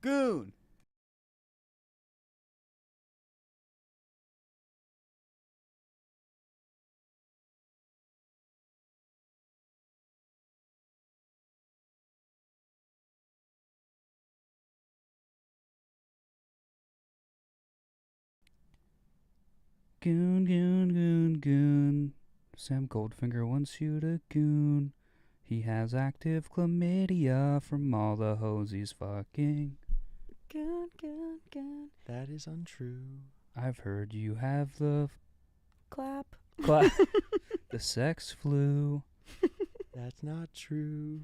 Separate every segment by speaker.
Speaker 1: Goon.
Speaker 2: Goon, goon, goon, goon. Sam Goldfinger wants you to goon. He has active chlamydia from all the hoes he's fucking.
Speaker 3: Goon, goon, goon.
Speaker 1: That is untrue.
Speaker 2: I've heard you have the
Speaker 3: Clap.
Speaker 2: the sex flu.
Speaker 1: That's not true.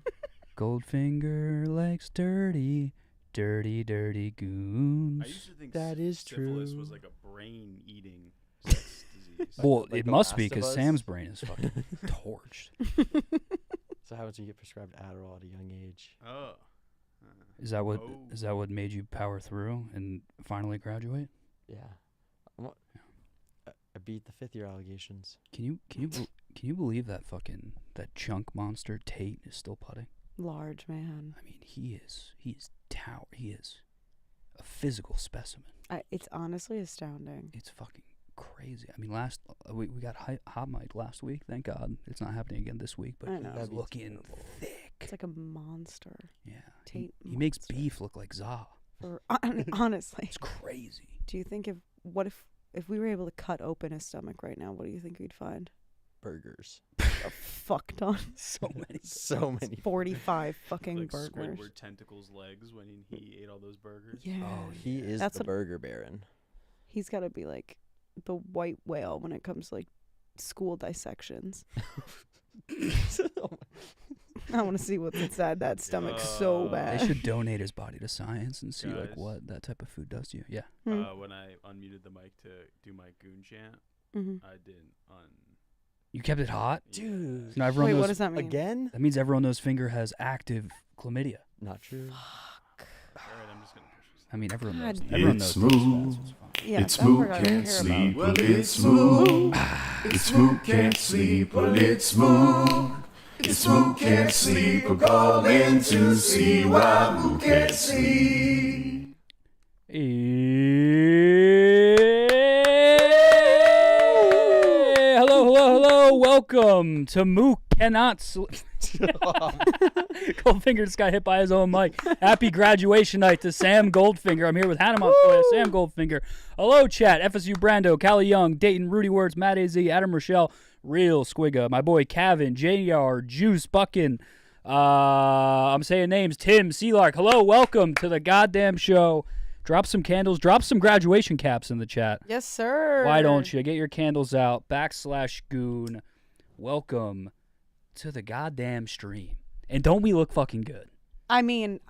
Speaker 2: Goldfinger likes dirty, dirty, dirty goons.
Speaker 4: I used to think
Speaker 1: That is
Speaker 4: syphilis
Speaker 1: true.
Speaker 4: was like a brain-eating sex disease.
Speaker 2: Well,
Speaker 1: like
Speaker 2: it
Speaker 1: The
Speaker 2: must
Speaker 1: Last
Speaker 2: be
Speaker 1: of
Speaker 2: because
Speaker 1: Us?
Speaker 2: Sam's brain is fucking torched.
Speaker 1: So how would you get prescribed Adderall at a young age?
Speaker 4: Oh.
Speaker 2: Is that what
Speaker 4: Oh.
Speaker 2: is that what made you power through and finally graduate?
Speaker 1: Yeah. I beat the fifth-year allegations.
Speaker 2: Can you believe that chunk monster Tate is still putting?
Speaker 3: Large man.
Speaker 2: I mean, he is a physical specimen.
Speaker 3: It's honestly astounding.
Speaker 2: It's fucking crazy. I mean, we got hot mic last week. Thank God it's not happening again this week. But
Speaker 3: I
Speaker 2: he
Speaker 3: know.
Speaker 2: was
Speaker 1: That'd be
Speaker 2: looking
Speaker 1: terrible.
Speaker 2: thick.
Speaker 3: It's like a monster.
Speaker 2: Yeah,
Speaker 3: Tate
Speaker 2: he makes
Speaker 3: monster.
Speaker 2: beef look like za.
Speaker 3: Honestly,
Speaker 2: It's crazy.
Speaker 3: do you think if we were able to cut open his stomach right now, what do you think we'd find?
Speaker 1: Burgers.
Speaker 3: A fuck ton.
Speaker 2: So many.
Speaker 1: So many.
Speaker 3: 45 fucking
Speaker 4: Like
Speaker 3: burgers.
Speaker 4: Squidward tentacles legs when he ate all those burgers.
Speaker 3: Yeah.
Speaker 2: Oh,
Speaker 1: He is
Speaker 3: That's
Speaker 1: the
Speaker 3: what-
Speaker 1: burger baron.
Speaker 3: He's got to be like the white whale when it comes to like school dissections. I want to see what's inside that stomach so
Speaker 2: They
Speaker 3: bad.
Speaker 2: should donate his body to science and see like
Speaker 4: Guys.
Speaker 2: what that type of food does to you. Yeah.
Speaker 4: When I unmuted the mic to do my goon chant,
Speaker 3: Mm-hmm.
Speaker 4: I didn't
Speaker 2: You kept it hot,
Speaker 1: Dude.
Speaker 2: Now everyone
Speaker 3: Wait,
Speaker 2: knows.
Speaker 3: what does that mean?
Speaker 1: Again?
Speaker 2: That means everyone knows Finger has active chlamydia.
Speaker 1: Not true.
Speaker 3: Fuck.
Speaker 4: Alright, I'm just gonna push this.
Speaker 2: I mean, everyone knows.
Speaker 3: God.
Speaker 2: Everyone
Speaker 5: It's
Speaker 2: knows those
Speaker 5: smooth.
Speaker 2: spasms is fine.
Speaker 3: Yeah,
Speaker 5: It's
Speaker 3: that
Speaker 5: Mook
Speaker 3: part I don't
Speaker 5: can't
Speaker 3: care
Speaker 5: sleep,
Speaker 3: about.
Speaker 5: but it's smooth. It's Mook can't sleep, but it's smooth. It's Mook can't sleep, we're calling to see why Mook can't sleep.
Speaker 2: Hello. Welcome to Mook Cannot Sleep. Goldfinger just got hit by his own mic. Happy graduation night to Sam Goldfinger. I'm here with Hannah Montoya, Sam Goldfinger. Hello, chat. FSU Brando, Callie Young, Dayton, Rudy Words, Matt AZ, Adam Rochelle, Real Squigga, my boy Kevin, JR, Juice, Buckin. I'm saying names. Tim, Sealark. Hello, welcome to the goddamn show. Drop some candles. Drop some graduation caps in the chat.
Speaker 3: Yes, sir.
Speaker 2: Why don't you? Get your candles out. /goon. Welcome to the goddamn stream. And don't we look fucking good?
Speaker 3: I mean,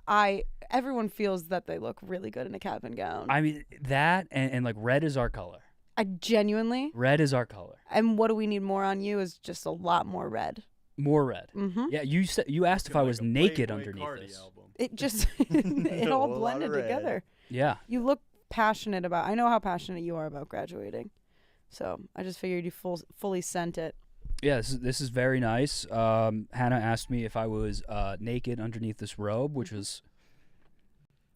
Speaker 3: everyone feels that they look really good in a cap and gown.
Speaker 2: I mean, that and like red is our color.
Speaker 3: I genuinely.
Speaker 2: Red is our color.
Speaker 3: And what do we need more on you is just a lot more red.
Speaker 2: More red.
Speaker 3: Mm-hmm.
Speaker 2: Yeah, you asked if I was naked underneath this.
Speaker 4: Album.
Speaker 3: It just it all
Speaker 1: A lot of
Speaker 3: blended
Speaker 1: red.
Speaker 3: together.
Speaker 2: Yeah.
Speaker 3: You look passionate about. I know how passionate you are about graduating, so I just figured you fully sent it.
Speaker 2: Yeah, this is very nice. Hannah asked me if I was naked underneath this robe, which was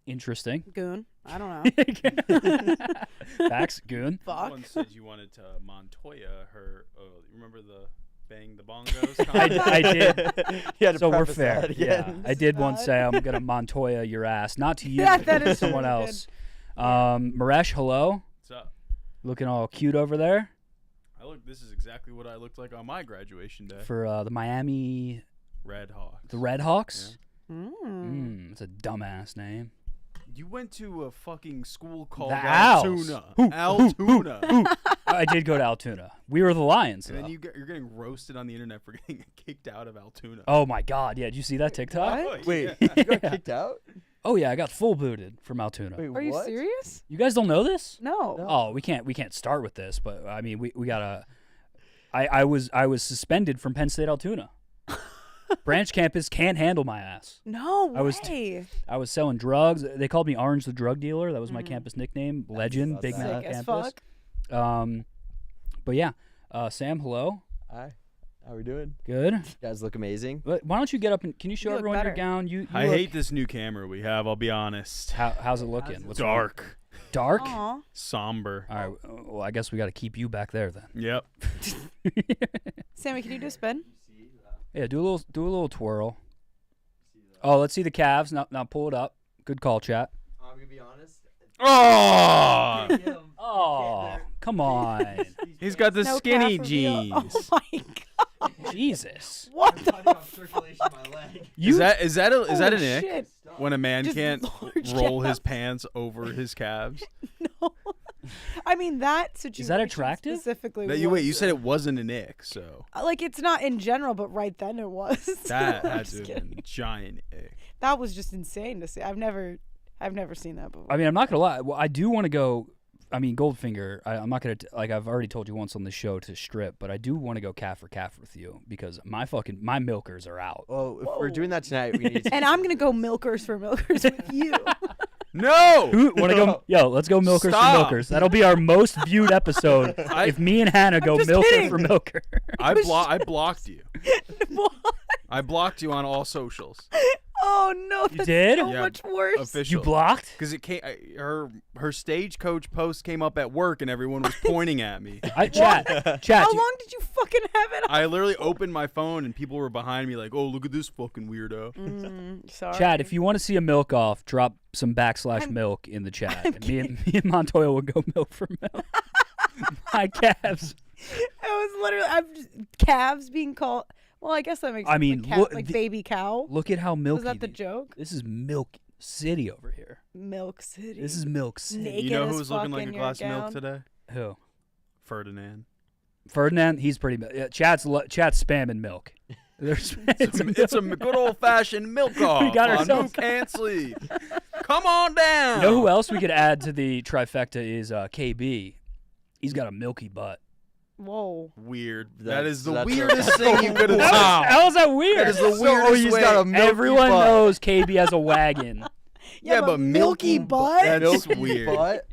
Speaker 2: interesting.
Speaker 3: Goon. I don't know.
Speaker 2: Facts, goon.
Speaker 3: Fuck.
Speaker 4: Someone said you wanted to Montoya her. Remember the bang the bongos?
Speaker 2: I did.
Speaker 1: You had to
Speaker 2: So we're
Speaker 1: preface
Speaker 2: fair.
Speaker 1: that
Speaker 2: Yeah,
Speaker 1: again.
Speaker 2: I did once say I'm gonna Montoya your ass, not to you,
Speaker 3: Yeah,
Speaker 2: but
Speaker 3: that
Speaker 2: to
Speaker 3: is
Speaker 2: someone
Speaker 3: really
Speaker 2: else. Maresh, hello.
Speaker 4: What's up?
Speaker 2: Looking all cute over there
Speaker 4: This is exactly what I looked like on my graduation day.
Speaker 2: for the Miami,
Speaker 4: Red Hawks.
Speaker 2: the Red Hawks.
Speaker 3: Mm.
Speaker 2: It's a dumbass name.
Speaker 4: You went to a fucking school called
Speaker 2: The Owls.
Speaker 4: Altoona.
Speaker 2: Who?
Speaker 4: Altoona.
Speaker 2: I did go to Altoona. We were the Lions.
Speaker 4: And then
Speaker 2: though.
Speaker 4: you're getting roasted on the internet for getting kicked out of Altoona.
Speaker 2: Oh my God! Yeah, did you see that TikTok?
Speaker 3: What?
Speaker 1: Wait,
Speaker 4: Yeah.
Speaker 1: you got kicked out?
Speaker 2: Oh yeah, I got full booted from Altoona.
Speaker 1: Wait,
Speaker 3: Are you
Speaker 1: what?
Speaker 3: serious?
Speaker 2: You guys don't know this?
Speaker 3: No.
Speaker 1: No.
Speaker 2: Oh, we can't start with this, but I mean, we gotta. I was suspended from Penn State Altoona. Branch campus can't handle my ass.
Speaker 3: No way.
Speaker 2: I was selling drugs. They called me Orange the Drug Dealer. That was my campus nickname. Legend,
Speaker 1: that's
Speaker 2: big
Speaker 1: sick
Speaker 2: man on
Speaker 3: Sick as
Speaker 2: campus.
Speaker 3: fuck.
Speaker 2: But yeah, Sam, hello.
Speaker 1: I How we doing?
Speaker 2: Good.
Speaker 1: You guys look amazing.
Speaker 2: But why don't you get up and can you show
Speaker 3: You look
Speaker 2: everyone your
Speaker 3: better.
Speaker 2: gown? You
Speaker 4: I
Speaker 2: look,
Speaker 4: hate this new camera we have. I'll be honest.
Speaker 2: how's it looking? What's wrong?
Speaker 4: Dark,
Speaker 2: Dark?
Speaker 3: Aw.
Speaker 4: somber.
Speaker 2: All right. Well, I guess we got to keep you back there then.
Speaker 4: Yep.
Speaker 3: Sammy, can you do a spin?
Speaker 2: Yeah, do a little twirl. Oh, let's see the calves. Now pull it up. Good call, chat.
Speaker 1: I'm gonna be honest.
Speaker 4: Oh,
Speaker 2: Oh, come on.
Speaker 4: he's got the
Speaker 3: No
Speaker 4: skinny
Speaker 3: calf reveal.
Speaker 4: jeans.
Speaker 3: Oh my god.
Speaker 2: Jesus.
Speaker 3: What the
Speaker 1: circulation in my leg.
Speaker 2: You
Speaker 4: Is that an
Speaker 3: Oh,
Speaker 4: ick
Speaker 3: shit.
Speaker 4: when a man
Speaker 3: Just
Speaker 4: can't
Speaker 3: large
Speaker 4: roll his
Speaker 3: calves.
Speaker 4: pants over his calves?
Speaker 3: No. I mean that situation.
Speaker 2: attractive?
Speaker 3: Specifically.
Speaker 4: That you
Speaker 3: was-
Speaker 4: wait, you said it wasn't an ick, so
Speaker 3: Like it's not in general, but right then it was.
Speaker 4: that
Speaker 3: I'm
Speaker 4: had
Speaker 3: just
Speaker 4: to have
Speaker 3: kidding.
Speaker 4: been a giant ick.
Speaker 3: That was just insane to see. I've never seen that before.
Speaker 2: I mean, I'm not gonna lie. Well, I do want to go. I mean, Goldfinger. I'm not gonna like. I've already told you once on the show to strip, but I do want to go calf for calf with you because my milkers are out.
Speaker 1: Well, if we're doing that tonight, we need to.
Speaker 3: and I'm gonna go milkers for milkers with you.
Speaker 4: No.
Speaker 2: Who want to go? Yo, let's go milkers
Speaker 4: Stop.
Speaker 2: for milkers. That'll be our most viewed episode if me and Hannah go
Speaker 3: just
Speaker 2: milker
Speaker 3: kidding.
Speaker 2: for milker.
Speaker 4: I blocked you.
Speaker 3: What?
Speaker 4: I blocked you on all socials.
Speaker 3: Oh no, that's
Speaker 2: did?
Speaker 3: so
Speaker 4: Yeah,
Speaker 3: much worse.
Speaker 4: Official.
Speaker 2: You blocked?
Speaker 4: Because it came, her stagecoach post came up at work and everyone was pointing at me.
Speaker 2: Chat.
Speaker 3: How long did you fucking have it?
Speaker 4: I literally opened my phone and people were behind me like, "Oh, look at this fucking weirdo."
Speaker 3: Sorry.
Speaker 2: Chat, if you want to see a milk off, drop some / milk in the chat. And me and Montoya will go milk for milk. My calves.
Speaker 3: It was literally calves being called. Well, I guess that makes sense.
Speaker 2: I mean,
Speaker 3: like,
Speaker 2: look,
Speaker 3: like baby cow.
Speaker 2: Look at how milky.
Speaker 3: Was that the
Speaker 2: these-
Speaker 3: joke?
Speaker 2: This is Milk City over here.
Speaker 3: Milk City.
Speaker 2: This is Milk City.
Speaker 3: Naked
Speaker 4: You know
Speaker 3: as
Speaker 4: who was looking
Speaker 3: fuck
Speaker 4: like
Speaker 3: in
Speaker 4: a
Speaker 3: your
Speaker 4: glass of milk
Speaker 3: gown.
Speaker 4: today?
Speaker 2: Who?
Speaker 4: Ferdinand.
Speaker 2: Ferdinand, he's pretty. Chat's spamming milk.
Speaker 4: It's a good old fashioned milk off
Speaker 2: got
Speaker 4: on
Speaker 2: ourselves-
Speaker 4: Mook can't sleep. Come on down.
Speaker 2: You know who else we could add to the trifecta is KB. He's got a milky butt.
Speaker 3: Whoa.
Speaker 4: Weird.
Speaker 1: That's-
Speaker 4: That is the
Speaker 1: that's
Speaker 4: weirdest
Speaker 1: a-
Speaker 4: thing you could have done.
Speaker 2: How is that weird?
Speaker 4: That is the weirdest
Speaker 1: he's
Speaker 4: way.
Speaker 1: got a milky
Speaker 2: Everyone
Speaker 1: butt.
Speaker 2: knows KB has a wagon.
Speaker 4: Yeah, but milky
Speaker 3: butt.
Speaker 4: That's
Speaker 1: Milky
Speaker 4: weird.
Speaker 1: butt?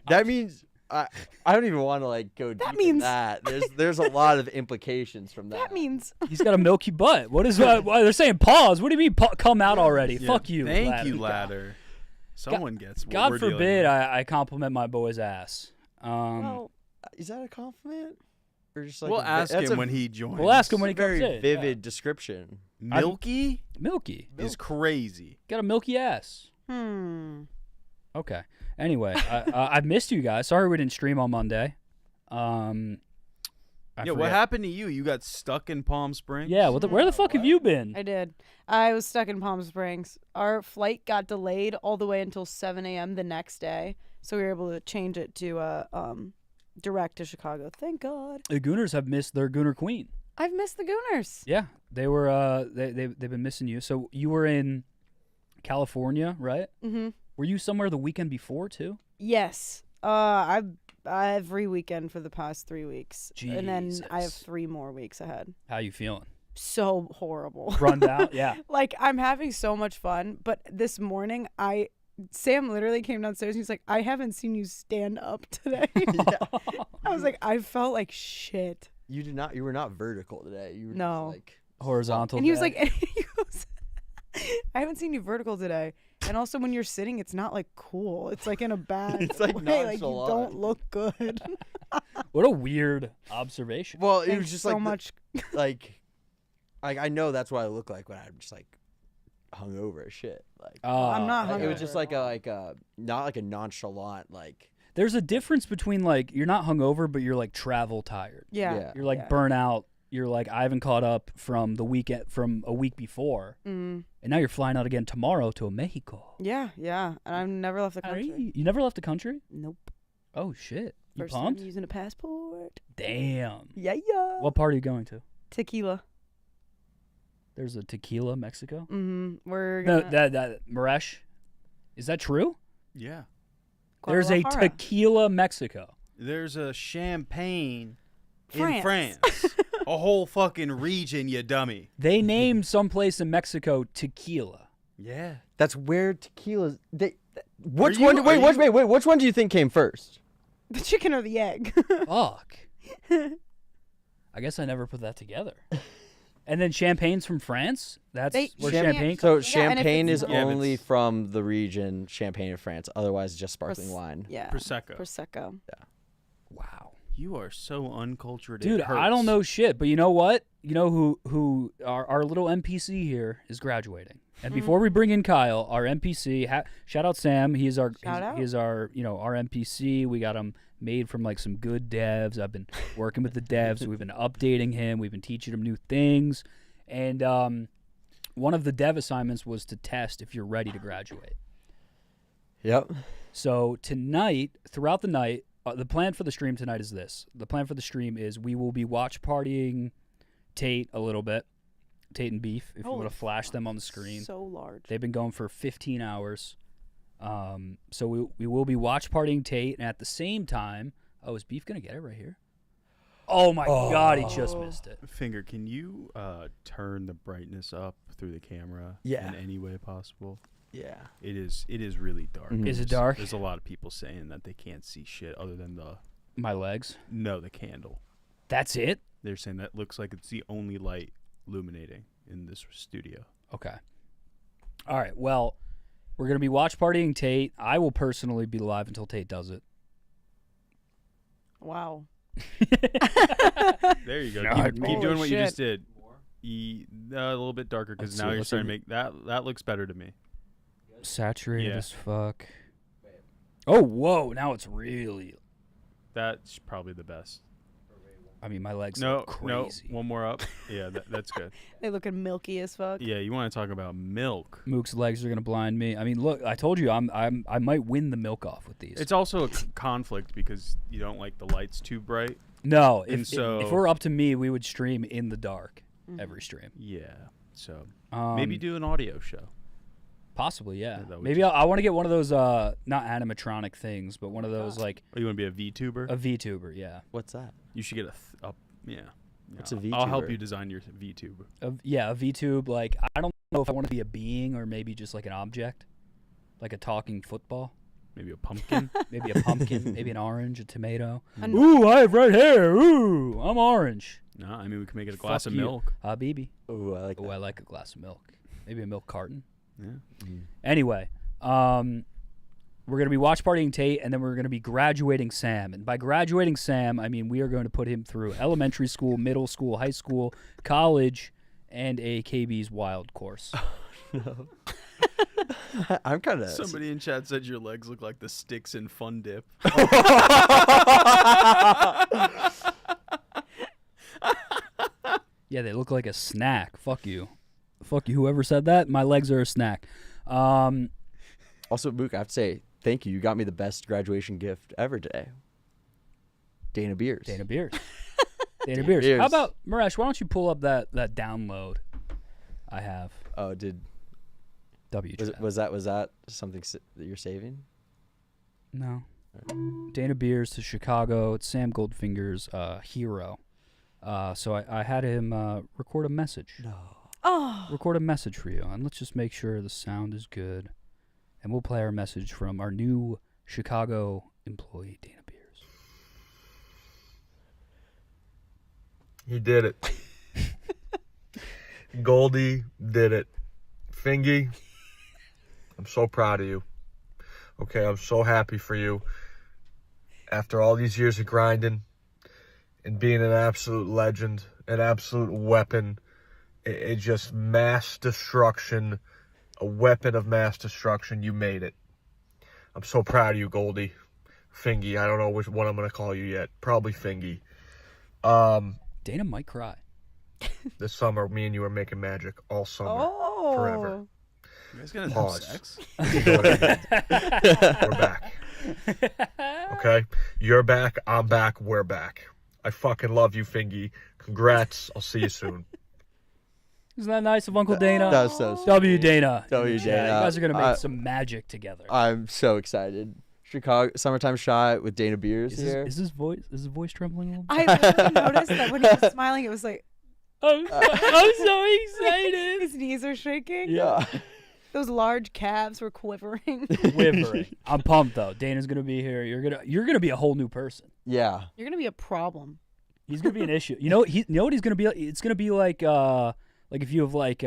Speaker 1: That means I don't even want to like go deep in
Speaker 3: means-
Speaker 1: that. There's a lot of implications from that.
Speaker 3: That means
Speaker 2: He's got a milky butt. What is why they're saying pause? What do you mean come out already?
Speaker 4: Yeah,
Speaker 2: Fuck you.
Speaker 4: Thank
Speaker 2: ladder.
Speaker 4: you, ladder. Someone gets what
Speaker 2: God
Speaker 4: we're dealing
Speaker 2: forbid
Speaker 4: with.
Speaker 2: I compliment my boy's ass.
Speaker 3: well,
Speaker 1: Is that a compliment? Or just like
Speaker 4: We'll ask
Speaker 1: that's
Speaker 4: him
Speaker 1: a
Speaker 4: when he joins.
Speaker 2: We'll ask him when he comes
Speaker 1: very
Speaker 2: in.
Speaker 1: vivid description.
Speaker 4: Milky
Speaker 2: Milky.
Speaker 4: is crazy.
Speaker 2: Got a milky ass. Okay. Anyway, I've missed you guys. Sorry we didn't stream on Monday. I
Speaker 4: Yeah, what
Speaker 2: forget.
Speaker 4: happened to you? You got stuck in Palm Springs?
Speaker 2: Yeah, where the fuck have you been?
Speaker 3: I did. I was stuck in Palm Springs. Our flight got delayed all the way until 7 a.m. the next day, so we were able to change it to direct to Chicago. Thank God.
Speaker 2: The Gooners have missed their Gooner Queen.
Speaker 3: I've missed the Gooners.
Speaker 2: Yeah, they were. They've been missing you. So you were in California, right?
Speaker 3: Mm-hmm.
Speaker 2: Were you somewhere the weekend before too?
Speaker 3: Yes. I every weekend for the past 3 weeks, and then I have
Speaker 2: Jesus.
Speaker 3: 3 more weeks ahead.
Speaker 2: How you feeling?
Speaker 3: So horrible.
Speaker 2: Run down? Yeah.
Speaker 3: Like I'm having so much fun, but this morning Sam literally came downstairs and he's like, "I haven't seen you stand up today." I was like, I felt like shit.
Speaker 1: You did not. You were not vertical today. You were
Speaker 3: No.
Speaker 1: just like
Speaker 2: Horizontal.
Speaker 3: And he was
Speaker 2: day.
Speaker 3: like, he goes, "I haven't seen you vertical today." And also, when you're sitting, it's not like cool. It's like in a bad
Speaker 1: It's, like,
Speaker 3: way. Like you
Speaker 1: nonchalant.
Speaker 3: don't look good.
Speaker 2: What a weird observation.
Speaker 1: Well, it was
Speaker 3: Thanks
Speaker 1: just
Speaker 3: so
Speaker 1: like
Speaker 3: much.
Speaker 1: like I know that's what I look like when I'm just like hungover as shit. Like
Speaker 3: I'm not
Speaker 1: like, it
Speaker 3: hungover
Speaker 1: was just
Speaker 3: at
Speaker 1: like a not like a nonchalant like
Speaker 2: There's a difference between like you're not hungover, but you're like travel tired.
Speaker 3: Yeah.
Speaker 2: You're like burnt out. You're like I haven't caught up from the weekend from a week before, and now you're flying out again tomorrow to Mexico.
Speaker 3: Yeah, yeah. And I've never left the country.
Speaker 2: You never left the country?
Speaker 3: Nope.
Speaker 2: Oh shit! You
Speaker 3: First time
Speaker 2: pumped?
Speaker 3: using a passport.
Speaker 2: Damn.
Speaker 3: Yeah, yeah.
Speaker 2: What part are you going to?
Speaker 3: Tequila.
Speaker 2: There's a tequila, Mexico.
Speaker 3: We're
Speaker 2: No,
Speaker 3: gonna
Speaker 2: that Maresh. Is that true?
Speaker 4: Yeah.
Speaker 2: There's a
Speaker 3: Guadalajara.
Speaker 2: tequila, Mexico.
Speaker 4: There's a champagne in
Speaker 3: France.
Speaker 4: France. A whole fucking region, you dummy.
Speaker 2: They named someplace in Mexico tequila.
Speaker 4: Yeah.
Speaker 1: that's where tequila's which
Speaker 4: you-
Speaker 1: one
Speaker 4: are
Speaker 1: wait, which one do you think came first?
Speaker 3: The chicken or the egg?
Speaker 2: Fuck. I guess I never put that together. And then champagne's from France. That's
Speaker 3: They-
Speaker 2: where
Speaker 3: Champ-
Speaker 2: champagne.
Speaker 1: So
Speaker 3: Yeah, and if
Speaker 1: champagne
Speaker 3: it's
Speaker 1: is
Speaker 3: not-
Speaker 4: Yeah, if
Speaker 1: only
Speaker 4: it's-
Speaker 1: from the region Champagne in France. Otherwise, just sparkling
Speaker 3: Pros-
Speaker 1: wine.
Speaker 3: Yeah.
Speaker 4: Prosecco.
Speaker 3: Prosecco.
Speaker 2: Wow.
Speaker 4: You are so uncultured.
Speaker 2: Dude,
Speaker 4: it
Speaker 2: I don't
Speaker 4: hurts.
Speaker 2: know shit, but you know what? You know who our little NPC here is graduating. And before we bring in Kyle, our NPC, shout out Sam. He is our our NPC. We got him made from like some good devs. I've been working with the devs. We've been updating him. We've been teaching him new things. And one of the dev assignments was to test if you're ready to graduate.
Speaker 1: Yep.
Speaker 2: So tonight, throughout the night, the plan for the stream tonight is this. The plan for the stream is we will be watch partying Tate a little bit. Tate and Beef, if you
Speaker 3: Holy
Speaker 2: want to flash them on the screen.
Speaker 3: So large.
Speaker 2: They've been going for 15 hours. So we will be watch partying Tate, and at the same time, is Beef going to get it right here? Oh my God, he just missed it.
Speaker 4: Finger, can you turn the brightness up through the camera
Speaker 1: Yeah.
Speaker 4: in any way possible?
Speaker 1: Yeah.
Speaker 4: It is really dark.
Speaker 1: Mhm.
Speaker 2: Is it
Speaker 4: There's-
Speaker 2: dark?
Speaker 4: There's a lot of people saying that they can't see shit other than
Speaker 2: My legs.
Speaker 4: the candle.
Speaker 2: That's it?
Speaker 4: They're saying that looks like it's the only light illuminating in this studio.
Speaker 2: Okay. All right. Well, we're going to be watch partying Tate. I will personally be live until Tate does it.
Speaker 3: Wow.
Speaker 4: There you go.
Speaker 2: No,
Speaker 4: Keep
Speaker 3: Holy
Speaker 4: doing what you
Speaker 3: shit.
Speaker 4: just did. A little bit darker because
Speaker 2: Let's
Speaker 4: now
Speaker 2: see,
Speaker 4: you're
Speaker 2: let's
Speaker 4: starting
Speaker 2: see.
Speaker 4: to make that looks better to me.
Speaker 2: Saturated
Speaker 4: Yeah.
Speaker 2: as fuck. Oh, whoa. Now it's really.
Speaker 4: That's probably the best.
Speaker 2: I mean, my legs
Speaker 4: No,
Speaker 2: look crazy.
Speaker 4: one more up. Yeah, that's good.
Speaker 3: They looking milky as fuck.
Speaker 4: Yeah, you want to talk about milk?
Speaker 2: Mook's legs are gonna blind me. I mean, look, I told you, I might win the milk off with these.
Speaker 4: It's also a conflict because you don't like the lights too bright.
Speaker 2: No,
Speaker 4: And
Speaker 2: if
Speaker 4: so-
Speaker 2: it were up to me, we would stream in the dark every stream.
Speaker 4: Yeah, so
Speaker 2: Um,
Speaker 4: maybe do an audio show.
Speaker 2: possibly, yeah.
Speaker 4: Yeah, that would
Speaker 2: Maybe
Speaker 4: just-
Speaker 2: I want to get one of those not animatronic things, but one of those like
Speaker 4: Or you want to be a VTuber?
Speaker 2: a VTuber, yeah.
Speaker 1: What's that?
Speaker 4: You should get yeah.
Speaker 1: What's a
Speaker 4: I'll help
Speaker 1: VTuber?
Speaker 4: you design your VTuber.
Speaker 2: A VTube. Like I don't know if I want to be a being or maybe just like an object, like a talking football.
Speaker 4: Maybe a pumpkin.
Speaker 2: Maybe a pumpkin, maybe an orange, a tomato.
Speaker 3: An-
Speaker 2: Ooh, I have red hair. Ooh, I'm orange.
Speaker 4: No, I mean we can make it a glass
Speaker 2: Fuck
Speaker 4: of
Speaker 2: you.
Speaker 4: milk.
Speaker 2: Habibi.
Speaker 1: Ooh, I like
Speaker 2: Oh,
Speaker 1: that.
Speaker 2: I like a glass of milk. Maybe a milk carton.
Speaker 4: Yeah.
Speaker 2: Anyway, we're gonna be watch partying Tate, and then we're gonna be graduating Sam. And by graduating Sam, I mean we are going to put him through elementary school, middle school, high school, college, and a KB's wild course.
Speaker 1: I'm kind of.
Speaker 4: Somebody in chat said your legs look like the sticks in Fun Dip.
Speaker 2: Yeah, they look like a snack. Fuck you. Fuck you. Whoever said that, my legs are a snack.
Speaker 1: Also, Mook, I have to say thank you. You got me the best graduation gift ever today. Dana Beers.
Speaker 2: Dana Beers. Dana Beers.
Speaker 1: Beers.
Speaker 2: How about Maresh? Why don't you pull up that download I have?
Speaker 1: Oh, did
Speaker 2: W.
Speaker 1: was that something that you're saving?
Speaker 2: No. Dana Beers to Chicago. It's Sam Goldfinger's hero. So I had him record a message.
Speaker 1: No.
Speaker 3: Oh.
Speaker 2: Record a message for you, and let's just make sure the sound is good. And we'll play our message from our new Chicago employee, Dana Beers.
Speaker 6: You did it. Goldie did it. Fingy, I'm so proud of you. Okay, I'm so happy for you. After all these years of grinding and being an absolute legend, an absolute weapon, it just mass destruction, a weapon of mass destruction, you made it. I'm so proud of you, Goldie. Fingy, I don't know which one I'm going to call you yet. Probably Fingy.
Speaker 2: Dana might cry.
Speaker 6: This summer, me and you are making magic all summer.
Speaker 3: Oh.
Speaker 6: Forever.
Speaker 4: You guys gonna have
Speaker 6: Pause.
Speaker 4: sex?
Speaker 6: We're back. Okay? You're back. I'm back. We're back. I fucking love you, Fingy. Congrats. I'll see you soon.
Speaker 2: Isn't that nice of Uncle Dana?
Speaker 1: That was so sweet.
Speaker 2: W Dana.
Speaker 1: W
Speaker 2: Yeah,
Speaker 1: Dana.
Speaker 2: you guys are gonna make some magic together.
Speaker 1: I'm so excited. Chicago summertime shot with Dana Beers
Speaker 2: Is
Speaker 1: here.
Speaker 2: his voice trembling a little bit?
Speaker 3: I literally noticed that when he was smiling, it was like
Speaker 2: I'm so excited.
Speaker 3: his knees are shaking.
Speaker 1: Yeah.
Speaker 3: Those large calves were quivering.
Speaker 2: Quivering. I'm pumped though. Dana's gonna be here. You're gonna be a whole new person.
Speaker 1: Yeah.
Speaker 3: You're gonna be a problem.
Speaker 2: He's gonna be an issue. You know what he's gonna be? It's gonna be like if you have like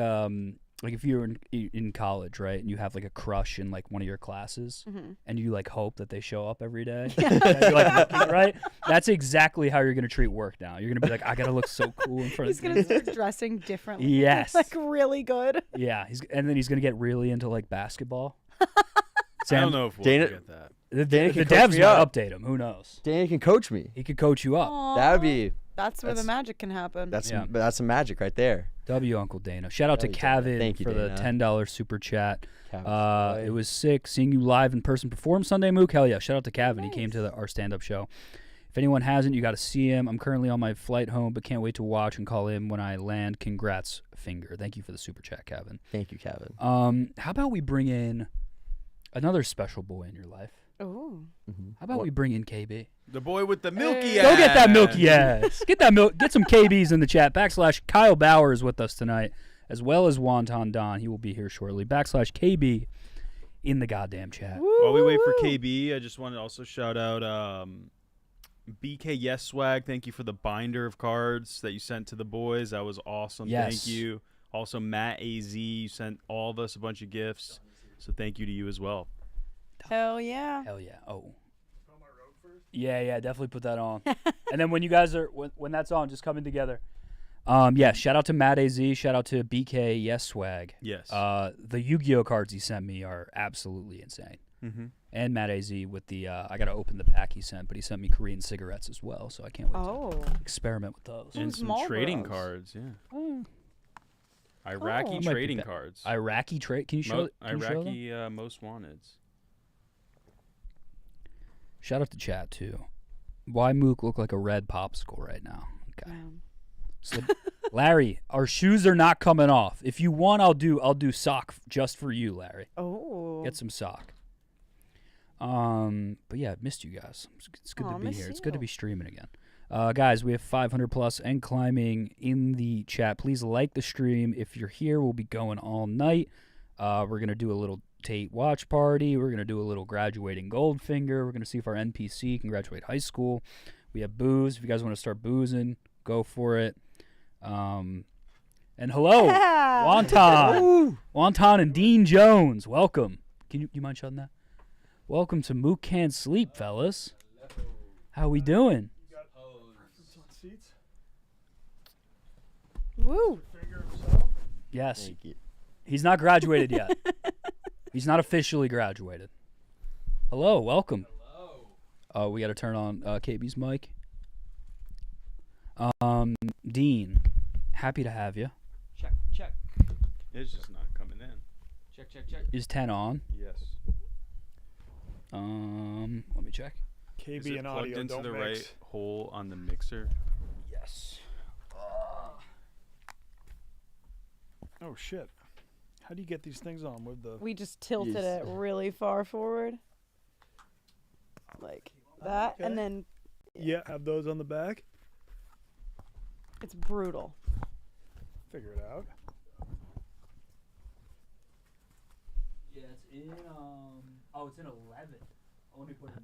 Speaker 2: if you're in college, right, and you have like a crush in like one of your classes, and you like hope that they show up every day, and you're, like, right? That's exactly how you're gonna treat work now. You're gonna be like, I gotta look so cool in front
Speaker 3: He's
Speaker 2: of.
Speaker 3: gonna start dressing differently.
Speaker 2: Yes.
Speaker 3: Like really good.
Speaker 2: Yeah, and then he's gonna get really into like basketball.
Speaker 4: I don't know if we'll
Speaker 1: Dana-
Speaker 4: get that.
Speaker 2: The
Speaker 1: can coach
Speaker 2: devs
Speaker 1: me
Speaker 2: might
Speaker 1: up.
Speaker 2: update him. Who knows?
Speaker 1: Danny can coach me.
Speaker 2: He could coach you up.
Speaker 1: That would be.
Speaker 3: That's where the
Speaker 1: That's-
Speaker 3: magic can happen.
Speaker 1: That's
Speaker 2: Yeah.
Speaker 1: that's some magic right there.
Speaker 2: W Uncle Dana. Shout out to
Speaker 1: W, Dana.
Speaker 2: Kavin
Speaker 1: Thank you,
Speaker 2: for the
Speaker 1: Dana.
Speaker 2: $10 super chat.
Speaker 1: Kavin,
Speaker 2: It was sick seeing you live in person perform Sunday, Mook. Hell yeah! Shout out to Kavin. He came to our stand-up show. If anyone hasn't, you got to see him. I'm currently on my flight home, but can't wait to watch and call in when I land. Congrats, Finger. Thank you for the super chat, Kevin.
Speaker 1: Thank you, Kevin.
Speaker 2: How about we bring in another special boy in your life?
Speaker 3: Ooh.
Speaker 2: How about we bring in KB?
Speaker 4: The boy with the milky
Speaker 2: Go get that
Speaker 4: ass.
Speaker 2: milky ass. Get that milk. Get some KBs in the chat. / Kyle Bauer is with us tonight, as well as Wonton Don. He will be here shortly. / KB in the goddamn chat.
Speaker 4: While we wait for KB, I just want to also shout out BK Yes Swag. Thank you for the binder of cards that you sent to the boys. That was awesome.
Speaker 2: Yes.
Speaker 4: Thank you. Also, Matt AZ, you sent all of us a bunch of gifts. So thank you to you as well.
Speaker 3: Hell yeah.
Speaker 2: Hell yeah. Oh. Yeah, definitely put that on. And then when you guys are when that's on, just coming together. Yeah, shout out to Matt AZ, shout out to BK Yes Swag.
Speaker 4: Yes.
Speaker 2: The Yu-Gi-Oh cards he sent me are absolutely insane.
Speaker 4: Mm-hmm.
Speaker 2: And Matt AZ with the I gotta open the pack he sent, but he sent me Korean cigarettes as well, so I can't wait to experiment with those.
Speaker 4: And
Speaker 3: Those
Speaker 4: some
Speaker 3: Marlboros.
Speaker 4: trading cards, yeah. Iraqi
Speaker 3: Oh.
Speaker 4: trading cards.
Speaker 2: Iraqi trade. Can you show? Can you show them?
Speaker 4: Iraqi most wanteds.
Speaker 2: Shout out to chat too. Why Mook look like a red popsicle right now? Okay. Larry, our shoes are not coming off. If you want, I'll do sock just for you, Larry.
Speaker 3: Oh.
Speaker 2: Get some sock. But yeah, missed you guys. It's good to be
Speaker 3: miss
Speaker 2: here. It's good to
Speaker 3: you.
Speaker 2: be streaming again. Guys, we have 500 plus and climbing in the chat. Please like the stream. If you're here, we'll be going all night. We're gonna do a little Tate watch party. We're gonna do a little graduating Goldfinger. We're gonna see if our NPC can graduate high school. We have booze. If you guys want to start boozing, go for it. And hello,
Speaker 3: Yeah.
Speaker 2: Wonton and Dean Jones. Welcome. Can you mind shutting that? Welcome to Mook Can't Sleep, fellas. How we doing?
Speaker 3: Woo.
Speaker 2: Yes.
Speaker 1: Thank you.
Speaker 2: He's not graduated yet. He's not officially graduated. Hello, welcome. Hello. We got to turn on KB's mic. Dean, happy to have you.
Speaker 7: Check.
Speaker 4: It's just not coming in.
Speaker 7: Check.
Speaker 2: Is 10 on?
Speaker 4: Yes.
Speaker 2: Let me check.
Speaker 4: Is
Speaker 6: KB
Speaker 4: it
Speaker 6: and
Speaker 4: plugged
Speaker 6: audio
Speaker 4: into
Speaker 6: don't
Speaker 4: the
Speaker 6: mix.
Speaker 4: right hole on the mixer?
Speaker 2: Yes.
Speaker 6: Oh shit! How do you get these things on with the?
Speaker 3: We just tilted
Speaker 1: Yes.
Speaker 3: it really far forward. Like that.
Speaker 6: Okay.
Speaker 3: And then
Speaker 6: Yeah, have those on the back.
Speaker 3: it's brutal.
Speaker 6: Figure it out.
Speaker 2: Yeah, it's in it's in 11. Let me put it in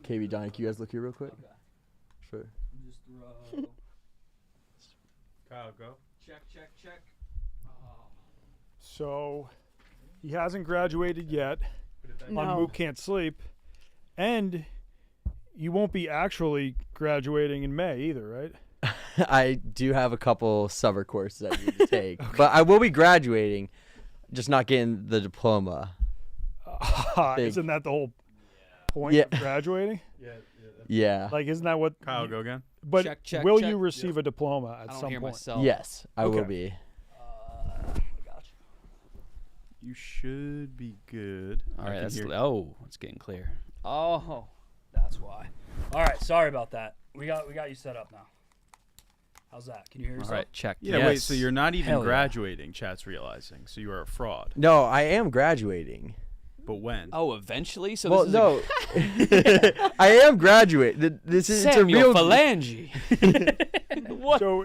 Speaker 2: 10.
Speaker 1: KB, Donnie, can you guys look here real quick?
Speaker 2: Okay.
Speaker 1: Sure.
Speaker 2: Just throw.
Speaker 4: Kyle, go.
Speaker 7: Check.
Speaker 6: So, he hasn't graduated yet. On
Speaker 3: No.
Speaker 6: Mook Can't Sleep, and you won't be actually graduating in May either, right?
Speaker 1: I do have a couple summer courses I need to take, but I will be graduating, just not getting the diploma.
Speaker 6: Isn't that the whole point
Speaker 1: Yeah.
Speaker 6: of graduating?
Speaker 1: Yeah.
Speaker 6: Like, isn't that what?
Speaker 4: Kyle, go again.
Speaker 6: But
Speaker 7: Check,
Speaker 6: will
Speaker 7: check.
Speaker 6: you receive a diploma at
Speaker 7: I don't
Speaker 6: some
Speaker 7: hear
Speaker 6: point?
Speaker 7: myself.
Speaker 1: Yes, I will
Speaker 6: Okay.
Speaker 1: be.
Speaker 4: You should be good.
Speaker 2: All
Speaker 4: I
Speaker 2: right,
Speaker 4: can
Speaker 2: that's
Speaker 4: hear-
Speaker 2: it's getting clear.
Speaker 7: Oh,
Speaker 2: That's why. All right, sorry about that. We got you set up now. How's that? Can you hear
Speaker 7: all
Speaker 2: yourself?
Speaker 7: right. Check.
Speaker 4: Yeah, wait, so you're not even
Speaker 2: Hell yeah.
Speaker 4: graduating, chat's realizing. So you are a fraud.
Speaker 1: No, I am graduating.
Speaker 4: But when?
Speaker 7: Oh, eventually. So
Speaker 1: Well,
Speaker 7: this
Speaker 1: no, I am graduating. This is it's a
Speaker 7: Samuel
Speaker 1: real.
Speaker 7: Phalange. What?
Speaker 6: So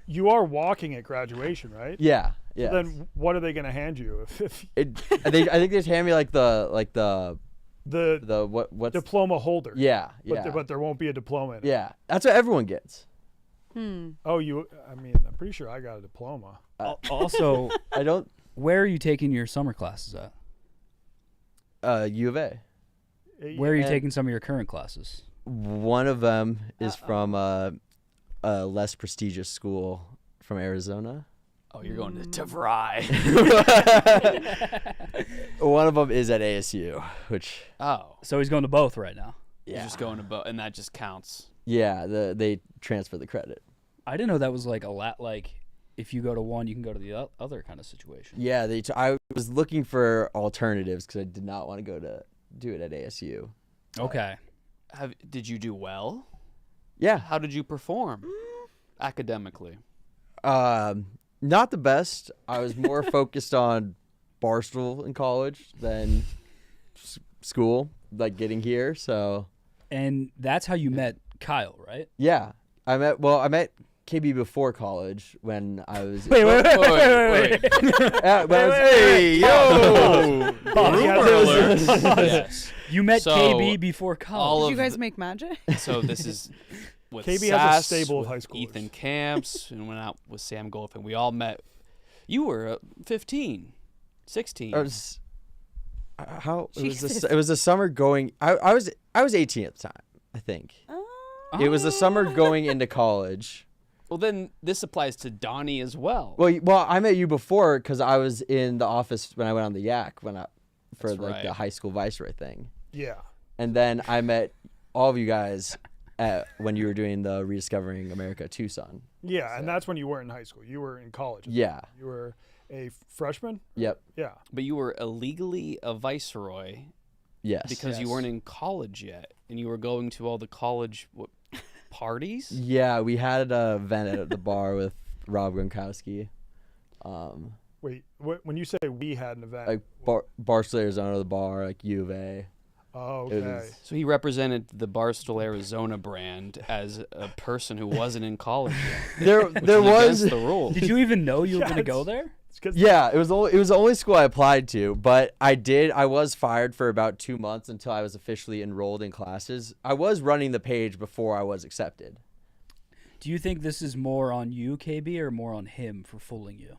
Speaker 6: you are walking at graduation, right?
Speaker 1: Yeah, yeah.
Speaker 6: Then what are they going to hand you? If
Speaker 1: I think they just hand me like the
Speaker 6: the
Speaker 1: what's
Speaker 6: diploma holder.
Speaker 1: yeah
Speaker 6: But,
Speaker 1: yeah
Speaker 6: but there won't be a diploma in it.
Speaker 1: yeah. That's what everyone gets.
Speaker 8: Oh, I mean, I'm pretty sure I got a diploma.
Speaker 2: Also,
Speaker 1: I don't.
Speaker 2: where are you taking your summer classes at?
Speaker 1: U of A.
Speaker 2: Where are you
Speaker 1: And-
Speaker 2: taking some of your current classes?
Speaker 1: One of them is from a less prestigious school from Arizona.
Speaker 7: Oh, you're going to DeVry.
Speaker 1: One of them is at ASU, which
Speaker 7: Oh,
Speaker 2: So he's going to both right now.
Speaker 7: you're just going to both, and that just counts.
Speaker 1: yeah, they transfer the credit.
Speaker 2: I didn't know that was like a lot. Like if you go to one, you can go to the other kind of situation.
Speaker 1: Yeah, I was looking for alternatives because I did not want to go to do it at ASU.
Speaker 2: Okay.
Speaker 7: Did you do well?
Speaker 1: Yeah,
Speaker 7: How did you perform academically?
Speaker 1: not the best. I was more focused on Barstool in college than school, like getting here. So
Speaker 2: And that's how you met Kyle, right?
Speaker 1: yeah, I met KB before college when I was.
Speaker 2: Wait.
Speaker 1: when I was-
Speaker 4: Hey, yo!
Speaker 7: Yes.
Speaker 2: You met
Speaker 7: So,
Speaker 2: KB before college.
Speaker 7: all
Speaker 3: Did you
Speaker 7: of
Speaker 3: guys
Speaker 7: the-
Speaker 3: make magic?
Speaker 7: So this is with
Speaker 8: KB has a
Speaker 7: Sass,
Speaker 8: stable of
Speaker 7: with
Speaker 8: high schoolers.
Speaker 7: Ethan Camps, and went out with Sam Goldfing. We all met. You were 15, 16.
Speaker 1: I was, how it was,
Speaker 3: Jesus.
Speaker 1: it was a summer going. I was 18 at the time, I think. It was the summer going into college.
Speaker 7: Well, then this applies to Donnie as well.
Speaker 1: Well, I met you before because I was in the office when I went on the Yak for
Speaker 7: That's
Speaker 1: like
Speaker 7: right.
Speaker 1: the high school viceroy thing,
Speaker 8: Yeah.
Speaker 1: and then I met all of you guys when you were doing the Rediscovering America Tucson.
Speaker 8: Yeah, and that's when you weren't in high school. You were in college.
Speaker 1: Yeah.
Speaker 8: You were a freshman?
Speaker 1: Yep.
Speaker 8: Yeah.
Speaker 7: But you were illegally a viceroy
Speaker 1: Yes.
Speaker 7: because you weren't in college yet, and you were going to all the college parties.
Speaker 1: Yeah, we had an event at the bar with Rob Gronkowski.
Speaker 8: Wait, when you say we had an event,
Speaker 1: Like Barstool, Arizona, the bar, like U of A.
Speaker 8: oh,
Speaker 1: it
Speaker 8: okay.
Speaker 1: was-
Speaker 7: So he represented the Barstool, Arizona brand as a person who wasn't in college yet.
Speaker 1: There
Speaker 7: which
Speaker 1: there
Speaker 7: is
Speaker 1: was
Speaker 7: against the rules.
Speaker 2: Did you even know you were going to go
Speaker 8: Yes.
Speaker 2: there?
Speaker 8: It's 'cause-
Speaker 1: Yeah, it was the only school I applied to, but I was fired for about 2 months until I was officially enrolled in classes. I was running the page before I was accepted.
Speaker 2: Do you think this is more on you, KB, or more on him for fooling you?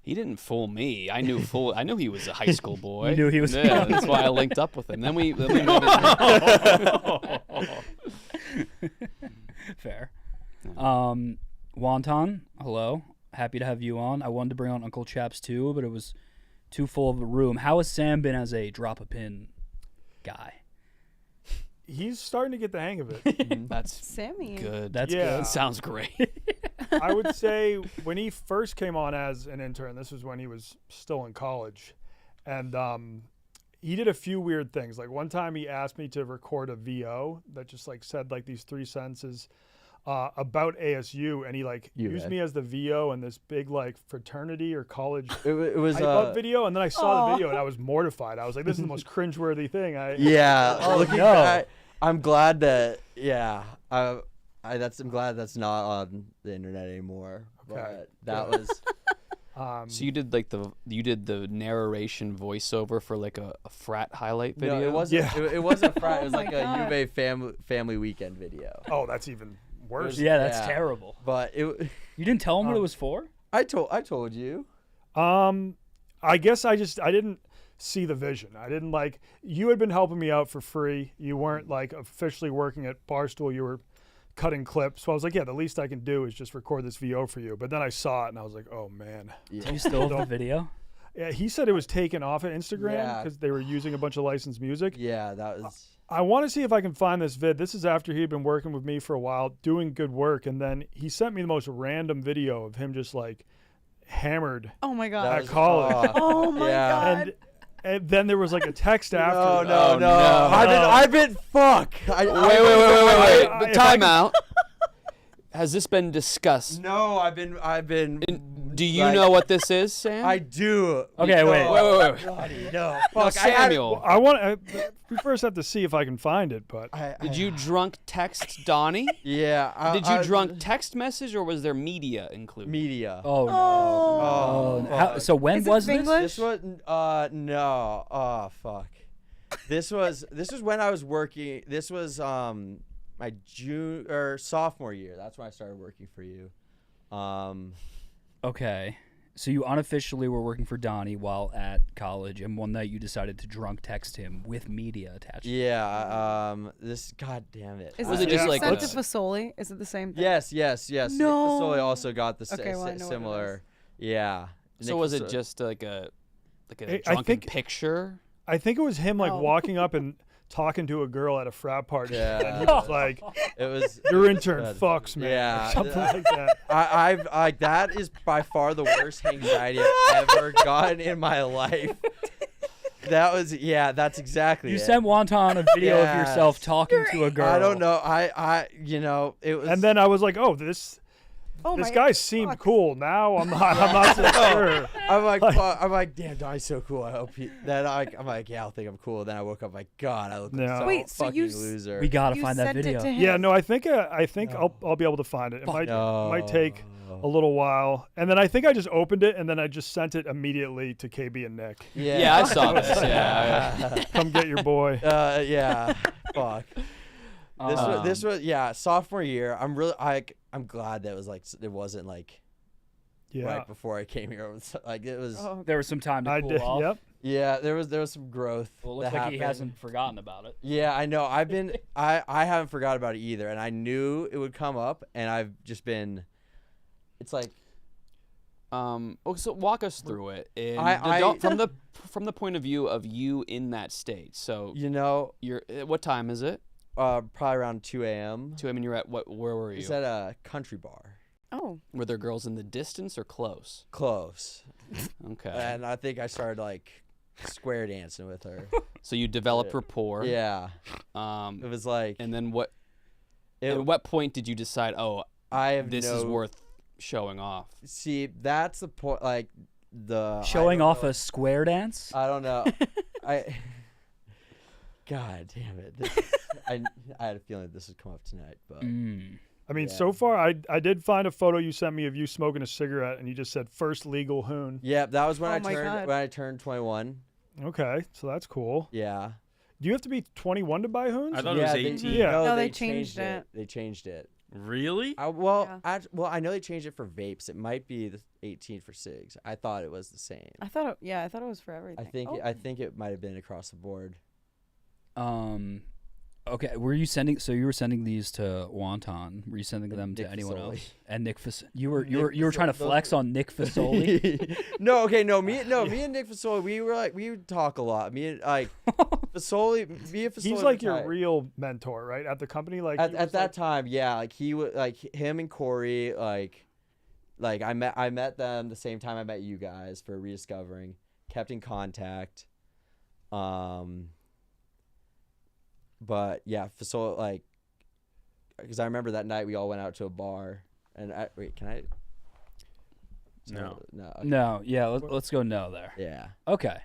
Speaker 7: He didn't fool me. I knew he was a high school boy.
Speaker 2: You knew he was-
Speaker 7: Yeah, that's why I linked up with him. Then we met
Speaker 2: Fair. Wonton, hello. Happy to have you on. I wanted to bring on Uncle Chaps too, but it was too full of a room. How has Sam been as a drop a pin guy?
Speaker 8: He's starting to get the hang of it.
Speaker 7: That's
Speaker 3: Sammy.
Speaker 7: good.
Speaker 2: That's
Speaker 8: Yeah.
Speaker 7: That sounds great.
Speaker 8: I would say when he first came on as an intern, this was when he was still in college, and he did a few weird things. Like one time he asked me to record a VO that just like said like these 3 sentences about ASU, and he like used me as the VO in this big like fraternity or college
Speaker 1: It was
Speaker 8: hype up video, and then I saw the video and I was mortified. I was like, this is the most cringeworthy thing.
Speaker 1: yeah. Looking
Speaker 2: no.
Speaker 1: back, I'm glad that I'm glad that's not on the internet anymore.
Speaker 8: Okay.
Speaker 1: But that was
Speaker 7: So you did the narration voiceover for like a frat highlight video.
Speaker 1: no, it wasn't.
Speaker 8: Yeah.
Speaker 1: It wasn't frat. It was
Speaker 3: Oh
Speaker 1: like
Speaker 3: my
Speaker 1: a
Speaker 3: God.
Speaker 1: U of A family weekend video.
Speaker 8: Oh, that's even worse.
Speaker 2: Yeah, that's
Speaker 1: Yeah.
Speaker 2: terrible.
Speaker 1: But
Speaker 2: You didn't tell him what it was for?
Speaker 1: I told you.
Speaker 8: I guess I didn't see the vision. I didn't like, you had been helping me out for free. You weren't like officially working at Barstool. You were cutting clips. So I was like, yeah, the least I can do is just record this VO for you. But then I saw it and I was like, oh man.
Speaker 2: Do you still have the video?
Speaker 8: Yeah, he said it was taken off of Instagram
Speaker 1: Yeah.
Speaker 8: because they were using a bunch of licensed music.
Speaker 1: Yeah, that was.
Speaker 8: I want to see if I can find this vid. This is after he'd been working with me for a while, doing good work. And then he sent me the most random video of him just like hammered
Speaker 3: Oh my
Speaker 1: that
Speaker 3: god.
Speaker 8: at
Speaker 1: was-
Speaker 8: college.
Speaker 3: Oh my
Speaker 1: Yeah.
Speaker 3: god.
Speaker 8: And then there was like a text after.
Speaker 1: No,
Speaker 8: it.
Speaker 1: no,
Speaker 7: Oh,
Speaker 1: no.
Speaker 7: no.
Speaker 1: I've been fuck.
Speaker 7: Wait.
Speaker 8: I-
Speaker 7: But
Speaker 8: if I
Speaker 7: time out. Has this been discussed?
Speaker 1: No, I've been.
Speaker 7: Do you
Speaker 1: like-
Speaker 7: know what this is, Sam?
Speaker 1: I do.
Speaker 2: Okay, wait.
Speaker 7: Wait.
Speaker 1: Bloody no.
Speaker 7: Well,
Speaker 1: Fuck, I had-
Speaker 7: Samuel,
Speaker 8: I want. We first have to see if I can find it, but
Speaker 7: did you drunk text Donnie?
Speaker 1: Yeah.
Speaker 7: Did you drunk text message, or was there media included?
Speaker 1: media?
Speaker 2: Oh, no.
Speaker 1: Oh,
Speaker 2: How,
Speaker 1: fuck.
Speaker 2: so when
Speaker 3: Is it
Speaker 2: was this?
Speaker 3: Finglish?
Speaker 1: This was no. Oh fuck. This was when I was working. This was my June or sophomore year. That's when I started working for you.
Speaker 2: Okay. So you unofficially were working for Donnie while at college, and one night you decided to drunk text him with media attached.
Speaker 1: Yeah. This. God damn it.
Speaker 3: Is
Speaker 7: Was
Speaker 3: it
Speaker 7: it just like
Speaker 3: sent
Speaker 7: a-
Speaker 3: to Fasoli? Is it the same thing?
Speaker 1: Yes. Nick
Speaker 3: No.
Speaker 1: Fasoli also got the
Speaker 3: Okay, well, I know what it
Speaker 1: similar.
Speaker 3: is.
Speaker 1: Yeah.
Speaker 7: So
Speaker 1: Nick
Speaker 7: was it
Speaker 1: Fasoli-
Speaker 7: just like a
Speaker 8: I
Speaker 7: drunken
Speaker 8: think-
Speaker 7: picture?
Speaker 8: I think it was him like
Speaker 3: Oh.
Speaker 8: walking up and talking to a girl at a frat party.
Speaker 1: Yeah.
Speaker 8: And he was like,
Speaker 1: It was.
Speaker 8: "Your intern
Speaker 1: Good.
Speaker 8: fucks, man."
Speaker 1: Yeah.
Speaker 8: Or something like that.
Speaker 1: I've like that is by far the worst anxiety I've ever gotten in my life. That was that's exactly
Speaker 2: You
Speaker 1: it.
Speaker 2: sent Wonton a video of
Speaker 1: Yes.
Speaker 2: yourself talking to a girl.
Speaker 1: I don't know. It was.
Speaker 8: And then I was like, "Oh, this
Speaker 3: Oh
Speaker 8: this
Speaker 3: my
Speaker 8: guy seemed
Speaker 3: fuck.
Speaker 8: cool." Now I'm not so sure.
Speaker 1: I'm like, damn, Donnie's so cool. I hope I'm like, yeah, I'll think I'm cool. Then I woke up like, God, I look like
Speaker 8: No.
Speaker 1: so
Speaker 3: Wait, so
Speaker 1: fucking
Speaker 3: you
Speaker 1: loser.
Speaker 2: We gotta
Speaker 3: You
Speaker 2: find that
Speaker 3: sent
Speaker 2: video.
Speaker 3: it to him.
Speaker 8: Yeah, no, I think I'll be able to find it. It might take a little while. And then I think I just opened it and then I just sent it immediately to KB and Nick.
Speaker 7: Yeah, I saw this. Yeah.
Speaker 8: Come get your boy.
Speaker 1: Yeah. Fuck. This was sophomore year. I'm glad that it wasn't like
Speaker 8: Yeah.
Speaker 1: right before I came here. It was, like it was.
Speaker 3: Oh,
Speaker 2: There was some time to
Speaker 8: I
Speaker 2: cool
Speaker 8: did.
Speaker 2: off.
Speaker 8: Yep.
Speaker 1: Yeah, there was some growth.
Speaker 2: Well, it looks
Speaker 1: that
Speaker 2: like he
Speaker 1: happened.
Speaker 2: hasn't forgotten about it.
Speaker 1: Yeah, I know. I haven't forgot about it either, and I knew it would come up, and I've just been. It's like
Speaker 7: So walk us through it. And from the point of view of you in that state. So you're what time is it?
Speaker 1: Probably around 2 a.m.
Speaker 7: 2 a.m. and you're at what? Where were you?
Speaker 1: It's at a country bar.
Speaker 3: oh,
Speaker 7: Were there girls in the distance or close?
Speaker 1: Close.
Speaker 7: Okay.
Speaker 1: And I think I started like square dancing with her.
Speaker 7: So you developed rapport.
Speaker 1: Yeah. It
Speaker 7: Um,
Speaker 1: was like
Speaker 7: and then what?
Speaker 1: it,
Speaker 7: At what point did you decide? Oh,
Speaker 1: I have
Speaker 7: this is worth showing off.
Speaker 1: See, that's the point. Like
Speaker 2: Showing
Speaker 1: I don't
Speaker 2: off
Speaker 1: know.
Speaker 2: a square dance?
Speaker 1: I don't know. God damn it. I had a feeling this would come up tonight, but
Speaker 8: I mean,
Speaker 1: Yeah.
Speaker 8: so far I did find a photo you sent me of you smoking a cigarette and you just said first legal hoon.
Speaker 1: yeah, that was when
Speaker 3: Oh my God.
Speaker 1: I turned 21.
Speaker 8: Okay, so that's cool.
Speaker 1: Yeah.
Speaker 8: Do you have to be 21 to buy hoons?
Speaker 4: I thought it was
Speaker 1: Yeah,
Speaker 4: 18.
Speaker 8: Yeah.
Speaker 3: No,
Speaker 1: they
Speaker 3: they changed it.
Speaker 1: They changed it.
Speaker 4: Really?
Speaker 1: I I know they changed it for vapes. It might be the 18 for cigs. I thought it was the same.
Speaker 3: I thought it was for everything.
Speaker 1: I think it might have been across the board.
Speaker 2: Okay, were you sending? So you were sending these to Wonton? Were you sending
Speaker 1: And
Speaker 2: them to
Speaker 1: Nick
Speaker 2: anyone
Speaker 1: Fasoli.
Speaker 2: else? And Nick You were
Speaker 1: Nick
Speaker 2: you were trying to
Speaker 1: Fasoli, those
Speaker 2: flex
Speaker 1: were-
Speaker 2: on Nick Fasoli.
Speaker 1: Me and Nick Fasoli, we would talk a lot. Me and Fasoli,
Speaker 8: He's
Speaker 1: were
Speaker 8: like your
Speaker 1: tight.
Speaker 8: real mentor, right? At the company, like he
Speaker 1: At
Speaker 8: was
Speaker 1: that
Speaker 8: like-
Speaker 1: time, yeah, like he was like him and Corey, like I met them the same time I met you guys for rediscovering. Kept in contact. But yeah, Fasoli, like, because I remember that night we all went out to a bar, and wait, can I?
Speaker 4: No.
Speaker 1: No.
Speaker 2: No, yeah, let's go no there.
Speaker 1: Yeah.
Speaker 2: Okay.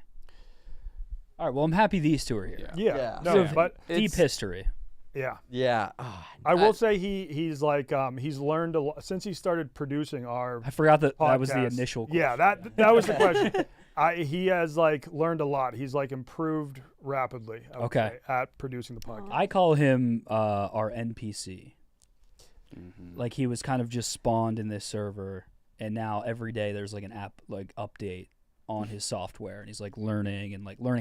Speaker 2: All right. Well, I'm happy these two are here.
Speaker 8: Yeah.
Speaker 1: Yeah.
Speaker 8: No,
Speaker 2: So
Speaker 8: but
Speaker 2: deep history.
Speaker 8: yeah.
Speaker 1: Yeah.
Speaker 8: I will say he's like he's learned a lot since he started producing our
Speaker 2: I forgot that was the
Speaker 8: podcast.
Speaker 2: initial.
Speaker 8: Yeah, that was the question. He has like learned a lot. He's like improved rapidly. I would
Speaker 2: Okay.
Speaker 8: say, at producing the podcast.
Speaker 2: I call him our NPC.
Speaker 7: Mm-hmm.
Speaker 2: Like he was kind of just spawned in this server, and now every day there's like an app like update on his software, and he's like learning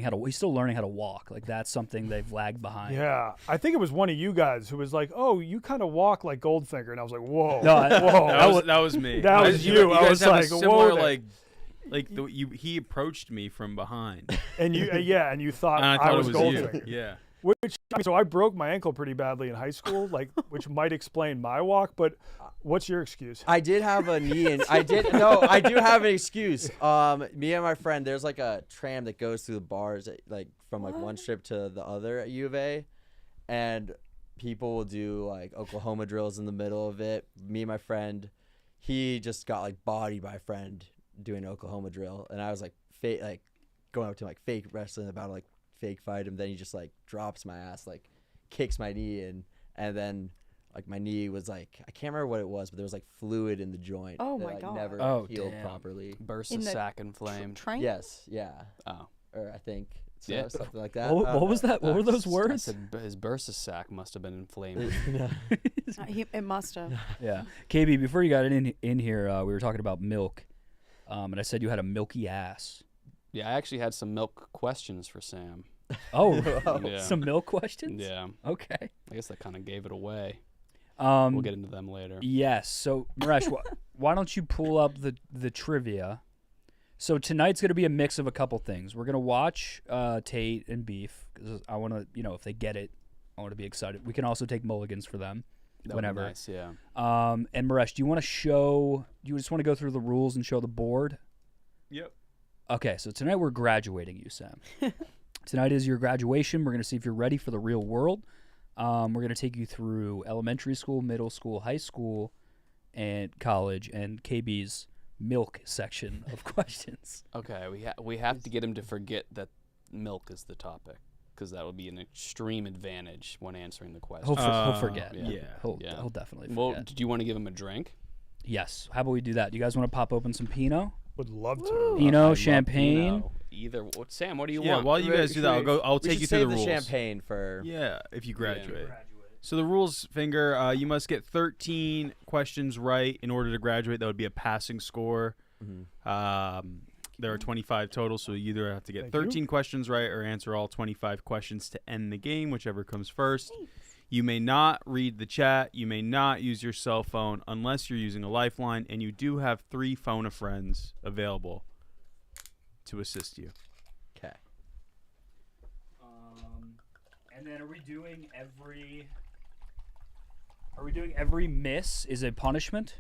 Speaker 2: how to. He's still learning how to walk. Like that's something they've lagged behind.
Speaker 8: Yeah, I think it was one of you guys who was like, "Oh, you kind of walk like Goldfinger," and I was like, "Whoa,
Speaker 2: No, I-
Speaker 8: whoa."
Speaker 4: That was me.
Speaker 8: That was you. I
Speaker 4: guys
Speaker 8: was
Speaker 4: have a
Speaker 8: like,
Speaker 4: similar,
Speaker 8: whoa there.
Speaker 4: he approached me from behind,
Speaker 8: And you, and you thought,
Speaker 4: and I thought
Speaker 8: was
Speaker 4: it was
Speaker 8: Goldfinger.
Speaker 4: you. Yeah.
Speaker 8: Which so I broke my ankle pretty badly in high school, like which might explain my walk. But what's your excuse?
Speaker 1: I did have a knee in. I do have an excuse. Me and my friend, there's like a tram that goes through the bars, like from like one strip to the other at U of A, and people will do like Oklahoma drills in the middle of it. Me and my friend, he just got like bodied by a friend doing an Oklahoma drill, and I was like fake, like going up to him, like fake wrestling about to like fake fight him. Then he just like drops my ass, like kicks my knee in, and then like my knee was like, I can't remember what it was, but there was like fluid in the joint.
Speaker 3: Oh
Speaker 1: that,
Speaker 3: my
Speaker 1: like,
Speaker 3: God.
Speaker 1: never
Speaker 2: Oh,
Speaker 1: healed
Speaker 2: damn.
Speaker 1: properly.
Speaker 7: Burst
Speaker 3: In
Speaker 7: a
Speaker 3: the
Speaker 7: sack and flame.
Speaker 3: Train?
Speaker 1: Yes, yeah,
Speaker 7: Oh.
Speaker 1: or I think So
Speaker 7: Yeah.
Speaker 1: something like that.
Speaker 2: What was that? What were those
Speaker 7: I
Speaker 2: words?
Speaker 7: said his bursa sac must have been inflamed.
Speaker 3: It must have.
Speaker 2: Yeah. KB, before you got in here, we were talking about milk, and I said you had a milky ass.
Speaker 7: Yeah, I actually had some milk questions for Sam.
Speaker 2: Oh,
Speaker 7: Yeah.
Speaker 2: some milk questions?
Speaker 7: Yeah.
Speaker 2: Okay.
Speaker 7: I guess that kind of gave it away. We'll get into them later.
Speaker 2: Yes. So, Maresh, why don't you pull up the trivia? So tonight's going to be a mix of a couple things. We're going to watch Tate and Beef, because I want to, if they get it, I want to be excited. We can also take mulligans for them
Speaker 7: That would be
Speaker 2: whenever.
Speaker 7: nice, yeah.
Speaker 2: And Maresh, do you just want to go through the rules and show the board?
Speaker 4: Yep.
Speaker 2: Okay, so tonight we're graduating you, Sam. Tonight is your graduation. We're going to see if you're ready for the real world. We're going to take you through elementary school, middle school, high school, and college, and KB's milk section of questions.
Speaker 7: Okay, we have to get him to forget that milk is the topic, because that would be an extreme advantage when answering the question.
Speaker 2: He'll forget.
Speaker 4: yeah.
Speaker 2: He'll definitely
Speaker 7: Well,
Speaker 2: forget.
Speaker 7: do you want to give him a drink?
Speaker 2: Yes. How about we do that? Do you guys want to pop open some Pinot?
Speaker 8: Would love to.
Speaker 2: Pinot,
Speaker 7: I love
Speaker 2: champagne.
Speaker 7: Pinot. Either. Sam, what do you
Speaker 4: Yeah,
Speaker 7: want?
Speaker 4: while you guys do that, I'll
Speaker 1: We
Speaker 4: take
Speaker 1: should
Speaker 4: you through
Speaker 1: save
Speaker 4: the rules.
Speaker 1: champagne for.
Speaker 4: Yeah, if you graduate. So the rules, Finger, you must get 13 questions right in order to graduate. That would be a passing score. There are 25 total, so you either have to get 13 questions right or answer all 25 questions to end the game, whichever comes first. You may not read the chat. You may not use your cell phone unless you're using a lifeline, and you do have 3 phone-a-friends available to assist you.
Speaker 1: Okay.
Speaker 2: And then are we doing every miss is a punishment?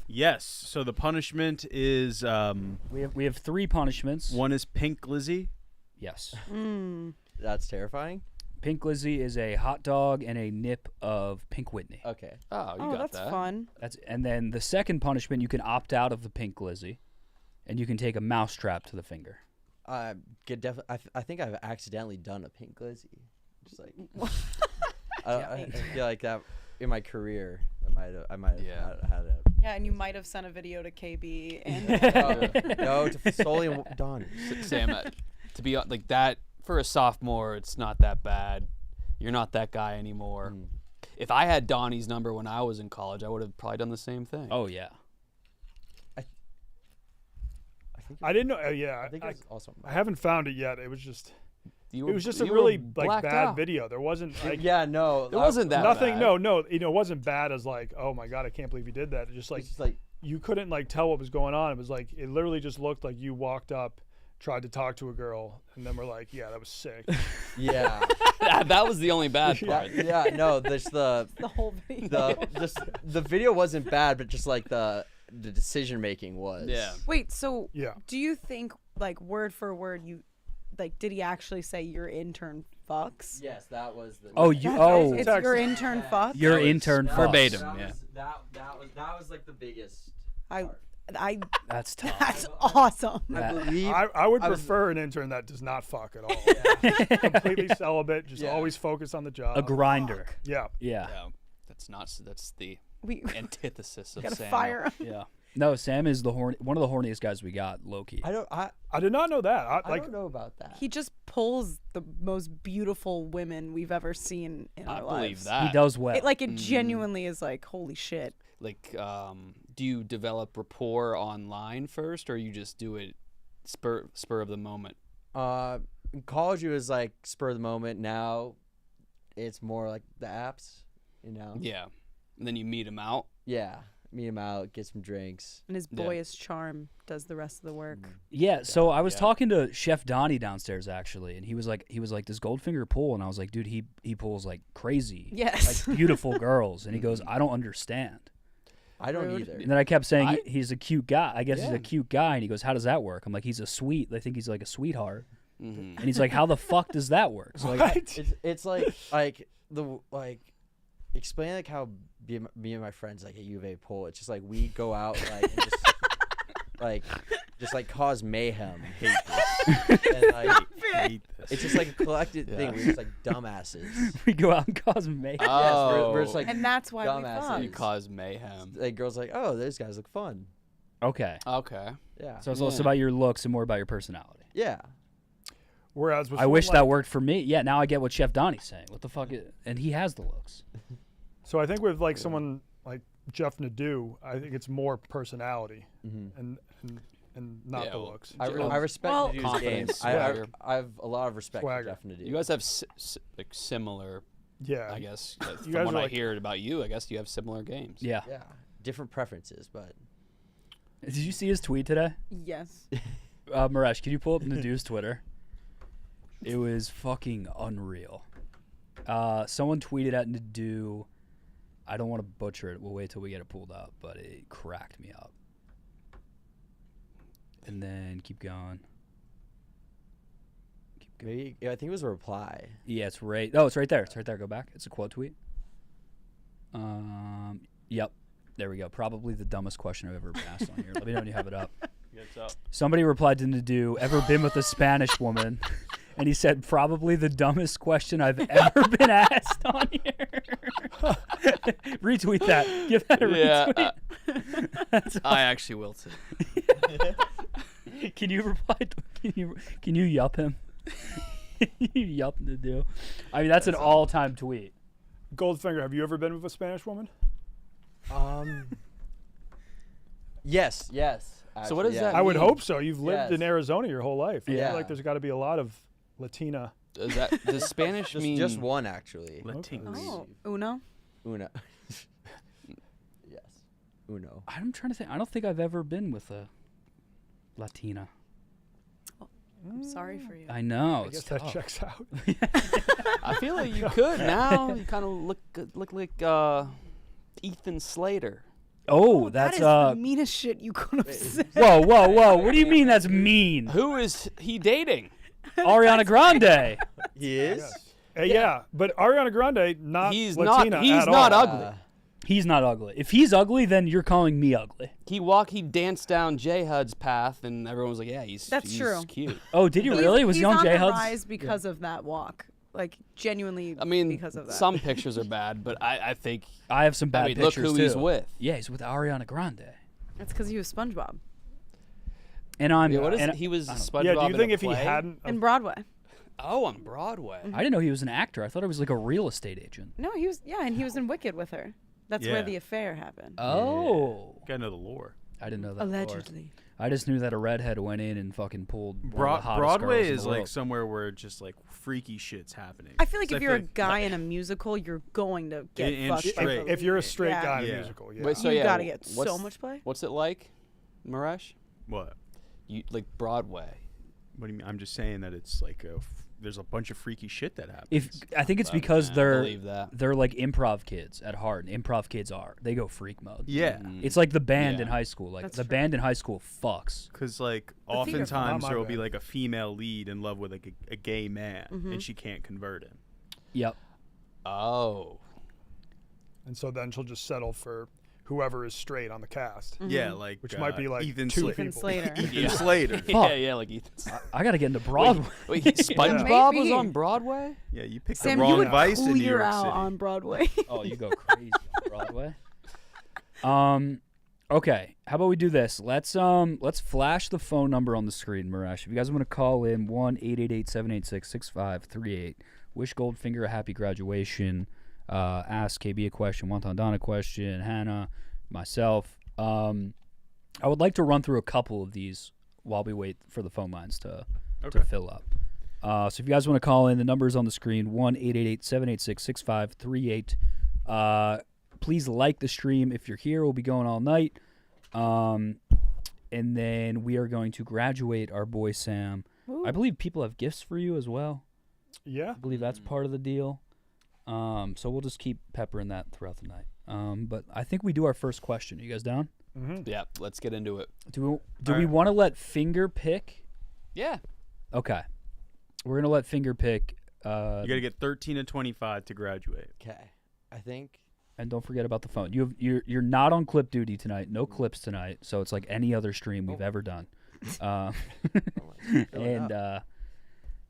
Speaker 4: Yes. So the punishment is
Speaker 2: We have 3 punishments.
Speaker 4: one is Pink Lizzie.
Speaker 2: Yes.
Speaker 1: That's terrifying.
Speaker 2: Pink Lizzie is a hot dog and a nip of Pink Whitney.
Speaker 1: Okay.
Speaker 7: Oh, you got
Speaker 3: that's
Speaker 7: that.
Speaker 3: fun.
Speaker 2: And then the second punishment, you can opt out of the Pink Lizzie, and you can take a mousetrap to the finger.
Speaker 1: I think I've accidentally done a Pink Lizzie. Just like I feel like that in my career, I might have had it.
Speaker 3: Yeah, and you might have sent a video to KB and
Speaker 1: No, to solely Don.
Speaker 7: Sam, to be like that for a sophomore, it's not that bad. You're not that guy anymore. If I had Donnie's number when I was in college, I would have probably done the same thing.
Speaker 2: Oh yeah.
Speaker 8: I didn't know. Yeah,
Speaker 1: I think it was also.
Speaker 8: I haven't found it yet. It was just.
Speaker 7: You
Speaker 8: It
Speaker 7: were-
Speaker 8: was just
Speaker 7: you
Speaker 8: a
Speaker 7: were
Speaker 8: really
Speaker 7: blacked
Speaker 8: bad
Speaker 7: out.
Speaker 8: video. There wasn't like
Speaker 1: Yeah, no.
Speaker 7: It wasn't that
Speaker 8: nothing.
Speaker 7: bad.
Speaker 8: No. It wasn't bad as like, oh my god, I can't believe you did that. It just like
Speaker 1: It's just like
Speaker 8: you couldn't like tell what was going on. It was like it literally just looked like you walked up, tried to talk to a girl, and then we're like, yeah, that was sick.
Speaker 1: yeah.
Speaker 7: that was the only bad part.
Speaker 1: Yeah, no, there's the
Speaker 3: whole video.
Speaker 1: the video wasn't bad, but just like the decision making was.
Speaker 7: Yeah.
Speaker 3: Wait, so
Speaker 8: Yeah.
Speaker 3: do you think like word for word did he actually say your intern fucks?
Speaker 1: Yes, that was the.
Speaker 2: Oh,
Speaker 3: It's your intern fucks?
Speaker 2: your intern fucks.
Speaker 7: verbatim.
Speaker 1: That was like the biggest.
Speaker 3: I
Speaker 2: That's tough.
Speaker 3: that's awesome.
Speaker 1: I believe.
Speaker 8: I would
Speaker 1: I was-
Speaker 8: prefer an intern that does not fuck at all. Completely celibate, just
Speaker 1: Yeah.
Speaker 8: always focused on the job.
Speaker 2: A grinder.
Speaker 8: Yeah.
Speaker 2: Yeah.
Speaker 7: Yeah, that's the
Speaker 3: We
Speaker 7: antithesis of
Speaker 3: gotta
Speaker 7: Sam.
Speaker 3: fire him.
Speaker 2: Yeah. No, Sam is one of the horniest guys we got, low key.
Speaker 8: I did not know that.
Speaker 1: I don't know about that.
Speaker 3: He just pulls the most beautiful women we've ever seen in
Speaker 7: I
Speaker 3: our
Speaker 7: believe
Speaker 3: lives.
Speaker 7: that.
Speaker 2: He does well.
Speaker 3: It genuinely is like, holy shit.
Speaker 7: Like, do you develop rapport online first, or you just do it spur of the moment?
Speaker 1: In college, it was like spur of the moment. Now, it's more like the apps. You know.
Speaker 7: Yeah, and then you meet him out.
Speaker 1: Yeah. Meet him out, get some drinks.
Speaker 3: And his
Speaker 7: Yeah.
Speaker 3: boyish charm does the rest of the work.
Speaker 2: Yeah, so I was talking to Chef Donnie downstairs actually, and he was like, does Goldfinger pull? And I was like, dude, he pulls like crazy,
Speaker 3: Yes.
Speaker 2: like beautiful girls. And he goes, I don't understand.
Speaker 1: I don't
Speaker 3: Rude.
Speaker 1: either.
Speaker 2: And then I kept saying
Speaker 7: I-
Speaker 2: he's a cute guy. I guess he's
Speaker 1: Yeah.
Speaker 2: a cute guy. And he goes, how does that work? I'm like, he's a sweet. They think he's like a sweetheart.
Speaker 7: Mm-hmm.
Speaker 2: And he's like, how the fuck does that work? So like,
Speaker 1: It's like explain like how me and my friends like at U of A pull. It's just like we go out like and just like cause mayhem. Hate this. And, like,
Speaker 4: Hate this.
Speaker 1: it's just like a collected thing. We're just like dumbasses.
Speaker 2: we go out and cause mayhem.
Speaker 1: Yes, we're just like
Speaker 3: And that's why we
Speaker 1: dumbasses.
Speaker 3: fuck.
Speaker 7: You cause mayhem.
Speaker 1: like girls like, oh, those guys look fun.
Speaker 2: Okay.
Speaker 7: Okay.
Speaker 1: Yeah.
Speaker 2: So it's less about your looks and more about your personality.
Speaker 1: Yeah.
Speaker 8: Whereas with
Speaker 2: I wish
Speaker 8: someone
Speaker 2: that worked for me. Yeah, now I get what Chef Donnie's saying. What the fuck? And he has the looks.
Speaker 8: So I think with like someone like Jeff Nadeau, I think it's more personality and not the
Speaker 7: well,
Speaker 8: looks.
Speaker 1: I respect
Speaker 3: Well-
Speaker 1: Nadew's
Speaker 7: Confidence,
Speaker 1: game.
Speaker 7: swagger.
Speaker 1: I have a lot of respect
Speaker 8: Swagger.
Speaker 1: for Jeff Nadeau.
Speaker 7: You guys have like similar,
Speaker 8: Yeah.
Speaker 7: I guess. From
Speaker 8: guys
Speaker 7: what
Speaker 8: are
Speaker 7: I
Speaker 8: like-
Speaker 7: hear about you, I guess you have similar games.
Speaker 2: Yeah.
Speaker 1: Yeah, different preferences, but
Speaker 2: Did you see his tweet today?
Speaker 3: Yes.
Speaker 2: Maresh, can you pull up Nadew's Twitter? It was fucking unreal. Someone tweeted at Nadeau. I don't want to butcher it. We'll wait till we get it pulled up, but it cracked me up. And then keep going.
Speaker 1: maybe I think it was a reply.
Speaker 2: Yeah, it's right. Oh, it's right there. It's right there. Go back. It's a quote tweet. Yep. There we go. Probably the dumbest question I've ever been asked on here. Let me know when you have it up. Somebody replied to Nadeau, ever been with a Spanish woman? And he said, probably the dumbest question I've ever been asked on here. Retweet that. Give that a retweet. That's
Speaker 7: I actually will too.
Speaker 2: Can you reply? Can you yup him? You yup Nadeau. I mean, that's an all-time tweet.
Speaker 8: Goldfinger, have you ever been with a Spanish woman?
Speaker 1: Yes.
Speaker 7: So what does that
Speaker 8: I would
Speaker 7: mean?
Speaker 8: hope so. You've lived in
Speaker 1: Yes.
Speaker 8: Arizona your whole life. I
Speaker 1: Yeah.
Speaker 8: feel like there's got to be a lot of Latina.
Speaker 7: Does Spanish mean
Speaker 1: Just one actually.
Speaker 3: Oh, Uno.
Speaker 1: Uno. Yes. Uno.
Speaker 2: I'm trying to think. I don't think I've ever been with a Latina.
Speaker 3: I'm sorry for you.
Speaker 2: I know.
Speaker 8: I
Speaker 2: It's
Speaker 8: guess that
Speaker 2: tough.
Speaker 8: checks out.
Speaker 7: I feel like you could now. You kind of look like Ethan Slater.
Speaker 2: Oh, that's
Speaker 3: that is the meanest shit you could have said.
Speaker 2: Whoa. What do you mean that's mean?
Speaker 7: Who is he dating?
Speaker 2: Ariana Grande.
Speaker 1: He is.
Speaker 8: Yeah, but Ariana Grande, not
Speaker 7: He's
Speaker 8: Latina
Speaker 7: not. He's
Speaker 8: at
Speaker 7: not
Speaker 8: all.
Speaker 7: ugly.
Speaker 2: He's not ugly. If he's ugly, then you're calling me ugly.
Speaker 7: He danced down J Hud's path, and everyone was like, "Yeah, he's
Speaker 3: True.
Speaker 7: cute."
Speaker 2: Oh, did you
Speaker 3: He's-
Speaker 2: really? Was he on
Speaker 3: he's
Speaker 2: J
Speaker 3: the
Speaker 2: Hud's?
Speaker 3: rise because of that walk. Like genuinely.
Speaker 7: I mean,
Speaker 3: because of that.
Speaker 7: some pictures are bad, but I think.
Speaker 2: I have some bad
Speaker 7: I mean, look
Speaker 2: pictures
Speaker 7: who
Speaker 2: too.
Speaker 7: he's with.
Speaker 2: Yeah, he's with Ariana Grande.
Speaker 3: That's because he was SpongeBob
Speaker 2: And I'm.
Speaker 7: Yeah, what is
Speaker 2: and
Speaker 7: it? He was SpongeBob.
Speaker 8: Yeah, do you
Speaker 7: in
Speaker 8: think
Speaker 7: a
Speaker 8: if he
Speaker 7: play?
Speaker 8: hadn't?
Speaker 3: in Broadway.
Speaker 7: Oh, on Broadway.
Speaker 2: I didn't know he was an actor. I thought he was like a real estate agent.
Speaker 3: No, he was. Yeah, and he was in Wicked with her. That's
Speaker 4: Yeah.
Speaker 3: where the affair happened.
Speaker 2: Oh.
Speaker 4: Gotta know the lore.
Speaker 2: I didn't know that.
Speaker 3: Allegedly.
Speaker 2: I just knew that a redhead went in and fucking pulled one of the hottest
Speaker 4: Broadway
Speaker 2: girls in
Speaker 4: is
Speaker 2: the
Speaker 4: like
Speaker 2: world.
Speaker 4: somewhere where just like freaky shit's happening.
Speaker 3: I feel like
Speaker 4: 'Cause
Speaker 3: if you're a
Speaker 4: like-
Speaker 3: guy in a musical, you're going to get
Speaker 4: And
Speaker 3: fucked. by
Speaker 4: straight.
Speaker 3: the
Speaker 8: If you're a
Speaker 3: lead.
Speaker 8: straight
Speaker 3: Yeah.
Speaker 8: guy in a
Speaker 4: Yeah.
Speaker 8: musical, yeah.
Speaker 7: Wait, so
Speaker 3: You
Speaker 7: yeah,
Speaker 3: gotta get
Speaker 7: what's-
Speaker 3: so much play.
Speaker 7: What's it like, Maresh?
Speaker 4: What?
Speaker 7: You like Broadway?
Speaker 4: What do you mean? I'm just saying that it's like there's a bunch of freaky shit that happens.
Speaker 2: If I think it's
Speaker 7: I
Speaker 2: because
Speaker 7: believe that.
Speaker 2: they're like improv kids at heart. And improv kids they go freak mode.
Speaker 4: yeah,
Speaker 2: It's like the band in
Speaker 7: Yeah.
Speaker 2: high school. Like
Speaker 3: That's
Speaker 2: the
Speaker 3: true.
Speaker 2: band in high school fucks.
Speaker 4: because like
Speaker 3: The theater-
Speaker 4: oftentimes
Speaker 8: Not my
Speaker 4: there will be
Speaker 8: bad.
Speaker 4: like a female lead in love with like a gay man,
Speaker 3: Mm-hmm.
Speaker 4: and she can't convert him.
Speaker 2: Yep.
Speaker 7: Oh,
Speaker 8: And so then she'll just settle for whoever is straight on the cast.
Speaker 4: Yeah, like
Speaker 8: Which might be like
Speaker 4: Ethan
Speaker 8: two
Speaker 4: Slater.
Speaker 3: Ethan Slater.
Speaker 4: Ethan Slater.
Speaker 2: Fuck.
Speaker 7: yeah, like Ethan's.
Speaker 2: I gotta get into Broadway.
Speaker 7: Wait, SpongeBob was
Speaker 3: Maybe.
Speaker 7: on Broadway?
Speaker 4: Yeah, you picked
Speaker 3: Sam,
Speaker 4: the
Speaker 3: you
Speaker 4: wrong
Speaker 3: would
Speaker 4: vice in New
Speaker 3: clear
Speaker 4: York
Speaker 3: out
Speaker 4: City.
Speaker 3: on Broadway.
Speaker 2: Oh, you go crazy on Broadway. Okay. How about we do this? Let's flash the phone number on the screen, Maresh. If you guys want to call in, 1-888-786-6538. Wish Goldfinger a happy graduation. Ask KB a question, Wonton Don a question, Hannah, myself. I would like to run through a couple of these while we wait for the phone lines to fill up. So if you guys want to call in, the number is on the screen, 1-888-786-6538. Please like the stream. If you're here, we'll be going all night. And then we are going to graduate our boy Sam. I believe people have gifts for you as well.
Speaker 8: Yeah.
Speaker 2: I believe that's part of the deal. So we'll just keep peppering that throughout the night. But I think we do our first question. Are you guys down?
Speaker 7: Yeah, let's get into it.
Speaker 2: Do we want to let Finger pick?
Speaker 7: Yeah.
Speaker 2: Okay. We're gonna let Finger pick.
Speaker 4: You got to get 13 to 25 to graduate.
Speaker 1: Okay. I think.
Speaker 2: And don't forget about the phone. You're not on clip duty tonight. No clips tonight. So it's like any other stream we've ever done.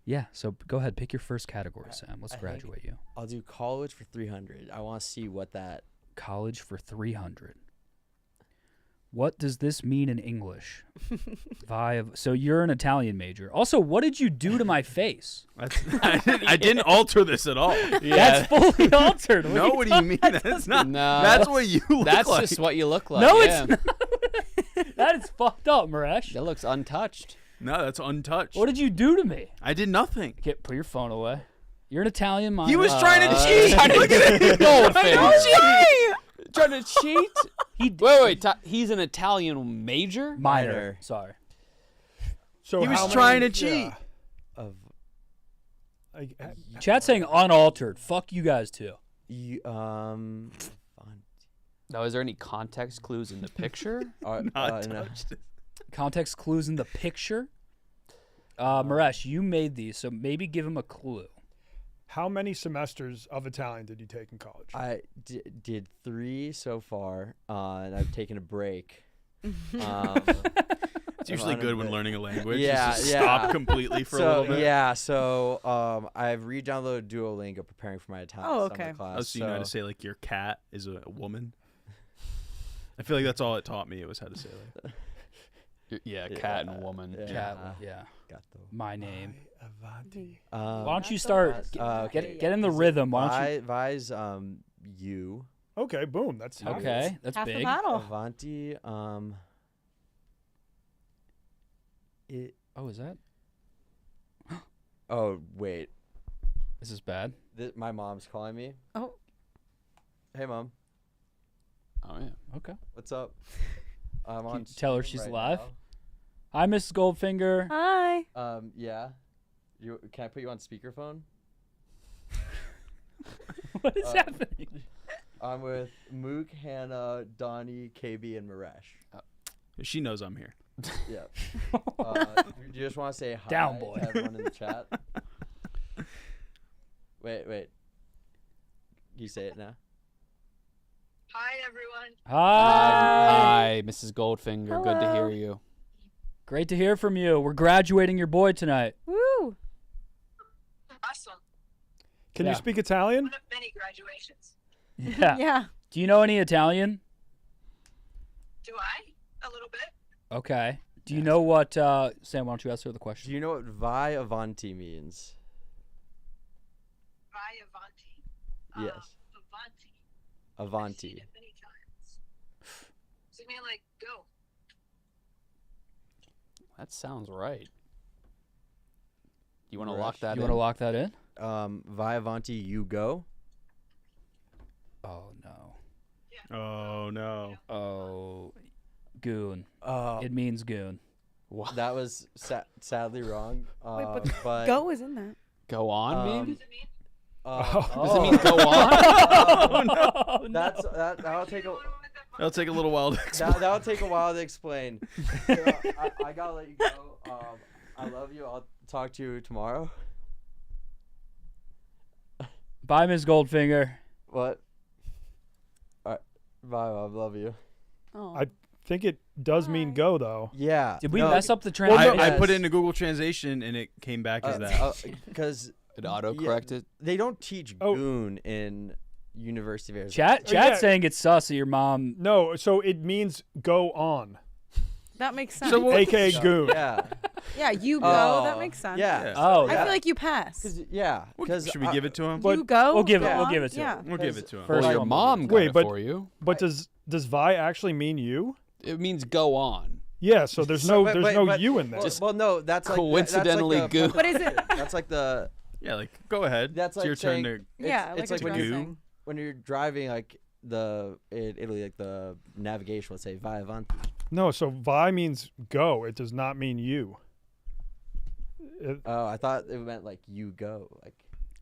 Speaker 2: Yeah. So go ahead, pick your first category, Sam. Let's
Speaker 1: I think-
Speaker 2: graduate you.
Speaker 1: I'll do college for 300. I want to see what that.
Speaker 2: College for 300. What does this mean in English? So you're an Italian major. Also, what did you do to my face?
Speaker 4: I didn't alter this at all.
Speaker 2: That's fully altered.
Speaker 4: No, what do you mean? That's not.
Speaker 7: No,
Speaker 4: That's what you look
Speaker 7: That's
Speaker 4: like.
Speaker 7: just what you look like.
Speaker 2: No,
Speaker 7: yeah.
Speaker 2: it's not. That is fucked up, Maresh.
Speaker 7: That looks untouched.
Speaker 4: No, that's untouched.
Speaker 2: What did you do to me?
Speaker 4: I did nothing.
Speaker 2: Put your phone away. You're an Italian minor.
Speaker 4: He was trying to cheat. Look at it.
Speaker 7: Goldfinger. Trying to cheat? Wait. He's an Italian major?
Speaker 2: minor. Sorry.
Speaker 8: So
Speaker 4: He was
Speaker 8: how
Speaker 4: trying
Speaker 8: many-
Speaker 4: to cheat.
Speaker 1: Of
Speaker 2: Chat saying unaltered. Fuck you guys too.
Speaker 1: you,
Speaker 7: Now, is there any context clues in the picture?
Speaker 1: no.
Speaker 2: Context clues in the picture. Maresh, you made these, so maybe give him a clue.
Speaker 8: How many semesters of Italian did you take in college?
Speaker 1: I did 3 so far, and I've taken a break.
Speaker 4: It's usually good when learning a language.
Speaker 1: Yeah,
Speaker 4: Just
Speaker 1: yeah.
Speaker 4: stop completely for a little bit.
Speaker 1: Yeah, so I've re-downloaded Duolingo, preparing for my Italian
Speaker 3: Oh,
Speaker 1: summer
Speaker 3: okay.
Speaker 1: class.
Speaker 4: Oh, so you know how to say like your cat is a woman? I feel like that's all it taught me. It was how to say like.
Speaker 7: Yeah, cat and woman.
Speaker 1: Yeah.
Speaker 2: Chat, yeah.
Speaker 1: Got the.
Speaker 2: My name.
Speaker 8: Avanti.
Speaker 2: Why don't you start?
Speaker 1: Okay.
Speaker 2: Get in the rhythm. Why don't you?
Speaker 1: Vi's you.
Speaker 8: Okay, boom. That's
Speaker 2: Okay, that's
Speaker 3: Half the
Speaker 2: big.
Speaker 3: battle.
Speaker 1: Avanti.
Speaker 2: Oh, is that?
Speaker 1: Oh wait,
Speaker 2: This is bad.
Speaker 1: my mom's calling me.
Speaker 3: Oh.
Speaker 1: Hey mom,
Speaker 7: Oh, yeah.
Speaker 2: Okay.
Speaker 1: what's up? I'm on.
Speaker 2: Tell her
Speaker 1: stream
Speaker 2: she's
Speaker 1: right
Speaker 2: live.
Speaker 1: now.
Speaker 2: Hi, Mrs. Goldfinger.
Speaker 3: Hi.
Speaker 1: Yeah. Can I put you on speakerphone?
Speaker 2: What is happening?
Speaker 1: I'm with Mook, Hannah, Donnie, KB, and Maresh.
Speaker 4: She knows I'm here.
Speaker 1: Yeah. Do you just want to say hi
Speaker 2: Down, boy.
Speaker 1: to everyone in the chat? Wait. You say it now.
Speaker 9: Hi, everyone.
Speaker 2: Hi.
Speaker 7: Hi, Mrs. Goldfinger. Good to hear you.
Speaker 2: Great to hear from you. We're graduating your boy tonight.
Speaker 3: Woo.
Speaker 9: Awesome.
Speaker 8: Can
Speaker 2: Yeah.
Speaker 8: you speak Italian?
Speaker 9: One of many graduations.
Speaker 2: Yeah.
Speaker 3: Yeah.
Speaker 2: Do you know any Italian?
Speaker 9: Do I? A little bit.
Speaker 2: Okay. Do you know what? Sam, why don't you answer the
Speaker 1: Do
Speaker 2: question?
Speaker 1: you know what Vi Avanti means?
Speaker 9: Vai avanti.
Speaker 1: Yes.
Speaker 9: Avanti. I've seen
Speaker 1: Avanti.
Speaker 9: it many times. Does it mean like go?
Speaker 7: That sounds right. You want to
Speaker 1: Maresh,
Speaker 7: lock that
Speaker 2: You
Speaker 7: in?
Speaker 2: want to lock that in?
Speaker 1: Vi Avanti, you go.
Speaker 2: Oh no.
Speaker 4: Oh no.
Speaker 2: Oh, goon.
Speaker 1: Oh,
Speaker 2: It means goon.
Speaker 1: that was sadly wrong.
Speaker 3: Wait,
Speaker 1: but
Speaker 3: Go is in that.
Speaker 7: Go on,
Speaker 1: Um,
Speaker 7: maybe?
Speaker 9: Does it mean?
Speaker 7: Does it mean go on?
Speaker 2: Oh,
Speaker 1: that'll take a
Speaker 4: That'll take a little while to explain.
Speaker 1: that'll take a while to explain. I gotta let you go. I love you. I'll talk to you tomorrow.
Speaker 2: Bye, Miss Goldfinger.
Speaker 1: What? All right. Bye, Mom. Love you.
Speaker 3: Oh.
Speaker 8: I think it does mean go though.
Speaker 1: Yeah.
Speaker 2: Did we
Speaker 1: no,
Speaker 2: mess up the
Speaker 4: I,
Speaker 2: translation?
Speaker 4: I put it
Speaker 1: Yes.
Speaker 4: into Google Translation and it came back as that.
Speaker 1: Because
Speaker 7: It auto-corrected?
Speaker 1: they don't teach
Speaker 8: Oh.
Speaker 1: goon in University of Arizona.
Speaker 2: Chat
Speaker 8: yeah.
Speaker 2: saying it's sus that your mom.
Speaker 8: No, so it means go on,
Speaker 3: That makes sense.
Speaker 4: So
Speaker 8: aka goon.
Speaker 1: Yeah.
Speaker 3: yeah, you go.
Speaker 1: Oh,
Speaker 3: that makes sense.
Speaker 1: Yeah.
Speaker 2: Oh,
Speaker 3: I
Speaker 1: yeah.
Speaker 3: feel like you pass.
Speaker 1: Because
Speaker 4: Should we give it to him?
Speaker 3: You go.
Speaker 2: We'll give it-
Speaker 3: go
Speaker 2: we'll
Speaker 3: on?
Speaker 2: give it to
Speaker 3: yeah.
Speaker 2: him.
Speaker 4: We'll give it to him.
Speaker 2: First
Speaker 7: Well, your
Speaker 2: one.
Speaker 7: mom got
Speaker 8: Wait,
Speaker 7: it
Speaker 8: but-
Speaker 7: for you.
Speaker 8: But does Vi actually mean you?
Speaker 7: It means go on.
Speaker 8: Yeah. So there's no you in there.
Speaker 1: Well, no, that's like
Speaker 7: Coincidentally
Speaker 1: that's like the,
Speaker 7: goon.
Speaker 3: But is it?
Speaker 1: That's like the.
Speaker 4: Yeah, like go ahead.
Speaker 1: That's
Speaker 4: it's
Speaker 1: like
Speaker 4: your turn
Speaker 1: saying-
Speaker 4: to.
Speaker 3: Yeah,
Speaker 1: It's
Speaker 3: like
Speaker 1: like when
Speaker 3: addressing.
Speaker 1: you when you're driving like in Italy, like the navigation will say "Vai avanti."
Speaker 8: No. So Vi means go. It does not mean you.
Speaker 1: Oh, I thought it meant like you go. Like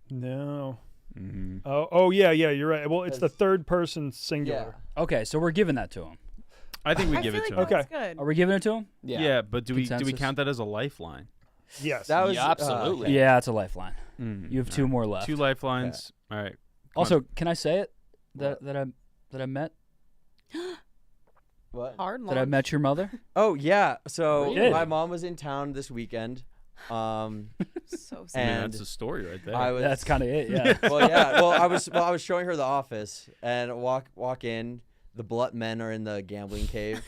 Speaker 8: No.
Speaker 4: Mhm.
Speaker 8: Oh yeah. You're right. Well, it's the
Speaker 1: Because-
Speaker 8: third person
Speaker 1: yeah.
Speaker 8: singular.
Speaker 2: Okay, so we're giving that to him.
Speaker 4: I think we
Speaker 3: I
Speaker 4: give
Speaker 3: feel
Speaker 4: it to
Speaker 3: like
Speaker 4: him.
Speaker 3: that's good.
Speaker 2: Are we giving it to him?
Speaker 4: Yeah. But do we
Speaker 2: Consensus?
Speaker 4: count that as a lifeline?
Speaker 8: Yes.
Speaker 1: That was
Speaker 7: Yeah, absolutely.
Speaker 1: okay.
Speaker 2: Yeah, it's a lifeline.
Speaker 4: Mhm.
Speaker 2: You have two more left.
Speaker 4: 2 lifelines. All right.
Speaker 2: Also, can I say it? That I met
Speaker 1: What?
Speaker 3: Hard
Speaker 2: that I met your mother.
Speaker 1: Oh yeah. So
Speaker 2: Really?
Speaker 1: my mom was in town this weekend.
Speaker 3: So sad.
Speaker 4: Man,
Speaker 1: And
Speaker 4: that's a story right there.
Speaker 1: I was.
Speaker 2: That's kind of it. Yeah.
Speaker 1: Well, yeah. Well, I was showing her the office and walk in. The blunt men are in the gambling cave,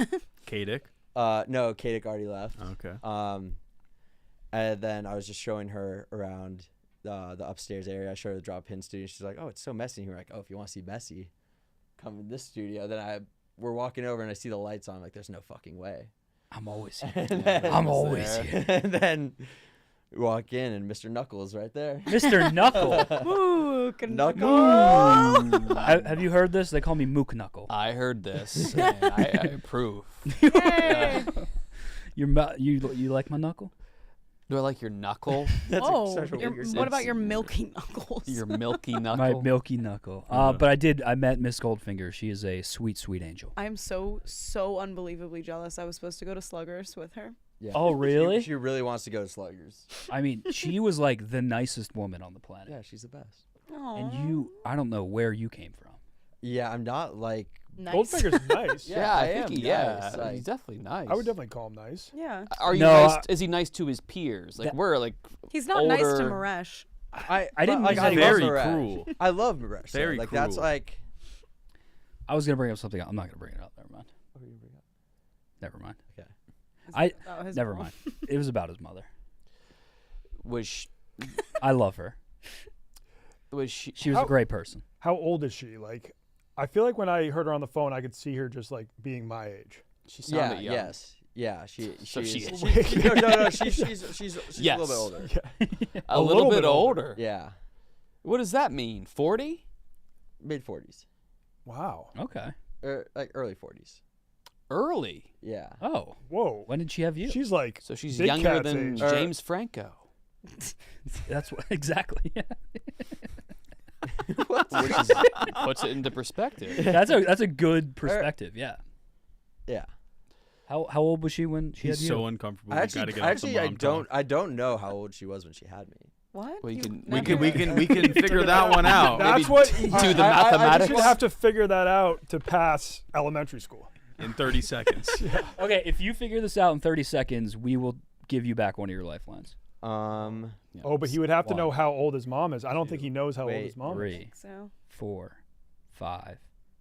Speaker 4: Kadick.
Speaker 1: No, Kadick already left.
Speaker 4: Okay.
Speaker 1: And then I was just showing her around the upstairs area. I showed her the drop pin studio. She's like, "Oh, it's so messy." And we're like, "Oh, if you want to see messy, come in this studio." Then we're walking over and I see the lights on. I'm like, there's no fucking way.
Speaker 2: I'm always here.
Speaker 1: And then
Speaker 2: I'm
Speaker 1: it was
Speaker 2: always
Speaker 1: there.
Speaker 2: here.
Speaker 1: And then we walk in and Mr. Knuckles right there.
Speaker 2: Mr. Knuckle.
Speaker 3: Mook
Speaker 1: Knuckle.
Speaker 2: Have you heard this? They call me Mook Knuckle.
Speaker 7: I heard this, and I approve.
Speaker 3: Yay.
Speaker 2: You like my knuckle?
Speaker 7: Do I like your knuckle?
Speaker 3: Oh,
Speaker 1: such a weird
Speaker 3: what about your milky knuckles?
Speaker 7: Your milky knuckle?
Speaker 2: My milky knuckle. But I met Miss Goldfinger. She is a sweet, sweet angel.
Speaker 3: I'm so unbelievably jealous. I was supposed to go to Sluggers with her.
Speaker 1: Yeah.
Speaker 2: Oh, really?
Speaker 1: She really wants to go to Sluggers.
Speaker 2: I mean, she was like the nicest woman on the planet.
Speaker 1: Yeah, she's the best.
Speaker 2: And I don't know where you came from.
Speaker 1: Yeah, I'm not like.
Speaker 3: Nice.
Speaker 8: Goldfinger's nice.
Speaker 7: Yeah, I think
Speaker 1: am
Speaker 7: he,
Speaker 1: nice,
Speaker 7: he's definitely nice.
Speaker 8: I would definitely call him nice.
Speaker 3: Yeah.
Speaker 7: Are you
Speaker 2: No,
Speaker 7: nice? Is he nice to his peers? Like we're like.
Speaker 3: He's not nice to
Speaker 7: older-
Speaker 3: Maresh.
Speaker 1: I
Speaker 2: didn't
Speaker 1: like.
Speaker 2: mean
Speaker 1: I
Speaker 2: that.
Speaker 1: love
Speaker 4: Very
Speaker 1: Maresh.
Speaker 4: cruel.
Speaker 1: I love Maresh. so,
Speaker 4: Very
Speaker 1: like that's
Speaker 4: cruel.
Speaker 1: like.
Speaker 2: I was gonna bring up something. I'm not gonna bring it up. Never mind.
Speaker 1: What are you gonna bring up?
Speaker 2: Never mind.
Speaker 1: Okay.
Speaker 2: Never mind. It was about his mother.
Speaker 7: Was she,
Speaker 2: I love her.
Speaker 7: was she?
Speaker 2: She was a great person.
Speaker 8: How old is she? Like, I feel like when I heard her on the phone, I could see her just like being my age.
Speaker 7: She
Speaker 1: Yeah.
Speaker 7: sounded young.
Speaker 1: Yes. Yeah.
Speaker 7: So she
Speaker 1: She's,
Speaker 7: is.
Speaker 1: no. She's a
Speaker 7: Yes.
Speaker 1: little bit older.
Speaker 7: A little bit older.
Speaker 1: Yeah.
Speaker 7: What does that mean? 40?
Speaker 1: Mid 40s.
Speaker 8: Wow.
Speaker 2: Okay.
Speaker 1: Or like early 40s.
Speaker 7: Early.
Speaker 1: Yeah.
Speaker 2: Oh,
Speaker 8: Whoa.
Speaker 2: when did she have you?
Speaker 8: She's like.
Speaker 7: So she's
Speaker 8: Big
Speaker 7: younger
Speaker 8: cat's
Speaker 7: than
Speaker 8: age.
Speaker 7: James Franco.
Speaker 2: That's what exactly. Yeah.
Speaker 7: Which is, puts it into perspective.
Speaker 2: That's a good perspective. Yeah.
Speaker 1: Yeah.
Speaker 2: How old was she when she
Speaker 4: He's
Speaker 2: had you?
Speaker 4: so uncomfortable.
Speaker 1: I
Speaker 4: We gotta get off the mom talk.
Speaker 1: I don't know how old she was when she had me.
Speaker 3: What?
Speaker 7: We
Speaker 3: You
Speaker 7: can
Speaker 3: never-
Speaker 4: We can figure that one out.
Speaker 8: That's what.
Speaker 7: do the
Speaker 8: I
Speaker 7: mathematics.
Speaker 8: just have to figure that out to pass elementary school.
Speaker 4: In 30 seconds.
Speaker 2: Okay, if you figure this out in 30 seconds, we will give you back one of your lifelines.
Speaker 8: Oh, but he would have to know how old his mom is. I don't think he knows how old his mom is.
Speaker 2: 3,
Speaker 3: So
Speaker 2: 4, 5,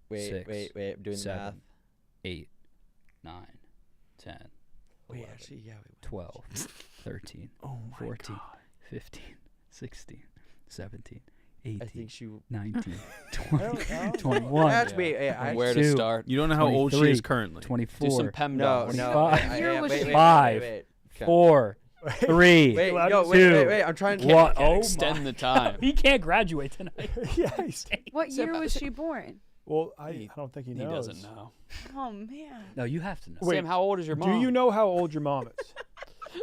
Speaker 1: Wait,
Speaker 2: 6,
Speaker 1: I'm doing the math.
Speaker 2: 7, 8, 9, 10,
Speaker 1: Wait,
Speaker 2: 11,
Speaker 1: actually, yeah.
Speaker 2: 12, 13, 14, 15, 16, 17, 18,
Speaker 1: I think she.
Speaker 2: 19, 20, 21,
Speaker 1: Actually,
Speaker 7: Where to
Speaker 2: 2,
Speaker 7: start?
Speaker 4: You don't know how old she
Speaker 2: 23,
Speaker 4: is currently.
Speaker 2: 24,
Speaker 7: Do some PEMDAS.
Speaker 1: No.
Speaker 2: 25.
Speaker 3: What year was she?
Speaker 2: 5,
Speaker 1: Okay.
Speaker 2: 4, 3,
Speaker 1: Wait,
Speaker 8: allowed
Speaker 1: no,
Speaker 8: to-
Speaker 1: wait. I'm trying to.
Speaker 2: What? Oh
Speaker 7: Extend
Speaker 2: my.
Speaker 7: the time.
Speaker 2: He can't graduate tonight.
Speaker 8: Yeah. He's,
Speaker 3: what year was she born?
Speaker 8: well, I don't think he
Speaker 7: He
Speaker 8: knows.
Speaker 7: doesn't know.
Speaker 3: Oh man.
Speaker 2: No, you have to know.
Speaker 8: Wait,
Speaker 7: Sam, how old is your mom?
Speaker 8: Do you know how old your mom is?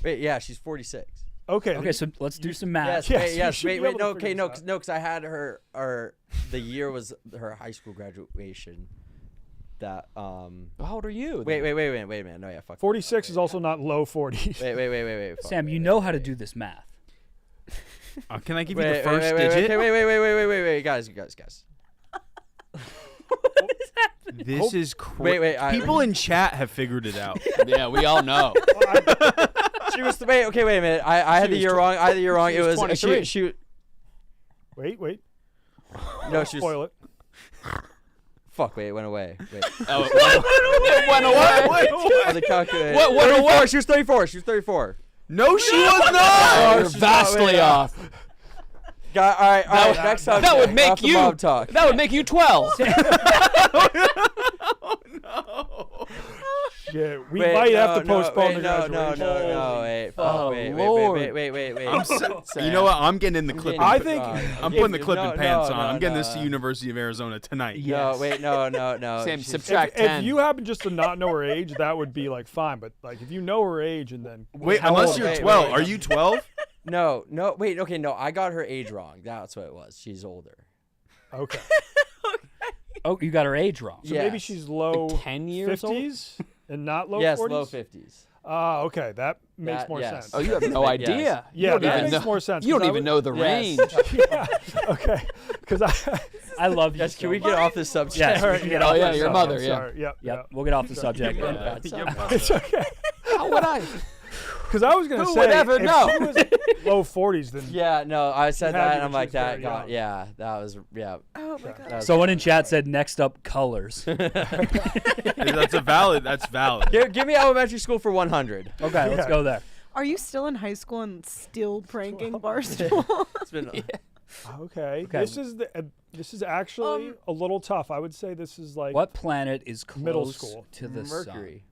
Speaker 1: Wait, yeah, she's 46.
Speaker 8: Okay.
Speaker 2: Okay, so let's do some math.
Speaker 1: Yes,
Speaker 8: Yes,
Speaker 1: wait,
Speaker 8: you
Speaker 1: yes,
Speaker 8: should
Speaker 1: wait,
Speaker 8: be
Speaker 1: wait,
Speaker 8: able to
Speaker 1: no,
Speaker 8: figure
Speaker 1: okay, no,
Speaker 8: this out.
Speaker 1: because I had her, or the year was her high school graduation. That
Speaker 7: How old are you?
Speaker 1: wait a minute, no, yeah, fuck.
Speaker 8: 46 is also not low 40s.
Speaker 1: Wait. fuck,
Speaker 2: Sam,
Speaker 1: wait,
Speaker 2: you
Speaker 1: wait,
Speaker 2: know
Speaker 1: wait,
Speaker 2: how to
Speaker 1: wait.
Speaker 2: do this math.
Speaker 4: Can I give you
Speaker 1: Wait,
Speaker 4: the first
Speaker 1: wait,
Speaker 4: digit?
Speaker 1: Okay, wait, guys.
Speaker 4: This is crazy.
Speaker 1: Wait,
Speaker 4: People in chat have figured it out.
Speaker 7: Yeah, we all know.
Speaker 1: She was wait a minute. I had the year wrong. I had the year wrong.
Speaker 7: She
Speaker 1: It
Speaker 7: was
Speaker 1: was
Speaker 7: 23.
Speaker 1: she.
Speaker 8: Wait.
Speaker 1: No, she was.
Speaker 8: Spoil it.
Speaker 1: Fuck, wait, it went away. Wait.
Speaker 7: Oh, it went away.
Speaker 1: On the calculator.
Speaker 7: What went
Speaker 1: 34,
Speaker 7: away?
Speaker 1: She was 34. She was 34.
Speaker 4: No, she was
Speaker 7: Oh,
Speaker 4: not.
Speaker 7: you're vastly off.
Speaker 1: All right. Next subject.
Speaker 7: That would make
Speaker 1: Off the
Speaker 7: you.
Speaker 1: mob talk.
Speaker 7: That would make you 12.
Speaker 8: Shit. We
Speaker 1: Wait,
Speaker 8: might
Speaker 1: no,
Speaker 8: have to
Speaker 1: no,
Speaker 8: postpone
Speaker 1: wait,
Speaker 8: the
Speaker 1: no,
Speaker 8: graduation.
Speaker 1: no, wait. Fuck,
Speaker 7: Oh,
Speaker 1: wait.
Speaker 4: I'm you know what? I'm getting in the clip.
Speaker 8: I think-
Speaker 4: I'm putting the
Speaker 1: if-
Speaker 4: clipping
Speaker 1: no,
Speaker 4: pants
Speaker 1: no,
Speaker 4: on. I'm
Speaker 1: no,
Speaker 4: getting
Speaker 1: no.
Speaker 4: this to University of Arizona tonight.
Speaker 1: No, wait, no.
Speaker 7: Sam,
Speaker 1: She's-
Speaker 7: subtract
Speaker 8: If
Speaker 7: 10.
Speaker 8: you happen just to not know her age, that would be like fine. But like if you know her age and then
Speaker 4: Wait,
Speaker 8: how
Speaker 4: unless
Speaker 8: old-
Speaker 4: you're
Speaker 1: Wait,
Speaker 4: 12.
Speaker 1: wait.
Speaker 4: Are you 12?
Speaker 1: No, wait, okay, no, I got her age wrong. That's what it was. She's older.
Speaker 8: Okay.
Speaker 2: Oh, you got her age wrong.
Speaker 8: So
Speaker 1: Yes.
Speaker 8: maybe she's low
Speaker 7: 10 years old?
Speaker 8: 50s and not low
Speaker 1: Yes,
Speaker 8: 40s.
Speaker 1: low 50s.
Speaker 8: Ah, okay. That makes
Speaker 1: That-
Speaker 8: more
Speaker 1: yes.
Speaker 8: sense.
Speaker 7: Oh, you have no
Speaker 1: Yes.
Speaker 7: idea.
Speaker 8: Yeah,
Speaker 7: you don't
Speaker 8: that
Speaker 7: even
Speaker 8: makes
Speaker 7: know.
Speaker 8: more sense.
Speaker 7: You don't
Speaker 8: 'cause I
Speaker 7: even
Speaker 8: would-
Speaker 7: know the
Speaker 1: Yes.
Speaker 7: range.
Speaker 8: Yeah. Okay. Because I.
Speaker 2: I love you.
Speaker 1: Yes,
Speaker 2: so
Speaker 1: can we
Speaker 2: much.
Speaker 1: get off this subject?
Speaker 2: Yes,
Speaker 8: All
Speaker 2: we
Speaker 8: right,
Speaker 2: can get
Speaker 7: Oh,
Speaker 2: off
Speaker 7: yeah,
Speaker 2: this
Speaker 7: your
Speaker 2: subject.
Speaker 7: mother, yeah.
Speaker 8: Sorry. Yep.
Speaker 2: Yep, we'll get off the subject.
Speaker 1: Yeah.
Speaker 8: It's okay. Because I was gonna
Speaker 7: Who
Speaker 8: say,
Speaker 7: would ever
Speaker 8: if
Speaker 7: know?
Speaker 8: she was low 40s, then
Speaker 1: Yeah, no, I said
Speaker 8: Happy
Speaker 1: that, and
Speaker 8: when
Speaker 1: I'm like,
Speaker 8: she's very
Speaker 1: that got,
Speaker 8: young.
Speaker 1: yeah, that was, yeah.
Speaker 3: Oh my god.
Speaker 1: That was-
Speaker 2: Someone in chat said next up colors.
Speaker 4: That's valid.
Speaker 1: Give me elementary school for 100.
Speaker 2: Okay, let's go there.
Speaker 3: Are you still in high school and still pranking Barstool?
Speaker 1: It's been,
Speaker 8: okay.
Speaker 2: Okay.
Speaker 8: This is actually a little tough. I would say this is like
Speaker 2: What planet is close
Speaker 8: Middle school.
Speaker 2: to the
Speaker 1: Mercury.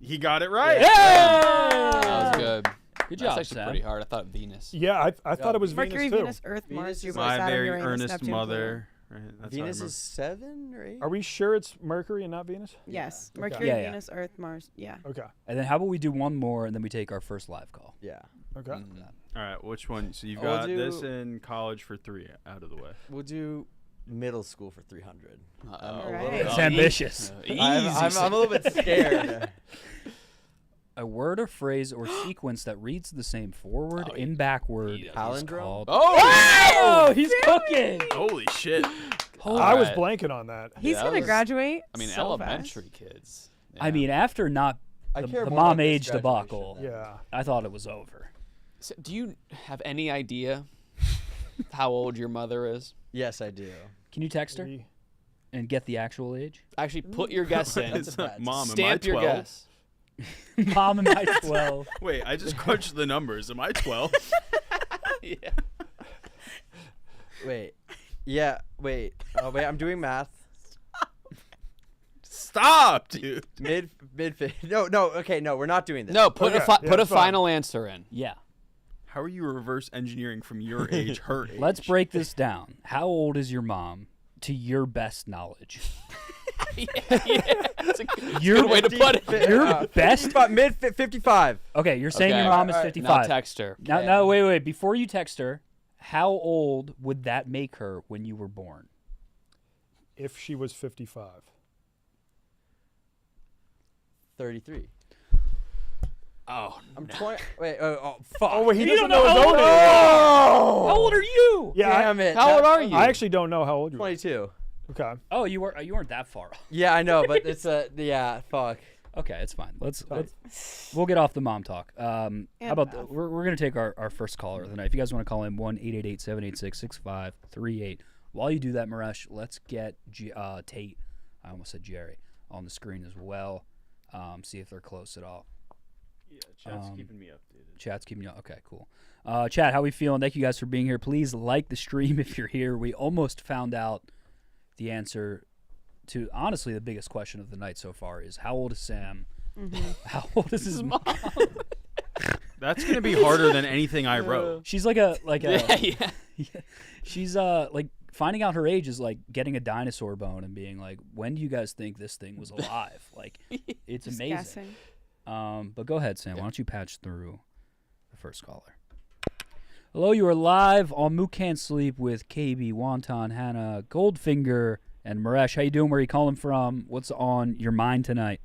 Speaker 4: He got it right.
Speaker 7: That was good.
Speaker 2: Good job,
Speaker 7: That's actually
Speaker 2: Sam.
Speaker 7: pretty hard. I thought Venus.
Speaker 8: Yeah, I thought it was
Speaker 3: Mercury,
Speaker 8: Venus too.
Speaker 3: Venus, Earth, Mars,
Speaker 1: Venus is
Speaker 3: Jupiter,
Speaker 4: My
Speaker 3: Saturn,
Speaker 4: very
Speaker 3: Uranus,
Speaker 4: earnest
Speaker 3: Neptune,
Speaker 4: mother. Right, that's
Speaker 1: Venus
Speaker 4: what I
Speaker 1: is 7 or 8?
Speaker 8: Are we sure it's Mercury and not Venus?
Speaker 3: Pluto. Yes,
Speaker 8: Okay.
Speaker 3: Mercury,
Speaker 2: Yeah, yeah.
Speaker 3: Venus, Earth, Mars. Yeah.
Speaker 8: Okay.
Speaker 2: And then how about we do one more and then we take our first live call?
Speaker 1: Yeah.
Speaker 8: Okay.
Speaker 4: All right, which one? So you've
Speaker 1: We'll
Speaker 4: got this
Speaker 1: do-
Speaker 4: in college for 3 out of the way.
Speaker 1: We'll do middle school for 300.
Speaker 3: Alright.
Speaker 2: It's ambitious.
Speaker 7: Easy.
Speaker 1: I'm a little bit scared.
Speaker 2: A word or phrase or sequence that reads the same forward and backward is
Speaker 1: Palindrome?
Speaker 2: called.
Speaker 7: Oh!
Speaker 2: Oh, he's cooking.
Speaker 4: Holy shit!
Speaker 8: I was
Speaker 7: Alright.
Speaker 8: blanking on that.
Speaker 3: He's
Speaker 7: that
Speaker 3: gonna
Speaker 7: was-
Speaker 3: graduate.
Speaker 7: I mean,
Speaker 3: so
Speaker 7: elementary
Speaker 3: fast.
Speaker 7: kids.
Speaker 2: I
Speaker 7: Yeah.
Speaker 2: mean, after not
Speaker 1: I
Speaker 2: the,
Speaker 1: care
Speaker 2: the
Speaker 1: more about
Speaker 2: mom
Speaker 1: this
Speaker 2: age
Speaker 1: graduation
Speaker 2: debacle,
Speaker 1: than-
Speaker 8: Yeah.
Speaker 2: I thought it was over.
Speaker 7: So, do you have any idea how old your mother is?
Speaker 1: Yes, I do.
Speaker 2: Can you text her
Speaker 8: Maybe-
Speaker 2: and get the actual age?
Speaker 7: Actually, put your guess in.
Speaker 1: That's a bad-
Speaker 4: Mom,
Speaker 7: Stamp
Speaker 4: am I
Speaker 7: your
Speaker 4: 12?
Speaker 7: guess.
Speaker 2: Mom, am I 12?
Speaker 4: Wait, I just crunched the numbers. Am I 12?
Speaker 7: Yeah.
Speaker 1: Wait. Yeah, wait. Oh, wait, I'm doing math.
Speaker 4: Stop, dude.
Speaker 1: Mid. No, okay, no, we're not doing this.
Speaker 7: No, put
Speaker 8: Okay,
Speaker 7: a
Speaker 8: yeah,
Speaker 7: put a
Speaker 8: it's fine.
Speaker 7: final answer in.
Speaker 2: Yeah.
Speaker 4: How are you reverse engineering from your age, her age?
Speaker 2: Let's break this down. How old is your mom to your best knowledge?
Speaker 7: That's a
Speaker 2: Your
Speaker 7: good way to put it.
Speaker 2: Your best?
Speaker 1: Mid 55.
Speaker 2: Okay, you're saying
Speaker 7: Okay.
Speaker 2: your mom is
Speaker 1: Alright,
Speaker 2: 55.
Speaker 7: Now text her.
Speaker 2: Now, wait. Before you text her, how old would that make her when you were born?
Speaker 8: If she was 55.
Speaker 1: 33.
Speaker 7: Oh,
Speaker 1: I'm 20. Wait, oh, fuck.
Speaker 8: Oh, wait, he
Speaker 2: You
Speaker 8: doesn't
Speaker 2: don't
Speaker 8: know his
Speaker 2: know
Speaker 8: own age.
Speaker 2: How old are you?
Speaker 8: Yeah,
Speaker 1: Damn it.
Speaker 7: How old are you?
Speaker 8: I actually don't know how old you are.
Speaker 1: 22.
Speaker 8: Okay.
Speaker 2: Oh, you weren't that far off.
Speaker 1: Yeah, I know, but it's yeah, fuck.
Speaker 2: Okay, it's fine. We'll get off the mom talk. How about
Speaker 3: math.
Speaker 2: we're gonna take our first caller of the night. If you guys want to call in 1-888-786-6538. While you do that, Maresh, let's get Tate. I almost said Jerry on the screen as well. See if they're close at all.
Speaker 4: Yeah, chat's keeping me updated.
Speaker 2: Chat's keeping you okay. Cool. Chat, how we feeling? Thank you guys for being here. Please like the stream if you're here. We almost found out the answer to honestly the biggest question of the night so far is how old is Sam? How old is his mom?
Speaker 4: That's gonna be harder than anything I wrote.
Speaker 2: She's like a
Speaker 7: yeah.
Speaker 2: she's like finding out her age is like getting a dinosaur bone and being like, when do you guys think this thing was alive? Like, it's
Speaker 3: Just
Speaker 2: amazing.
Speaker 3: guessing.
Speaker 2: But go ahead, Sam. Why don't you patch through the first caller? Hello, you are live on Mook Can't Sleep with KB, Wonton, Hannah, Goldfinger, and Maresh. How you doing? Where are you calling from? What's on your mind tonight?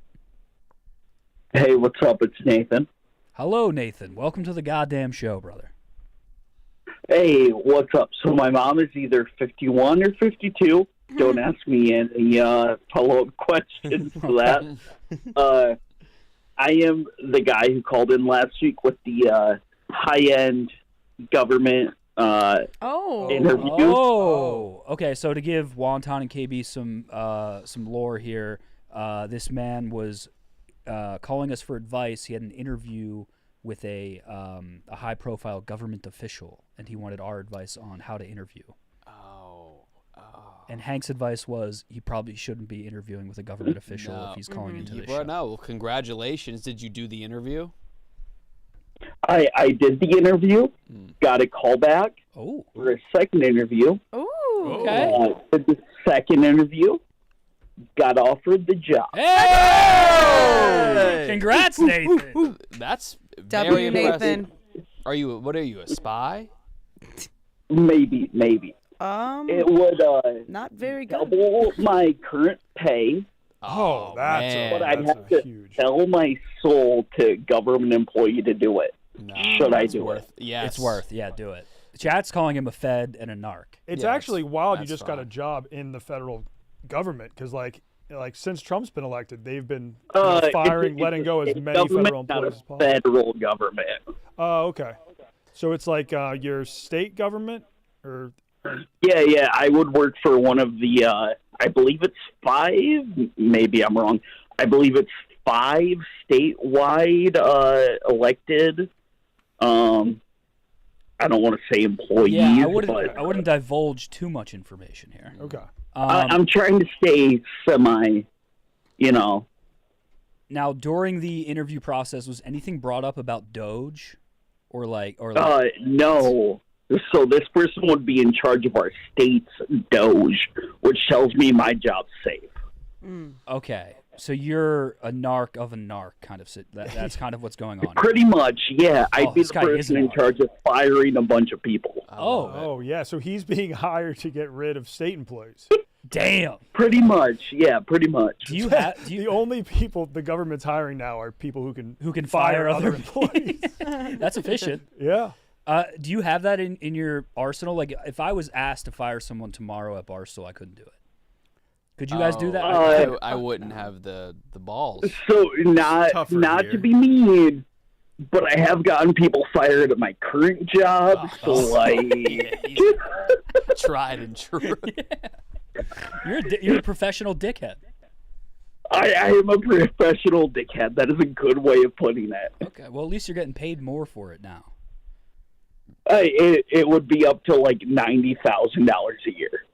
Speaker 10: Hey, what's up? It's Nathan.
Speaker 2: Hello, Nathan. Welcome to the goddamn show, brother.
Speaker 10: Hey, what's up? So my mom is either 51 or 52. Don't ask me any follow-up questions for that. I am the guy who called in last week with the high-end government interview.
Speaker 2: Oh, okay. So to give Wonton and KB some lore here, this man was calling us for advice. He had an interview with a high-profile government official, and he wanted our advice on how to interview. And Hank's advice was he probably shouldn't be interviewing with a government official if he's calling into the show.
Speaker 7: No, well, congratulations. Did you do the interview?
Speaker 10: I did the interview, got a call back
Speaker 2: Oh,
Speaker 10: for a second interview.
Speaker 3: Ooh.
Speaker 2: okay.
Speaker 10: Did the second interview, got offered the job.
Speaker 2: Hey! Congrats, Nathan.
Speaker 7: That's
Speaker 3: W,
Speaker 7: very impressive.
Speaker 3: Nathan.
Speaker 7: What are you, a spy?
Speaker 10: Maybe. It would
Speaker 3: Not very good.
Speaker 10: double my current pay,
Speaker 8: Oh, that's
Speaker 7: man.
Speaker 10: but I'd
Speaker 8: that's
Speaker 10: have
Speaker 8: a
Speaker 10: to
Speaker 8: huge.
Speaker 10: sell my soul to government employee to do it.
Speaker 7: No,
Speaker 10: Should I
Speaker 7: it's
Speaker 10: do
Speaker 7: worth, Yes.
Speaker 2: It's worth, yeah, do it. Chat's calling him a Fed and a narc.
Speaker 8: It's
Speaker 7: Yeah,
Speaker 8: actually wild. You
Speaker 7: that's
Speaker 8: just got a
Speaker 7: fine.
Speaker 8: job in the federal government because, like, like since Trump's been elected, they've been
Speaker 10: It's
Speaker 8: letting go as
Speaker 10: state
Speaker 8: many
Speaker 10: government,
Speaker 8: federal
Speaker 10: not a
Speaker 8: employees as possible.
Speaker 10: federal government.
Speaker 8: Oh, okay. So it's like your state government, or
Speaker 10: Yeah. I would work for one of the. I believe it's 5. Maybe I'm wrong. I believe it's 5 statewide elected. I don't want to say employees.
Speaker 2: Yeah,
Speaker 10: but
Speaker 2: I wouldn't divulge too much information here.
Speaker 8: okay.
Speaker 10: I'm trying to stay semi.
Speaker 2: Now, during the interview process, was anything brought up about Doge, or
Speaker 10: No. So this person would be in charge of our state's Doge, which tells me my job's safe.
Speaker 2: Okay, so you're a narc of a narc, kind of. That's kind of what's going on.
Speaker 10: Pretty much, yeah. I'd be
Speaker 2: this
Speaker 10: the
Speaker 2: guy is
Speaker 10: person
Speaker 2: a
Speaker 10: in
Speaker 2: narc.
Speaker 10: charge of firing a bunch of people.
Speaker 8: Oh, yeah. So he's being hired to get rid of state employees.
Speaker 2: Damn.
Speaker 10: Pretty much, yeah. Pretty much.
Speaker 2: Do you have?
Speaker 8: The only people the government's hiring now are people who can
Speaker 2: fire other
Speaker 8: employees.
Speaker 2: That's efficient.
Speaker 8: Yeah.
Speaker 2: Do you have that in your arsenal? Like, if I was asked to fire someone tomorrow at Barstool, I couldn't do it. Could you guys do that?
Speaker 7: I wouldn't have the balls.
Speaker 10: So not
Speaker 4: tougher
Speaker 10: to
Speaker 4: here.
Speaker 10: be mean, but I have gotten people fired at my current job. So
Speaker 7: Tried and true.
Speaker 2: You're a professional dickhead.
Speaker 10: I am a professional dickhead. That is a good way of putting it.
Speaker 2: Okay, well, at least you're getting paid more for it now.
Speaker 10: It would be up to like $90,000 a year.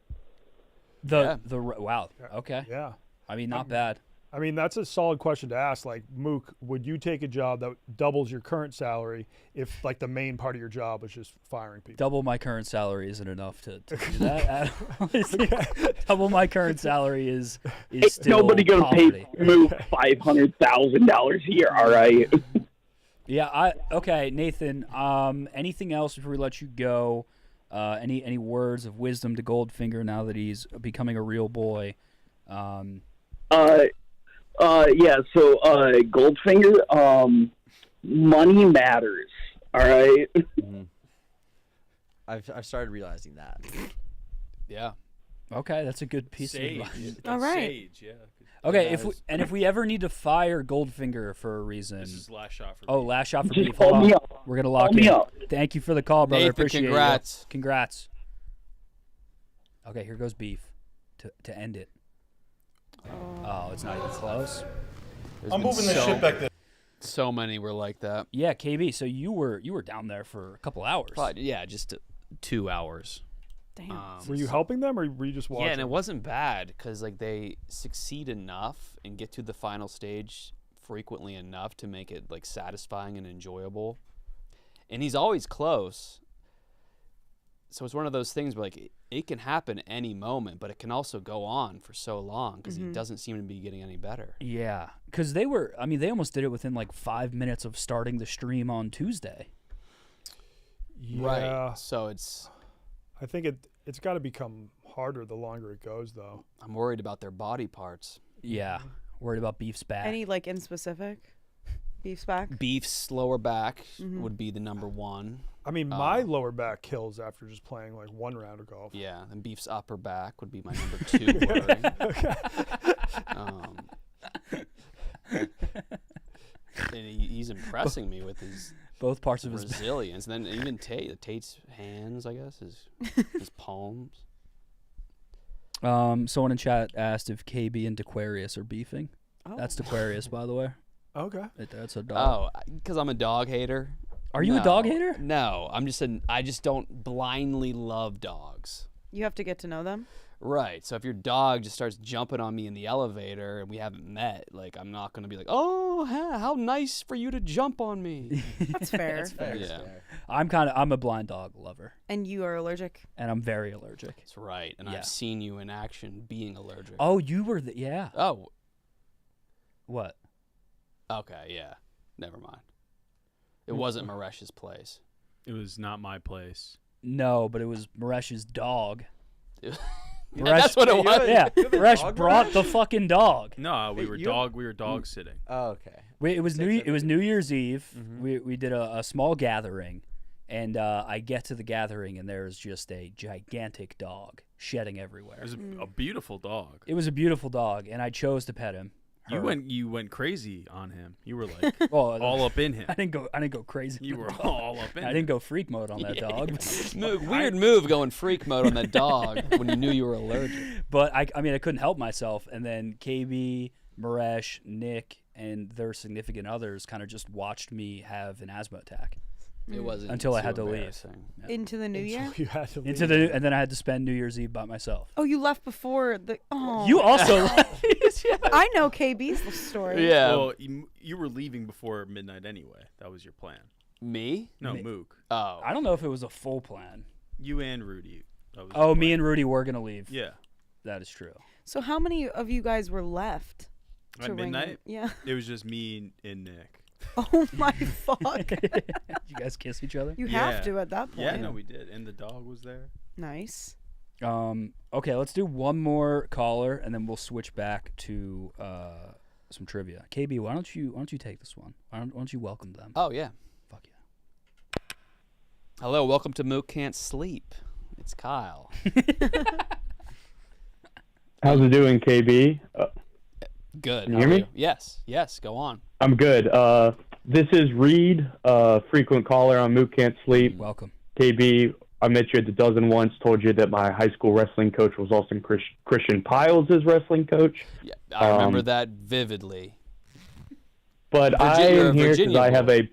Speaker 2: Wow. Okay.
Speaker 8: Yeah.
Speaker 2: I mean, not bad.
Speaker 8: I mean, that's a solid question to ask. Like, Mook, would you take a job that doubles your current salary if, like, the main part of your job was just firing people?
Speaker 2: Double my current salary isn't enough to do that. Double my current salary is still
Speaker 10: Nobody gonna
Speaker 2: poverty.
Speaker 10: pay Mook $500,000 a year. All right.
Speaker 2: Yeah. Okay, Nathan. Anything else before we let you go? Any words of wisdom to Goldfinger now that he's becoming a real boy?
Speaker 10: Yeah. So, Goldfinger, money matters. All right.
Speaker 1: I've started realizing that.
Speaker 7: Yeah.
Speaker 2: Okay, that's a good piece of advice.
Speaker 3: All right.
Speaker 4: Sage, yeah.
Speaker 2: Okay, if we ever need to fire Goldfinger for a reason,
Speaker 4: This is last shot for me.
Speaker 2: last shot for
Speaker 10: Just
Speaker 2: beef.
Speaker 10: call
Speaker 2: Hold
Speaker 10: me
Speaker 2: on.
Speaker 10: up.
Speaker 2: We're gonna lock
Speaker 10: Call me
Speaker 2: in.
Speaker 10: up.
Speaker 2: Thank you for the call, brother.
Speaker 7: Nathan,
Speaker 2: Appreciate
Speaker 7: congrats.
Speaker 2: you. Congrats. Okay, here goes beef to end it. Oh, it's not even close.
Speaker 7: I'm moving this shit back there. So many were like that.
Speaker 2: Yeah, KB. So you were down there for a couple hours.
Speaker 7: Probably, yeah, just 2 hours.
Speaker 3: Damn.
Speaker 8: Were you helping them, or were you just watching?
Speaker 7: Yeah, and it wasn't bad because like they succeed enough and get to the final stage frequently enough to make it like satisfying and enjoyable. And he's always close. So it's one of those things where like it can happen any moment, but it can also go on for so long because he doesn't seem to be getting any better.
Speaker 2: Yeah, because they almost did it within like 5 minutes of starting the stream on Tuesday.
Speaker 8: Yeah.
Speaker 7: Right. So it's.
Speaker 8: I think it's got to become harder the longer it goes, though.
Speaker 7: I'm worried about their body parts.
Speaker 2: Yeah, worried about beef's back.
Speaker 3: Any like in specific? Beef's back?
Speaker 7: Beef's lower back would be the number one.
Speaker 8: I mean, my lower back kills after just playing like one round of golf.
Speaker 7: Yeah, and Beef's upper back would be my number 2 worry. And he's impressing me with his
Speaker 2: Both parts of his
Speaker 7: resilience. And then even Tate's hands, I guess, his palms.
Speaker 2: Someone in chat asked if KB and Aquarius are beefing.
Speaker 3: Oh.
Speaker 2: That's Aquarius, by the way.
Speaker 8: Okay.
Speaker 2: That's a dog.
Speaker 7: Oh, because I'm a dog hater.
Speaker 2: Are you a dog hater?
Speaker 7: No, I just don't blindly love dogs.
Speaker 3: You have to get to know them.
Speaker 7: Right. So if your dog just starts jumping on me in the elevator and we haven't met, like I'm not gonna be like, oh, how nice for you to jump on me.
Speaker 3: That's fair.
Speaker 1: That's fair.
Speaker 7: Yeah.
Speaker 2: I'm a blind dog lover,
Speaker 3: And you are allergic.
Speaker 2: and I'm very allergic.
Speaker 7: That's right. And
Speaker 2: Yeah.
Speaker 7: I've seen you in action being allergic.
Speaker 2: Oh, you were yeah.
Speaker 7: Oh.
Speaker 2: What?
Speaker 7: Okay. Yeah. Never mind. It wasn't Maresh's place.
Speaker 4: It was not my place.
Speaker 2: No, but it was Maresh's dog.
Speaker 7: Yeah,
Speaker 2: Maresh,
Speaker 7: that's what it was.
Speaker 2: Yeah, Maresh brought the fucking dog.
Speaker 4: No, we were
Speaker 1: you-
Speaker 4: dog sitting.
Speaker 1: Oh, okay.
Speaker 2: It was New Year's Eve.
Speaker 1: Mhm.
Speaker 2: We did a small gathering. And I get to the gathering, and there's just a gigantic dog shedding everywhere.
Speaker 4: It was a beautiful dog.
Speaker 2: It was a beautiful dog, and I chose to pet him.
Speaker 4: You went crazy on him. You were like
Speaker 2: Well,
Speaker 4: all up in him.
Speaker 2: I didn't go crazy.
Speaker 4: You
Speaker 2: on
Speaker 4: were
Speaker 2: the dog.
Speaker 4: all up in
Speaker 2: I
Speaker 4: him.
Speaker 2: didn't go freak mode on that dog.
Speaker 7: Weird move going freak mode on that dog when you knew you were allergic.
Speaker 2: But I mean, I couldn't help myself. And then KB, Maresh, Nick, and their significant others kind of just watched me have an asthma attack.
Speaker 7: It wasn't
Speaker 2: Until I
Speaker 7: too
Speaker 2: had to leave.
Speaker 7: embarrassing.
Speaker 3: Into the new year?
Speaker 8: You had to
Speaker 2: Into
Speaker 8: leave.
Speaker 2: and then I had to spend New Year's Eve by myself.
Speaker 3: Oh, you left before the. Oh.
Speaker 2: You also.
Speaker 3: I know KB's story.
Speaker 7: Yeah.
Speaker 4: Well, you were leaving before midnight anyway. That was your plan.
Speaker 7: Me?
Speaker 4: No, Mook.
Speaker 7: Oh.
Speaker 2: I don't know if it was a full plan.
Speaker 4: You and Rudy. That was
Speaker 2: Oh,
Speaker 4: your
Speaker 2: me
Speaker 4: plan.
Speaker 2: and Rudy were gonna leave.
Speaker 4: Yeah.
Speaker 2: That is true.
Speaker 3: So how many of you guys were left?
Speaker 4: At
Speaker 3: to ring
Speaker 4: midnight?
Speaker 3: it? Yeah.
Speaker 4: It was just me and Nick.
Speaker 3: Oh my fuck.
Speaker 2: You guys kiss each other?
Speaker 3: You
Speaker 4: Yeah.
Speaker 3: have to at that point.
Speaker 4: Yeah, no, we did. And the dog was there.
Speaker 3: Nice.
Speaker 2: Okay, let's do one more caller, and then we'll switch back to some trivia. KB, why don't you take this one? Why don't you welcome them?
Speaker 7: Oh, yeah.
Speaker 2: Fuck yeah.
Speaker 7: Hello, welcome to Mook Can't Sleep. It's Kyle.
Speaker 11: How's it doing, KB?
Speaker 7: Good.
Speaker 11: Can you
Speaker 7: How
Speaker 11: hear
Speaker 7: are
Speaker 11: me?
Speaker 7: you? Yes, go on.
Speaker 11: I'm good. This is Reed, frequent caller on Mook Can't Sleep.
Speaker 2: Welcome.
Speaker 11: KB, I met you at the dozen once, told you that my high school wrestling coach was also Christian Piles' wrestling coach.
Speaker 7: Yeah, I remember that vividly.
Speaker 11: But I
Speaker 7: You're a
Speaker 11: am here because
Speaker 7: Virginia
Speaker 11: I have
Speaker 7: boy.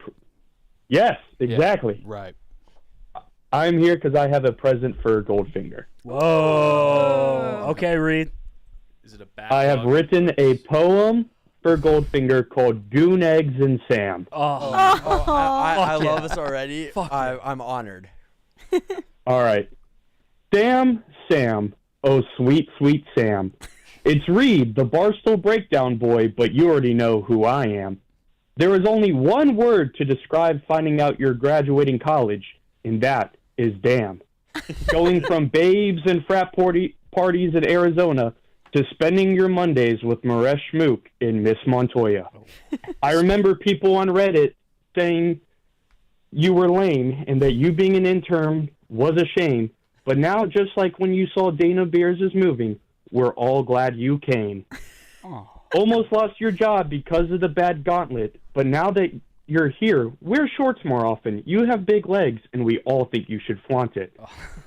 Speaker 11: Yes, exactly.
Speaker 7: Yeah, right.
Speaker 11: I'm here because I have a present for Goldfinger.
Speaker 2: Whoa. Okay, Reed.
Speaker 4: Is it a bad
Speaker 11: I have
Speaker 4: dog?
Speaker 11: written a poem for Goldfinger called Goon Eggs and Sam.
Speaker 1: I
Speaker 2: Fuck yeah.
Speaker 1: love this already.
Speaker 2: Fuck yeah.
Speaker 1: I'm honored.
Speaker 11: All right. Damn, Sam. Oh, sweet, sweet Sam. It's Reed, the Barstool Breakdown boy, but you already know who I am. There is only one word to describe finding out you're graduating college, and that is damn. Going from babes and frat parties in Arizona to spending your Mondays with Maresh Mook in Miss Montoya. I remember people on Reddit saying you were lame and that you being an intern was a shame, but now just like when you saw Dana Beers is moving, we're all glad you came. Almost lost your job because of the bad gauntlet, but now that you're here, wear shorts more often. You have big legs, and we all think you should flaunt it.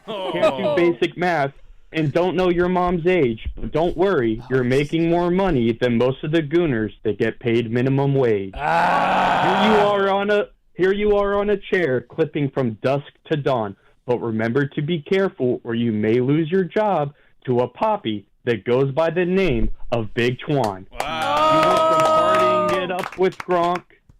Speaker 11: Can't do basic math and don't know your mom's age, but don't worry, you're making more money than most of the gooners that get paid minimum wage. Here you are on a chair, clipping from dusk to dawn. But remember to be careful, or you may lose your job to a poppy that goes by the name of Big Twan.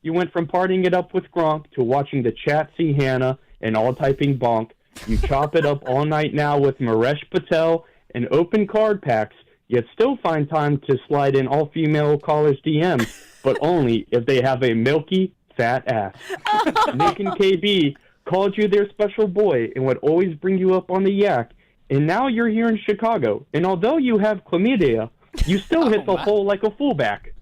Speaker 11: You went from partying it up with Gronk to watching the chat see Hannah and all typing bonk. You chop it up all night now with Maresh Patel and open card packs, yet still find time to slide in all female callers' DMs, but only if they have a milky, fat ass. Nick and KB called you their special boy and would always bring you up on the yak, and now you're here in Chicago, and although you have chlamydia, you still hit the hole like a fullback.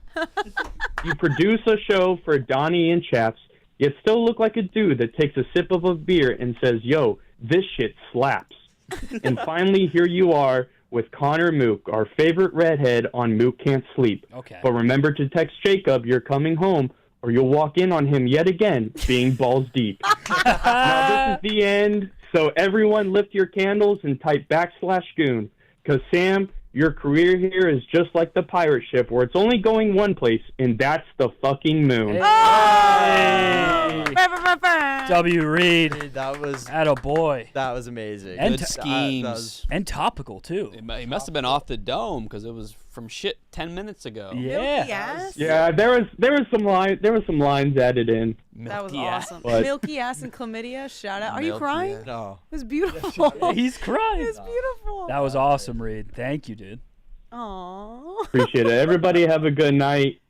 Speaker 11: You produce a show for Donnie and Chaps, yet still look like a dude that takes a sip of a beer and says, yo, this shit slaps. And finally, here you are with Connor Mook, our favorite redhead on Mook Can't Sleep.
Speaker 2: Okay.
Speaker 11: But remember to text Jacob you're coming home, or you'll walk in on him yet again, being balls deep. Now, this is the end, so everyone lift your candles and type /goon, because Sam, your career here is just like the pirate ship, where it's only going one place, and that's the fucking moon.
Speaker 2: W. Reed.
Speaker 1: That was
Speaker 2: Attaboy.
Speaker 1: That was amazing.
Speaker 2: And
Speaker 7: Good schemes.
Speaker 2: And topical, too.
Speaker 7: He must have been off the dome because it was from shit 10 minutes ago.
Speaker 2: Yeah.
Speaker 3: Yes.
Speaker 11: Yeah, there was some lines added in.
Speaker 3: That was
Speaker 7: Milky ass.
Speaker 3: awesome.
Speaker 11: But-
Speaker 3: Milky ass and chlamydia. Shout out. Are you
Speaker 7: Milky
Speaker 3: crying?
Speaker 7: ass.
Speaker 1: No.
Speaker 3: It was beautiful.
Speaker 2: He's crying.
Speaker 3: It's beautiful.
Speaker 2: That was awesome, Reed. Thank you, dude.
Speaker 3: Aww.
Speaker 11: Appreciate it. Everybody have a good night.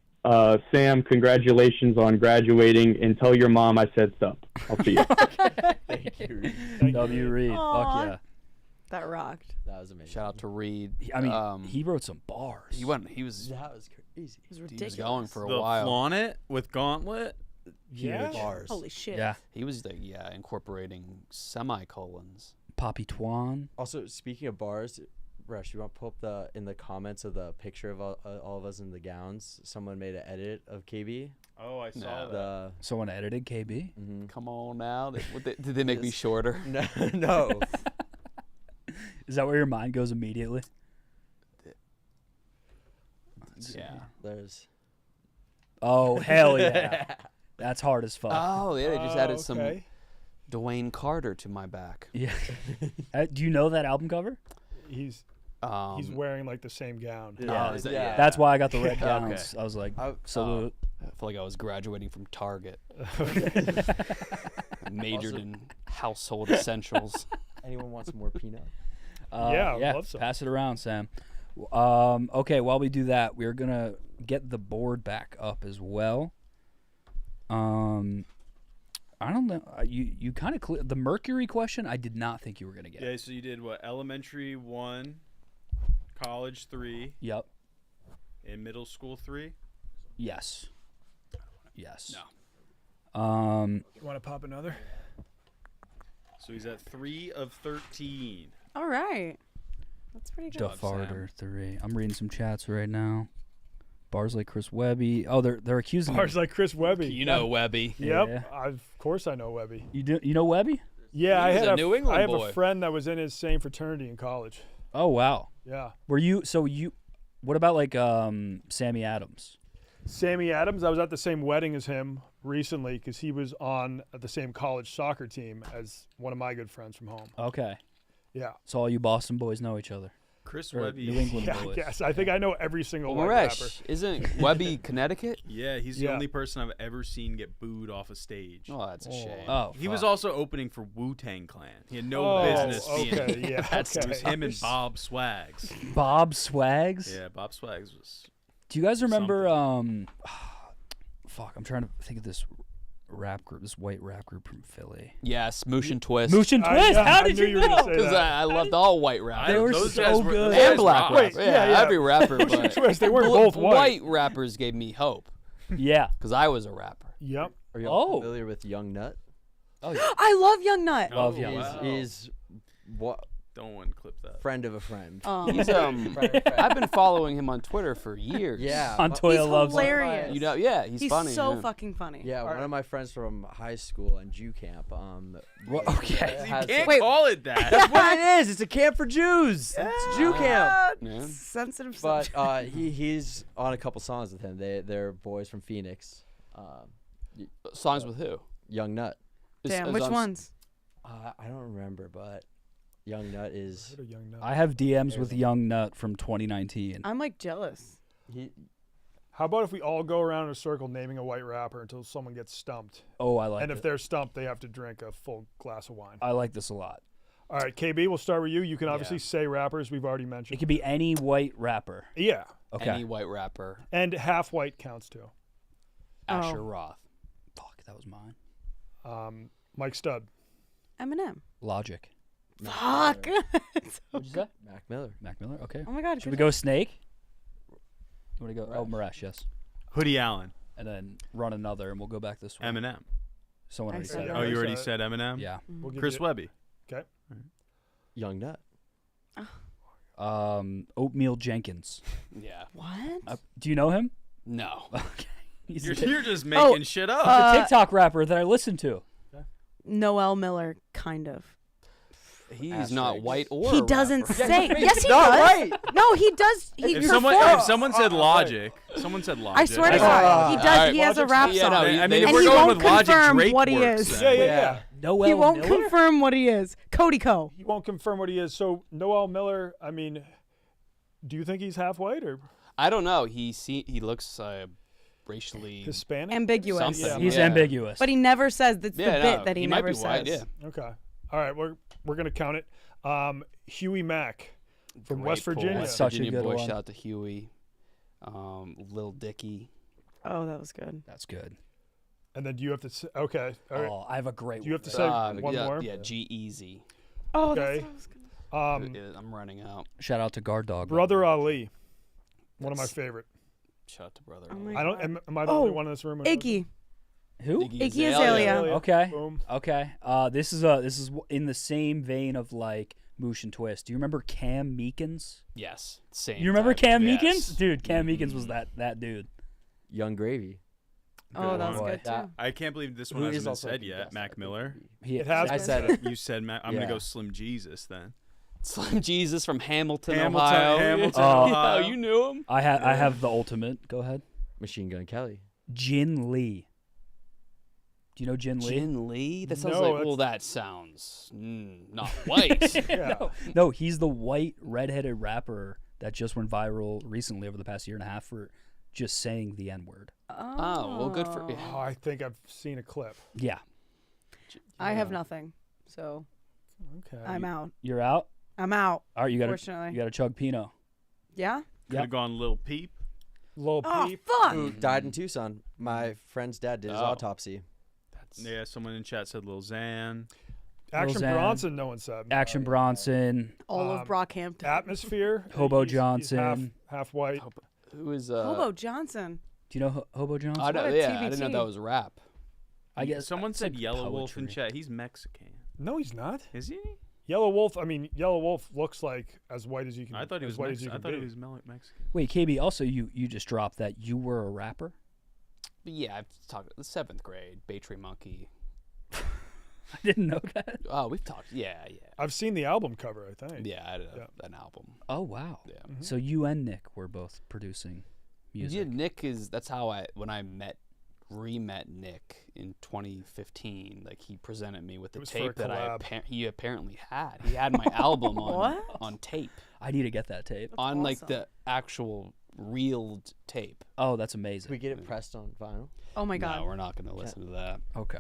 Speaker 11: Sam, congratulations on graduating, and tell your mom I said sup. I'll see you.
Speaker 1: Thank you.
Speaker 2: W. Reed.
Speaker 3: Aw.
Speaker 2: Fuck yeah.
Speaker 3: That rocked.
Speaker 1: That was amazing.
Speaker 7: Shout out to Reed.
Speaker 2: I mean, he wrote some bars.
Speaker 7: He was
Speaker 1: That was crazy.
Speaker 3: It was
Speaker 7: he
Speaker 3: ridiculous.
Speaker 7: was going for a
Speaker 4: The
Speaker 7: while.
Speaker 4: flaunt it with Gauntlet.
Speaker 8: Yeah?
Speaker 1: bars.
Speaker 3: Holy shit.
Speaker 2: Yeah.
Speaker 7: He was like, incorporating semicolons.
Speaker 2: Poppy Twan.
Speaker 1: Also, speaking of bars, Rush, you want to pull up in the comments of the picture of all of us in the gowns? Someone made an edit of KB.
Speaker 4: Oh, I saw
Speaker 7: No.
Speaker 4: that.
Speaker 2: Someone edited KB.
Speaker 7: Come on now. Did they make me shorter?
Speaker 1: No, no.
Speaker 2: Is that where your mind goes immediately?
Speaker 7: Yeah.
Speaker 1: There's.
Speaker 2: Oh, hell yeah. That's hard as fuck.
Speaker 7: Oh, yeah. They just added some
Speaker 8: Okay.
Speaker 7: Dwayne Carter to my back.
Speaker 2: Yeah. Do you know that album cover?
Speaker 8: He's
Speaker 7: Um,
Speaker 8: wearing like the same gown.
Speaker 2: Yeah.
Speaker 7: is that-
Speaker 1: Yeah.
Speaker 2: That's why I got the red
Speaker 7: Okay.
Speaker 2: gowns. I was like, salute.
Speaker 7: I feel like I was graduating from Target. Majored in household essentials.
Speaker 1: Anyone want some more peanut?
Speaker 8: Yeah, I'd love some.
Speaker 2: Pass it around, Sam. Okay, while we do that, we're going to get the board back up as well. I don't know. You kind of the Mercury question. I did not think you were gonna get.
Speaker 4: Yeah, so you did what? Elementary 1, college 3,
Speaker 2: Yep.
Speaker 4: and middle school 3.
Speaker 2: Yes. Yes.
Speaker 7: No.
Speaker 8: You want to pop another?
Speaker 4: So he's at 3 of 13.
Speaker 3: All right. That's pretty good.
Speaker 2: Defarter 3. I'm reading some chats right now. Bars like Chris Webby. Oh, they're accusing
Speaker 8: Bars
Speaker 2: him.
Speaker 8: like Chris Webby.
Speaker 7: You know Webby.
Speaker 8: Yep.
Speaker 2: Yeah.
Speaker 8: Of course I know Webby.
Speaker 2: You know Webby?
Speaker 8: Yeah,
Speaker 7: He was a New England
Speaker 8: I have
Speaker 7: boy.
Speaker 8: a friend that was in his same fraternity in college.
Speaker 2: Oh wow.
Speaker 8: Yeah.
Speaker 2: Were you? So you? What about like Sammy Adams?
Speaker 8: Sammy Adams, I was at the same wedding as him recently because he was on the same college soccer team as one of my good friends from home.
Speaker 2: Okay.
Speaker 8: Yeah.
Speaker 2: So all you Boston boys know each other.
Speaker 4: Chris
Speaker 2: Or
Speaker 4: Webby.
Speaker 2: New England
Speaker 8: Yeah,
Speaker 2: boys.
Speaker 8: yes. I think I know every single
Speaker 7: Well,
Speaker 8: white rapper.
Speaker 7: Maresh, isn't Webby Connecticut?
Speaker 4: Yeah, he's the
Speaker 8: Yeah.
Speaker 4: only person I've ever seen get booed off a stage.
Speaker 7: Oh, that's a shame.
Speaker 2: Oh,
Speaker 4: He was
Speaker 2: fuck.
Speaker 4: also opening for Wu-Tang Clan. He had no
Speaker 8: Oh,
Speaker 4: business being.
Speaker 8: okay, yeah,
Speaker 4: That's it was
Speaker 8: okay.
Speaker 4: him and Bob Swags.
Speaker 2: Bob Swags.
Speaker 4: Yeah, Bob Swags was.
Speaker 2: Do you guys remember? Fuck, I'm trying to think of this rap group, this white rap group from Philly.
Speaker 7: Yes, Moosh and Twist.
Speaker 2: Moosh and Twist.
Speaker 8: yeah,
Speaker 2: How
Speaker 8: I
Speaker 2: did
Speaker 8: knew
Speaker 2: you
Speaker 8: you were gonna
Speaker 2: know?
Speaker 8: say
Speaker 7: Because
Speaker 8: that.
Speaker 7: I loved all white rappers.
Speaker 2: They were
Speaker 4: those
Speaker 2: so
Speaker 4: guys were-
Speaker 2: good.
Speaker 4: those
Speaker 7: And
Speaker 4: guys
Speaker 7: black
Speaker 4: rocked.
Speaker 7: rappers.
Speaker 8: Wait,
Speaker 7: Yeah,
Speaker 8: yeah.
Speaker 7: every rapper.
Speaker 8: Moosh and
Speaker 7: But
Speaker 8: Twist, they weren't both white.
Speaker 7: white rappers gave me hope
Speaker 2: Yeah.
Speaker 7: because I was a rapper.
Speaker 8: Yep.
Speaker 1: Are you
Speaker 2: Oh.
Speaker 1: familiar with Young Nut?
Speaker 3: I love Young Nut.
Speaker 2: Love
Speaker 4: Oh,
Speaker 2: Young
Speaker 4: wow.
Speaker 1: He's what
Speaker 8: Oh.
Speaker 4: Don't unclip that.
Speaker 1: friend of a friend.
Speaker 7: He's I've been following him on Twitter for years.
Speaker 1: Yeah.
Speaker 2: Montoya
Speaker 3: He's
Speaker 2: loves him.
Speaker 3: hilarious.
Speaker 7: You know, yeah, he's funny.
Speaker 3: so
Speaker 7: yeah.
Speaker 3: fucking funny.
Speaker 1: Yeah, one of my friends from high school and Jew camp.
Speaker 2: okay.
Speaker 4: You
Speaker 1: has-
Speaker 4: can't
Speaker 3: Wait.
Speaker 4: call it that.
Speaker 1: That's what it is. It's a camp for Jews. It's Jew camp.
Speaker 7: Yeah.
Speaker 3: Sensitive
Speaker 1: But
Speaker 3: subject.
Speaker 1: he's on a couple songs with him. They're boys from Phoenix.
Speaker 7: Songs with who?
Speaker 1: Young Nut.
Speaker 3: Damn, which ones?
Speaker 1: I don't remember, but Young Nut is
Speaker 8: Heard of Young Nut.
Speaker 2: I have DMs with Young Nut from 2019.
Speaker 3: I'm like jealous.
Speaker 1: he.
Speaker 8: How about if we all go around in a circle naming a white rapper until someone gets stumped?
Speaker 2: Oh, I like
Speaker 8: And if
Speaker 2: it.
Speaker 8: they're stumped, they have to drink a full glass of wine.
Speaker 2: I like this a lot.
Speaker 8: All right, KB, we'll start with you. You can obviously say rappers we've already
Speaker 2: It
Speaker 8: mentioned.
Speaker 2: could be any white rapper.
Speaker 8: Yeah.
Speaker 2: Okay.
Speaker 7: Any white rapper.
Speaker 8: And half white counts too.
Speaker 7: Asher Roth.
Speaker 2: Fuck, that was mine.
Speaker 8: Mike Stud.
Speaker 3: Eminem.
Speaker 2: Logic.
Speaker 3: Fuck.
Speaker 2: What'd you say?
Speaker 1: Mac Miller.
Speaker 2: Mac Miller. Okay.
Speaker 3: Oh my god.
Speaker 2: Should we
Speaker 3: good
Speaker 2: go Snake? You want to go? Oh, Maresh, yes.
Speaker 4: Hoodie Allen.
Speaker 2: And then run another, and we'll go back this way.
Speaker 4: Eminem.
Speaker 2: Someone
Speaker 3: I
Speaker 2: already
Speaker 3: said
Speaker 2: said
Speaker 3: that.
Speaker 2: it.
Speaker 4: Oh, you
Speaker 8: already
Speaker 4: already
Speaker 8: said
Speaker 4: said Eminem?
Speaker 2: Yeah.
Speaker 8: We'll give
Speaker 4: Chris
Speaker 8: you-
Speaker 4: Webby.
Speaker 8: Okay.
Speaker 1: Young Nut.
Speaker 2: Oatmeal Jenkins.
Speaker 7: Yeah.
Speaker 3: What?
Speaker 2: Do you know him?
Speaker 7: No.
Speaker 2: Okay. He's
Speaker 4: You're,
Speaker 2: a
Speaker 4: you're just making shit up.
Speaker 2: a TikTok rapper that I listen to.
Speaker 3: Noel Miller, kind of.
Speaker 7: He's not white or
Speaker 3: He
Speaker 7: a
Speaker 3: doesn't
Speaker 7: rapper.
Speaker 3: say. Yes, he
Speaker 1: Not
Speaker 3: does.
Speaker 1: right.
Speaker 3: No, he does. He
Speaker 4: if someone
Speaker 3: performs.
Speaker 4: said Logic, someone said Logic.
Speaker 3: I swear to
Speaker 1: Oh.
Speaker 3: God, he does.
Speaker 7: Alright,
Speaker 3: he has a
Speaker 8: Logic's
Speaker 3: rap
Speaker 8: not-
Speaker 7: Yeah,
Speaker 3: song,
Speaker 7: no,
Speaker 4: I mean,
Speaker 7: they-
Speaker 4: if
Speaker 3: and
Speaker 4: we're
Speaker 3: he
Speaker 4: going
Speaker 3: won't
Speaker 4: with Logic,
Speaker 3: confirm
Speaker 4: Drake
Speaker 3: what he
Speaker 4: works
Speaker 3: is.
Speaker 4: then.
Speaker 8: Yeah.
Speaker 2: Noel
Speaker 3: He won't
Speaker 2: Miller?
Speaker 3: confirm what he is. Cody Co.
Speaker 8: He won't confirm what he is. So Noel Miller, I mean, do you think he's half white or
Speaker 7: I don't know. He looks racially.
Speaker 8: Hispanic?
Speaker 3: Ambiguous.
Speaker 7: Something.
Speaker 8: Yeah.
Speaker 2: He's
Speaker 7: Yeah.
Speaker 2: ambiguous.
Speaker 3: But he never says that's
Speaker 7: Yeah,
Speaker 3: the
Speaker 7: no,
Speaker 3: bit that he,
Speaker 7: might
Speaker 3: never
Speaker 7: be
Speaker 3: says.
Speaker 7: white, yeah.
Speaker 8: Okay. All right, we're gonna count it. Huey Mack from
Speaker 7: Great
Speaker 8: West
Speaker 7: pull.
Speaker 8: Virginia.
Speaker 2: That's such a
Speaker 7: Virginia
Speaker 2: good
Speaker 7: boy.
Speaker 2: one.
Speaker 7: Shout out to Huey. Lil Dicky.
Speaker 3: Oh, that was good.
Speaker 2: That's good.
Speaker 8: And then do you have to say, okay. All right.
Speaker 2: Oh, I have a great
Speaker 8: Do you
Speaker 2: one.
Speaker 8: have to say one
Speaker 7: yeah,
Speaker 8: more?
Speaker 7: Yeah, G-Eazy.
Speaker 3: Oh,
Speaker 8: Okay.
Speaker 3: that's what I was gonna.
Speaker 7: I'm running out.
Speaker 2: Shout out to Guard Dog.
Speaker 8: Brother Ali. One of my favorite.
Speaker 7: Shout out to brother.
Speaker 3: Oh my
Speaker 8: I don't
Speaker 3: God.
Speaker 8: am I the only
Speaker 3: Oh,
Speaker 8: one in this room? who knows
Speaker 3: Iggy.
Speaker 2: Who?
Speaker 3: Iggy Azalea.
Speaker 2: Okay.
Speaker 8: Boom.
Speaker 2: Okay. This is in the same vein of like Moosh and Twist. Do you remember Cam Meekins?
Speaker 7: Yes. Same.
Speaker 2: You remember
Speaker 7: type.
Speaker 2: Cam
Speaker 7: Yes.
Speaker 2: Meekins? Dude, Cam Meekins was that dude.
Speaker 1: Young Gravy.
Speaker 3: Oh, that was
Speaker 2: Boy.
Speaker 3: good too.
Speaker 4: I can't believe this
Speaker 1: Who
Speaker 4: one
Speaker 1: is
Speaker 4: hasn't been
Speaker 1: also a
Speaker 4: said
Speaker 1: good
Speaker 4: yet.
Speaker 1: guest,
Speaker 4: Mac
Speaker 1: I
Speaker 4: Miller.
Speaker 8: It has
Speaker 1: I
Speaker 8: been
Speaker 1: said it.
Speaker 4: You said Mac. I'm gonna
Speaker 1: Yeah.
Speaker 4: go Slim Jesus then.
Speaker 7: Slim Jesus from Hamilton,
Speaker 4: Hamilton,
Speaker 7: Ohio.
Speaker 4: Hamilton,
Speaker 2: Oh.
Speaker 4: Ohio.
Speaker 7: You knew him?
Speaker 2: I have the ultimate. Go ahead.
Speaker 1: Machine Gun Kelly.
Speaker 2: Jin Lee. Do you know Jin Lee?
Speaker 7: Jin Lee? That sounds
Speaker 8: No,
Speaker 7: like,
Speaker 8: it's-
Speaker 7: well, that sounds not white.
Speaker 8: Yeah.
Speaker 2: No, he's the white redheaded rapper that just went viral recently over the past year and a half for just saying the N-word.
Speaker 7: Oh, well, good for you.
Speaker 8: Oh, I think I've seen a clip.
Speaker 2: Yeah.
Speaker 3: I have nothing, so
Speaker 8: Okay.
Speaker 3: I'm out.
Speaker 2: You're out?
Speaker 3: I'm out.
Speaker 2: All right, you got
Speaker 3: Fortunately.
Speaker 2: to chug Pinot.
Speaker 3: Yeah.
Speaker 4: Could have gone Lil Peep.
Speaker 8: Lil
Speaker 3: Oh
Speaker 8: Peep.
Speaker 3: fuck!
Speaker 1: Who died in Tucson. My friend's dad did his
Speaker 7: Oh.
Speaker 1: autopsy.
Speaker 4: Yeah, someone in chat said Lil Xan.
Speaker 8: Action
Speaker 2: Roseanne.
Speaker 8: Bronson, no one said.
Speaker 2: Action Bronson,
Speaker 3: All of Brockhampton.
Speaker 8: Atmosphere.
Speaker 2: Hobo
Speaker 8: He's
Speaker 2: Johnson.
Speaker 8: half white.
Speaker 7: Who is
Speaker 3: Hobo Johnson.
Speaker 2: Do you know Hobo Johnson?
Speaker 7: I know,
Speaker 3: What a
Speaker 7: yeah, I didn't know
Speaker 3: TBT.
Speaker 7: that was rap.
Speaker 2: I guess
Speaker 4: Someone
Speaker 2: it's
Speaker 4: said
Speaker 2: like
Speaker 4: Yellow Wolf in
Speaker 2: poetry.
Speaker 4: chat. He's Mexican.
Speaker 8: No, he's not.
Speaker 4: Is he?
Speaker 8: Yellow Wolf. I mean, Yellow Wolf looks like as white as you can.
Speaker 4: I thought he
Speaker 8: as
Speaker 4: was
Speaker 8: white
Speaker 4: Mexican.
Speaker 8: as you
Speaker 4: I
Speaker 8: can
Speaker 4: thought
Speaker 8: be.
Speaker 4: he was Mexican.
Speaker 2: Wait, KB, also you just dropped that you were a rapper?
Speaker 7: But yeah, I've talked the 7th grade, Baytree Monkey.
Speaker 2: I didn't know that.
Speaker 7: Oh, we've talked. Yeah.
Speaker 8: I've seen the album cover. I think.
Speaker 7: Yeah, I had
Speaker 8: Yeah.
Speaker 7: an album.
Speaker 2: Oh, wow.
Speaker 7: Yeah.
Speaker 2: So you and Nick were both producing music.
Speaker 7: Yeah, Nick is. That's how when I re-met Nick in 2015. Like he presented me with the
Speaker 8: was for a
Speaker 7: tape that
Speaker 8: collab.
Speaker 7: he apparently had. He had my album
Speaker 3: What?
Speaker 7: on tape,
Speaker 2: I need to get that tape.
Speaker 7: on like
Speaker 3: awesome.
Speaker 7: the actual reeled tape.
Speaker 2: Oh, that's amazing.
Speaker 1: We get it pressed on vinyl.
Speaker 3: Oh my god.
Speaker 7: No, we're not going to listen to that.
Speaker 2: Okay.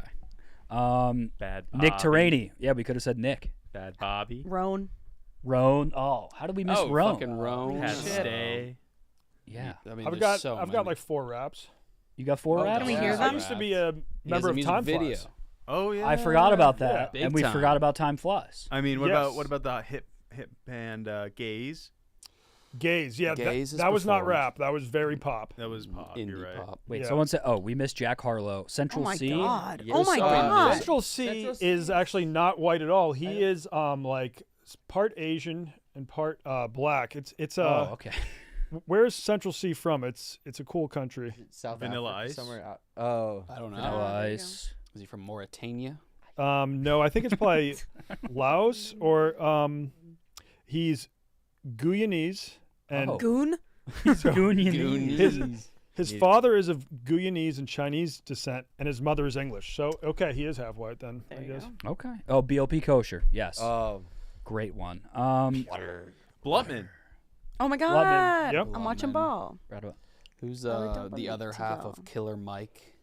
Speaker 4: Bad
Speaker 2: Nick
Speaker 4: Bobby.
Speaker 2: Terraney. Yeah, we could have said Nick.
Speaker 4: Bad Bobby.
Speaker 3: Roan.
Speaker 2: Roan. Oh, how did we miss Roan?
Speaker 7: Fucking Roan.
Speaker 4: Had
Speaker 3: shit.
Speaker 4: Stay.
Speaker 2: Yeah.
Speaker 7: I mean,
Speaker 8: I've
Speaker 7: there's
Speaker 8: got
Speaker 7: so many.
Speaker 8: like 4 raps.
Speaker 2: You got 4 raps?
Speaker 3: Can we
Speaker 7: Yeah.
Speaker 3: hear
Speaker 8: I
Speaker 3: them?
Speaker 8: used to be a
Speaker 7: He has
Speaker 8: member
Speaker 7: a
Speaker 8: of
Speaker 7: music
Speaker 8: Time
Speaker 7: video.
Speaker 8: Flies.
Speaker 4: Oh yeah.
Speaker 2: I forgot about that.
Speaker 7: Big
Speaker 2: And we
Speaker 7: time.
Speaker 2: forgot about Time Flies.
Speaker 4: I mean,
Speaker 8: Yes.
Speaker 4: what about the hip band Gaze?
Speaker 8: Gaze. Yeah,
Speaker 7: Gaze is
Speaker 8: that was not
Speaker 7: performed.
Speaker 8: rap. That was very pop.
Speaker 4: That was pop. You're
Speaker 7: Indie
Speaker 4: right.
Speaker 7: pop.
Speaker 2: Wait,
Speaker 8: Yeah.
Speaker 2: someone said, oh, we missed Jack Harlow.
Speaker 3: Oh
Speaker 2: Central
Speaker 3: my
Speaker 2: C.
Speaker 3: god.
Speaker 1: Yeah.
Speaker 3: Oh my
Speaker 1: So,
Speaker 3: god.
Speaker 8: Central C is actually not white at all. He is like part Asian and part black. It's
Speaker 2: Oh, okay.
Speaker 8: Where's Central C from? It's a cool country.
Speaker 1: South
Speaker 4: Vanilla
Speaker 1: Africa,
Speaker 4: Ice?
Speaker 1: somewhere out. Oh.
Speaker 7: I don't know.
Speaker 2: Vanilla
Speaker 3: there you go.
Speaker 2: Ice.
Speaker 7: Is he from Mauritania?
Speaker 8: No, I think it's probably Laos or he's Guyanese and
Speaker 2: Oh.
Speaker 3: Goon.
Speaker 2: Goonian.
Speaker 8: his father is of Guyanese and Chinese descent and his mother is English. So okay, he is half white then.
Speaker 3: There
Speaker 8: I
Speaker 3: you
Speaker 8: guess.
Speaker 3: go.
Speaker 2: Okay. Oh, BLP kosher. Yes.
Speaker 1: Oh.
Speaker 2: Great one.
Speaker 4: Blutman.
Speaker 3: Oh my god.
Speaker 8: Yep.
Speaker 3: I'm watching ball.
Speaker 2: Right about.
Speaker 7: Who's
Speaker 3: Well, we don't
Speaker 7: the
Speaker 3: want
Speaker 7: other
Speaker 3: it to
Speaker 7: half
Speaker 3: go.
Speaker 7: of Killer Mike?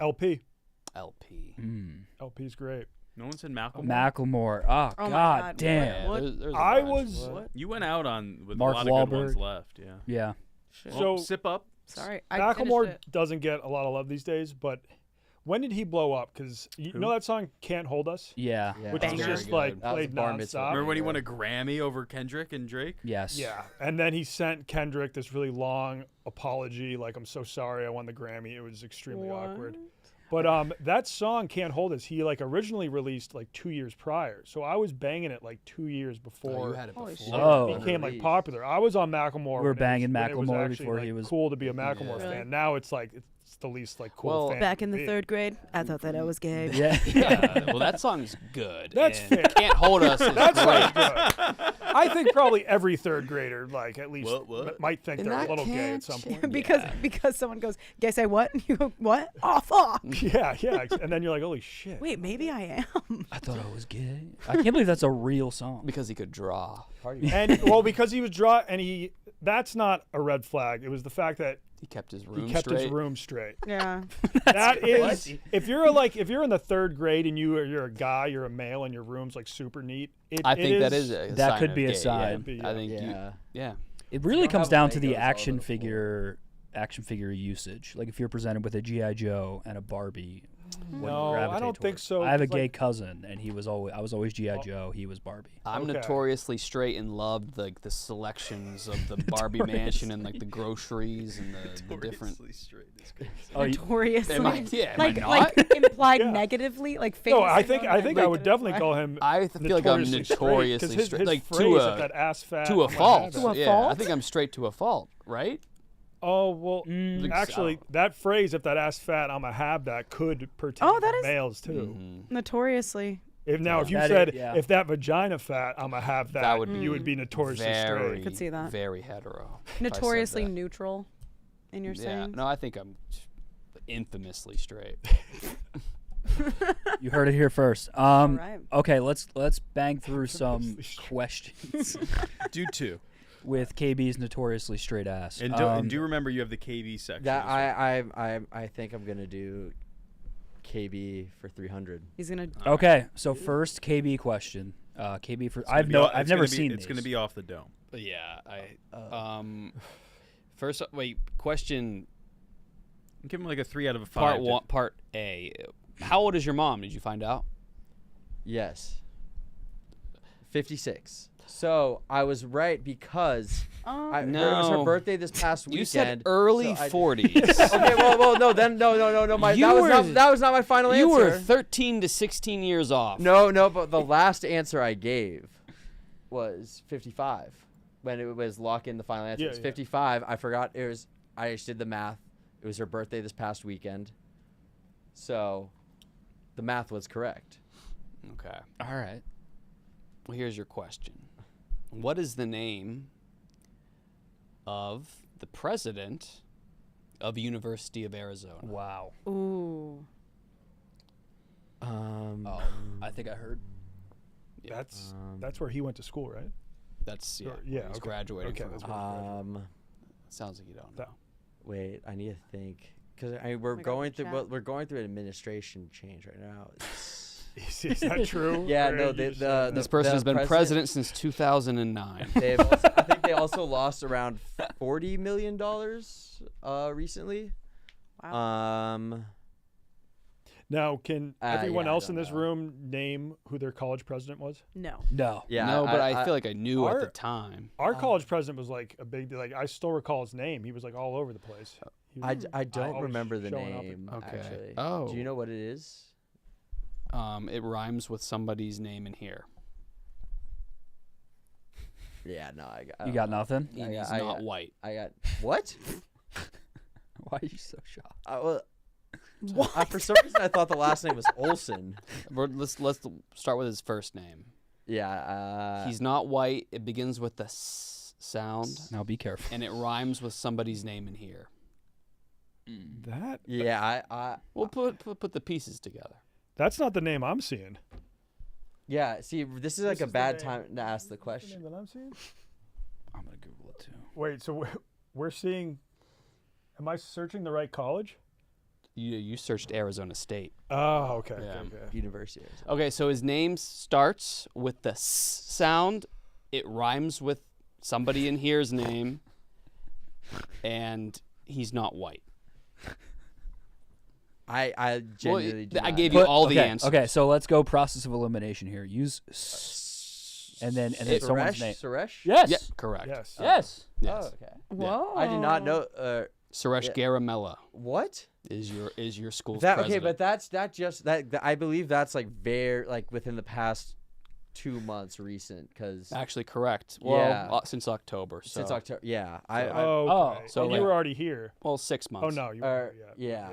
Speaker 8: LP.
Speaker 7: LP.
Speaker 8: LP's great.
Speaker 4: No one said Malcolm.
Speaker 2: Macklemore. Oh,
Speaker 3: Oh my
Speaker 2: god,
Speaker 3: God.
Speaker 2: damn.
Speaker 7: Yeah,
Speaker 3: What?
Speaker 7: there's a
Speaker 8: I
Speaker 7: bunch.
Speaker 8: was
Speaker 4: You went out on with
Speaker 2: Mark
Speaker 4: a lot of good ones
Speaker 2: Wahlberg.
Speaker 4: left. Yeah.
Speaker 2: Yeah.
Speaker 8: so
Speaker 4: Sip up.
Speaker 3: Sorry. I
Speaker 8: Macklemore
Speaker 3: finished it.
Speaker 8: doesn't get a lot of love these days, but when did he blow up? Because you know that song "Can't Hold Us,"
Speaker 2: Yeah.
Speaker 1: Yeah.
Speaker 8: which
Speaker 3: Banger.
Speaker 8: is just
Speaker 7: Very
Speaker 8: like
Speaker 7: good.
Speaker 1: That was
Speaker 8: played
Speaker 1: bar mitzvah.
Speaker 8: nonstop.
Speaker 4: Remember when he won a Grammy over Kendrick and Drake?
Speaker 2: Yes.
Speaker 8: Yeah, and then he sent Kendrick this really long apology, like "I'm so sorry, I won the Grammy." It was extremely awkward. But that song "Can't Hold Us," he like originally released like 2 years prior. So I was banging it like 2 years
Speaker 7: Oh,
Speaker 8: before
Speaker 7: you had it
Speaker 3: Holy
Speaker 7: before.
Speaker 3: shit.
Speaker 2: Oh.
Speaker 8: it became like popular. I was on Macklemore.
Speaker 2: We were
Speaker 8: when it was-
Speaker 2: banging
Speaker 8: when it was
Speaker 2: Macklemore
Speaker 8: actually,
Speaker 2: before
Speaker 8: like,
Speaker 2: he was-
Speaker 8: cool to be a Macklemore
Speaker 7: Yeah.
Speaker 8: fan. Now it's like it's the least like cool
Speaker 7: Well,
Speaker 8: fan.
Speaker 3: Back in
Speaker 8: to
Speaker 3: the
Speaker 8: be.
Speaker 3: 3rd grade, I thought that I was gay.
Speaker 2: Yeah.
Speaker 7: Yeah, well, that song's good.
Speaker 8: That's
Speaker 7: and
Speaker 8: fair.
Speaker 7: Can't Hold Us is
Speaker 8: That's
Speaker 7: great.
Speaker 8: like good. I think probably every 3rd grader, like at least,
Speaker 4: What?
Speaker 8: might think
Speaker 7: And
Speaker 8: they're a
Speaker 7: I
Speaker 8: little gay
Speaker 7: can't
Speaker 8: at some point.
Speaker 3: because someone goes, "Guess I what?" And you go, "What? Oh fuck."
Speaker 8: Yeah, and then you're like, holy shit.
Speaker 3: Wait, maybe I am.
Speaker 2: I thought I was gay. I can't believe that's a real song.
Speaker 7: Because he could draw.
Speaker 8: And well, because he was that's not a red flag. It was the fact that
Speaker 7: He kept his room
Speaker 8: he kept
Speaker 7: straight.
Speaker 8: his room straight.
Speaker 3: Yeah.
Speaker 8: That is, if you're in the 3rd grade and you're a guy, you're a male, and your room's like super neat.
Speaker 7: I think that is a
Speaker 2: That
Speaker 7: sign
Speaker 2: could
Speaker 7: of
Speaker 2: be a
Speaker 7: gay,
Speaker 2: sign.
Speaker 7: Yeah. I think
Speaker 1: Yeah.
Speaker 7: yeah.
Speaker 2: It really
Speaker 1: don't
Speaker 2: comes
Speaker 1: have
Speaker 2: down to the
Speaker 1: Legos all over
Speaker 2: action
Speaker 1: the floor.
Speaker 2: figure usage. Like if you're presented with a GI Joe and a Barbie,
Speaker 8: No, I
Speaker 2: gravitate
Speaker 8: don't think
Speaker 2: towards.
Speaker 8: so.
Speaker 2: I have a
Speaker 8: 'cause,
Speaker 2: gay
Speaker 8: like,
Speaker 2: cousin, and I was always G.I. Joe. He was Barbie.
Speaker 7: I'm
Speaker 8: Okay.
Speaker 7: notoriously straight and loved like the selections of the Barbie mansion and like the groceries and the different.
Speaker 2: Oh,
Speaker 3: Notoriously.
Speaker 7: Am I, yeah, am
Speaker 3: like,
Speaker 7: I not?
Speaker 3: like implied
Speaker 8: Yeah.
Speaker 3: negatively, like
Speaker 8: No,
Speaker 3: famous.
Speaker 8: I think I would definitely call him.
Speaker 7: I feel like I'm
Speaker 8: notoriously
Speaker 7: notoriously
Speaker 8: his
Speaker 7: straight, like
Speaker 8: phrase,
Speaker 7: to
Speaker 8: if that
Speaker 7: a
Speaker 8: ass fat,
Speaker 7: to a
Speaker 8: I'm
Speaker 7: fault.
Speaker 8: have it.
Speaker 3: To a
Speaker 7: Yeah, I
Speaker 3: fault?
Speaker 7: think I'm straight to a fault, right?
Speaker 8: Oh well,
Speaker 7: Think
Speaker 8: actually,
Speaker 7: so.
Speaker 8: that phrase "if that ass fat, I'ma have that" could pertain
Speaker 3: Oh, that
Speaker 8: to
Speaker 3: is-
Speaker 8: males too.
Speaker 7: Mm-hmm.
Speaker 3: Notoriously.
Speaker 8: If you
Speaker 2: That is-
Speaker 8: said
Speaker 2: yeah.
Speaker 8: if that vagina fat, I'ma have that,
Speaker 7: would
Speaker 8: you would be notoriously
Speaker 7: Very,
Speaker 8: straight.
Speaker 3: Could see that.
Speaker 7: very hetero. if I said
Speaker 3: Notoriously
Speaker 7: that.
Speaker 3: neutral in your
Speaker 7: Yeah,
Speaker 3: sayings.
Speaker 7: no, I think I'm infamously straight.
Speaker 2: You heard it here first.
Speaker 3: right.
Speaker 2: Okay, let's bang through some
Speaker 8: Notoriously straight.
Speaker 2: questions
Speaker 4: Do 2.
Speaker 2: with KB's notoriously straight ass.
Speaker 4: And do remember you have the KB section.
Speaker 1: That
Speaker 4: as well.
Speaker 1: I think I'm gonna do KB for 300.
Speaker 3: He's gonna.
Speaker 2: Okay, so first KB question. KB for
Speaker 4: It's gonna
Speaker 2: I've
Speaker 4: be
Speaker 2: no
Speaker 4: off-
Speaker 2: I've
Speaker 4: it's
Speaker 2: never
Speaker 4: gonna be-
Speaker 2: seen
Speaker 4: It's going to
Speaker 2: these.
Speaker 4: be off the dome.
Speaker 7: But yeah, first, wait, question
Speaker 4: Give him like a 3 out of a 5.
Speaker 7: part one, part A. How old is your mom? Did you find out?
Speaker 1: Yes. 56. So I was right because
Speaker 3: Oh.
Speaker 1: it was her
Speaker 7: No.
Speaker 1: birthday this past weekend.
Speaker 7: You said early
Speaker 1: so I-
Speaker 7: 40s.
Speaker 1: Okay, well, no, then no. That was not my final
Speaker 7: You
Speaker 1: answer.
Speaker 7: were 13 to 16 years off.
Speaker 1: No, but the last answer I gave was 55 when it was lock in the final answer.
Speaker 8: Yeah,
Speaker 1: It's
Speaker 8: yeah.
Speaker 1: 55. I forgot it was. I just did the math. It was her birthday this past weekend, so the math was correct.
Speaker 7: Okay.
Speaker 2: All right.
Speaker 7: Well, here's your question. What is the name of the president of University of Arizona?
Speaker 2: Wow.
Speaker 3: Ooh.
Speaker 2: Oh, I think I heard.
Speaker 8: That's where he went to school, right?
Speaker 7: That's
Speaker 8: Or-
Speaker 7: yeah.
Speaker 8: yeah,
Speaker 7: He's
Speaker 8: okay.
Speaker 7: graduating
Speaker 8: Okay,
Speaker 7: from.
Speaker 8: that's what-
Speaker 7: Sounds like you don't know.
Speaker 8: That-
Speaker 1: Wait, I need to think because we're
Speaker 3: got
Speaker 1: going
Speaker 3: the
Speaker 1: through.
Speaker 3: chat.
Speaker 1: Well, we're going through an administration change right now.
Speaker 8: Is that true?
Speaker 1: Yeah,
Speaker 8: Or
Speaker 1: no,
Speaker 8: you
Speaker 1: the-
Speaker 8: just
Speaker 1: the-
Speaker 8: saying
Speaker 7: This
Speaker 8: that?
Speaker 7: person
Speaker 1: the
Speaker 7: has been
Speaker 1: president-
Speaker 7: president since 2009.
Speaker 1: I think they also lost around $40 million recently.
Speaker 3: Wow.
Speaker 8: Now, can everyone
Speaker 1: yeah, I
Speaker 8: else in
Speaker 1: don't
Speaker 8: this
Speaker 1: know.
Speaker 8: room name who their college president was?
Speaker 3: No.
Speaker 2: No.
Speaker 1: Yeah,
Speaker 7: no, but I feel like I knew at the
Speaker 8: Our-
Speaker 7: time.
Speaker 8: Our college president was like a big deal. Like I still recall his name. He was like all over the place. He was
Speaker 1: I don't
Speaker 8: always
Speaker 1: remember the
Speaker 8: showing up
Speaker 1: name.
Speaker 7: Okay.
Speaker 1: Actually.
Speaker 7: Oh.
Speaker 1: Do you know what it is?
Speaker 7: It rhymes with somebody's name in here.
Speaker 1: Yeah, no, I
Speaker 2: You got nothing?
Speaker 7: And he's
Speaker 1: I
Speaker 7: not
Speaker 1: got-
Speaker 7: white.
Speaker 1: I got what?
Speaker 2: Why are you so shocked?
Speaker 1: For some reason, I thought the last name was Olson.
Speaker 7: Let's start with his first name.
Speaker 1: Yeah.
Speaker 7: He's not white. It begins with the s sound,
Speaker 2: Now be careful.
Speaker 7: and it rhymes with somebody's name in here.
Speaker 8: that.
Speaker 1: Yeah, I
Speaker 7: We'll put the pieces together.
Speaker 8: That's not the name I'm seeing.
Speaker 1: yeah. See, this is like
Speaker 8: This
Speaker 1: a
Speaker 8: is the
Speaker 1: bad
Speaker 8: name-
Speaker 1: time to ask the
Speaker 8: What's
Speaker 1: question.
Speaker 8: name that I'm seeing?
Speaker 2: I'm gonna Google it too.
Speaker 8: Wait, so we're seeing. Am I searching the right college?
Speaker 7: You searched Arizona State.
Speaker 8: Oh, okay.
Speaker 7: Yeah.
Speaker 8: Okay.
Speaker 1: University.
Speaker 7: Okay, so his name starts with the s sound. It rhymes with somebody in here's name, and he's not white.
Speaker 1: I genuinely do
Speaker 7: I
Speaker 1: not
Speaker 7: gave
Speaker 1: know.
Speaker 7: you all the
Speaker 2: okay,
Speaker 7: answers.
Speaker 2: Okay, so let's go process of elimination here. Use and then someone's name.
Speaker 1: Suresh.
Speaker 2: Yes.
Speaker 7: Yeah, correct.
Speaker 8: Yes.
Speaker 2: Yes.
Speaker 7: Yes.
Speaker 1: Oh, okay.
Speaker 3: Whoa.
Speaker 1: I did not know.
Speaker 7: Suresh
Speaker 1: Yeah.
Speaker 7: Garamella
Speaker 1: What?
Speaker 7: is your school's
Speaker 1: That
Speaker 7: president.
Speaker 1: okay, but that I believe that's like very like within the past 2 months recent because
Speaker 7: Actually, correct. Well,
Speaker 1: Yeah.
Speaker 7: Since October. So.
Speaker 1: since October. Yeah,
Speaker 8: Oh,
Speaker 2: Oh,
Speaker 8: okay.
Speaker 7: so
Speaker 8: and
Speaker 7: like-
Speaker 8: you were already here.
Speaker 7: Well, 6 months.
Speaker 8: Oh no, you
Speaker 1: Or-
Speaker 8: were
Speaker 1: yeah.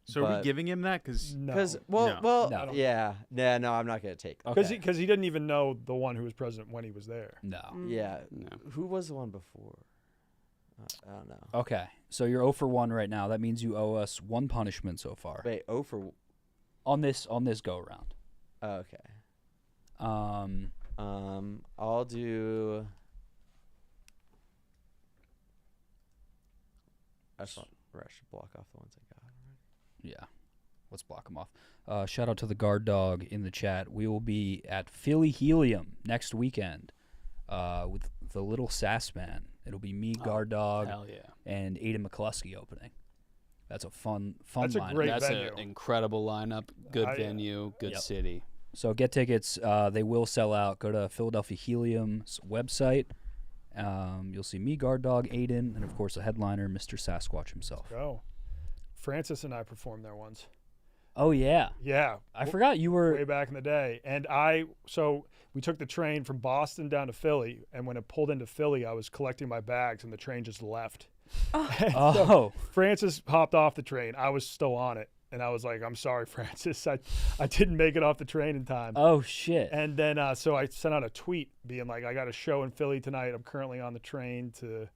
Speaker 4: So are we
Speaker 1: But-
Speaker 4: giving him that? Because
Speaker 8: No.
Speaker 1: because
Speaker 4: No.
Speaker 2: No.
Speaker 1: yeah, no, I'm not gonna take that.
Speaker 2: Okay.
Speaker 8: Because he didn't even know the one who was president when he was there.
Speaker 2: No.
Speaker 1: Yeah,
Speaker 7: No.
Speaker 1: who was the one before? I don't know.
Speaker 2: Okay, so you're 0 for 1 right now. That means you owe us 1 punishment so far
Speaker 1: Wait, for
Speaker 2: on this go around.
Speaker 1: okay.
Speaker 2: I'll
Speaker 1: do. I should block off the ones I got.
Speaker 2: Yeah. Let's block them off. Shout out to the guard dog in the chat. We will be at Philly Helium next weekend with the Little Sass Man. It'll be me, guard dog,
Speaker 7: Hell yeah.
Speaker 2: and Aiden McCluskey opening. That's a fun
Speaker 8: That's a
Speaker 2: lineup.
Speaker 8: great
Speaker 7: That's
Speaker 8: venue.
Speaker 7: an incredible lineup. Good
Speaker 8: I-
Speaker 7: venue. Good
Speaker 2: Yep.
Speaker 7: city.
Speaker 2: So get tickets. They will sell out. Go to Philadelphia Helium's website. You'll see me, Guard Dog, Aiden, and of course the headliner, Mr. Sasquatch himself.
Speaker 8: Go. Francis and I performed there once.
Speaker 2: Oh yeah,
Speaker 8: Yeah.
Speaker 2: I forgot you were.
Speaker 8: Way back in the day. And so we took the train from Boston down to Philly. And when it pulled into Philly, I was collecting my bags and the train just left. And so
Speaker 2: Oh,
Speaker 8: Francis hopped off the train. I was still on it. And I was like, I'm sorry, Francis. I didn't make it off the train in time.
Speaker 2: oh shit.
Speaker 8: And then so I sent out a tweet being like, I got a show in Philly tonight. I'm currently on the train to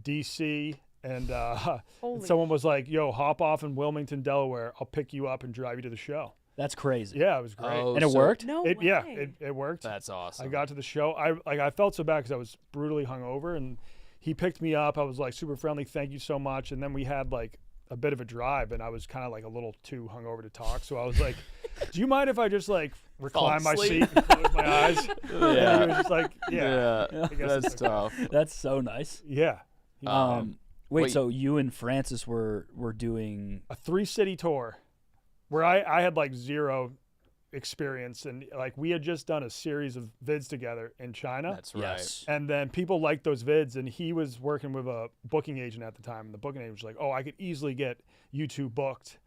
Speaker 8: D.C. And
Speaker 3: Holy
Speaker 8: someone was like, yo, hop off in Wilmington, Delaware. I'll pick you up and drive you to the show.
Speaker 2: That's crazy.
Speaker 8: Yeah, it was great.
Speaker 7: Oh,
Speaker 2: And it
Speaker 7: so
Speaker 2: worked.
Speaker 3: No
Speaker 8: It,
Speaker 3: way.
Speaker 8: yeah, it worked.
Speaker 7: That's awesome.
Speaker 8: I got to the show. I felt so bad because I was brutally hungover, and he picked me up. I was like super friendly. Thank you so much. And then we had like a bit of a drive, and I was kind of like a little too hungover to talk. So I was like, "Do you mind if I just like recline my seat
Speaker 7: asleep.
Speaker 8: and close my eyes?" And he was just like, "Yeah,
Speaker 7: Yeah,
Speaker 8: I guess
Speaker 7: that's
Speaker 8: it's okay."
Speaker 7: tough.
Speaker 2: That's so nice.
Speaker 8: yeah."
Speaker 2: Wait,
Speaker 7: Wait.
Speaker 2: so you and Francis were doing?
Speaker 8: A 3-city tour, where I had like zero experience, and like we had just done a series of vids together in China.
Speaker 7: That's right.
Speaker 2: Yes.
Speaker 8: And then people liked those vids, and he was working with a booking agent at the time. And the booking agent was like, "Oh, I could easily get you two booked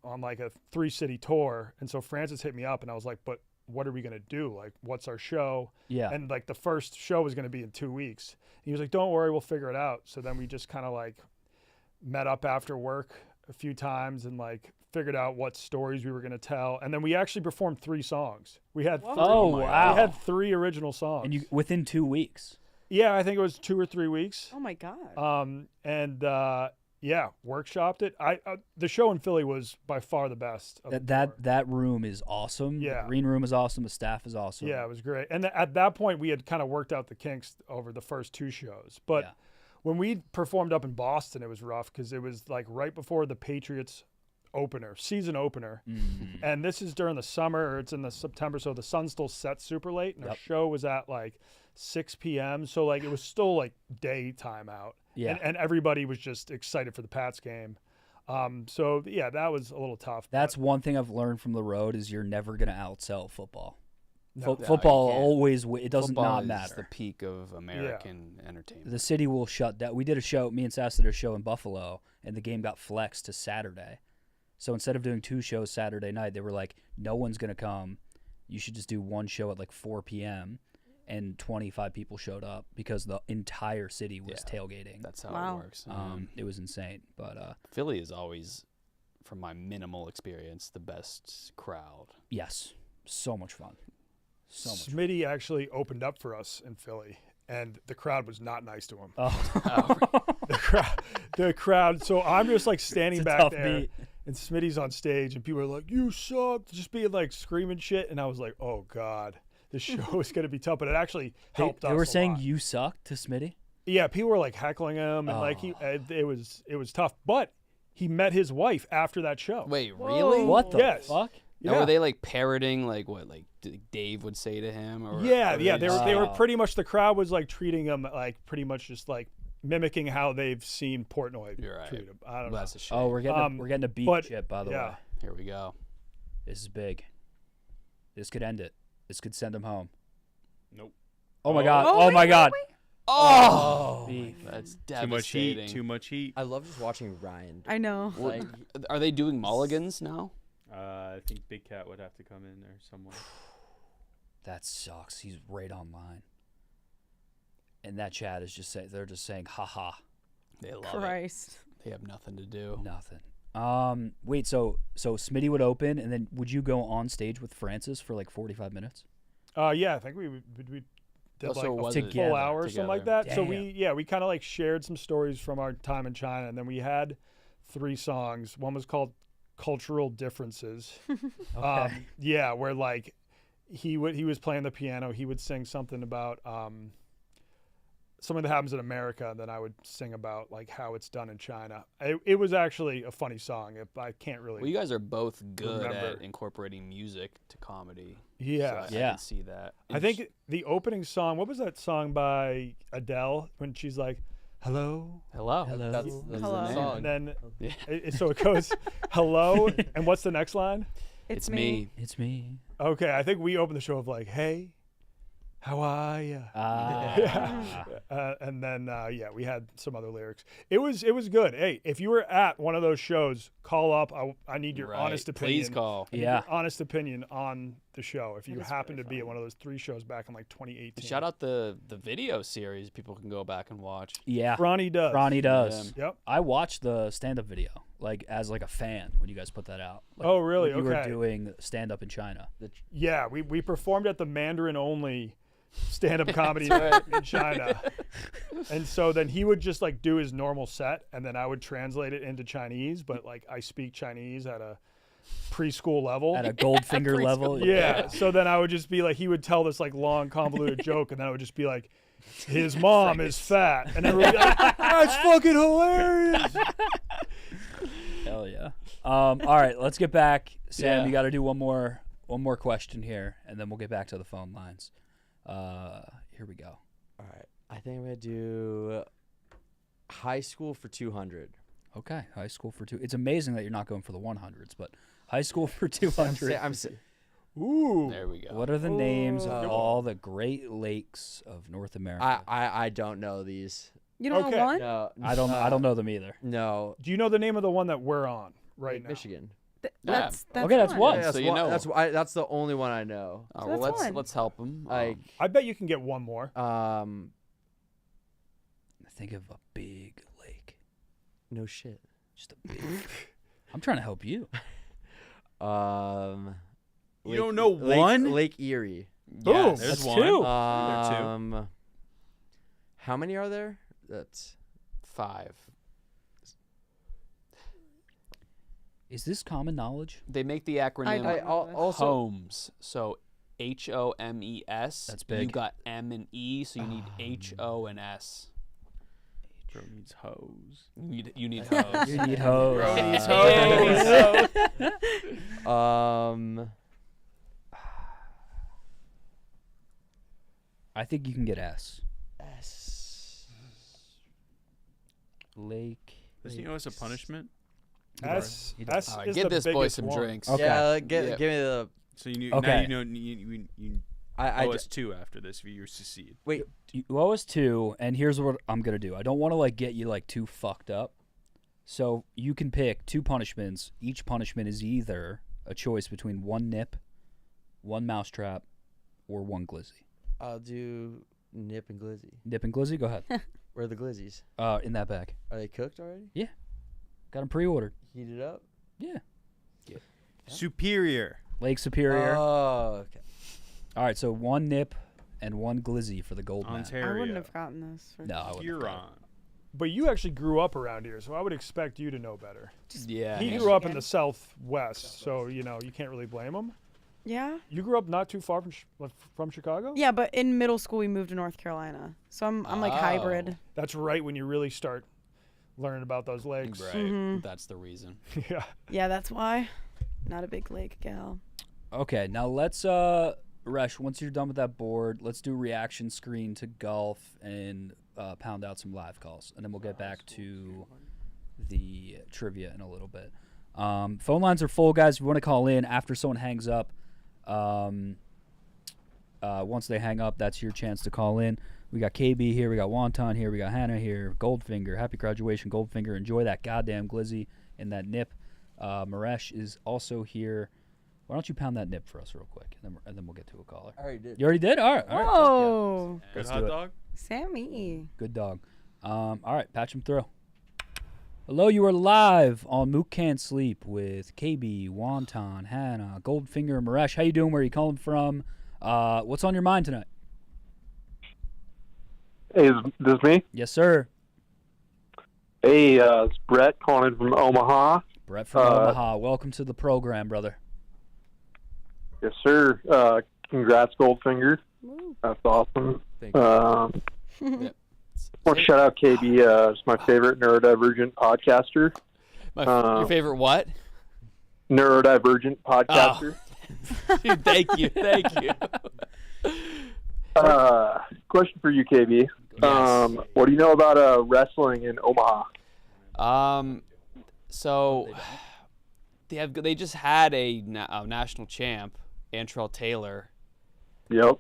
Speaker 8: on like a 3-city tour." And so Francis hit me up, and I was like, "But what are we gonna do? Like, what's our show?"
Speaker 2: Yeah.
Speaker 8: And like the first show was gonna be in 2 weeks. He was like, "Don't worry, we'll figure it out." So then we just kind of like met up after work a few times and like figured out what stories we were gonna tell. And then we actually performed 3 songs. We had
Speaker 2: Oh wow.
Speaker 8: we had 3 original songs.
Speaker 2: And you within 2 weeks.
Speaker 8: Yeah, I think it was 2 or 3 weeks.
Speaker 3: Oh my god.
Speaker 8: Yeah, workshopped it. The show in Philly was by far the best. Of the tour.
Speaker 2: That room is awesome.
Speaker 8: Yeah.
Speaker 2: The green room is awesome. The staff is awesome.
Speaker 8: Yeah, it was great. And at that point, we had kind of worked out the kinks over the first 2 shows. But
Speaker 2: Yeah.
Speaker 8: when we performed up in Boston, it was rough because it was like right before the Patriots season opener.
Speaker 2: Mhm.
Speaker 8: And this is during the summer, or it's in the September, so the sun still sets super late. And our
Speaker 2: Yep.
Speaker 8: show was at like 6 p.m. So like it was still like daytime out.
Speaker 2: Yeah.
Speaker 8: And everybody was just excited for the Pats game. So yeah, that was a little tough.
Speaker 2: That's one thing I've learned from the road is you're never gonna outsell football.
Speaker 8: No.
Speaker 7: Yeah,
Speaker 2: Football
Speaker 7: you can't.
Speaker 2: always it does
Speaker 7: Football
Speaker 2: not
Speaker 7: is
Speaker 2: matter.
Speaker 7: the peak of American entertainment.
Speaker 2: The city will shut down. We did a show. Me and Sass did a show in Buffalo, and the game got flexed to Saturday. So instead of doing 2 shows Saturday night, they were like, "No one's gonna come. You should just do 1 show at like 4 p.m." And 25 people showed up because the entire city was tailgating.
Speaker 7: That's how
Speaker 3: Wow.
Speaker 7: it works.
Speaker 2: It was insane. But
Speaker 7: Philly is always, from my minimal experience, the best crowd.
Speaker 2: yes, so much fun. So much.
Speaker 8: Smitty actually opened up for us in Philly, and the crowd was not nice to him.
Speaker 2: Oh,
Speaker 8: The crowd. So I'm just like standing
Speaker 2: It's a
Speaker 8: back
Speaker 2: tough
Speaker 8: there,
Speaker 2: beat.
Speaker 8: and Smitty's on stage, and people are like, "You suck," just being like screaming shit, and I was like, "Oh God, this show is gonna be tough." But it actually helped us.
Speaker 2: They were
Speaker 8: a
Speaker 2: saying
Speaker 8: lot.
Speaker 2: you suck to Smitty.
Speaker 8: Yeah, people were like heckling him, and like it was tough. But he met his wife after that show.
Speaker 7: Wait, really?
Speaker 2: What the
Speaker 8: Yes.
Speaker 2: fuck?
Speaker 7: Now,
Speaker 8: Yeah.
Speaker 7: were they like parroting like what like Dave would say to him? Or
Speaker 8: Yeah,
Speaker 7: or
Speaker 8: yeah, they were
Speaker 2: Wow.
Speaker 8: pretty much, the crowd was like treating him like pretty much just like mimicking how they've seen Portnoy
Speaker 7: You're right.
Speaker 8: treat him. I don't
Speaker 7: Well,
Speaker 8: know.
Speaker 7: that's a shame.
Speaker 2: Oh, we're getting a beat
Speaker 8: but,
Speaker 2: chip, by the
Speaker 8: yeah.
Speaker 2: way.
Speaker 7: Here we go.
Speaker 2: This is big. This could end it. This could send him home.
Speaker 4: Nope.
Speaker 2: Oh my
Speaker 4: Oh.
Speaker 2: god.
Speaker 3: Oh,
Speaker 2: Oh
Speaker 3: wait,
Speaker 2: my
Speaker 3: wait,
Speaker 2: god.
Speaker 7: Oh,
Speaker 2: Beef.
Speaker 7: that's
Speaker 4: Too much heat.
Speaker 7: devastating.
Speaker 4: Too much heat.
Speaker 1: I love just watching Ryan.
Speaker 3: I know.
Speaker 1: Like,
Speaker 7: Are they doing mulligans now?
Speaker 4: I think Big Cat would have to come in there somewhere.
Speaker 2: That sucks. He's right online. And that chat is just saying they're just saying haha.
Speaker 7: They love
Speaker 3: Christ.
Speaker 7: it. They have nothing to do.
Speaker 2: Nothing. Wait, so Smitty would open and then would you go on stage with Francis for like 45 minutes?
Speaker 8: Yeah, I think we did
Speaker 7: Oh, so
Speaker 8: like a
Speaker 7: was it
Speaker 8: full
Speaker 2: Together,
Speaker 8: hour or something like
Speaker 7: together.
Speaker 8: that. So
Speaker 2: Damn.
Speaker 8: we kind of like shared some stories from our time in China, and then we had 3 songs. One was called "Cultural Differences."
Speaker 2: Okay.
Speaker 8: Yeah, where like he was playing the piano. He would sing something about something that happens in America, and then I would sing about like how it's done in China. It was actually a funny song. I can't really.
Speaker 7: Well, you guys are both good
Speaker 8: Remember.
Speaker 7: at incorporating music to comedy.
Speaker 8: Yeah.
Speaker 7: So I can see that.
Speaker 8: I think the opening song, what was that song by Adele when she's like, hello.
Speaker 7: Hello.
Speaker 1: That's
Speaker 3: Hello.
Speaker 1: the song.
Speaker 8: And then,
Speaker 7: Yeah.
Speaker 8: so it goes, hello. And what's the next line?
Speaker 7: It's me.
Speaker 2: It's me.
Speaker 8: Okay, I think we opened the show with like, hey, how are you? And then, we had some other lyrics. It was good. Hey, if you were at one of those shows, call up. I need your
Speaker 7: Right.
Speaker 8: honest opinion.
Speaker 7: Please call.
Speaker 8: I need
Speaker 2: Yeah.
Speaker 8: your honest opinion on the show. If you
Speaker 3: is
Speaker 8: happen
Speaker 3: really
Speaker 8: to be at
Speaker 3: fun.
Speaker 8: one of those 3 shows back in like 2018.
Speaker 7: Shout out the video series people can go back and watch.
Speaker 2: Yeah.
Speaker 8: Ronnie does.
Speaker 2: Ronnie does.
Speaker 8: Yep.
Speaker 2: I watched the stand-up video, like as like a fan when you guys put that out. Like,
Speaker 8: Oh, really?
Speaker 2: when you
Speaker 8: Okay.
Speaker 2: were doing stand-up in China.
Speaker 8: Yeah, we performed at the Mandarin only stand-up comedy in China. And so then he would just like do his normal set and then I would translate it into Chinese, but like I speak Chinese at a preschool level.
Speaker 2: At a Goldfinger level.
Speaker 8: Yeah. So then I would just be like, he would tell this like long convoluted joke and then I would just be like, his mom is fat. And everyone would be like, that's fucking hilarious.
Speaker 2: Hell yeah. All right, let's get back. Sam,
Speaker 7: Yeah.
Speaker 2: you got to do one more question here, and then we'll get back to the phone lines. Here we go.
Speaker 1: All right. I think I'm gonna do high school for 200.
Speaker 2: Okay, high school for 2. It's amazing that you're not going for the 100s, but high school for 200.
Speaker 8: Ooh.
Speaker 7: There we go.
Speaker 2: What are the names of
Speaker 1: Oh.
Speaker 2: all the Great Lakes of North America?
Speaker 1: I don't know these.
Speaker 3: You don't
Speaker 8: Okay.
Speaker 3: know one?
Speaker 1: No.
Speaker 2: I don't know them either.
Speaker 1: No.
Speaker 8: Do you know the name of the one that we're on right now?
Speaker 1: Michigan.
Speaker 3: That's
Speaker 2: Okay, that's
Speaker 3: one.
Speaker 2: one.
Speaker 1: Yeah,
Speaker 7: so you know.
Speaker 1: that's the only one I know.
Speaker 7: Oh,
Speaker 3: So
Speaker 7: well,
Speaker 3: that's
Speaker 7: let's
Speaker 3: one.
Speaker 7: let's help him.
Speaker 1: Like
Speaker 8: I bet you can get one more.
Speaker 2: Think of a big lake.
Speaker 1: no shit.
Speaker 2: Just a big. I'm trying to help you.
Speaker 4: You don't know one?
Speaker 1: Lake Erie.
Speaker 7: yes.
Speaker 4: There's
Speaker 2: That's
Speaker 4: one.
Speaker 2: 2.
Speaker 4: There are 2.
Speaker 1: How many are there? That's
Speaker 7: 5.
Speaker 2: Is this common knowledge?
Speaker 7: They make the acronym
Speaker 3: I
Speaker 1: also
Speaker 7: HOMES. So HOMES.
Speaker 2: That's big.
Speaker 7: You got M and E, so you need HO and S.
Speaker 4: Bro needs hose.
Speaker 7: You need hose.
Speaker 2: You need hoes.
Speaker 4: Bro needs hose.
Speaker 2: I think you can get S.
Speaker 1: S.
Speaker 2: Lake.
Speaker 4: Doesn't he owe us a punishment?
Speaker 8: S,
Speaker 2: He does.
Speaker 8: S
Speaker 7: All right,
Speaker 8: is
Speaker 7: give
Speaker 8: the
Speaker 7: this boy
Speaker 8: biggest
Speaker 7: some
Speaker 8: one.
Speaker 7: drinks.
Speaker 2: Okay.
Speaker 1: Yeah,
Speaker 7: Yeah.
Speaker 1: give me the.
Speaker 4: So you
Speaker 2: Okay.
Speaker 4: now you know you
Speaker 1: I
Speaker 4: owe us 2 after this if you succeed.
Speaker 1: wait.
Speaker 2: You owe us 2, and here's what I'm gonna do. I don't want to like get you like too fucked up, so you can pick 2 punishments. Each punishment is either a choice between 1 nip, 1 mousetrap, or 1 glizzy.
Speaker 1: I'll do nip and glizzy.
Speaker 2: Nip and glizzy. Go ahead.
Speaker 1: Where are the glizzies?
Speaker 2: In that bag.
Speaker 1: Are they cooked already?
Speaker 2: Got them pre-ordered.
Speaker 1: Heated up?
Speaker 2: Yeah.
Speaker 4: Superior.
Speaker 2: Lake Superior.
Speaker 1: Oh, okay.
Speaker 2: All right, so 1 nip and 1 glizzy for the gold man.
Speaker 3: I wouldn't have gotten this. For
Speaker 2: No, I wouldn't. have got
Speaker 4: Huron.
Speaker 8: But you actually grew up around here, so I would expect you to know better.
Speaker 7: Yeah.
Speaker 8: He grew up in the Southwest, so you can't really blame him.
Speaker 3: Yeah.
Speaker 8: You grew up not too far from Chicago?
Speaker 3: Yeah, but in middle school we moved to North Carolina, so I'm like hybrid.
Speaker 8: That's right when you really start learning about those lakes.
Speaker 7: Right.
Speaker 3: Mhm.
Speaker 7: That's the reason.
Speaker 8: Yeah.
Speaker 3: Yeah, that's why. Not a big lake gal.
Speaker 2: it. Okay, now let's Resh, once you're done with that board, let's do reaction screen to golf and pound out some live calls, and then we'll get back to the trivia in a little bit. Phone lines are full, guys. If you want to call in after someone hangs up, once they hang up, that's your chance to call in. We got KB here, we got Wonton here, we got Hannah here, Goldfinger. Happy graduation, Goldfinger. Enjoy that goddamn glizzy and that nip. Maresh is also here. Why don't you pound that nip for us real quick, and then we'll get to a caller.
Speaker 1: I already did.
Speaker 2: You already did? All right. All right.
Speaker 3: Whoa,
Speaker 4: Good
Speaker 2: Let's
Speaker 4: hot
Speaker 2: do it.
Speaker 4: dog.
Speaker 3: Sammy.
Speaker 2: Good dog. All right, patch him through. Hello, you are live on Mook Can't Sleep with KB, Wonton, Hannah, Goldfinger, and Maresh. How you doing? Where are you calling from? What's on your mind tonight?
Speaker 11: Hey, is this me?
Speaker 2: Yes, sir.
Speaker 11: Hey, it's Brett calling from Omaha.
Speaker 2: Brett from Omaha. Welcome to the program, brother.
Speaker 11: Yes, sir. Congrats, Goldfinger. That's awesome.
Speaker 1: Thank you.
Speaker 11: I want to shout out KB. It's my favorite neurodivergent podcaster.
Speaker 7: Your favorite what?
Speaker 11: Neurodivergent podcaster.
Speaker 7: Dude, thank you. Thank you.
Speaker 11: Question for you, KB.
Speaker 7: Yes.
Speaker 6: What do you know about wrestling in Omaha?
Speaker 7: So they just had a national champ, Antrell Taylor.
Speaker 6: Yep.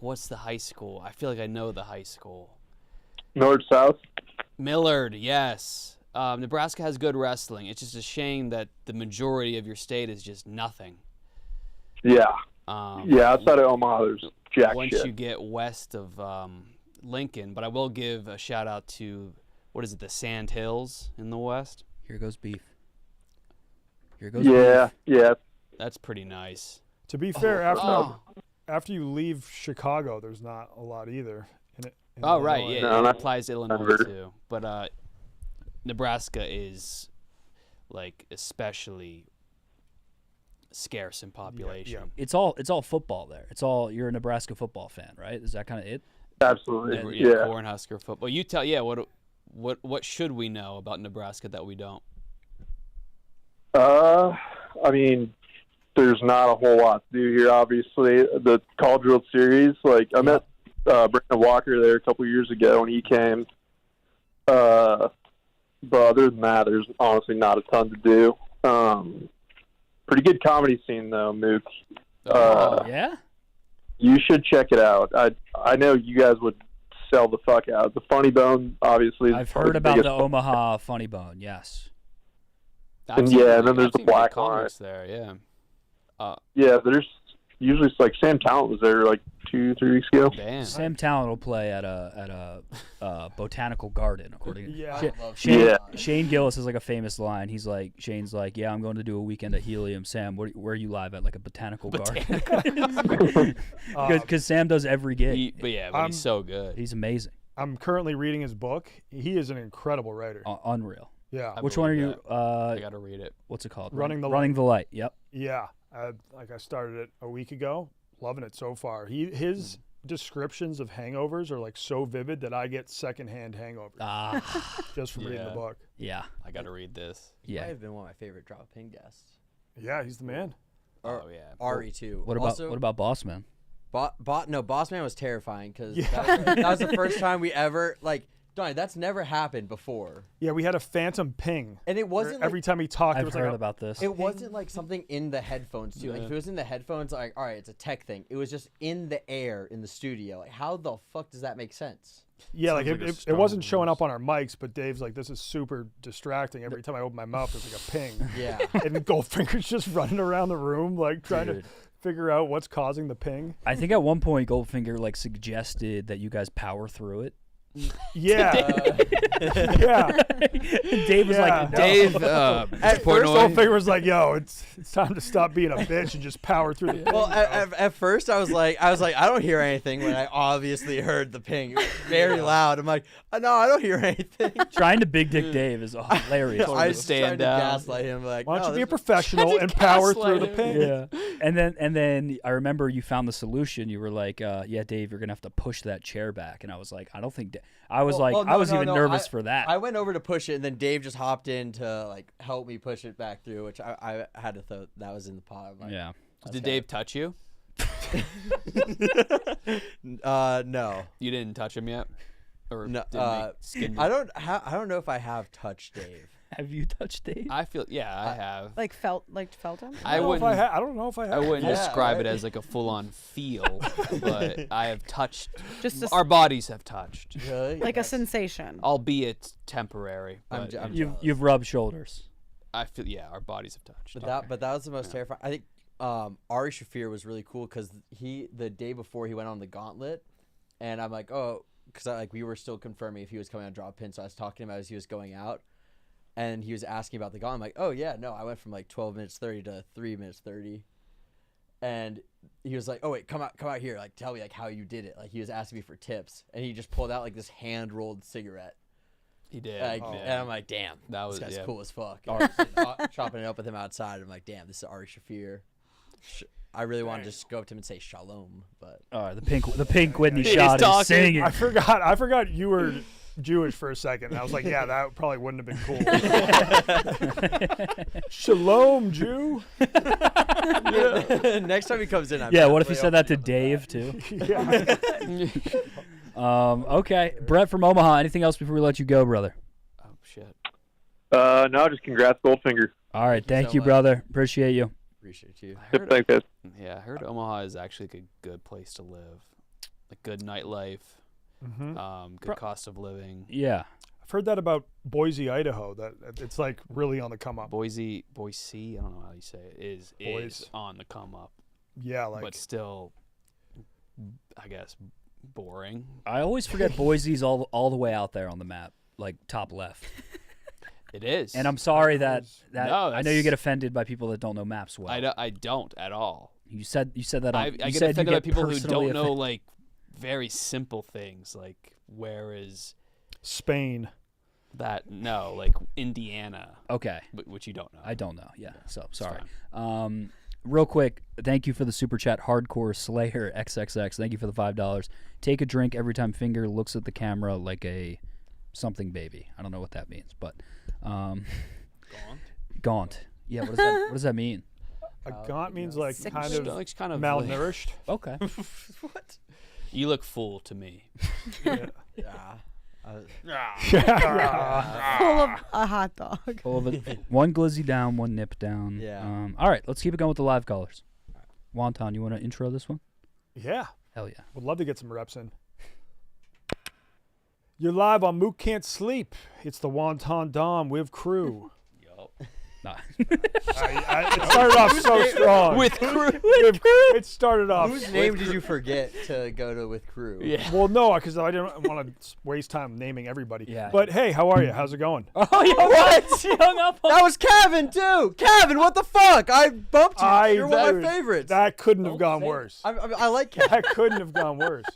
Speaker 7: What's the high school? I feel like I know the high school.
Speaker 6: North South.
Speaker 7: Millard, yes. Nebraska has good wrestling. It's just a shame that the majority of your state is just nothing.
Speaker 6: Yeah. Outside of Omaha, there's jack
Speaker 7: Once
Speaker 6: shit.
Speaker 7: you get west of Lincoln, but I will give a shout out to, what is it, the Sand Hills in the west?
Speaker 2: Here goes beef. Here goes beef.
Speaker 6: Yeah.
Speaker 7: That's pretty nice.
Speaker 8: To be fair, after you leave Chicago, there's not a lot either. In
Speaker 7: Right,
Speaker 8: Illinois.
Speaker 7: yeah, it applies to Illinois too. But Nebraska is like especially scarce in population.
Speaker 2: It's all football there. You're a Nebraska football fan, right? Is that kind of it?
Speaker 6: Absolutely.
Speaker 7: Yeah. Cornhusker football. You tell. Yeah. What should we know about Nebraska that we don't?
Speaker 6: I mean, there's not a whole lot to do here. Obviously, the College World Series. Like I met Brandon Walker there a couple years ago when he came. But other than that, there's honestly not a ton to do. Pretty good comedy scene though, Mook.
Speaker 2: Yeah.
Speaker 6: You should check it out. I know you guys would sell the fuck out. The Funny Bone, obviously.
Speaker 2: I've heard about the Omaha Funny Bone. Yes.
Speaker 6: And then there's the Black
Speaker 7: Comics there. Yeah.
Speaker 6: There's usually like Sam Talent was there like 2-3 weeks ago.
Speaker 7: Damn.
Speaker 2: Sam Talent will play at a botanical garden, according to Shane Gillis is like a famous line. Shane's like, yeah, I'm going to do a weekend at Helium. Sam, where are you live at? Like a botanical garden. Because Sam does every gig.
Speaker 7: But he's so good.
Speaker 2: He's amazing.
Speaker 8: I'm currently reading his book. He is an incredible writer.
Speaker 2: Unreal.
Speaker 8: Yeah.
Speaker 2: Which one are you?
Speaker 7: I got to read it.
Speaker 2: What's it called?
Speaker 8: Running the
Speaker 2: Light. Yep.
Speaker 8: Yeah. I started it a week ago. Loving it so far. His descriptions of hangovers are like so vivid that I get secondhand hangovers just from reading the book.
Speaker 2: Yeah.
Speaker 7: I got to read this.
Speaker 1: He might have been one of my favorite Drop Pin guests.
Speaker 8: Yeah, he's the man.
Speaker 1: Ari too.
Speaker 2: What about Boss Man?
Speaker 1: Boss Man was terrifying because that was the first time we ever Donnie, that's never happened before.
Speaker 8: Yeah, we had a phantom ping.
Speaker 1: And it wasn't
Speaker 8: every time he talked,
Speaker 2: I've
Speaker 8: it was
Speaker 2: heard about this.
Speaker 1: It wasn't like something in the headphones too. Like if it was in the headphones, like all right, it's a tech thing. It was just in the air in the studio. Like how the fuck does that make sense?
Speaker 8: Yeah, like it wasn't showing up on our mics, but Dave's like, this is super distracting. Every time I open my mouth, there's like a ping.
Speaker 1: Yeah.
Speaker 8: And Goldfinger's just running around the room, like trying to figure out what's causing the ping.
Speaker 2: I think at one point Goldfinger suggested that you guys power through it.
Speaker 8: Yeah.
Speaker 2: Dave was like, no.
Speaker 7: Dave,
Speaker 8: at first, Goldfinger was like, "Yo, it's time to stop being a bitch and just power through the."
Speaker 1: Well, at first I was like, I don't hear anything when I obviously heard the ping. It was very loud. I'm like, no, I don't hear anything.
Speaker 2: Trying to big dick Dave is hilarious.
Speaker 1: I was trying to gaslight him. Like,
Speaker 8: why don't you be a professional and power through the ping?
Speaker 2: Yeah. And then I remember you found the solution. You were like, yeah, Dave, you're gonna have to push that chair back. And I was like, I don't think. I was nervous for that.
Speaker 1: I went over to push it, and then Dave just hopped in to help me push it back through, which I had to throw. That was in the pot.
Speaker 2: Yeah.
Speaker 7: Did Dave touch you?
Speaker 1: No.
Speaker 7: You didn't touch him yet? Or
Speaker 1: no.
Speaker 7: Skin
Speaker 1: I don't know if I have touched Dave.
Speaker 2: Have you touched Dave?
Speaker 7: I have.
Speaker 3: Felt him?
Speaker 8: I don't know if I have.
Speaker 7: I wouldn't describe it as like a full-on feel, but I have touched. Our bodies have touched.
Speaker 1: Really?
Speaker 3: Like a sensation.
Speaker 7: Albeit temporary. But
Speaker 2: You've rubbed shoulders.
Speaker 7: I feel our bodies have touched.
Speaker 1: But that was the most terrifying. I think Ari Shafir was really cool because the day before he went on the gauntlet, and I'm like, oh, because we were still confirming if he was coming on Drop Pin, so I was talking to him as he was going out. And he was asking about the gauntlet. I'm like, oh, yeah, no, I went from 12 minutes 30 to 3 minutes 30. And he was like, oh, wait, come out here. Tell me, how you did it. He was asking me for tips. And he just pulled out, this hand-rolled cigarette.
Speaker 7: He did.
Speaker 1: And I'm like, damn, this guy's cool as fuck. Chopping it up with him outside. I'm like, damn, this is Ari Shafir. I really want to just go up to him and say shalom. But
Speaker 2: the pink Whitney shot is singing.
Speaker 8: I forgot you were Jewish for a second. I was like, yeah, that probably wouldn't have been cool. Shalom, Jew.
Speaker 1: Next time he comes in,
Speaker 2: what if he said that to Dave too?
Speaker 8: Yeah.
Speaker 2: Okay. Brett from Omaha. Anything else before we let you go, brother?
Speaker 7: Oh shit.
Speaker 12: No, just congrats, Goldfinger.
Speaker 2: All right. Thank
Speaker 1: so
Speaker 2: you,
Speaker 1: much.
Speaker 2: brother. Appreciate you.
Speaker 1: Appreciate you.
Speaker 7: I heard,
Speaker 12: Thanks, guys.
Speaker 7: yeah, I heard Omaha is actually like a good place to live. Like good nightlife, good cost of living.
Speaker 2: Yeah.
Speaker 8: I've heard that about Boise, Idaho. That it's like really on the come up.
Speaker 7: Boise, I don't know how you say it, is
Speaker 8: Boise.
Speaker 7: on the come up,
Speaker 8: Yeah, like
Speaker 7: but still, I guess, boring.
Speaker 2: I always forget Boise's all the way out there on the map, like top left.
Speaker 7: It is.
Speaker 2: And I'm sorry that
Speaker 7: No,
Speaker 2: I know you
Speaker 7: that's-
Speaker 2: get offended by people that don't know maps well.
Speaker 7: I don't at all.
Speaker 2: You said that.
Speaker 7: I
Speaker 2: you
Speaker 7: get
Speaker 2: said
Speaker 7: offended
Speaker 2: you
Speaker 7: by
Speaker 2: get
Speaker 7: people who
Speaker 2: personally
Speaker 7: don't know
Speaker 2: offended.
Speaker 7: like very simple things, like where is
Speaker 8: Spain.
Speaker 7: that? No, like Indiana,
Speaker 2: Okay.
Speaker 7: which you don't know.
Speaker 2: I don't know. Yeah. So sorry.
Speaker 7: fine.
Speaker 2: Real quick, thank you for the super chat, Hardcore Slayer XXX. Thank you for the $5. Take a drink every time Finger looks at the camera like a something baby. I don't know what that means, but Gaunt. Yeah. What does that mean?
Speaker 8: A gaunt means like
Speaker 3: Sick
Speaker 8: kind
Speaker 3: shit.
Speaker 8: of
Speaker 7: It's kind of
Speaker 8: malnourished.
Speaker 2: Okay.
Speaker 1: What?
Speaker 7: You look full to me.
Speaker 8: Yeah.
Speaker 1: Yeah.
Speaker 3: Full of a hot dog.
Speaker 2: Full of it. One glizzy down, one nip down.
Speaker 1: Yeah.
Speaker 2: All right, let's keep it going with the live callers. Wonton, you want to intro this one?
Speaker 8: Yeah.
Speaker 2: Hell yeah.
Speaker 8: Would love to get some reps in. You're live on Mook Can't Sleep. It's the Wonton Don with crew.
Speaker 2: Nah.
Speaker 8: It started off so strong.
Speaker 7: With crew.
Speaker 8: It started off.
Speaker 1: Whose name did you forget to go to with crew?
Speaker 7: Yeah.
Speaker 8: Well, no, because I didn't want to waste time naming everybody.
Speaker 2: Yeah.
Speaker 8: But hey, how are you? How's it going?
Speaker 2: Oh, you what? She hung up on
Speaker 1: That was Kevin too. Kevin, what the fuck? I bumped you. You're one of my
Speaker 8: dude,
Speaker 1: favorites.
Speaker 8: That couldn't have gone
Speaker 2: say it.
Speaker 8: worse.
Speaker 1: I like Kevin.
Speaker 8: That couldn't have gone worse.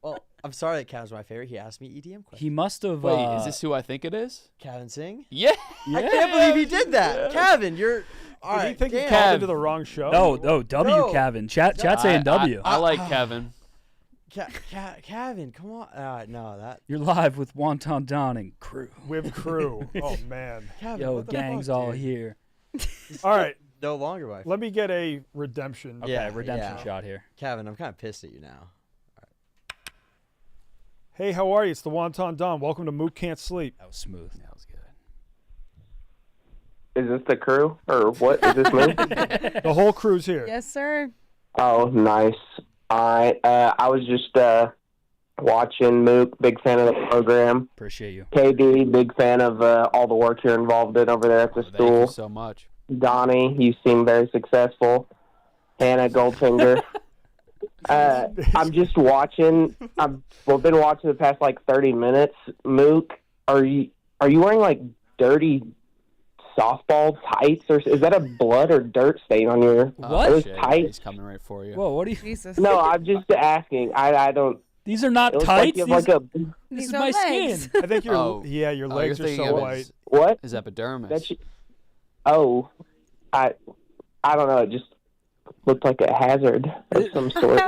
Speaker 1: Well, I'm sorry that Kevin's my favorite. He asked me EDM questions.
Speaker 2: He must have.
Speaker 7: Wait, is this who I think it is?
Speaker 1: Kevin Singh?
Speaker 7: Yeah.
Speaker 1: I can't believe he did that. Kevin, you're all
Speaker 8: Did he
Speaker 1: right.
Speaker 8: think he
Speaker 1: damn.
Speaker 8: called into the wrong show?
Speaker 2: No, W,
Speaker 1: No.
Speaker 2: Kevin. Chat saying W.
Speaker 7: I like Kevin.
Speaker 1: Kevin, come on. No, that.
Speaker 2: You're live with Wonton Don and crew.
Speaker 8: With crew. Oh, man.
Speaker 1: Kevin,
Speaker 2: Yo,
Speaker 1: what the
Speaker 2: gang's
Speaker 1: fuck,
Speaker 2: all
Speaker 1: dude?
Speaker 2: here.
Speaker 8: All right.
Speaker 1: No longer my.
Speaker 8: Let me get a redemption.
Speaker 2: Okay,
Speaker 1: Yeah,
Speaker 2: redemption
Speaker 1: yeah.
Speaker 2: shot here.
Speaker 1: Kevin, I'm kind of pissed at you now.
Speaker 8: Hey, how are you? It's the Wonton Don. Welcome to Mook Can't Sleep.
Speaker 2: That was smooth.
Speaker 7: That was good.
Speaker 12: Is this the crew or what? Is this me?
Speaker 8: The whole crew's here.
Speaker 3: Yes, sir.
Speaker 12: Oh, nice. All right. I was just watching Mook. Big fan of the program.
Speaker 2: Appreciate you.
Speaker 12: KD, big fan of all the work you're involved in over there at the
Speaker 7: Thank
Speaker 12: school.
Speaker 7: you so much.
Speaker 12: Donnie, you seem very successful. Hannah Goldfinger. I'm just watching. I've been watching the past like 30 minutes. Mook, are you wearing like dirty softball tights, or is that a blood or dirt stain on your?
Speaker 2: What?
Speaker 12: Are those
Speaker 7: Shit,
Speaker 12: tights?
Speaker 7: He's coming right for you.
Speaker 2: Whoa, what are you?
Speaker 3: Jesus.
Speaker 12: No, I'm just asking. I don't.
Speaker 2: These are not
Speaker 12: It looks like
Speaker 2: tights.
Speaker 12: you have like a
Speaker 2: This
Speaker 3: These
Speaker 2: is
Speaker 3: are
Speaker 2: my
Speaker 3: legs.
Speaker 2: skin.
Speaker 8: I think your
Speaker 7: Oh.
Speaker 8: your
Speaker 7: Oh,
Speaker 8: legs
Speaker 7: you're
Speaker 8: are
Speaker 7: thinking
Speaker 8: so
Speaker 7: of
Speaker 8: white.
Speaker 7: his-
Speaker 12: what?
Speaker 7: His epidermis.
Speaker 12: That oh, I don't know. It just looked like a hazard of some sort.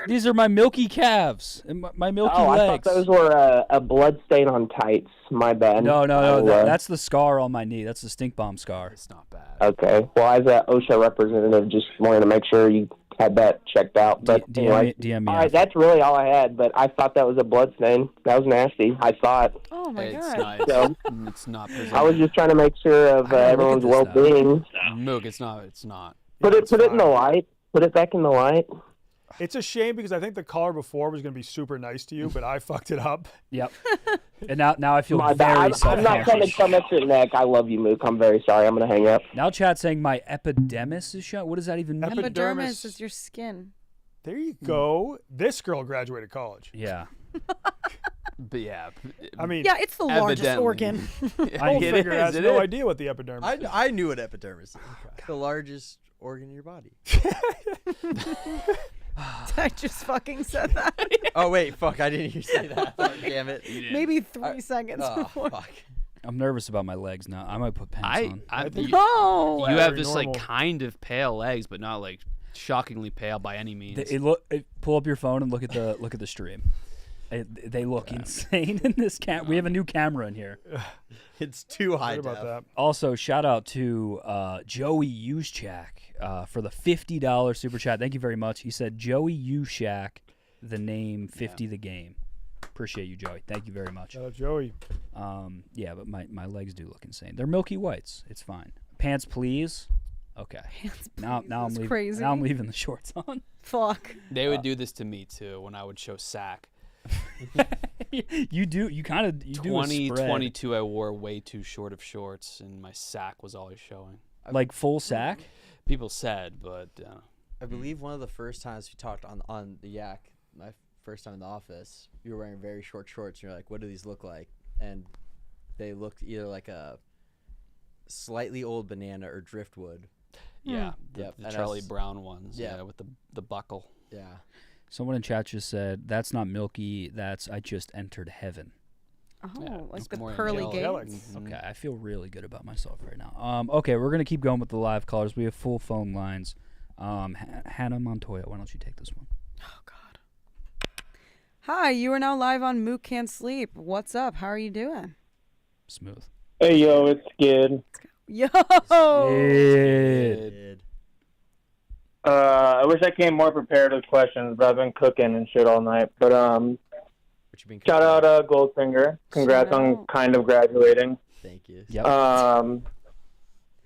Speaker 2: These are my milky calves. And my milky
Speaker 12: Oh, I
Speaker 2: legs.
Speaker 12: thought those were a blood stain on tights. My bad.
Speaker 2: No.
Speaker 12: I'll,
Speaker 2: That's the scar on my knee. That's the stink bomb scar.
Speaker 7: It's not bad.
Speaker 12: Okay. Well, as an OSHA representative, just wanted to make sure you had that checked out. But anyway,
Speaker 2: DM me.
Speaker 12: all right, that's really all I had. But I thought that was a blood stain. That was nasty. I thought.
Speaker 3: Oh my
Speaker 7: It's
Speaker 3: god.
Speaker 7: not.
Speaker 12: So
Speaker 7: It's not.
Speaker 12: I was just trying to make sure of
Speaker 2: I gotta look at
Speaker 12: everyone's
Speaker 2: this now.
Speaker 12: well-being.
Speaker 7: Mook, it's not. It's not.
Speaker 12: Put
Speaker 8: Yeah,
Speaker 12: it
Speaker 8: it's
Speaker 12: in the
Speaker 8: fine.
Speaker 12: light. Put it back in the light.
Speaker 8: It's a shame because I think the caller before was going to be super nice to you, but I fucked it up.
Speaker 2: Yep. And now I feel
Speaker 12: My
Speaker 2: very
Speaker 12: bad. I'm not trying to
Speaker 2: self-conscious.
Speaker 12: come at your neck. I love you, Mook. I'm very sorry. I'm going to hang up.
Speaker 2: Now chat saying my epidermis is showing. What does that even mean?
Speaker 3: Epidermis is your skin.
Speaker 8: There you go. This girl graduated college.
Speaker 2: Yeah.
Speaker 7: But yeah.
Speaker 8: I mean,
Speaker 3: Yeah, it's the largest
Speaker 7: Evidently.
Speaker 3: organ.
Speaker 8: Goldfinger has no idea what the epidermis is.
Speaker 1: I knew what epidermis is. The largest organ in your body.
Speaker 3: I just fucking said that.
Speaker 1: Oh wait, fuck! I didn't hear you say that. Fuck, damn it.
Speaker 3: Maybe 3 seconds
Speaker 1: Oh
Speaker 3: before.
Speaker 1: fuck.
Speaker 2: I'm nervous about my legs now. I might put pants on.
Speaker 8: I think
Speaker 3: No.
Speaker 7: You have
Speaker 8: Very
Speaker 7: just like
Speaker 8: normal.
Speaker 7: kind of pale legs, but not like shockingly pale by any means.
Speaker 2: Pull up your phone and look at the stream. They look insane in this cam. We have a new camera in here.
Speaker 1: It's too high
Speaker 8: Sorry about
Speaker 1: def.
Speaker 8: that.
Speaker 2: Also, shout out to Joey Ushak for the $50 super chat. Thank you very much. He said Joey Ushak, the name 50 the game. Appreciate you, Joey. Thank you very much.
Speaker 8: Shout out Joey.
Speaker 2: Yeah, but my legs do look insane. They're milky whites. It's fine. Pants, please. Okay. Now I'm
Speaker 3: That's
Speaker 2: leaving.
Speaker 3: crazy.
Speaker 2: Now I'm leaving the shorts on.
Speaker 3: Fuck.
Speaker 7: They would do this to me too when I would show sack.
Speaker 2: You do. You kind of. You do a spread.
Speaker 7: 2022, I wore way too short of shorts, and my sack was always showing.
Speaker 2: Like full sack.
Speaker 7: People said, but
Speaker 1: I believe one of the first times we talked on the Yak, my first time in the office, you were wearing very short shorts. And you're like, "What do these look like?" And they looked either like a slightly old banana or driftwood.
Speaker 7: yeah,
Speaker 1: Yep,
Speaker 7: the
Speaker 1: and
Speaker 7: Charlie
Speaker 1: that's-
Speaker 7: Brown ones.
Speaker 1: yeah.
Speaker 7: Yeah, with the buckle.
Speaker 1: Yeah.
Speaker 2: Someone in chat just said, "That's not milky. That's I just entered heaven."
Speaker 3: Oh,
Speaker 7: Yeah,
Speaker 3: like
Speaker 7: it's
Speaker 3: the
Speaker 7: more
Speaker 3: pearly
Speaker 7: angelic.
Speaker 3: gates.
Speaker 7: Mhm.
Speaker 2: Okay, I feel really good about myself right now. Okay, we're gonna keep going with the live callers. We have full phone lines. Hannah Montoya, why don't you take this one?
Speaker 3: Oh God. Hi, you are now live on Mook Can't Sleep. What's up? How are you doing?
Speaker 2: Smooth.
Speaker 11: Hey, yo, it's Skid.
Speaker 3: Yo.
Speaker 2: Good.
Speaker 11: I wish I came more prepared with questions, but I've been cooking and shit all night. But
Speaker 1: What you been
Speaker 11: shout
Speaker 1: cooking?
Speaker 11: out Goldfinger. Congrats
Speaker 3: Shout
Speaker 11: on
Speaker 3: out.
Speaker 11: kind of graduating.
Speaker 1: Thank you.
Speaker 2: Yep.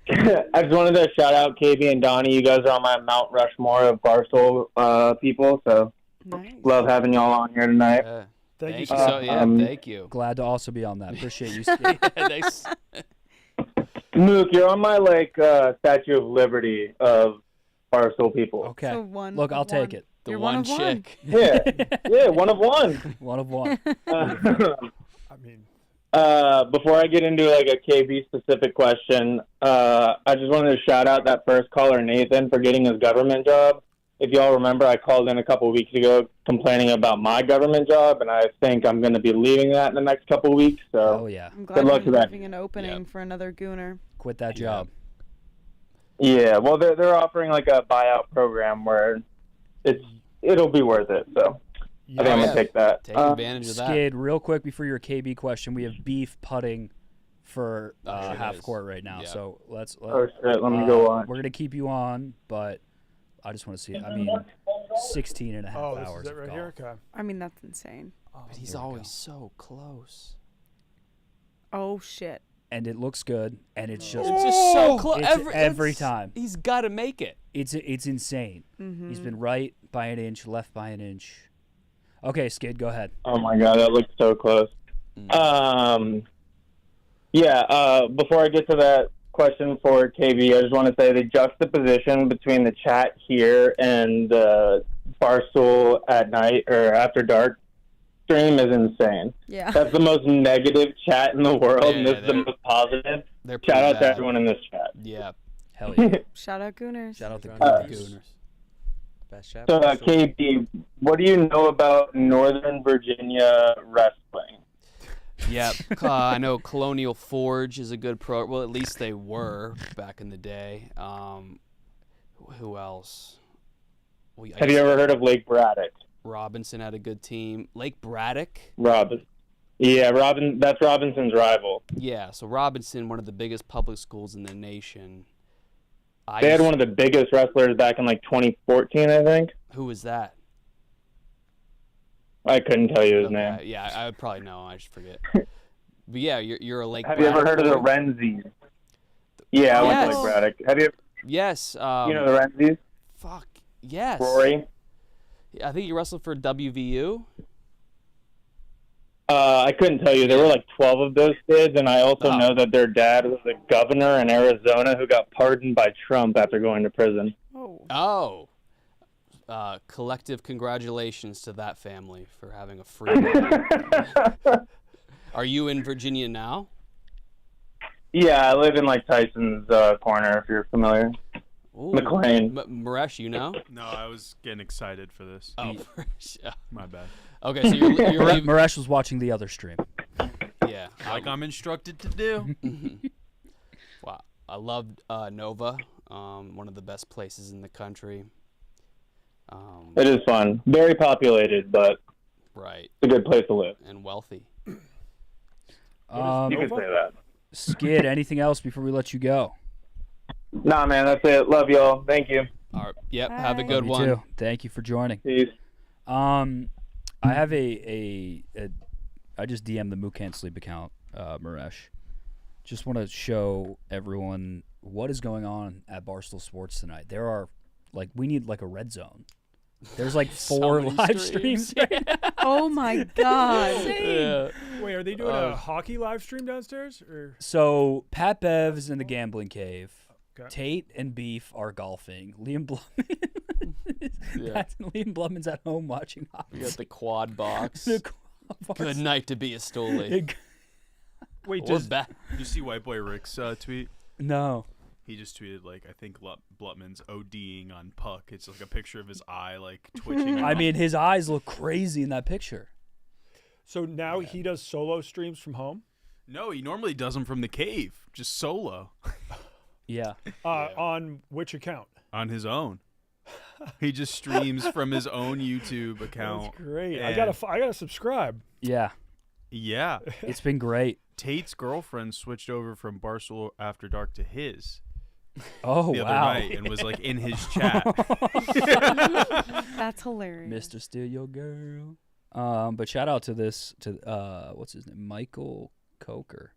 Speaker 11: I just wanted to shout out KB and Donnie. You guys are on my Mount Rushmore of Barstool people, so
Speaker 3: Nice.
Speaker 11: love having y'all on here tonight.
Speaker 7: Yeah.
Speaker 8: Thank you.
Speaker 7: So
Speaker 8: Skid.
Speaker 7: yeah, thank you.
Speaker 2: Glad to also be on that. Appreciate you. Skid.
Speaker 7: Thanks.
Speaker 11: Mook, you're on my Statue of Liberty of Barstool people.
Speaker 2: Okay.
Speaker 3: So one
Speaker 2: Look,
Speaker 3: of
Speaker 2: I'll take
Speaker 3: one.
Speaker 2: it.
Speaker 7: The
Speaker 3: You're
Speaker 7: one
Speaker 3: one of one.
Speaker 7: chick.
Speaker 11: Yeah, yeah, one of one.
Speaker 2: One of one.
Speaker 8: I mean,
Speaker 11: Before I get into like a KB specific question, I just wanted to shout out that first caller, Nathan, for getting his government job. If y'all remember, I called in a couple of weeks ago complaining about my government job, and I think I'm going to be leaving that in the next couple of weeks. So
Speaker 2: Oh yeah.
Speaker 3: I'm
Speaker 11: Good
Speaker 3: glad
Speaker 11: luck
Speaker 3: you're
Speaker 11: with that.
Speaker 3: leaving an opening
Speaker 7: Yep.
Speaker 3: for another gooner.
Speaker 2: Quit that job.
Speaker 11: yeah, well, they're offering like a buyout program where it'll be worth it. So I think I'm
Speaker 7: Yeah.
Speaker 11: gonna take that.
Speaker 7: Take advantage of that.
Speaker 2: Skid, real quick before your KB question, we have beef putting for
Speaker 7: Oh, it
Speaker 2: half
Speaker 7: is.
Speaker 2: court right now.
Speaker 7: Yeah.
Speaker 2: So let's.
Speaker 11: Oh shit, let me go on.
Speaker 2: We're gonna keep you on, but I just want to see it. I mean, 16 and a half
Speaker 8: oh, this
Speaker 2: hours
Speaker 8: is it
Speaker 2: of
Speaker 8: right
Speaker 2: golf.
Speaker 8: here. Okay.
Speaker 3: I mean, that's insane.
Speaker 7: But he's
Speaker 2: Here we
Speaker 7: always
Speaker 2: go.
Speaker 7: so close.
Speaker 3: Oh shit.
Speaker 2: And it looks good, and it's just
Speaker 7: It's just so close.
Speaker 2: It's every time.
Speaker 7: He's got to make it.
Speaker 2: It's insane.
Speaker 3: Mm-hmm.
Speaker 2: He's been right by an inch, left by an inch. Okay, Skid, go ahead.
Speaker 11: Oh my god, that looks so close. Before I get to that question for KB, I just want to say the juxtaposition between the chat here and Barstool at night or after dark stream is insane.
Speaker 3: Yeah.
Speaker 11: That's the most negative chat in the world, and
Speaker 7: Yeah,
Speaker 11: this is the most positive.
Speaker 7: They're
Speaker 11: Shout
Speaker 7: pretty
Speaker 11: out to
Speaker 7: bad.
Speaker 11: everyone in this chat.
Speaker 7: Yeah.
Speaker 2: Hell yeah.
Speaker 3: Shout out gooners.
Speaker 2: Shout out to
Speaker 7: Gooners.
Speaker 1: Best chef.
Speaker 11: So, KB, what do you know about Northern Virginia wrestling?
Speaker 7: Yep. I know Colonial Forge is a good pro. Well, at least they were back in the day. Who else? I
Speaker 11: Have you
Speaker 7: guess
Speaker 11: ever heard of Lake Braddock?
Speaker 7: Robinson had a good team. Lake Braddock?
Speaker 11: Yeah, that's Robinson's rival.
Speaker 7: Yeah, so Robinson, one of the biggest public schools in the nation.
Speaker 11: They had one of the biggest wrestlers back in like 2014, I think.
Speaker 7: Who was that?
Speaker 11: I couldn't tell you his
Speaker 7: Okay,
Speaker 11: name.
Speaker 7: Yeah, I would probably know. I just forget. But yeah, you're a Lake
Speaker 11: Have you
Speaker 7: Braddock
Speaker 11: ever heard of the
Speaker 7: boy?
Speaker 11: Renzis? Yeah, I went to
Speaker 7: Yes.
Speaker 11: Lake Braddock. Have you?
Speaker 7: Yes.
Speaker 11: You know the Renzis?
Speaker 7: Fuck. Yes.
Speaker 11: Rory?
Speaker 7: I think you wrestled for WVU.
Speaker 11: I couldn't tell you. There were like 12 of those kids, and I also
Speaker 7: Oh.
Speaker 11: know that their dad was a governor in Arizona who got pardoned by Trump after going to prison.
Speaker 7: Oh. Collective congratulations to that family for having a free dad. Are you in Virginia now?
Speaker 11: Yeah, I live in like Tyson's corner, if you're familiar.
Speaker 7: Ooh.
Speaker 11: McLean.
Speaker 7: Maresh, you know?
Speaker 4: No, I was getting excited for this.
Speaker 7: Oh, yeah.
Speaker 4: My bad.
Speaker 7: Okay, so you're leaving.
Speaker 2: Maresh was watching the other stream.
Speaker 7: Yeah.
Speaker 4: Like I'm instructed to do.
Speaker 7: Wow. I loved Nova, one of the best places in the country.
Speaker 11: It is fun. Very populated, but
Speaker 7: Right.
Speaker 11: it's a good place to live.
Speaker 7: And wealthy.
Speaker 11: You can say that.
Speaker 2: Skid, anything else before we let you go?
Speaker 11: Nah, man, that's it. Love y'all. Thank you.
Speaker 7: All right. Yep. Have a good
Speaker 2: You
Speaker 7: one.
Speaker 2: too. Thank you for joining.
Speaker 11: Peace.
Speaker 2: I have I just DM'd the Mook Can't Sleep account, Maresh. Just want to show everyone what is going on at Barstool Sports tonight. There are, we need a red zone. There's 4 live streams right now.
Speaker 3: Oh my god.
Speaker 2: Yeah.
Speaker 8: Wait, are they doing a hockey live stream downstairs? Or?
Speaker 2: So Pat Bev's in the gambling cave.
Speaker 8: Okay.
Speaker 2: Tate and Beef are golfing. Liam Blumman's at home watching hockey.
Speaker 7: We got the quad box.
Speaker 2: The quad box.
Speaker 7: Good night to be a Stoli.
Speaker 4: Wait,
Speaker 7: We're back.
Speaker 4: Did you see White Boy Rick's tweet?
Speaker 2: No.
Speaker 4: He just tweeted I think Blutman's ODing on puck. It's a picture of his eye twitching.
Speaker 2: I mean, his eyes look crazy in that picture.
Speaker 8: So now he does solo streams from home?
Speaker 4: No, he normally does them from the cave, just solo.
Speaker 2: Yeah.
Speaker 8: On which account?
Speaker 4: On his own. He just streams from his own YouTube account.
Speaker 8: That's great. I gotta subscribe.
Speaker 2: Yeah.
Speaker 4: Yeah.
Speaker 2: It's been great.
Speaker 4: Tate's girlfriend switched over from Barstool After Dark to his.
Speaker 2: Oh,
Speaker 4: the other
Speaker 2: wow.
Speaker 4: night and was in his chat.
Speaker 3: That's hilarious.
Speaker 2: Mr. Steal Your Girl. But shout out to what's his name? Michael Coker.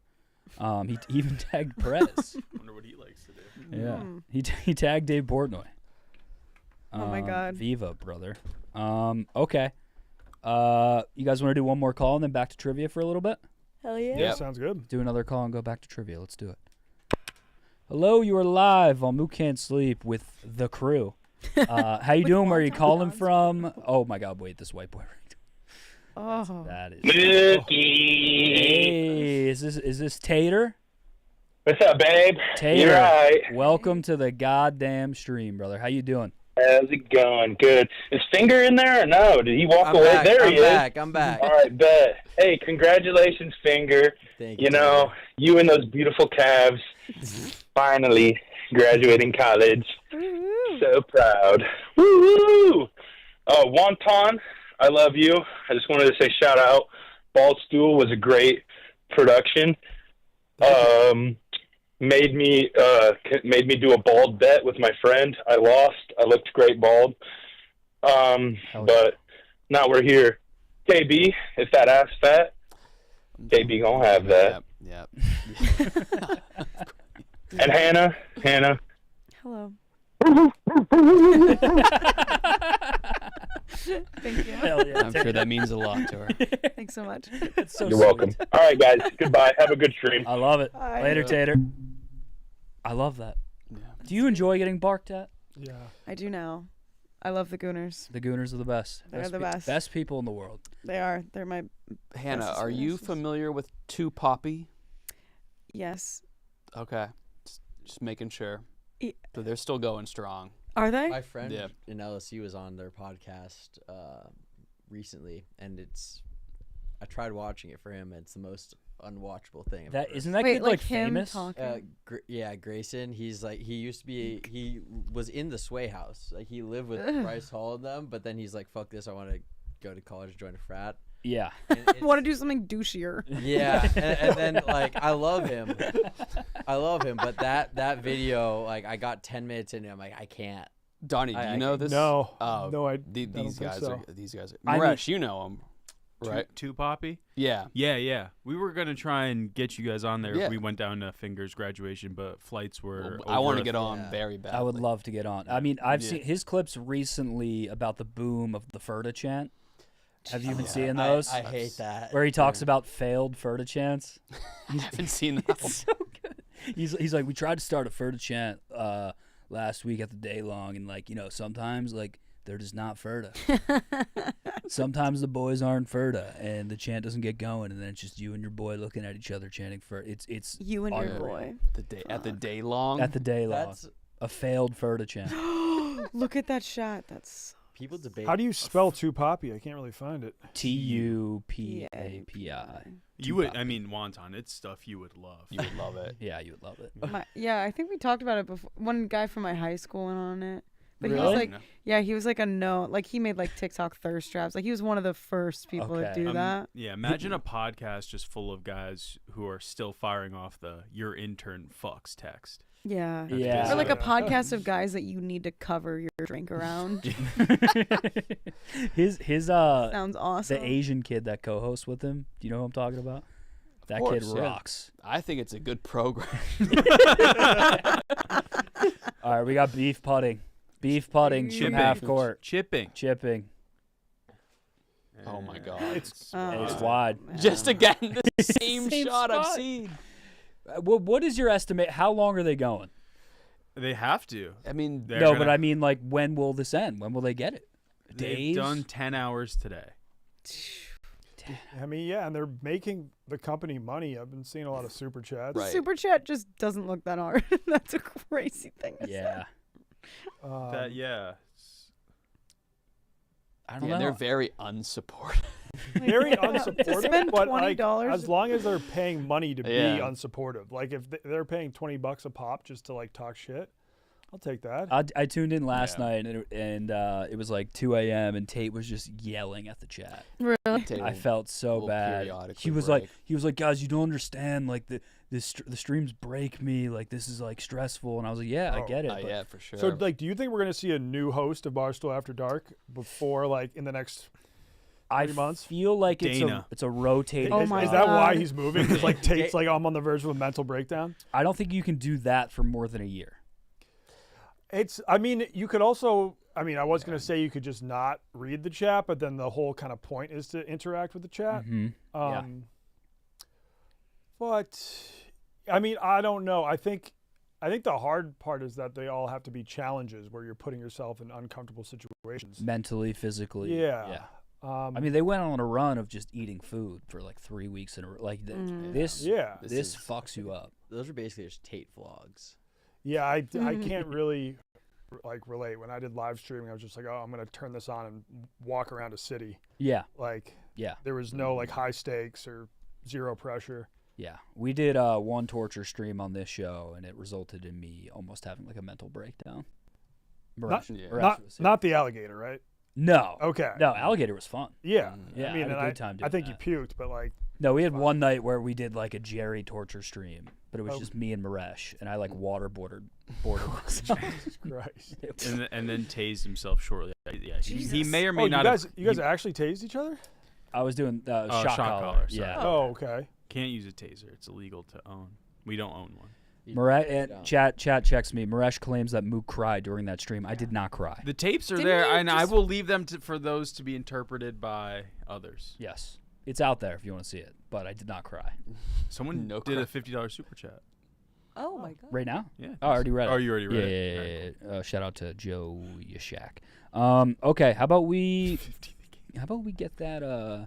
Speaker 2: He even tagged Perez.
Speaker 4: Wonder what he likes to do.
Speaker 2: Yeah. He tagged Dave Portnoy.
Speaker 3: Oh my god.
Speaker 2: Viva, brother. Okay. You guys want to do one more call and then back to trivia for a little bit?
Speaker 3: Hell yeah.
Speaker 8: Yeah, sounds good.
Speaker 2: Do another call and go back to trivia. Let's do it. Hello, you are live on Mook Can't Sleep with the crew. How you doing? Where are you calling from? Oh my God! Wait, this white boy.
Speaker 3: Oh.
Speaker 2: That is.
Speaker 13: Mookie.
Speaker 2: Hey, is this Tater?
Speaker 13: What's up, babe?
Speaker 2: Tater.
Speaker 13: You're right.
Speaker 2: Welcome to the goddamn stream, brother. How you doing?
Speaker 13: How's it going? Good. Is Finger in there or no? Did he walk away? There he is.
Speaker 1: I'm back.
Speaker 13: All right, bet. Hey, congratulations, Finger.
Speaker 1: Thank
Speaker 13: you know, you and those beautiful calves finally graduating college. So proud. Woo-hoo! Oh, Wonton, I love you. I just wanted to say shout out. Bald Stool was a great production. Made me do a bald bet with my friend. I lost. I looked great bald. But now we're here. KB, if that ass fat, KB gonna have that.
Speaker 7: Yep.
Speaker 13: And Hannah.
Speaker 3: Hello. Thank you.
Speaker 2: Hell yeah.
Speaker 7: I'm sure that means a lot to her.
Speaker 3: Thanks so much.
Speaker 2: That's so
Speaker 13: You're welcome. All right, guys. Goodbye. Have a good stream.
Speaker 2: I love it.
Speaker 3: Bye.
Speaker 2: Later, Tater. I love that.
Speaker 7: Yeah.
Speaker 2: Do you enjoy getting barked at?
Speaker 8: Yeah.
Speaker 3: I do now. I love the Gooners.
Speaker 2: The Gooners are the best.
Speaker 3: They're the best.
Speaker 2: Best people in the world.
Speaker 3: They are. They're my
Speaker 7: Hannah,
Speaker 3: bestest
Speaker 7: are you
Speaker 3: relationships.
Speaker 7: familiar with 2 Poppy?
Speaker 3: Yes.
Speaker 7: Okay. Just making sure.
Speaker 3: E-
Speaker 7: So they're still going strong.
Speaker 3: Are they?
Speaker 1: My friend
Speaker 7: Yeah.
Speaker 1: in LSU was on their podcast recently, and I tried watching it for him. And it's the most unwatchable thing. I've
Speaker 2: That
Speaker 1: ever
Speaker 2: isn't that
Speaker 3: Wait,
Speaker 2: kid
Speaker 3: like him
Speaker 2: famous?
Speaker 3: talking?
Speaker 1: yeah, Grayson. He's he used to be. He was in the Sway House. He lived with
Speaker 3: Ugh.
Speaker 1: Bryce Hall and them. But then he's like, "Fuck this! I want to go to college and join a frat."
Speaker 2: Yeah.
Speaker 1: And
Speaker 3: I want to do something douchier.
Speaker 1: Yeah, and then I love him. But that video, I got 10 minutes in, and I'm like, I can't.
Speaker 7: Donnie, do you know this?
Speaker 8: No.
Speaker 7: Oh,
Speaker 8: No, I
Speaker 7: these
Speaker 8: don't think
Speaker 7: guys
Speaker 8: so.
Speaker 7: are these guys. Are,
Speaker 2: I mean-
Speaker 7: Maresh, you know them, right?
Speaker 4: Two Poppy?
Speaker 7: Yeah.
Speaker 4: Yeah. We were going to try and get you guys on there.
Speaker 7: Yeah.
Speaker 4: We went down to Finger's graduation, but flights were
Speaker 7: Well, I want to
Speaker 4: over.
Speaker 7: get on
Speaker 1: Yeah.
Speaker 7: very badly.
Speaker 2: I would love to get on. I mean, I've
Speaker 7: Yeah.
Speaker 2: seen his clips recently about the boom of the Ferda chant. Have you been
Speaker 7: Yeah.
Speaker 2: seeing those?
Speaker 1: I hate that.
Speaker 2: Where he talks about failed Ferda chants.
Speaker 7: I haven't seen that.
Speaker 2: It's so good. He's like, we tried to start a Ferda chant last week at the day long, and sometimes they're just not Ferda. Sometimes the boys aren't Ferda, and the chant doesn't get going, and then it's just you and your boy looking at each other chanting Ferda. It's
Speaker 3: You and your
Speaker 2: unreal.
Speaker 3: boy.
Speaker 7: At the day long.
Speaker 2: At the day long,
Speaker 1: That's
Speaker 2: a failed Ferda chant.
Speaker 3: Look at that shot. That's
Speaker 1: people debate.
Speaker 8: How do you spell 2 Poppy? I can't really find it.
Speaker 2: TUPAPI.
Speaker 4: You would, I mean, Wonton, it's stuff you would love.
Speaker 7: You would love it.
Speaker 2: Yeah, you would love it.
Speaker 3: yeah, I think we talked about it before. One guy from my high school went on it. But
Speaker 2: Really?
Speaker 3: he was like,
Speaker 4: No.
Speaker 3: yeah, he was like he made like TikTok thirst traps. Like he was one of the first people to
Speaker 2: Okay.
Speaker 3: do that.
Speaker 4: Yeah, imagine a podcast just full of guys who are still firing off the "your intern fucks" text.
Speaker 3: Yeah.
Speaker 2: Yeah.
Speaker 3: Or like a
Speaker 8: Yeah.
Speaker 3: podcast of guys that you need to cover your drink around.
Speaker 2: his
Speaker 3: Sounds awesome.
Speaker 2: the Asian kid that co-hosts with him. Do you know who I'm talking about? That
Speaker 7: course,
Speaker 2: kid
Speaker 7: yeah.
Speaker 2: rocks.
Speaker 7: I think it's a good program.
Speaker 2: All right, we got beef putting. Beef putting from
Speaker 4: Chipping.
Speaker 2: half court.
Speaker 4: Chipping.
Speaker 2: Chipping.
Speaker 7: Oh my god.
Speaker 8: It's
Speaker 2: It's wide.
Speaker 7: Just again the same,
Speaker 2: Same
Speaker 7: shot I've
Speaker 2: spot.
Speaker 7: seen.
Speaker 2: What is your estimate? How long are they going?
Speaker 4: They have to.
Speaker 7: I mean,
Speaker 4: They're
Speaker 2: No,
Speaker 4: gonna-
Speaker 2: but I mean, like, when will this end? When will they get it?
Speaker 4: they've
Speaker 2: Days?
Speaker 4: done 10 hours today.
Speaker 8: I mean, yeah, and they're making the company money. I've been seeing a lot of super chats.
Speaker 7: Right.
Speaker 3: Super chat just doesn't look that hard. That's a crazy thing to
Speaker 2: Yeah.
Speaker 8: Um,
Speaker 4: Yeah.
Speaker 2: I don't
Speaker 7: yeah, they're
Speaker 2: know.
Speaker 7: very unsupportive.
Speaker 3: say.
Speaker 8: very
Speaker 3: To
Speaker 8: unsupportive,
Speaker 3: spend
Speaker 8: but like
Speaker 3: $20
Speaker 8: as long as they're paying money to be
Speaker 7: Yeah.
Speaker 8: unsupportive, like if they're paying $20 a pop just to like talk shit, I'll take that.
Speaker 2: I tuned in last
Speaker 4: Yeah.
Speaker 2: night and it was like 2 a.m. and Tate was just yelling at the chat.
Speaker 3: Really?
Speaker 2: I felt so
Speaker 7: will
Speaker 2: bad.
Speaker 7: periodically
Speaker 2: He was
Speaker 7: break.
Speaker 2: like, guys, you don't understand. Like the streams break me. Like this is like stressful. And I was like, yeah, I
Speaker 8: Oh.
Speaker 2: get it. but
Speaker 7: Yeah, for sure.
Speaker 8: So like, do you think we're gonna see a new host of Barstool After Dark before like in the next?
Speaker 2: I
Speaker 8: 3 months?
Speaker 2: feel like
Speaker 4: Dana.
Speaker 2: it's a rotating.
Speaker 3: Oh
Speaker 8: is,
Speaker 3: my
Speaker 8: is that why
Speaker 3: God.
Speaker 8: he's moving? Because like Tate's like I'm on the verge of a mental breakdown.
Speaker 2: I don't think you can do that for more than a year.
Speaker 8: I mean, you could also. I mean, I was gonna say you could just not read the chat, but then the whole kind of point is to interact with the chat.
Speaker 2: Mhm. Yeah.
Speaker 8: But I mean, I don't know. I think the hard part is that they all have to be challenges where you're putting yourself in uncomfortable situations.
Speaker 2: Mentally, physically.
Speaker 8: Yeah.
Speaker 2: I mean, they went on a run of just eating food for like 3 weeks in a row. Like this.
Speaker 8: Yeah.
Speaker 2: This fucks you up.
Speaker 1: Those are basically just Tate vlogs.
Speaker 8: Yeah, I can't really like relate. When I did live streaming, I was just like, oh, I'm gonna turn this on and walk around a city.
Speaker 2: Yeah.
Speaker 8: Like,
Speaker 2: Yeah.
Speaker 8: there was no like high stakes or zero pressure.
Speaker 2: Yeah, we did one torture stream on this show, and it resulted in me almost having like a mental breakdown.
Speaker 8: Not,
Speaker 2: Marash-
Speaker 7: Yeah.
Speaker 2: Marash
Speaker 8: not,
Speaker 2: was here.
Speaker 8: not the alligator, right?
Speaker 2: No.
Speaker 8: Okay.
Speaker 2: No, alligator was fun.
Speaker 8: Yeah.
Speaker 2: Yeah,
Speaker 8: I mean,
Speaker 2: I had a
Speaker 8: and
Speaker 2: good time
Speaker 8: I
Speaker 2: doing
Speaker 8: think
Speaker 2: that.
Speaker 8: you puked, but like,
Speaker 2: No, we had one night where we did like a Jerry torture stream, but it was
Speaker 8: Oh.
Speaker 2: just me and Maresh, and I like waterboarded myself.
Speaker 8: Jesus Christ.
Speaker 4: And then tased himself shortly. Yeah, he may or may
Speaker 8: Oh, you
Speaker 4: not
Speaker 8: guys,
Speaker 4: have.
Speaker 8: you guys actually tased each other?
Speaker 2: I was doing
Speaker 4: Oh,
Speaker 2: shot
Speaker 4: shot
Speaker 2: collar.
Speaker 4: collar, sorry.
Speaker 2: Yeah.
Speaker 8: Oh, okay.
Speaker 4: Can't use a taser. It's illegal to own. We don't own one.
Speaker 2: Maresh, and chat checks me. Maresh claims that Mook cried during that stream. I did not cry.
Speaker 4: The tapes are
Speaker 3: Didn't
Speaker 4: there,
Speaker 3: you
Speaker 4: and I
Speaker 3: just-
Speaker 4: will leave them for those to be interpreted by others.
Speaker 2: Yes, it's out there if you want to see it, but I did not cry.
Speaker 4: Someone
Speaker 7: No
Speaker 4: did a
Speaker 7: crap.
Speaker 4: $50 super chat.
Speaker 3: Oh my god.
Speaker 2: Right now?
Speaker 4: Yeah.
Speaker 2: Oh, I already read it.
Speaker 4: Oh, you already read
Speaker 2: yeah,
Speaker 4: it.
Speaker 2: Yeah,
Speaker 4: Alright,
Speaker 2: yeah, yeah. Shout out to Joe Yashak. Okay, how about we get that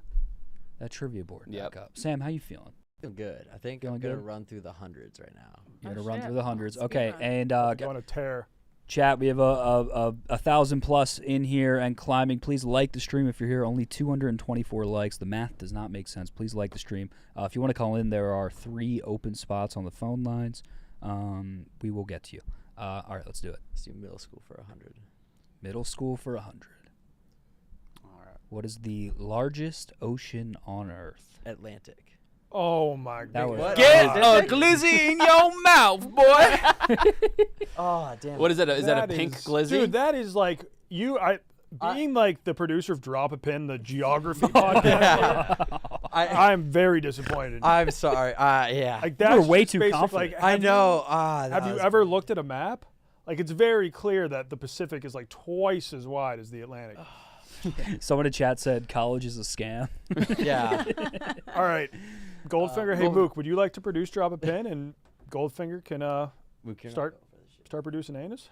Speaker 2: trivia board
Speaker 7: Yep.
Speaker 2: back up? Sam, how you feeling?
Speaker 1: Feel good. I think
Speaker 2: Feeling
Speaker 1: I'm gonna
Speaker 2: good?
Speaker 1: run through the hundreds right now.
Speaker 2: You're gonna
Speaker 3: Oh,
Speaker 2: run
Speaker 3: shit.
Speaker 2: through the hundreds.
Speaker 3: Speed
Speaker 2: Okay,
Speaker 3: run.
Speaker 2: and
Speaker 8: Go on a tear.
Speaker 2: chat, we have a 1,000 plus in here and climbing. Please like the stream if you're here. Only 224 likes. The math does not make sense. Please like the stream. If you want to call in, there are 3 open spots on the phone lines. We will get to you. All right, let's do it.
Speaker 1: Let's do middle school for 100.
Speaker 2: Middle school for 100.
Speaker 7: All right.
Speaker 2: What is the largest ocean on Earth?
Speaker 1: Atlantic.
Speaker 8: Oh my
Speaker 2: That
Speaker 8: god.
Speaker 2: was-
Speaker 4: Get
Speaker 1: Ah.
Speaker 4: a glizzy in your mouth, boy.
Speaker 1: Oh damn.
Speaker 7: What is that? Is that a pink
Speaker 8: is-
Speaker 7: glizzy?
Speaker 8: Dude, that is like being like the producer of Drop a Pin, the geography podcast. I'm very disappointed.
Speaker 1: I'm sorry. Yeah.
Speaker 8: Like
Speaker 2: You were
Speaker 8: that's
Speaker 2: way
Speaker 8: just
Speaker 2: too
Speaker 8: basic,
Speaker 2: confident.
Speaker 8: Like,
Speaker 1: I
Speaker 8: have
Speaker 1: know.
Speaker 8: Have you ever looked at a map? Like it's very clear that the Pacific is like twice as wide as the Atlantic.
Speaker 2: Someone in chat said college is a scam.
Speaker 1: Yeah.
Speaker 8: All right, Goldfinger. Hey
Speaker 1: well-
Speaker 8: Mook, would you like to produce Drop a Pin, and Goldfinger can
Speaker 1: We can
Speaker 8: start producing anus?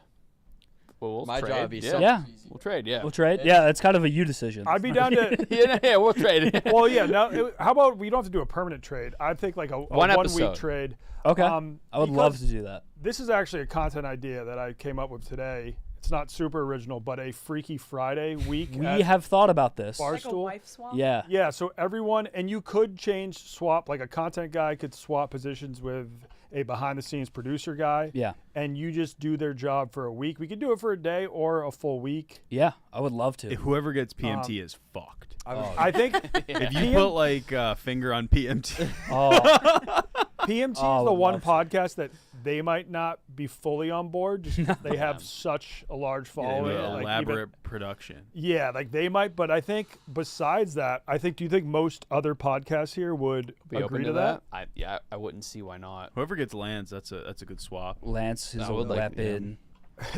Speaker 7: Well, we'll
Speaker 1: My
Speaker 7: trade.
Speaker 1: job is
Speaker 7: yeah.
Speaker 1: so
Speaker 2: Yeah.
Speaker 7: We'll trade. Yeah.
Speaker 2: We'll trade. Yeah, that's kind of a you decision.
Speaker 8: I'd be down to.
Speaker 7: yeah, we'll trade.
Speaker 8: Well, yeah. Now, how about we don't have to do a permanent trade? I think like a
Speaker 7: One
Speaker 8: 1
Speaker 7: episode.
Speaker 8: week trade.
Speaker 2: Okay. I would love
Speaker 8: because
Speaker 2: to do that.
Speaker 8: This is actually a content idea that I came up with today, It's not super original, but a Freaky Friday week.
Speaker 2: We
Speaker 8: at
Speaker 2: have thought about this.
Speaker 3: Like a
Speaker 8: Barstool.
Speaker 3: wife swap?
Speaker 2: Yeah.
Speaker 8: Yeah, so everyone, and you could swap, like a content guy could swap positions with a behind-the-scenes producer guy.
Speaker 2: Yeah.
Speaker 8: And you just do their job for a week. We could do it for a day or a full week.
Speaker 2: Yeah, I would love to.
Speaker 4: Whoever gets PMT is fucked.
Speaker 8: I think
Speaker 4: if you put like finger on PMT.
Speaker 8: PMT is the one podcast that they might not be fully on board just because they have such a large following. Like
Speaker 4: elaborate production.
Speaker 8: Yeah, like they might, but I think besides that, do you think most other podcasts here would
Speaker 7: Be
Speaker 8: agree
Speaker 7: open
Speaker 8: to that?
Speaker 7: I wouldn't see why not.
Speaker 4: Whoever gets Lance, that's a good swap.
Speaker 2: Lance is
Speaker 7: I
Speaker 2: a
Speaker 7: would like-
Speaker 2: weapon.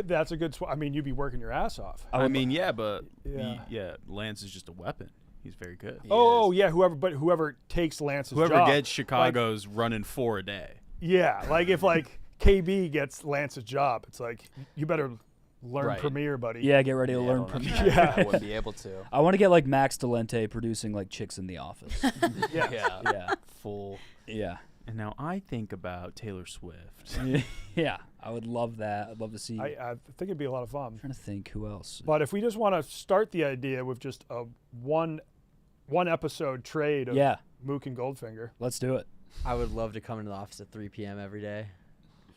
Speaker 8: That's a good swap. I mean, you'd be working your ass off.
Speaker 4: I mean, yeah, but
Speaker 8: Yeah.
Speaker 4: Lance is just a weapon. He's very good.
Speaker 8: Yeah, whoever takes Lance's
Speaker 4: Whoever
Speaker 8: job.
Speaker 4: gets Chicago's running 4 a day.
Speaker 8: Yeah, like if KB gets Lance's job, it's like you better learn
Speaker 7: Right.
Speaker 8: Premiere, buddy.
Speaker 2: Yeah, get ready to learn Premiere.
Speaker 8: Yeah.
Speaker 7: I wouldn't be able to.
Speaker 2: I want to get like Max Delente producing like Chicks in the Office.
Speaker 7: Yeah. Full.
Speaker 2: Yeah.
Speaker 4: And now I think about Taylor Swift.
Speaker 2: Yeah, I would love that. I'd love to see.
Speaker 8: I think it'd be a lot of fun.
Speaker 2: I'm trying to think who else.
Speaker 8: But if we just want to start the idea with just a one episode trade of Mook and Goldfinger.
Speaker 2: Let's do it.
Speaker 1: I would love to come into the office at 3 p.m. every day.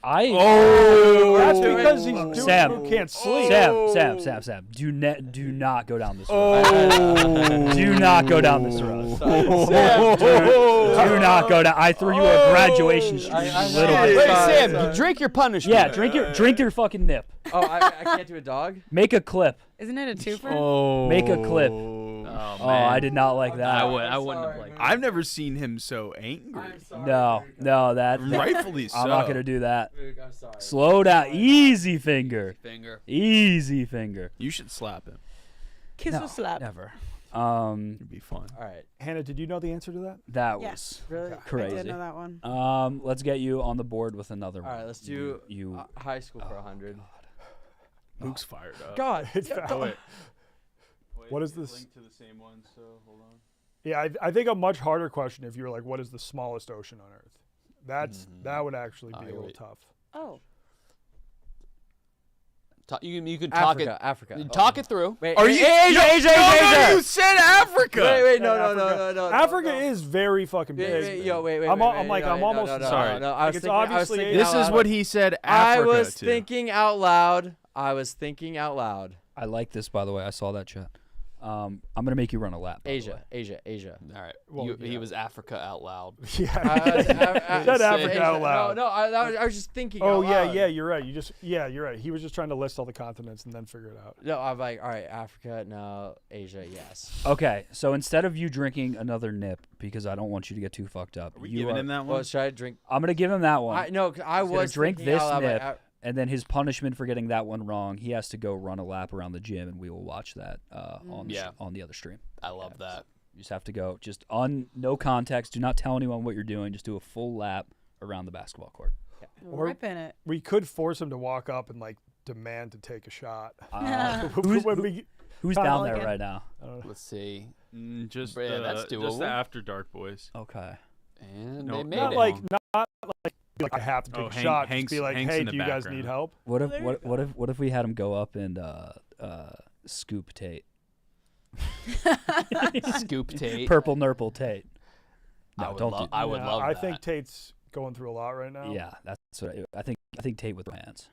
Speaker 8: That's because he's doing
Speaker 2: Sam,
Speaker 8: Mook can't sleep.
Speaker 2: Sam. Do not go down this road. Do not go down this road. Do not go down. I threw you a graduation streak, you little
Speaker 7: Wait,
Speaker 2: bit.
Speaker 7: Sam, drink your punishment.
Speaker 2: Yeah, drink your fucking nip.
Speaker 1: Oh, I can't do a dog?
Speaker 2: Make a clip.
Speaker 3: Isn't it a twofer?
Speaker 2: Make a clip.
Speaker 4: Oh,
Speaker 2: I did not like that.
Speaker 4: I wouldn't have liked. I've never seen him so angry.
Speaker 2: No, that
Speaker 4: Rightfully so.
Speaker 2: I'm not gonna do that.
Speaker 1: I'm sorry.
Speaker 2: Slow down. Easy finger. Easy finger.
Speaker 4: You should slap him.
Speaker 3: Kiss or slap?
Speaker 2: Never.
Speaker 4: It'd be fun.
Speaker 1: All right.
Speaker 8: Hannah, did you know the answer to that?
Speaker 2: That
Speaker 3: Yes.
Speaker 2: was
Speaker 3: Really?
Speaker 2: crazy.
Speaker 3: I did know that one.
Speaker 2: Let's get you on the board with another one.
Speaker 1: All right, let's do
Speaker 2: you.
Speaker 1: high school for 100.
Speaker 4: Luke's fired up.
Speaker 1: God.
Speaker 8: It's
Speaker 1: yeah,
Speaker 8: valid.
Speaker 4: Wait,
Speaker 8: What is this?
Speaker 4: Link to the same one, so hold on.
Speaker 8: Yeah, I think a much harder question if you were like, what is the smallest ocean on Earth? That would actually be a little tough.
Speaker 3: Oh.
Speaker 7: You can talk it.
Speaker 1: Africa.
Speaker 7: Talk it through.
Speaker 1: Wait,
Speaker 4: Are you?
Speaker 1: Asia?
Speaker 4: You said Africa.
Speaker 1: Wait, no.
Speaker 8: Africa is very fucking big.
Speaker 1: Wait.
Speaker 8: I'm almost
Speaker 4: sorry.
Speaker 1: No, I was
Speaker 8: it's
Speaker 1: thinking,
Speaker 8: obviously
Speaker 1: I was thinking
Speaker 4: This
Speaker 1: out
Speaker 4: is
Speaker 1: loud.
Speaker 4: what he said.
Speaker 1: I
Speaker 4: Africa
Speaker 1: was
Speaker 4: to.
Speaker 1: thinking out loud.
Speaker 2: I like this, by the way. I saw that chat. I'm gonna make you run a lap.
Speaker 1: Asia.
Speaker 7: All right.
Speaker 8: Well,
Speaker 7: He was Africa out loud.
Speaker 8: Yeah.
Speaker 1: Said
Speaker 8: Africa out loud.
Speaker 1: No, I was just thinking.
Speaker 8: Oh
Speaker 1: out
Speaker 8: yeah,
Speaker 1: loud.
Speaker 8: yeah, you're right. You're right. He was just trying to list all the continents and then figure it out.
Speaker 1: No, I'm like, all right, Africa, no, Asia, yes.
Speaker 2: Okay, so instead of you drinking another nip, because I don't want you to get too fucked up,
Speaker 4: Are we giving him that one?
Speaker 1: Well, should I drink?
Speaker 2: I'm gonna give him that one.
Speaker 1: I
Speaker 2: He's gonna
Speaker 1: was
Speaker 2: drink
Speaker 1: thinking
Speaker 2: this
Speaker 1: out loud,
Speaker 2: nip,
Speaker 1: like,
Speaker 2: and then his punishment for getting that one wrong, he has to go run a lap around the gym, and we will watch that on the other stream.
Speaker 7: I love that.
Speaker 2: You just have to go, just no context. Do not tell anyone what you're doing. Just do a full lap around the basketball court.
Speaker 8: Or
Speaker 3: Ripping it.
Speaker 8: we could force him to walk up and like demand to take a shot.
Speaker 2: Who's down there right now?
Speaker 7: Let's see.
Speaker 4: Just
Speaker 7: that's
Speaker 4: the
Speaker 7: doable.
Speaker 4: After Dark boys.
Speaker 2: Okay.
Speaker 7: And
Speaker 4: No,
Speaker 7: they made
Speaker 8: not
Speaker 7: it.
Speaker 8: like I have to take a shot.
Speaker 4: Hank's-
Speaker 8: Just be like,
Speaker 4: Hank's
Speaker 8: hey,
Speaker 4: in the
Speaker 8: do you guys
Speaker 4: background.
Speaker 8: need help?
Speaker 2: What if we had him go up and scoop Tate?
Speaker 7: Scoop Tate.
Speaker 2: Purple Nurple Tate. No,
Speaker 7: I would
Speaker 2: don't
Speaker 7: love-
Speaker 2: do that.
Speaker 7: I would love
Speaker 8: I
Speaker 7: that.
Speaker 8: think Tate's going through a lot right now.
Speaker 2: Yeah, that's what I think Tate with the hands.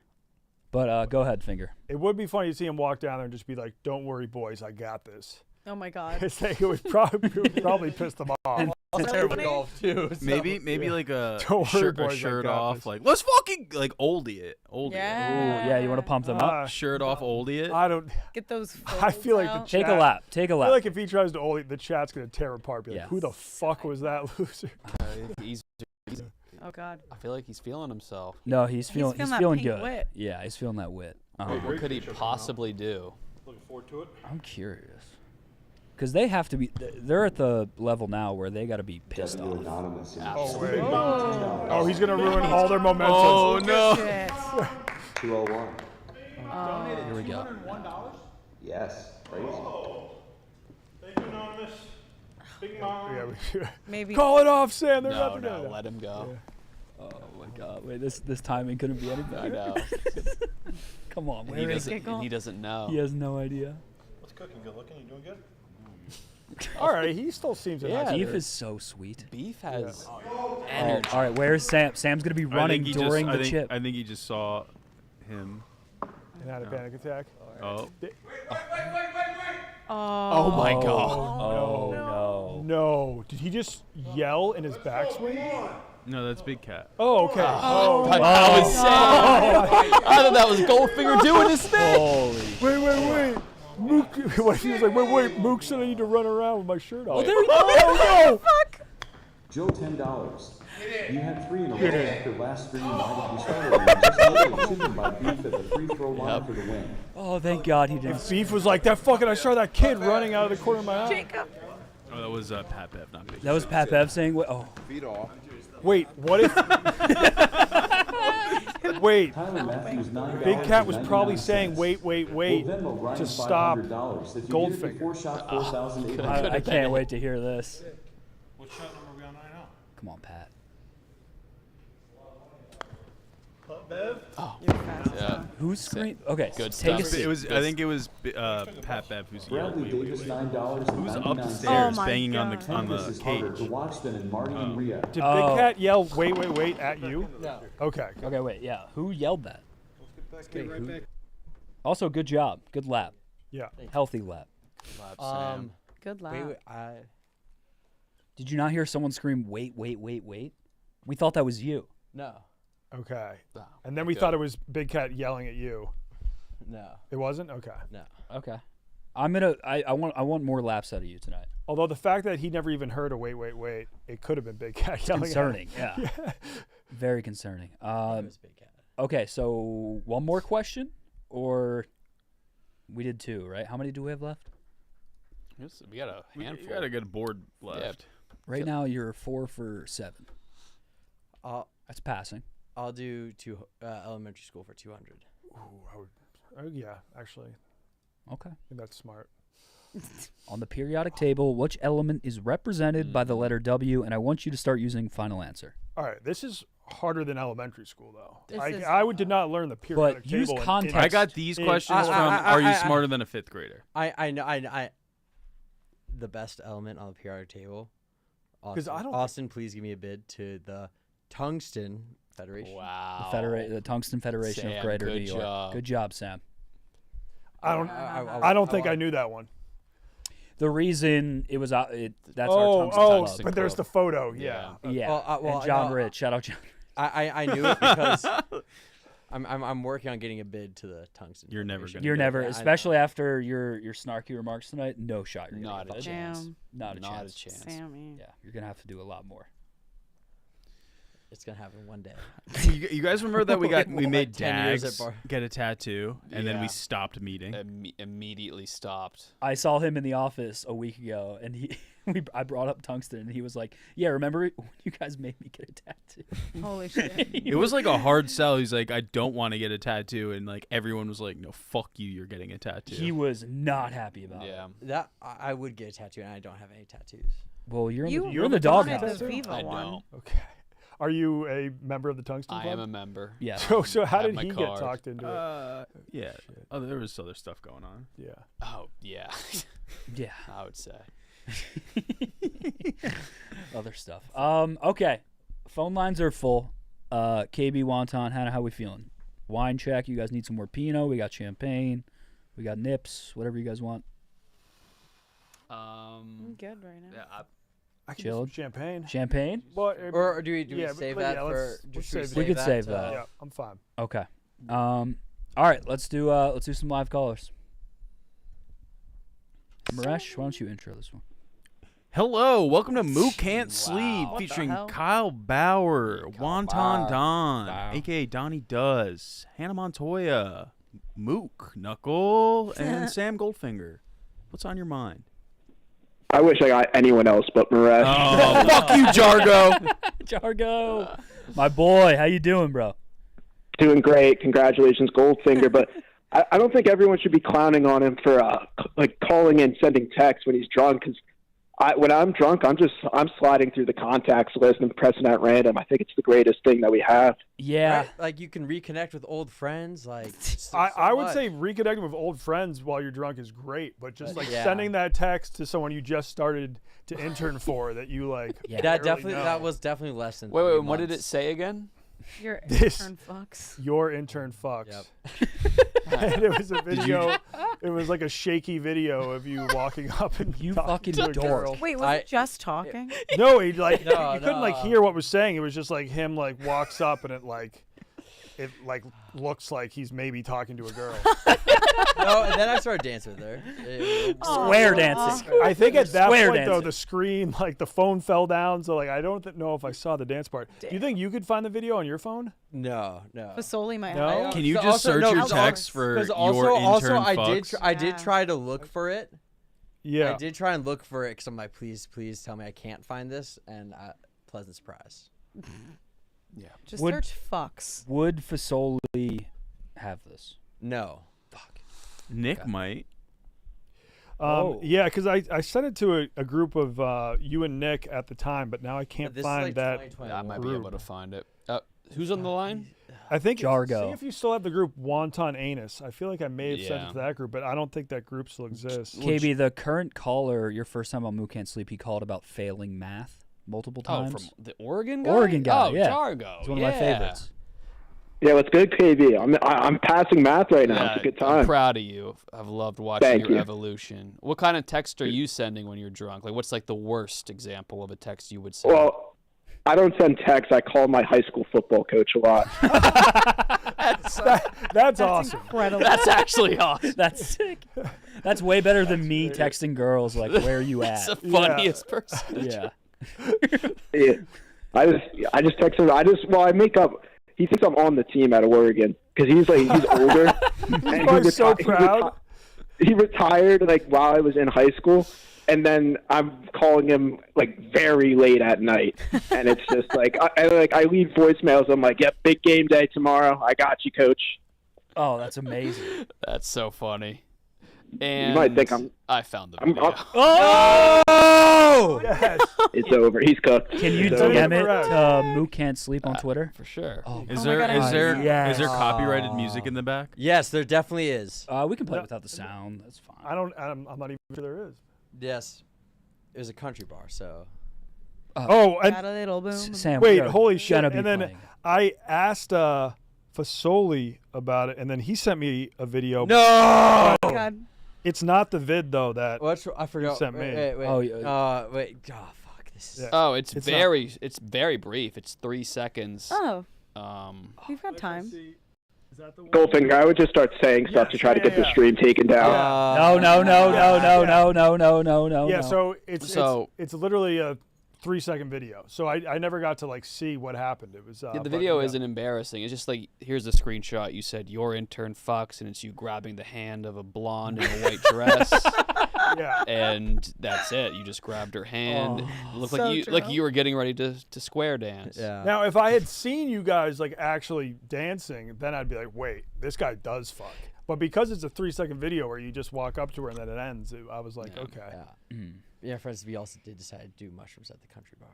Speaker 2: But go ahead, Finger.
Speaker 8: It would be funny to see him walk down there and just be like, "Don't worry, boys, I got this."
Speaker 3: Oh my God.
Speaker 8: It would probably piss them off.
Speaker 1: Terrible golf too. So.
Speaker 4: Maybe like a
Speaker 8: Don't worry,
Speaker 4: shirt,
Speaker 8: boys, I
Speaker 4: shirt
Speaker 8: got
Speaker 4: off.
Speaker 8: this.
Speaker 4: Like let's fucking like oldie it.
Speaker 2: Ooh, yeah, you want to pump them up?
Speaker 4: Shirt off, oldie it.
Speaker 8: I don't.
Speaker 3: Get those.
Speaker 8: I feel like
Speaker 3: out.
Speaker 8: the
Speaker 2: Take a
Speaker 8: chat-
Speaker 2: lap. Take a
Speaker 8: I
Speaker 2: lap.
Speaker 8: feel like if he tries to oldie, the chat's gonna tear apart. Be like,
Speaker 2: Yeah.
Speaker 8: who the fuck was that loser?
Speaker 7: He's
Speaker 3: Oh God.
Speaker 7: I feel like he's feeling himself.
Speaker 2: No, he's feeling
Speaker 3: feeling that
Speaker 2: feeling
Speaker 3: pink
Speaker 2: good.
Speaker 3: wit.
Speaker 2: Yeah, he's feeling that wit.
Speaker 7: What could he possibly do?
Speaker 8: Looking forward to it.
Speaker 2: I'm curious. Because they have to be, they're at the level now where they got to be pissed off.
Speaker 8: Oh wait. Oh, he's gonna ruin all their momentum.
Speaker 4: Oh no.
Speaker 3: Shit.
Speaker 14: 201.
Speaker 2: Here we go.
Speaker 14: Yes. Crazy.
Speaker 8: Yeah,
Speaker 3: Maybe.
Speaker 8: call it off, Sam. There's
Speaker 7: No,
Speaker 8: nothing
Speaker 7: no,
Speaker 8: there.
Speaker 7: let him go.
Speaker 2: Oh my God! Wait, this timing couldn't be any better.
Speaker 7: I know.
Speaker 2: Come on,
Speaker 7: And
Speaker 2: where
Speaker 7: he
Speaker 2: is
Speaker 7: doesn't.
Speaker 2: it?
Speaker 7: And he doesn't know.
Speaker 2: He has no idea.
Speaker 15: What's cooking? Good looking? You doing good?
Speaker 8: All right, he still seems a nice
Speaker 2: Beef
Speaker 8: dude.
Speaker 2: is so sweet.
Speaker 7: Beef has
Speaker 2: energy. All right, where's Sam? Sam's gonna be running during the chip.
Speaker 4: I think he just saw him.
Speaker 8: And had a panic attack.
Speaker 4: Oh.
Speaker 7: Oh my God.
Speaker 2: Oh no.
Speaker 8: No. Did he just yell in his backswing?
Speaker 4: No, that's Big Cat.
Speaker 8: Oh, okay.
Speaker 7: Oh, that was Sam. I thought that was Goldfinger doing his thing.
Speaker 2: Holy.
Speaker 8: Wait. Mook. What if he was like, wait. Mook said I need to run around with my shirt off.
Speaker 2: Oh, there he goes.
Speaker 8: Oh, no.
Speaker 14: Joe, $10. You had 3 in a row after last stream. You started just chipping by Beef at the free throw line for the win.
Speaker 2: Oh, thank God he didn't.
Speaker 8: If Beef was like, I saw that kid running out of the corner of my eye.
Speaker 3: Jacob.
Speaker 4: Oh, that was Pat Bev, not Big.
Speaker 2: That was Pat Bev saying, "Oh,
Speaker 15: Feet off.
Speaker 8: Wait, what if... Wait,
Speaker 14: Tyler Matthews, $9.
Speaker 8: Big Cat was probably saying, wait,
Speaker 14: Well, Venmo Ryan
Speaker 8: to stop
Speaker 14: $500. If you
Speaker 8: Goldfinger.
Speaker 14: get it before shot 4,800.
Speaker 2: I can't wait to hear this."
Speaker 15: What shot number are we on right now?
Speaker 2: Come on, Pat.
Speaker 15: Bev?
Speaker 7: Yeah.
Speaker 2: Who's screaming? Okay,
Speaker 7: Good
Speaker 2: take a
Speaker 7: stuff.
Speaker 2: seat.
Speaker 4: I think it was Pat Bev who's yelling.
Speaker 14: Bradley Davis, $9.
Speaker 4: Who's
Speaker 14: and
Speaker 4: up
Speaker 14: 99
Speaker 4: the
Speaker 14: cents.
Speaker 4: stairs
Speaker 3: my
Speaker 4: banging
Speaker 3: God.
Speaker 4: on
Speaker 14: This
Speaker 4: the
Speaker 14: is harder
Speaker 4: cage?
Speaker 14: to watch than in Marty and Rhea.
Speaker 8: Did
Speaker 2: Oh.
Speaker 8: Big Cat yell, wait, at you?
Speaker 15: No.
Speaker 8: Okay.
Speaker 2: Okay, wait, yeah. Who yelled that?
Speaker 15: Let's get right back.
Speaker 2: Also, good job. Good lap.
Speaker 8: Yeah.
Speaker 2: Healthy lap.
Speaker 3: Good lap.
Speaker 1: Wait,
Speaker 2: Did you not hear someone scream, wait? We thought that was you.
Speaker 1: no,
Speaker 8: Okay.
Speaker 7: Oh,
Speaker 8: And then we thought it was Big Cat yelling at you.
Speaker 1: no,
Speaker 8: It wasn't? Okay.
Speaker 1: no.
Speaker 2: Okay. I want more laps out of you tonight.
Speaker 8: Although the fact that he never even heard a wait, it could have been Big Cat yelling
Speaker 2: Concerning,
Speaker 8: at him.
Speaker 2: yeah. Very concerning.
Speaker 1: It was Big Cat.
Speaker 2: Okay, so one more question, or we did 2, right? How many do we have left?
Speaker 7: We got a handful.
Speaker 4: You got a good board left.
Speaker 2: Right now, you're 4 for 7. That's passing.
Speaker 1: I'll do elementary school for 200.
Speaker 8: Yeah, actually.
Speaker 2: Okay.
Speaker 8: I think that's smart.
Speaker 2: On the periodic table, which element is represented by the letter W? And I want you to start using final answer.
Speaker 8: All right, this is harder than elementary school, though.
Speaker 3: This is
Speaker 8: I did not learn the periodic
Speaker 2: But use
Speaker 8: table.
Speaker 2: context.
Speaker 4: I got these questions from Are You Smarter Than a Fifth Grader?
Speaker 1: I know the best element on the periodic table.
Speaker 8: 'Cause I don't
Speaker 1: Austin, please give me a bid to the Tungsten Federation.
Speaker 7: Wow.
Speaker 2: The Tungsten Federation
Speaker 7: Sam,
Speaker 2: of Greater
Speaker 7: good
Speaker 2: New York.
Speaker 7: job.
Speaker 2: Good job, Sam.
Speaker 8: I don't think I knew that one.
Speaker 2: The reason it was that's our Tungsten Club.
Speaker 8: But there's the photo. Yeah.
Speaker 2: Yeah.
Speaker 1: Well,
Speaker 2: and John
Speaker 1: no,
Speaker 2: Rich. Shout out John.
Speaker 1: I knew it because I'm working on getting a bid to the Tungsten.
Speaker 4: You're never
Speaker 1: Federation.
Speaker 4: gonna
Speaker 2: You're
Speaker 4: get
Speaker 2: never,
Speaker 1: Yeah, I know.
Speaker 2: especially after your snarky remarks tonight. No shot. You're
Speaker 7: Not
Speaker 2: gonna
Speaker 7: a
Speaker 2: get that.
Speaker 7: chance.
Speaker 2: Not a
Speaker 7: Not
Speaker 2: chance.
Speaker 7: a chance.
Speaker 3: Sammy.
Speaker 2: Yeah, you're gonna have to do a lot more.
Speaker 1: It's gonna happen one day.
Speaker 4: You guys remember that we made
Speaker 1: 10 years at
Speaker 4: Dags
Speaker 1: bar.
Speaker 4: get a tattoo, and then we
Speaker 7: Yeah.
Speaker 4: stopped meeting.
Speaker 7: Immediately stopped.
Speaker 2: I saw him in the office a week ago, and I brought up Tungsten, and he was like, "Yeah, remember when you guys made me get a tattoo?"
Speaker 3: Holy shit.
Speaker 4: It was like a hard sell. He's like, I don't want to get a tattoo, and like everyone was like, no, fuck you, you're getting a tattoo.
Speaker 2: He was not happy about it.
Speaker 7: Yeah.
Speaker 1: That I would get a tattoo, and I don't have any tattoos.
Speaker 2: Well, you're in
Speaker 3: You
Speaker 2: you're in the doghouse.
Speaker 3: wanted the Viva
Speaker 7: I
Speaker 3: one.
Speaker 7: know.
Speaker 8: Okay. Are you a member of the Tungsten
Speaker 7: I
Speaker 8: Club?
Speaker 7: am a member.
Speaker 2: Yeah.
Speaker 8: So how
Speaker 7: Have
Speaker 8: did
Speaker 7: my
Speaker 8: he
Speaker 7: card.
Speaker 8: get talked into it?
Speaker 4: Yeah. Oh, there was other stuff going on.
Speaker 8: Yeah.
Speaker 7: Oh, yeah.
Speaker 2: Yeah.
Speaker 7: I would say.
Speaker 2: Other stuff. Okay. Phone lines are full. KB, Wonton, Hannah, how we feeling? Wine check. You guys need some more Pinot. We got champagne. We got nips. Whatever you guys want.
Speaker 3: I'm good right now.
Speaker 7: Yeah,
Speaker 8: I can
Speaker 2: Chilled.
Speaker 8: do some champagne.
Speaker 2: Champagne?
Speaker 8: Well,
Speaker 1: Or do we
Speaker 8: yeah,
Speaker 1: save
Speaker 8: but
Speaker 1: that
Speaker 8: yeah,
Speaker 1: for?
Speaker 8: let's
Speaker 1: should
Speaker 8: save
Speaker 2: We could
Speaker 1: that
Speaker 2: save
Speaker 1: to-
Speaker 2: that.
Speaker 8: Yeah, I'm fine.
Speaker 2: Okay. All right. Let's do some live callers. Maresh, why don't you intro this one?
Speaker 4: Hello, welcome to Mook Can't Sleep,
Speaker 3: What the
Speaker 4: featuring
Speaker 3: hell?
Speaker 4: Kyle Bauer, Wonton Don,
Speaker 2: Wow.
Speaker 4: aka Donnie Does, Hannah Montoya, Mook, Knuckle, and Sam Goldfinger. What's on your mind?
Speaker 12: I wish I got anyone else but Maresh.
Speaker 4: Oh, fuck you, Jargo.
Speaker 2: Jargo, my boy, how you doing, bro?
Speaker 12: Doing great. Congratulations, Goldfinger. But I don't think everyone should be clowning on him for like calling and sending texts when he's drunk. Because When I'm drunk, I'm sliding through the contacts list and pressing at random. I think it's the greatest thing that we have.
Speaker 2: Yeah.
Speaker 1: Right? Like you can reconnect with old friends. Like
Speaker 8: I would say reconnecting with old friends while you're drunk is great, but just like sending that text to someone you just started to intern for that you like.
Speaker 1: That was definitely less than.
Speaker 7: Wait, what did it say again?
Speaker 3: Your intern fucks.
Speaker 8: Your intern fucks.
Speaker 1: Yep.
Speaker 8: And it was a video. It was like a shaky video of you walking up and
Speaker 2: you
Speaker 8: talking
Speaker 2: fucking
Speaker 8: to a girl.
Speaker 2: dork.
Speaker 3: Wait, was it just talking?
Speaker 8: No, he like
Speaker 1: No,
Speaker 8: you couldn't like hear what was saying. It was just like him like walks up and it looks like he's maybe talking to a girl.
Speaker 1: No, and then I started dancing with her.
Speaker 2: Square dancing.
Speaker 8: I think at that
Speaker 2: Square
Speaker 8: point though,
Speaker 2: dancing.
Speaker 8: the screen, like the phone fell down, so like I don't know if I saw the dance part. Do you think you could find the video on your phone?
Speaker 1: No.
Speaker 3: Fasoli might
Speaker 8: No?
Speaker 3: have.
Speaker 4: Can you just search your text for your intern fucks?
Speaker 1: I did try to look for it.
Speaker 8: Yeah.
Speaker 1: I did try and look for it because I'm like, please tell me I can't find this, and pleasant surprise.
Speaker 7: Yeah.
Speaker 3: Just search fucks.
Speaker 2: Would Fasoli have this?
Speaker 1: No.
Speaker 2: Fuck.
Speaker 4: Nick might.
Speaker 8: Yeah, because I sent it to a group of you and Nick at the time, but now I can't find that.
Speaker 7: I might be able to find it. Who's on the line?
Speaker 8: I think
Speaker 2: Jargo.
Speaker 8: See if you still have the group Wonton Anus. I feel like I may have sent it to that group, but I don't think that group still exists.
Speaker 2: KB, the current caller, your first time on Mook Can't Sleep, he called about failing math multiple times.
Speaker 7: Oh, from the Oregon guy?
Speaker 2: Oregon guy,
Speaker 7: Oh,
Speaker 2: yeah.
Speaker 7: Jargo.
Speaker 2: He's one of my favorites.
Speaker 12: Yeah, what's good, KB? I'm passing math right now. It's a good time.
Speaker 7: I'm proud of you. I've loved watching
Speaker 12: Thank
Speaker 7: your
Speaker 12: you.
Speaker 7: evolution. What kind of text are you sending when you're drunk? Like, what's like the worst example of a text you would send?
Speaker 12: Well, I don't send texts. I call my high school football coach a lot.
Speaker 8: That's awesome.
Speaker 3: Incredible.
Speaker 7: That's actually awesome.
Speaker 2: That's sick. That's way better than me texting girls like, "Where are you at?"
Speaker 7: That's the funniest person.
Speaker 2: Yeah.
Speaker 12: Yeah. I just text him. I make up. He thinks I'm on the team out of Oregon because he's older. And
Speaker 8: He's so proud.
Speaker 12: He retired like while I was in high school, and then I'm calling him like very late at night, and it's just like I leave voicemails. I'm like, "Yep, big game day tomorrow. I got you, coach."
Speaker 2: Oh, that's amazing.
Speaker 7: That's so funny. And
Speaker 12: You might think
Speaker 7: I found the video.
Speaker 2: Oh!
Speaker 8: Yes.
Speaker 12: It's over. He's cooked.
Speaker 2: Can you
Speaker 12: It's over.
Speaker 2: DM it to Mook Can't Sleep on Twitter?
Speaker 7: For sure.
Speaker 2: Oh,
Speaker 4: Is
Speaker 3: my
Speaker 4: there
Speaker 3: God,
Speaker 4: is there
Speaker 2: yes.
Speaker 4: is there copyrighted music in the back?
Speaker 1: Yes, there definitely is.
Speaker 2: we can play it without the sound. That's fine.
Speaker 8: I'm not even sure there is.
Speaker 1: Yes, it was a country bar, so.
Speaker 8: Oh, and
Speaker 3: Got a little boom.
Speaker 2: Sam,
Speaker 8: wait,
Speaker 2: we are
Speaker 8: holy shit!
Speaker 2: gonna be
Speaker 8: And then
Speaker 2: playing it.
Speaker 8: I asked Fasoli about it, and then he sent me a video.
Speaker 1: No.
Speaker 3: Oh, God.
Speaker 8: It's not the vid though that
Speaker 1: I forgot.
Speaker 8: sent me.
Speaker 1: Wait.
Speaker 2: Oh, yeah.
Speaker 1: Wait. Oh, fuck. This is.
Speaker 8: Yeah.
Speaker 7: Oh, it's
Speaker 8: It's
Speaker 7: very brief. It's 3 seconds.
Speaker 3: Oh,
Speaker 7: Um,
Speaker 3: we've got time.
Speaker 8: Is that the one?
Speaker 12: Goldfinger, I would just start saying stuff to try to get the stream taken down.
Speaker 2: No.
Speaker 8: Yeah, so it's
Speaker 7: So-
Speaker 8: it's literally a 3-second video. So I never got to like see what happened. It was
Speaker 7: yeah, the
Speaker 8: but,
Speaker 7: video
Speaker 8: yeah.
Speaker 7: isn't embarrassing. It's just like, here's a screenshot. You said your intern fucks, and it's you grabbing the hand of a blonde in a white dress.
Speaker 8: Yeah.
Speaker 7: And that's it. You just grabbed her hand. It looked
Speaker 3: So
Speaker 7: like you were getting ready to square dance.
Speaker 1: Yeah.
Speaker 8: Now, if I had seen you guys like actually dancing, then I'd be like, wait, this guy does fuck. But because it's a 3-second video where you just walk up to her and then it ends, I was like, okay.
Speaker 1: Yeah. Yeah, for instance, we also did decide to do mushrooms at the country bar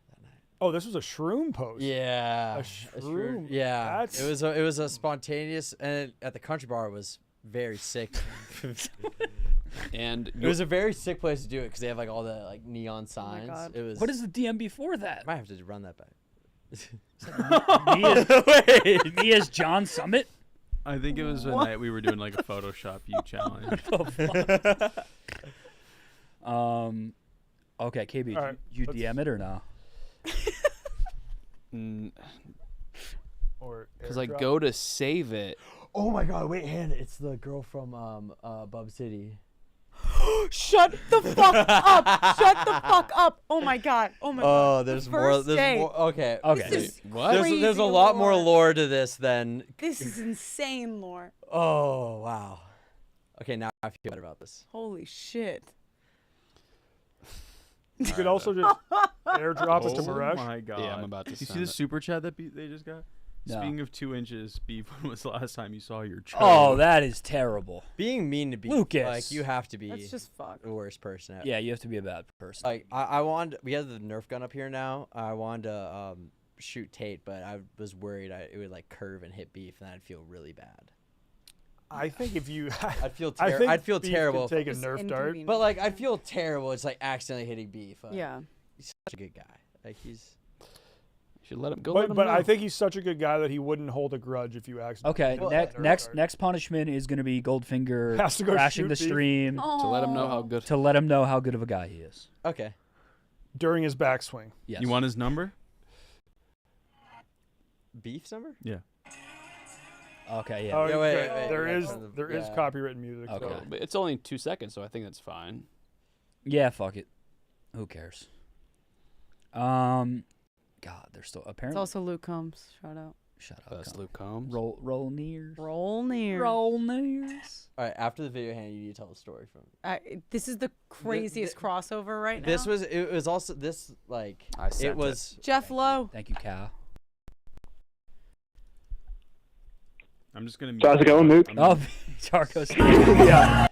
Speaker 1: that night.
Speaker 8: Oh, this was a shroom post.
Speaker 1: Yeah.
Speaker 8: A shroom.
Speaker 1: Yeah.
Speaker 8: That's...
Speaker 1: It was a spontaneous, and at the country bar it was very sick.
Speaker 7: And
Speaker 1: It was a very sick place to do it because they have like all the like neon signs.
Speaker 3: God.
Speaker 1: It was.
Speaker 2: What is the DM before that?
Speaker 1: I might have to run that back.
Speaker 2: Me as John Summit?
Speaker 4: I think it was a night we were doing like a Photoshop you challenge.
Speaker 2: Okay, KB,
Speaker 8: All right,
Speaker 2: you
Speaker 8: let's-
Speaker 2: DM it or no?
Speaker 8: Or
Speaker 7: because I
Speaker 8: airdrop.
Speaker 7: go to save it.
Speaker 1: Oh my God! Wait, Hannah, it's the girl from Bub City.
Speaker 3: Shut the fuck up! Shut the fuck up! Oh my God! Oh my God!
Speaker 1: Oh, there's
Speaker 3: The
Speaker 1: more.
Speaker 3: first
Speaker 1: There's
Speaker 3: day.
Speaker 1: more. Okay.
Speaker 2: Okay.
Speaker 3: This is
Speaker 7: What?
Speaker 1: There's a
Speaker 3: crazy
Speaker 1: lot more
Speaker 3: lore.
Speaker 1: lore to this than.
Speaker 3: This is insane lore.
Speaker 1: Oh wow. Okay, now I feel better about this.
Speaker 3: Holy shit!
Speaker 8: You could also just airdrop it to Maresh.
Speaker 4: Oh my god!
Speaker 7: Yeah, I'm about to
Speaker 4: You see
Speaker 7: send
Speaker 4: the
Speaker 7: it.
Speaker 4: super chat that they just got?
Speaker 2: No.
Speaker 4: Speaking of 2 inches, Beef, when was the last time you saw your child?
Speaker 2: Oh, that is terrible.
Speaker 1: Being mean to be
Speaker 2: Lucas.
Speaker 1: like you have to be.
Speaker 3: That's just fuck.
Speaker 1: The worst person. Ever.
Speaker 2: Yeah, you have to be a bad person.
Speaker 1: Like I wanted. We have the Nerf gun up here now. I wanted to shoot Tate, but I was worried it would like curve and hit Beef, and I'd feel really bad.
Speaker 8: I think if you,
Speaker 1: I'd feel
Speaker 8: Beef
Speaker 1: terrible.
Speaker 8: could take a Nerf dart.
Speaker 1: But like I'd feel terrible. It's like accidentally hitting Beef.
Speaker 3: Yeah.
Speaker 1: He's such a good guy. Like he's.
Speaker 7: Should let him go.
Speaker 8: But I think he's such a good guy that he wouldn't hold a grudge if you accidentally.
Speaker 2: Okay, next punishment is going to be Goldfinger
Speaker 8: Has to go
Speaker 2: crashing
Speaker 8: shoot
Speaker 2: the
Speaker 8: Beef.
Speaker 2: stream
Speaker 7: to let him know how good.
Speaker 2: to let him know how good of a guy he is.
Speaker 1: Okay.
Speaker 8: During his backswing.
Speaker 2: Yes.
Speaker 4: You want his number?
Speaker 1: Beef's number?
Speaker 4: Yeah.
Speaker 2: Okay, yeah.
Speaker 8: Oh,
Speaker 1: Yeah, wait,
Speaker 8: there
Speaker 1: wait,
Speaker 8: is
Speaker 1: yeah.
Speaker 8: copywritten music.
Speaker 2: Okay.
Speaker 8: So.
Speaker 7: But it's only 2 seconds, so I think that's fine.
Speaker 2: Yeah, fuck it. Who cares? God, they're still
Speaker 3: It's
Speaker 2: apparently.
Speaker 3: also Luke Combs. Shout out.
Speaker 2: Shut up.
Speaker 7: That's Luke Combs.
Speaker 2: Roll nears.
Speaker 3: Roll near.
Speaker 2: Roll nears.
Speaker 1: All right. After the video, Hannah, you need to tell the story from.
Speaker 3: This is the craziest crossover right now.
Speaker 1: This was. It was also this like.
Speaker 7: I sent
Speaker 1: It was.
Speaker 3: Jeff Lowe.
Speaker 2: Thank you, Cal.
Speaker 4: I'm just gonna.
Speaker 12: So how's it going, Mook?
Speaker 2: Oh, Jargo's. Yeah.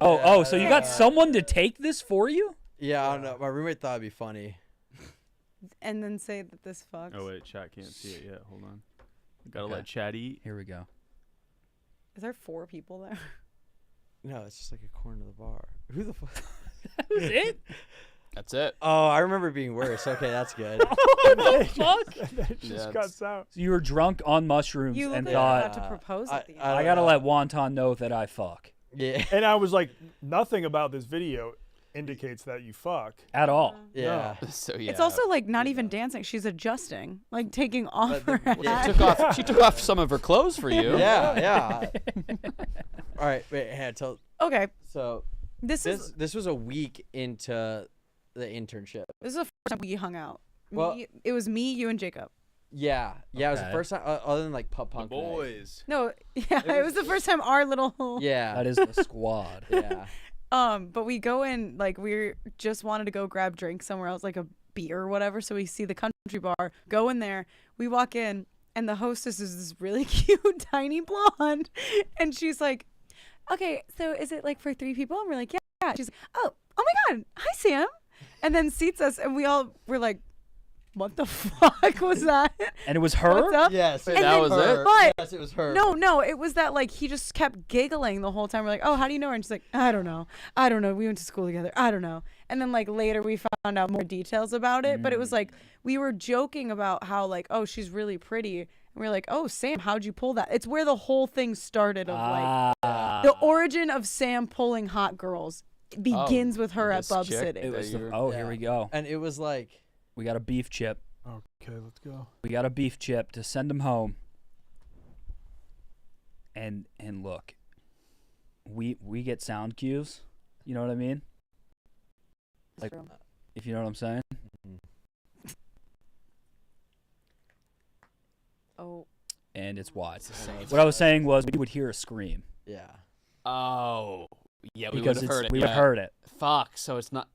Speaker 2: Oh, so you got someone to take this for you?
Speaker 1: Yeah, I don't know. My roommate thought it'd be funny.
Speaker 3: And then say that this fucks.
Speaker 4: Oh wait, chat can't see it yet. Hold on. Gotta
Speaker 2: Okay.
Speaker 4: let chat eat.
Speaker 2: Here we go.
Speaker 3: Is there 4 people there?
Speaker 1: No, it's just like a corner of the bar. Who the fuck?
Speaker 2: That was it?
Speaker 7: That's it.
Speaker 1: Oh, I remember being worse. Okay, that's good.
Speaker 2: What the fuck?
Speaker 8: It just cuts out.
Speaker 2: So you were drunk on mushrooms
Speaker 3: You
Speaker 2: and
Speaker 3: look like you
Speaker 2: thought,
Speaker 3: about to propose at the end.
Speaker 2: I gotta let Wonton know that I fuck.
Speaker 1: Yeah.
Speaker 8: And I was like, nothing about this video indicates that you fuck.
Speaker 2: At all.
Speaker 1: Yeah.
Speaker 7: So yeah.
Speaker 3: It's also like not even dancing. She's adjusting, like taking off her hat.
Speaker 7: She took off some of her clothes for you.
Speaker 1: Yeah. All right, wait, Hannah, tell.
Speaker 3: Okay.
Speaker 1: So
Speaker 3: This is
Speaker 1: this was a week into the internship.
Speaker 3: this is the first time we hung out.
Speaker 1: Well-
Speaker 3: It was me, you, and Jacob.
Speaker 1: Yeah, it was the
Speaker 2: Okay.
Speaker 1: first time other than like pub punk. night.
Speaker 4: Boys.
Speaker 3: No, yeah, it was the first time our little.
Speaker 1: Yeah.
Speaker 2: That is the squad.
Speaker 1: Yeah.
Speaker 3: But we go in like we just wanted to go grab drinks somewhere else, like a beer or whatever. So we see the country bar, go in there. We walk in, and the hostess is this really cute, tiny blonde, and she's like, "Okay, so is it like for 3 people?" And we're like, "Yeah." She's like, "Oh my God, hi Sam," and then seats us, and we all were like, "What the fuck was that?"
Speaker 2: And it was her?
Speaker 3: What's up?
Speaker 1: Yes,
Speaker 3: And
Speaker 1: that
Speaker 3: then-
Speaker 1: was it.
Speaker 3: But
Speaker 1: Yes, it was her.
Speaker 3: No, it was that like he just kept giggling the whole time. We're like, "Oh, how do you know her?" And she's like, I don't know. We went to school together. I don't know." And then like later we found out more details about it. But it was like we were joking about how like, "Oh, she's really pretty." And we are like, "Oh, Sam, how'd you pull that?" It's where the whole thing started of like the origin of Sam pulling hot girls begins with her at Bub City.
Speaker 2: It was here we go.
Speaker 1: And it was like
Speaker 2: we got a beef chip.
Speaker 8: Okay, let's go.
Speaker 2: We got a beef chip to send him home. And look, we get sound cues. You know what I mean? Like, if you know what I'm saying.
Speaker 3: Oh.
Speaker 2: And it's wide. What I was saying was we would hear a scream.
Speaker 1: Yeah.
Speaker 7: Oh. Yeah, we would
Speaker 2: Because
Speaker 7: have heard it.
Speaker 2: we would have heard it.
Speaker 7: Fuck. So it's not.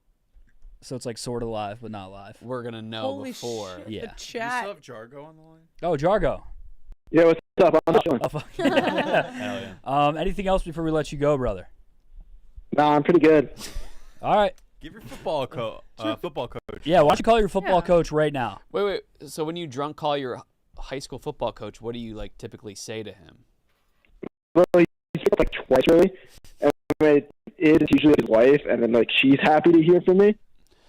Speaker 2: So it's like sort of live, but not live.
Speaker 7: We're gonna know
Speaker 3: Holy
Speaker 7: before.
Speaker 3: shit,
Speaker 2: Yeah.
Speaker 3: the
Speaker 4: Do you
Speaker 3: chat.
Speaker 4: still have Jargo on the line?
Speaker 2: Oh, Jargo.
Speaker 12: Yeah, what's up? I'm chilling.
Speaker 2: Oh, fuck.
Speaker 7: Hell yeah.
Speaker 2: Anything else before we let you go, brother?
Speaker 12: No, I'm pretty good.
Speaker 2: All right.
Speaker 4: Give your football coach.
Speaker 2: Yeah, why don't you call your football coach right now?
Speaker 7: Wait. So when you drunk call your high school football coach, what do you like typically say to him?
Speaker 12: Well, he's here like twice really. And it's usually his wife, and then like she's happy to hear from me.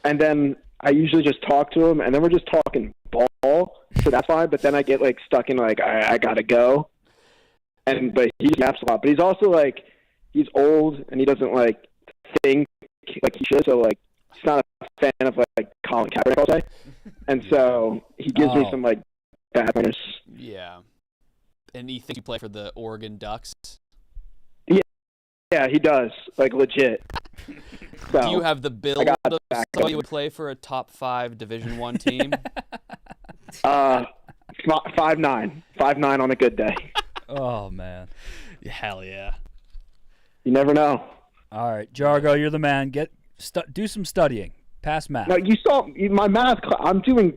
Speaker 12: And then I usually just talk to him, and then we're just talking ball, so that's fine. But then I get like stuck in like I gotta go, but he naps a lot. But he's also like he's old and he doesn't like think like he should. So like he's not a fan of like Colin Kaepernick all day, and so he gives me some like bad manners.
Speaker 7: Yeah. And you think you play for the Oregon Ducks?
Speaker 12: Yeah, he does like legit. So,
Speaker 7: Do you have the build
Speaker 12: I got
Speaker 7: of
Speaker 12: back
Speaker 7: somebody who would play for a top 5 Division I team?
Speaker 12: 5'9" on a good day.
Speaker 2: Oh, man.
Speaker 7: Hell yeah.
Speaker 12: You never know.
Speaker 2: All right, Jargo, you're the man. Do some studying. Pass math.
Speaker 12: No, you saw my math. I'm doing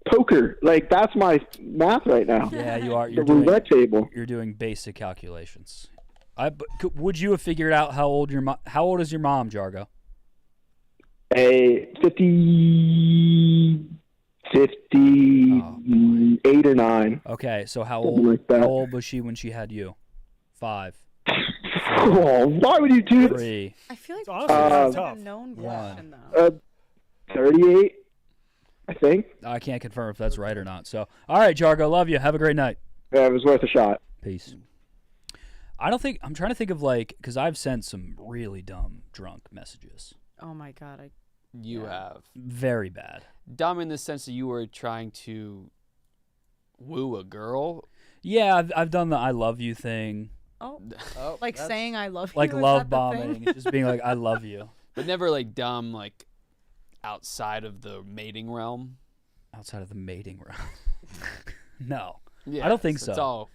Speaker 12: poker. Like, that's my math right now.
Speaker 2: Yeah, you are.
Speaker 12: The
Speaker 2: You're doing
Speaker 12: roulette table.
Speaker 2: You're doing basic calculations. Would you have figured out how old how old is your mom, Jargo?
Speaker 12: A 58 or 9.
Speaker 2: Okay, so how
Speaker 12: Something
Speaker 2: old?
Speaker 12: like that.
Speaker 2: How old was she when she had you? 5.
Speaker 12: Oh, why would you do this?
Speaker 2: 3.
Speaker 3: I feel like
Speaker 8: honestly
Speaker 3: that's
Speaker 8: tough.
Speaker 3: a known question, though.
Speaker 12: 38, I think.
Speaker 2: I can't confirm if that's right or not. So, all right, Jargo, love you. Have a great night.
Speaker 12: Yeah, it was worth a shot.
Speaker 2: Peace. I'm trying to think of because I've sent some really dumb drunk messages.
Speaker 3: Oh my God,
Speaker 7: You have.
Speaker 2: Very bad.
Speaker 7: Dumb in the sense that you were trying to woo a girl.
Speaker 2: Yeah, I've done the I love you thing.
Speaker 3: Oh, like saying I love you.
Speaker 2: Like
Speaker 3: is
Speaker 2: love
Speaker 3: that the
Speaker 2: bombing,
Speaker 3: thing?
Speaker 2: just being like I love you.
Speaker 7: But never like dumb, like outside of the mating realm.
Speaker 2: Outside of the mating realm. No.
Speaker 7: Yeah,
Speaker 2: I don't think
Speaker 7: it's
Speaker 2: so.
Speaker 7: all-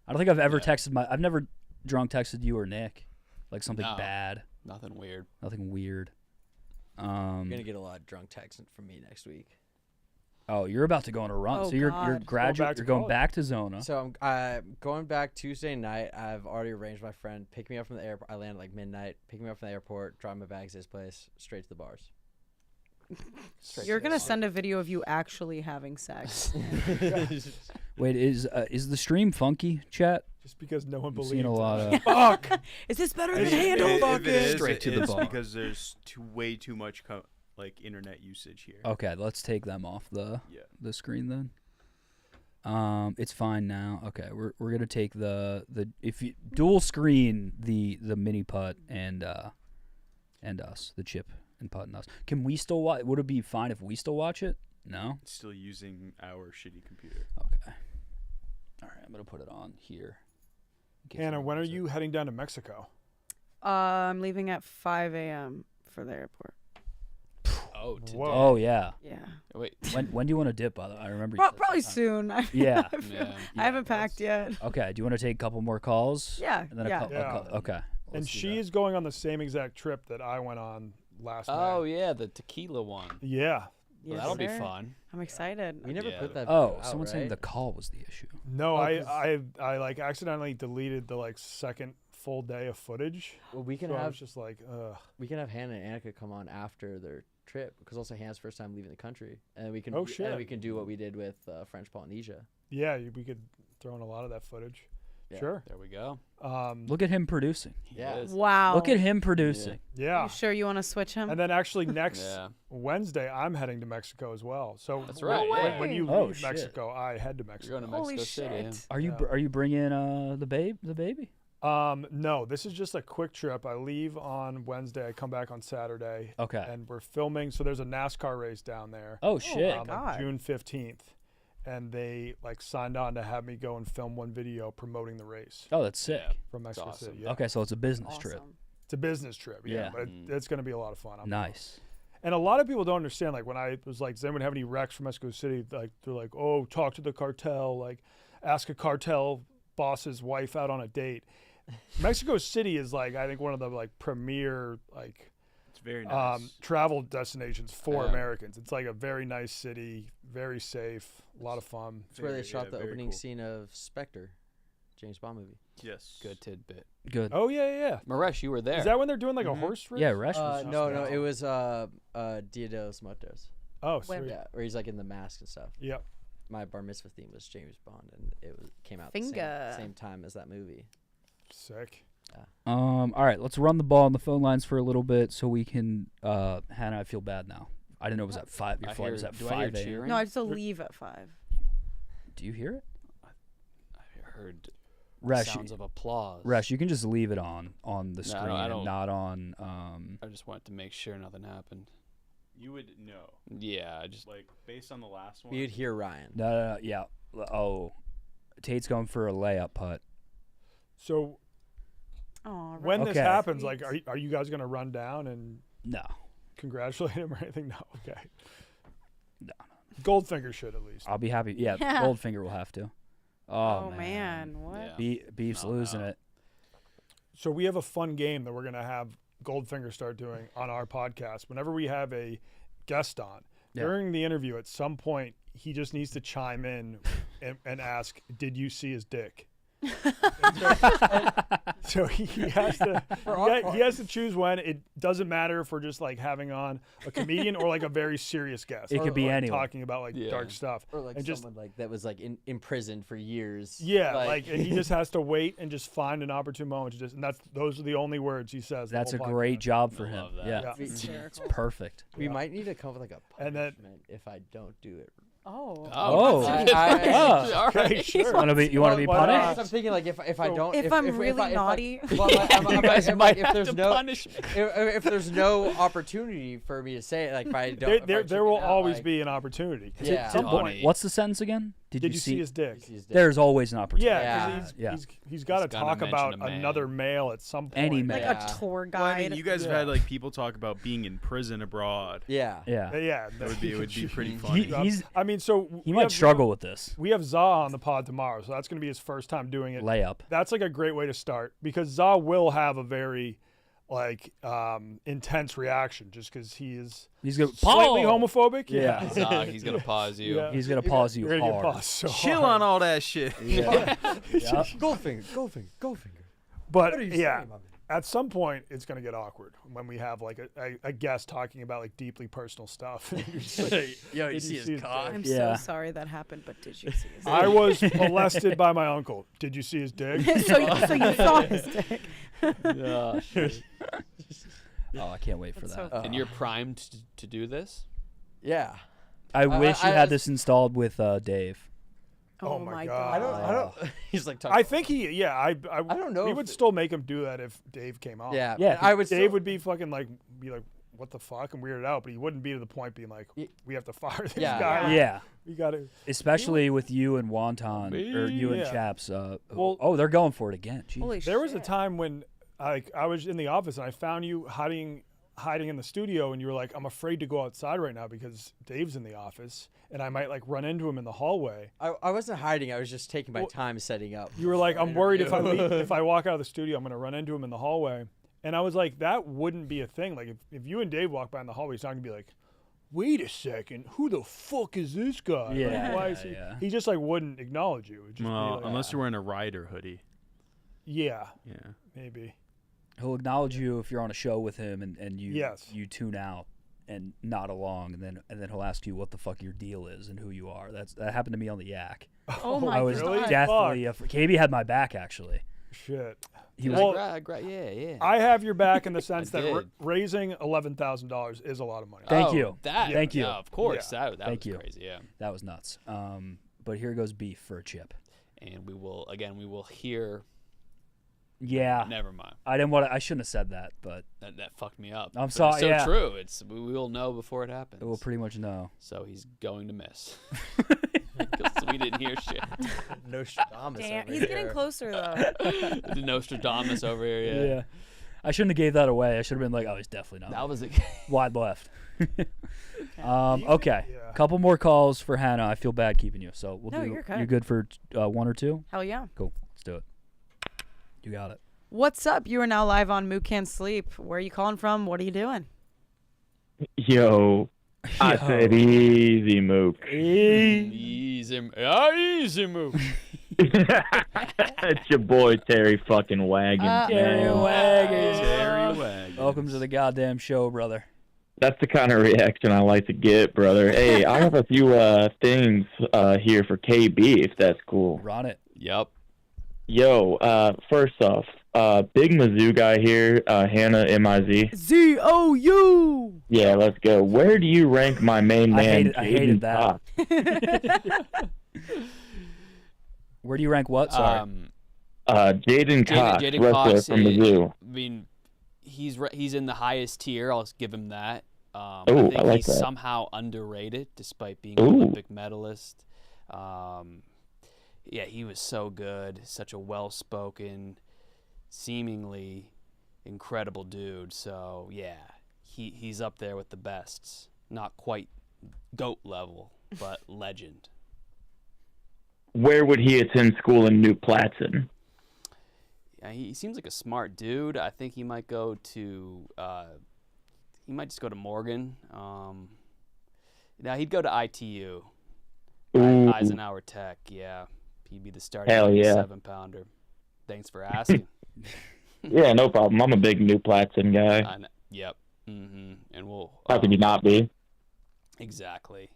Speaker 2: I don't think I've ever texted I've never drunk texted you or Nick. Like something
Speaker 7: No,
Speaker 2: bad.
Speaker 7: Nothing weird.
Speaker 2: Nothing weird.
Speaker 1: You're gonna get a lot of drunk texting from me next week.
Speaker 2: Oh, you're about to go on a run.
Speaker 3: Oh,
Speaker 2: so you're
Speaker 3: God.
Speaker 2: graduate. You're going back to Zona.
Speaker 1: So I'm going back Tuesday night. I've already arranged my friend pick me up from the airport. I land at like midnight. Pick me up from the airport. Drop my bags to his place. Straight to the bars.
Speaker 3: You're gonna send a video of you actually having sex.
Speaker 2: Wait, is the stream funky, chat?
Speaker 8: Just because no one
Speaker 2: I'm
Speaker 8: believes.
Speaker 2: seeing a lot of.
Speaker 8: Fuck.
Speaker 3: Is this better than
Speaker 4: If
Speaker 3: handle?
Speaker 4: it is,
Speaker 2: Straight to the
Speaker 4: it's
Speaker 2: bar.
Speaker 4: because there's way too much internet usage here.
Speaker 2: Okay, let's take them off the screen then. It's fine now. Okay, we're gonna take the if you dual screen the mini putt and us, the chip and putt and us. Can we still watch? Would it be fine if we still watch it? No.
Speaker 4: It's still using our shitty computer.
Speaker 2: Okay. All right, I'm gonna put it on here.
Speaker 8: Hannah, when are you heading down to Mexico?
Speaker 3: I'm leaving at 5 a.m. for the airport.
Speaker 7: Oh, today.
Speaker 2: Oh yeah.
Speaker 3: Yeah.
Speaker 7: Wait.
Speaker 2: When do you want to dip? By the way, I remember. You said
Speaker 3: Probably
Speaker 2: sometime.
Speaker 3: soon.
Speaker 2: Yeah.
Speaker 3: I haven't packed yet.
Speaker 2: Okay. Do you want to take a couple more calls?
Speaker 3: Yeah,
Speaker 2: And then
Speaker 3: yeah.
Speaker 2: okay.
Speaker 8: And she is going on the same exact trip that I went on last night.
Speaker 7: Oh yeah, the tequila one.
Speaker 8: Yeah.
Speaker 7: Well, that'll be fun.
Speaker 3: I'm excited.
Speaker 1: We never put that.
Speaker 2: Oh,
Speaker 1: out,
Speaker 2: someone's saying
Speaker 1: right?
Speaker 2: the call was the issue.
Speaker 8: No, I like accidentally deleted the second full day of footage.
Speaker 1: Well, we can
Speaker 8: so I
Speaker 1: have
Speaker 8: was just like, ugh.
Speaker 1: we can have Hannah and Annika come on after their trip because also Hannah's first time leaving the country, and we can
Speaker 8: Oh, shit.
Speaker 1: and we can do what we did with French Polynesia.
Speaker 8: Yeah, we could throw in a lot of that footage.
Speaker 1: Yeah.
Speaker 8: Sure.
Speaker 7: There we go.
Speaker 2: Look at him producing.
Speaker 1: Yeah.
Speaker 3: Wow.
Speaker 2: Look at him producing.
Speaker 8: Yeah.
Speaker 3: You sure you want to switch him?
Speaker 8: And then actually next
Speaker 7: Yeah.
Speaker 8: Wednesday, I'm heading to Mexico as well. So
Speaker 7: That's right,
Speaker 8: when,
Speaker 7: yeah.
Speaker 8: when you
Speaker 2: Oh,
Speaker 8: leave
Speaker 2: shit.
Speaker 8: Mexico, I head to Mexico.
Speaker 7: You're going to
Speaker 3: Holy
Speaker 7: Mexico City.
Speaker 3: shit.
Speaker 2: Are you
Speaker 8: Yeah.
Speaker 2: are you bringing the baby?
Speaker 8: No, this is just a quick trip. I leave on Wednesday. I come back on Saturday.
Speaker 2: Okay.
Speaker 8: And we're filming. So there's a NASCAR race down there.
Speaker 2: Oh shit.
Speaker 8: Like June 15th. And they signed on to have me go and film one video promoting the race
Speaker 2: Oh, that's sick.
Speaker 8: from Mexico
Speaker 7: awesome.
Speaker 8: City. Yeah.
Speaker 2: Okay, so it's a business trip.
Speaker 3: Awesome.
Speaker 8: It's a business trip. Yeah.
Speaker 2: Yeah.
Speaker 8: But it's going to be a lot of fun. I'm
Speaker 2: Nice.
Speaker 8: And a lot of people don't understand. Like when I was like, does anyone have any wrecks from Mexico City? Like they're like, oh, talk to the cartel. Like, ask a cartel boss's wife out on a date. Mexico City is I think one of the premier
Speaker 4: It's very nice.
Speaker 8: travel destinations for
Speaker 7: Yeah.
Speaker 8: Americans. It's a very nice city, very safe, a lot of fun.
Speaker 1: It's where they
Speaker 4: Yeah,
Speaker 1: shot the
Speaker 4: very
Speaker 1: opening
Speaker 4: cool.
Speaker 1: scene of Spectre, James Bond movie.
Speaker 4: Yes.
Speaker 7: Good tidbit.
Speaker 2: Good.
Speaker 8: Oh yeah.
Speaker 7: Maresh, you were there.
Speaker 8: Is that when they're doing a horse race?
Speaker 2: Yeah, Resh was
Speaker 1: No, it was Dia de los Muertos.
Speaker 8: Oh, sweet.
Speaker 1: Yeah, where he's in the mask and stuff.
Speaker 8: Yep.
Speaker 1: My bar mitzvah theme was James Bond, and it came out the
Speaker 3: Finger.
Speaker 1: same time as that movie.
Speaker 8: Sick.
Speaker 2: All right, let's run the ball on the phone lines for a little bit so we can Hannah, I feel bad now. I didn't know it was at 5. Your
Speaker 7: I
Speaker 2: flight
Speaker 7: hear-
Speaker 2: was at
Speaker 7: do I hear
Speaker 2: 5 a.m.
Speaker 7: cheering?
Speaker 3: No, I have to leave at 5.
Speaker 2: Do you hear it?
Speaker 7: I heard
Speaker 2: Resh,
Speaker 7: sounds of applause.
Speaker 2: Resh, you can just leave it on the
Speaker 7: No, I don't-
Speaker 2: screen
Speaker 7: I
Speaker 2: and
Speaker 7: don't-
Speaker 2: not on
Speaker 7: I just wanted to make sure nothing happened.
Speaker 4: You would know.
Speaker 7: Yeah, I just
Speaker 4: Based on the last one.
Speaker 1: You'd hear Ryan.
Speaker 2: No, yeah. Oh, Tate's going for a layup putt.
Speaker 8: So
Speaker 3: Oh,
Speaker 8: when this
Speaker 2: Okay.
Speaker 8: happens, are you guys gonna run down and
Speaker 2: No.
Speaker 8: congratulate him or anything? No. Okay.
Speaker 2: No.
Speaker 8: Goldfinger should at least.
Speaker 2: I'll be happy. Yeah,
Speaker 3: Yeah.
Speaker 2: Goldfinger will have to. Oh,
Speaker 3: man, what?
Speaker 7: Yeah.
Speaker 2: Beef's losing it.
Speaker 8: So we have a fun game that we're gonna have Goldfinger start doing on our podcast. Whenever we have a guest on,
Speaker 2: Yeah.
Speaker 8: during the interview, at some point, he just needs to chime in and ask, "Did you see his dick?" So he has to he has to choose when. It doesn't matter if we're just like having on a comedian or like a very serious guest.
Speaker 2: It could be
Speaker 8: like
Speaker 2: anyone.
Speaker 8: talking about like dark stuff
Speaker 1: Or like
Speaker 8: and
Speaker 1: someone like that was like in prison for years.
Speaker 8: Yeah, like and he just has to wait and just find an opportune moment to just, and those are the only words he says. the
Speaker 2: That's a
Speaker 8: whole
Speaker 2: great
Speaker 8: podcast.
Speaker 2: job for him.
Speaker 8: that.
Speaker 2: Yeah,
Speaker 8: Yeah.
Speaker 2: it's perfect.
Speaker 1: We might need to come up with like a
Speaker 8: And then-
Speaker 1: punishment if I don't do it.
Speaker 3: Oh.
Speaker 2: Oh.
Speaker 1: I-
Speaker 8: Okay, sure.
Speaker 2: You want to be
Speaker 8: Why
Speaker 2: punished?
Speaker 8: not?
Speaker 1: I'm thinking like if I don't
Speaker 3: If I'm really naughty.
Speaker 1: if there's no if there's no opportunity for me to say it, like if I don't,
Speaker 8: There will always be an opportunity.
Speaker 1: Yeah.
Speaker 8: At some point,
Speaker 2: What's the sentence again?
Speaker 8: Did you see his dick?
Speaker 2: There's always an opportunity.
Speaker 8: Yeah, because he's got to
Speaker 7: gotta
Speaker 8: talk
Speaker 7: mention
Speaker 8: about
Speaker 7: a man.
Speaker 8: another male at some point.
Speaker 2: Any
Speaker 3: Like
Speaker 2: man.
Speaker 3: a tour
Speaker 4: Well, I
Speaker 3: guide.
Speaker 4: mean, you guys have had like people talk about being in prison abroad.
Speaker 1: Yeah.
Speaker 2: Yeah.
Speaker 8: Yeah,
Speaker 4: That would be pretty funny.
Speaker 2: He's
Speaker 8: I mean, so
Speaker 2: he
Speaker 8: we
Speaker 2: might
Speaker 8: have-
Speaker 2: struggle with this.
Speaker 8: We have Za on the pod tomorrow, so that's going to be his first time doing it.
Speaker 2: Layup.
Speaker 8: That's like a great way to start because Za will have a very like intense reaction just because he's
Speaker 2: gonna
Speaker 8: slightly
Speaker 2: Paul!
Speaker 8: homophobic.
Speaker 2: Yeah.
Speaker 7: Zog, he's gonna pause you.
Speaker 8: Yeah.
Speaker 2: He's gonna pause you
Speaker 8: You're gonna get
Speaker 2: hard.
Speaker 8: paused so
Speaker 4: Chill
Speaker 8: hard.
Speaker 4: on all that shit.
Speaker 2: Yeah.
Speaker 1: Goldfinger.
Speaker 8: But
Speaker 1: What are you
Speaker 8: yeah,
Speaker 1: saying, my man?
Speaker 8: at some point it's going to get awkward when we have like a guest talking about like deeply personal stuff. You're just like,
Speaker 1: Yo, you
Speaker 8: "Did
Speaker 1: see his cock?"
Speaker 8: dick?"
Speaker 3: I'm
Speaker 2: Yeah.
Speaker 3: so sorry that happened, but did you see his
Speaker 8: I was molested by my uncle. Did you see his dick?
Speaker 3: so you saw his dick.
Speaker 2: Oh, shit. Oh, I can't wait for
Speaker 3: That's
Speaker 2: that.
Speaker 3: so
Speaker 7: And you're primed to do this.
Speaker 1: Yeah.
Speaker 2: I wish you
Speaker 1: I-
Speaker 2: had this installed with Dave.
Speaker 8: Oh my God.
Speaker 1: I don't. He's like talking.
Speaker 8: I think I
Speaker 1: don't know
Speaker 8: We
Speaker 1: if
Speaker 8: would
Speaker 1: it-
Speaker 8: still make him do that if Dave came on.
Speaker 1: Yeah.
Speaker 2: Yeah,
Speaker 1: and I would.
Speaker 8: Dave
Speaker 1: still,
Speaker 8: would be fucking like what the fuck and weirded out, but he wouldn't be to the point being like, we have to fire this
Speaker 1: Yeah.
Speaker 8: guy. Like,
Speaker 2: Yeah.
Speaker 8: we got to.
Speaker 2: Especially with you and Wonton, or you and
Speaker 8: Yeah.
Speaker 2: Chaps.
Speaker 8: Well-
Speaker 2: Oh, they're going for it again. Jeez.
Speaker 3: Holy
Speaker 8: There was a
Speaker 3: shit.
Speaker 8: time when I was in the office and I found you hiding in the studio, and you were like, I'm afraid to go outside right now because Dave's in the office and I might like run into him in the hallway.
Speaker 1: I wasn't hiding. I was just taking my time setting up.
Speaker 8: You were like, I'm worried if I
Speaker 1: interview.
Speaker 8: leave, if I walk out of the studio, I'm going to run into him in the hallway. And I was like, that wouldn't be a thing. Like if you and Dave walk by in the hallway, he's not going to be like, wait a second, who the fuck is this guy? Like,
Speaker 2: Yeah,
Speaker 8: why is he?
Speaker 2: yeah.
Speaker 8: He just like wouldn't acknowledge you. It'd just be
Speaker 4: Well,
Speaker 8: like,
Speaker 4: unless you're wearing a rider hoodie.
Speaker 8: yeah,
Speaker 4: Yeah.
Speaker 8: maybe.
Speaker 2: He'll acknowledge you if you're on a show with him and you
Speaker 8: Yes.
Speaker 2: you tune out and nod along, and then he'll ask you what the fuck your deal is and who you are. That happened to me on the Yak.
Speaker 3: Oh my
Speaker 2: I was
Speaker 3: God.
Speaker 2: deathly KB had my back actually.
Speaker 8: Shit.
Speaker 2: He was
Speaker 8: Well,
Speaker 7: Yeah.
Speaker 8: I have your back in the sense that
Speaker 7: did.
Speaker 8: raising $11,000 is a lot of money.
Speaker 2: Thank you.
Speaker 7: Thank
Speaker 2: you.
Speaker 7: Yeah, of course.
Speaker 8: Yeah.
Speaker 7: That
Speaker 2: Thank
Speaker 7: was
Speaker 2: you.
Speaker 7: crazy. Yeah.
Speaker 2: That was nuts. But here goes beef for a chip.
Speaker 7: And we will hear.
Speaker 2: Yeah.
Speaker 7: Never mind.
Speaker 2: I shouldn't have said that, but
Speaker 7: That fucked me up.
Speaker 2: I'm
Speaker 7: But
Speaker 2: sorry,
Speaker 7: It's so
Speaker 2: yeah.
Speaker 7: true. We will know before it happens.
Speaker 2: we'll pretty much know.
Speaker 7: So he's going to miss. Because we didn't hear shit.
Speaker 1: Nostradamus.
Speaker 3: Damn,
Speaker 1: over
Speaker 3: he's getting
Speaker 1: here.
Speaker 3: closer though.
Speaker 7: The Nostradamus over here. Yeah.
Speaker 2: I shouldn't have gave that away. I should have been like, oh, he's definitely not.
Speaker 7: That was a.
Speaker 2: Wide left. Okay. Couple more calls for Hannah. I feel bad keeping you, so we'll
Speaker 3: No,
Speaker 2: do.
Speaker 3: you're good.
Speaker 2: You good for one or two?
Speaker 3: Hell yeah.
Speaker 2: Cool. Let's do it. You got it.
Speaker 3: What's up? You are now live on Mook Can't Sleep. Where are you calling from? What are you doing?
Speaker 11: Yo, I said easy, Mook.
Speaker 7: Easy move.
Speaker 11: It's your boy Terry fucking Wagon.
Speaker 2: Terry Wagon.
Speaker 4: Terry Wagon.
Speaker 2: Welcome to the goddamn show, brother.
Speaker 11: That's the kind of reaction I like to get, brother. Hey, I have a few things here for KB, if that's cool.
Speaker 2: Run it.
Speaker 7: Yep.
Speaker 11: Yo, first off, big Mizzou guy here, Hannah M-I-Z.
Speaker 3: Z-O-U!
Speaker 11: Yeah, let's go. Where do you rank my main man,
Speaker 2: I hated
Speaker 11: Jaden
Speaker 2: that.
Speaker 11: Cox?
Speaker 2: Where do you rank what? Sorry.
Speaker 11: Jaden Cox,
Speaker 7: Jaden
Speaker 11: wrestler
Speaker 7: Cox,
Speaker 11: from Mizzou.
Speaker 7: I mean, he's in the highest tier. I'll give him that. I
Speaker 11: Ooh,
Speaker 7: think
Speaker 11: I like
Speaker 7: he's
Speaker 11: that.
Speaker 7: somehow underrated, despite being an
Speaker 11: Ooh.
Speaker 7: Olympic medalist. Yeah, he was so good. Such a well-spoken, seemingly incredible dude. So yeah, he's up there with the bests. Not quite GOAT level, but legend.
Speaker 11: Where would he attend school in New Plattston?
Speaker 7: Yeah, he seems like a smart dude. I think he might go to. He might just go to Morgan. Now he'd go to ITU.
Speaker 11: Ooh.
Speaker 7: Eisenhower Tech, yeah. He'd be the starting
Speaker 11: Hell yeah.
Speaker 7: 7-pounder. Thanks for asking.
Speaker 11: Yeah, no problem. I'm a big New Platson guy.
Speaker 7: Yep. And we'll.
Speaker 11: How could you not be?
Speaker 7: Exactly.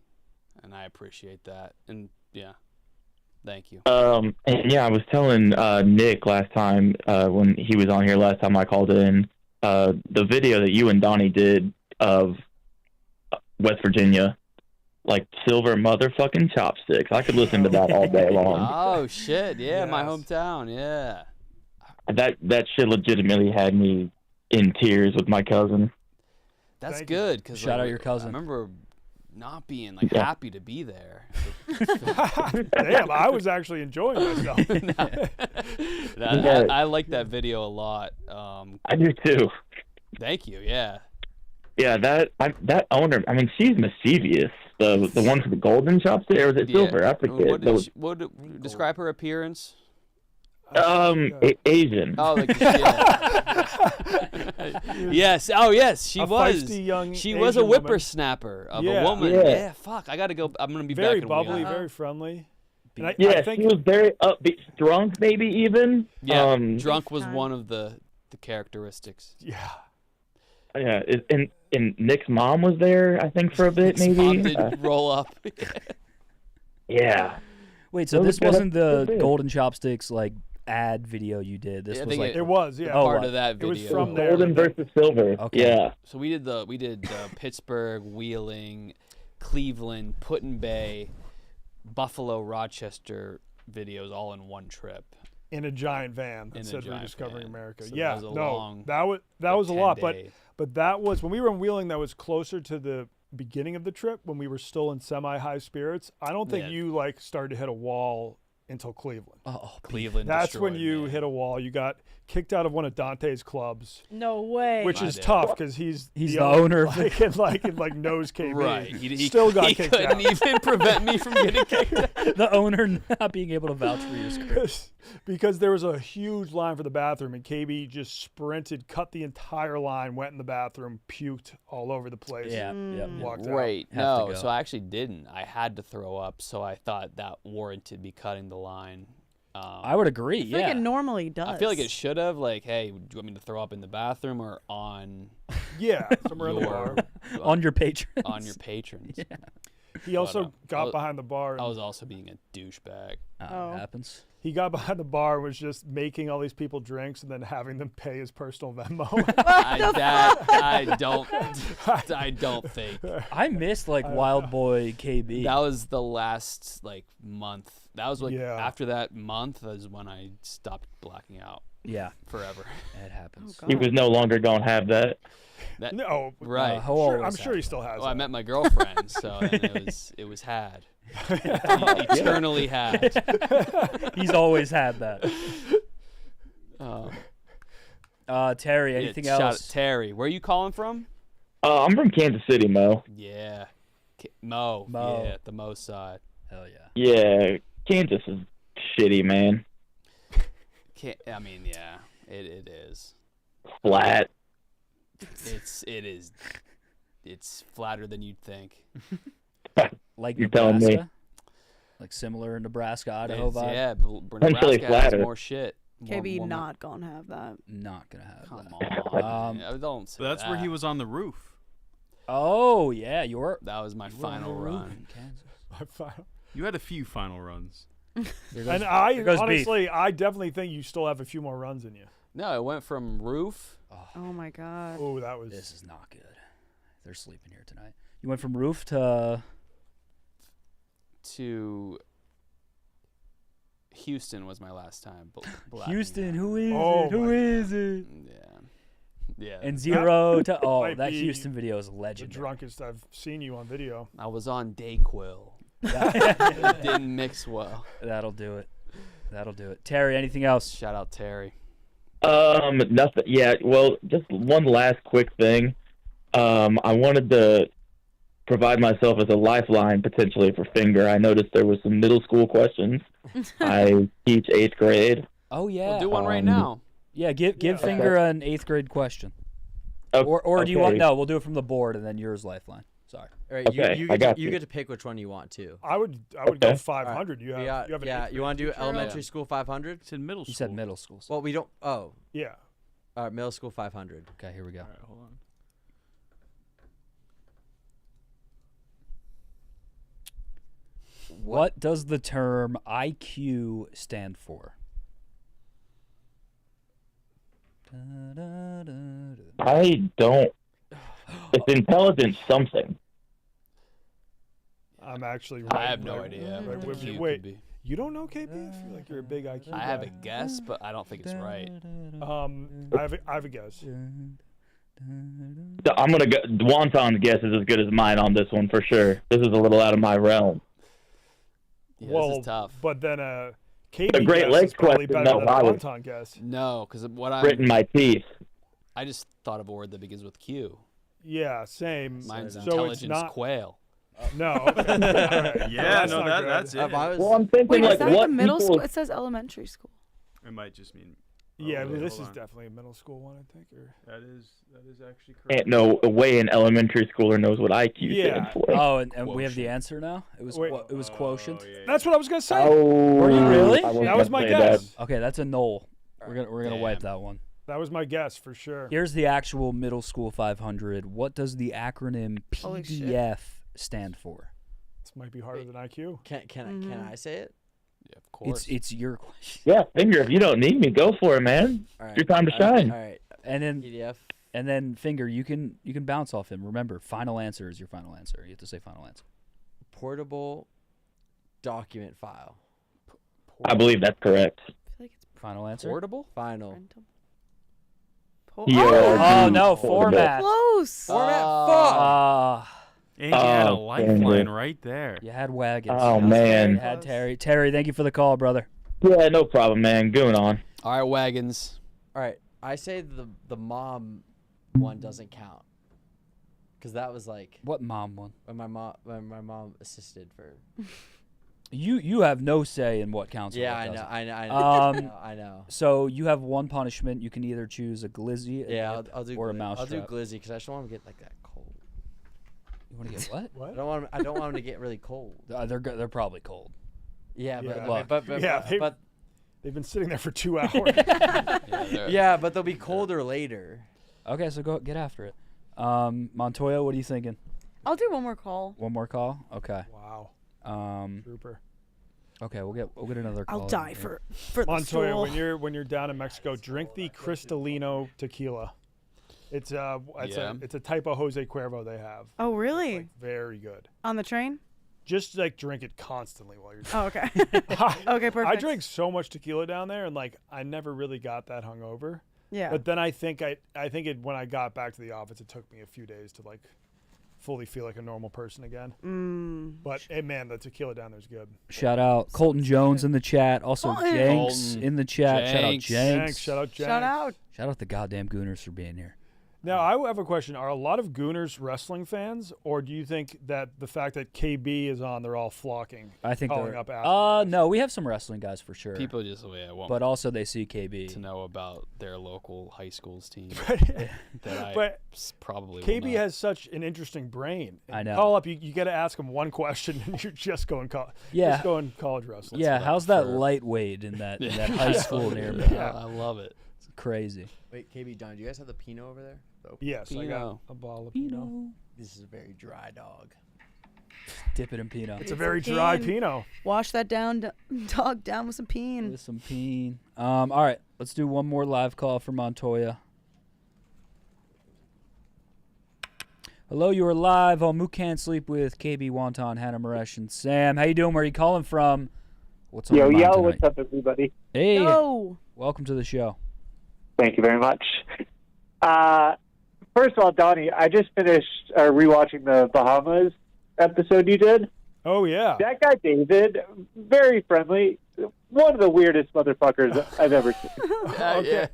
Speaker 7: And I appreciate that. And yeah, thank you.
Speaker 11: And yeah, I was telling Nick last time when he was on here last time I called in, the video that you and Donnie did of West Virginia, like silver motherfucking chopsticks. I could listen to that all day long.
Speaker 7: Oh shit! Yeah, my
Speaker 8: Yes.
Speaker 7: hometown. Yeah.
Speaker 11: That shit legitimately had me in tears with my cousin.
Speaker 7: That's
Speaker 8: Thank you.
Speaker 7: good because
Speaker 2: Shout out your cousin.
Speaker 7: I remember not being like
Speaker 11: Yeah.
Speaker 7: happy to be there.
Speaker 8: Damn, I was actually enjoying myself.
Speaker 7: I like that video a lot.
Speaker 11: I do too.
Speaker 7: Thank you. Yeah.
Speaker 11: Yeah, that owner. I mean, she's mischievous. The one for the golden chopstick, or was it silver? I forget.
Speaker 7: What describe her appearance?
Speaker 11: Asian.
Speaker 7: Oh, like yes. Oh, yes. She
Speaker 8: A
Speaker 7: was.
Speaker 8: feisty young
Speaker 7: She was a
Speaker 8: Asian woman.
Speaker 7: whippersnapper of
Speaker 8: Yeah.
Speaker 7: a woman.
Speaker 11: Yeah.
Speaker 7: Yeah. Fuck. I gotta go. I'm gonna be
Speaker 8: Very
Speaker 7: back in
Speaker 8: bubbly,
Speaker 7: a week.
Speaker 8: very friendly. And I
Speaker 11: Yeah,
Speaker 8: think
Speaker 11: she was very upbeat, drunk, maybe even.
Speaker 7: Yeah. Drunk was one of the characteristics.
Speaker 8: yeah.
Speaker 11: Yeah, and Nick's mom was there, I think, for a bit,
Speaker 7: His
Speaker 11: maybe.
Speaker 7: mom did roll up.
Speaker 11: Yeah.
Speaker 2: Wait, so
Speaker 11: That
Speaker 2: this
Speaker 11: was
Speaker 2: wasn't the
Speaker 11: good.
Speaker 2: Golden Chopsticks like ad video you did. This
Speaker 7: Yeah, I
Speaker 2: was
Speaker 7: think
Speaker 2: like
Speaker 8: It was, yeah.
Speaker 2: Oh,
Speaker 7: part
Speaker 2: what?
Speaker 7: of that
Speaker 8: It
Speaker 7: video.
Speaker 8: was from there.
Speaker 11: Golden versus silver.
Speaker 2: Okay.
Speaker 11: Yeah.
Speaker 7: So we did Pittsburgh, Wheeling, Cleveland, Put-in-Bay, Buffalo, Rochester videos all in one trip.
Speaker 8: In a giant van that
Speaker 7: In a
Speaker 8: said
Speaker 7: giant
Speaker 8: Rediscovering
Speaker 7: van.
Speaker 8: America.
Speaker 7: So
Speaker 8: Yeah,
Speaker 7: that was a
Speaker 8: no,
Speaker 7: long,
Speaker 8: that was a lot,
Speaker 7: 10-day.
Speaker 8: but that was when we were in Wheeling. That was closer to the beginning of the trip when we were still in semi-high spirits. I don't think
Speaker 7: Yeah.
Speaker 8: you like started to hit a wall until Cleveland.
Speaker 2: oh,
Speaker 7: Cleveland.
Speaker 8: That's when
Speaker 7: destroyed
Speaker 8: you
Speaker 7: me.
Speaker 8: hit a wall. You got kicked out of one of Dante's clubs,
Speaker 3: No way.
Speaker 8: which
Speaker 7: My
Speaker 8: is
Speaker 7: dad.
Speaker 8: tough because he's
Speaker 2: the owner of
Speaker 8: like, like knows KB.
Speaker 7: Right. He
Speaker 8: Still got
Speaker 7: he
Speaker 8: kicked
Speaker 7: couldn't
Speaker 8: out.
Speaker 7: even prevent me from getting kicked out.
Speaker 2: the owner not being able to vouch for your script.
Speaker 8: because there was a huge line for the bathroom, and KB just sprinted, cut the entire line, went in the bathroom, puked all over the place.
Speaker 2: Yeah, yeah.
Speaker 8: Walked out.
Speaker 7: Right.
Speaker 2: Have to
Speaker 7: No,
Speaker 2: go.
Speaker 7: so I actually didn't. I had to throw up, so I thought that warranted me cutting the line.
Speaker 2: I would agree.
Speaker 3: I feel
Speaker 2: Yeah.
Speaker 3: like it normally does.
Speaker 7: I feel like it should have. Like, hey, do you want me to throw up in the bathroom or on
Speaker 8: Yeah, somewhere in the bar.
Speaker 2: On your patrons.
Speaker 7: on your patrons?
Speaker 2: Yeah.
Speaker 8: He also
Speaker 7: I
Speaker 8: got
Speaker 7: was-
Speaker 8: behind the bar.
Speaker 7: I
Speaker 8: And
Speaker 7: was also being a douchebag.
Speaker 3: Oh.
Speaker 2: Happens.
Speaker 8: he got behind the bar and was just making all these people drinks and then having them pay his personal Venmo.
Speaker 7: I don't think.
Speaker 2: I missed like Wild Boy KB.
Speaker 7: That was the last like month. That was like
Speaker 8: Yeah.
Speaker 7: after that month is when I stopped blacking out
Speaker 2: Yeah,
Speaker 7: forever.
Speaker 2: it happens.
Speaker 11: He was no longer going to have that.
Speaker 7: That,
Speaker 8: No,
Speaker 7: right.
Speaker 2: how old
Speaker 8: Sure, I'm
Speaker 2: was
Speaker 8: sure
Speaker 2: that?
Speaker 8: he still has.
Speaker 7: Well, I
Speaker 8: that.
Speaker 7: met my girlfriend, so then it was had. Eternally had.
Speaker 2: He's always had that. Terry,
Speaker 7: Yeah,
Speaker 2: anything
Speaker 7: shout out
Speaker 2: else?
Speaker 7: Terry, where are you calling from?
Speaker 11: I'm from Kansas City, Mo.
Speaker 7: Yeah. Mo.
Speaker 2: Mo.
Speaker 7: Yeah, the Mo side.
Speaker 2: Hell yeah.
Speaker 11: Yeah, Kansas is shitty, man.
Speaker 7: I mean, yeah, it is.
Speaker 11: Flat.
Speaker 7: It's flatter than you'd think.
Speaker 2: Like
Speaker 11: You're telling me.
Speaker 2: Nebraska? Like similar Nebraska, Idaho
Speaker 7: It's-
Speaker 2: vibe?
Speaker 7: yeah,
Speaker 11: Potentially
Speaker 7: Nebraska has
Speaker 11: flatter.
Speaker 7: more shit.
Speaker 3: KB not gonna have that.
Speaker 2: Not gonna have
Speaker 7: Come
Speaker 2: that.
Speaker 7: on. man. Don't say
Speaker 4: But that's where he
Speaker 7: that.
Speaker 4: was on the roof.
Speaker 2: Oh yeah,
Speaker 7: That was my final run.
Speaker 4: You had a few final runs.
Speaker 8: And I
Speaker 2: there goes
Speaker 8: honestly, I definitely think you still have a few more runs in you.
Speaker 7: No, it went from roof.
Speaker 3: Oh my god.
Speaker 8: Oh, that was.
Speaker 2: This is not good. They're sleeping here tonight. You went from roof to
Speaker 7: Houston was my last time.
Speaker 2: Houston. Who is
Speaker 8: Oh
Speaker 2: it? Who
Speaker 8: my
Speaker 2: is it?
Speaker 7: Yeah.
Speaker 2: And zero to
Speaker 8: might
Speaker 2: that
Speaker 8: be
Speaker 2: Houston video is
Speaker 8: The
Speaker 2: legendary.
Speaker 8: drunkest I've seen you on video.
Speaker 7: I was on Dayquil. It didn't mix well.
Speaker 2: That'll do it. That'll do it. Terry, anything else?
Speaker 7: Shout out Terry.
Speaker 11: Nothing. Yeah, well, just one last quick thing. I wanted to provide myself as a lifeline potentially for Finger. I noticed there was some middle school questions. I teach 8th grade.
Speaker 2: Oh yeah.
Speaker 7: We'll do one right now.
Speaker 2: Yeah, give Finger an 8th grade question.
Speaker 11: Okay.
Speaker 2: Or do you want?
Speaker 11: Okay.
Speaker 2: No, we'll do it from the board and then yours lifeline. It's Sorry.
Speaker 1: All right,
Speaker 11: Okay,
Speaker 1: you
Speaker 11: I got
Speaker 1: you
Speaker 11: you.
Speaker 1: get to pick which one you want to.
Speaker 8: I would
Speaker 11: Okay.
Speaker 8: go
Speaker 1: All right,
Speaker 8: 500. You have an
Speaker 1: yeah.
Speaker 8: eighth
Speaker 1: You want to
Speaker 8: grade
Speaker 1: do
Speaker 8: teacher.
Speaker 1: elementary school 500?
Speaker 4: It's in middle school.
Speaker 2: You said middle school.
Speaker 1: Well, we don't. Oh,
Speaker 8: Yeah.
Speaker 1: all right, middle school 500.
Speaker 2: Okay, here we go.
Speaker 4: All right, hold on.
Speaker 2: What does the term IQ stand for?
Speaker 11: I don't. It's intelligence something.
Speaker 8: I'm actually.
Speaker 7: I have no idea.
Speaker 8: Right,
Speaker 7: what
Speaker 8: wait,
Speaker 7: IQ
Speaker 8: wait,
Speaker 7: could be.
Speaker 8: you don't know KB? I feel like you're a big IQ.
Speaker 7: I have a
Speaker 8: guy.
Speaker 7: guess, but I don't think it's right.
Speaker 8: I have a guess.
Speaker 11: So I'm gonna go. Wonton's guess is as good as mine on this one for sure. This is a little out of my realm.
Speaker 7: Yeah,
Speaker 8: well,
Speaker 7: this is tough.
Speaker 8: but then KB
Speaker 11: The Great
Speaker 8: guess
Speaker 11: Lakes
Speaker 8: is probably
Speaker 11: question,
Speaker 8: better
Speaker 11: no,
Speaker 8: than
Speaker 11: I
Speaker 8: a
Speaker 11: was-
Speaker 8: Wonton guess.
Speaker 7: No, because what I
Speaker 11: Gritting my teeth.
Speaker 7: I just thought of a word that begins with Q.
Speaker 8: Yeah, same.
Speaker 7: Mine's
Speaker 8: so
Speaker 7: intelligence
Speaker 8: it's not
Speaker 7: quail.
Speaker 8: No. Okay. All right.
Speaker 4: Yeah,
Speaker 8: That's
Speaker 4: no,
Speaker 8: not good.
Speaker 4: that's it.
Speaker 11: Well, I'm thinking
Speaker 3: Wait, is
Speaker 11: like
Speaker 3: that
Speaker 11: what
Speaker 3: the middle
Speaker 11: people.
Speaker 3: school? It says elementary school.
Speaker 4: It might just mean.
Speaker 8: Yeah,
Speaker 4: oh,
Speaker 8: but
Speaker 4: wait,
Speaker 8: this
Speaker 4: hold
Speaker 8: is
Speaker 4: on.
Speaker 8: definitely a middle school one, I think. Or
Speaker 4: That is actually correct.
Speaker 11: Ain't no way an elementary schooler knows what IQ
Speaker 8: Yeah.
Speaker 11: stands for.
Speaker 2: Oh, and we have the answer now. It was
Speaker 8: Wait.
Speaker 2: it was quotient.
Speaker 4: Oh, yeah,
Speaker 8: that's what I was gonna say.
Speaker 11: Oh,
Speaker 2: Were you really?
Speaker 11: I
Speaker 8: That was my
Speaker 11: say
Speaker 8: guess.
Speaker 2: Okay, that's a null. We're gonna wipe
Speaker 7: Damn.
Speaker 2: that one.
Speaker 8: That was my guess for sure.
Speaker 2: Here's the actual middle school 500. What does the acronym
Speaker 3: Holy shit.
Speaker 2: PDF stand for?
Speaker 8: This might be harder than IQ.
Speaker 1: Can I say it?
Speaker 7: Yeah, of course.
Speaker 2: It's your question.
Speaker 11: Yeah, Finger, if you don't need me, go for it, man.
Speaker 1: All right.
Speaker 11: It's your time to shine.
Speaker 1: All right.
Speaker 2: And then
Speaker 1: PDF.
Speaker 2: and then Finger, you can bounce off him. Remember, final answer is your final answer. You have to say final answer.
Speaker 1: Portable document file.
Speaker 11: I believe that's correct.
Speaker 3: I feel like it's
Speaker 2: Final answer.
Speaker 7: Portable?
Speaker 1: Final.
Speaker 3: parental.
Speaker 2: Oh no,
Speaker 11: Portable.
Speaker 2: format.
Speaker 3: Close.
Speaker 1: Format. Fuck.
Speaker 4: And you had a
Speaker 11: Oh,
Speaker 4: lifeline
Speaker 11: dang.
Speaker 4: right there.
Speaker 2: You had wagons.
Speaker 11: Oh,
Speaker 2: You
Speaker 11: man.
Speaker 2: had Terry. Terry, thank you for the call, brother.
Speaker 11: Yeah, no problem, man. Going on.
Speaker 7: All right, wagons.
Speaker 1: All right. I say the mom one doesn't count. Cause that was like
Speaker 2: What mom one?
Speaker 1: when my mom assisted for.
Speaker 2: You have no say in what counts. and
Speaker 1: Yeah,
Speaker 2: what
Speaker 1: I know.
Speaker 2: doesn't.
Speaker 1: I know. I know.
Speaker 2: So you have one punishment. You can either choose a glizzy, a
Speaker 1: Yeah,
Speaker 2: dip,
Speaker 1: I'll do.
Speaker 2: or a
Speaker 1: I'll
Speaker 2: mouse
Speaker 1: do
Speaker 2: trap.
Speaker 1: glizzy because I just don't want to get like that cold.
Speaker 2: You want to get what?
Speaker 8: What?
Speaker 1: I don't want them to get really cold.
Speaker 2: They're probably cold.
Speaker 1: Yeah,
Speaker 8: Yeah.
Speaker 1: but I mean,
Speaker 2: Look.
Speaker 1: but
Speaker 8: Yeah,
Speaker 1: but
Speaker 8: They've been sitting there for 2 hours.
Speaker 1: yeah, but they'll be colder later.
Speaker 2: Okay, so go get after it. Montoya, what are you thinking?
Speaker 3: I'll do one more call.
Speaker 2: One more call. Okay.
Speaker 8: Wow.
Speaker 2: Trooper.
Speaker 8: Trooper.
Speaker 2: Okay, we'll get another call.
Speaker 3: I'll die
Speaker 2: here.
Speaker 3: for the
Speaker 8: Montoya,
Speaker 3: stool.
Speaker 8: when you're down in Mexico, drink the Cristalino tequila. It's
Speaker 7: Yeah.
Speaker 8: a type of Jose Cuervo they have.
Speaker 3: Oh, really?
Speaker 8: Like, very good.
Speaker 3: On the train?
Speaker 8: Just like drink it constantly while you're.
Speaker 3: Oh, okay.
Speaker 8: I,
Speaker 3: Okay, perfect.
Speaker 8: I drank so much tequila down there, and like I never really got that hungover.
Speaker 3: Yeah.
Speaker 8: But then I think when I got back to the office, it took me a few days to like fully feel like a normal person again. But hey, man, the tequila down there's good.
Speaker 2: Shout out Colton Jones in the chat. Also
Speaker 3: Colton.
Speaker 2: Jenks
Speaker 7: Colton.
Speaker 2: in the chat. Shout out
Speaker 7: Jenks.
Speaker 2: Jenks.
Speaker 8: Shout out, Jack.
Speaker 3: Shout out.
Speaker 2: Shout out the goddamn Gooners for being here.
Speaker 8: Now, I have a question. Are a lot of Gooners wrestling fans, or do you think that the fact that KB is on, they're all flocking?
Speaker 2: I think
Speaker 8: calling
Speaker 2: they're.
Speaker 8: up asking?
Speaker 2: No, we have some wrestling guys for sure.
Speaker 7: People just want
Speaker 2: But also they see KB.
Speaker 7: to know about their local high school's team. that I
Speaker 8: But
Speaker 7: probably will
Speaker 8: KB
Speaker 7: not.
Speaker 8: has such an interesting brain.
Speaker 2: I know.
Speaker 8: Call up, you got to ask him one question, and you're just going
Speaker 2: Yeah.
Speaker 8: just going college wrestling.
Speaker 2: Yeah,
Speaker 7: what I
Speaker 2: how's that
Speaker 7: prefer.
Speaker 2: lightweight in that
Speaker 7: Yeah.
Speaker 2: high school near me?
Speaker 8: Yeah.
Speaker 7: I love it.
Speaker 2: It's crazy.
Speaker 1: Wait, KB, John, do you guys have the Pinot over there?
Speaker 8: Yes, I got
Speaker 7: Pinot.
Speaker 8: a bottle of Pinot.
Speaker 1: This is a very dry dog.
Speaker 2: Dip it in Pinot.
Speaker 8: It's a very dry
Speaker 3: Peen.
Speaker 8: Pinot.
Speaker 3: Wash that down, dog down with some peen.
Speaker 2: With some peen. All right, let's do one more live call for Montoya. Hello, you are live on Mook Can't Sleep with KB, Wonton, Hannah Maresh, and Sam. How you doing? Where are you calling from? What's on your mind tonight?
Speaker 12: What's up, everybody?
Speaker 2: Hey,
Speaker 3: Yo.
Speaker 2: welcome to the show.
Speaker 12: Thank you very much. First of all, Donnie, I just finished rewatching the Bahamas episode you did.
Speaker 8: Oh, yeah.
Speaker 12: That guy, David, very friendly. One of the weirdest motherfuckers I've ever seen.
Speaker 8: Okay.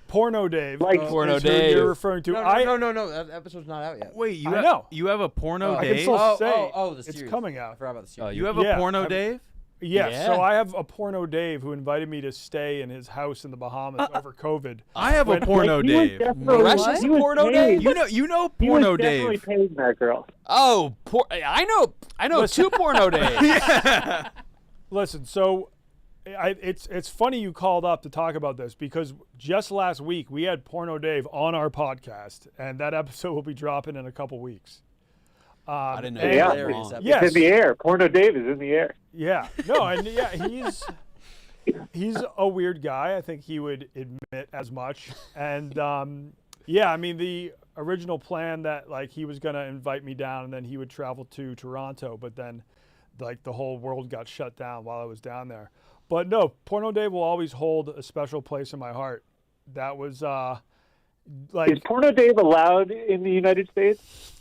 Speaker 8: Porno Dave.
Speaker 12: Like-
Speaker 7: Porno
Speaker 8: is who
Speaker 7: Dave.
Speaker 8: You're referring to.
Speaker 1: No. That episode's not out yet.
Speaker 4: Wait,
Speaker 8: I know.
Speaker 4: you have a porno
Speaker 8: I can
Speaker 4: Dave?
Speaker 8: still say
Speaker 1: the
Speaker 8: it's
Speaker 1: series.
Speaker 8: coming
Speaker 1: I
Speaker 8: out.
Speaker 1: forgot about the
Speaker 2: Oh,
Speaker 1: series.
Speaker 4: You have
Speaker 8: Yeah,
Speaker 4: a porno
Speaker 8: I mean-
Speaker 4: Dave?
Speaker 8: Yes. So I have a porno Dave who invited me to stay in his house in the Bahamas over COVID.
Speaker 4: I have a porno Dave.
Speaker 7: Moresh is a porno Dave?
Speaker 4: You know porno
Speaker 11: He was definitely
Speaker 4: Dave.
Speaker 11: paying that girl.
Speaker 7: Oh, I know two porno Daves.
Speaker 8: Listen, so it's funny you called up to talk about this because just last week we had Porno Dave on our podcast, and that episode will be dropping in a couple weeks.
Speaker 7: I didn't know.
Speaker 11: It's in the air. Porno Dave is in the air.
Speaker 8: Yeah. No, and he's a weird guy. I think he would admit as much. And I mean, the original plan that like he was gonna invite me down and then he would travel to Toronto, but then like the whole world got shut down while I was down there. But no, Porno Dave will always hold a special place in my heart. That was
Speaker 11: is Porno Dave allowed in the United States?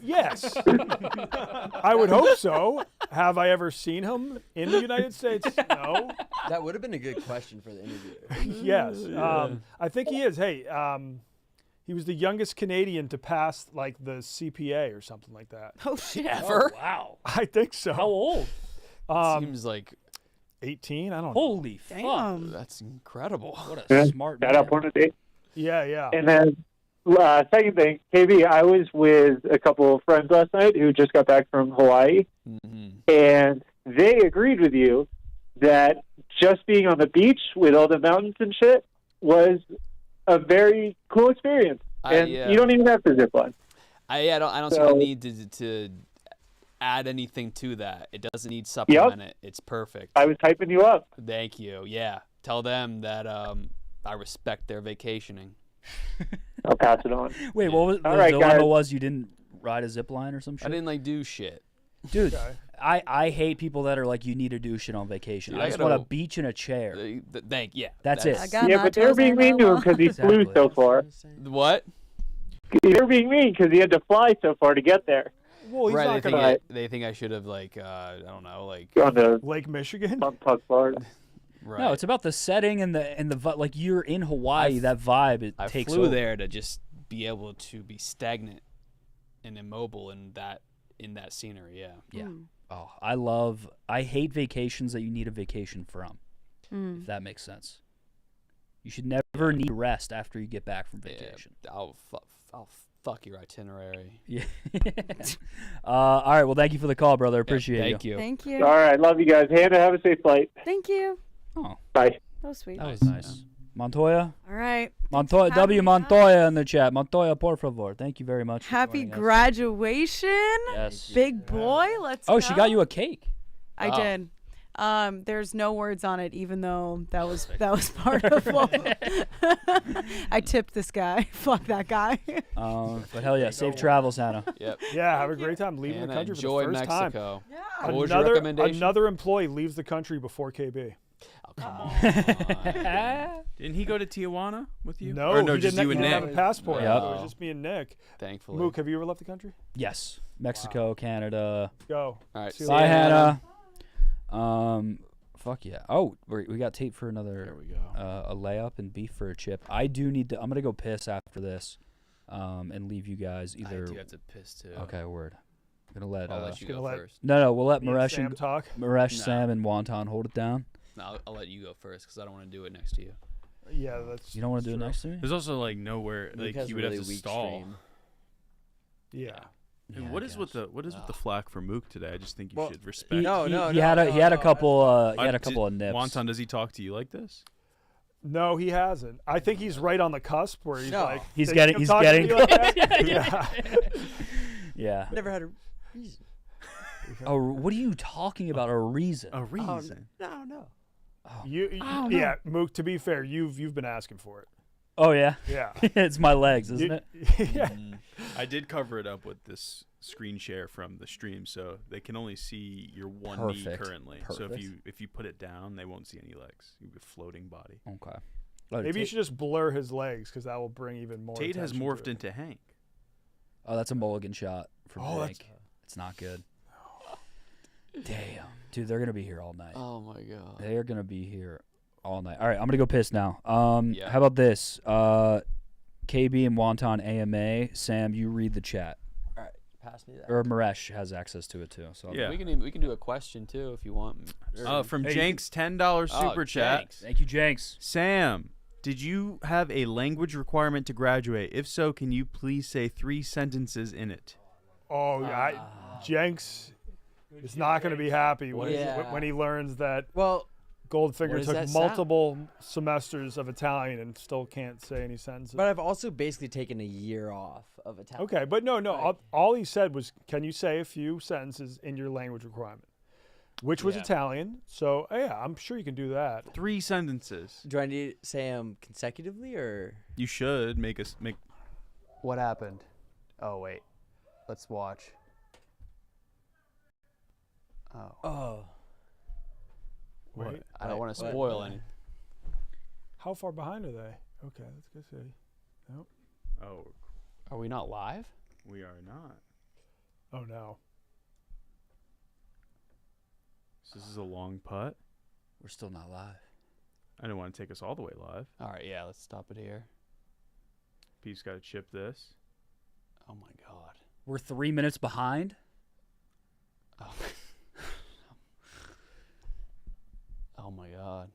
Speaker 8: Yes. I would hope so. Have I ever seen him in the United States? No.
Speaker 1: That would have been a good question for the interview.
Speaker 8: Yes. I think he is. Hey, he was the youngest Canadian to pass like the CPA or something like that.
Speaker 3: Oh shit!
Speaker 7: Ever?
Speaker 2: Oh, wow.
Speaker 8: I think so.
Speaker 2: How old?
Speaker 7: Seems like
Speaker 8: 18. I don't know.
Speaker 2: Holy fuck!
Speaker 3: Damn.
Speaker 7: That's incredible.
Speaker 2: What a smart
Speaker 11: Shout
Speaker 2: man.
Speaker 11: out Porno Dave.
Speaker 8: Yeah.
Speaker 11: And then second thing, KB, I was with a couple of friends last night who just got back from Hawaii, and they agreed with you that just being on the beach with all the mountains and shit was a very cool experience. And you don't even have to zip line.
Speaker 7: I don't see the need to add anything to that. It doesn't need supplement it. It's perfect.
Speaker 11: I was hyping you up.
Speaker 7: Thank you. Yeah. Tell them that I respect their vacationing.
Speaker 11: I'll pass it on.
Speaker 2: Wait, what was
Speaker 11: All right,
Speaker 2: the
Speaker 11: guys.
Speaker 2: one was you didn't ride a zip line or some shit?
Speaker 7: I didn't do shit.
Speaker 2: Dude, I hate people that are like, you need to do shit on vacation.
Speaker 7: Dude,
Speaker 2: I just want a beach and a chair. That's it.
Speaker 11: Yeah, but they're being mean to him because he flew so far.
Speaker 7: What?
Speaker 11: They're being mean because he had to fly so far to get there.
Speaker 8: Well, he's
Speaker 7: Right,
Speaker 8: not
Speaker 7: they
Speaker 8: gonna
Speaker 7: think, they think I should have I don't know,
Speaker 11: on the
Speaker 8: Lake Michigan.
Speaker 11: Florida.
Speaker 7: Right.
Speaker 2: No, it's about the setting and the like. You're in Hawaii. That vibe
Speaker 7: I
Speaker 2: takes
Speaker 7: flew
Speaker 2: over.
Speaker 7: there to just be able to be stagnant and immobile in that scenery. Yeah.
Speaker 2: Yeah. Oh, I hate vacations that you need a vacation from. If that makes sense. You should never need rest after you get back from vacation.
Speaker 7: Yeah, I'll fuck your itinerary.
Speaker 2: Yeah. All right. Well, thank you for the call, brother. Appreciate
Speaker 7: thank you.
Speaker 3: Thank you.
Speaker 11: All right, love you guys. Hannah, have a safe flight.
Speaker 3: Thank you.
Speaker 2: Oh,
Speaker 11: bye.
Speaker 3: That was sweet.
Speaker 2: That was nice. Montoya.
Speaker 3: All right.
Speaker 2: Montoya. W. Montoya in the chat. Montoya, por favor. Thank you very much.
Speaker 3: Happy graduation.
Speaker 2: Yes.
Speaker 3: Big boy. Let's
Speaker 2: Oh,
Speaker 3: go.
Speaker 2: she got you a cake.
Speaker 3: I did. There's no words on it, even though that was part of what I tipped this guy. Fuck that guy.
Speaker 2: But hell yeah, safe travels, Hannah.
Speaker 7: Yep.
Speaker 8: Yeah, have a great time leaving the
Speaker 7: Hannah,
Speaker 8: country for the
Speaker 7: enjoy
Speaker 8: first
Speaker 7: Mexico.
Speaker 8: time.
Speaker 7: Yeah. What was your recommendation?
Speaker 8: Another employee leaves the country before KB.
Speaker 7: Oh, come on.
Speaker 4: Didn't he go to Tijuana with you?
Speaker 8: No,
Speaker 4: Or no,
Speaker 8: he
Speaker 4: just
Speaker 8: didn't,
Speaker 4: you and
Speaker 8: he
Speaker 4: Nick.
Speaker 8: didn't have a passport.
Speaker 2: Yep.
Speaker 8: It was just me and Nick.
Speaker 7: Thankfully.
Speaker 8: Mook, have you ever left the country?
Speaker 2: Yes. Mexico, Canada.
Speaker 8: Go.
Speaker 7: All right.
Speaker 8: See you
Speaker 2: Bye,
Speaker 8: later.
Speaker 2: Hannah. Fuck yeah. Oh, we got tape for another.
Speaker 7: There we go.
Speaker 2: A layup and beef for a chip. I do need to. I'm gonna go piss after this, and leave you guys either.
Speaker 7: I do have to piss too.
Speaker 2: Okay, word. I'm gonna let.
Speaker 7: I'll let you go first.
Speaker 2: No, we'll let
Speaker 8: Me and
Speaker 2: Maresh
Speaker 8: Sam talk?
Speaker 2: Maresh,
Speaker 7: No.
Speaker 2: Sam, and Wonton hold it down.
Speaker 7: No, I'll let you go first because I don't want to do it next to you.
Speaker 8: Yeah, that's.
Speaker 2: You don't want to do it
Speaker 8: true.
Speaker 2: next to me?
Speaker 4: There's also like nowhere
Speaker 1: Luke
Speaker 4: like
Speaker 1: has
Speaker 4: you
Speaker 1: a
Speaker 4: would
Speaker 1: really
Speaker 4: have to
Speaker 1: weak
Speaker 4: stall.
Speaker 1: stream.
Speaker 8: Yeah.
Speaker 4: And
Speaker 2: Yeah,
Speaker 4: what
Speaker 2: I
Speaker 4: is with the flack for Mook today? I just think you
Speaker 1: Well,
Speaker 4: should respect.
Speaker 2: He had a couple. He had a couple of nips.
Speaker 4: Wonton, does he talk to you like this?
Speaker 8: No, he hasn't. I think he's right on the cusp where he's
Speaker 1: No.
Speaker 8: like.
Speaker 2: He's
Speaker 8: thinking
Speaker 2: getting.
Speaker 8: of
Speaker 2: He's
Speaker 8: talking to
Speaker 2: getting.
Speaker 8: me like that.
Speaker 2: Yeah.
Speaker 1: Never had a reason.
Speaker 2: Oh, what are you talking about? A reason?
Speaker 4: A reason?
Speaker 1: No.
Speaker 8: Yeah, Mook. To be fair, you've been asking for it.
Speaker 2: Oh yeah.
Speaker 8: Yeah.
Speaker 2: It's my legs, isn't it?
Speaker 8: Yeah.
Speaker 4: I did cover it up with this screen share from the stream, so they can only see your one knee
Speaker 2: Perfect.
Speaker 4: currently. So
Speaker 2: Perfect.
Speaker 4: if you put it down, they won't see any legs. You have a floating body.
Speaker 2: Okay.
Speaker 8: Maybe you should just blur his legs because that will bring even more.
Speaker 4: Tate has
Speaker 8: attention
Speaker 4: morphed
Speaker 8: to it.
Speaker 4: into Hank.
Speaker 2: Oh, that's a mulligan shot from
Speaker 8: Oh,
Speaker 2: Hank. It's not good. Damn, dude, they're gonna be here all night.
Speaker 7: Oh my god.
Speaker 2: They are gonna be here all night. All right, I'm gonna go piss now.
Speaker 7: Yeah.
Speaker 2: How about this? KB and Wonton AMA. Sam, you read the chat.
Speaker 1: All right. pass me that.
Speaker 2: Or Maresh has access to it too. So
Speaker 4: Yeah.
Speaker 7: We can do a question too if you want.
Speaker 4: From
Speaker 2: Hey,
Speaker 4: Jenks, $10 super chat.
Speaker 7: Jenks.
Speaker 2: Thank you, Jenks.
Speaker 4: Sam, did you have a language requirement to graduate? If so, can you please say 3 sentences in it?
Speaker 8: Oh, yeah. Jenks is not going to be happy when,
Speaker 1: Yeah.
Speaker 8: when he learns that
Speaker 1: Well,
Speaker 8: Goldfinger
Speaker 1: what does
Speaker 8: took
Speaker 1: that sound?
Speaker 8: multiple semesters of Italian and still can't say any sentences.
Speaker 1: but I've also basically taken a year off of Italian.
Speaker 8: Okay, but no. All he said was, can you say a few sentences in your language requirement? Which was
Speaker 7: Yeah.
Speaker 8: Italian. So, yeah, I'm sure you can do that.
Speaker 4: 3 sentences.
Speaker 1: Do I need to say them consecutively or?
Speaker 4: You should make us make.
Speaker 7: What happened? Oh wait, let's watch. Oh,
Speaker 1: Oh.
Speaker 8: Wait,
Speaker 7: I don't want to
Speaker 1: what?
Speaker 7: spoil any.
Speaker 8: how far behind are they? Okay, let's go see. Nope.
Speaker 4: Oh,
Speaker 7: Are we not live?
Speaker 4: we are not.
Speaker 8: Oh, no.
Speaker 4: So this is a long putt.
Speaker 2: We're still not live.
Speaker 4: I didn't want to take us all the way live.
Speaker 7: All right, yeah, let's stop it here.
Speaker 4: Pete's got to chip this.
Speaker 7: Oh my god.
Speaker 2: We're 3 minutes behind.
Speaker 7: Oh, oh my god.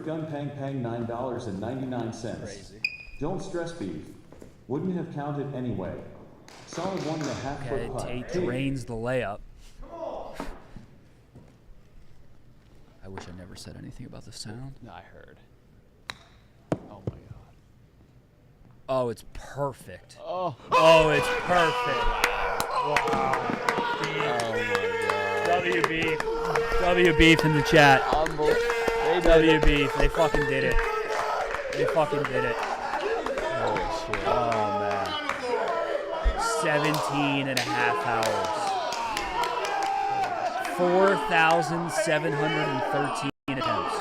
Speaker 14: Gun pang pang $9.99. Don't stress, beef. Wouldn't have counted anyway. Solid 1.5
Speaker 2: Okay,
Speaker 14: foot putt.
Speaker 2: Tate
Speaker 14: Hey.
Speaker 2: drains the layup. I wish I never said anything about the sound.
Speaker 7: No, I heard. Oh my god.
Speaker 2: Oh, it's perfect.
Speaker 7: Oh.
Speaker 2: Oh, it's perfect. W beef. W beef in the chat. W beef. They fucking did it. They fucking did it.
Speaker 7: Holy shit.
Speaker 2: Oh man. 17 and a half hours. 4,713 attempts.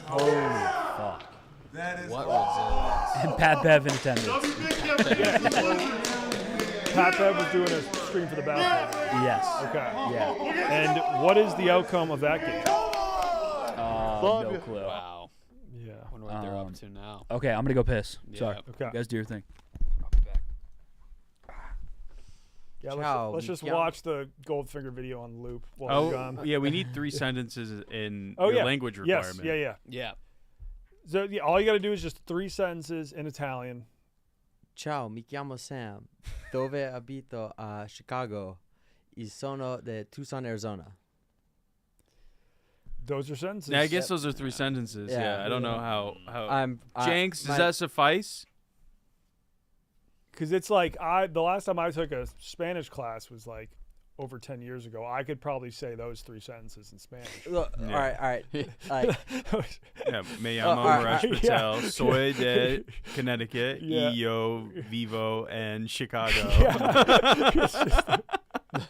Speaker 2: Holy fuck.
Speaker 7: What resilience?
Speaker 2: And Pat Bev in attendance.
Speaker 8: Pat Bev was doing a stream for the basketball.
Speaker 2: Yes.
Speaker 8: Okay.
Speaker 2: Yeah.
Speaker 8: And what is the outcome of that game?
Speaker 2: No clue.
Speaker 7: Wow.
Speaker 8: Yeah.
Speaker 7: I wonder what they're up to now.
Speaker 2: Okay, I'm gonna go piss. Sorry.
Speaker 7: Yeah.
Speaker 8: Okay.
Speaker 2: You guys do your thing.
Speaker 8: Yeah,
Speaker 1: Ciao,
Speaker 8: let's just
Speaker 1: Miguel.
Speaker 8: watch the Goldfinger video on loop while we're
Speaker 4: Oh,
Speaker 8: gone.
Speaker 4: yeah, we need 3 sentences in
Speaker 8: Oh,
Speaker 4: your
Speaker 8: yeah.
Speaker 4: language
Speaker 8: Yes.
Speaker 4: requirement.
Speaker 8: Yeah.
Speaker 7: Yeah.
Speaker 8: So yeah, all you got to do is just 3 sentences in Italian.
Speaker 1: Ciao, mi chiamo Sam. Dove abito a Chicago. E sono de Tucson, Arizona.
Speaker 8: Those are sentences.
Speaker 4: Yeah, I guess those are 3 sentences. Yeah,
Speaker 1: Yeah.
Speaker 4: I don't know how. Jenks, does
Speaker 1: my-
Speaker 4: that suffice?
Speaker 8: Because it's like the last time I took a Spanish class was like over 10 years ago. I could probably say those 3 sentences in Spanish.
Speaker 1: Look,
Speaker 4: Yeah.
Speaker 1: all right. Like,
Speaker 4: Yeah, me llamo
Speaker 1: all right.
Speaker 4: Maresh Patel, soy de Connecticut,
Speaker 8: Yeah.
Speaker 4: y yo vivo en Chicago.
Speaker 1: all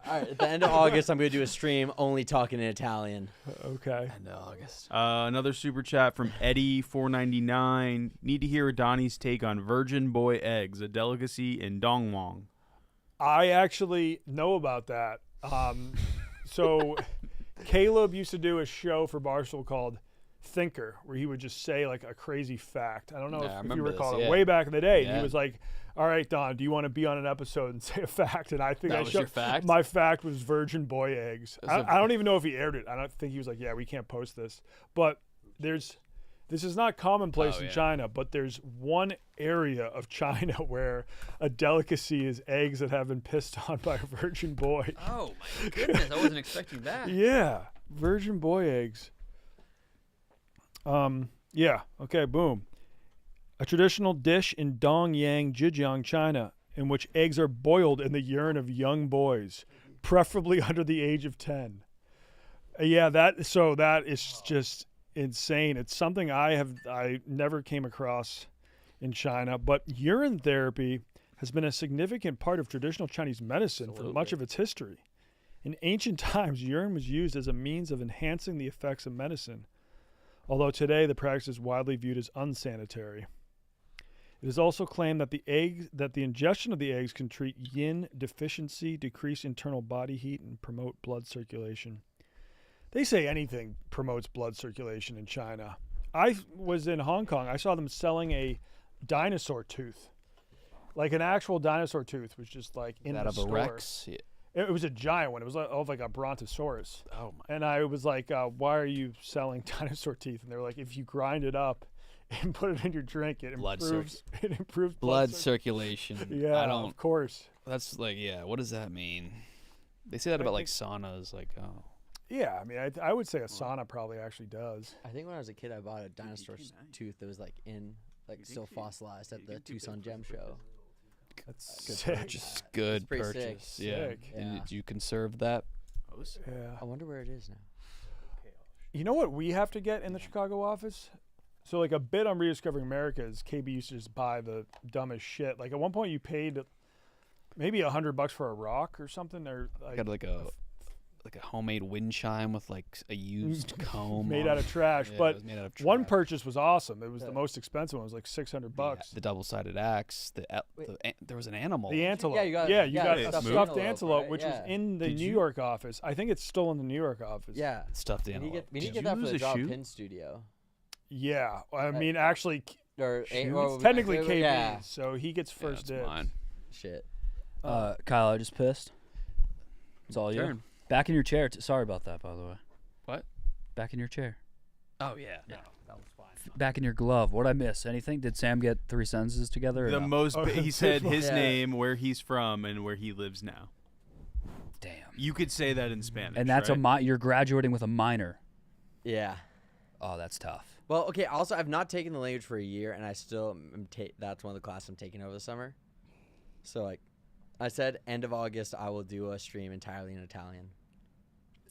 Speaker 1: right, at the end of August, I'm going to do a stream only talking in Italian.
Speaker 8: Okay.
Speaker 7: End of August.
Speaker 4: Another super chat from Eddie499. Need to hear Donnie's take on virgin boy eggs, a delicacy in Dongwon.
Speaker 8: I actually know about that. So Caleb used to do a show for Barstool called Thinker, where he would just say like a crazy fact. I don't know
Speaker 7: Yeah, I
Speaker 8: if you
Speaker 7: remember
Speaker 8: recall
Speaker 7: this,
Speaker 8: it
Speaker 7: yeah.
Speaker 8: way back in the day. And
Speaker 7: Yeah.
Speaker 8: he was like, "All right, Don, do you want to be on an episode and say a fact?" And I think
Speaker 7: That
Speaker 8: I
Speaker 7: was
Speaker 8: showed
Speaker 7: your fact?
Speaker 8: my fact was virgin boy eggs.
Speaker 7: That's a-
Speaker 8: I don't even know if he aired it. I don't think he was like, "Yeah, we can't post this." But this is not commonplace
Speaker 7: Oh,
Speaker 8: in
Speaker 7: yeah.
Speaker 8: China, but there's one area of China where a delicacy is eggs that have been pissed on by a virgin boy.
Speaker 2: Oh my goodness, I wasn't expecting that.
Speaker 8: Yeah, virgin boy eggs. Yeah, okay, boom. A traditional dish in Dongyang, Zhejiang, China, in which eggs are boiled in the urine of young boys, preferably under the age of 10. Yeah, that is just insane. It's something I never came across in China, but urine therapy has been a significant part of traditional Chinese medicine for much of its history. In ancient times, urine was used as a means of enhancing the effects of medicine, although today the practice is widely viewed as unsanitary. It is also claimed that the ingestion of the eggs can treat yin deficiency, decrease internal body heat, and promote blood circulation. They say anything promotes blood circulation in China. I was in Hong Kong. I saw them selling a dinosaur tooth. Like an actual dinosaur tooth was just like in
Speaker 7: Out
Speaker 8: the
Speaker 7: of a
Speaker 8: store.
Speaker 7: Rex. Yeah.
Speaker 8: It was a giant one. It was like a brontosaurus.
Speaker 7: Oh my.
Speaker 8: And I was like, why are you selling dinosaur teeth? And they were like, if you grind it up and put it in your drink, it
Speaker 7: Blood
Speaker 8: improves. It improves
Speaker 7: Blood
Speaker 8: circulation.
Speaker 7: circulation.
Speaker 8: Yeah,
Speaker 7: I don't.
Speaker 8: of course.
Speaker 7: That's like, yeah. What does that mean? They say that about like saunas. Like, oh.
Speaker 8: Yeah, I mean, I would say a sauna probably actually does.
Speaker 1: I think when I was a kid, I bought a dinosaur tooth that was like still fossilized at the Tucson Gem Show.
Speaker 8: That's
Speaker 1: Good
Speaker 8: sick.
Speaker 1: purchase.
Speaker 7: Good
Speaker 1: pretty
Speaker 7: purchase.
Speaker 1: sick.
Speaker 7: Yeah.
Speaker 8: Sick.
Speaker 7: And
Speaker 1: Yeah.
Speaker 7: did you conserve that?
Speaker 8: Yeah.
Speaker 1: I wonder where it is now.
Speaker 8: You know what we have to get in the Chicago office? So like a bit on Rediscovering America is KB used to just buy the dumbest shit. Like at one point you paid maybe $100 for a rock or something. Or like,
Speaker 7: Got like a homemade wind chime with like a used comb
Speaker 8: made
Speaker 7: on
Speaker 8: out of
Speaker 7: it.
Speaker 8: trash.
Speaker 7: Yeah, it
Speaker 8: but
Speaker 7: was made out of
Speaker 8: one
Speaker 7: trash.
Speaker 8: purchase was awesome. It was the most expensive one. It was like $600.
Speaker 7: The double-sided axe. There was an animal.
Speaker 8: The antelope.
Speaker 1: Yeah, you got
Speaker 8: a
Speaker 1: stuffed
Speaker 8: stuffed
Speaker 1: antelope,
Speaker 8: antelope,
Speaker 1: right?
Speaker 8: which
Speaker 1: Yeah.
Speaker 8: was in the
Speaker 7: Did
Speaker 8: New
Speaker 7: you-
Speaker 8: York office. I think it's still in the New York office.
Speaker 1: Yeah.
Speaker 7: Stuffed
Speaker 1: We
Speaker 7: animal.
Speaker 1: need to
Speaker 4: Did
Speaker 1: get
Speaker 4: you
Speaker 1: that for
Speaker 4: lose
Speaker 1: the
Speaker 4: a
Speaker 1: Drop
Speaker 4: shoe?
Speaker 1: Pin Studio.
Speaker 8: Yeah. I mean, actually,
Speaker 1: Or
Speaker 8: it's technically KB,
Speaker 1: Yeah.
Speaker 8: so he gets first
Speaker 7: that's
Speaker 8: dibs.
Speaker 7: mine.
Speaker 1: Shit.
Speaker 2: Kyle, I just pissed. It's all you.
Speaker 7: Turn.
Speaker 2: Back in your chair. Sorry about that, by the way.
Speaker 7: What?
Speaker 2: Back in your chair.
Speaker 7: Oh yeah. No, that was fine.
Speaker 2: Back in your glove. What'd I miss? Anything? Did Sam get 3 sentences together? Or
Speaker 4: The
Speaker 2: no?
Speaker 4: most. He said his
Speaker 1: Yeah.
Speaker 4: name, where he's from, and where he lives now.
Speaker 2: Damn.
Speaker 4: You could say that in Spanish.
Speaker 2: And that's
Speaker 4: right?
Speaker 2: you're graduating with a minor.
Speaker 1: Yeah.
Speaker 2: Oh, that's tough.
Speaker 1: Well, okay. Also, I've not taken the language for a year, and I still that's one of the classes I'm taking over the summer. So like, I said end of August I will do a stream entirely in Italian.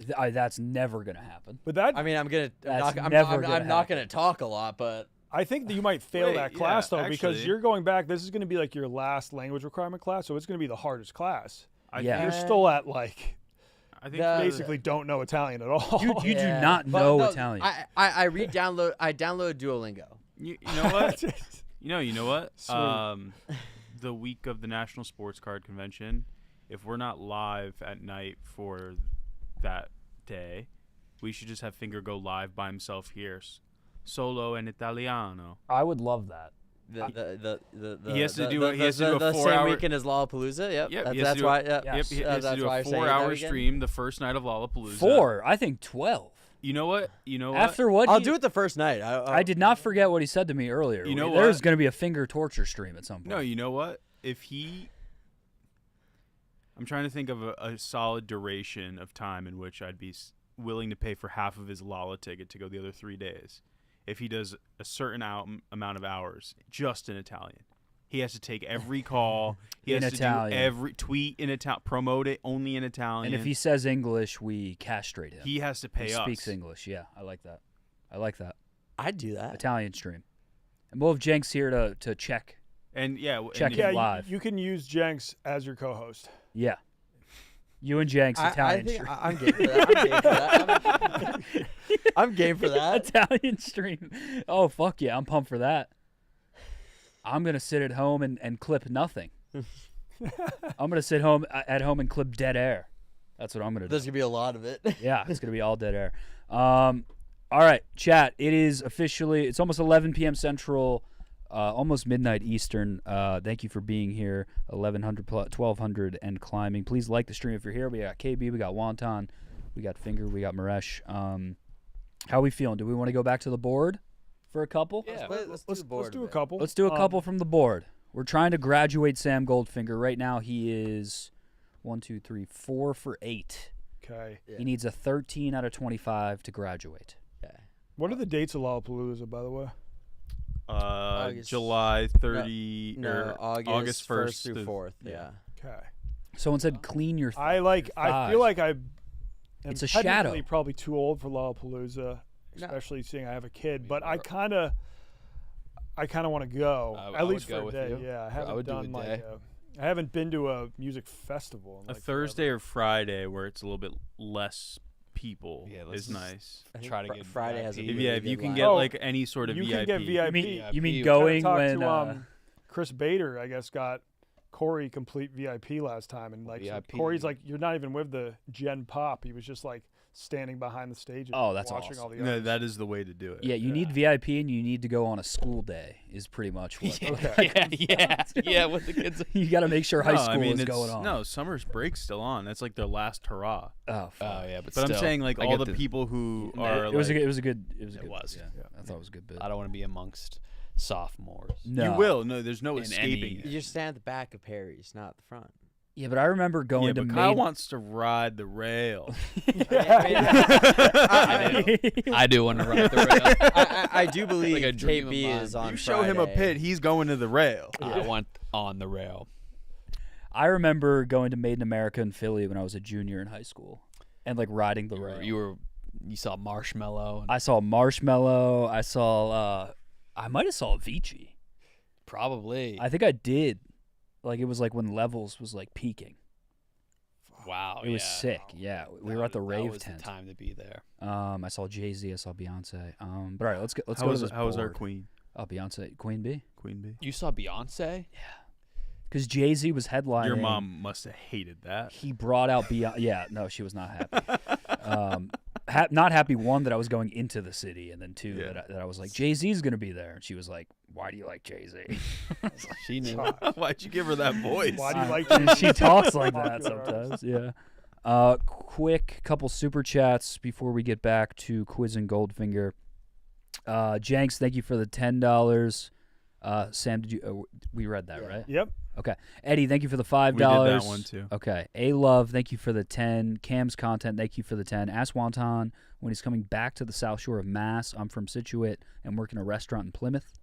Speaker 2: That's never gonna happen.
Speaker 8: But that
Speaker 1: I mean, I'm
Speaker 2: That's
Speaker 1: not
Speaker 2: never gonna
Speaker 1: not gonna talk a lot, but
Speaker 8: I think that you might fail
Speaker 4: Wait,
Speaker 8: that class
Speaker 4: yeah,
Speaker 8: though, because
Speaker 4: actually.
Speaker 8: you're going back. This is going to be like your last language requirement class, so it's going to be the hardest class.
Speaker 2: Yeah.
Speaker 8: You're still at like
Speaker 4: I think
Speaker 8: basically don't know Italian at all.
Speaker 2: You do
Speaker 1: Yeah.
Speaker 2: not
Speaker 1: But
Speaker 2: know
Speaker 1: no,
Speaker 2: Italian.
Speaker 1: I download Duolingo.
Speaker 4: You know what? you know what?
Speaker 8: Sweet.
Speaker 4: The week of the National Sports Card Convention, if we're not live at night for that day, we should just have Finger go live by himself here, solo in Italiano.
Speaker 2: I would love that.
Speaker 4: He has to do a 4-hour
Speaker 1: same weekend as Lollapalooza. Yep.
Speaker 4: Yep, he has
Speaker 1: That's
Speaker 4: to do
Speaker 1: why.
Speaker 4: a-
Speaker 1: Yep.
Speaker 4: Yep, he has to
Speaker 1: That's
Speaker 4: do
Speaker 1: why
Speaker 4: a
Speaker 1: I'm saying it that
Speaker 4: 4-hour
Speaker 1: weekend.
Speaker 4: stream the first night of Lollapalooza.
Speaker 2: 4. I think 12.
Speaker 4: You know what?
Speaker 2: After what?
Speaker 1: I'll
Speaker 2: he-
Speaker 1: do it the first night.
Speaker 2: I did not forget what he said to me earlier.
Speaker 4: You know
Speaker 2: There's
Speaker 4: what?
Speaker 2: going to be a finger torture stream at some point.
Speaker 4: No, you know what? I'm trying to think of a solid duration of time in which I'd be willing to pay for half of his Lala ticket to go the other 3 days. If he does a certain amount of hours just in Italian, he has to take every call. He
Speaker 2: In
Speaker 4: has
Speaker 2: Italian.
Speaker 4: to do every tweet in Italian, promote it only in Italian.
Speaker 2: And if he says English, we castrate him.
Speaker 4: he has to pay
Speaker 2: he
Speaker 4: us.
Speaker 2: speaks English. Yeah, I like that. I like that.
Speaker 1: I'd do that.
Speaker 2: Italian stream. And we'll have Jenks here to check.
Speaker 4: And yeah,
Speaker 2: Check
Speaker 4: and
Speaker 2: it
Speaker 8: yeah,
Speaker 2: live.
Speaker 8: you can use Jenks as your co-host.
Speaker 2: Yeah. You and Jenks, Italian
Speaker 1: I think
Speaker 2: stream.
Speaker 1: I'm game for that. I'm game for that.
Speaker 2: Italian stream. Oh, fuck yeah. I'm pumped for that. I'm going to sit at home and clip nothing. I'm going to sit at home and clip dead air. That's what I'm going to do.
Speaker 1: There's gonna be a lot of it.
Speaker 2: Yeah, it's going to be all dead air. All right, chat. It is officially, it's almost 11 p.m. Central, almost midnight Eastern. Thank you for being here. 1200 and climbing. Please like the stream if you're here. We got KB, we got Wonton, we got Finger, we got Maresh. How we feeling? Do we want to go back to the board for a couple?
Speaker 1: Yeah, let's
Speaker 8: Let's do a couple.
Speaker 2: Let's do a couple from the board. We're trying to graduate Sam Goldfinger. Right now he is 4 for 8.
Speaker 8: Okay.
Speaker 2: He needs a 13 out of 25 to graduate.
Speaker 8: What are the dates of Lollapalooza, by the way?
Speaker 4: July 30
Speaker 1: No,
Speaker 4: or
Speaker 1: August
Speaker 4: 1st
Speaker 1: through
Speaker 4: to-
Speaker 1: 4th. Yeah.
Speaker 8: Okay.
Speaker 2: Someone said clean your.
Speaker 8: I feel like I.
Speaker 2: It's a
Speaker 8: technically
Speaker 2: shadow.
Speaker 8: Probably too old for Lollapalooza, especially seeing I have a kid. But I kind of want to go
Speaker 7: I
Speaker 8: at
Speaker 7: would
Speaker 8: least
Speaker 7: go
Speaker 8: for a
Speaker 7: with
Speaker 8: day.
Speaker 7: you.
Speaker 8: Yeah, I
Speaker 7: I
Speaker 8: haven't
Speaker 7: would do a
Speaker 8: done like
Speaker 7: day.
Speaker 8: I haven't been to a music festival. In
Speaker 4: A
Speaker 8: like
Speaker 4: Thursday or Friday where it's a little bit less people
Speaker 7: let's
Speaker 4: is
Speaker 7: just
Speaker 4: nice.
Speaker 7: Try to get
Speaker 1: Friday has a
Speaker 7: VIP.
Speaker 1: really
Speaker 4: Yeah, if you
Speaker 1: good
Speaker 4: can
Speaker 1: line.
Speaker 4: get
Speaker 8: Oh,
Speaker 4: like any sort of
Speaker 8: you
Speaker 4: VIP.
Speaker 8: can get VIP.
Speaker 2: You mean
Speaker 7: VIP.
Speaker 2: going
Speaker 8: Talk
Speaker 2: when?
Speaker 8: to Chris Bader, I guess, got Corey complete VIP last time, and like so
Speaker 7: VIP.
Speaker 8: Corey's like, you're not even with the Gen Pop. He was just like standing behind the stage.
Speaker 2: Oh, that's
Speaker 8: watching
Speaker 2: awesome.
Speaker 8: all the
Speaker 4: No,
Speaker 8: others.
Speaker 4: that is the way to do it.
Speaker 2: Yeah, you need VIP and you need to go on a school day is pretty much what.
Speaker 7: Yeah, with the kids.
Speaker 2: You got to make sure high
Speaker 4: No,
Speaker 2: school
Speaker 4: I mean,
Speaker 2: is
Speaker 4: it's-
Speaker 2: going on.
Speaker 4: No, summer's break's still on. That's like their last hurrah.
Speaker 2: Oh, fuck.
Speaker 7: Yeah,
Speaker 4: But
Speaker 7: still,
Speaker 4: I'm saying like
Speaker 7: I
Speaker 4: all
Speaker 7: get
Speaker 4: the people who are
Speaker 2: it was
Speaker 4: like,
Speaker 2: a good. It was a
Speaker 7: It
Speaker 2: good.
Speaker 7: was.
Speaker 2: Yeah, I thought it was a good bit.
Speaker 7: I don't want to be amongst sophomores.
Speaker 2: No.
Speaker 4: you will. No, there's no
Speaker 7: In
Speaker 4: escaping.
Speaker 7: any-
Speaker 4: it.
Speaker 1: You just stand at the back of Perry's, not the front.
Speaker 2: Yeah, but I remember going
Speaker 4: Yeah,
Speaker 2: to
Speaker 4: but Kyle
Speaker 2: Maine.
Speaker 4: wants to ride the rail.
Speaker 7: I do want to ride the rail.
Speaker 1: I do believe
Speaker 7: Like a dream of
Speaker 1: KB
Speaker 7: mine.
Speaker 1: is on
Speaker 4: You show him a
Speaker 1: Friday.
Speaker 4: pit, he's going to the rail.
Speaker 7: I want on the rail.
Speaker 2: I remember going to Made in America in Philly when I was a junior in high school, and like riding the rail.
Speaker 7: You saw Marshmallow.
Speaker 2: I saw Marshmallow. I saw. I might have saw Avicii.
Speaker 7: Probably.
Speaker 2: I think I did. Like it was like when Levels was like peaking.
Speaker 7: Wow.
Speaker 2: It was sick. Yeah, we were at the rave
Speaker 7: That was
Speaker 2: tent.
Speaker 7: the time to be there.
Speaker 2: I saw Jay-Z. I saw Beyonce. But all right, let's go. Let's
Speaker 4: How
Speaker 2: go
Speaker 4: was,
Speaker 2: to this
Speaker 4: how was our
Speaker 2: board.
Speaker 4: queen?
Speaker 2: Oh, Beyonce, Queen Bee.
Speaker 4: Queen Bee.
Speaker 7: You saw Beyonce?
Speaker 2: Because Jay-Z was headlining.
Speaker 4: Your mom must have hated that.
Speaker 2: He brought out Beyonce. Yeah, no, she was not happy. Not happy. One, that I was going into the city, and then two, that I was like, Jay-Z's gonna be there, and she was like, "Why do you like Jay-Z?"
Speaker 7: She knew.
Speaker 4: Why'd you give her that voice?
Speaker 8: Why do you like?
Speaker 2: And she talks like
Speaker 8: Popular
Speaker 2: that
Speaker 8: artist.
Speaker 2: sometimes. Yeah. Quick couple super chats before we get back to Quiz and Goldfinger. Jenks, thank you for the $10. Sam, did you? We read that, right?
Speaker 8: Yep.
Speaker 2: Okay. Eddie, thank you for the $5.
Speaker 4: We did that one, too.
Speaker 2: Okay. A Love, thank you for the 10. Cam's Content, thank you for the 10. Ask Wonton when he's coming back to the South Shore of Mass. I'm from Situate and work in a restaurant in Plymouth.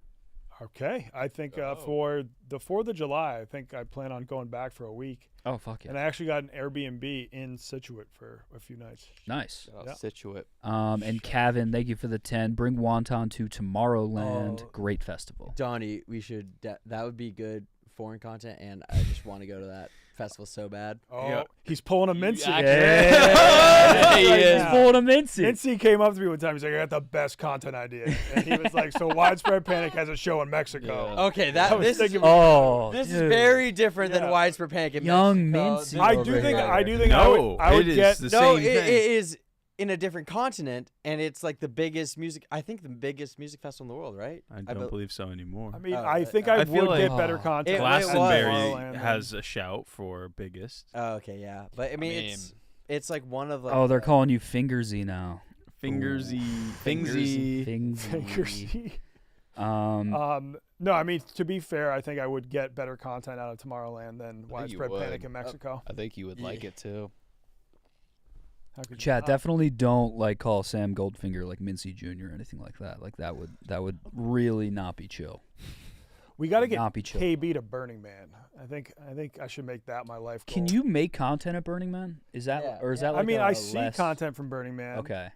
Speaker 8: Okay. I think for the 4th of July, I think I plan on going back for a week.
Speaker 2: Oh, fuck yeah.
Speaker 8: And I actually got an Airbnb in Situate for a few nights.
Speaker 2: Nice.
Speaker 8: Yeah.
Speaker 7: Situate.
Speaker 2: And Kevin, thank you for the 10. Bring Wonton to Tomorrowland.
Speaker 1: Oh.
Speaker 2: Great festival.
Speaker 1: Donnie, we should. That would be good foreign content, and I just want to go to that festival so bad.
Speaker 8: Oh, he's pulling a Mincy.
Speaker 2: Yeah.
Speaker 7: He is.
Speaker 2: Pulling a Mincy.
Speaker 8: Mincy came up to me one time. He's like, I got the best content idea. And he was like, so Widespread Panic has a show in Mexico.
Speaker 7: Yeah.
Speaker 1: Okay,
Speaker 8: I was
Speaker 1: this is
Speaker 8: thinking-
Speaker 1: this is
Speaker 2: dude.
Speaker 1: very different than
Speaker 8: Yeah.
Speaker 1: Widespread Panic. In
Speaker 2: Young
Speaker 1: Mexico.
Speaker 2: Mincy.
Speaker 8: I
Speaker 1: This
Speaker 8: do
Speaker 1: is
Speaker 8: think
Speaker 1: over
Speaker 8: I
Speaker 1: here.
Speaker 8: do think
Speaker 4: No,
Speaker 8: I would
Speaker 4: it is
Speaker 8: get
Speaker 4: the
Speaker 1: No,
Speaker 4: same
Speaker 1: it
Speaker 4: thing.
Speaker 1: is in a different continent, and it's like the biggest music. I think the biggest music festival in the world, right?
Speaker 4: I don't believe so anymore.
Speaker 8: I mean,
Speaker 1: Oh,
Speaker 8: I think I,
Speaker 4: I feel
Speaker 8: would
Speaker 4: like-
Speaker 8: get better content.
Speaker 1: It
Speaker 4: Glastonbury
Speaker 8: Tomorrowland.
Speaker 4: has a shout for biggest.
Speaker 1: Oh, okay, yeah, but I mean, it's like one of like.
Speaker 2: Oh, they're calling you Fingersy now.
Speaker 4: Fingersy, Fingsy.
Speaker 2: Fingersy. Um,
Speaker 8: No, I mean, to be fair, I think I would get better content out of Tomorrowland than Widespread
Speaker 7: would.
Speaker 8: Panic in Mexico.
Speaker 7: I think you would like it too.
Speaker 8: How could you
Speaker 2: Chat,
Speaker 8: not?
Speaker 2: definitely don't like call Sam Goldfinger like Mincy Jr. or anything like that. Like that would really not be chill.
Speaker 8: We got to get
Speaker 2: not be chill.
Speaker 8: KB to Burning Man. I think I should make that my life goal.
Speaker 2: Can you make content at Burning Man? Is that or is that like
Speaker 8: I mean,
Speaker 2: I
Speaker 8: I see content from Burning Man.
Speaker 2: Okay.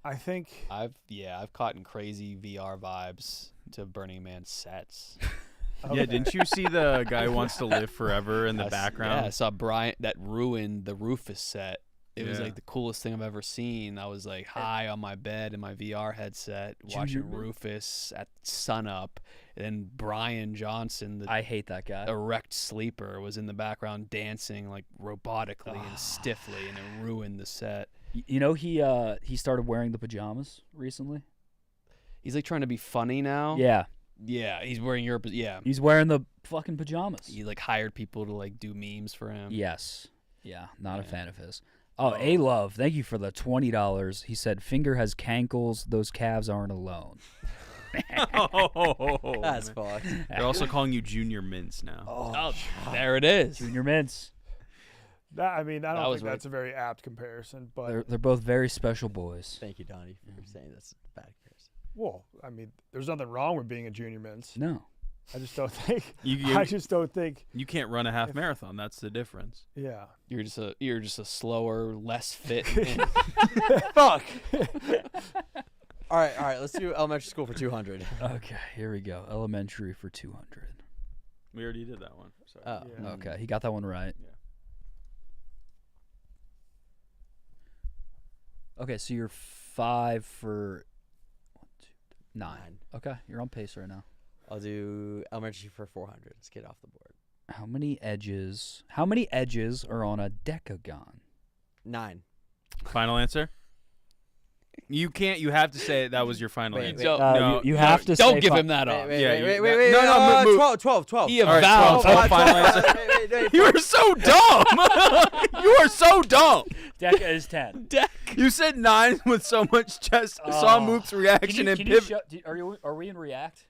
Speaker 8: I think
Speaker 7: I've caught in crazy VR vibes to Burning Man sets.
Speaker 4: Yeah, didn't you see the guy who wants to live forever in the
Speaker 7: Yeah,
Speaker 4: background?
Speaker 7: I saw Brian that ruined the Rufus set. It was
Speaker 4: Yeah.
Speaker 7: like the coolest thing I've ever seen. I was like high on my bed in my VR headset watching
Speaker 2: Junior-
Speaker 7: Rufus at sunup, and then Brian Johnson, the
Speaker 2: I hate that guy.
Speaker 7: erect sleeper, was in the background dancing like robotically and stiffly, and it ruined the set.
Speaker 2: You know he started wearing the pajamas recently.
Speaker 7: He's like trying to be funny now.
Speaker 2: Yeah.
Speaker 7: Yeah, he's wearing your yeah.
Speaker 2: He's wearing the fucking pajamas.
Speaker 7: He like hired people to like do memes for him.
Speaker 2: Yes. Yeah, not a fan of his. Oh, A Love, thank you for the $20. He said, "Finger has cankles. Those calves aren't alone."
Speaker 4: Oh,
Speaker 1: That's
Speaker 4: man.
Speaker 1: fucked.
Speaker 4: They're also calling you Junior Mints now.
Speaker 7: Oh, there it is.
Speaker 2: Junior Mints.
Speaker 8: I mean, I
Speaker 7: That
Speaker 8: don't
Speaker 7: was
Speaker 8: think that's a very apt comparison, but
Speaker 2: They're both very special boys.
Speaker 1: Thank you, Donnie, for saying that's a bad comparison.
Speaker 8: well, I mean, there's nothing wrong with being a junior mints.
Speaker 2: No.
Speaker 8: I just don't think.
Speaker 4: You-
Speaker 8: I just don't think.
Speaker 4: You can't run a half marathon. That's the difference.
Speaker 8: Yeah.
Speaker 7: You're just a slower, less fit.
Speaker 1: Fuck. All right. Let's do elementary school for 200.
Speaker 2: Okay, here we go. Elementary for 200.
Speaker 4: We already did that one. Sorry.
Speaker 1: Oh,
Speaker 8: Yeah.
Speaker 2: Okay, he got that one right.
Speaker 4: Yeah.
Speaker 2: Okay, so you're 5 for 9. Okay, you're on pace right now.
Speaker 1: I'll do elementary for 400. Let's get off the board.
Speaker 2: How many edges are on a decagon?
Speaker 1: 9.
Speaker 4: Final answer? You can't. You have to say that was your final
Speaker 1: Wait,
Speaker 4: answer.
Speaker 1: wait.
Speaker 4: No,
Speaker 2: you have to
Speaker 7: Don't
Speaker 2: say
Speaker 7: give him that off.
Speaker 1: Wait.
Speaker 4: No, Mook.
Speaker 1: 12.
Speaker 7: He
Speaker 4: All right,
Speaker 7: avowed.
Speaker 4: 12 final answer. You are so dumb. You are so dumb.
Speaker 2: Deca is 10.
Speaker 4: You said 9 with so much chest. Saw Mook's reaction and pivot.
Speaker 2: Are we in React?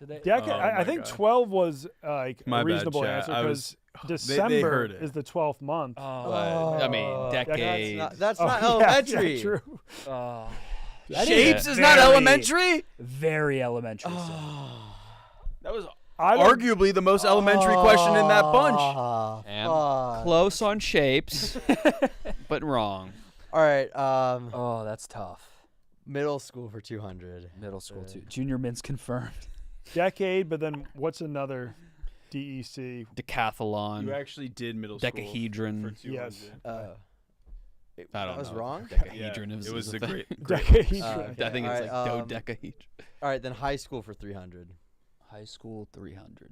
Speaker 8: Deca, I think 12 was like
Speaker 4: My
Speaker 8: a
Speaker 4: bad,
Speaker 8: reasonable
Speaker 4: chat.
Speaker 8: answer
Speaker 4: I
Speaker 8: because
Speaker 4: was- they
Speaker 8: December
Speaker 4: heard it.
Speaker 8: is the 12th month.
Speaker 7: But, I mean, decade.
Speaker 1: That's not
Speaker 8: yeah,
Speaker 1: elementary.
Speaker 8: Yeah, true.
Speaker 4: Shapes is not elementary.
Speaker 2: Very elementary.
Speaker 4: That was
Speaker 8: I don't-
Speaker 4: arguably the most elementary question in that bunch.
Speaker 7: And close on shapes, but wrong.
Speaker 1: All right.
Speaker 2: Oh, that's tough.
Speaker 1: Middle school for 200.
Speaker 2: Middle school too. Junior mints confirmed.
Speaker 8: Decade, but then what's another DEC?
Speaker 7: Decathlon.
Speaker 4: You actually did middle school.
Speaker 7: Decahedron.
Speaker 4: For 200.
Speaker 8: Yes.
Speaker 7: I don't
Speaker 1: that was
Speaker 7: know.
Speaker 1: wrong?
Speaker 7: Decahedron.
Speaker 4: Yeah,
Speaker 7: is
Speaker 4: it was
Speaker 7: a
Speaker 4: a
Speaker 7: thing.
Speaker 4: great.
Speaker 8: Decahedron.
Speaker 7: I think
Speaker 1: All
Speaker 7: it's
Speaker 1: right,
Speaker 7: like dodecahedron.
Speaker 1: All right, then high school for 300.
Speaker 2: High school 300.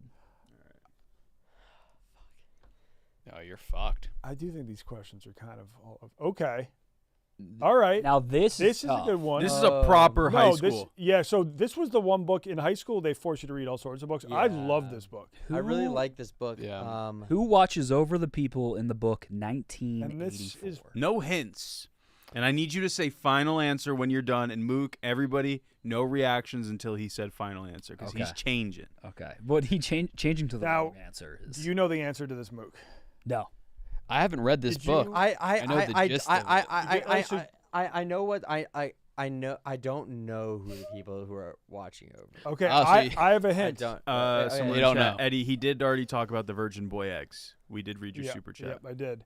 Speaker 7: Oh, you're fucked.
Speaker 8: I do think these questions are kind of okay. All right.
Speaker 2: Now this
Speaker 8: is a
Speaker 2: tough.
Speaker 8: good one.
Speaker 4: This is a proper high
Speaker 8: No,
Speaker 4: school.
Speaker 8: so this was the one book in high school they force you to read all sorts of books. I love this book.
Speaker 1: I really like this book.
Speaker 7: Yeah.
Speaker 2: Who watches over the people in the book
Speaker 8: And
Speaker 2: 1984?
Speaker 8: this is
Speaker 4: No hints. And I need you to say final answer when you're done. And Mook, everybody, no reactions until he said final answer because he's
Speaker 2: Okay.
Speaker 4: changing.
Speaker 2: Okay. What he changing to the
Speaker 8: Now,
Speaker 2: wrong answer is
Speaker 8: Do you know the answer to this, Mook?
Speaker 2: no.
Speaker 7: I haven't read this
Speaker 8: Did you-
Speaker 7: book.
Speaker 1: I
Speaker 7: know the gist of it.
Speaker 1: I know what I know. I don't know who the people who are watching over.
Speaker 8: Okay,
Speaker 7: Oh, so
Speaker 8: I have a hint.
Speaker 1: don't.
Speaker 4: Someone
Speaker 7: You
Speaker 4: in
Speaker 7: don't
Speaker 4: chat,
Speaker 7: know.
Speaker 4: Eddie, he did already talk about the virgin boy eggs. We did read your
Speaker 8: Yep,
Speaker 4: super chat.
Speaker 8: Yep, I did.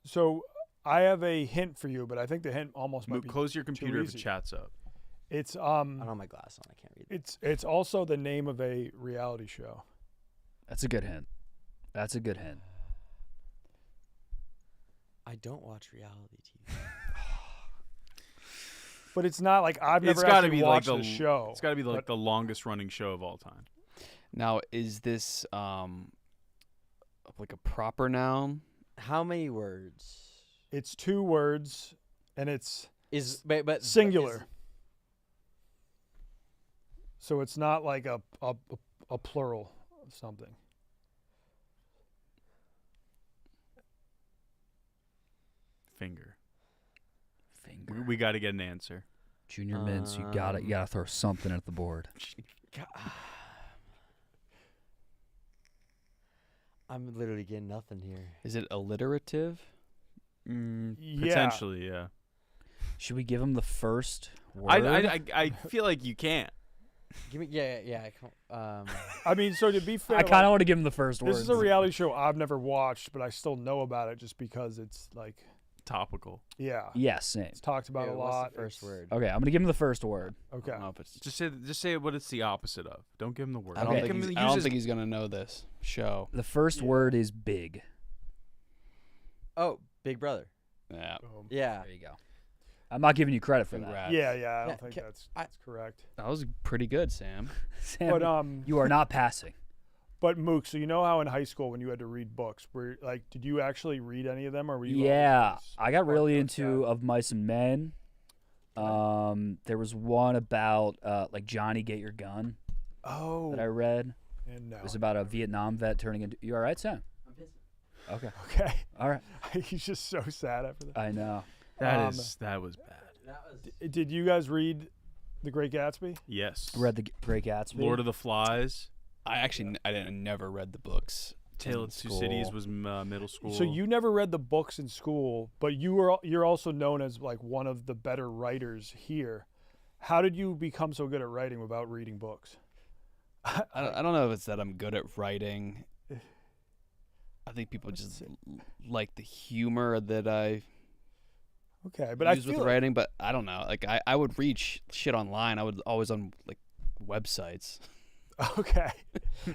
Speaker 8: So I have a hint for you, but I think the hint almost might
Speaker 4: Mook,
Speaker 8: be
Speaker 4: close your
Speaker 8: too
Speaker 4: computer if it
Speaker 8: easy.
Speaker 4: chats up.
Speaker 8: It's
Speaker 1: I don't have my glass on. I can't read.
Speaker 8: it's also the name of a reality show.
Speaker 2: That's a good hint. That's a good hint.
Speaker 1: I don't watch reality TV.
Speaker 8: But it's not like I've never
Speaker 4: It's got to
Speaker 8: actually
Speaker 4: be like
Speaker 8: watched
Speaker 4: the
Speaker 8: the show.
Speaker 4: It's got to be like
Speaker 8: but
Speaker 4: the longest running show of all time.
Speaker 7: Now, is this like a proper noun?
Speaker 1: How many words?
Speaker 8: It's 2 words, and it's
Speaker 1: But
Speaker 8: singular. So it's not like a plural of something.
Speaker 4: Finger.
Speaker 2: Finger.
Speaker 4: We got to get an answer.
Speaker 2: Junior mints, you gotta throw something at the board.
Speaker 1: I'm literally getting nothing here.
Speaker 7: Is it alliterative?
Speaker 8: Yeah.
Speaker 4: Potentially, yeah.
Speaker 2: Should we give him the first word?
Speaker 4: I feel like you can't.
Speaker 1: Give me yeah.
Speaker 8: I mean, so to be fair,
Speaker 2: I kind of want to give him the first word.
Speaker 8: this is a reality show I've never watched, but I still know about it just because it's like,
Speaker 4: Topical.
Speaker 8: yeah,
Speaker 2: Yes, same.
Speaker 8: it's talked about a
Speaker 1: What's
Speaker 8: lot.
Speaker 1: the first
Speaker 8: It's-
Speaker 1: word?
Speaker 2: Okay, I'm gonna give him the first word.
Speaker 8: Okay.
Speaker 7: I don't know if it's.
Speaker 4: Just say what it's the opposite of. Don't give him the word.
Speaker 7: I don't,
Speaker 2: Okay.
Speaker 7: think, he's, I don't think he's gonna know this show.
Speaker 2: The first word is big.
Speaker 1: Oh, Big Brother.
Speaker 7: Yeah.
Speaker 8: Boom.
Speaker 1: Yeah.
Speaker 2: There you go. I'm not giving you credit for that.
Speaker 7: Congrats.
Speaker 8: Yeah, I
Speaker 1: Yeah,
Speaker 8: don't think
Speaker 1: ca-
Speaker 8: that's correct.
Speaker 7: That was pretty good, Sam.
Speaker 2: Sam,
Speaker 8: But
Speaker 2: you are not passing.
Speaker 8: But Mook, so you know how in high school when you had to read books, were like, did you actually read any of them, or were you?
Speaker 2: Yeah,
Speaker 8: always
Speaker 2: I got really
Speaker 8: notes
Speaker 2: into Of Mice and Men. There was one about like Johnny Get Your Gun
Speaker 8: Oh.
Speaker 2: that I read.
Speaker 8: And no.
Speaker 2: It was about a Vietnam vet turning into. You all right, Sam? I'm pissed. Okay.
Speaker 8: Okay.
Speaker 2: All right.
Speaker 8: He's just so sad after that.
Speaker 2: I know.
Speaker 4: That was bad.
Speaker 8: Did you guys read The Great Gatsby?
Speaker 4: Yes.
Speaker 2: Read The Great Gatsby.
Speaker 4: Lord of the Flies.
Speaker 7: I never read the books.
Speaker 4: Tale
Speaker 7: in
Speaker 4: of Two
Speaker 7: school.
Speaker 4: Cities was middle school.
Speaker 8: So you never read the books in school, but you're also known as like one of the better writers here. How did you become so good at writing without reading books?
Speaker 7: I don't know if it's that I'm good at writing. I think people just like the humor that I
Speaker 8: Okay, but I
Speaker 7: use with
Speaker 8: feel
Speaker 7: writing. But I don't know. Like I would read shit online. I would always on like websites.
Speaker 8: Okay.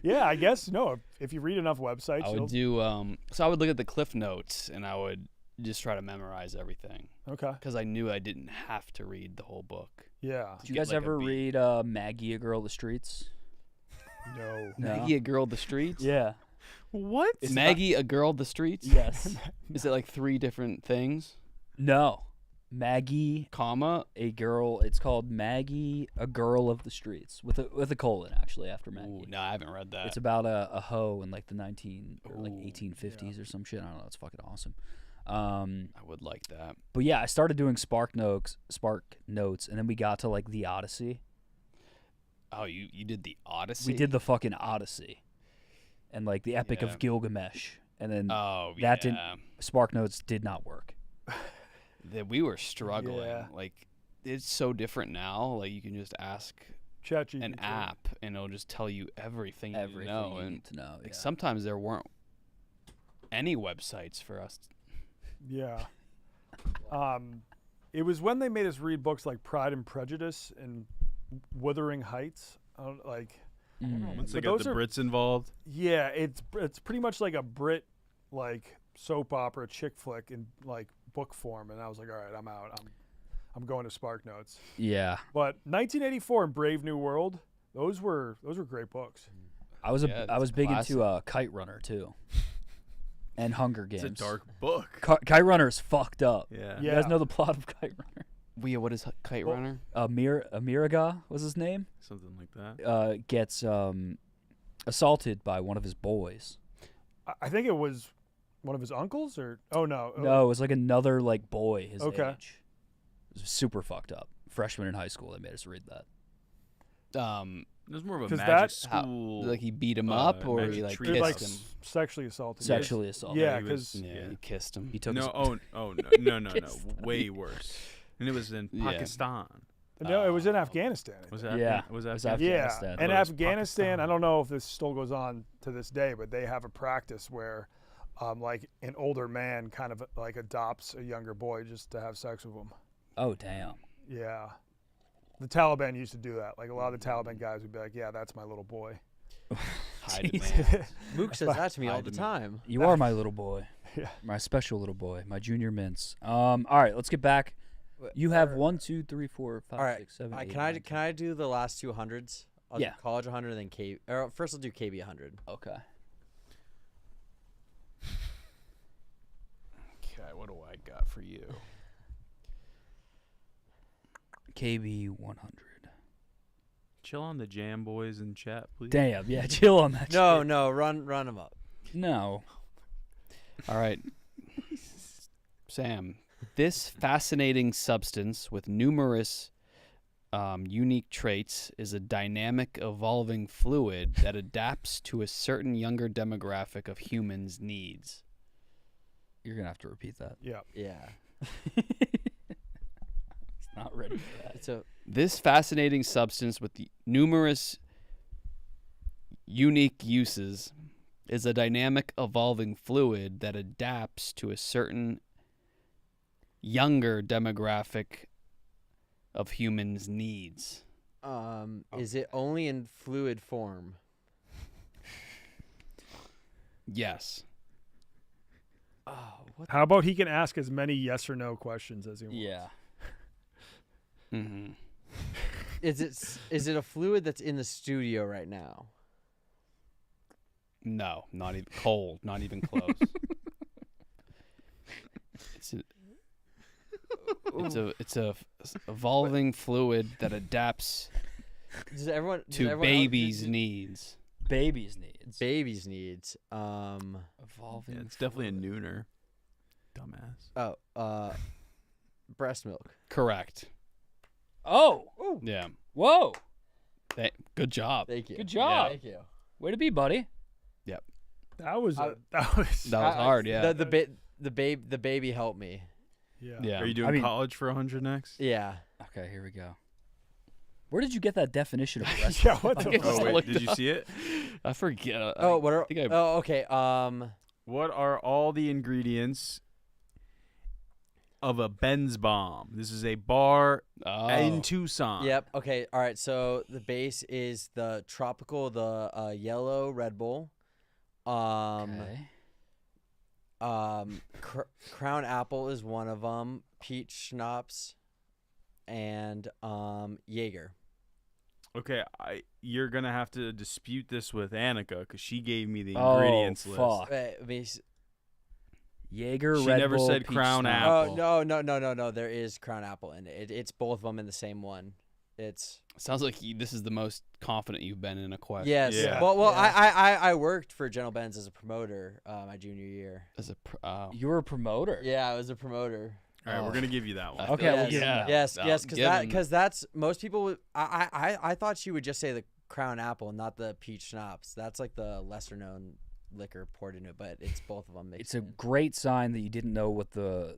Speaker 8: Yeah, I guess no. If you read enough websites,
Speaker 7: I
Speaker 8: you'll
Speaker 7: would do. So I would look at the cliff notes and I would just try to memorize everything.
Speaker 8: Okay.
Speaker 7: Because I knew I didn't have to read the whole book.
Speaker 8: Yeah.
Speaker 2: Did you guys
Speaker 7: like, a
Speaker 2: ever
Speaker 7: beat.
Speaker 2: read Maggie, a Girl of the Streets?
Speaker 8: No.
Speaker 2: No.
Speaker 7: Maggie, a Girl of the Streets?
Speaker 2: Yeah.
Speaker 4: What?
Speaker 7: Is Maggie a girl of the streets?
Speaker 2: Yes.
Speaker 7: Is it like 3 different things?
Speaker 2: No. Maggie,
Speaker 7: comma,
Speaker 2: a girl. It's called Maggie, a girl of the streets, with a colon actually after Maggie.
Speaker 7: Ooh, no, I haven't read that.
Speaker 2: It's about a hoe in like the 1850s or some shit. I don't know. It's fucking awesome.
Speaker 7: I would like that.
Speaker 2: But yeah, I started doing Spark Notes, and then we got to like the Odyssey.
Speaker 7: Oh, you did the Odyssey?
Speaker 2: We did the fucking Odyssey, and like the Epic
Speaker 7: Yeah.
Speaker 2: of Gilgamesh, and then
Speaker 7: Oh,
Speaker 2: that
Speaker 7: yeah.
Speaker 2: didn't. Spark Notes did not work.
Speaker 7: That we were struggling.
Speaker 8: Yeah.
Speaker 7: Like, it's so different now. Like, you can just ask
Speaker 8: ChatGPT.
Speaker 7: an app, and it'll just tell you everything,
Speaker 2: Everything
Speaker 7: you know.
Speaker 2: you
Speaker 7: And
Speaker 2: need to know,
Speaker 7: like,
Speaker 2: yeah.
Speaker 7: sometimes there weren't any websites for us.
Speaker 8: Yeah. It was when they made us read books like Pride and Prejudice and Wuthering Heights. Like,
Speaker 4: Once they
Speaker 8: but
Speaker 4: got
Speaker 8: those
Speaker 4: the
Speaker 8: are-
Speaker 4: Brits involved.
Speaker 8: Yeah, it's pretty much like a Brit like soap opera chick flick in like book form, and I was like, all right, I'm out. I'm going to Spark Notes.
Speaker 2: Yeah.
Speaker 8: But 1984 and Brave New World, those were great books.
Speaker 2: I was
Speaker 7: Yeah,
Speaker 2: I was
Speaker 7: it's
Speaker 2: big
Speaker 7: classic.
Speaker 2: into Kite Runner too, and Hunger Games.
Speaker 4: It's a dark book.
Speaker 2: Kite Runner's fucked up.
Speaker 4: Yeah.
Speaker 2: You guys know the plot of Kite Runner?
Speaker 7: What is Kite
Speaker 8: Well-
Speaker 7: Runner?
Speaker 2: Amiraga was his name.
Speaker 4: Something like that.
Speaker 2: Gets assaulted by one of his boys.
Speaker 8: I think it was one of his uncles, or
Speaker 2: No, it was like another like boy his
Speaker 8: Okay.
Speaker 2: age. It was super fucked up. Freshman in high school, they made us read that.
Speaker 4: It was more of a
Speaker 8: 'Cause
Speaker 4: magic
Speaker 8: that-
Speaker 4: school.
Speaker 7: Like he beat him up, or he
Speaker 4: magic
Speaker 7: like
Speaker 4: treatise.
Speaker 8: Dude, like
Speaker 7: kissed him?
Speaker 8: sexually assaulted.
Speaker 2: Sexually assaulted.
Speaker 8: Yeah,
Speaker 4: he was-
Speaker 8: because
Speaker 7: Yeah, he kissed him.
Speaker 2: He took
Speaker 4: no,
Speaker 2: his
Speaker 4: no,
Speaker 2: Kissed him.
Speaker 4: way worse. And it was in
Speaker 7: Yeah.
Speaker 4: Pakistan.
Speaker 8: no, it was in Afghanistan.
Speaker 4: Was that?
Speaker 2: Yeah,
Speaker 4: Was
Speaker 2: it was
Speaker 4: that?
Speaker 2: Afghanistan.
Speaker 8: Yeah,
Speaker 2: I
Speaker 8: and
Speaker 4: thought it was
Speaker 8: Afghanistan, I
Speaker 4: Pakistan.
Speaker 8: don't know if this still goes on to this day, but they have a practice where, like, an older man kind of like adopts a younger boy just to have sex with him.
Speaker 2: Oh damn.
Speaker 8: Yeah, the Taliban used to do that. Like a lot of the Taliban guys would be like, "Yeah, that's my little boy."
Speaker 7: Hide it,
Speaker 2: Jesus.
Speaker 7: man.
Speaker 1: Mook says that to me all
Speaker 7: Hide
Speaker 1: the
Speaker 7: me.
Speaker 1: time.
Speaker 2: You are my little boy.
Speaker 8: Yeah.
Speaker 2: My special little boy. My junior mints. All right, let's get back. You have 1, 2, 3, 4, 5,
Speaker 1: All right.
Speaker 2: 6, 7, 8,
Speaker 1: Can I
Speaker 2: 9,
Speaker 1: can I do the last two hundreds? I'll
Speaker 2: Yeah.
Speaker 1: do college 100 and then K. Or first I'll do KB 100.
Speaker 2: Okay.
Speaker 7: Okay, what do I got for you?
Speaker 2: KB 100.
Speaker 4: Chill on the jam boys in chat, please.
Speaker 2: Damn, yeah, chill on that.
Speaker 1: No,
Speaker 2: shit.
Speaker 1: no, run them up.
Speaker 2: No.
Speaker 7: All right. Sam, this fascinating substance with numerous unique traits is a dynamic, evolving fluid that adapts to a certain younger demographic of humans' needs.
Speaker 2: You're going to have to repeat that.
Speaker 8: Yeah.
Speaker 1: Yeah.
Speaker 2: It's not ready for that.
Speaker 1: It's a
Speaker 7: This fascinating substance with the numerous unique uses is a dynamic, evolving fluid that adapts to a certain younger demographic of humans' needs.
Speaker 1: Is it only in fluid form?
Speaker 7: Yes.
Speaker 1: Oh, what?
Speaker 8: How about he can ask as many yes or no questions as he wants?
Speaker 2: Yeah.
Speaker 7: Mm-hmm.
Speaker 1: Is it a fluid that's in the studio right now?
Speaker 7: No, not even cold, not even close. It's a evolving fluid that adapts
Speaker 1: Does everyone
Speaker 7: to
Speaker 1: else-
Speaker 7: babies' needs.
Speaker 2: Babies' needs.
Speaker 1: Babies' needs.
Speaker 2: Evolving.
Speaker 4: Yeah, it's definitely a nooner. Dumbass.
Speaker 1: Breast milk.
Speaker 7: Correct.
Speaker 2: Oh.
Speaker 7: Yeah.
Speaker 2: Whoa.
Speaker 7: Good job.
Speaker 1: Thank you.
Speaker 2: Good job.
Speaker 1: Yeah, thank you.
Speaker 2: Way to be, buddy.
Speaker 7: Yep.
Speaker 8: That was
Speaker 7: That was hard. Yeah.
Speaker 1: The baby helped me.
Speaker 8: Yeah.
Speaker 7: Yeah.
Speaker 4: Are you doing college for 100 next?
Speaker 1: Yeah.
Speaker 2: Okay, here we go. Where did you get that definition of breast?
Speaker 8: Yeah, what the
Speaker 7: I just
Speaker 4: Oh, wait,
Speaker 7: looked
Speaker 4: did you
Speaker 7: up.
Speaker 4: see it?
Speaker 7: I forget.
Speaker 1: Oh, what are?
Speaker 7: I think I-
Speaker 1: Oh, okay.
Speaker 4: What are all the ingredients of a Benz bomb? This is a bar in Tucson.
Speaker 1: Yep. Okay. All right. So the base is the tropical, the yellow Red Bull.
Speaker 2: Okay.
Speaker 1: Crown Apple is one of them. Peach schnapps, and Jaeger.
Speaker 4: Okay, you're gonna have to dispute this with Annika because she gave me the ingredients list.
Speaker 2: Fuck. Jaeger,
Speaker 4: She
Speaker 2: Red
Speaker 4: never
Speaker 2: Bull,
Speaker 4: said
Speaker 2: peach
Speaker 4: Crown
Speaker 2: schnapps.
Speaker 4: Apple.
Speaker 1: Oh no. There is Crown Apple in it. It's both of them in the same one. It's
Speaker 7: Sounds like this is the most confident you've been in a question.
Speaker 1: yes.
Speaker 4: Yeah.
Speaker 1: Well,
Speaker 8: Yeah.
Speaker 1: I worked for General Benz as a promoter my junior year.
Speaker 7: As a
Speaker 2: You were a promoter.
Speaker 1: Yeah, I was a promoter.
Speaker 4: All right, we're gonna give you that one.
Speaker 2: Okay, we'll
Speaker 1: yes,
Speaker 2: give him that.
Speaker 1: yes,
Speaker 7: Given.
Speaker 1: because that's most people. I thought she would just say the Crown Apple, not the peach schnapps. That's like the lesser known liquor poured into it, but it's both of them mixed.
Speaker 2: It's a
Speaker 1: in.
Speaker 2: great sign that you didn't know what the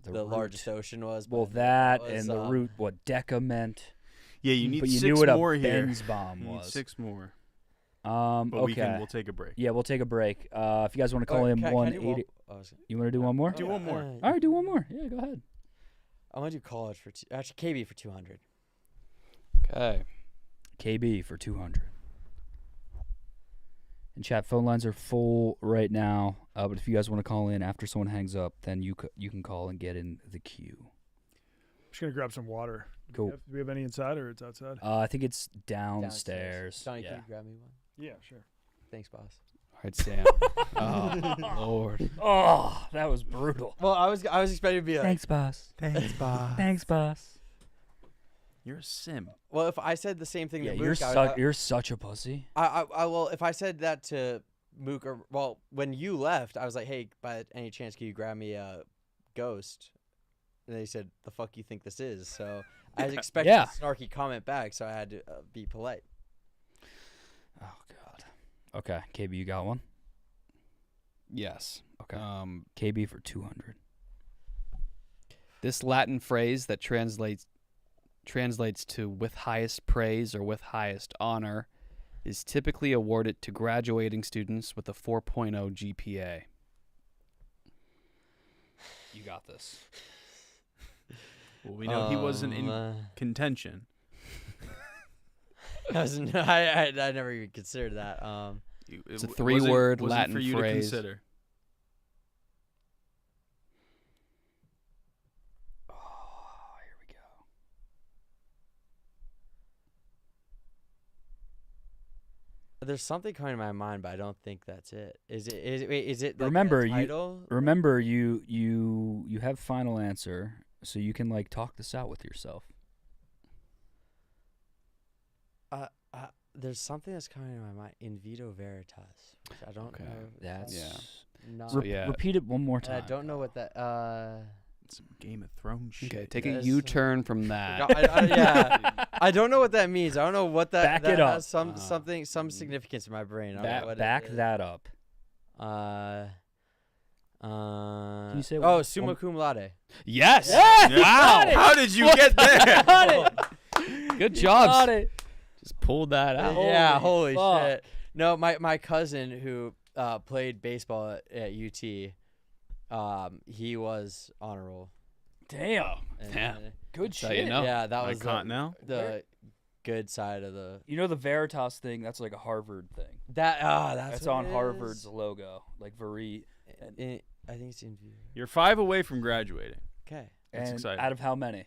Speaker 1: The largest ocean was.
Speaker 2: Well,
Speaker 1: but
Speaker 2: that
Speaker 1: it was,
Speaker 2: and the root, what Deca meant.
Speaker 4: Yeah, you need
Speaker 2: But you
Speaker 4: 6
Speaker 2: knew what
Speaker 4: more
Speaker 2: a
Speaker 4: here.
Speaker 2: Benz bomb
Speaker 4: You need
Speaker 2: was.
Speaker 4: 6 more.
Speaker 2: But
Speaker 4: But we'll take a break.
Speaker 2: Yeah, we'll take a break. If you guys want to call
Speaker 1: Or
Speaker 2: in
Speaker 1: can I do
Speaker 2: 180, you want to do one more?
Speaker 4: Do one more.
Speaker 2: All right, do one more. Yeah, go ahead.
Speaker 1: I want to do college for actually KB for 200.
Speaker 7: Okay.
Speaker 2: KB for 200. And chat phone lines are full right now. But if you guys want to call in after someone hangs up, then you can call and get in the queue.
Speaker 8: I'm just gonna grab some water.
Speaker 2: Cool.
Speaker 8: Do we have any inside or it's outside?
Speaker 2: I think it's downstairs.
Speaker 1: Donnie,
Speaker 2: Yeah.
Speaker 1: can you grab me one?
Speaker 8: Yeah, sure.
Speaker 1: Thanks, boss.
Speaker 7: All right, Sam. Oh, Lord.
Speaker 2: Oh, that was brutal.
Speaker 1: Well, I was expecting to be like,
Speaker 2: Thanks, boss.
Speaker 4: Thanks, boss.
Speaker 2: Thanks, boss.
Speaker 4: You're a sim.
Speaker 1: well, if I said the same thing
Speaker 2: Yeah,
Speaker 1: to
Speaker 2: you're
Speaker 1: Mook,
Speaker 2: you're such a pussy.
Speaker 1: I well, if I said that to Mook, or well, when you left, I was like, hey, by any chance, can you grab me a Ghost? And they said, the fuck you think this is? So I was expecting
Speaker 2: Yeah.
Speaker 1: a snarky comment back, so I had to be polite.
Speaker 2: Oh God. Okay, KB, you got one.
Speaker 7: Yes.
Speaker 2: Okay. KB for 200.
Speaker 7: This Latin phrase that translates to with highest praise or with highest honor is typically awarded to graduating students with a 4.0 GPA.
Speaker 2: You got this.
Speaker 4: Well, we know he wasn't in contention.
Speaker 1: I never even considered that.
Speaker 7: It's a 3-word
Speaker 4: wasn't
Speaker 7: Latin
Speaker 4: for you
Speaker 7: phrase.
Speaker 4: to consider.
Speaker 2: Here we go.
Speaker 1: There's something coming to my mind, but I don't think that's it. Is it like
Speaker 2: Remember,
Speaker 1: a title?
Speaker 2: you have final answer, so you can like talk this out with yourself.
Speaker 1: There's something that's coming to my mind. In vito veritas, which I don't know.
Speaker 2: That's
Speaker 1: Not,
Speaker 2: repeat it one more
Speaker 1: and
Speaker 2: time.
Speaker 1: I don't know what that.
Speaker 4: Some Game of Thrones shit.
Speaker 7: Okay, take a
Speaker 1: Yes.
Speaker 7: U-turn from that.
Speaker 1: Yeah, I don't know what that means. I don't know what that.
Speaker 2: Back it
Speaker 1: that
Speaker 2: up.
Speaker 1: has some significance in my brain. I don't know what
Speaker 2: Back
Speaker 1: it is.
Speaker 2: that up.
Speaker 1: Can
Speaker 2: you say
Speaker 1: Oh,
Speaker 2: one-
Speaker 1: summa cum laude.
Speaker 7: Yes.
Speaker 2: Yeah,
Speaker 4: Wow. How did you get there?
Speaker 2: Got it.
Speaker 7: Good job.
Speaker 2: Got it.
Speaker 7: Just pulled that out.
Speaker 1: Yeah, holy
Speaker 2: fuck.
Speaker 1: shit. No, my cousin who played baseball at UT, he was honor roll.
Speaker 2: Damn.
Speaker 1: And,
Speaker 7: Damn.
Speaker 2: Good
Speaker 7: That's how
Speaker 2: shit.
Speaker 7: you know.
Speaker 1: Yeah, that
Speaker 4: Like
Speaker 1: was
Speaker 4: Continental?
Speaker 1: the good side of the.
Speaker 2: You know the Veritas thing? That's like a Harvard thing.
Speaker 1: That's what
Speaker 2: on
Speaker 1: it
Speaker 2: Harvard's
Speaker 1: is.
Speaker 2: logo, like Veri.
Speaker 1: I think it's in view.
Speaker 4: You're 5 away from graduating.
Speaker 1: Okay.
Speaker 4: That's
Speaker 2: And
Speaker 4: exciting.
Speaker 2: out of how many?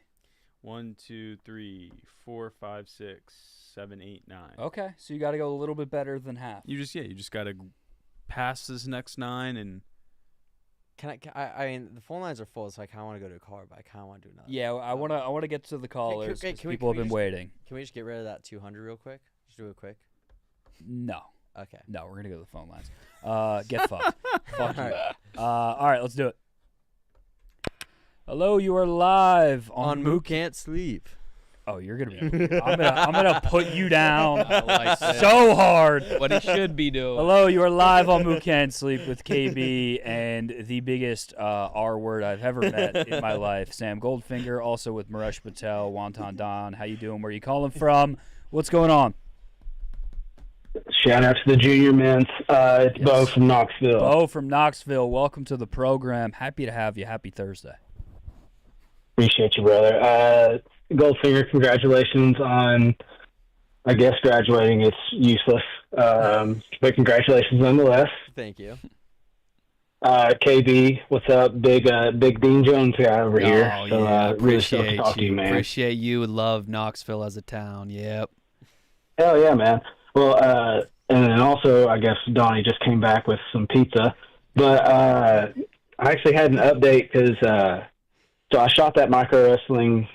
Speaker 4: 1, 2, 3, 4, 5, 6, 7, 8, 9.
Speaker 2: Okay, so you got to go a little bit better than half.
Speaker 4: You just gotta pass this next 9 and.
Speaker 1: I mean, the phone lines are full, so I kind of want to go to a caller, but I kind of want to do another.
Speaker 2: Yeah, I want to get to the callers. 'cause people have been waiting.
Speaker 1: Can we just get rid of that 200 real quick? Just do it quick.
Speaker 2: No.
Speaker 1: Okay.
Speaker 2: No, we're gonna go to the phone lines. Get fucked. Fuck you.
Speaker 1: Alright.
Speaker 2: All right, let's do it. Hello, you are live on
Speaker 1: Mook Can't Sleep.
Speaker 2: Oh, you're gonna be. I'm gonna put you down
Speaker 7: I like that.
Speaker 2: so hard.
Speaker 7: What he should be doing.
Speaker 2: Hello, you are live on Mook Can't Sleep with KB and the biggest R word I've ever met in my life, Sam Goldfinger. Also with Maresh Patel, Wonton Don. How you doing? Where you calling from? What's going on?
Speaker 11: Shout out to the junior mints. It's Bo from Knoxville.
Speaker 2: Bo from Knoxville. Welcome to the program. Happy to have you. Happy Thursday.
Speaker 11: Appreciate you, brother. Goldfinger, congratulations on, I guess, graduating. It's useless. But congratulations nonetheless.
Speaker 1: Thank you.
Speaker 16: KB, what's up? Big Dean Jones guy over here.
Speaker 7: Oh,
Speaker 16: So
Speaker 7: yeah.
Speaker 16: really stoked to
Speaker 7: Appreciate
Speaker 16: talk to you, man.
Speaker 7: Appreciate you. Love Knoxville as a town. Yep.
Speaker 16: Hell yeah, man. Well, and then also, I guess Donnie just came back with some pizza. But I actually had an update because so I shot that micro wrestling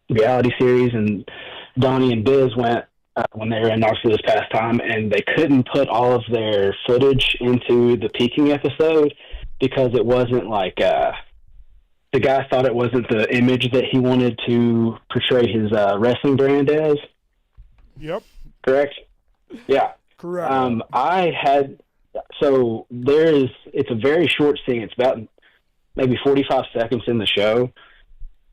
Speaker 16: reality series, and Donnie and Biz went when they were in Knoxville this past time, and they couldn't put all of their footage into the Peking episode because it wasn't like the guy thought it wasn't the image that he wanted to portray his wrestling brand as.
Speaker 8: Yep.
Speaker 16: Correct? Yeah.
Speaker 8: Correct.
Speaker 16: It's a very short scene. It's about maybe 45 seconds in the show.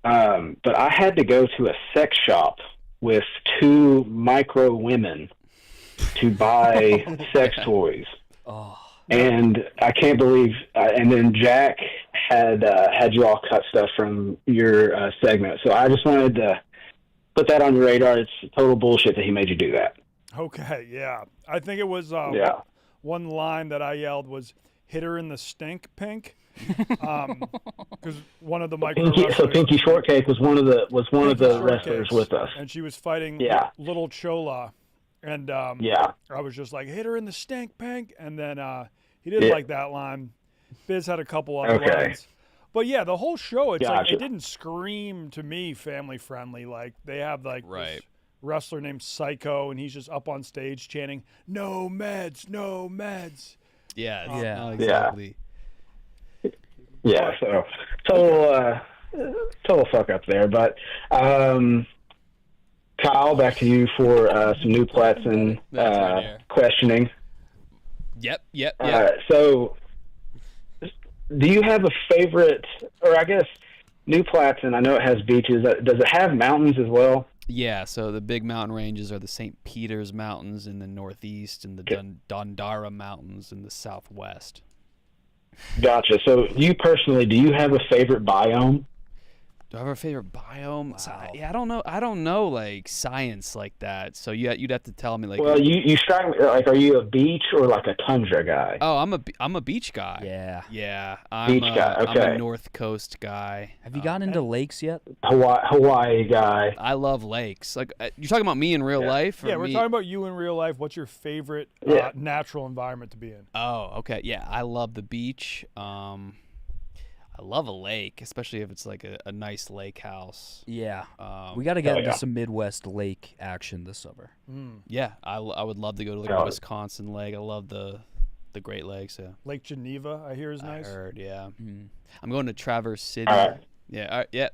Speaker 16: But I had to go to a sex shop with 2 micro women to buy sex toys.
Speaker 2: Oh.
Speaker 16: And I can't believe, and then Jack had you all cut stuff from your segment. So I just wanted to put that on your radar. It's total bullshit that he made you do that.
Speaker 8: Okay, yeah. I think it was one line that I yelled was "hit her in the stink, Pink," because one of the micro wrestlers,
Speaker 16: Pinky Shortcake was one of the wrestlers with us,
Speaker 8: and she was fighting Little Chola, and I was just like, "Hit her in the stink, Pink," and then he didn't like that line. Biz had a couple other lines. But yeah, the whole show, it's like it didn't scream to me family friendly. Like they have this wrestler named Psycho, and he's just up on stage chanting "No meds, no meds."
Speaker 7: Yeah, exactly.
Speaker 16: Yeah, so total fuck up there. But Kyle, back to you for some new plats and questioning.
Speaker 7: Yep.
Speaker 16: So, do you have a favorite, or I guess New Platson, I know it has beaches. Does it have mountains as well?
Speaker 7: Yeah, so the big mountain ranges are the St. Peter's Mountains in the northeast and the Dondara Mountains in the southwest.
Speaker 16: Gotcha. So you personally, do you have a favorite biome?
Speaker 7: Do I have a favorite biome? Wow. I don't know. I don't know like science like that. So you'd have to tell me like.
Speaker 16: Well, you strike me like, are you a beach or like a tundra guy?
Speaker 7: Oh, I'm a beach guy.
Speaker 2: Yeah.
Speaker 7: I'm
Speaker 16: beach guy. Okay.
Speaker 7: I'm a North Coast guy.
Speaker 2: Have you gotten into lakes yet?
Speaker 16: Hawaii guy.
Speaker 7: I love lakes. Like you're talking about me in real life.
Speaker 8: Yeah, we're talking about you in real life. What's your favorite natural environment to be in?
Speaker 7: Oh, okay. Yeah, I love the beach. I love a lake, especially if it's like a nice lake house.
Speaker 2: Yeah. We got to get into some Midwest lake action this summer.
Speaker 7: Yeah, I would love to go to like a Wisconsin lake. I love the Great Lakes. Yeah.
Speaker 8: Lake Geneva, I hear is nice.
Speaker 7: I heard, yeah. I'm going to Traverse City. Yeah. Yep.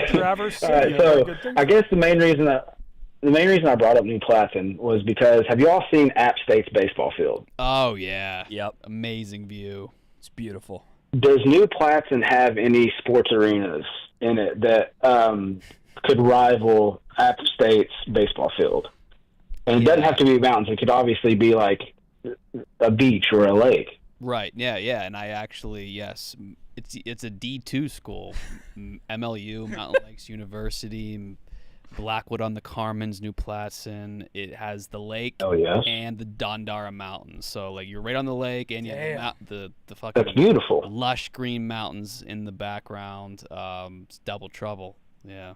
Speaker 8: Traverse City.
Speaker 16: So I guess the main reason I brought up New Platson was because have you all seen App State's baseball field?
Speaker 7: Oh yeah.
Speaker 2: Yep.
Speaker 7: Amazing view.
Speaker 2: It's beautiful.
Speaker 16: Does New Platson have any sports arenas in it that could rival App State's baseball field? And it doesn't have to be mountains. It could obviously be like a beach or a lake.
Speaker 7: Right. Yeah. And I actually, yes, it's a D2 school, MLU, Mountain Lakes University. Blackwood on the Carmens, New Platson. It has the lake and the Dondara Mountains. So like you're right on the lake, and you have the fucking
Speaker 16: that's beautiful,
Speaker 7: lush green mountains in the background. It's double trouble. Yeah.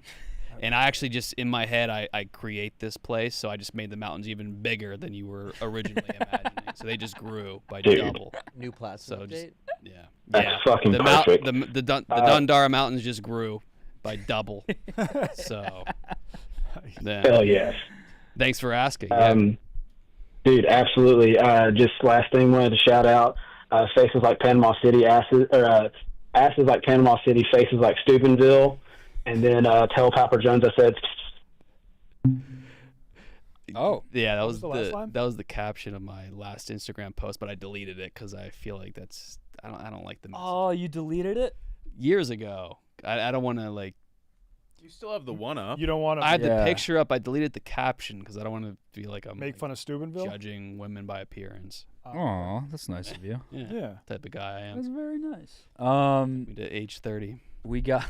Speaker 7: And I actually just in my head I create this place, so I just made the mountains even bigger than you were originally imagining. So they just grew by double.
Speaker 1: New Platson.
Speaker 7: So just,
Speaker 16: that's fucking perfect.
Speaker 7: The Dondara Mountains just grew by double. So
Speaker 16: hell yes.
Speaker 7: Thanks for asking.
Speaker 16: Dude, absolutely. Just last thing, wanted to shout out faces like Panama City, asses like Panama City, faces like Steubenville, and then tell Papa Jones I said.
Speaker 2: Oh
Speaker 7: yeah, that was the caption of my last Instagram post, but I deleted it because I feel like I don't like the message.
Speaker 2: Oh, you deleted it
Speaker 7: years ago. I don't want to like.
Speaker 4: You still have the one up.
Speaker 8: You don't want to.
Speaker 7: I had the picture up. I deleted the caption because I don't want to feel like I'm
Speaker 8: make fun of Steubenville,
Speaker 7: judging women by appearance.
Speaker 2: Oh, that's nice of you.
Speaker 8: Yeah,
Speaker 7: type of guy I am.
Speaker 2: That's very nice.
Speaker 7: We did age 30.
Speaker 2: We got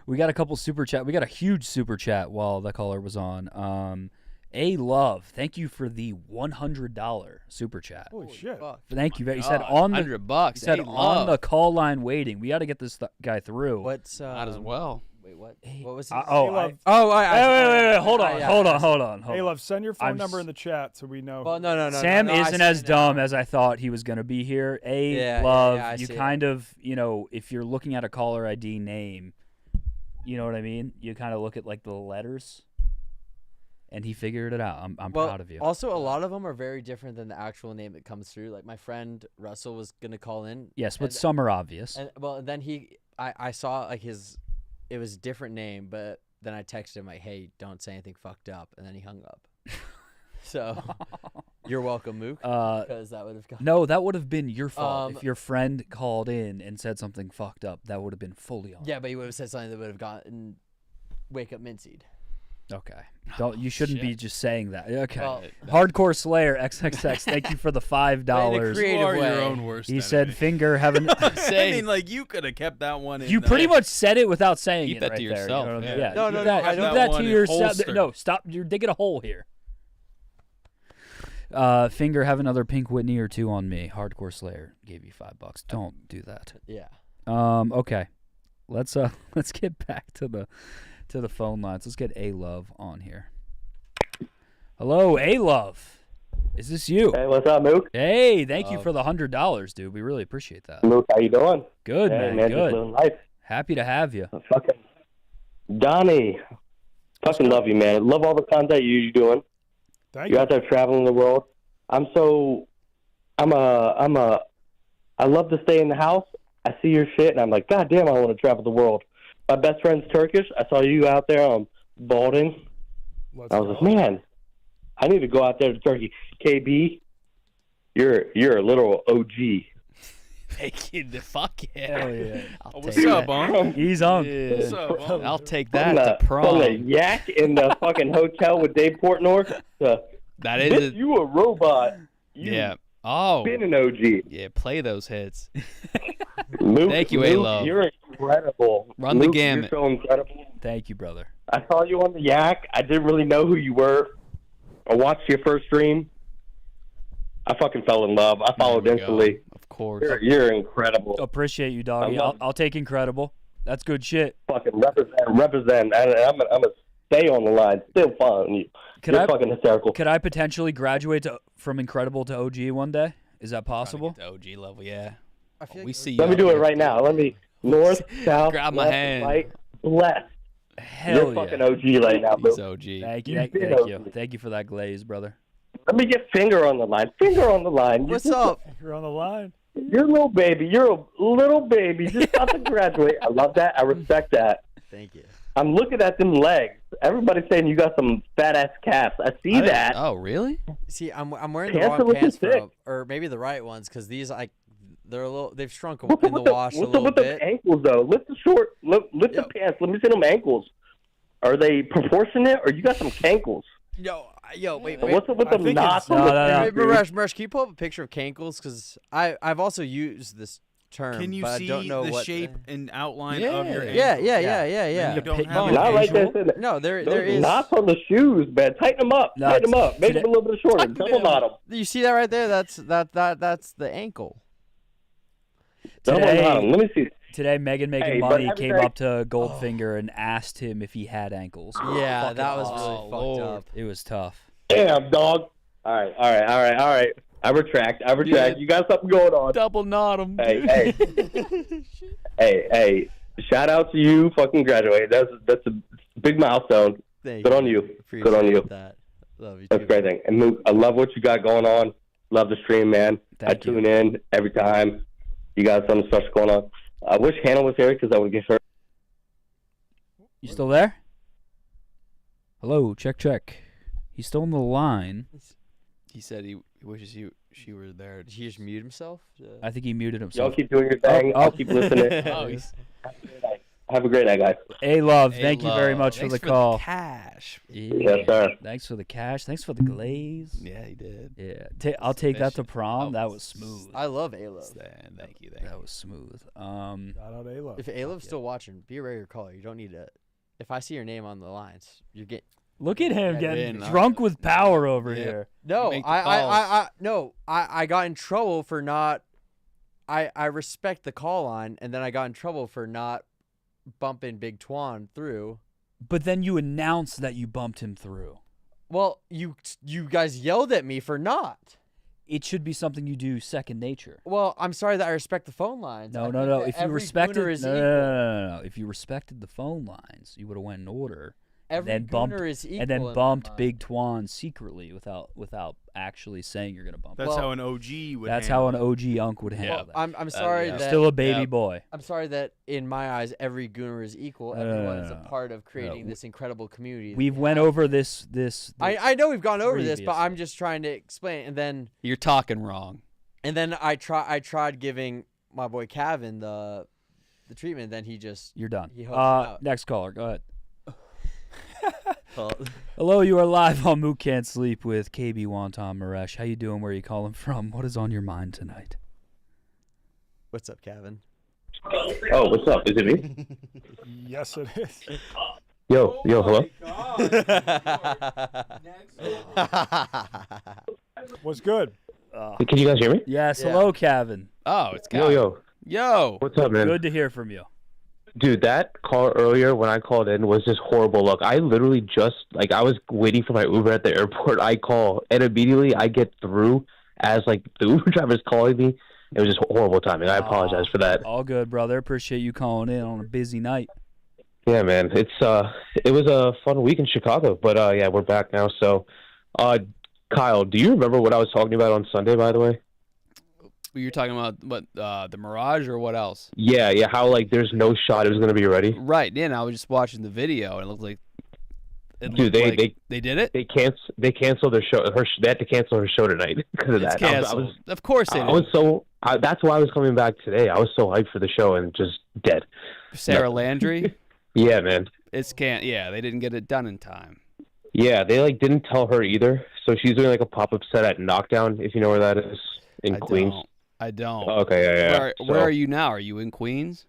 Speaker 2: a couple super chat. We got a huge super chat while the caller was on. A Love, thank you for the $100 super chat.
Speaker 8: Holy shit!
Speaker 2: Thank you. He said on the
Speaker 7: $100.
Speaker 2: He said on the call line waiting. We got to get this guy through.
Speaker 1: What's
Speaker 7: Might as well.
Speaker 1: Wait, what? What was it?
Speaker 2: Wait,
Speaker 8: Wait,
Speaker 2: hold on.
Speaker 8: Hey, love, send your phone
Speaker 2: I'm
Speaker 8: number in the chat so we know.
Speaker 1: Well, no.
Speaker 2: Sam
Speaker 1: no, I
Speaker 2: isn't
Speaker 1: see
Speaker 2: as
Speaker 1: it
Speaker 2: dumb
Speaker 1: now.
Speaker 2: as I thought he was going to be here. Love,
Speaker 1: I
Speaker 2: you
Speaker 1: see
Speaker 2: kind of, if you're looking at a caller ID name, you know what I mean? You kind of look at like the letters, and he figured it out. I'm proud of you.
Speaker 1: Also, a lot of them are very different than the actual name that comes through. Like my friend Russell was gonna call in.
Speaker 2: Yes, but some are obvious.
Speaker 1: And then I saw like it was a different name, but then I texted him like, "Hey, don't say anything fucked up," and then he hung up. So, you're welcome, Mook. Because that would have gone.
Speaker 2: No, that would have been your fault. If your friend called in and said something fucked up, that would have been fully on.
Speaker 1: Yeah, but he would have said something that would have gotten wake up Minceed.
Speaker 2: Okay. You shouldn't be just saying that. Okay.
Speaker 1: Well,
Speaker 2: Hardcore Slayer XXX, thank you for the $5.
Speaker 1: creative
Speaker 4: You are
Speaker 1: way.
Speaker 4: your own worst
Speaker 2: He
Speaker 4: enemy.
Speaker 2: said finger having
Speaker 4: I mean, like, you could have kept that one in
Speaker 2: You
Speaker 4: there.
Speaker 2: pretty much said it without saying
Speaker 7: Keep
Speaker 2: it
Speaker 7: that
Speaker 2: right
Speaker 7: to
Speaker 2: there.
Speaker 7: yourself,
Speaker 2: You know what I mean?
Speaker 7: yeah.
Speaker 1: No,
Speaker 2: keep
Speaker 1: no,
Speaker 2: that,
Speaker 1: I
Speaker 2: keep
Speaker 1: don't-
Speaker 2: that
Speaker 4: one
Speaker 2: to
Speaker 4: in
Speaker 2: yourself.
Speaker 4: holster.
Speaker 2: No, stop. You're digging a hole here. Finger, have another Pink Whitney or two on me. Hardcore Slayer gave you $5. Don't do that.
Speaker 1: Yeah.
Speaker 2: Okay. Let's get back to the phone lines. Let's get A Love on here. Hello, A Love. Is this you?
Speaker 12: Hey, what's up, Mook?
Speaker 2: Hey, thank you for the $100, dude. We really appreciate that.
Speaker 12: Mook, how you doing?
Speaker 2: Good,
Speaker 12: Hey,
Speaker 2: man.
Speaker 12: just living
Speaker 2: Good.
Speaker 12: life.
Speaker 2: Happy to have you.
Speaker 12: Fucking Donnie, fucking love you, man. Love all the content you're doing.
Speaker 8: Thank
Speaker 12: You're
Speaker 8: you.
Speaker 12: out there traveling the world. I love to stay in the house. I see your shit, and I'm like, God damn, I want to travel the world. My best friend's Turkish. I saw you out there on Balding. I was like, man, I need to go out there to Turkey. KB, you're a little OG.
Speaker 7: Thank you. The fuck yeah.
Speaker 2: Hell yeah.
Speaker 7: I'll
Speaker 4: What's
Speaker 7: take
Speaker 4: up,
Speaker 7: that.
Speaker 4: Bong?
Speaker 2: He's on.
Speaker 7: Yeah.
Speaker 4: What's up, Bong?
Speaker 7: I'll take
Speaker 12: From
Speaker 7: that to
Speaker 12: from the
Speaker 7: prom.
Speaker 12: yak in the fucking hotel with Dave Portnoy.
Speaker 7: That
Speaker 12: Bitch,
Speaker 7: is.
Speaker 12: you a robot. You
Speaker 7: Yeah. Oh.
Speaker 12: been an OG.
Speaker 7: Yeah. Play those hits.
Speaker 12: Luke,
Speaker 7: Thank you,
Speaker 12: Luke,
Speaker 7: A-Love.
Speaker 12: You're incredible.
Speaker 7: Run the
Speaker 12: Luke,
Speaker 7: gamut.
Speaker 12: You're so incredible.
Speaker 2: Thank you, brother.
Speaker 12: I saw you on the yak. I didn't really know who you were. I watched your first stream. I fucking fell in love. I followed
Speaker 7: There we go.
Speaker 12: instantly.
Speaker 7: Of course.
Speaker 12: You're incredible.
Speaker 2: Appreciate you, doggy.
Speaker 12: I love-
Speaker 2: I'll take incredible. That's good shit.
Speaker 12: Fucking represent. And I'm gonna stay on the line. Still following you. You're fucking hysterical.
Speaker 2: Could I potentially graduate from incredible to OG one day? Is that possible?
Speaker 7: The OG level, yeah.
Speaker 1: I feel
Speaker 7: We
Speaker 1: like
Speaker 7: see you.
Speaker 12: Let me
Speaker 7: out
Speaker 12: do it
Speaker 7: there.
Speaker 12: right now. Let me north, south,
Speaker 7: Grab my
Speaker 12: left,
Speaker 7: hand.
Speaker 12: right, left.
Speaker 2: Hell
Speaker 12: You're
Speaker 2: yeah.
Speaker 12: fucking OG right now, bro.
Speaker 7: He's OG.
Speaker 2: Thank you.
Speaker 12: You've
Speaker 2: Thank,
Speaker 12: been
Speaker 2: thank you.
Speaker 12: OG.
Speaker 2: Thank you for that glaze, brother.
Speaker 12: Let me get Finger on the line. Finger on the line.
Speaker 1: What's up?
Speaker 8: You're on the line.
Speaker 12: You're a little baby. You're a little baby. Just about to graduate. I love that. I respect that.
Speaker 1: Thank you.
Speaker 12: I'm looking at them legs. Everybody's saying you got some fat ass calves. I see that.
Speaker 7: Oh, really?
Speaker 1: See, I'm wearing the
Speaker 12: Pants are
Speaker 1: wrong
Speaker 12: looking
Speaker 1: pants for
Speaker 12: sick.
Speaker 1: or maybe the right ones because these they're a little they've shrunk
Speaker 12: What's
Speaker 1: in
Speaker 12: up
Speaker 1: the
Speaker 12: with
Speaker 1: wash a
Speaker 12: what's up
Speaker 1: little
Speaker 12: with
Speaker 1: bit.
Speaker 12: the ankles though? Lift the short. Lift the pants. Let me see them ankles. Are they proportionate or you got some cankles?
Speaker 1: Yo, wait.
Speaker 12: What's up with
Speaker 8: I
Speaker 12: the
Speaker 8: think
Speaker 12: knots
Speaker 8: it's-
Speaker 12: on the
Speaker 2: No, no,
Speaker 12: pants,
Speaker 2: no.
Speaker 12: dude?
Speaker 1: Marash, can you pull up a picture of cankles? Because I've also used this term,
Speaker 4: Can you
Speaker 1: but
Speaker 4: see
Speaker 1: I don't know
Speaker 4: the
Speaker 1: what
Speaker 4: shape and outline
Speaker 7: Yeah.
Speaker 4: of your
Speaker 1: Yeah,
Speaker 4: ankle?
Speaker 1: yeah.
Speaker 4: You don't
Speaker 2: Pit-
Speaker 4: have
Speaker 12: Not
Speaker 4: an
Speaker 12: like
Speaker 4: ankle?
Speaker 12: this.
Speaker 1: No, there
Speaker 12: Those
Speaker 1: is.
Speaker 12: knots on the shoes, man. Tighten them up.
Speaker 2: No,
Speaker 12: Tighten them up. Make
Speaker 2: today-
Speaker 12: them a little bit shorter. Double knot them.
Speaker 1: You see that right there? That's the ankle.
Speaker 12: Double
Speaker 2: Today-
Speaker 12: knot them. Let me see.
Speaker 2: Today, Megan Making
Speaker 12: Hey, but
Speaker 2: Money
Speaker 12: every
Speaker 2: came
Speaker 12: day-
Speaker 2: up to Goldfinger and asked him if he had ankles.
Speaker 1: Yeah,
Speaker 2: Fucking
Speaker 1: that was
Speaker 2: awesome.
Speaker 1: really fucked up.
Speaker 2: It was tough.
Speaker 12: Damn, dog. All right. I retract.
Speaker 7: Yeah.
Speaker 12: You got something going on.
Speaker 7: Double knot him.
Speaker 12: Hey, hey. Shout out to you. Fucking graduate. That's a big milestone.
Speaker 1: Thank
Speaker 12: Good on you.
Speaker 1: Appreciate
Speaker 12: Good on you.
Speaker 1: That. Love you
Speaker 12: That's
Speaker 1: too.
Speaker 12: a great thing. And Mook, I love what you got going on. Love the stream, man.
Speaker 2: Thank
Speaker 12: I tune in every time. You got something special going on. I wish Hannah was here because I would get her.
Speaker 2: You still there? Hello, check. He's still on the line.
Speaker 7: He said he wishes she were there.
Speaker 1: Did he just mute himself?
Speaker 2: I think he muted
Speaker 12: Y'all
Speaker 2: himself.
Speaker 12: keep doing your thing.
Speaker 2: Oh.
Speaker 12: I'll keep listening.
Speaker 7: Oh, he's
Speaker 12: Have a great night, guys.
Speaker 2: Hey, love. Thank you very
Speaker 7: A-Love.
Speaker 2: much for
Speaker 7: Thanks
Speaker 2: the call.
Speaker 7: cash.
Speaker 2: Yeah.
Speaker 12: Yes, sir.
Speaker 2: Thanks for the cash. Thanks for the glaze.
Speaker 7: Yeah, he did.
Speaker 2: Yeah. I'll take that to prom. That was smooth.
Speaker 1: I love A-Love.
Speaker 7: Thank you.
Speaker 2: That was smooth.
Speaker 8: Shout out A-Love.
Speaker 1: If A-Love's still watching, be a regular caller. You don't need to. If I see your name on the lines, you're getting.
Speaker 2: Look at him
Speaker 1: Yeah,
Speaker 2: getting
Speaker 7: man.
Speaker 2: drunk with power over
Speaker 7: Yeah.
Speaker 2: here.
Speaker 1: No,
Speaker 7: Make the
Speaker 1: I got in trouble for not. I respect the call line, and then I got in trouble for not bumping Big Twan through.
Speaker 2: But then you announced that you bumped him through.
Speaker 1: Well, you guys yelled at me for not.
Speaker 2: It should be something you do second nature.
Speaker 1: Well, I'm sorry that I respect the phone lines.
Speaker 2: No.
Speaker 1: I think that
Speaker 2: If you
Speaker 1: every
Speaker 2: respected,
Speaker 1: gooner is
Speaker 2: no,
Speaker 1: equal.
Speaker 2: no. If you respected the phone lines, you would have went in order.
Speaker 1: Every
Speaker 2: and then bumped,
Speaker 1: gooner is equal
Speaker 2: and then
Speaker 1: in my
Speaker 2: bumped
Speaker 1: mind.
Speaker 2: Big Twan secretly without actually saying you're gonna bump.
Speaker 4: That's
Speaker 2: him.
Speaker 4: how an OG would.
Speaker 2: That's
Speaker 4: handle
Speaker 2: how an
Speaker 4: it.
Speaker 2: OG unk would handle that.
Speaker 1: I'm sorry that
Speaker 2: Still a baby boy.
Speaker 1: I'm sorry that in my eyes every gooner is equal. Everyone is a part of creating
Speaker 2: No.
Speaker 1: this incredible community.
Speaker 2: We've went over this.
Speaker 1: I know we've gone over this, but
Speaker 2: previously.
Speaker 1: I'm just trying to explain. And then
Speaker 7: You're talking wrong.
Speaker 1: And then I tried giving my boy Kevin the treatment. Then he just
Speaker 2: You're done.
Speaker 1: He hosed out.
Speaker 2: Next caller, go ahead. Hello, you are live on Mook Can't Sleep with KB Wonton Maresh. How you doing? Where are you calling from? What is on your mind tonight?
Speaker 1: What's up, Kevin?
Speaker 17: Oh, what's up? Is it me?
Speaker 8: Yes, it is.
Speaker 17: Yo, hello?
Speaker 8: What's good?
Speaker 17: Can you guys hear me?
Speaker 2: Yes. Hello, Kevin.
Speaker 7: Oh, it's
Speaker 17: Yo. What's up, man?
Speaker 2: Good to hear from you.
Speaker 17: Dude, that call earlier when I called in was just horrible luck. I literally just, I was waiting for my Uber at the airport. I call, and immediately I get through as, the Uber driver's calling me. It was just horrible timing. I apologize for that.
Speaker 2: All good, brother. Appreciate you calling in on a busy night.
Speaker 17: Yeah, man. It was a fun week in Chicago, but, yeah, we're back now. So, Kyle, do you remember what I was talking about on Sunday, by the way?
Speaker 7: You're talking about what the Mirage or what else?
Speaker 17: Yeah, how there's no shot it was gonna be ready.
Speaker 7: Right. Yeah, and I was just watching the video and it looked like.
Speaker 17: Dude,
Speaker 7: they did it.
Speaker 17: They canceled their show. They had to cancel her show tonight because of
Speaker 7: It's
Speaker 17: that.
Speaker 7: canceled. Of course they did.
Speaker 17: That's why I was coming back today. I was so hyped for the show and just dead.
Speaker 7: Sarah Landry.
Speaker 17: Yeah, man.
Speaker 7: Yeah, they didn't get it done in time.
Speaker 17: Yeah, they didn't tell her either. So she's doing a pop-up set at Knockdown, if you know where that is in Queens.
Speaker 7: I don't.
Speaker 17: Okay, yeah.
Speaker 7: Where are you now? Are you in Queens?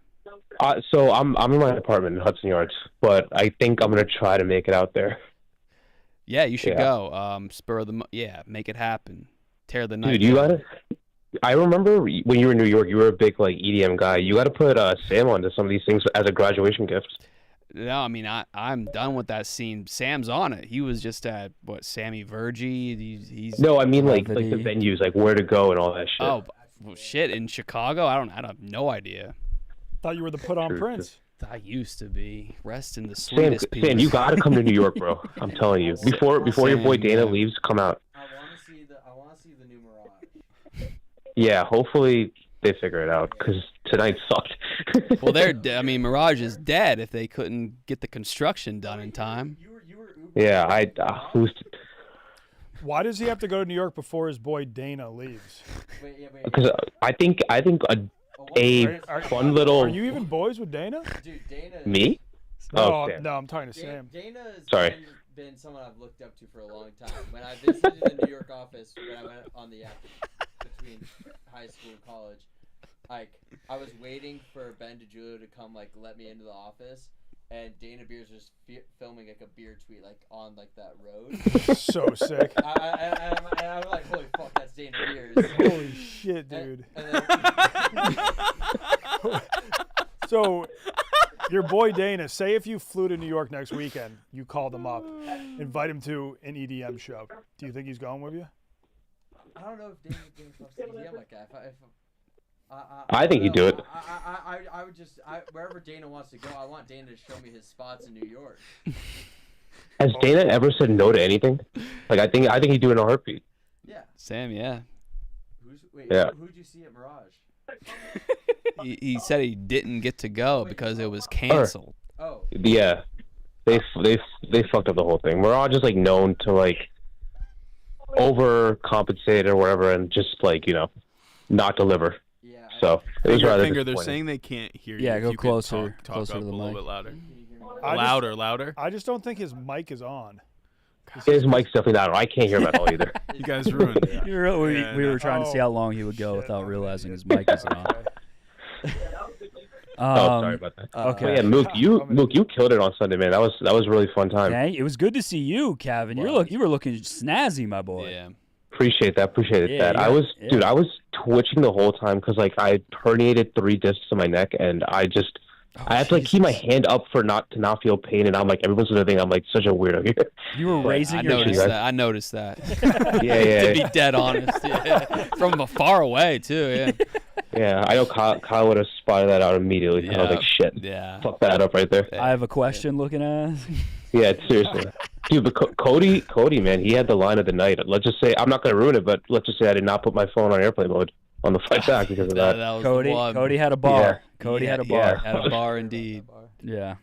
Speaker 17: So I'm in my apartment in Hudson Yards, but I think I'm gonna try to make it out there.
Speaker 7: Yeah, you should go. Make it happen. Tear the night.
Speaker 17: Dude, you gotta. I remember when you were in New York, you were a big EDM guy. You got to put Sam onto some of these things as a graduation gift.
Speaker 7: No, I mean I'm done with that scene. Sam's on it. He was just at Sammy Vergi. He's
Speaker 17: No, I mean the venues, where to go and all that shit.
Speaker 7: Oh, well, shit! In Chicago, I have no idea.
Speaker 8: Thought you were the put-on prince.
Speaker 7: I used to be. Rest in the
Speaker 17: Sam,
Speaker 7: sweetest peace.
Speaker 17: Sam, you got to come to New York, bro. I'm telling you. Before your boy Dana leaves, come out.
Speaker 1: I want to see the new Mirage.
Speaker 17: Yeah, hopefully they figure it out because tonight sucked.
Speaker 7: Well, Mirage is dead if they couldn't get the construction done in time.
Speaker 17: Yeah,
Speaker 8: Why does he have to go to New York before his boy Dana leaves?
Speaker 17: because I think a fun little.
Speaker 8: Are you even boys with Dana?
Speaker 1: Dude, Dana.
Speaker 17: Me?
Speaker 8: No,
Speaker 17: Sam.
Speaker 8: no, I'm talking to Sam.
Speaker 1: Dana's
Speaker 17: Sorry.
Speaker 1: been someone I've looked up to for a long time. When I visited the New York office, when I went on the between high school and college, I was waiting for Ben DiGiulio to come let me into the office, and Dana Beers was filming a beer tweet on that road.
Speaker 8: So sick.
Speaker 1: I'm like, holy fuck, that's Dana Beers.
Speaker 8: Holy shit, dude. So, your boy Dana, say if you flew to New York next weekend, you called him up, invite him to an EDM show. Do you think he's going with you?
Speaker 1: I don't know if Dana wants to EDM like that.
Speaker 17: I think he'd do it.
Speaker 1: I would just wherever Dana wants to go. I want Dana to show me his spots in New York.
Speaker 17: Has Dana ever said no to anything? I think he'd do it in a heartbeat.
Speaker 1: Yeah.
Speaker 7: Sam, yeah.
Speaker 1: Who'd you see at Mirage?
Speaker 7: He said he didn't get to go because it was canceled.
Speaker 1: Oh.
Speaker 17: Yeah, they fucked up the whole thing. We're all just known to overcompensate or whatever, and just not deliver. Yeah. So it was rather
Speaker 4: Finger, they're
Speaker 17: disappointing.
Speaker 4: saying they can't hear you.
Speaker 2: Yeah,
Speaker 4: If
Speaker 2: go
Speaker 4: you could
Speaker 2: closer
Speaker 4: talk
Speaker 2: to
Speaker 4: up
Speaker 2: the
Speaker 4: a little
Speaker 2: mic.
Speaker 4: bit louder.
Speaker 8: Louder.
Speaker 4: Louder.
Speaker 8: I just don't think his mic is on.
Speaker 17: His mic's definitely not on. I can't hear him at all either.
Speaker 4: You guys ruined it.
Speaker 2: We were trying to see how long he would go without realizing his mic isn't on.
Speaker 17: sorry about that.
Speaker 2: Okay.
Speaker 17: But yeah, Mook, you killed it on Sunday, man. That was a really fun time.
Speaker 2: Dang, it was good to see you, Kevin. You were looking snazzy, my boy.
Speaker 7: Yeah.
Speaker 17: Appreciate that.
Speaker 2: Yeah,
Speaker 17: I was twitching the whole time because like I herniated 3 discs in my neck, and I had to like keep my hand up to not feel pain, and I'm like, everyone's gonna think I'm like such a weirdo here.
Speaker 2: You were raising your
Speaker 7: hand. I noticed that.
Speaker 17: Yeah.
Speaker 7: To be dead honest, from far away too. Yeah.
Speaker 17: Yeah, I know Kyle would have spotted that out immediately.
Speaker 7: Yeah.
Speaker 17: I was like, shit.
Speaker 7: Yeah.
Speaker 17: Fuck that up right there.
Speaker 2: I have a question looking at.
Speaker 17: Yeah, seriously. Dude, but Cody, man, he had the line of the night. Let's just say, I'm not going to ruin it, but let's just say I did not put my phone on airplane mode on the flight back because of that.
Speaker 7: That was
Speaker 2: Cody had a bar.
Speaker 17: Yeah.
Speaker 2: Cody had a bar.
Speaker 7: Had a bar indeed.
Speaker 2: Yeah.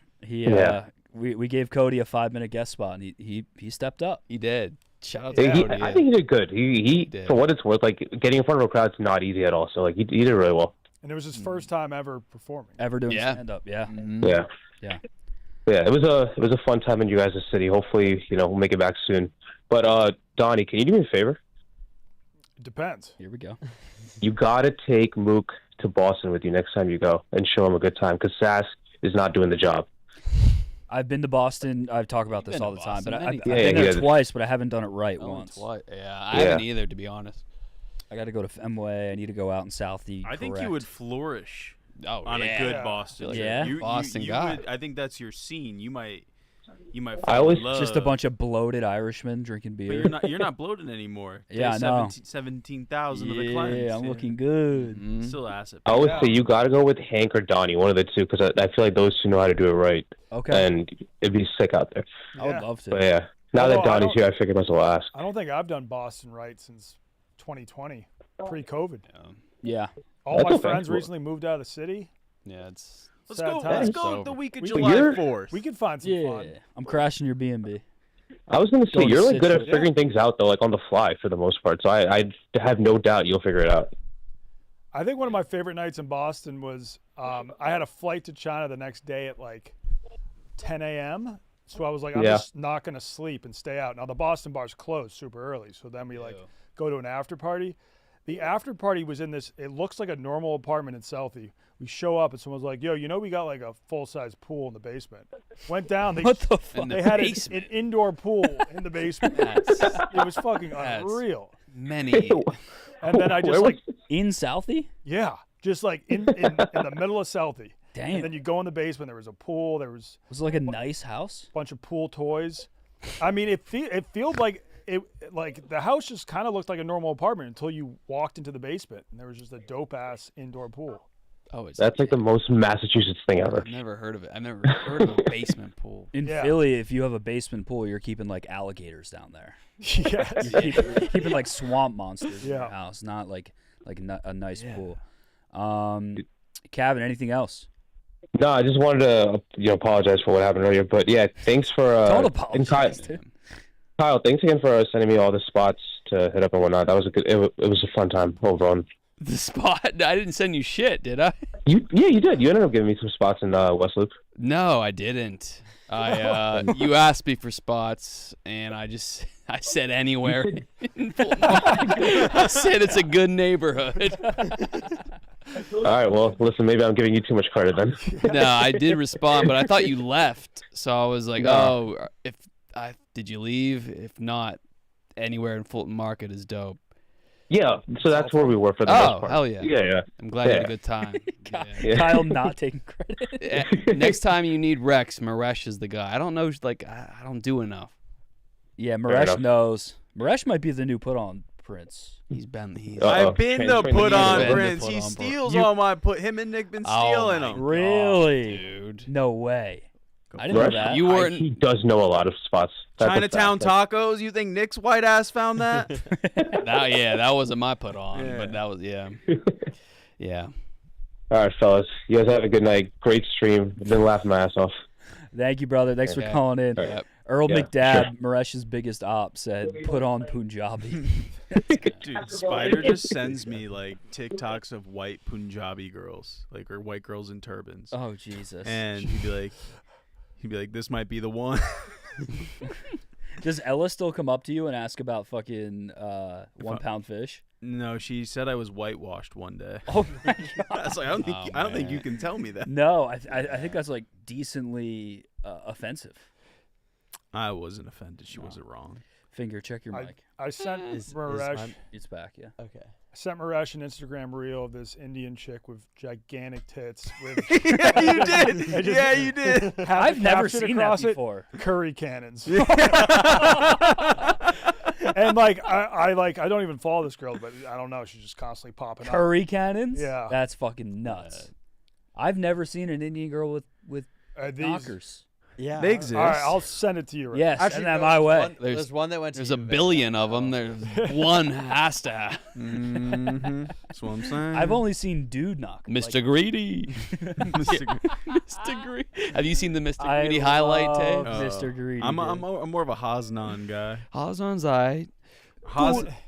Speaker 2: We gave Cody a 5-minute guest spot, and he stepped up.
Speaker 7: He did. Shout out to Cody.
Speaker 17: I think he did good. He
Speaker 7: did.
Speaker 17: For what it's worth, like getting in front of a crowd's not easy at all. So like he did really well.
Speaker 8: And it was his first time ever performing.
Speaker 2: Ever doing stand up, yeah.
Speaker 17: Yeah.
Speaker 2: Yeah.
Speaker 17: Yeah, it was a fun time in you guys' city. Hopefully, we'll make it back soon. But Donnie, can you do me a favor?
Speaker 8: It depends.
Speaker 2: Here we go.
Speaker 17: You gotta take Mook to Boston with you next time you go and show him a good time because Sass is not doing the job.
Speaker 2: I've been to Boston. I've talked about this all the time, but I've
Speaker 7: Yeah,
Speaker 2: been there twice, but I haven't done it right once.
Speaker 7: Yeah, I haven't either, to be honest.
Speaker 2: I got to go to Fenway. I need to go out in Southie.
Speaker 4: I think you would flourish on
Speaker 7: yeah.
Speaker 4: a good Boston.
Speaker 2: Yeah?
Speaker 7: Boston guy.
Speaker 4: I think that's your scene. You might.
Speaker 17: I always
Speaker 2: just a bunch of bloated Irishmen drinking beer.
Speaker 4: But you're not bloated anymore.
Speaker 2: Yeah, I know.
Speaker 4: 17,000 of the cleanse.
Speaker 2: Yeah, I'm looking good.
Speaker 4: Still acid.
Speaker 17: I always say you gotta go with Hank or Donnie, one of the two, because I feel like those two know how to do it right.
Speaker 2: Okay.
Speaker 17: And it'd be sick out there.
Speaker 2: I would love to.
Speaker 17: But yeah, now that Donnie's here, I figured I might as well ask.
Speaker 8: I don't think I've done Boston right since 2020, pre-COVID.
Speaker 2: Yeah.
Speaker 8: All
Speaker 17: That's
Speaker 8: my
Speaker 17: okay.
Speaker 8: friends recently moved out of the city.
Speaker 7: Yeah, it's.
Speaker 4: Let's
Speaker 8: Sad
Speaker 4: go.
Speaker 8: times.
Speaker 4: Let's go the week of
Speaker 8: We-
Speaker 4: July 4th.
Speaker 8: We could find some fun.
Speaker 2: I'm crashing your B&B.
Speaker 17: I was gonna say
Speaker 2: Going to
Speaker 17: you're like good at
Speaker 2: Citrus.
Speaker 17: figuring things out though, like on the fly for the most part. So I have no doubt you'll figure it out.
Speaker 8: I think one of my favorite nights in Boston was I had a flight to China the next day at like 10 a.m. So I was like, I'm just not going to sleep and stay out. Now, the Boston bar's closed super early. So then we go to an after party. The after party was in this, it looks like a normal apartment in Southie. We show up and someone's like, yo, we got like a full-size pool in the basement. Went down.
Speaker 2: What the fuck?
Speaker 8: They had an indoor pool in the basement. It was fucking unreal.
Speaker 7: Many.
Speaker 8: And then I just like.
Speaker 2: In Southie?
Speaker 8: Yeah. Just like in the middle of Southie.
Speaker 2: Damn.
Speaker 8: And then you go in the basement. There was a pool. There was.
Speaker 2: Was it like a nice house?
Speaker 8: Bunch of pool toys. I mean, it felt like like the house just kind of looked like a normal apartment until you walked into the basement and there was just a dope ass indoor pool.
Speaker 7: Oh, it's
Speaker 17: That's like the most Massachusetts thing ever.
Speaker 7: I've never heard of it. I've never heard of a basement pool.
Speaker 2: In Philly, if you have a basement pool, you're keeping like alligators down there.
Speaker 8: Yes.
Speaker 2: You're keeping like swamp monsters in your
Speaker 8: Yeah.
Speaker 2: house, not like a nice pool. Kevin, anything else?
Speaker 17: No, I just wanted to apologize for what happened earlier. But yeah, thanks for
Speaker 2: Don't
Speaker 17: and
Speaker 2: apologize, dude.
Speaker 17: Kyle, thanks again for sending me all the spots to hit up and whatnot. That was it was a fun time overall.
Speaker 7: The spot? I didn't send you shit, did I?
Speaker 17: You did. You ended up giving me some spots in West Loop.
Speaker 7: No, I didn't. You asked me for spots, and I said anywhere. I said it's a good neighborhood.
Speaker 17: All right. Well, listen. Maybe I'm giving you too much credit then.
Speaker 7: No, I did respond, but I thought you left, so I was like,
Speaker 17: No.
Speaker 7: did you leave? If not, anywhere in Fulton Market is dope.
Speaker 17: Yeah. So that's where we were for the most part.
Speaker 7: Hell yeah.
Speaker 17: Yeah.
Speaker 7: I'm glad you had a good time.
Speaker 2: Kyle not taking credit.
Speaker 7: Next time you need Rex, Maresh is the guy. I don't know, I don't do enough.
Speaker 2: Yeah, Maresh knows. Maresh might be the new put-on Prince.
Speaker 7: He's been.
Speaker 4: I've been the put-on
Speaker 7: Been the
Speaker 4: Prince. He
Speaker 7: put-on
Speaker 4: steals
Speaker 2: You-
Speaker 4: all my him and Nick been stealing them.
Speaker 2: Really?
Speaker 7: Dude.
Speaker 2: No way. I didn't know that.
Speaker 7: You weren't.
Speaker 17: He does know a lot of spots. That's a
Speaker 4: Chinatown
Speaker 17: fact.
Speaker 4: tacos. You think Nick's white ass found that?
Speaker 7: That wasn't my put-on,
Speaker 4: Yeah.
Speaker 7: but that was yeah.
Speaker 17: All right, fellas. You guys have a good night. Great stream. I've been laughing my ass off.
Speaker 2: Thank you, brother. Thanks for
Speaker 7: Okay.
Speaker 2: calling in.
Speaker 7: Yep.
Speaker 2: Earl
Speaker 17: Yeah,
Speaker 2: McDab, Maresh's biggest op, said, "Put on Punjabi."
Speaker 4: Dude, Spider just sends me like TikToks of white Punjabi girls, or white girls in turbans.
Speaker 2: Oh Jesus!
Speaker 4: And he'd be like, "This might be the one."
Speaker 2: Does Ella still come up to you and ask about fucking 1 pound fish?
Speaker 4: No, she said I was whitewashed one day.
Speaker 2: Oh my God.
Speaker 4: I was like, I don't think you can tell me that.
Speaker 2: No, I think that's like decently offensive.
Speaker 4: I wasn't offended. She wasn't wrong.
Speaker 2: Finger, check your mic.
Speaker 8: I sent Maresh.
Speaker 2: It's back, yeah.
Speaker 1: Okay.
Speaker 8: I sent Maresh an Instagram reel of this Indian chick with gigantic tits. With
Speaker 4: Yeah, you did. Yeah, you did.
Speaker 2: I've never seen that before.
Speaker 8: Curry cannons. And I don't even follow this girl, but I don't know. She's just constantly popping up.
Speaker 2: Curry cannons?
Speaker 8: Yeah.
Speaker 2: That's fucking nuts. I've never seen an Indian girl with knockers.
Speaker 1: Yeah,
Speaker 4: they exist.
Speaker 8: All right, I'll send it to you. Right?
Speaker 2: Yes,
Speaker 1: Actually,
Speaker 2: send that my way.
Speaker 1: There's one that went to
Speaker 7: There's a
Speaker 1: UVA.
Speaker 7: billion of them. There's one has to have.
Speaker 4: That's what I'm saying.
Speaker 2: I've only seen dude knock.
Speaker 7: Mr. Greedy. Mr. Greedy. Have you seen the Mr. Greedy highlight tape?
Speaker 2: Mr. Greedy.
Speaker 4: I'm more of a Haznan guy.
Speaker 7: Hazan's eye.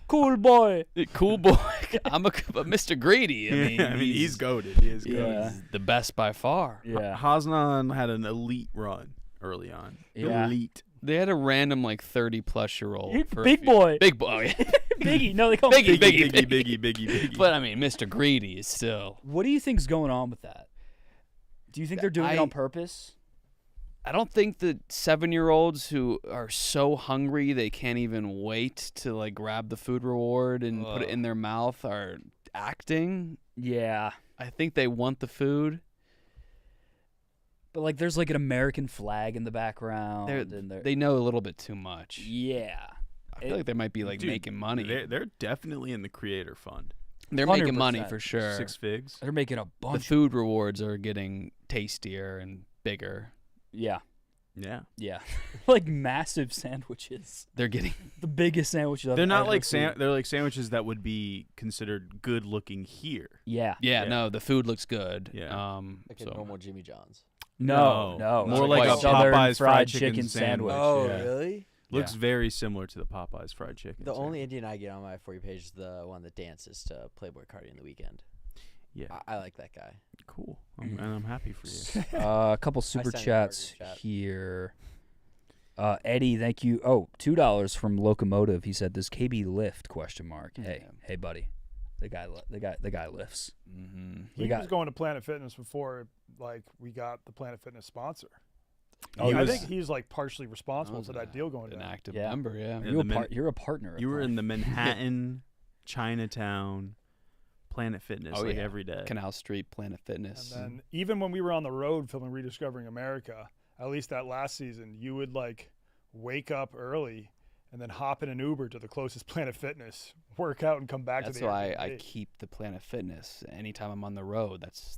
Speaker 2: Cool boy.
Speaker 7: Cool boy. But Mr. Greedy. I mean,
Speaker 4: he's goated. He is goated.
Speaker 2: Yeah.
Speaker 7: He's the best by far.
Speaker 2: Yeah.
Speaker 4: Haznan had an elite run early on.
Speaker 2: Yeah.
Speaker 4: Elite.
Speaker 7: They had a random 30-plus-year-old.
Speaker 2: Big boy.
Speaker 7: Big boy.
Speaker 2: Biggie. No, they call him
Speaker 7: Biggie. But I mean, Mr. Greedy is still.
Speaker 2: What do you think's going on with that? Do you think they're doing it on purpose?
Speaker 7: I don't think the 7-year-olds who are so hungry they can't even wait to grab the food reward and put it in their mouth are acting.
Speaker 2: Yeah.
Speaker 7: I think they want the food.
Speaker 2: But there's an American flag in the background.
Speaker 7: They know a little bit too much.
Speaker 2: Yeah.
Speaker 7: I feel like they might be making money.
Speaker 4: They're definitely in the creator fund.
Speaker 7: They're
Speaker 2: 100%.
Speaker 7: making money for sure.
Speaker 4: 6 figs.
Speaker 2: They're making a bunch.
Speaker 7: The food rewards are getting tastier and bigger.
Speaker 2: Yeah.
Speaker 4: Yeah.
Speaker 2: Yeah. Massive sandwiches.
Speaker 7: They're getting
Speaker 2: the biggest sandwiches I've
Speaker 4: They're not
Speaker 2: ever seen.
Speaker 4: they're like sandwiches that would be considered good looking here.
Speaker 2: Yeah.
Speaker 7: Yeah, no, the food looks good.
Speaker 4: Yeah.
Speaker 1: Like a normal Jimmy John's.
Speaker 2: No.
Speaker 4: More
Speaker 2: It's
Speaker 4: like a
Speaker 2: Southern
Speaker 4: Popeyes
Speaker 2: fried chicken sandwich.
Speaker 1: Oh,
Speaker 4: Yeah.
Speaker 1: really?
Speaker 4: Looks very similar to the Popeyes fried chicken.
Speaker 1: The only
Speaker 4: sandwich.
Speaker 1: Indian I get on my For You page is the one that dances to Playboy Cardi in the Weekend.
Speaker 4: Yeah.
Speaker 1: I like that guy.
Speaker 4: Cool. And I'm happy for you.
Speaker 2: A couple super chats here. Eddie, thank you. Oh, $2 from Locomotive. He said, "Does KB lift?" ? Hey, buddy. The guy lifts.
Speaker 7: Mm-hmm.
Speaker 8: He was going to Planet Fitness before we got the Planet Fitness sponsor.
Speaker 2: Oh,
Speaker 8: I think he's partially responsible to that deal going
Speaker 7: an
Speaker 8: down.
Speaker 7: active member. Yeah,
Speaker 2: You're a partner.
Speaker 4: You were in the Manhattan, Chinatown, Planet Fitness every day.
Speaker 7: Canal Street, Planet Fitness.
Speaker 8: And then even when we were on the road filming Rediscovering America, at least that last season, you would wake up early and then hop in an Uber to the closest Planet Fitness, work out, and come back
Speaker 7: That's
Speaker 8: to the
Speaker 7: why
Speaker 8: Airbnb.
Speaker 7: I keep the Planet Fitness. Anytime I'm on the road, that's.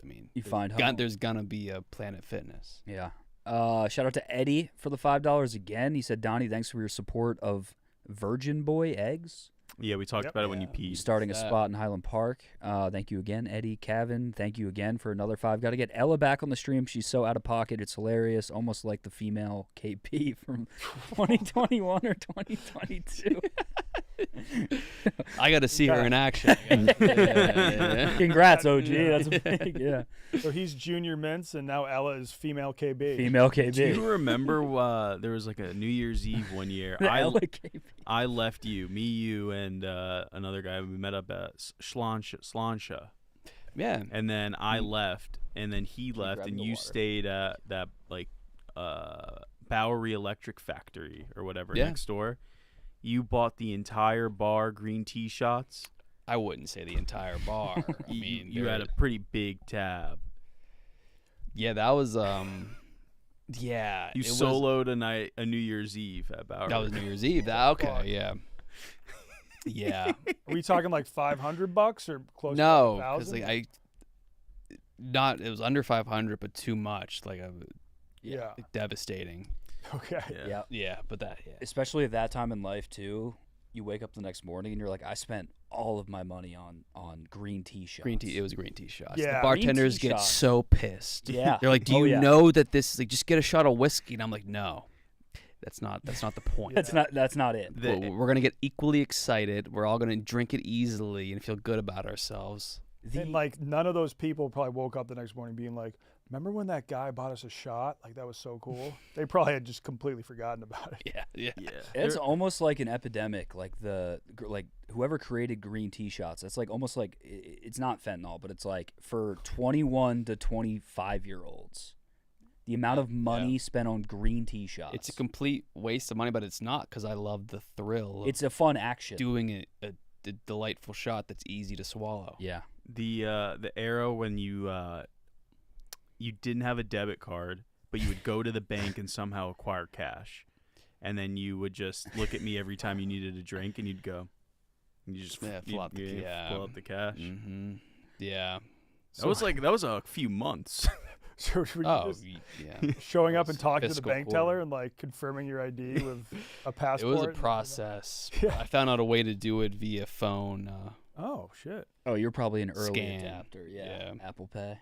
Speaker 7: I mean,
Speaker 2: You find home.
Speaker 7: there's gonna be a Planet Fitness.
Speaker 2: Yeah. Shout out to Eddie for the $5 again. He said, "Donnie, thanks for your support of Virgin Boy eggs.
Speaker 4: Yeah, we talked about it when you peed.
Speaker 2: Starting a spot in Highland Park. Thank you again, Eddie. Kevin, thank you again for another $5. Got to get Ella back on the stream. She's so out of pocket. It's hilarious. Almost like the female KP from 2021 or 2022.
Speaker 7: I got to see her in action.
Speaker 2: Congrats, OG. That's big. Yeah.
Speaker 8: So he's Junior Mints, and now Ella is female KB.
Speaker 2: Female KB.
Speaker 4: Do you remember there was a New Year's Eve one year?
Speaker 2: Ella KB.
Speaker 4: I left you, and another guy. We met up at Slansha.
Speaker 7: Yeah.
Speaker 4: And then I left, and then he left, and you stayed at that Bowery Electric Factory or whatever next door. You bought the entire bar green tea shots.
Speaker 7: I wouldn't say the entire bar. I mean,
Speaker 4: you had a pretty big tab.
Speaker 7: Yeah, that was yeah.
Speaker 4: You soloed a New Year's Eve at Bowery.
Speaker 7: That was New Year's Eve. Okay, yeah. Yeah.
Speaker 8: Are we talking $500 or close
Speaker 7: no,
Speaker 8: to
Speaker 7: because
Speaker 8: $1,000?
Speaker 7: it was under 500, but too much.
Speaker 8: Yeah.
Speaker 7: Devastating.
Speaker 8: Okay.
Speaker 2: Yeah.
Speaker 7: But
Speaker 2: especially at that time in life too, you wake up the next morning and you're like, I spent all of my money on green tea shots.
Speaker 7: It was green tea shots.
Speaker 8: Yeah.
Speaker 7: The bartenders
Speaker 2: Green tea
Speaker 7: get
Speaker 2: shots.
Speaker 7: so pissed.
Speaker 2: Yeah.
Speaker 7: They're like, "Do you know that this just get a shot of whiskey?" And I'm like, "No. That's not the point.
Speaker 2: That's not it.
Speaker 7: We're going to get equally excited. We're all going to drink it easily and feel good about ourselves."
Speaker 8: And none of those people probably woke up the next morning being like, Remember when that guy bought us a shot? Like, that was so cool. They probably had just completely forgotten about it.
Speaker 7: Yeah.
Speaker 2: It's almost like an epidemic. Like whoever created green tea shots. It's like almost like it's not fentanyl, but it's like for 21 to 25-year-olds. The amount of money spent on green tea shots.
Speaker 7: It's a complete waste of money, but it's not because I love the thrill.
Speaker 2: It's a fun action.
Speaker 7: Doing a delightful shot that's easy to swallow.
Speaker 2: Yeah.
Speaker 4: The era when you didn't have a debit card, but you would go to the bank and somehow acquire cash, and then you would just look at me every time you needed a drink, and you'd go, and you just
Speaker 7: pull out the
Speaker 4: cash.
Speaker 7: Mm-hmm. Yeah.
Speaker 4: That was a few months.
Speaker 8: So showing up and talking to the bank teller and like confirming your ID with a passport.
Speaker 7: It was a process. I found out a way to do it via phone.
Speaker 8: Oh shit.
Speaker 2: Oh, you're probably an early
Speaker 7: Scan.
Speaker 2: adapter. Yeah. Apple Pay.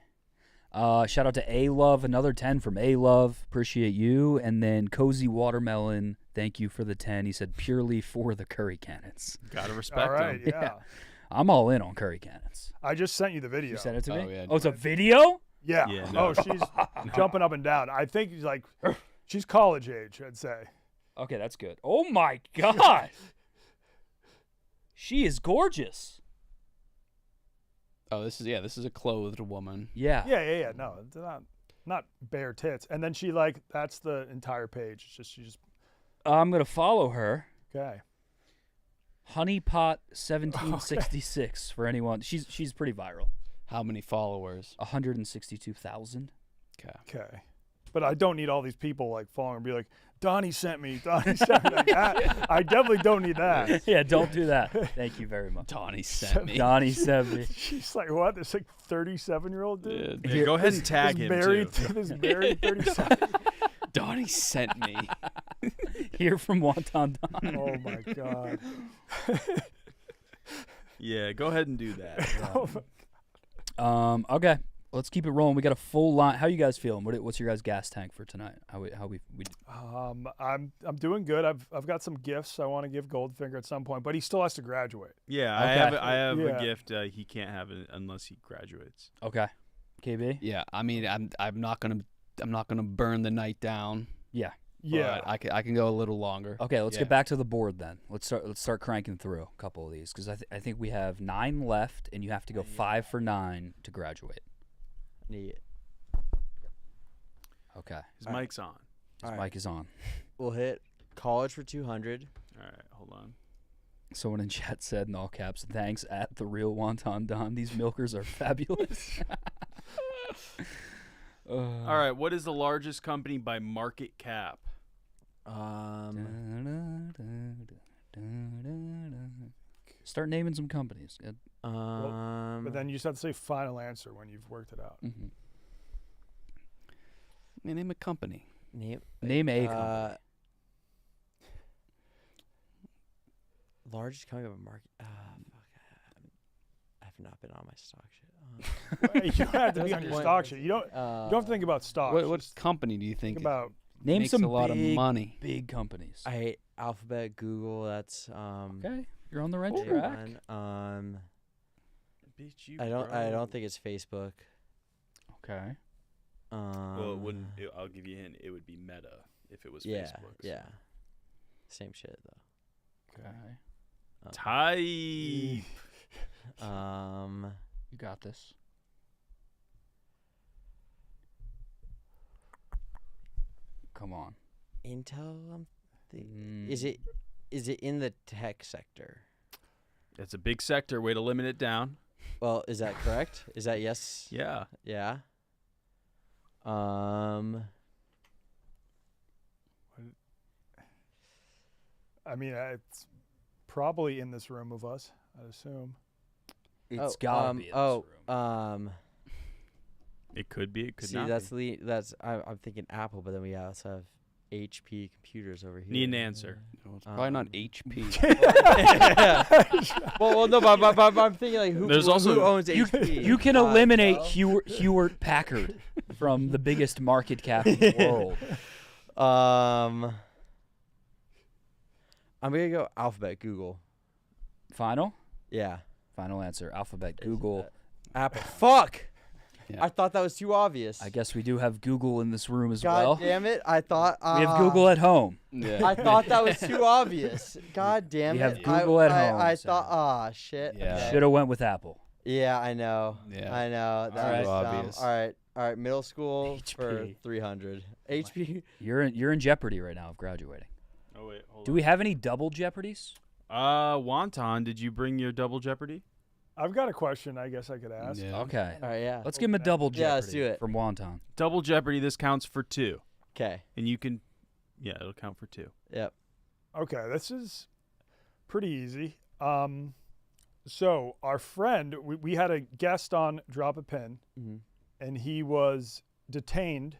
Speaker 2: Shout out to A Love, another 10 from A Love. Appreciate you. And then Cozy Watermelon, thank you for the 10. He said purely for the curry cannons.
Speaker 4: Gotta respect
Speaker 8: all right,
Speaker 4: them.
Speaker 8: Yeah.
Speaker 2: I'm all in on curry cannons.
Speaker 8: I just sent you the video.
Speaker 2: You sent it to me?
Speaker 7: Yeah,
Speaker 2: it's a video?
Speaker 8: Yeah.
Speaker 4: no.
Speaker 8: Oh, she's jumping up and down. I think she's college age, I'd say.
Speaker 2: Okay, that's good. Oh my God. She is gorgeous.
Speaker 7: Oh, this is a clothed woman.
Speaker 2: Yeah.
Speaker 8: Yeah. No, it's not bare tits. And then that's the entire page. It's just she just.
Speaker 2: I'm gonna follow her.
Speaker 8: Okay.
Speaker 2: Honeypot 1766 for anyone. She's pretty viral.
Speaker 7: How many followers?
Speaker 2: 162,000.
Speaker 8: Okay. But I don't need all these people like following and be like, Donnie sent me. Donnie sent me. Like, I definitely don't need that.
Speaker 2: Yeah, don't do that. Thank you very much.
Speaker 7: Donnie sent me.
Speaker 2: Donnie sent me.
Speaker 8: She's like, what? This like 37-year-old dude?
Speaker 4: Yeah, go ahead and tag him too.
Speaker 8: This married 37.
Speaker 7: Donnie sent me.
Speaker 2: Here from Wonton Don.
Speaker 8: Oh my God.
Speaker 4: Yeah, go ahead and do that.
Speaker 2: Okay, let's keep it rolling. We got a full line. How you guys feeling? What's your guys' gas tank for tonight?
Speaker 8: I'm doing good. I've got some gifts I want to give Goldfinger at some point, but he still has to graduate.
Speaker 4: Yeah,
Speaker 2: Okay.
Speaker 4: I have a gift. He can't have it unless he graduates.
Speaker 2: Okay, KB.
Speaker 7: Yeah, I mean, I'm not gonna burn the night down.
Speaker 2: Yeah.
Speaker 8: Yeah.
Speaker 7: But I can go a little longer.
Speaker 2: Okay, let's get back to the board then. Let's start cranking through a couple of these because I think we have 9 left, and you have to go 5 for 9 to graduate.
Speaker 1: Yeah.
Speaker 2: Okay.
Speaker 4: His mic's on.
Speaker 2: His mic is on.
Speaker 1: We'll hit college for 200.
Speaker 4: All right, hold on.
Speaker 2: Someone in chat said in all caps, "Thanks at the real Wonton Don. These milkers are fabulous."
Speaker 4: All right, what is the largest company by market cap?
Speaker 2: Start naming some companies.
Speaker 8: But then you just have to say final answer when you've worked it out.
Speaker 2: Mm-hmm.
Speaker 7: Name a company.
Speaker 2: Name a company.
Speaker 1: Largest company of a market. Fuck. I have not been on my stock shit.
Speaker 8: You don't have to be on your stock shit. You don't have to think about stocks.
Speaker 7: What company do you think
Speaker 8: about?
Speaker 2: Name
Speaker 7: makes
Speaker 2: some
Speaker 7: a lot of money.
Speaker 2: Big companies.
Speaker 1: I hate Alphabet, Google. That's
Speaker 2: okay. You're on the right track.
Speaker 1: I don't think it's Facebook.
Speaker 2: Okay.
Speaker 4: Well, it wouldn't. I'll give you a hint. It would be Meta if it was Facebook.
Speaker 1: Yeah. Same shit though.
Speaker 2: Okay.
Speaker 4: Type.
Speaker 2: You got this. Come on.
Speaker 1: Intel. Is it in the tech sector?
Speaker 4: It's a big sector. Way to limit it down.
Speaker 1: Well, is that correct? Is that yes?
Speaker 4: Yeah.
Speaker 1: Yeah.
Speaker 8: I mean, it's probably in this room of us, I assume.
Speaker 2: It's gotta be in this room.
Speaker 4: It could be. It could
Speaker 1: see,
Speaker 4: not.
Speaker 1: I'm thinking Apple, but then we also have HP computers over here.
Speaker 4: Need an answer.
Speaker 7: No, it's probably not HP.
Speaker 1: well, no, but I'm thinking like who owns HP?
Speaker 2: You can eliminate Hewlett Packard from the biggest market cap in the world.
Speaker 1: I'm gonna go Alphabet, Google.
Speaker 2: Final?
Speaker 1: Yeah.
Speaker 2: Final answer. Alphabet, Google.
Speaker 1: Apple. Fuck. I thought that was too obvious.
Speaker 2: I guess we do have Google in this room as
Speaker 1: God
Speaker 2: well.
Speaker 1: damn it! I thought
Speaker 2: We have Google at home.
Speaker 7: Yeah.
Speaker 1: I thought that was too obvious. God damn
Speaker 2: We
Speaker 1: it!
Speaker 2: have Google at home,
Speaker 1: I
Speaker 2: so-
Speaker 1: thought, shit.
Speaker 7: Yeah.
Speaker 1: Okay.
Speaker 2: Should have went with Apple.
Speaker 1: Yeah, I know.
Speaker 7: Yeah.
Speaker 1: I know. That
Speaker 2: Alright.
Speaker 1: was
Speaker 7: Obvious.
Speaker 1: dumb. All right. Middle school for
Speaker 2: HP.
Speaker 1: 300. HP.
Speaker 2: You're in jeopardy right now of graduating.
Speaker 4: Oh wait, hold
Speaker 2: Do we have any double jeopardies?
Speaker 4: Wonton, did you bring your double Jeopardy?
Speaker 8: I've got a question I guess I could ask.
Speaker 7: Yeah.
Speaker 2: Okay.
Speaker 1: All right, yeah.
Speaker 2: Let's give him a double jeopardy
Speaker 1: Yeah, let's do it.
Speaker 2: from Wonton.
Speaker 4: Double Jeopardy. This counts for 2,
Speaker 1: Okay.
Speaker 4: and you can, yeah, it'll count for 2.
Speaker 1: Yep.
Speaker 8: Okay, this is pretty easy. So our friend, we had a guest on Drop a Pin,
Speaker 1: Mhm.
Speaker 8: and he was detained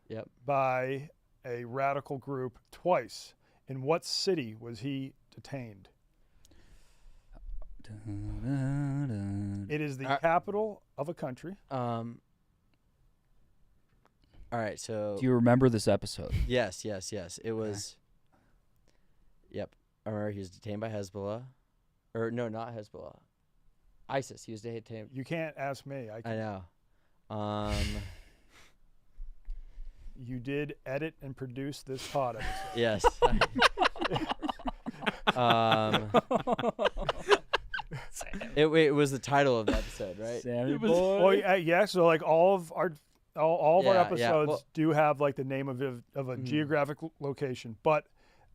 Speaker 1: Yep.
Speaker 8: by a radical group twice. In what city was he detained? It is the capital of a country.
Speaker 1: All right. So.
Speaker 2: Do you remember this episode?
Speaker 1: Yes. It was. Yep. I remember he was detained by Hezbollah, or no, not Hezbollah. ISIS. He was detained.
Speaker 8: You can't ask me.
Speaker 1: I know.
Speaker 8: You did edit and produce this pod episode.
Speaker 1: Yes. It was the title of the episode, right?
Speaker 2: Sammy
Speaker 8: Well, yeah. So like all of our
Speaker 1: Yeah, yeah,
Speaker 8: episodes
Speaker 1: well-
Speaker 8: do have like the name of a geographic location, but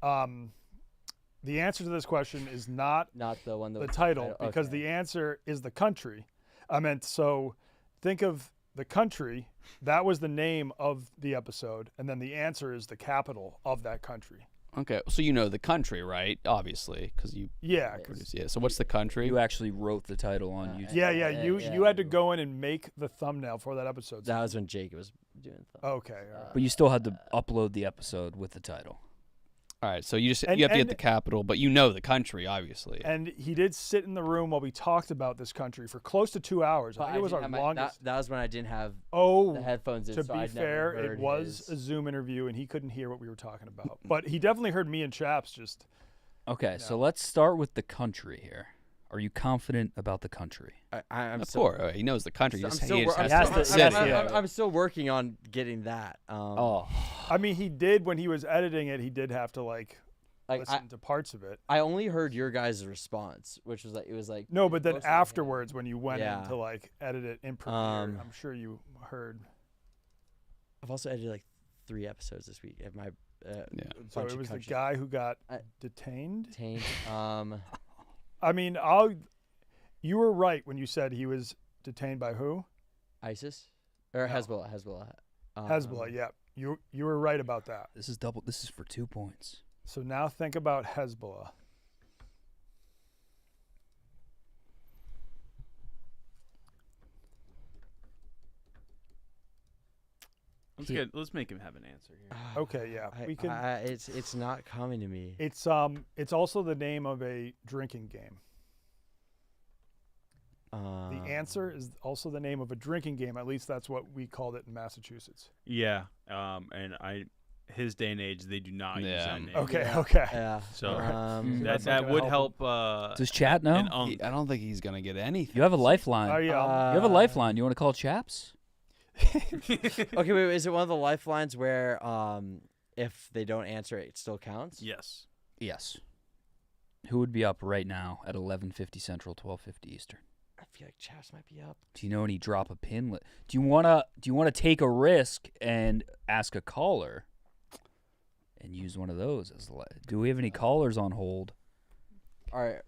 Speaker 8: the answer to this question is not
Speaker 1: the one that
Speaker 8: the
Speaker 1: was
Speaker 8: title
Speaker 1: okay.
Speaker 8: because the answer is the country. I meant so think of the country. That was the name of the episode, and then the answer is the capital of that country.
Speaker 7: Okay, so you know the country, right? Obviously, because you.
Speaker 8: Yeah.
Speaker 7: Yeah. So what's the country?
Speaker 2: You actually wrote the title on YouTube.
Speaker 8: Yeah. You had to go in and make the thumbnail for that episode.
Speaker 1: That was when Jake was doing.
Speaker 8: Okay. All right.
Speaker 2: But you still had to upload the episode with the title.
Speaker 7: All right, so you just
Speaker 8: And-
Speaker 7: you have to get
Speaker 8: and-
Speaker 7: the capital, but you know the country, obviously.
Speaker 8: And he did sit in the room while we talked about this country for close to 2 hours. I think it was our longest.
Speaker 1: That was when I didn't have
Speaker 8: Oh,
Speaker 1: the headphones in.
Speaker 8: to
Speaker 1: so
Speaker 8: be
Speaker 1: I'd never
Speaker 8: fair, it
Speaker 1: heard
Speaker 8: was
Speaker 1: his-
Speaker 8: a Zoom interview, and he couldn't hear what we were talking about. But he definitely heard me and Chaps just.
Speaker 2: Okay, so let's start with the country here. Are you confident about the country?
Speaker 1: I'm
Speaker 7: of
Speaker 1: still-
Speaker 7: course, he knows the country.
Speaker 1: I'm
Speaker 7: Just,
Speaker 1: still
Speaker 7: he just
Speaker 1: wor-
Speaker 7: has
Speaker 1: I'm
Speaker 7: to
Speaker 1: still-
Speaker 7: sit
Speaker 1: I'm-
Speaker 7: here.
Speaker 1: I'm still working on getting that.
Speaker 8: I mean, he did when he was editing it. He did have to
Speaker 1: Like,
Speaker 8: listen to parts of it.
Speaker 1: I only heard your guys' response, which was like it was like
Speaker 8: No, but then
Speaker 1: mostly
Speaker 8: afterwards, when you went
Speaker 1: Yeah.
Speaker 8: in to like edit it in Premiere, I'm sure you heard.
Speaker 1: I've also edited like 3 episodes this week. Of my
Speaker 8: So it was the guy who got detained. I mean, you were right when you said he was detained by who?
Speaker 1: ISIS or Hezbollah. Hezbollah.
Speaker 8: Hezbollah. Yeah, you were right about that.
Speaker 2: This is double. This is for 2 points.
Speaker 8: So now think about Hezbollah.
Speaker 4: Let's make him have an answer here.
Speaker 8: Okay, yeah, we can.
Speaker 1: It's not coming to me.
Speaker 8: It's also the name of a drinking game. The answer is also the name of a drinking game. At least that's what we called it in Massachusetts.
Speaker 4: Yeah, and his day and age, they do not use that name.
Speaker 8: Okay.
Speaker 1: Yeah.
Speaker 4: So
Speaker 8: That's not
Speaker 4: that
Speaker 8: gonna
Speaker 4: would
Speaker 8: help
Speaker 4: help.
Speaker 2: Does Chat know?
Speaker 4: an
Speaker 7: I don't think he's gonna get anything.
Speaker 2: You have a lifeline.
Speaker 8: Oh, yeah.
Speaker 2: You have a lifeline. You want to call Chaps?
Speaker 1: Okay, wait. Is it one of the lifelines where if they don't answer it still counts?
Speaker 4: Yes.
Speaker 2: Yes. Who would be up right now at 11:50 Central, 12:50 Eastern?
Speaker 1: I feel like Chaps might be up.
Speaker 2: Do you know any drop a pin? Do you wanna take a risk and ask a caller and use one of those as do we have any callers on hold?
Speaker 1: All right,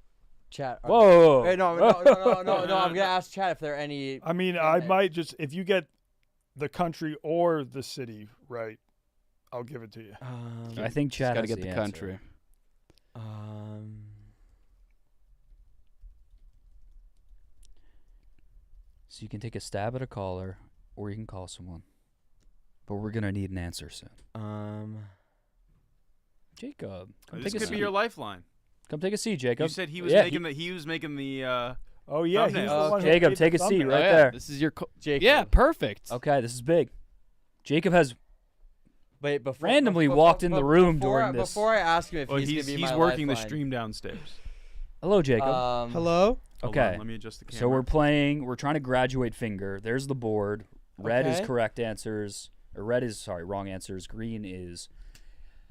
Speaker 1: Chat.
Speaker 2: Whoa.
Speaker 1: Hey, no. I'm gonna ask Chat if there are any.
Speaker 8: I mean, I might just if you get the country or the city right, I'll give it to you.
Speaker 2: I think Chat
Speaker 7: got to
Speaker 2: has
Speaker 7: get the
Speaker 2: answer.
Speaker 7: country.
Speaker 2: So you can take a stab at a caller, or you can call someone. But we're gonna need an answer soon. Jacob, come
Speaker 4: This
Speaker 2: take a
Speaker 4: could
Speaker 2: seat.
Speaker 4: be your lifeline.
Speaker 2: Come take a seat, Jacob.
Speaker 4: You said he was
Speaker 2: Yeah,
Speaker 4: making the.
Speaker 8: Oh yeah, he's the
Speaker 4: thumbnail.
Speaker 8: one who
Speaker 2: Jacob,
Speaker 8: made
Speaker 2: take
Speaker 8: the
Speaker 2: a seat
Speaker 8: thumbnail.
Speaker 2: right there.
Speaker 7: This is your.
Speaker 1: Jacob.
Speaker 7: Yeah, perfect.
Speaker 2: Okay, this is big. Jacob has
Speaker 1: Wait, before,
Speaker 2: randomly
Speaker 1: before-
Speaker 2: walked in the room
Speaker 1: before,
Speaker 2: during this.
Speaker 1: Before I ask him if
Speaker 4: Well,
Speaker 1: he's gonna be
Speaker 4: he's
Speaker 1: my
Speaker 4: working the
Speaker 1: lifeline.
Speaker 4: stream downstairs.
Speaker 2: Hello, Jacob.
Speaker 18: Hello?
Speaker 4: Hold
Speaker 2: Okay.
Speaker 4: on, let me adjust the camera.
Speaker 2: So we're trying to graduate finger. There's the board. Red is
Speaker 1: Okay.
Speaker 2: correct answers. Or red is, wrong answers. Green is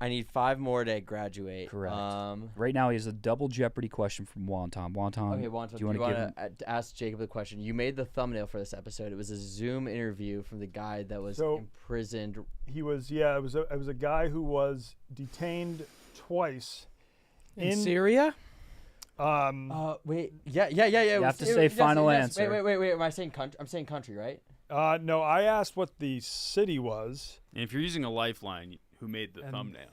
Speaker 1: I need 5 more to graduate.
Speaker 2: correct. Right now, he has a double Jeopardy question from Wonton. Wonton,
Speaker 1: Okay, Wonton,
Speaker 2: do you want to give him?
Speaker 1: ask Jacob the question? You made the thumbnail for this episode. It was a Zoom interview from the guy that was
Speaker 8: So-
Speaker 1: imprisoned.
Speaker 8: He was, it was a guy who was detained twice
Speaker 18: In Syria?
Speaker 1: Wait, yeah.
Speaker 2: You have to say final answer.
Speaker 1: Wait. Am I saying country? I'm saying country, right?
Speaker 8: No, I asked what the city was.
Speaker 4: And if you're using a lifeline, who made the thumbnail?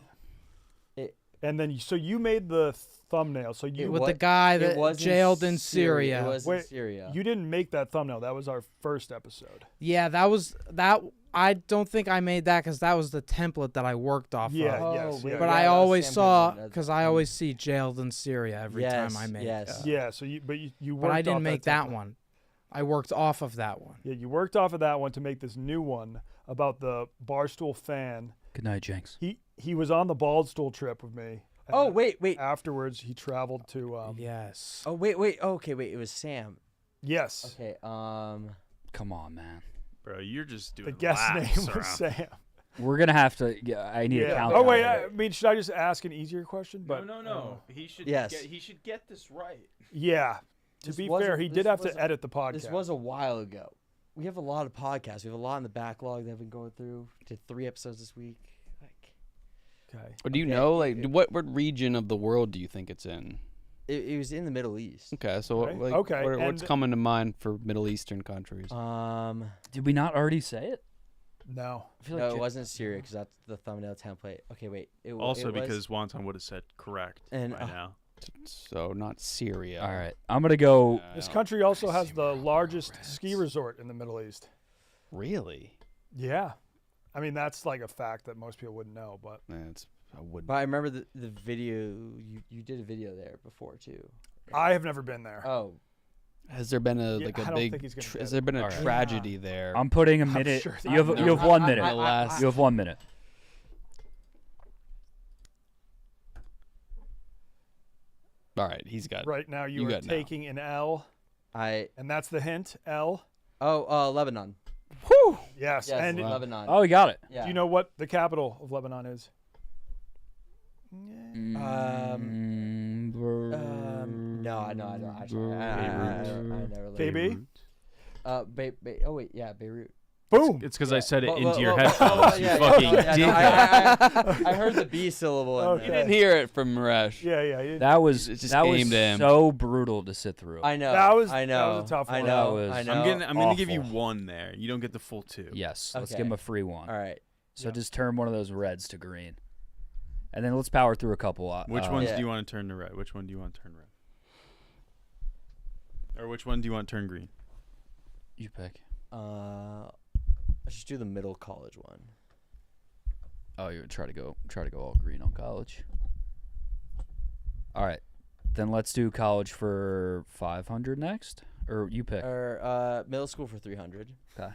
Speaker 8: And then, so you made the thumbnail. So you
Speaker 18: With the guy that
Speaker 1: was
Speaker 18: jailed in
Speaker 1: Syria.
Speaker 18: Syria.
Speaker 1: It was in Syria.
Speaker 8: You didn't make that thumbnail. That was our first episode.
Speaker 18: Yeah, that was that. I don't think I made that because that was the template that I worked off
Speaker 8: Yeah,
Speaker 18: of.
Speaker 8: yes.
Speaker 1: wait,
Speaker 8: yeah.
Speaker 18: But
Speaker 1: yeah,
Speaker 18: I
Speaker 1: that was
Speaker 18: always
Speaker 1: Sam
Speaker 18: saw
Speaker 1: Goodman.
Speaker 18: because I always see jailed in Syria every time I make.
Speaker 1: Yes.
Speaker 8: Yeah, so you worked
Speaker 18: But I
Speaker 8: off
Speaker 18: didn't make that
Speaker 8: template.
Speaker 18: one. I worked off of that one.
Speaker 8: Yeah, you worked off of that one to make this new one about the Barstool fan.
Speaker 2: Good night, Jenks.
Speaker 8: He was on the Baldstool trip with me.
Speaker 1: Oh,
Speaker 8: and
Speaker 1: wait.
Speaker 8: Afterwards, he traveled to.
Speaker 18: Yes.
Speaker 1: Oh, wait. Oh, okay, wait. It was Sam.
Speaker 8: Yes.
Speaker 1: Okay.
Speaker 2: Come on, man.
Speaker 4: Bro, you're just doing
Speaker 8: The guest
Speaker 4: laps
Speaker 8: name was
Speaker 4: around.
Speaker 8: Sam.
Speaker 2: We're gonna have to. Yeah, I need a count.
Speaker 8: Oh wait, I mean, should I just ask an easier question? But
Speaker 4: No. He should.
Speaker 1: Yes.
Speaker 4: He should get this right.
Speaker 8: Yeah. To
Speaker 1: This
Speaker 8: be
Speaker 1: was a-
Speaker 8: fair, he did
Speaker 1: this
Speaker 8: have
Speaker 1: was
Speaker 8: to
Speaker 1: a-
Speaker 8: edit the podcast.
Speaker 1: This was a while ago. We have a lot of podcasts. We have a lot in the backlog that I've been going through. Did 3 episodes this week.
Speaker 8: Okay.
Speaker 7: Or do you know, like, what region of the world do you think it's in?
Speaker 1: It was in the Middle East.
Speaker 7: Okay, so
Speaker 8: Okay.
Speaker 7: like,
Speaker 8: Okay,
Speaker 7: what's
Speaker 8: and-
Speaker 7: coming to mind for Middle Eastern countries?
Speaker 2: Did we not already say it?
Speaker 8: No.
Speaker 2: I feel
Speaker 1: No,
Speaker 2: like
Speaker 1: it wasn't Syria because that's the thumbnail template. Okay, wait.
Speaker 4: Also,
Speaker 1: it was,
Speaker 4: because Wonton would have said correct
Speaker 1: And,
Speaker 4: by now.
Speaker 7: So not Syria.
Speaker 2: All right, I'm gonna go.
Speaker 8: This country also has the largest ski resort in the Middle East.
Speaker 7: Really?
Speaker 8: Yeah. I mean, that's like a fact that most people wouldn't know, but
Speaker 7: I wouldn't.
Speaker 1: But I remember the video. You did a video there before too.
Speaker 8: I have never been there.
Speaker 1: Oh,
Speaker 7: Has there been a
Speaker 8: Yeah,
Speaker 7: like
Speaker 8: I
Speaker 7: a
Speaker 8: don't
Speaker 7: big?
Speaker 8: think he's gonna get
Speaker 7: Has
Speaker 8: it.
Speaker 7: there been a
Speaker 2: All right.
Speaker 7: tragedy there?
Speaker 2: I'm putting a
Speaker 8: I'm
Speaker 2: minute.
Speaker 8: sure
Speaker 2: you have
Speaker 8: that-
Speaker 2: you have 1
Speaker 1: I-
Speaker 2: minute.
Speaker 7: The last.
Speaker 2: You have 1 minute.
Speaker 7: All right, he's got.
Speaker 8: Right now you
Speaker 7: You
Speaker 8: are
Speaker 7: got now.
Speaker 8: taking an L, and that's the hint, L.
Speaker 1: Lebanon.
Speaker 8: Whew. Yes.
Speaker 1: Yes,
Speaker 8: and
Speaker 1: Lebanon.
Speaker 2: Oh, we got it.
Speaker 1: Yeah.
Speaker 8: do you know what the capital of Lebanon is?
Speaker 1: No, I don't. Actually, I never.
Speaker 8: KB?
Speaker 1: Oh wait, yeah, Beirut.
Speaker 8: Boom.
Speaker 4: It's because I said it
Speaker 1: Well,
Speaker 4: into
Speaker 1: well,
Speaker 4: your
Speaker 1: well,
Speaker 4: headphones.
Speaker 1: yeah,
Speaker 4: You fucking
Speaker 1: yeah,
Speaker 4: dick.
Speaker 1: no, I heard the B syllable. In
Speaker 8: Okay.
Speaker 7: You
Speaker 1: there.
Speaker 7: didn't hear it from Rash.
Speaker 8: Yeah, yeah. you-
Speaker 2: That was
Speaker 7: It's just
Speaker 2: that was
Speaker 7: aimed at him.
Speaker 2: so brutal to sit through.
Speaker 1: I know.
Speaker 8: That was-
Speaker 1: I
Speaker 8: that
Speaker 1: know.
Speaker 8: was a tough
Speaker 1: I
Speaker 8: one.
Speaker 1: know.
Speaker 2: That was-
Speaker 1: I know.
Speaker 4: I'm gonna give you
Speaker 2: Awful.
Speaker 4: 1 there. You don't get the full 2.
Speaker 2: Yes, let's
Speaker 1: Okay.
Speaker 2: give him a free one.
Speaker 1: All right.
Speaker 2: So just turn one of those reds to green, and then let's power through a couple.
Speaker 4: Which ones
Speaker 1: Yeah.
Speaker 4: do you want to turn to red? Which one do you want to turn red? Or which one do you want to turn green?
Speaker 2: You pick.
Speaker 1: Let's just do the middle college one.
Speaker 2: Oh, you would try to go all green on college. All right, then let's do college for 500 next, or you pick.
Speaker 1: Or middle school for 300.
Speaker 2: Okay.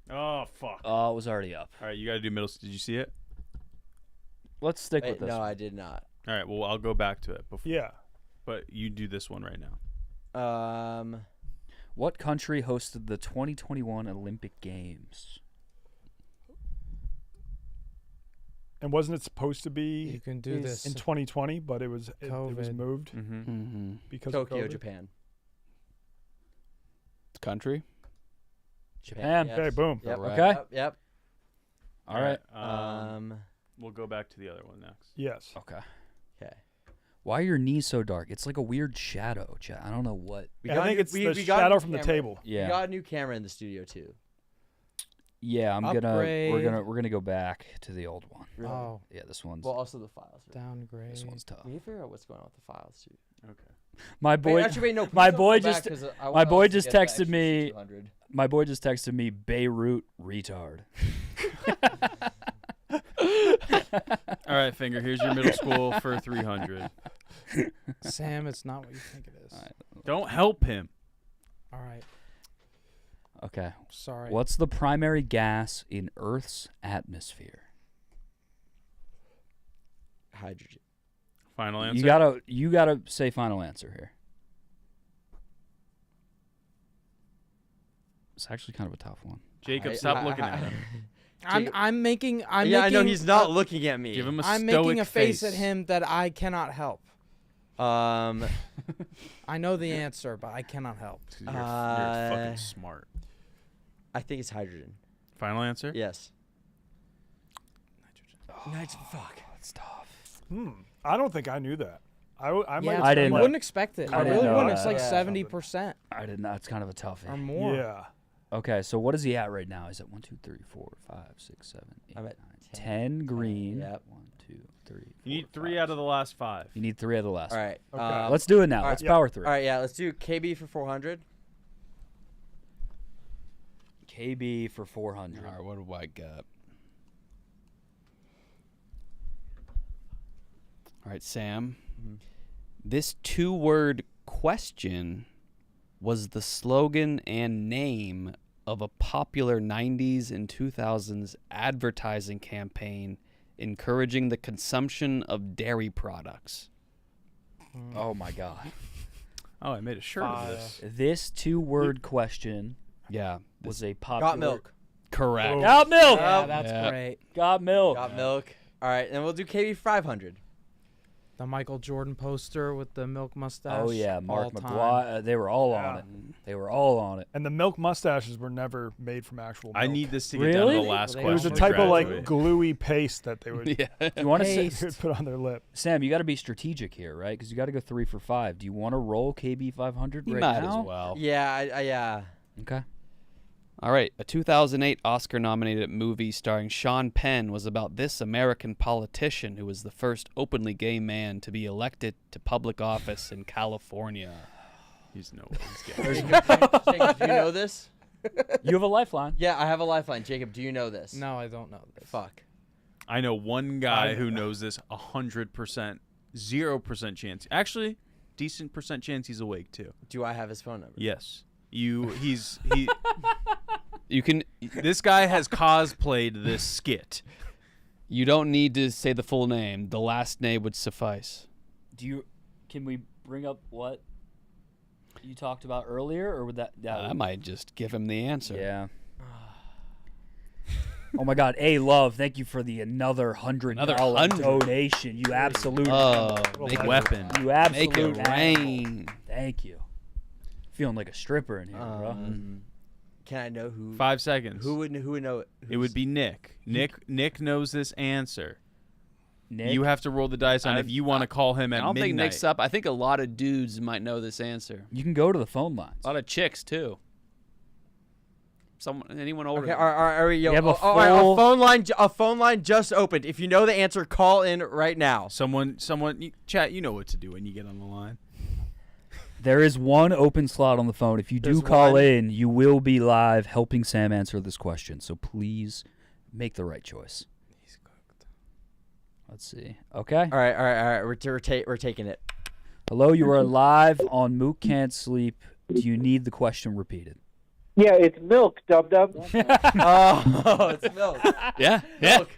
Speaker 4: Oh fuck!
Speaker 2: Oh, it was already up.
Speaker 4: All right, you got to do middle. Did you see it?
Speaker 2: Let's stick
Speaker 1: Wait,
Speaker 2: with this.
Speaker 1: no,
Speaker 2: one.
Speaker 1: I did not.
Speaker 4: All right. Well, I'll go back to it. Before,
Speaker 8: Yeah.
Speaker 4: But you do this one right now.
Speaker 2: What country hosted the 2021 Olympic Games?
Speaker 8: And wasn't it supposed to be
Speaker 18: You can do this.
Speaker 8: in 2020, but it was
Speaker 18: COVID.
Speaker 8: moved
Speaker 7: Mm-hmm.
Speaker 8: because
Speaker 1: Tokyo,
Speaker 8: of COVID?
Speaker 1: Japan.
Speaker 7: Country.
Speaker 2: Japan.
Speaker 1: Yes.
Speaker 8: Okay, boom.
Speaker 1: Yep.
Speaker 7: Correct.
Speaker 2: Okay.
Speaker 1: Yep.
Speaker 2: All right.
Speaker 4: We'll go back to the other one next.
Speaker 8: Yes.
Speaker 2: Okay.
Speaker 1: Okay.
Speaker 2: Why are your knees so dark? It's like a weird shadow. I don't know what.
Speaker 8: I think it's the
Speaker 1: got a
Speaker 8: shadow
Speaker 1: new
Speaker 8: from the
Speaker 1: camera.
Speaker 8: table.
Speaker 2: Yeah.
Speaker 1: We got a new camera in the studio too.
Speaker 2: Yeah, we're
Speaker 18: Upgrade.
Speaker 2: gonna go back to the old one.
Speaker 1: Really?
Speaker 18: Oh,
Speaker 2: Yeah, this one's
Speaker 1: Well, also the files.
Speaker 18: downgrade.
Speaker 2: this one's tough.
Speaker 1: We need to figure out what's going on with the files too.
Speaker 4: Okay.
Speaker 2: My boy,
Speaker 1: Wait, actually, wait, no.
Speaker 2: my
Speaker 1: please don't
Speaker 2: boy
Speaker 1: go back,
Speaker 2: just
Speaker 1: 'cause I
Speaker 2: my
Speaker 1: want
Speaker 2: boy
Speaker 1: us to
Speaker 2: just
Speaker 1: get the
Speaker 2: texted
Speaker 1: extra
Speaker 2: me.
Speaker 1: 200.
Speaker 2: My boy just texted me Beirut retard.
Speaker 4: All right, Finger. Here's your middle school for 300.
Speaker 18: Sam, it's not what you think it is.
Speaker 2: All right.
Speaker 4: Don't help him.
Speaker 18: All right.
Speaker 2: Okay.
Speaker 18: Sorry.
Speaker 2: What's the primary gas in Earth's atmosphere?
Speaker 1: Hydrogen.
Speaker 4: Final answer.
Speaker 2: You gotta say final answer here. It's actually kind of a tough one.
Speaker 4: Jacob, stop looking at him.
Speaker 18: I'm making.
Speaker 1: I know he's not looking at me.
Speaker 4: Give him a
Speaker 18: I'm
Speaker 4: stoic
Speaker 18: making a face at
Speaker 4: face.
Speaker 18: him that I cannot help. I know the answer, but I cannot help.
Speaker 4: You're fucking smart.
Speaker 1: I think it's hydrogen.
Speaker 4: Final answer?
Speaker 1: Yes. Nitrogen. Fuck.
Speaker 2: That's tough.
Speaker 8: I don't think I knew that. I
Speaker 18: Yeah,
Speaker 8: might.
Speaker 18: I wouldn't expect it. I
Speaker 2: didn't
Speaker 18: really
Speaker 2: know
Speaker 18: wouldn't. It's
Speaker 2: that.
Speaker 18: like
Speaker 2: Yeah.
Speaker 18: 70%
Speaker 2: I didn't know. It's kind of a toughie.
Speaker 18: or more.
Speaker 8: Yeah.
Speaker 2: Okay, so what is he at right now? He's at 1, 2, 3, 4, 5, 6, 7, 8,
Speaker 1: I'm
Speaker 2: 9,
Speaker 1: at
Speaker 2: 10 green.
Speaker 1: Yep.
Speaker 2: 1, 2, 3.
Speaker 4: You need
Speaker 2: 4,
Speaker 4: 3
Speaker 2: 5,
Speaker 4: out of the last 5.
Speaker 2: You need 3 of the last.
Speaker 1: All right.
Speaker 8: Okay.
Speaker 2: Let's do it now.
Speaker 1: all right,
Speaker 2: Let's power through.
Speaker 1: All right, yeah, let's do KB for 400.
Speaker 2: KB for 400.
Speaker 7: All right, what do I got? All right, Sam. This 2-word question was the slogan and name of a popular 90s and 2000s advertising campaign encouraging the consumption of dairy products.
Speaker 2: Oh my God.
Speaker 4: Oh, I made a shirt of this.
Speaker 2: This 2-word question
Speaker 7: Yeah.
Speaker 2: was a popular.
Speaker 1: Got milk.
Speaker 7: Correct.
Speaker 2: Got milk.
Speaker 18: Yeah, that's
Speaker 7: Yeah.
Speaker 18: great.
Speaker 2: Got milk.
Speaker 1: Got milk. All right, and we'll do KB for 500.
Speaker 18: The Michael Jordan poster with the milk mustache.
Speaker 2: Oh yeah, Mark
Speaker 18: all time.
Speaker 2: McGuire. They were all on
Speaker 8: Yeah.
Speaker 2: it. They were all on it.
Speaker 8: And the milk mustaches were never made from actual milk.
Speaker 4: I need this to get down to
Speaker 2: Really?
Speaker 4: the last
Speaker 18: It
Speaker 8: It was
Speaker 4: question.
Speaker 8: a
Speaker 4: to
Speaker 8: type of
Speaker 4: graduate.
Speaker 8: like gluey paste that they would,
Speaker 7: Yeah.
Speaker 2: You want to
Speaker 8: they
Speaker 2: say,
Speaker 8: would put on their lip.
Speaker 2: Sam? You got to be strategic here, right? Because you got to go 3 for 5. Do you want to roll KB 500
Speaker 7: You
Speaker 2: right
Speaker 7: might
Speaker 2: now?
Speaker 7: as well.
Speaker 1: Yeah, yeah.
Speaker 2: Okay.
Speaker 7: All right, a 2008 Oscar-nominated movie starring Sean Penn was about this American politician who was the first openly gay man to be elected to public office in California.
Speaker 4: He's no way he's getting
Speaker 1: Jacob, do you know this?
Speaker 2: You have a lifeline.
Speaker 1: Yeah, I have a lifeline. Jacob, do you know this?
Speaker 18: No, I don't know this.
Speaker 1: Fuck.
Speaker 4: I know one guy who knows this 100%, 0% chance. Actually, decent percent chance he's awake too.
Speaker 1: Do I have his phone number?
Speaker 4: Yes. You
Speaker 7: can.
Speaker 4: This guy has cosplayed this skit.
Speaker 7: You don't need to say the full name. The last name would suffice.
Speaker 2: Can we bring up what you talked about earlier, or would that?
Speaker 7: I might just give him the answer.
Speaker 2: Yeah. Oh my God, Love, thank you for the another $100
Speaker 7: $100.
Speaker 2: donation. You absolute
Speaker 7: make
Speaker 4: weapon.
Speaker 2: You absolute
Speaker 7: Make it rain.
Speaker 2: Thank you. Feeling like a stripper in here, bro.
Speaker 1: Can I know who?
Speaker 4: 5 seconds.
Speaker 1: Who would know it?
Speaker 4: It would be Nick. Nick knows this answer.
Speaker 2: Nick?
Speaker 4: You have to roll the dice on if you want to call him at
Speaker 7: I don't
Speaker 4: midnight.
Speaker 7: think Nick's up. I think a lot of dudes might know this answer.
Speaker 2: You can go to the phone lines.
Speaker 7: A lot of chicks too. Anyone older?
Speaker 1: Okay, all right, yo,
Speaker 2: You have a
Speaker 1: all right,
Speaker 2: full-
Speaker 1: a phone line just opened. If you know the answer, call in right now.
Speaker 4: Someone, chat. You know what to do when you get on the line.
Speaker 2: There is one open slot on the phone. If you do
Speaker 1: There's
Speaker 2: call
Speaker 1: one?
Speaker 2: in, you will be live helping Sam answer this question. So please make the right choice.
Speaker 18: He's cooked.
Speaker 2: Let's see. Okay.
Speaker 1: All right. We're taking it.
Speaker 2: Hello, you are live on Mook Can't Sleep. Do you need the question repeated?
Speaker 12: Yeah, it's milk, dub-dub.
Speaker 1: Oh, it's milk.
Speaker 7: Yeah,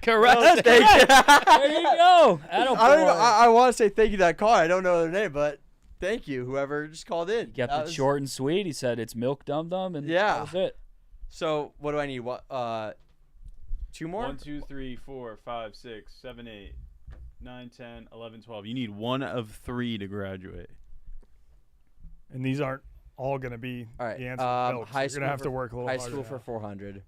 Speaker 7: correct.
Speaker 1: Milk, thank you.
Speaker 2: There you go.
Speaker 1: I want to say thank you to that caller. I don't know their name, but thank you, whoever just called in.
Speaker 2: He kept
Speaker 1: That
Speaker 2: it
Speaker 1: was-
Speaker 2: short and sweet. He said it's milk dum dum, and
Speaker 1: Yeah.
Speaker 2: that was it.
Speaker 1: So what do I need? What? 2 more?
Speaker 4: 1, 2, 3, 4, 5, 6, 7, 8, 9, 10, 11, 12. You need 1 of 3 to graduate.
Speaker 8: And these aren't all going to be
Speaker 1: All right.
Speaker 8: the answer. Milk, so
Speaker 1: High
Speaker 8: you're
Speaker 1: school
Speaker 8: going to have
Speaker 1: for-
Speaker 8: to work a little
Speaker 1: High
Speaker 8: harder
Speaker 1: school for
Speaker 8: now.
Speaker 1: 400.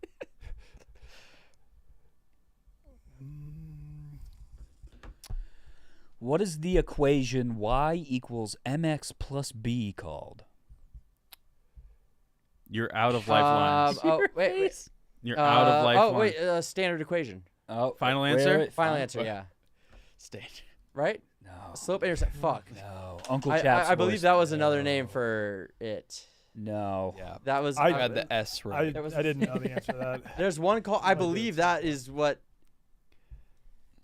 Speaker 2: What is the equation y equals mx plus b called?
Speaker 4: You're out of lifelines.
Speaker 1: Wait.
Speaker 4: You're out of lifelines.
Speaker 1: Oh wait, standard equation.
Speaker 2: Oh,
Speaker 4: Final answer?
Speaker 1: Final answer. Yeah.
Speaker 7: Stage.
Speaker 1: Right?
Speaker 2: No.
Speaker 1: Slope intercept. Fuck.
Speaker 2: No. Uncle
Speaker 1: I
Speaker 2: Chap's
Speaker 1: believe
Speaker 2: voice.
Speaker 1: that was another name for it.
Speaker 2: No.
Speaker 7: Yeah.
Speaker 1: That was.
Speaker 7: I got the S right.
Speaker 8: I didn't know the answer to that.
Speaker 1: There's one call. I believe that is what.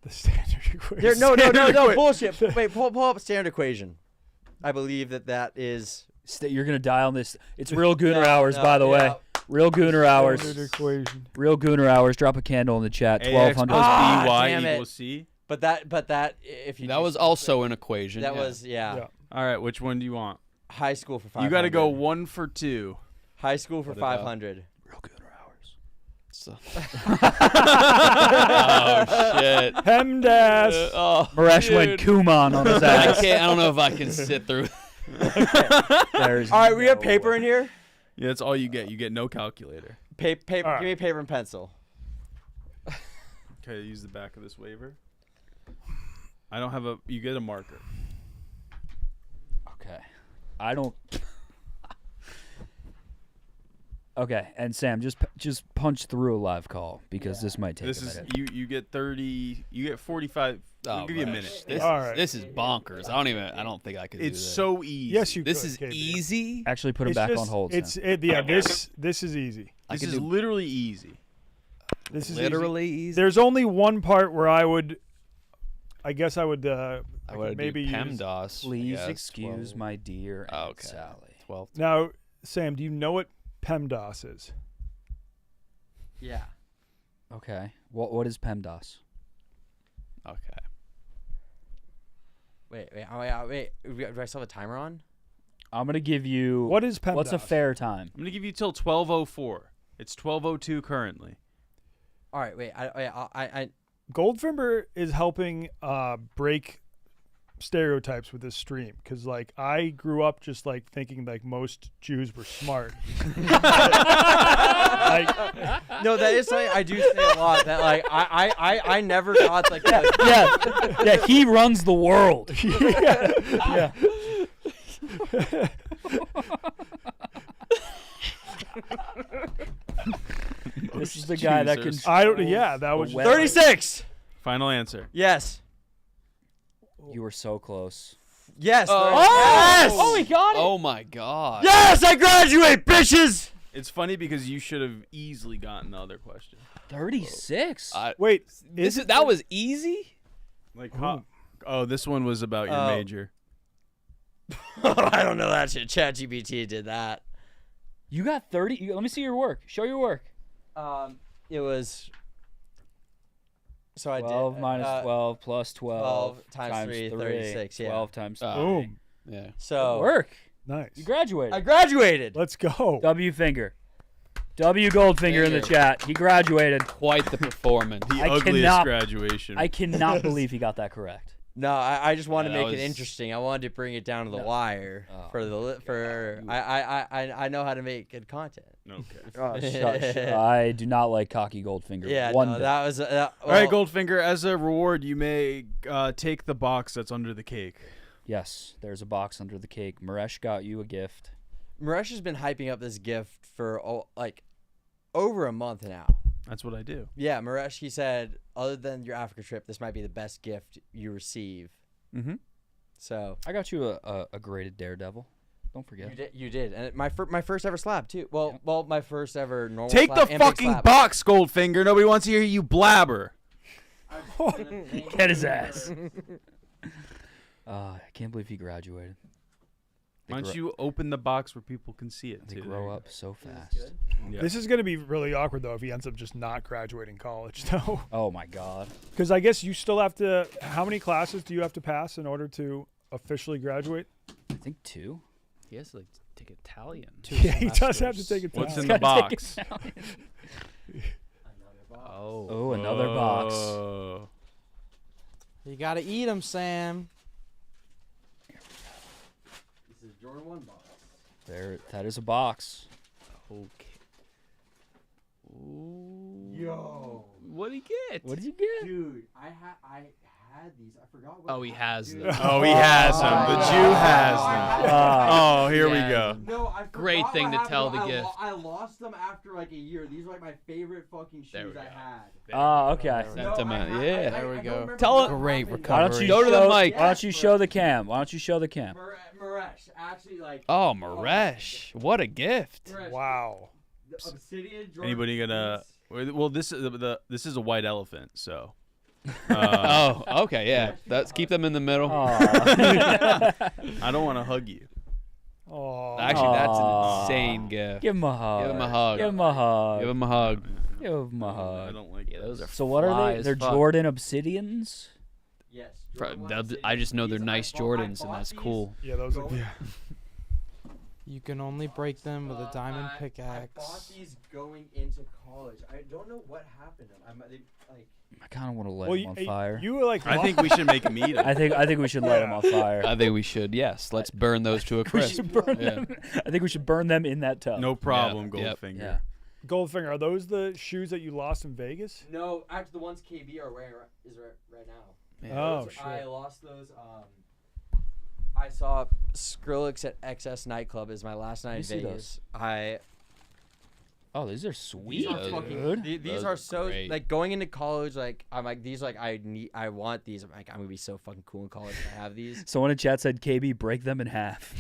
Speaker 8: The standard equation.
Speaker 1: No, bullshit. Wait, pull up standard equation. I believe that is.
Speaker 2: You're gonna dial this. It's real Gooner
Speaker 1: No,
Speaker 2: hours,
Speaker 1: no,
Speaker 2: by the way.
Speaker 1: yeah.
Speaker 2: Real Gooner hours.
Speaker 8: Standard equation.
Speaker 2: Real Gooner hours. Drop a candle in the chat.
Speaker 4: AX
Speaker 2: 1200.
Speaker 4: plus
Speaker 1: Ah,
Speaker 4: BY
Speaker 1: damn it.
Speaker 4: equals C.
Speaker 1: But that if you.
Speaker 7: That was also an equation.
Speaker 1: That
Speaker 7: yeah.
Speaker 1: was yeah.
Speaker 4: All right, which one do you want?
Speaker 1: High school for 500.
Speaker 4: You got to go 1 for 2.
Speaker 1: High school for
Speaker 7: Put it up.
Speaker 1: 500.
Speaker 7: pizza. Oh shit.
Speaker 8: PEMDAS.
Speaker 7: Oh,
Speaker 2: Maresh went
Speaker 7: dude.
Speaker 2: Kuman on his ass.
Speaker 7: I don't know if I can sit through.
Speaker 2: There's
Speaker 1: All right, we have paper in here.
Speaker 4: Yeah, that's all you get. You get no calculator.
Speaker 1: Paper.
Speaker 8: All right.
Speaker 1: Give me paper and pencil.
Speaker 4: Okay, use the back of this waiver. I don't have a. You get a marker.
Speaker 2: Okay. I don't. Okay, and Sam, just punch through a live call because this might take
Speaker 4: This
Speaker 2: a
Speaker 4: is
Speaker 2: minute.
Speaker 4: you get 30. You get 45. I'll give you a minute.
Speaker 7: This is bonkers. I don't think I could.
Speaker 4: It's
Speaker 7: do that.
Speaker 4: so easy.
Speaker 8: Yes, you
Speaker 7: This
Speaker 8: could,
Speaker 7: is
Speaker 8: KB.
Speaker 7: easy.
Speaker 2: Actually, put him
Speaker 8: It's
Speaker 2: back
Speaker 8: just-
Speaker 2: on hold.
Speaker 8: It's
Speaker 2: Sam.
Speaker 8: yeah. This is easy.
Speaker 4: This is literally easy.
Speaker 8: This is
Speaker 7: Literally
Speaker 8: easy.
Speaker 7: easy.
Speaker 8: There's only one part where I would. I guess I would.
Speaker 7: I would
Speaker 8: maybe
Speaker 7: do
Speaker 8: use.
Speaker 7: PEMDAS.
Speaker 2: Please
Speaker 7: yes,
Speaker 2: excuse
Speaker 7: 12.
Speaker 2: my dear Aunt
Speaker 7: Okay.
Speaker 2: Sally.
Speaker 7: 12.
Speaker 8: Now, Sam, do you know what PEMDAS is?
Speaker 1: Yeah.
Speaker 2: Okay. What is PEMDAS?
Speaker 7: Okay.
Speaker 1: Wait. Do I still have a timer on?
Speaker 2: I'm gonna give you.
Speaker 8: What is PEMDAS?
Speaker 2: What's a fair time?
Speaker 4: I'm gonna give you till 12:04. It's 12:02 currently.
Speaker 1: All right. Wait. I
Speaker 8: Goldfinger is helping break stereotypes with this stream because like I grew up just like thinking like most Jews were smart.
Speaker 1: No, that is something I do say a lot. That like I never got like
Speaker 2: Yeah, he runs the world.
Speaker 8: yeah.
Speaker 2: This is the guy that can.
Speaker 8: I don't. Yeah, that was
Speaker 1: 36.
Speaker 4: Final answer.
Speaker 1: Yes.
Speaker 2: You were so close.
Speaker 1: Yes.
Speaker 7: Oh.
Speaker 1: Yes.
Speaker 2: Oh, he got it.
Speaker 7: Oh my god.
Speaker 1: Yes, I graduate, bitches.
Speaker 4: It's funny because you should have easily gotten the other question.
Speaker 2: 36.
Speaker 8: Wait,
Speaker 7: that was easy?
Speaker 4: Like, oh, this one was about your major.
Speaker 1: I don't know that shit. ChatGPT did that.
Speaker 2: You got 30. Let me see your work. Show your work.
Speaker 1: It was. So I
Speaker 2: 12
Speaker 1: did.
Speaker 2: minus 12 plus 12
Speaker 1: times 3, 36. Yeah.
Speaker 2: 12 times 3.
Speaker 8: Boom.
Speaker 7: Yeah.
Speaker 1: So
Speaker 2: Good work.
Speaker 8: Nice.
Speaker 2: You graduated.
Speaker 1: I graduated.
Speaker 8: Let's go.
Speaker 2: W finger. W Goldfinger in the chat. He graduated.
Speaker 7: Quite the performance.
Speaker 4: The ugliest graduation.
Speaker 2: I cannot believe he got that correct.
Speaker 1: No, I just wanted to
Speaker 7: that
Speaker 1: make it
Speaker 7: was-
Speaker 1: interesting. I wanted to bring it down to the wire I know how to make good content.
Speaker 4: Okay.
Speaker 2: I do not like cocky Goldfinger.
Speaker 1: Yeah,
Speaker 2: One
Speaker 1: no,
Speaker 2: bit.
Speaker 1: that was
Speaker 4: All right, Goldfinger. As a reward, you may take the box that's under the cake.
Speaker 2: Yes, there's a box under the cake. Maresh got you a gift.
Speaker 1: Maresh has been hyping up this gift for over a month now.
Speaker 4: That's what I do.
Speaker 1: Yeah, Maresh, he said, other than your Africa trip, this might be the best gift you receive.
Speaker 2: Mm-hmm.
Speaker 1: So
Speaker 2: I got you a graded Daredevil. Don't forget.
Speaker 1: you did, and my first ever slab too. Well, my first ever normal.
Speaker 4: Take
Speaker 1: slab
Speaker 4: the
Speaker 1: and big
Speaker 4: fucking
Speaker 1: slab.
Speaker 4: box, Goldfinger. Nobody wants to hear you blabber.
Speaker 2: Get his ass. I can't believe he graduated.
Speaker 4: Why don't you open the box where people can see it?
Speaker 2: They
Speaker 4: too?
Speaker 2: grow up so fast.
Speaker 4: Yeah.
Speaker 8: This is going to be really awkward though if he ends up just not graduating college though.
Speaker 2: Oh my god.
Speaker 8: Because I guess you still have to. How many classes do you have to pass in order to officially graduate?
Speaker 2: I think 2.
Speaker 7: He has to take Italian.
Speaker 8: Yeah, he does have to take Italian.
Speaker 4: What's in the box?
Speaker 2: Oh, another box.
Speaker 18: You gotta eat them, Sam.
Speaker 1: This is Jordan 1 box.
Speaker 2: There, that is a box.
Speaker 7: Okay. Ooh.
Speaker 1: Yo.
Speaker 7: What'd he get?
Speaker 2: What did you get?
Speaker 1: Dude, I had these. I forgot what.
Speaker 7: Oh, he has them.
Speaker 4: Oh, he has them. The Jew has them. Oh, here we go.
Speaker 1: No, I
Speaker 7: Great
Speaker 1: forgot
Speaker 7: thing
Speaker 1: what
Speaker 7: to
Speaker 1: happened.
Speaker 7: tell the gift.
Speaker 1: I lost them after like a year. These are like my favorite fucking shoes I had.
Speaker 2: Oh, okay.
Speaker 7: Sentiment.
Speaker 1: No, I-
Speaker 7: yeah.
Speaker 1: There we go.
Speaker 7: Tell
Speaker 1: him.
Speaker 18: Great
Speaker 2: Why
Speaker 18: recovery.
Speaker 2: don't you
Speaker 7: Go to the
Speaker 2: show,
Speaker 7: mic.
Speaker 2: Why don't you show the cam? Why don't you show the cam?
Speaker 1: Maresh, actually, like.
Speaker 7: Oh, Maresh. What a gift.
Speaker 1: Maresh,
Speaker 8: Wow.
Speaker 1: the Obsidian Jordan
Speaker 4: Anybody gonna?
Speaker 1: piece.
Speaker 4: Well, this is a white elephant, so.
Speaker 7: Oh, okay, yeah. Let's keep them in the middle.
Speaker 4: I don't want to hug you.
Speaker 8: Oh.
Speaker 7: Actually, that's an
Speaker 2: Aw.
Speaker 7: insane gift.
Speaker 2: Give him a hug.
Speaker 7: Give him a hug.
Speaker 2: Give him a hug.
Speaker 7: Give him a hug.
Speaker 2: Give him a hug.
Speaker 4: I don't like
Speaker 7: Yeah, those are
Speaker 2: So what are
Speaker 7: fly
Speaker 2: they?
Speaker 7: as
Speaker 2: They're
Speaker 7: fuck.
Speaker 2: Jordan Obsidians?
Speaker 1: Yes.
Speaker 7: Pro-
Speaker 1: Jordan 1
Speaker 7: I
Speaker 1: Obsidian.
Speaker 7: just know they're
Speaker 1: These,
Speaker 7: nice
Speaker 1: I
Speaker 7: Jordans, and
Speaker 1: bought
Speaker 7: that's
Speaker 1: these
Speaker 7: cool.
Speaker 8: Yeah, those are.
Speaker 1: going-
Speaker 8: Yeah.
Speaker 18: You can only break them with a diamond pickaxe.
Speaker 1: I bought these going into college. I don't know what happened.
Speaker 2: I kind of want to light
Speaker 8: Well,
Speaker 2: him on fire.
Speaker 8: You were like,
Speaker 4: I think we should make him eat it.
Speaker 2: I think we should light him on fire.
Speaker 7: I think we should. Yes, let's burn those to a
Speaker 2: We
Speaker 7: crisp.
Speaker 2: should burn
Speaker 7: Yeah.
Speaker 2: them. I think we should burn them in that tub.
Speaker 4: No problem,
Speaker 7: Yep.
Speaker 4: Goldfinger.
Speaker 2: Yeah.
Speaker 8: Goldfinger, are those the shoes that you lost in Vegas?
Speaker 1: No, actually, the ones KB are wearing is right now.
Speaker 8: Oh,
Speaker 1: Those-
Speaker 8: shit.
Speaker 1: I lost those. I saw Skrillex at XS nightclub is my last night in
Speaker 2: Let me see
Speaker 1: Vegas.
Speaker 2: Oh, these are sweet,
Speaker 1: These are fucking.
Speaker 2: dude.
Speaker 1: These
Speaker 7: Those
Speaker 1: are
Speaker 7: are
Speaker 1: so
Speaker 7: great.
Speaker 1: like going into college. Like I'm like these. Like I want these. I'm like I'm gonna be so fucking cool in college if I have these.
Speaker 2: Someone in chat said, "KB, break them in half."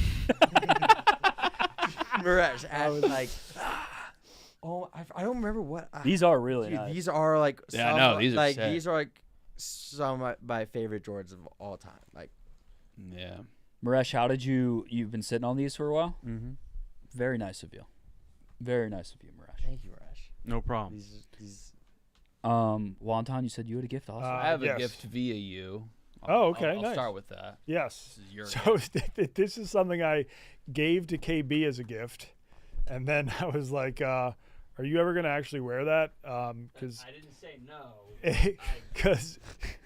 Speaker 1: Mirash, like. Oh, I don't remember what.
Speaker 2: These are really
Speaker 1: Dude,
Speaker 2: nice.
Speaker 1: these are like.
Speaker 7: Yeah,
Speaker 1: some,
Speaker 7: no, these are
Speaker 1: like
Speaker 7: sick.
Speaker 1: these are like some of my favorite Jordans of all time. Like.
Speaker 7: Yeah.
Speaker 2: Maresh, how did you've been sitting on these for a while? Mm-hmm. Very nice of you. Very nice of you, Maresh.
Speaker 1: Thank you, Rash.
Speaker 4: No problem.
Speaker 2: Wonton, you said you had a gift also.
Speaker 7: I have
Speaker 8: yes.
Speaker 7: a gift via you.
Speaker 8: Oh, okay,
Speaker 7: I'll
Speaker 8: nice.
Speaker 7: start with that.
Speaker 8: Yes.
Speaker 7: This is your
Speaker 8: So this is something I gave to KB as a gift, and then I was like, "Are you ever gonna actually wear that?" Because
Speaker 7: I didn't say no.
Speaker 8: Because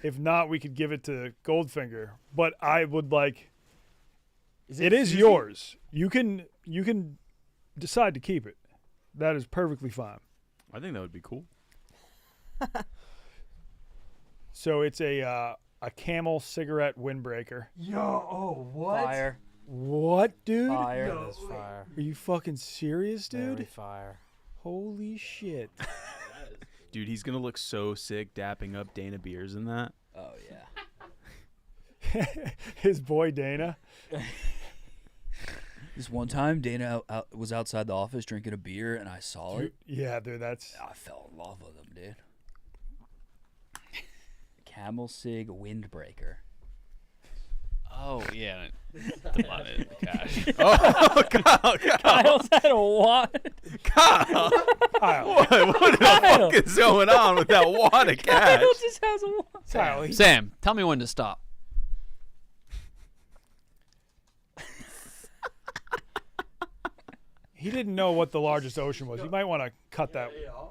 Speaker 8: if not, we could give it to Goldfinger. But I would like. It is yours. You can decide to keep it. That is perfectly fine.
Speaker 4: I think that would be cool.
Speaker 8: So it's a Camel cigarette windbreaker.
Speaker 1: Yo, oh what?
Speaker 2: Fire.
Speaker 8: What, dude?
Speaker 18: Fire. That is fire.
Speaker 8: Are you fucking serious, dude?
Speaker 18: Very fire.
Speaker 8: Holy shit.
Speaker 4: Dude, he's gonna look so sick dapping up Dana Beers in that.
Speaker 2: Oh yeah.
Speaker 8: His boy Dana.
Speaker 2: This one time, Dana was outside the office drinking a beer, and I saw it.
Speaker 8: Yeah, dude, that's.
Speaker 2: I fell in love with him, dude. Camel Sig Windbreaker.
Speaker 7: Oh yeah. Demanded the cash.
Speaker 4: Oh, Kyle.
Speaker 2: Kyle's had a what?
Speaker 4: Kyle. What the fuck is going on with that wad of cash?
Speaker 2: Kyle just has a what?
Speaker 8: Kyle,
Speaker 7: Sam, tell me when to stop.
Speaker 8: he didn't know what the largest ocean was. You might want to cut that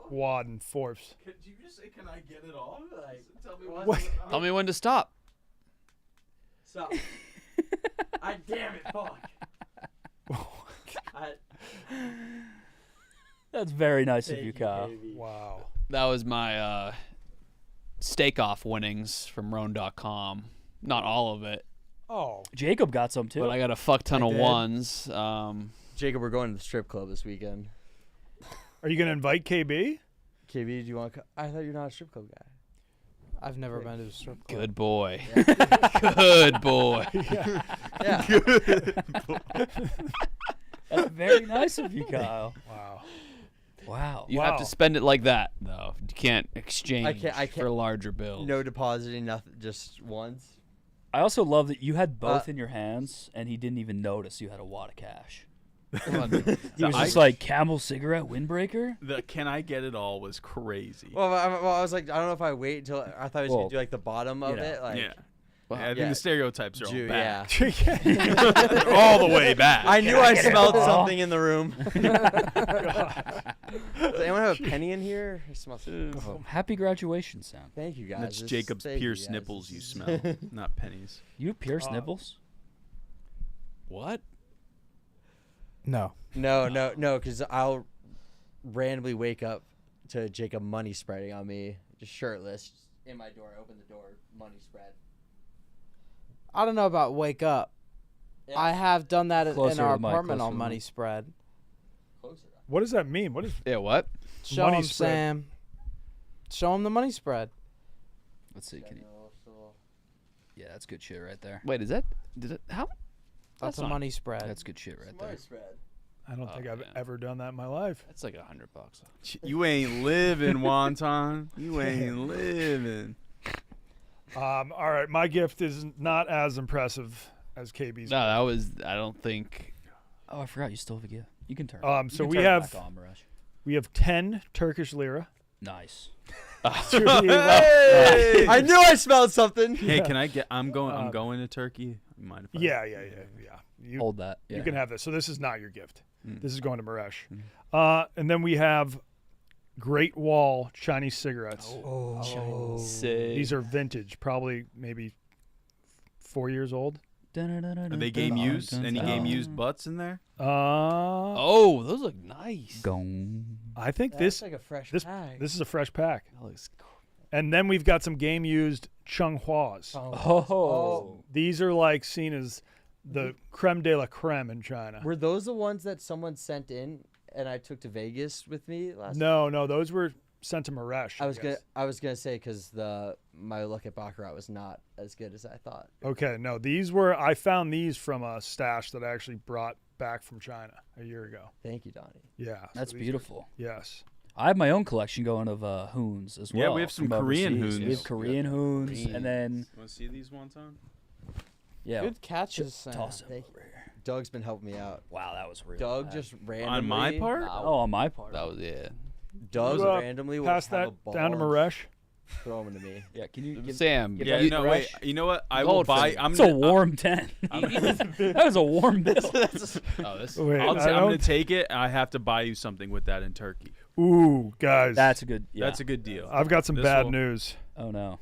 Speaker 8: wad in fourths.
Speaker 15: Did you just say, can I get it off? Like, tell me
Speaker 8: What?
Speaker 7: Tell me when to stop.
Speaker 1: Stop. I damn it, fuck.
Speaker 2: That's very nice of you, Kyle.
Speaker 8: Wow.
Speaker 7: That was my stake off winnings from Roan.com. Not all of it,
Speaker 8: Oh.
Speaker 2: Jacob got some too.
Speaker 7: but I got a fuck ton
Speaker 1: I
Speaker 7: of
Speaker 1: did.
Speaker 7: ones.
Speaker 1: Jacob, we're going to the strip club this weekend.
Speaker 8: Are you gonna invite KB?
Speaker 1: KB, do you want? I thought you're not a strip club guy.
Speaker 18: I've never been to a strip club.
Speaker 7: Good boy. Good boy.
Speaker 1: Yeah.
Speaker 2: That's very nice of you, Kyle.
Speaker 8: Wow.
Speaker 2: Wow.
Speaker 7: You have to spend it like that, though. You can't exchange
Speaker 1: I can't.
Speaker 7: for larger bills.
Speaker 1: No depositing, nothing, just once.
Speaker 2: I also love that you had both in your hands, and he didn't even notice you had a wad of cash. He was just like, Camel cigarette windbreaker?
Speaker 4: The can I get it all was crazy.
Speaker 1: Well, I was like, I don't know if I wait until I thought I was gonna do like the bottom of
Speaker 2: you know.
Speaker 1: it. Like,
Speaker 4: Yeah. I think the stereotypes are all back.
Speaker 1: Yeah.
Speaker 4: All the way back.
Speaker 1: I knew I smelled something in the room. Does anyone have a penny in here? It smells.
Speaker 2: Oh, happy graduation, Sam.
Speaker 1: Thank you guys.
Speaker 4: That's
Speaker 1: This-
Speaker 4: Jacob's
Speaker 1: thank you
Speaker 4: pierced
Speaker 1: guys.
Speaker 4: nipples you smell, not pennies.
Speaker 2: You pierce nipples?
Speaker 7: What?
Speaker 18: No.
Speaker 1: No, because I'll randomly wake up to Jacob money spreading on me, just shirtless, just in my door. I open the door, money spread.
Speaker 18: I don't know about wake up.
Speaker 1: Yeah.
Speaker 18: I have done that
Speaker 2: Closer
Speaker 18: in
Speaker 2: to
Speaker 18: our
Speaker 2: the mic,
Speaker 18: apartment
Speaker 2: closer
Speaker 18: on
Speaker 2: to the
Speaker 18: money
Speaker 2: mic.
Speaker 18: spread.
Speaker 1: Closer.
Speaker 8: What does that mean? What is?
Speaker 7: Yeah, what?
Speaker 18: Show
Speaker 8: Money
Speaker 18: him,
Speaker 8: spread.
Speaker 18: Sam. Show him the money spread.
Speaker 2: Let's see. Can you... Yeah, that's good shit right there.
Speaker 7: Wait, is that? Did it? How?
Speaker 18: That's a
Speaker 7: not-
Speaker 18: money spread.
Speaker 2: That's good shit right there.
Speaker 1: Money spread.
Speaker 8: I don't think I've
Speaker 7: man.
Speaker 8: ever done that in my life.
Speaker 7: That's like $100.
Speaker 4: You ain't living, Wonton. You ain't living.
Speaker 8: All right, my gift is not as impressive as KB's.
Speaker 7: No, that was. I don't think.
Speaker 2: Oh, I forgot you still have a gift. You can turn.
Speaker 8: So
Speaker 2: you can
Speaker 8: we
Speaker 2: turn it
Speaker 8: have-
Speaker 2: back on, Marash.
Speaker 8: We have 10 Turkish lira.
Speaker 2: Nice.
Speaker 1: Hey! I knew I smelled something.
Speaker 4: Hey, can I get? I'm going to Turkey mind if I
Speaker 8: Yeah. You,
Speaker 2: Hold that.
Speaker 8: You
Speaker 2: Yeah.
Speaker 8: can have this. So this is not your gift.
Speaker 4: Mm.
Speaker 8: This is going to Maresh. And then we have Great Wall Chinese cigarettes.
Speaker 7: Sick.
Speaker 8: These are vintage, probably maybe 4 years old.
Speaker 4: Are they game used? Any game used butts in there?
Speaker 7: Oh, those look nice.
Speaker 8: I think
Speaker 1: That's like a fresh
Speaker 8: this
Speaker 1: pack.
Speaker 8: this is a fresh pack.
Speaker 7: That looks cool.
Speaker 8: And then we've got some game used Chunghuas.
Speaker 2: Oh.
Speaker 8: These are like seen as the creme de la creme in China.
Speaker 1: Were those the ones that someone sent in and I took to Vegas with me last?
Speaker 8: No, those were sent to Maresh.
Speaker 1: I was gonna say because my look at Baccarat was not as good as I thought.
Speaker 8: Okay, no, I found these from a stash that I actually brought back from China a year ago.
Speaker 1: Thank you, Donnie.
Speaker 8: Yeah,
Speaker 2: That's beautiful.
Speaker 8: Yes.
Speaker 2: I have my own collection going of hoons as well.
Speaker 4: Yeah, we have some
Speaker 2: from
Speaker 4: Korean
Speaker 2: overseas.
Speaker 4: hoons.
Speaker 2: We have Korean hoons, and then
Speaker 4: Want to see these one time?
Speaker 2: yeah,
Speaker 18: Good catches, Sam.
Speaker 2: toss it
Speaker 1: Thank
Speaker 2: over here.
Speaker 1: Doug's been helping me out.
Speaker 2: Wow, that was real.
Speaker 1: Doug
Speaker 2: bad.
Speaker 1: just randomly
Speaker 4: On my part?
Speaker 2: Oh, on my part.
Speaker 7: That was
Speaker 1: Doug
Speaker 8: You,
Speaker 1: randomly will
Speaker 8: pass
Speaker 1: have a
Speaker 8: that
Speaker 1: ball
Speaker 8: down to
Speaker 1: and
Speaker 8: Maresh.
Speaker 1: throw them to me.
Speaker 2: Yeah, can you give
Speaker 7: Sam.
Speaker 2: give
Speaker 4: Yeah,
Speaker 2: that
Speaker 4: you
Speaker 2: to
Speaker 4: know,
Speaker 2: Fresh?
Speaker 4: wait, you know what? I will buy. I'm
Speaker 2: It's a
Speaker 4: gonna,
Speaker 2: warm 10. That was a warm bill.
Speaker 7: Oh, this.
Speaker 8: Wait,
Speaker 4: I'm
Speaker 8: I
Speaker 4: going to
Speaker 8: don't-
Speaker 4: take it. I have to buy you something with that in Turkey.
Speaker 8: Ooh, guys.
Speaker 2: That's a good. Yeah.
Speaker 4: That's a good deal.
Speaker 8: I've got some
Speaker 4: This
Speaker 8: bad
Speaker 4: will-
Speaker 8: news.
Speaker 2: Oh no.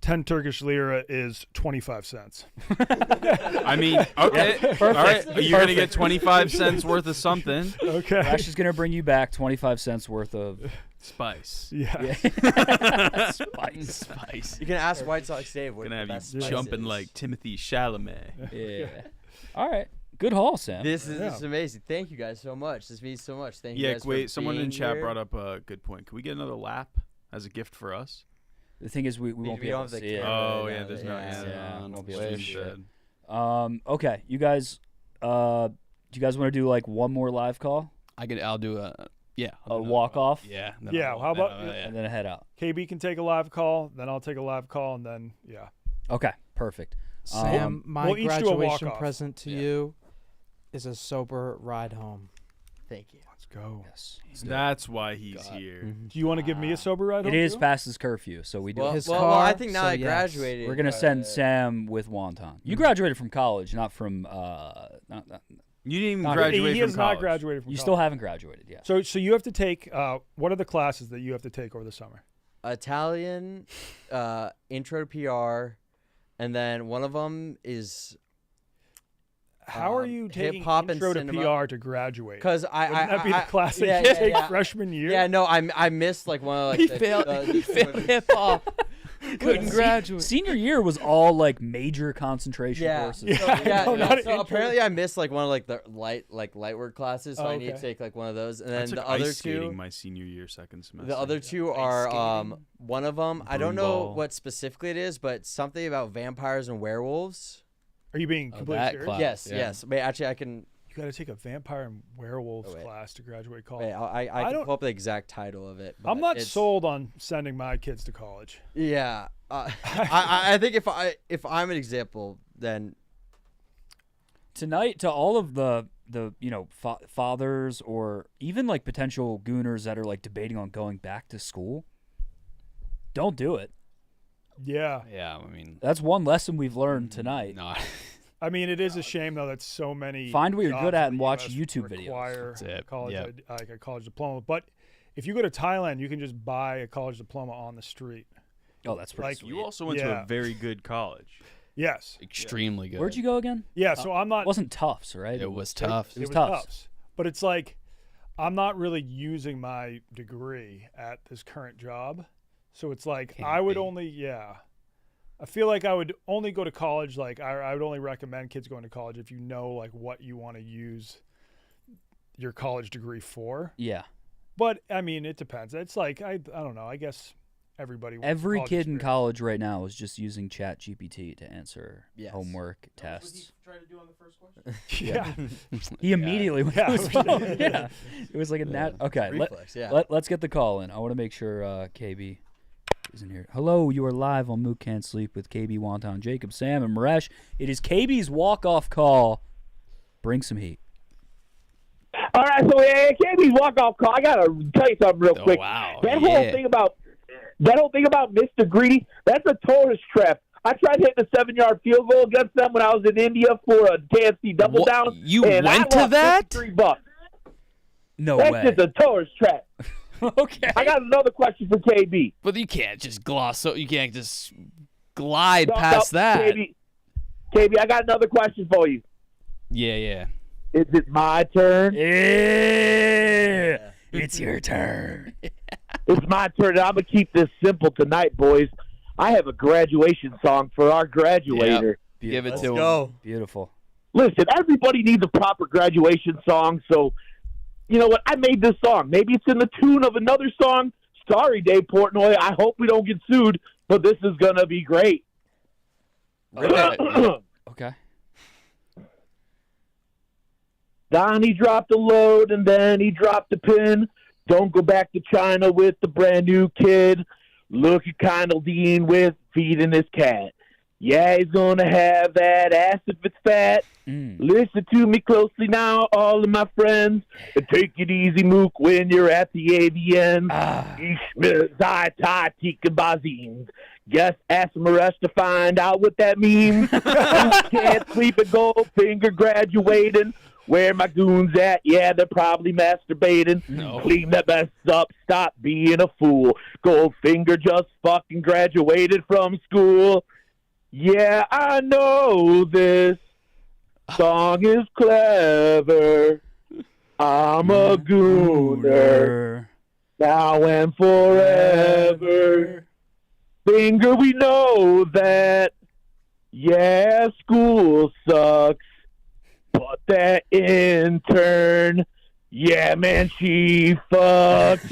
Speaker 8: 10 Turkish lira is 25 cents.
Speaker 4: I mean, okay, all right. You're gonna get 25 cents worth of something.
Speaker 8: Okay.
Speaker 2: Ash is gonna bring you back 25 cents worth of
Speaker 4: Spice.
Speaker 8: Yeah.
Speaker 2: spice.
Speaker 1: You can ask White Sox Dave what
Speaker 4: Gonna
Speaker 1: the
Speaker 4: have
Speaker 1: best
Speaker 4: you
Speaker 1: spice
Speaker 4: jumping
Speaker 1: is.
Speaker 4: like Timothy Chalamet.
Speaker 2: Yeah. All right. Good haul, Sam.
Speaker 1: This is amazing. Thank you guys so much. This means so much. Thank you
Speaker 4: Yeah,
Speaker 1: guys.
Speaker 4: wait.
Speaker 1: for
Speaker 4: Someone in
Speaker 1: being
Speaker 4: chat
Speaker 1: here.
Speaker 4: brought up a good point. Can we get another lap as a gift for us?
Speaker 2: The thing is, we won't
Speaker 1: we
Speaker 2: be
Speaker 1: don't
Speaker 2: able to
Speaker 1: have the
Speaker 2: see it.
Speaker 1: camera
Speaker 4: Oh
Speaker 1: right
Speaker 4: yeah,
Speaker 1: now.
Speaker 4: there's no.
Speaker 2: Yeah,
Speaker 7: no
Speaker 2: won't be able to
Speaker 7: wish.
Speaker 2: see it. Okay, you guys. Do you guys want to do like one more live call?
Speaker 7: I'll do a. Yeah.
Speaker 2: A walk off?
Speaker 7: Yeah.
Speaker 8: Yeah, how about
Speaker 2: And then a head out.
Speaker 8: KB can take a live call, then I'll take a live call, and then, yeah.
Speaker 2: Okay, perfect.
Speaker 18: Sam, my
Speaker 8: we'll each do a
Speaker 18: graduation
Speaker 8: walk-off.
Speaker 18: present to you is a sober ride home.
Speaker 1: Thank you.
Speaker 8: Let's go.
Speaker 2: Yes.
Speaker 4: That's why he's here.
Speaker 8: Do you want to give me a sober ride home?
Speaker 2: It is
Speaker 8: too?
Speaker 2: past his curfew, so we do.
Speaker 1: Well,
Speaker 18: His
Speaker 1: well,
Speaker 18: car,
Speaker 1: I think now
Speaker 18: so
Speaker 1: I
Speaker 18: yes.
Speaker 1: graduated.
Speaker 2: We're gonna send Sam with Wonton. You graduated from college, not from.
Speaker 4: You didn't even
Speaker 2: Not-
Speaker 4: graduate
Speaker 8: He
Speaker 4: from
Speaker 8: has
Speaker 4: college.
Speaker 8: not graduated from
Speaker 2: You
Speaker 8: college.
Speaker 2: still haven't graduated yet.
Speaker 8: So you have to take, what are the classes that you have to take over the summer?
Speaker 1: Italian, intro to PR, and then one of them is.
Speaker 8: How are you taking
Speaker 1: hip-hop and
Speaker 8: intro to
Speaker 1: cinema.
Speaker 8: PR to graduate?
Speaker 1: Because
Speaker 8: Wouldn't that be the class that you take freshman year?
Speaker 1: Yeah, no, I missed like one of like
Speaker 2: He
Speaker 1: the,
Speaker 2: failed.
Speaker 1: he failed
Speaker 2: hip hop. Couldn't graduate. Senior year was all like major concentration courses.
Speaker 1: So apparently I missed like one of like the light work classes, so I need to take like one of those, and
Speaker 4: I
Speaker 1: then
Speaker 4: took
Speaker 1: the other
Speaker 4: ice skating
Speaker 1: two.
Speaker 4: my senior year, second semester.
Speaker 1: The other two are one of them. I don't know
Speaker 4: Broomball.
Speaker 1: what specifically it is, but something about vampires and werewolves.
Speaker 8: Are you being completely serious?
Speaker 1: Yes, yes. Wait, actually, I can.
Speaker 8: You got to take a vampire and werewolves class to graduate college.
Speaker 1: Wait, I can
Speaker 8: don't.
Speaker 1: pull up the exact title of it.
Speaker 8: I'm
Speaker 1: but
Speaker 8: not
Speaker 1: it's-
Speaker 8: sold on sending my kids to college.
Speaker 1: Yeah, I think if I'm an example, then
Speaker 2: Tonight, to all of the fathers or even like potential gooners that are like debating on going back to school, don't do it.
Speaker 8: Yeah.
Speaker 7: Yeah, I mean,
Speaker 2: That's one lesson we've learned tonight.
Speaker 7: no.
Speaker 8: I mean, it is a shame though that so many
Speaker 2: Find what you're
Speaker 8: jobs
Speaker 2: good at
Speaker 8: in
Speaker 2: and
Speaker 8: the
Speaker 2: watch
Speaker 8: US
Speaker 2: YouTube videos.
Speaker 8: require
Speaker 7: That's it.
Speaker 8: college,
Speaker 7: Yep.
Speaker 8: like a college diploma. But if you go to Thailand, you can just buy a college diploma on the street.
Speaker 2: Oh, that's pretty
Speaker 8: Like,
Speaker 2: sweet.
Speaker 4: You also went to
Speaker 8: Yeah.
Speaker 4: a very good college.
Speaker 8: Yes.
Speaker 7: Extremely good.
Speaker 2: Where'd you go again?
Speaker 8: Yeah. So I'm not.
Speaker 2: It wasn't Tufts, right?
Speaker 7: It was tough.
Speaker 2: It was
Speaker 8: Tufts.
Speaker 2: Tufts.
Speaker 8: But it's like I'm not really using my degree at this current job. So it's like I would only I feel like I would only go to college like I would only recommend kids going to college if you know like what you want to use your college degree for.
Speaker 2: Yeah.
Speaker 8: But I mean, it depends. It's like I don't know. I guess everybody wants
Speaker 2: Every
Speaker 8: college
Speaker 2: kid in
Speaker 8: experience.
Speaker 2: college right now is just using Chat GPT to answer
Speaker 1: Yes.
Speaker 2: homework, tests.
Speaker 15: Trying to do on the first question?
Speaker 8: Yeah.
Speaker 2: He immediately went to his phone. Yeah. It was like a nat. Okay.
Speaker 1: Reflex, yeah.
Speaker 2: Let's get the call in. I want to make sure KB is in here. Hello, you are live on Mook Can't Sleep with KB, Wonton, Jacob, Sam, and Maresh. It is KB's walk-off call. Bring some heat.
Speaker 11: All right, so KB's walk-off call. I gotta tell you something real quick.
Speaker 7: wow.
Speaker 11: That whole thing about Mr. Greedy, that's a tourist trap.
Speaker 19: I tried hitting a 7-yard field goal against them when I was in India for a KFC double down.
Speaker 7: You
Speaker 19: and
Speaker 7: went
Speaker 19: I
Speaker 7: to
Speaker 19: lost
Speaker 7: that?
Speaker 19: $53.
Speaker 2: No
Speaker 19: That's
Speaker 2: way.
Speaker 19: just a tourist trap.
Speaker 2: Okay.
Speaker 19: I got another question for KB.
Speaker 7: But you can't just gloss. So you can't just glide
Speaker 19: No,
Speaker 7: past
Speaker 19: no,
Speaker 7: that.
Speaker 19: KB, I got another question for you.
Speaker 7: Yeah.
Speaker 19: Is it my turn?
Speaker 2: Yeah. It's your turn.
Speaker 19: It's my turn. I'm going to keep this simple tonight, boys. I have a graduation song for our graduator.
Speaker 7: Yep. Give it
Speaker 2: Let's
Speaker 7: to him.
Speaker 2: go. Beautiful.
Speaker 19: Listen, everybody needs a proper graduation song, so you know what? I made this song. Maybe it's in the tune of another song. Sorry, Dave Portnoy. I hope we don't get sued, but this is going to be great.
Speaker 2: Okay.
Speaker 19: Donnie dropped a load, and then he dropped a pin. Don't go back to China with the brand new kid. Look at Kindle Dean with feeding his cat. Yeah, he's going to have that ass if it's fat. Listen to me closely now, all of my friends. And take it easy, Mook, when you're at the AVN. Ich mir sei Tika Bazin. Guess ask Maresh to find out what that means. Can't sleep at Goldfinger graduating. Where my goons at? Yeah, they're probably masturbating.
Speaker 7: No.
Speaker 19: Clean that mess up. Stop being a fool. Goldfinger just fucking graduated from school. Yeah, I know this song is clever. I'm a gooner. Now and forever. Finger, we know that. Yeah, school sucks. But that intern, yeah, man, she fucks.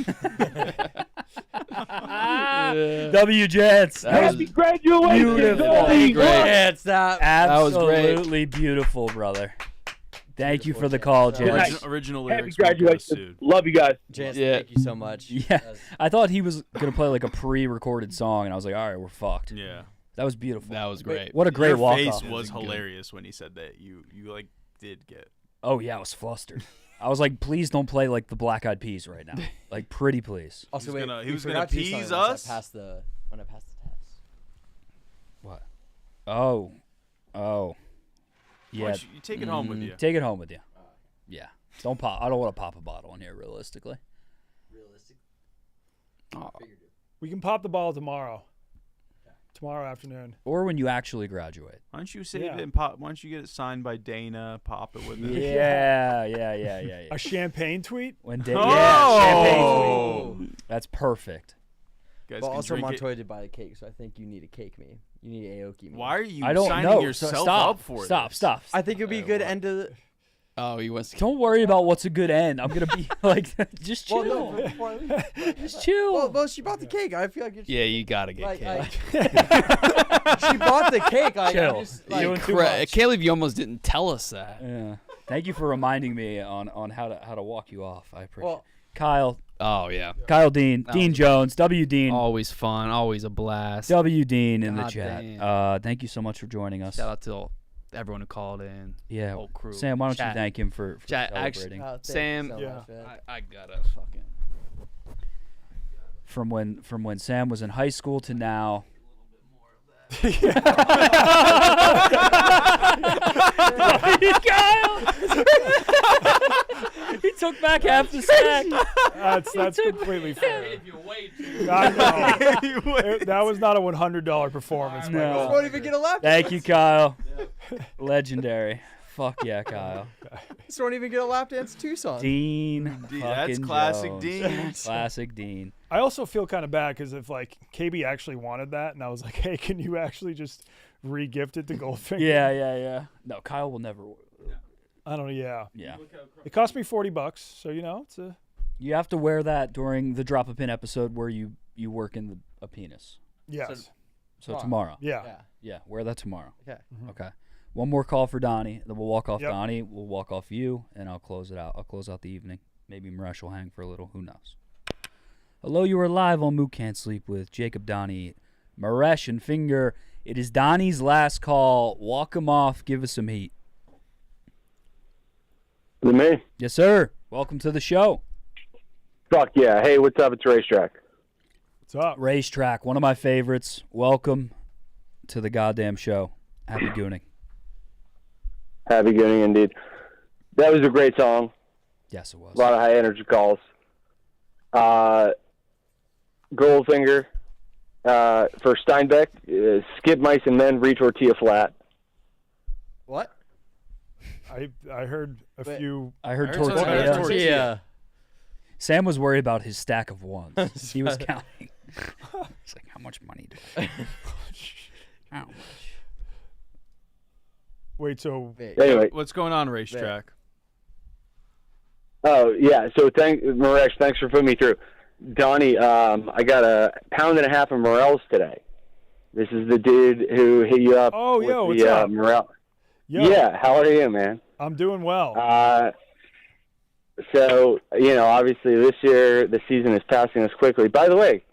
Speaker 2: W Jets.
Speaker 19: Happy graduation,
Speaker 2: beautiful.
Speaker 19: Goldie.
Speaker 2: Jets.
Speaker 7: That was great.
Speaker 2: Absolutely beautiful, brother. Thank you for the call, Jets.
Speaker 4: Original
Speaker 19: Happy
Speaker 4: lyrics. won't get us
Speaker 19: graduation.
Speaker 4: sued.
Speaker 19: Love you guys.
Speaker 1: Chance,
Speaker 7: Yeah.
Speaker 1: thank you so much.
Speaker 2: Yeah, I thought he was gonna play like a pre-recorded song, and I was like, all right, we're fucked.
Speaker 4: Yeah.
Speaker 2: That was beautiful.
Speaker 7: That was great.
Speaker 2: What a great
Speaker 4: Your
Speaker 2: walk
Speaker 4: face
Speaker 2: off.
Speaker 4: was hilarious when he said that. You like did get.
Speaker 2: Oh yeah, I was flustered. I was like, please don't play like the Black Eyed Peas right now. Like, pretty please.
Speaker 1: Also,
Speaker 4: He was
Speaker 1: wait,
Speaker 4: gonna- he
Speaker 1: we
Speaker 4: was gonna
Speaker 1: forgot to do
Speaker 4: tease
Speaker 1: something once
Speaker 4: us?
Speaker 1: when I passed the test.
Speaker 2: What? Oh.
Speaker 4: Why
Speaker 2: Yeah.
Speaker 4: don't you take it home with you?
Speaker 2: Take it home with you. Yeah. Don't pop. I don't want to pop a bottle in here, realistically.
Speaker 8: We can pop the ball tomorrow. Tomorrow afternoon.
Speaker 2: Or when you actually graduate.
Speaker 4: Why don't you save
Speaker 8: Yeah.
Speaker 4: it and pop? Why don't you get it signed by Dana? Pop it with it.
Speaker 2: Yeah.
Speaker 8: A champagne tweet?
Speaker 2: When
Speaker 4: Oh!
Speaker 2: yeah, champagne tweet. That's perfect.
Speaker 4: Guys
Speaker 1: But
Speaker 4: can
Speaker 1: also
Speaker 4: drink it.
Speaker 1: Montoya did buy the cake, so I think you need to cake me. You need to Aoki me.
Speaker 4: Why are you
Speaker 2: I don't
Speaker 4: signing
Speaker 2: know.
Speaker 4: yourself
Speaker 2: Stop.
Speaker 4: up for
Speaker 2: Stop.
Speaker 4: this?
Speaker 2: Stop.
Speaker 1: I think it would be a good end to the...
Speaker 7: Oh, he wants to.
Speaker 2: Don't worry about what's a good end. I'm gonna be like, just chill.
Speaker 1: Well, no, before I leave.
Speaker 2: Just chill.
Speaker 1: Well, she bought the cake. I feel like it's...
Speaker 7: Yeah, you gotta get
Speaker 1: Like,
Speaker 7: cake.
Speaker 1: she bought the cake. Like,
Speaker 2: Chill.
Speaker 1: I'm just, like,
Speaker 7: I can't believe you almost didn't tell us that.
Speaker 2: Yeah. Thank you for reminding me on how to walk you off. I appreciate.
Speaker 1: Well,
Speaker 2: Kyle.
Speaker 7: Oh yeah.
Speaker 2: Kyle Dean.
Speaker 7: That
Speaker 2: Dean
Speaker 7: was-
Speaker 2: Jones. W Dean.
Speaker 7: Always fun. Always a blast.
Speaker 2: W Dean in the
Speaker 7: God
Speaker 2: chat.
Speaker 7: damn.
Speaker 2: Thank you so much for joining us.
Speaker 7: Shout out to everyone who called in.
Speaker 2: Yeah.
Speaker 7: Whole crew.
Speaker 2: Sam, why don't
Speaker 7: Chat.
Speaker 2: you thank him for
Speaker 7: Chat,
Speaker 2: celebrating?
Speaker 7: actually, Sam,
Speaker 1: so much, man.
Speaker 7: I gotta fucking.
Speaker 2: From when Sam was in high school to now. He took back half the sack.
Speaker 8: That's completely fair. That was not a $100 performance.
Speaker 2: No.
Speaker 8: Michael.
Speaker 1: Won't even get a lap
Speaker 2: Thank
Speaker 1: dance.
Speaker 2: you, Kyle. Legendary. Fuck yeah, Kyle.
Speaker 1: This won't even get a lap dance Tucson.
Speaker 2: Dean.
Speaker 4: That's
Speaker 2: fucking
Speaker 4: classic
Speaker 2: Jones.
Speaker 4: Dean.
Speaker 2: Classic Dean.
Speaker 8: I also feel kind of bad because if like KB actually wanted that, and I was like, hey, can you actually just re-gift it to Goldfinger?
Speaker 2: Yeah. No, Kyle will never.
Speaker 8: I don't know. Yeah.
Speaker 2: Yeah.
Speaker 8: It cost me $40, so you know it's a.
Speaker 2: You have to wear that during the drop a pin episode where you work in a penis.
Speaker 8: Yes.
Speaker 2: So tomorrow.
Speaker 8: Yeah.
Speaker 2: Yeah. Wear that tomorrow.
Speaker 1: Okay.
Speaker 2: Okay. One more call for Donnie. Then we'll walk off
Speaker 8: Yep.
Speaker 2: Donnie. We'll walk off you, and I'll close it out. I'll close out the evening. Maybe Maresh will hang for a little. Who knows? Hello, you are live on Mook Can't Sleep with Jacob, Donnie, Maresh, and Finger. It is Donnie's last call. Walk him off. Give us some heat.
Speaker 20: Is it me?
Speaker 2: Yes, sir. Welcome to the show.
Speaker 20: Fuck yeah. Hey, what's up? It's Racetrack.
Speaker 8: What's up?
Speaker 2: Racetrack, one of my favorites. Welcome to the goddamn show. Happy gooning.
Speaker 20: Happy gooning indeed. That was a great song.
Speaker 2: Yes, it was.
Speaker 20: A lot of high energy calls. Goldfinger for Steinbeck. Skip mice and men, re-tortilla flat.
Speaker 1: What?
Speaker 8: I heard a few.
Speaker 2: I heard
Speaker 8: tortilla.
Speaker 2: tortilla. Sam was worried about his stack of ones. He was counting. He's like, how much money do I have? How much?
Speaker 8: Wait, so
Speaker 20: Anyway.
Speaker 4: What's going on, racetrack?
Speaker 20: Oh, yeah. So, Maresh, thanks for putting me through. Donnie, I got a pound and a half of Morels today. This is the dude who hit you up with
Speaker 8: what's
Speaker 20: the
Speaker 8: up?
Speaker 20: Morel.
Speaker 8: Yo.
Speaker 20: Yeah, how are you, man?
Speaker 8: I'm doing well.
Speaker 20: So, obviously this year the season is passing us quickly. By the way,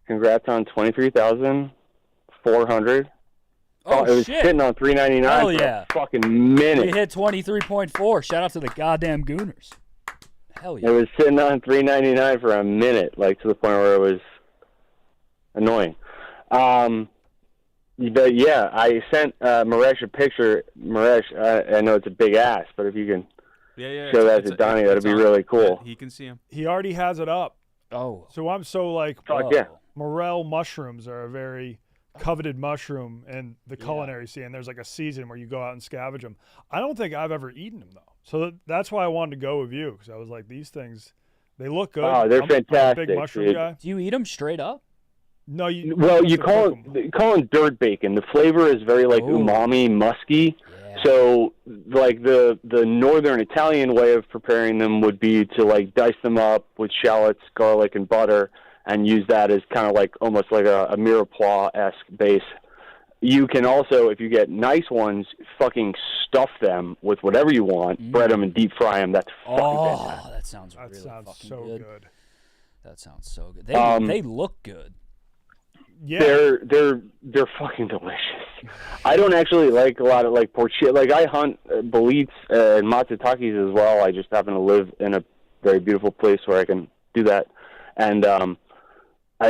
Speaker 20: congrats on 23,400.
Speaker 2: Oh,
Speaker 20: it was
Speaker 2: shit.
Speaker 20: sitting on 399
Speaker 2: Hell
Speaker 20: for
Speaker 2: yeah.
Speaker 20: a fucking minute.
Speaker 2: We hit 23.4. Shout out to the goddamn Gooners. Hell yeah.
Speaker 20: It was sitting on 399 for a minute, like to the point where it was annoying. But yeah, I sent Maresh a picture. Maresh, I know it's a big ass, but if you can show that to Donnie, that'd be really cool.
Speaker 4: He can see him.
Speaker 8: He already has it up.
Speaker 2: Oh.
Speaker 8: So I'm so like,
Speaker 20: Fuck yeah.
Speaker 8: morel mushrooms are a very coveted mushroom in the culinary scene. There's like a season where you go out and scavenge them. I don't think I've ever eaten them though. So that's why I wanted to go with you, because I was like, these things, they look good.
Speaker 20: Oh, they're
Speaker 8: I'm a
Speaker 20: fantastic,
Speaker 8: big mushroom
Speaker 20: dude.
Speaker 8: guy.
Speaker 2: Do you eat them straight up?
Speaker 8: No, you.
Speaker 20: Well,
Speaker 8: have
Speaker 20: you
Speaker 8: to
Speaker 20: call
Speaker 8: cook 'em.
Speaker 20: it dirt bacon. The flavor is very like umami, musky. So like the northern Italian way of preparing them would be to like dice them up with shallots, garlic, and butter, and use that as kind of like almost like a mirepoix-esque base. You can also, if you get nice ones, fucking stuff them with whatever you want, bread them and deep fry them. That's fucking fantastic.
Speaker 2: That sounds really fucking
Speaker 8: so
Speaker 2: good. That sounds so good. They look good.
Speaker 8: Yeah.
Speaker 20: They're fucking delicious. I don't actually like a lot of like porchetta. Like I hunt bolites and matsutakis as well. I just happen to live in a very beautiful place where I can do that. And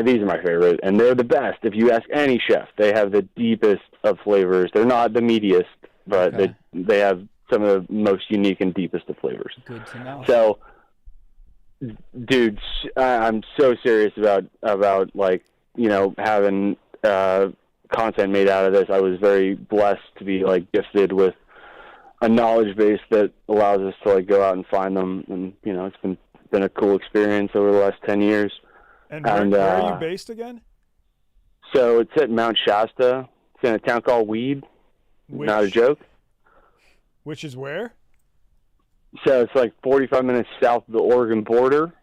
Speaker 20: these are my favorite, and they're the best. If you ask any chef, they have the deepest of flavors. They're not the meatiest, but they have some of the most unique and deepest of flavors.
Speaker 2: Good to know.
Speaker 20: So, dude, I'm so serious about like, having content made out of this. I was very blessed to be like gifted with a knowledge base that allows us to like go out and find them, and it's been a cool experience over the last 10 years.
Speaker 8: And where are you based again?
Speaker 20: So it's at Mount Shasta. It's in a town called Weed. Not a joke.
Speaker 8: Which is where?
Speaker 20: So it's like 45 minutes south of the Oregon border,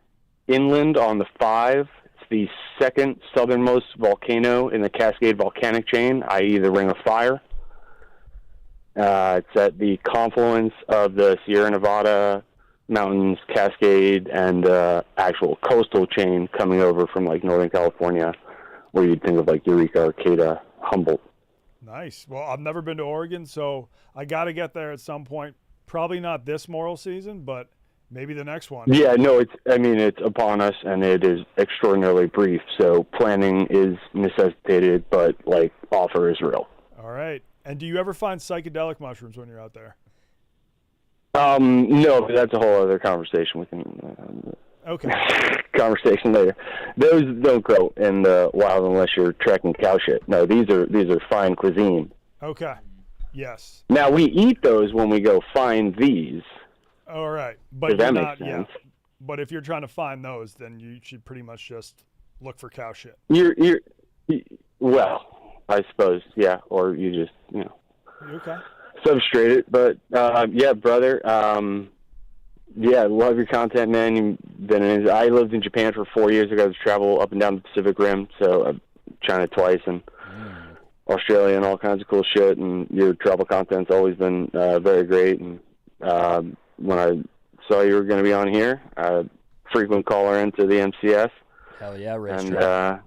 Speaker 20: inland on the 5. It's the second southernmost volcano in the Cascade volcanic chain, i.e. the Ring of Fire. It's at the confluence of the Sierra Nevada mountains, Cascade, and actual coastal chain coming over from like Northern California, where you'd think of like Eureka, Arcata, Humboldt.
Speaker 8: Nice. Well, I've never been to Oregon, so I got to get there at some point. Probably not this moral season, but maybe the next one.
Speaker 20: Yeah, no, it's upon us, and it is extraordinarily brief. So planning is necessitated, but like offer is real.
Speaker 8: All right. And do you ever find psychedelic mushrooms when you're out there?
Speaker 20: No, but that's a whole other conversation. We can conversation later. Those don't grow in the wild unless you're trekking cow shit. No, these are fine cuisine.
Speaker 8: Okay. Yes.
Speaker 20: Now we eat those when we go find these.
Speaker 8: All right, but
Speaker 20: Does that
Speaker 8: you're
Speaker 20: make
Speaker 8: not.
Speaker 20: sense?
Speaker 8: Yeah. But if you're trying to find those, then you should pretty much just look for cow shit.
Speaker 20: Well, I suppose, yeah, or you just
Speaker 8: Okay.
Speaker 20: substrate it. But yeah, brother. Yeah, love your content, man. You've been I lived in Japan for 4 years. I got to travel up and down the Pacific Rim, so China twice and Australia and all kinds of cool shit. And your travel content's always been very great. And when I saw you were going to be on here, frequent caller into the MCS.
Speaker 2: Hell yeah, Rich.
Speaker 20: And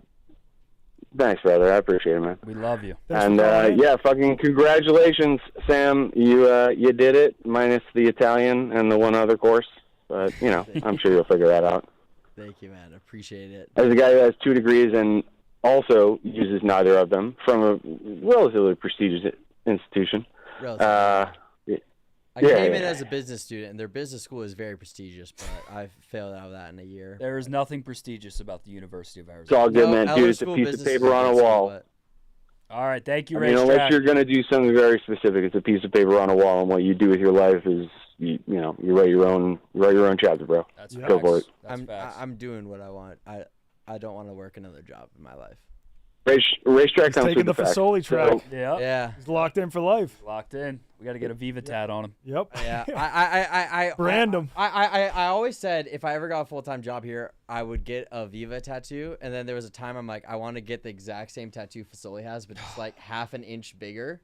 Speaker 20: thanks, brother. I appreciate it, man.
Speaker 2: We love you.
Speaker 20: And yeah, fucking congratulations, Sam. You did it, minus the Italian and the one other course. But I'm sure you'll figure that out.
Speaker 1: Thank you, man. Appreciate it.
Speaker 20: As a guy who has 2 degrees and also uses neither of them from a relatively prestigious institution.
Speaker 1: I came in as a business student, and their business school is very prestigious, but I failed out of that in a year.
Speaker 2: There is nothing prestigious about the University of Arizona.
Speaker 20: It's all good, man. Dude, it's a piece of paper on a wall.
Speaker 2: All right, thank you,
Speaker 20: I
Speaker 2: Ray.
Speaker 20: mean, unless you're going to do something very specific, it's a piece of paper on a wall, and what you do with your life is, you write your own chapter, bro.
Speaker 2: That's
Speaker 20: Go for it.
Speaker 1: I'm doing what I want. I don't want to work another job in my life.
Speaker 20: Racetrack
Speaker 8: He's
Speaker 20: comes
Speaker 8: taking the
Speaker 20: with the facts.
Speaker 8: Fasoli track.
Speaker 20: So-
Speaker 1: Yeah.
Speaker 8: He's locked in for life.
Speaker 2: Locked in. We got to get a Viva tat on him.
Speaker 8: Yep.
Speaker 1: Yeah, I
Speaker 8: brand him.
Speaker 1: I always said if I ever got a full-time job here, I would get a Viva tattoo. And then there was a time I'm like, I want to get the exact same tattoo Fasoli has, but just like half an inch bigger.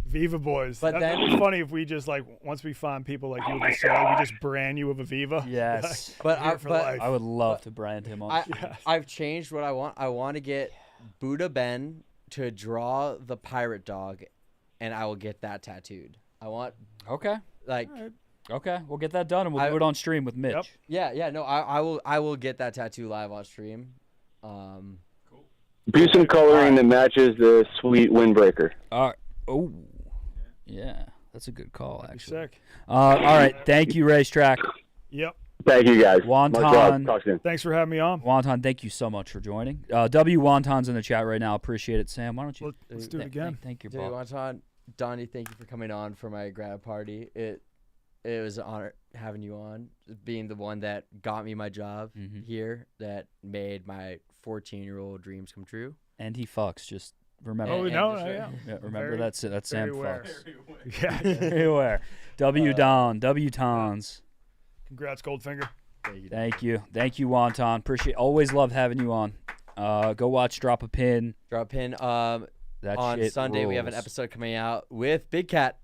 Speaker 8: Viva boys.
Speaker 1: But
Speaker 8: That'd
Speaker 1: then-
Speaker 8: be funny if we just once we find people like you with Fasoli, we just brand you with a Viva.
Speaker 2: Yes.
Speaker 8: I
Speaker 2: would love to brand him on.
Speaker 1: I've changed what I want. I want to get Buddha Ben to draw the pirate dog, and I will get that tattooed. I want
Speaker 2: Okay, we'll get that done, and we'll do it on stream with Mitch.
Speaker 1: Yeah, no, I will get that tattoo live on stream.
Speaker 20: Do some coloring that matches the sweet windbreaker.
Speaker 2: All right. Oh, yeah, that's a good call, actually.
Speaker 8: Sick.
Speaker 2: All right, thank you, Racetrack.
Speaker 8: Yep.
Speaker 20: Thank you, guys. Much love.
Speaker 2: Wonton.
Speaker 20: Talk soon.
Speaker 8: Thanks for having me on.
Speaker 2: Wonton, thank you so much for joining. W Wonton's in the chat right now. Appreciate it, Sam. Why don't you?
Speaker 8: Let's do it again.
Speaker 2: Thank you,
Speaker 1: Dude,
Speaker 2: Bob.
Speaker 1: Wonton, Donnie, thank you for coming on for my grad party. It was an honor having you on, being the one that got me my job here, that made my 14-year-old dreams come true.
Speaker 2: And he fucks. Just remember.
Speaker 8: Oh, no, yeah.
Speaker 2: Remember that's Sam
Speaker 8: aware.
Speaker 2: fucks.
Speaker 8: Yeah.
Speaker 2: Very aware. W Don, W Tons.
Speaker 8: Congrats, Goldfinger.
Speaker 2: Thank you, Wonton. Appreciate. Always love having you on. Go watch Drop a Pin.
Speaker 1: Drop a Pin.
Speaker 2: That
Speaker 1: on
Speaker 2: shit
Speaker 1: Sunday we have an
Speaker 2: rules.
Speaker 1: episode coming out with Big Cat.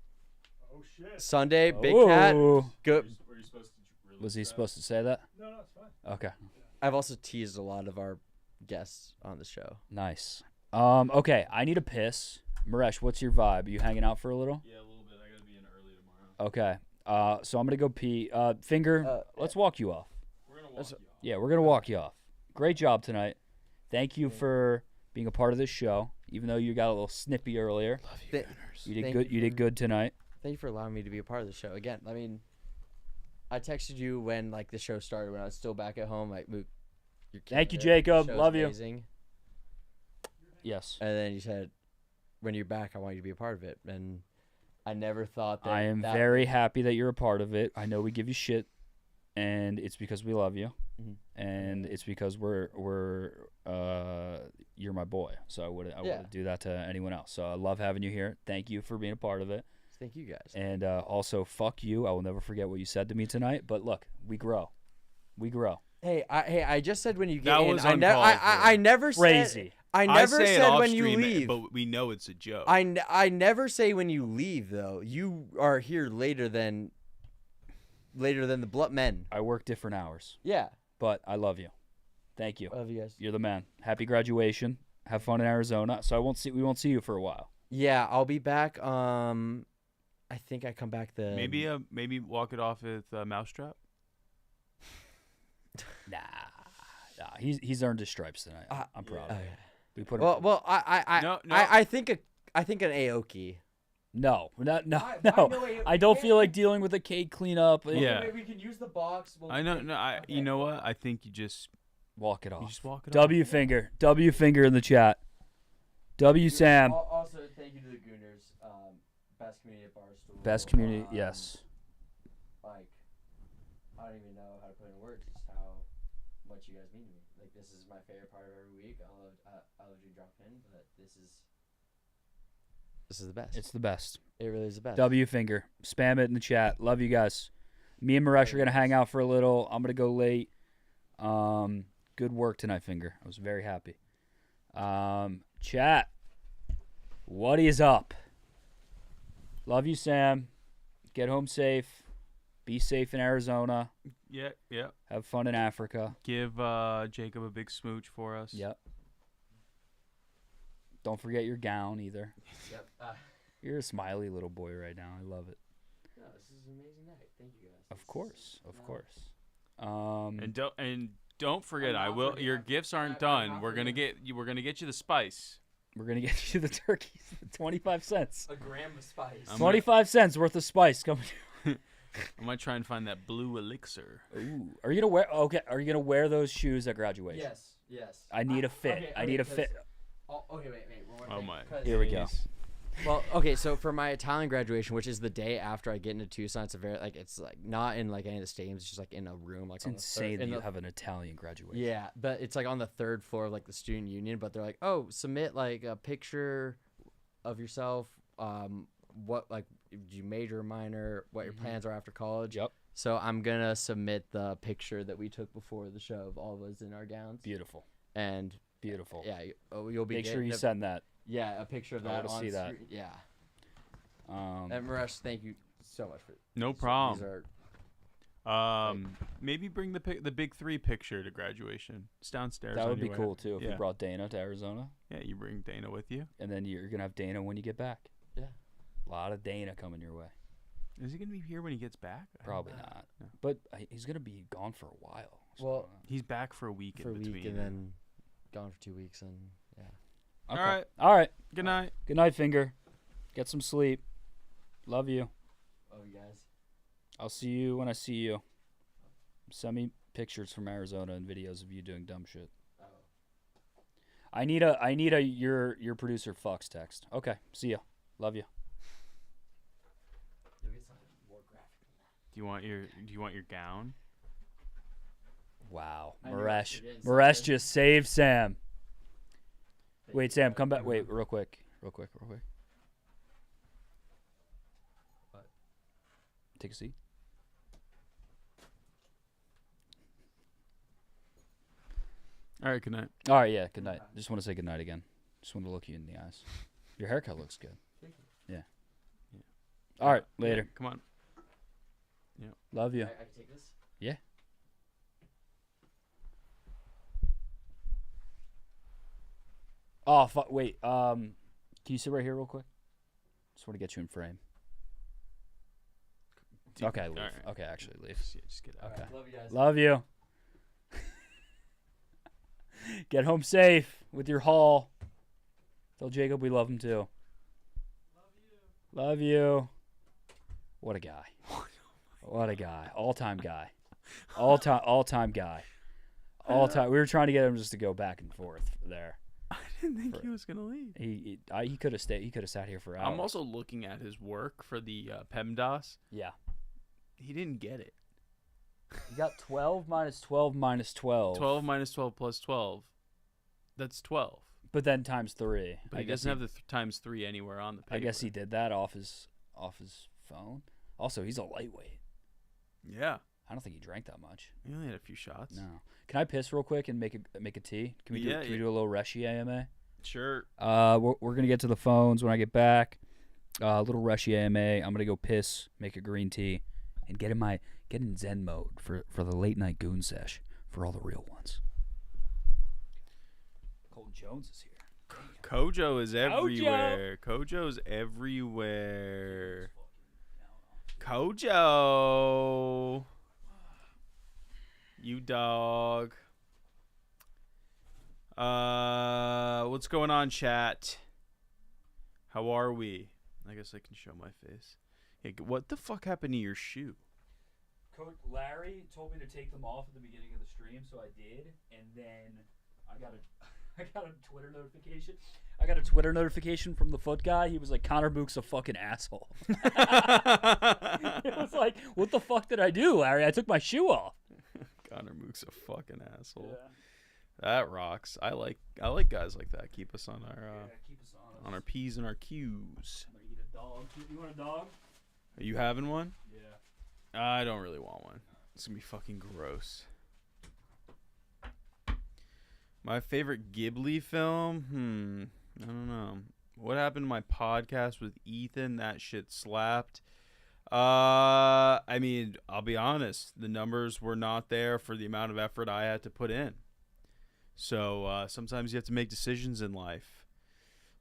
Speaker 8: Oh shit.
Speaker 1: Sunday, Big
Speaker 2: Oh.
Speaker 1: Cat. Good.
Speaker 2: Was he supposed to say that?
Speaker 8: No, it's fine.
Speaker 2: Okay.
Speaker 1: I've also teased a lot of our guests on the show.
Speaker 2: Nice. Okay, I need a piss. Maresh, what's your vibe? Are you hanging out for a little?
Speaker 4: Yeah, a little bit. I gotta be in early tomorrow.
Speaker 2: Okay. So I'm gonna go pee. Finger, let's walk you off.
Speaker 4: We're gonna walk you off.
Speaker 2: Yeah, we're gonna walk you off. Great job tonight. Thank you for being a part of this show, even though you got a little snippy earlier.
Speaker 1: Love you,
Speaker 2: You did
Speaker 1: Thank
Speaker 2: good. You did good tonight.
Speaker 1: Thank you for allowing me to be a part of the show. Again, I mean, I texted you when the show started when I was still back at home. Mook, you're
Speaker 2: Thank you,
Speaker 1: killing it. The
Speaker 2: Jacob.
Speaker 1: show's
Speaker 2: Love you.
Speaker 1: amazing.
Speaker 2: Yes.
Speaker 1: And then you said, when you're back, I want you to be a part of it. And I never thought that.
Speaker 2: I am very happy that you're a part of it. I know we give you shit, and it's because we love you, and it's because you're my boy. So I wouldn't do that to anyone else. So I love having you here. Thank you for being a part of it.
Speaker 1: Thank you guys.
Speaker 2: And also, fuck you. I will never forget what you said to me tonight. But look, we grow. We grow.
Speaker 1: Hey, I just said when you get
Speaker 4: That
Speaker 1: in.
Speaker 4: was
Speaker 1: I never
Speaker 2: Crazy.
Speaker 1: said. I never
Speaker 4: say it
Speaker 1: said
Speaker 4: off
Speaker 1: when you
Speaker 4: stream,
Speaker 1: leave.
Speaker 4: but we know it's a joke.
Speaker 1: I never say when you leave though. You are here later than the Blunt Men.
Speaker 2: I work different hours.
Speaker 1: Yeah.
Speaker 2: But I love you. Thank you.
Speaker 1: Love you guys.
Speaker 2: You're the man. Happy graduation. Have fun in Arizona. So we won't see you for a while.
Speaker 1: Yeah, I'll be back. I think I come back the
Speaker 4: Maybe walk it off with Mousetrap.
Speaker 2: Nah, he's earned his stripes tonight. I'm proud of him. We put him.
Speaker 1: Well, I think an Aoki.
Speaker 2: No. I don't feel like dealing with a cake cleanup.
Speaker 4: Yeah.
Speaker 1: We can use the box.
Speaker 4: I know. No, you know what? I think you just
Speaker 2: walk it off.
Speaker 4: You just walk it
Speaker 2: W
Speaker 4: off.
Speaker 2: finger. W finger in the chat. W Sam.
Speaker 1: Also, thank you to the Gooners. Best community at Barstool.
Speaker 2: Best community. Yes.
Speaker 1: I don't even know how to put it in words just how much you guys mean to me. This is my favorite part of every week. I love you drop in, but this is the best.
Speaker 2: It's the best.
Speaker 1: It really is the best.
Speaker 2: W finger. Spam it in the chat. Love you guys. Me and Maresh are gonna hang out for a little. I'm gonna go late. Good work tonight, finger. I was very happy. Chat. What is up? Love you, Sam. Get home safe. Be safe in Arizona.
Speaker 4: Yeah.
Speaker 2: Have fun in Africa.
Speaker 4: Give Jacob a big smooch for us.
Speaker 2: Yep. Don't forget your gown either.
Speaker 1: Yep.
Speaker 2: You're a smiley little boy right now. I love it.
Speaker 1: No, this is an amazing night. Thank you guys.
Speaker 2: Of course.
Speaker 4: And Don't forget, I will. Your gifts aren't done. We're gonna get you the spice.
Speaker 2: We're gonna get you the turkeys. 25 cents.
Speaker 1: A gram of spice.
Speaker 2: 25 cents worth of spice coming.
Speaker 4: I might try and find that blue elixir.
Speaker 2: Ooh. Are you gonna wear? Okay. Are you gonna wear those shoes at graduation?
Speaker 1: Yes. Yes.
Speaker 2: I need a fit.
Speaker 1: Okay,
Speaker 2: I need a fit.
Speaker 1: Okay, wait. One more
Speaker 4: Oh
Speaker 1: thing,
Speaker 4: my.
Speaker 1: 'cause-
Speaker 2: Here we go.
Speaker 1: Well, okay, so for my Italian graduation, which is the day after I get into Tucson, it's like not in like any of the stadiums, it's just like in a room, like
Speaker 2: It's
Speaker 1: on
Speaker 2: insane
Speaker 1: the
Speaker 2: that you have an Italian graduation.
Speaker 1: Yeah, but it's like on the 3rd floor of like the student union. But they're like, oh, submit like a picture of yourself. What like do you major or minor? What your plans are after college?
Speaker 2: Yep.
Speaker 1: So I'm gonna submit the picture that we took before the show of all of us in our gowns.
Speaker 2: Beautiful.
Speaker 1: And
Speaker 2: beautiful.
Speaker 1: Yeah, you'll be
Speaker 2: Make sure
Speaker 1: getting
Speaker 2: you send that.
Speaker 1: Yeah, a picture of
Speaker 2: I
Speaker 1: that.
Speaker 2: wanna see that.
Speaker 1: Yeah. And Maresh, thank you so much for
Speaker 4: No
Speaker 1: these
Speaker 4: problem.
Speaker 1: are
Speaker 4: Maybe bring the big 3 picture to graduation. It's downstairs.
Speaker 2: That
Speaker 4: on
Speaker 2: would be
Speaker 4: your way
Speaker 2: cool
Speaker 4: up.
Speaker 2: too if
Speaker 4: Yeah.
Speaker 2: you brought Dana to Arizona.
Speaker 4: Yeah, you bring Dana with you.
Speaker 2: And then you're gonna have Dana when you get back.
Speaker 1: Yeah.
Speaker 2: A lot of Dana coming your way.
Speaker 4: Is he gonna be here when he gets back?
Speaker 2: Probably not.
Speaker 4: No.
Speaker 2: But he's gonna be gone for a while.
Speaker 1: Well,
Speaker 4: he's back for a week
Speaker 1: for a
Speaker 4: in
Speaker 1: week
Speaker 4: between.
Speaker 1: and then gone for 2 weeks and yeah.
Speaker 2: Okay.
Speaker 4: All right.
Speaker 2: All right.
Speaker 4: Good night.
Speaker 2: Good night, Finger. Get some sleep. Love you.
Speaker 1: Love you guys.
Speaker 2: I'll see you when I see you. Send me pictures from Arizona and videos of you doing dumb shit. I need a your producer fucks text. Okay. See ya. Love you.
Speaker 4: Do you want your gown?
Speaker 2: Wow.
Speaker 1: I knew
Speaker 2: Maresh.
Speaker 1: it is.
Speaker 2: Maresh just saved Sam. Wait, Sam, come back. Wait, real quick. What? Take a seat.
Speaker 4: All right. Good night.
Speaker 2: All right, yeah, good night. Just want to say good night again. Just want to look you in the eyes. Your haircut looks good. Yeah. All right, later.
Speaker 4: Come on. Yeah.
Speaker 2: Love you.
Speaker 1: I can take this?
Speaker 2: Yeah. Oh, wait. Can you sit right here real quick? Just want to get you in frame. Okay, leave.
Speaker 4: All right.
Speaker 2: Okay, actually leave.
Speaker 4: Just get out.
Speaker 2: Okay.
Speaker 1: Love you guys.
Speaker 2: Love you. Get home safe with your haul. Tell Jacob we love him too. Love you. What a guy. What a guy. All-time guy. All-time guy. All-time. We were trying to get him just to go back and forth there.
Speaker 4: I didn't think he was gonna leave.
Speaker 2: He could have stayed. He could have sat here for hours.
Speaker 4: I'm also looking at his work for the PEMDAS.
Speaker 2: Yeah.
Speaker 4: He didn't get it.
Speaker 2: You got 12 minus 12 minus 12.
Speaker 4: 12 minus 12 plus 12. That's 12.
Speaker 2: But then times 3.
Speaker 4: But he doesn't have the times 3 anywhere on the paper.
Speaker 2: I guess he did that off his phone. Also, he's a lightweight.
Speaker 4: Yeah.
Speaker 2: I don't think he drank that much.
Speaker 4: He only had a few shots.
Speaker 2: No. Can I piss real quick and make a tea? Can we
Speaker 4: Yeah,
Speaker 2: do a little Reshi AMA?
Speaker 4: Sure.
Speaker 2: We're gonna get to the phones when I get back. A little Reshi AMA. I'm gonna go piss, make a green tea, and get in Zen mode for the late night goon sesh for all the real ones. Cole Jones is here.
Speaker 4: Kojo is everywhere. Kojo's everywhere. Kojo. You dog. What's going on, chat? How are we? I guess I can show my face. Hey, what the fuck happened to your shoe?
Speaker 2: Coach Larry told me to take them off at the beginning of the stream, so I did, and then I got a Twitter notification. I got a Twitter notification from the foot guy. He was like, Connor Mook's a fucking asshole. It was like, what the fuck did I do, Larry? I took my shoe off.
Speaker 4: Connor Mook's a fucking asshole. Yeah. That rocks. I like guys like that. Keep us on our on our P's and our Q's.
Speaker 2: I'm gonna eat a dog. You want a dog?
Speaker 4: Are you having one?
Speaker 2: Yeah.
Speaker 4: I don't really want one. It's gonna be fucking gross. My favorite Ghibli film? I don't know. What happened to my podcast with Ethan? That shit slapped. I mean, I'll be honest. The numbers were not there for the amount of effort I had to put in. So sometimes you have to make decisions in life.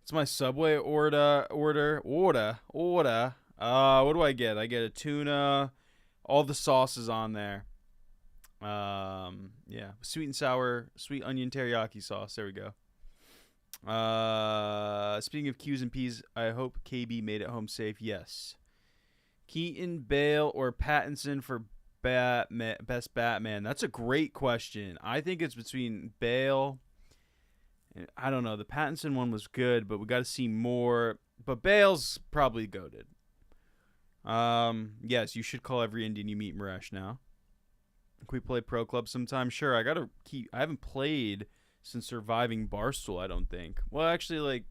Speaker 4: It's my Subway order. What do I get? I get a tuna. All the sauces on there. Yeah, sweet and sour, sweet onion teriyaki sauce. There we go. Speaking of Q's and P's, I hope KB made it home safe. Yes. Keaton, Bale, or Pattinson for best Batman? That's a great question. I think it's between Bale. And I don't know. The Pattinson one was good, but we got to see more. But Bale's probably goated. Yes, you should call every Indian you meet Maresh now. Can we play Pro Club sometime? Sure. I haven't played since surviving Barstool, I don't think. Well, actually, like,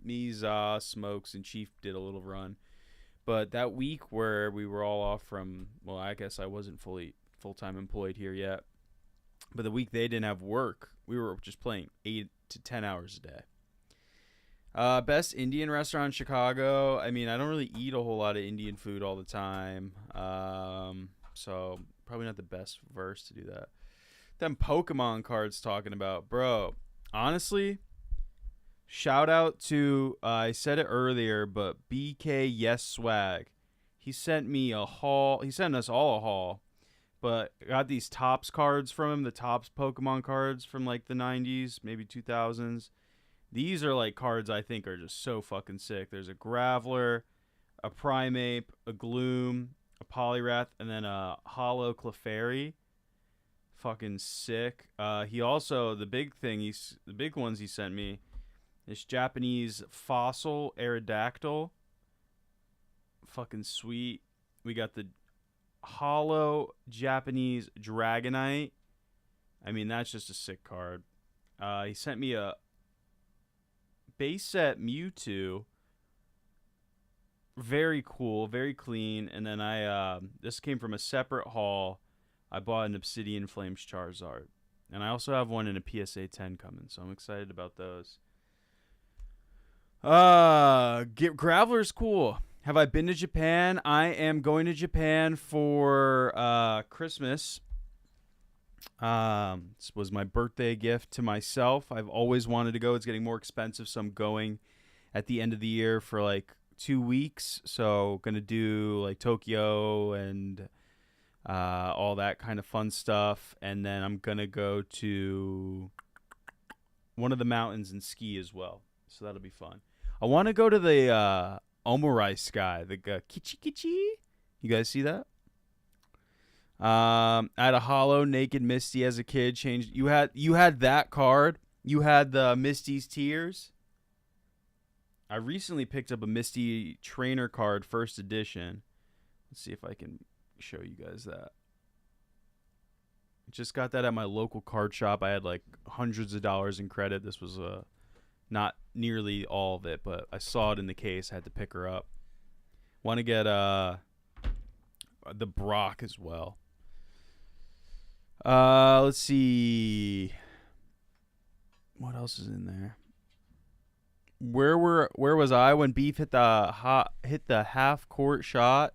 Speaker 4: me, Za, Smokes, and Chief did a little run. But that week where we were all off from, well, I guess I wasn't full-time employed here yet. But the week they didn't have work, we were just playing 8 to 10 hours a day. Best Indian restaurant in Chicago. I mean, I don't really eat a whole lot of Indian food all the time. So probably not the best verse to do that. Them Pokemon cards talking about, bro. Honestly, shout out to I said it earlier, but BK Yes Swag. He sent me a haul. He sent us all a haul, but I got these Topps cards from him. The Topps Pokemon cards from like the 90s, maybe 2000s. These are like cards I think are just so fucking sick. There's a Graveler, a Primeape, a Gloom, a Poliwrath, and then a Hollow Clefairy. Fucking sick. He also, the big ones he sent me, this Japanese Fossil Aerodactyl. Fucking sweet. We got the Hollow Japanese Dragonite. I mean, that's just a sick card. He sent me a base set Mewtwo. Very cool, very clean. And then this came from a separate haul. I bought an Obsidian Flames Charizard. And I also have one in a PSA 10 coming, so I'm excited about those. Graveler's cool. Have I been to Japan? I am going to Japan for Christmas. This was my birthday gift to myself. I've always wanted to go. It's getting more expensive, so I'm going at the end of the year for like 2 weeks. So gonna do like Tokyo and all that kind of fun stuff, and then I'm gonna go to one of the mountains and ski as well. So that'll be fun. I want to go to the Omori Sky, the Kichi Kichi. You guys see that? I had a Hollow Naked Misty as a kid. You had that card. You had the Misty's Tears. I recently picked up a Misty Trainer card, first edition. Let's see if I can show you guys that. Just got that at my local card shop. I had like hundreds of dollars in credit. This was not nearly all of it, but I saw it in the case. I had to pick her up. Want to get the Brock as well. Let's see. What else is in there? Where was I when Beef hit the half court shot?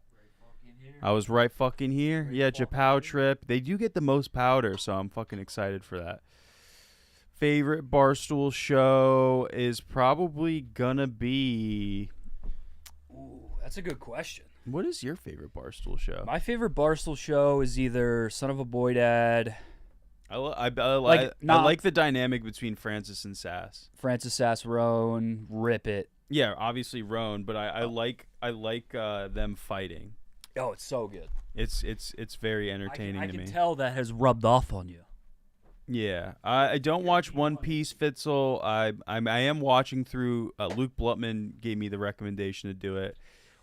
Speaker 4: I was right fucking here. Yeah, Japow trip. They do get the most powder, so I'm fucking excited for that. Favorite Barstool show is probably gonna be.
Speaker 2: Ooh, that's a good question.
Speaker 4: What is your favorite Barstool show?
Speaker 2: My favorite Barstool show is either Son of a Boy Dad.
Speaker 4: I like the dynamic between Francis and Sass.
Speaker 2: Francis Sass, Roan, Rip It.
Speaker 4: Yeah, obviously Roan, but I like them fighting.
Speaker 2: Oh, it's so good.
Speaker 4: It's very entertaining to me.
Speaker 2: I can tell that has rubbed off on you.
Speaker 4: Yeah, I don't watch One Piece, Fitzel. I am watching through. Luke Blutman gave me the recommendation to do it.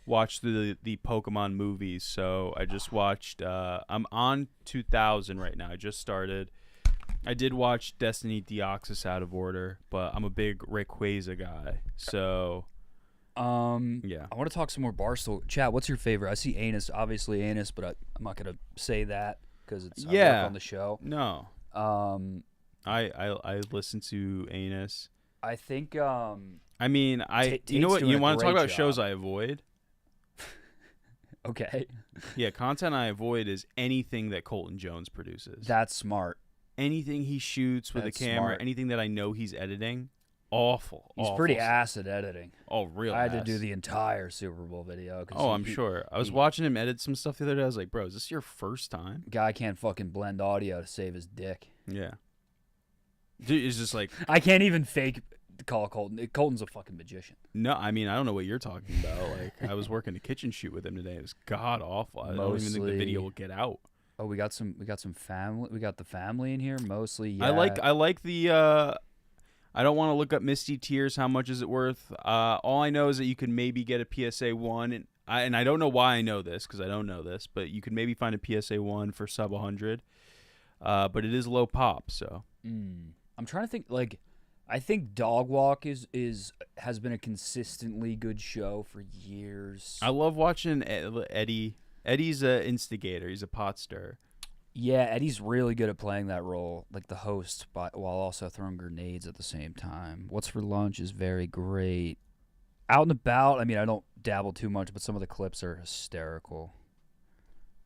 Speaker 4: Watch through the Pokemon movies. So I just watched. I'm on 2000 right now. I just started. I did watch Destiny Deoxys out of order, but I'm a big Rayquaza guy. So.
Speaker 2: Yeah. I want to talk some more Barstool. Chat, what's your favorite? I see Anus, obviously Anus, but I'm not gonna say that because it's I work on the show.
Speaker 4: No. I listen to Anus.
Speaker 2: I think.
Speaker 4: I mean, you know what? You want to talk about shows I avoid?
Speaker 2: Okay.
Speaker 4: Yeah, content I avoid is anything that Colton Jones produces.
Speaker 2: That's smart.
Speaker 4: Anything he shoots with a camera, anything that I know he's editing, awful.
Speaker 2: He's
Speaker 4: awful
Speaker 2: pretty
Speaker 4: stuff.
Speaker 2: ass at editing.
Speaker 4: Oh, real
Speaker 2: I had to
Speaker 4: ass.
Speaker 2: do the entire Super Bowl video. 'Cause
Speaker 4: Oh, I'm sure. I was watching him edit some stuff the other day. I was like, bro, is this your first time?
Speaker 2: Guy can't fucking blend audio to save his dick.
Speaker 4: Yeah. Dude, it's just like
Speaker 2: I can't even fake call Colton. Colton's a fucking magician.
Speaker 4: no. I mean, I don't know what you're talking about. Like, I was working a kitchen shoot with him today. It was god awful. I don't even think the video will get out.
Speaker 2: Oh, we got some family. We got the family in here mostly. Yeah.
Speaker 4: I like the. I don't want to look up Misty Tears. How much is it worth? All I know is that you can maybe get a PSA 1, and I don't know why I know this because I don't know this, but you can maybe find a PSA 1 for sub 100. But it is low pop, so.
Speaker 2: I'm trying to think. Like, I think Dog Walk has been a consistently good show for years.
Speaker 4: I love watching Eddie. Eddie's an instigator. He's a pot stirrer.
Speaker 2: Yeah, Eddie's really good at playing that role, like the host, while also throwing grenades at the same time. What's for Lunch is very great. Out and About, I mean, I don't dabble too much, but some of the clips are hysterical.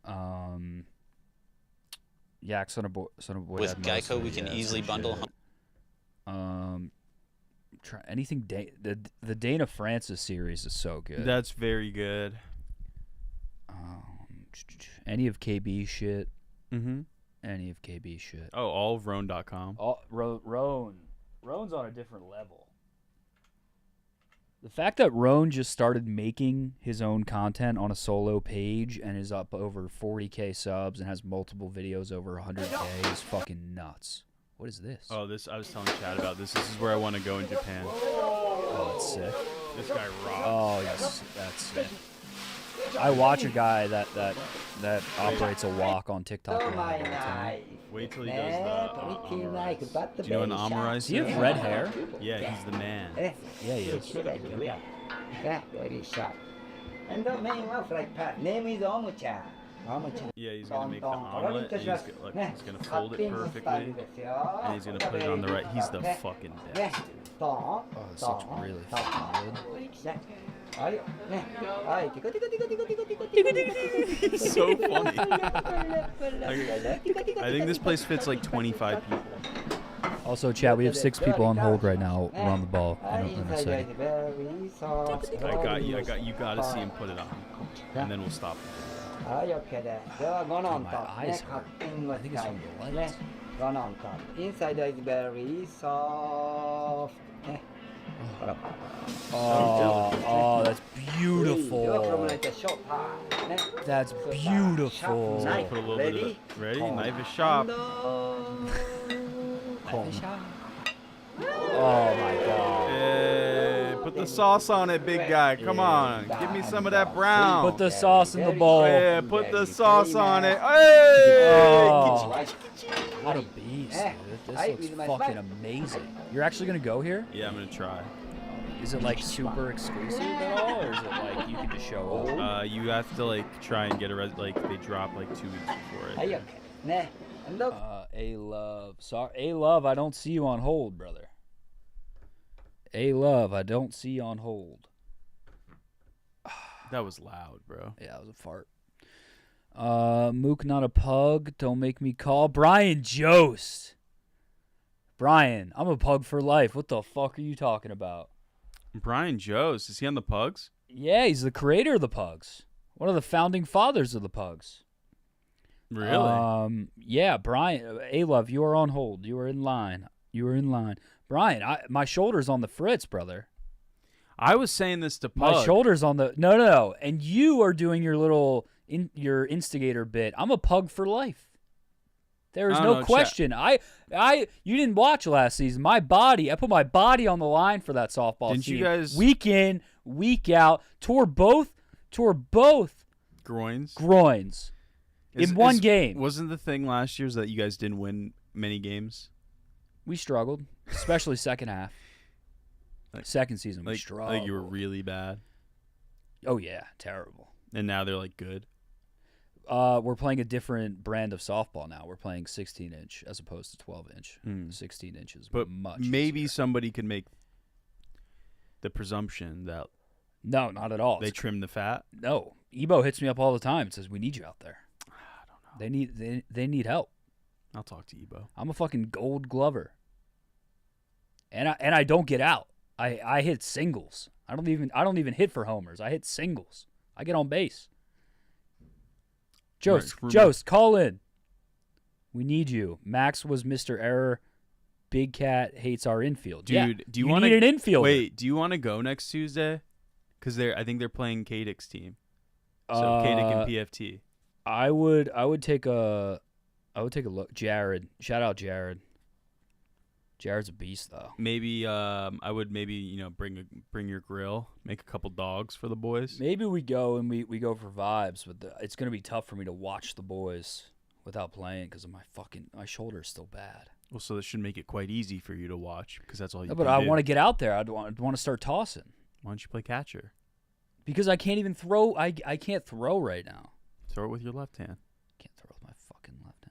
Speaker 2: Yeah, Son of Boy.
Speaker 21: With Geico, we can easily bundle.
Speaker 2: Anything. The Dana Francis series is so good.
Speaker 4: That's very good.
Speaker 2: Any of KB shit.
Speaker 4: Mm-hmm.
Speaker 2: Any of KB shit.
Speaker 4: Oh, all of Roan.com.
Speaker 2: Roan's on a different level. The fact that Roan just started making his own content on a solo page and is up over 40K subs and has multiple videos over 100K is fucking nuts. What is this?
Speaker 4: Oh, this I was telling Chad about this. This is where I want to go in Japan.
Speaker 2: Oh, that's sick.
Speaker 4: This guy rocks.
Speaker 2: Oh, yes, that's sick. I watch a guy that operates a walk on TikTok.
Speaker 4: Wait till he does the. Do you know an Amurize?
Speaker 2: Does he have red hair?
Speaker 4: Yeah, he's the man.
Speaker 2: Yeah, he is.
Speaker 22: And the main name is Omucha.
Speaker 4: Yeah, he's gonna make the omelet. And he's gonna fold it perfectly, and he's gonna put it on the right. He's the fucking best, dude.
Speaker 2: Oh, this looks really fucking good.
Speaker 4: He's so funny. I think this place fits like 25 people.
Speaker 2: Also, chat, we have 6 people on hold right now. We're on the ball in a second.
Speaker 4: I got you. You gotta see him put it on, and then we'll stop.
Speaker 22: My eyes hurt. I think it's from the lights. Inside is very soft.
Speaker 2: Oh, that's beautiful. That's beautiful.
Speaker 4: So put a little bit of it. Ready? Knife is sharp.
Speaker 2: Oh my god.
Speaker 4: Hey, put the sauce on it, big guy. Come on. Give me some of that brown.
Speaker 2: Put the sauce in the bowl.
Speaker 4: Yeah, put the sauce on it. Hey!
Speaker 2: Oh, what a beast, dude. This looks fucking amazing. You're actually going to go here?
Speaker 4: Yeah, I'm going to try.
Speaker 2: Is it like super exclusive at all, or is it like you can just show up?
Speaker 4: You have to like try and get like they drop like 2 weeks before it.
Speaker 2: A-Love. Sorry, A-Love, I don't see you on hold, brother. A-Love, I don't see you on hold.
Speaker 4: That was loud, bro.
Speaker 2: Yeah, that was a fart. Mook, not a pug. Don't make me call. Brian Jost. Brian, I'm a pug for life. What the fuck are you talking about?
Speaker 4: Brian Jost, is he on the Pugs?
Speaker 2: Yeah, he's the creator of the Pugs. One of the founding fathers of the Pugs.
Speaker 4: Really?
Speaker 2: Yeah, Brian. A-Love, you are on hold. You are in line. You are in line. Brian, my shoulder's on the fritz, brother.
Speaker 4: I was saying this to Pug.
Speaker 2: My shoulder's on the... No. And you are doing your little... your instigator bit. I'm a pug for life. There is no question. You didn't watch last season. I put my body on the line for that softball
Speaker 4: Didn't
Speaker 2: team.
Speaker 4: you guys
Speaker 2: week in, week out, tore both groins in one game.
Speaker 4: Wasn't the thing last year is that you guys didn't win many games?
Speaker 2: We struggled, especially second half. Second season, we struggled.
Speaker 4: Like you were really bad.
Speaker 2: Oh yeah, terrible.
Speaker 4: And now they're like good.
Speaker 2: We're playing a different brand of softball now. We're playing 16-inch as opposed to 12-inch. 16 inches,
Speaker 4: but
Speaker 2: much
Speaker 4: maybe
Speaker 2: easier.
Speaker 4: somebody can make the presumption that
Speaker 2: no, not at all.
Speaker 4: They trim the fat.
Speaker 2: No, Ebo hits me up all the time and says we need you out there. I don't know. They need help.
Speaker 4: I'll talk to Ebo.
Speaker 2: I'm a fucking Gold Glover. And I don't get out. I hit singles. I don't even hit for homers. I hit singles. I get on base. Jost, call in. We need you. Max was Mr. Error. Big Cat hates our infield.
Speaker 4: Dude, do you want
Speaker 2: need an infielder?
Speaker 4: Wait, do you want to go next Tuesday? Because I think they're playing Kadik's team. So Kadik and PFT.
Speaker 2: I would take a look. Jared, shout out Jared. Jared's a beast though.
Speaker 4: Maybe I would bring your grill, make a couple dogs for the boys.
Speaker 2: Maybe we go and we go for vibes, but it's gonna be tough for me to watch the boys without playing because of my shoulder's still bad.
Speaker 4: Well, so this should make it quite easy for you to watch because that's all you.
Speaker 2: No, but I want to get out there. I'd want to start tossing.
Speaker 4: Why don't you play catcher?
Speaker 2: Because I can't even throw. I can't throw right now.
Speaker 4: Throw it with your left hand.
Speaker 2: Can't throw with my fucking left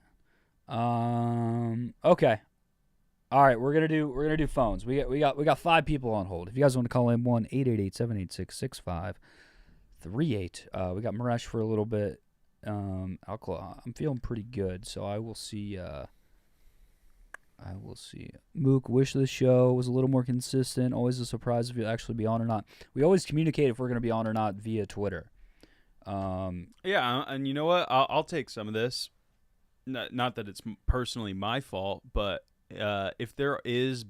Speaker 2: hand. Okay. All right, we're gonna do phones. We got 5 people on hold. If you guys want to call in, 1-888-786-6538. We got Maresh for a little bit. I'm feeling pretty good, so I will see. Mook, wish the show was a little more consistent. Always a surprise if you'll actually be on or not. We always communicate if we're going to be on or not via Twitter.
Speaker 4: Yeah, and you know what? I'll take some of this. Not that it's personally my fault, but if there is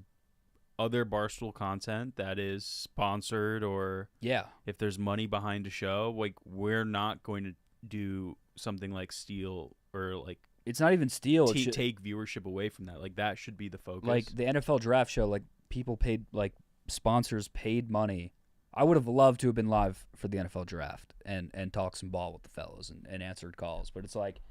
Speaker 4: other Barstool content that is sponsored or if there's money behind a show, like we're not going to do something like steal or like
Speaker 2: it's not even steal.
Speaker 4: Take viewership away from that. Like that should be the focus.
Speaker 2: Like the NFL draft show, like people paid, like sponsors paid money. I would have loved to have been live for the NFL draft and talk some ball with the fellas and answered calls. But it's like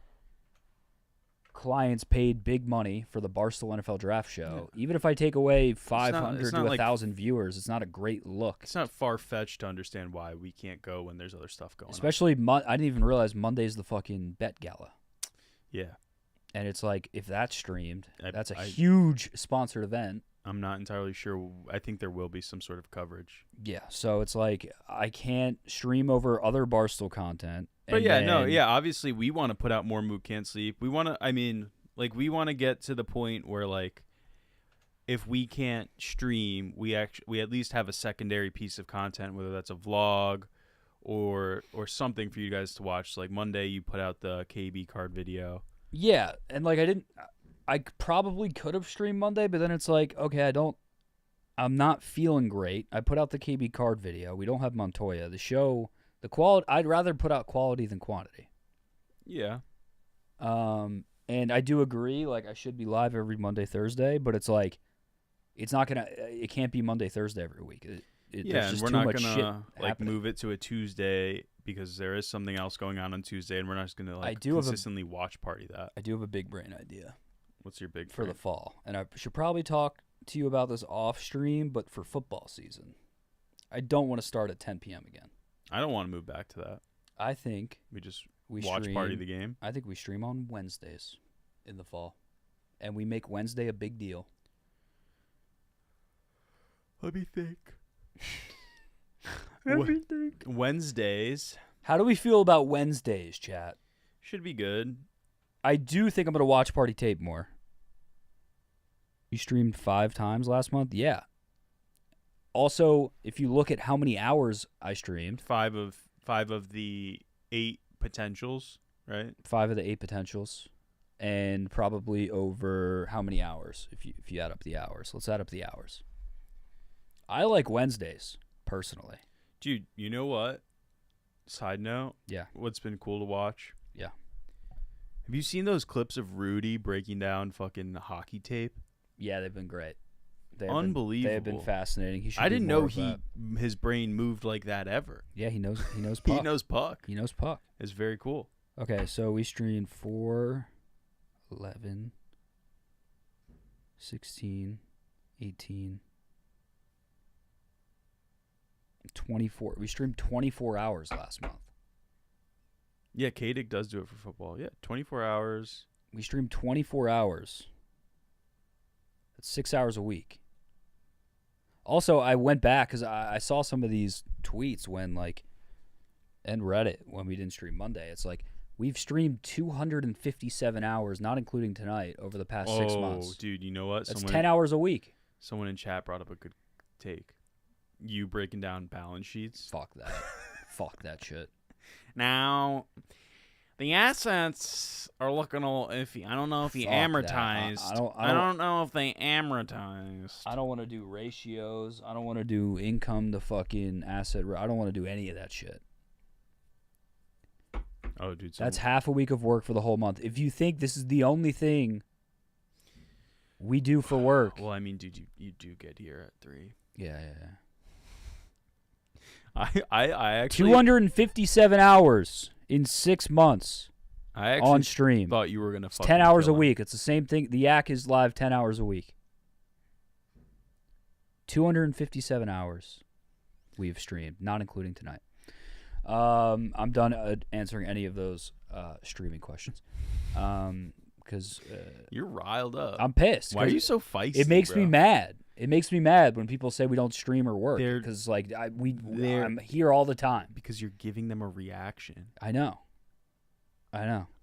Speaker 2: clients paid big money for the Barstool NFL draft show. Yeah. Even if I take away 500 to 1,000 viewers, it's not a great look.
Speaker 4: It's not far-fetched to understand why we can't go when there's other stuff going on.
Speaker 2: Especially, I didn't even realize Monday's the fucking bet gala.
Speaker 4: Yeah.
Speaker 2: And it's like, if that's streamed, that's a huge sponsored event.
Speaker 4: I'm not entirely sure. I think there will be some sort of coverage.
Speaker 2: Yeah, so it's like, I can't stream over other Barstool content.
Speaker 4: But obviously we want to put out more Mook Can't Sleep. We want to, we want to get to the point where, like, if we can't stream, we at least have a secondary piece of content, whether that's a vlog or something for you guys to watch. Like Monday, you put out the KB card video.
Speaker 2: Yeah, and like I probably could have streamed Monday, but then it's like, okay, I'm not feeling great. I put out the KB card video. We don't have Montoya. The show, the quality, I'd rather put out quality than quantity.
Speaker 4: Yeah.
Speaker 2: And I do agree, like I should be live every Monday, Thursday, but it's like, it can't be Monday, Thursday every week.
Speaker 4: And we're not gonna move it to a Tuesday because there is something else going on Tuesday, and we're not just gonna consistently watch party that.
Speaker 2: I do have a big brain idea.
Speaker 4: What's your big
Speaker 2: for the fall? And I should probably talk to you about this off stream, but for football season, I don't want to start at 10 p.m. again.
Speaker 4: I don't want to move back to that.
Speaker 2: I think
Speaker 4: we watch party the game.
Speaker 2: I think we stream on Wednesdays in the fall, and we make Wednesday a big deal.
Speaker 4: Let me think.
Speaker 2: Everything.
Speaker 4: Wednesdays.
Speaker 2: How do we feel about Wednesdays, chat?
Speaker 4: Should be good.
Speaker 2: I do think I'm going to watch party tape more. You streamed 5 times last month? Yeah. Also, if you look at how many hours I streamed.
Speaker 4: 5 of the 8 potentials, right?
Speaker 2: 5 of the 8 potentials. And probably over how many hours if you add up the hours. Let's add up the hours. I like Wednesdays, personally.
Speaker 4: Dude, you know what? Side note.
Speaker 2: Yeah.
Speaker 4: What's been cool to watch?
Speaker 2: Yeah.
Speaker 4: Have you seen those clips of Rudy breaking down fucking hockey tape?
Speaker 2: Yeah, they've been great.
Speaker 4: Unbelievable.
Speaker 2: They have been fascinating.
Speaker 4: I didn't know his brain moved like that ever.
Speaker 2: Yeah, he knows puck.
Speaker 4: He knows puck.
Speaker 2: He knows puck.
Speaker 4: It's very cool.
Speaker 2: Okay, so we streamed 4, 11, 16, 18, 24. We streamed 24 hours last month.
Speaker 4: Yeah, Kadik does do it for football. Yeah, 24 hours.
Speaker 2: We streamed 24 hours. That's 6 hours a week. Also, I went back because I saw some of these tweets and Reddit when we didn't stream Monday. It's like, we've streamed 257 hours, not including tonight, over the past 6 months.
Speaker 4: Oh, dude, you know what?
Speaker 2: That's 10 hours a week.
Speaker 4: Someone in chat brought up a good take. You breaking down balance sheets.
Speaker 2: Fuck that. Fuck that shit.
Speaker 4: Now, the assets are looking a little iffy. I don't know if he
Speaker 2: Fuck that.
Speaker 4: amortized. I don't know if they amortized.
Speaker 2: I don't want to do ratios. I don't want to do income to fucking asset. I don't want to do any of that shit.
Speaker 4: Oh, dude.
Speaker 2: That's half a week of work for the whole month. If you think this is the only thing we do for work.
Speaker 4: Well, I mean, dude, you do get here at 3.
Speaker 2: Yeah.
Speaker 4: I actually
Speaker 2: 257 hours in 6 months.
Speaker 4: I actually
Speaker 2: on stream.
Speaker 4: Thought you were gonna.
Speaker 2: It's 10 hours a week. It's the same thing. The Yak is live 10 hours a week. 257 hours we've streamed, not including tonight. I'm done answering any of those streaming questions. Because
Speaker 4: you're riled up.
Speaker 2: I'm pissed.
Speaker 4: Why are you so feisty?
Speaker 2: It makes
Speaker 4: bro?
Speaker 2: me mad. It makes me mad when people say we don't stream or work because like I'm here all the time.
Speaker 4: Because you're giving them a reaction.
Speaker 2: I know.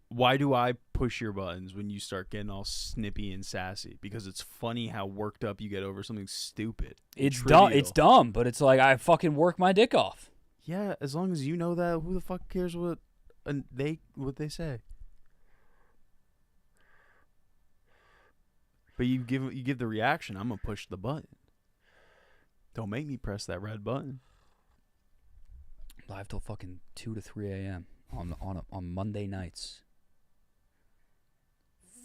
Speaker 4: Why do I push your buttons when you start getting all snippy and sassy? Because it's funny how worked up you get over something stupid.
Speaker 2: It's dumb. It's dumb, but it's like I fucking work my dick off.
Speaker 4: Yeah, as long as you know that, who the fuck cares what they say? But you give the reaction. I'm gonna push the button. Don't make me press that red button.
Speaker 2: Live till fucking 2 to 3 a.m. on Monday nights.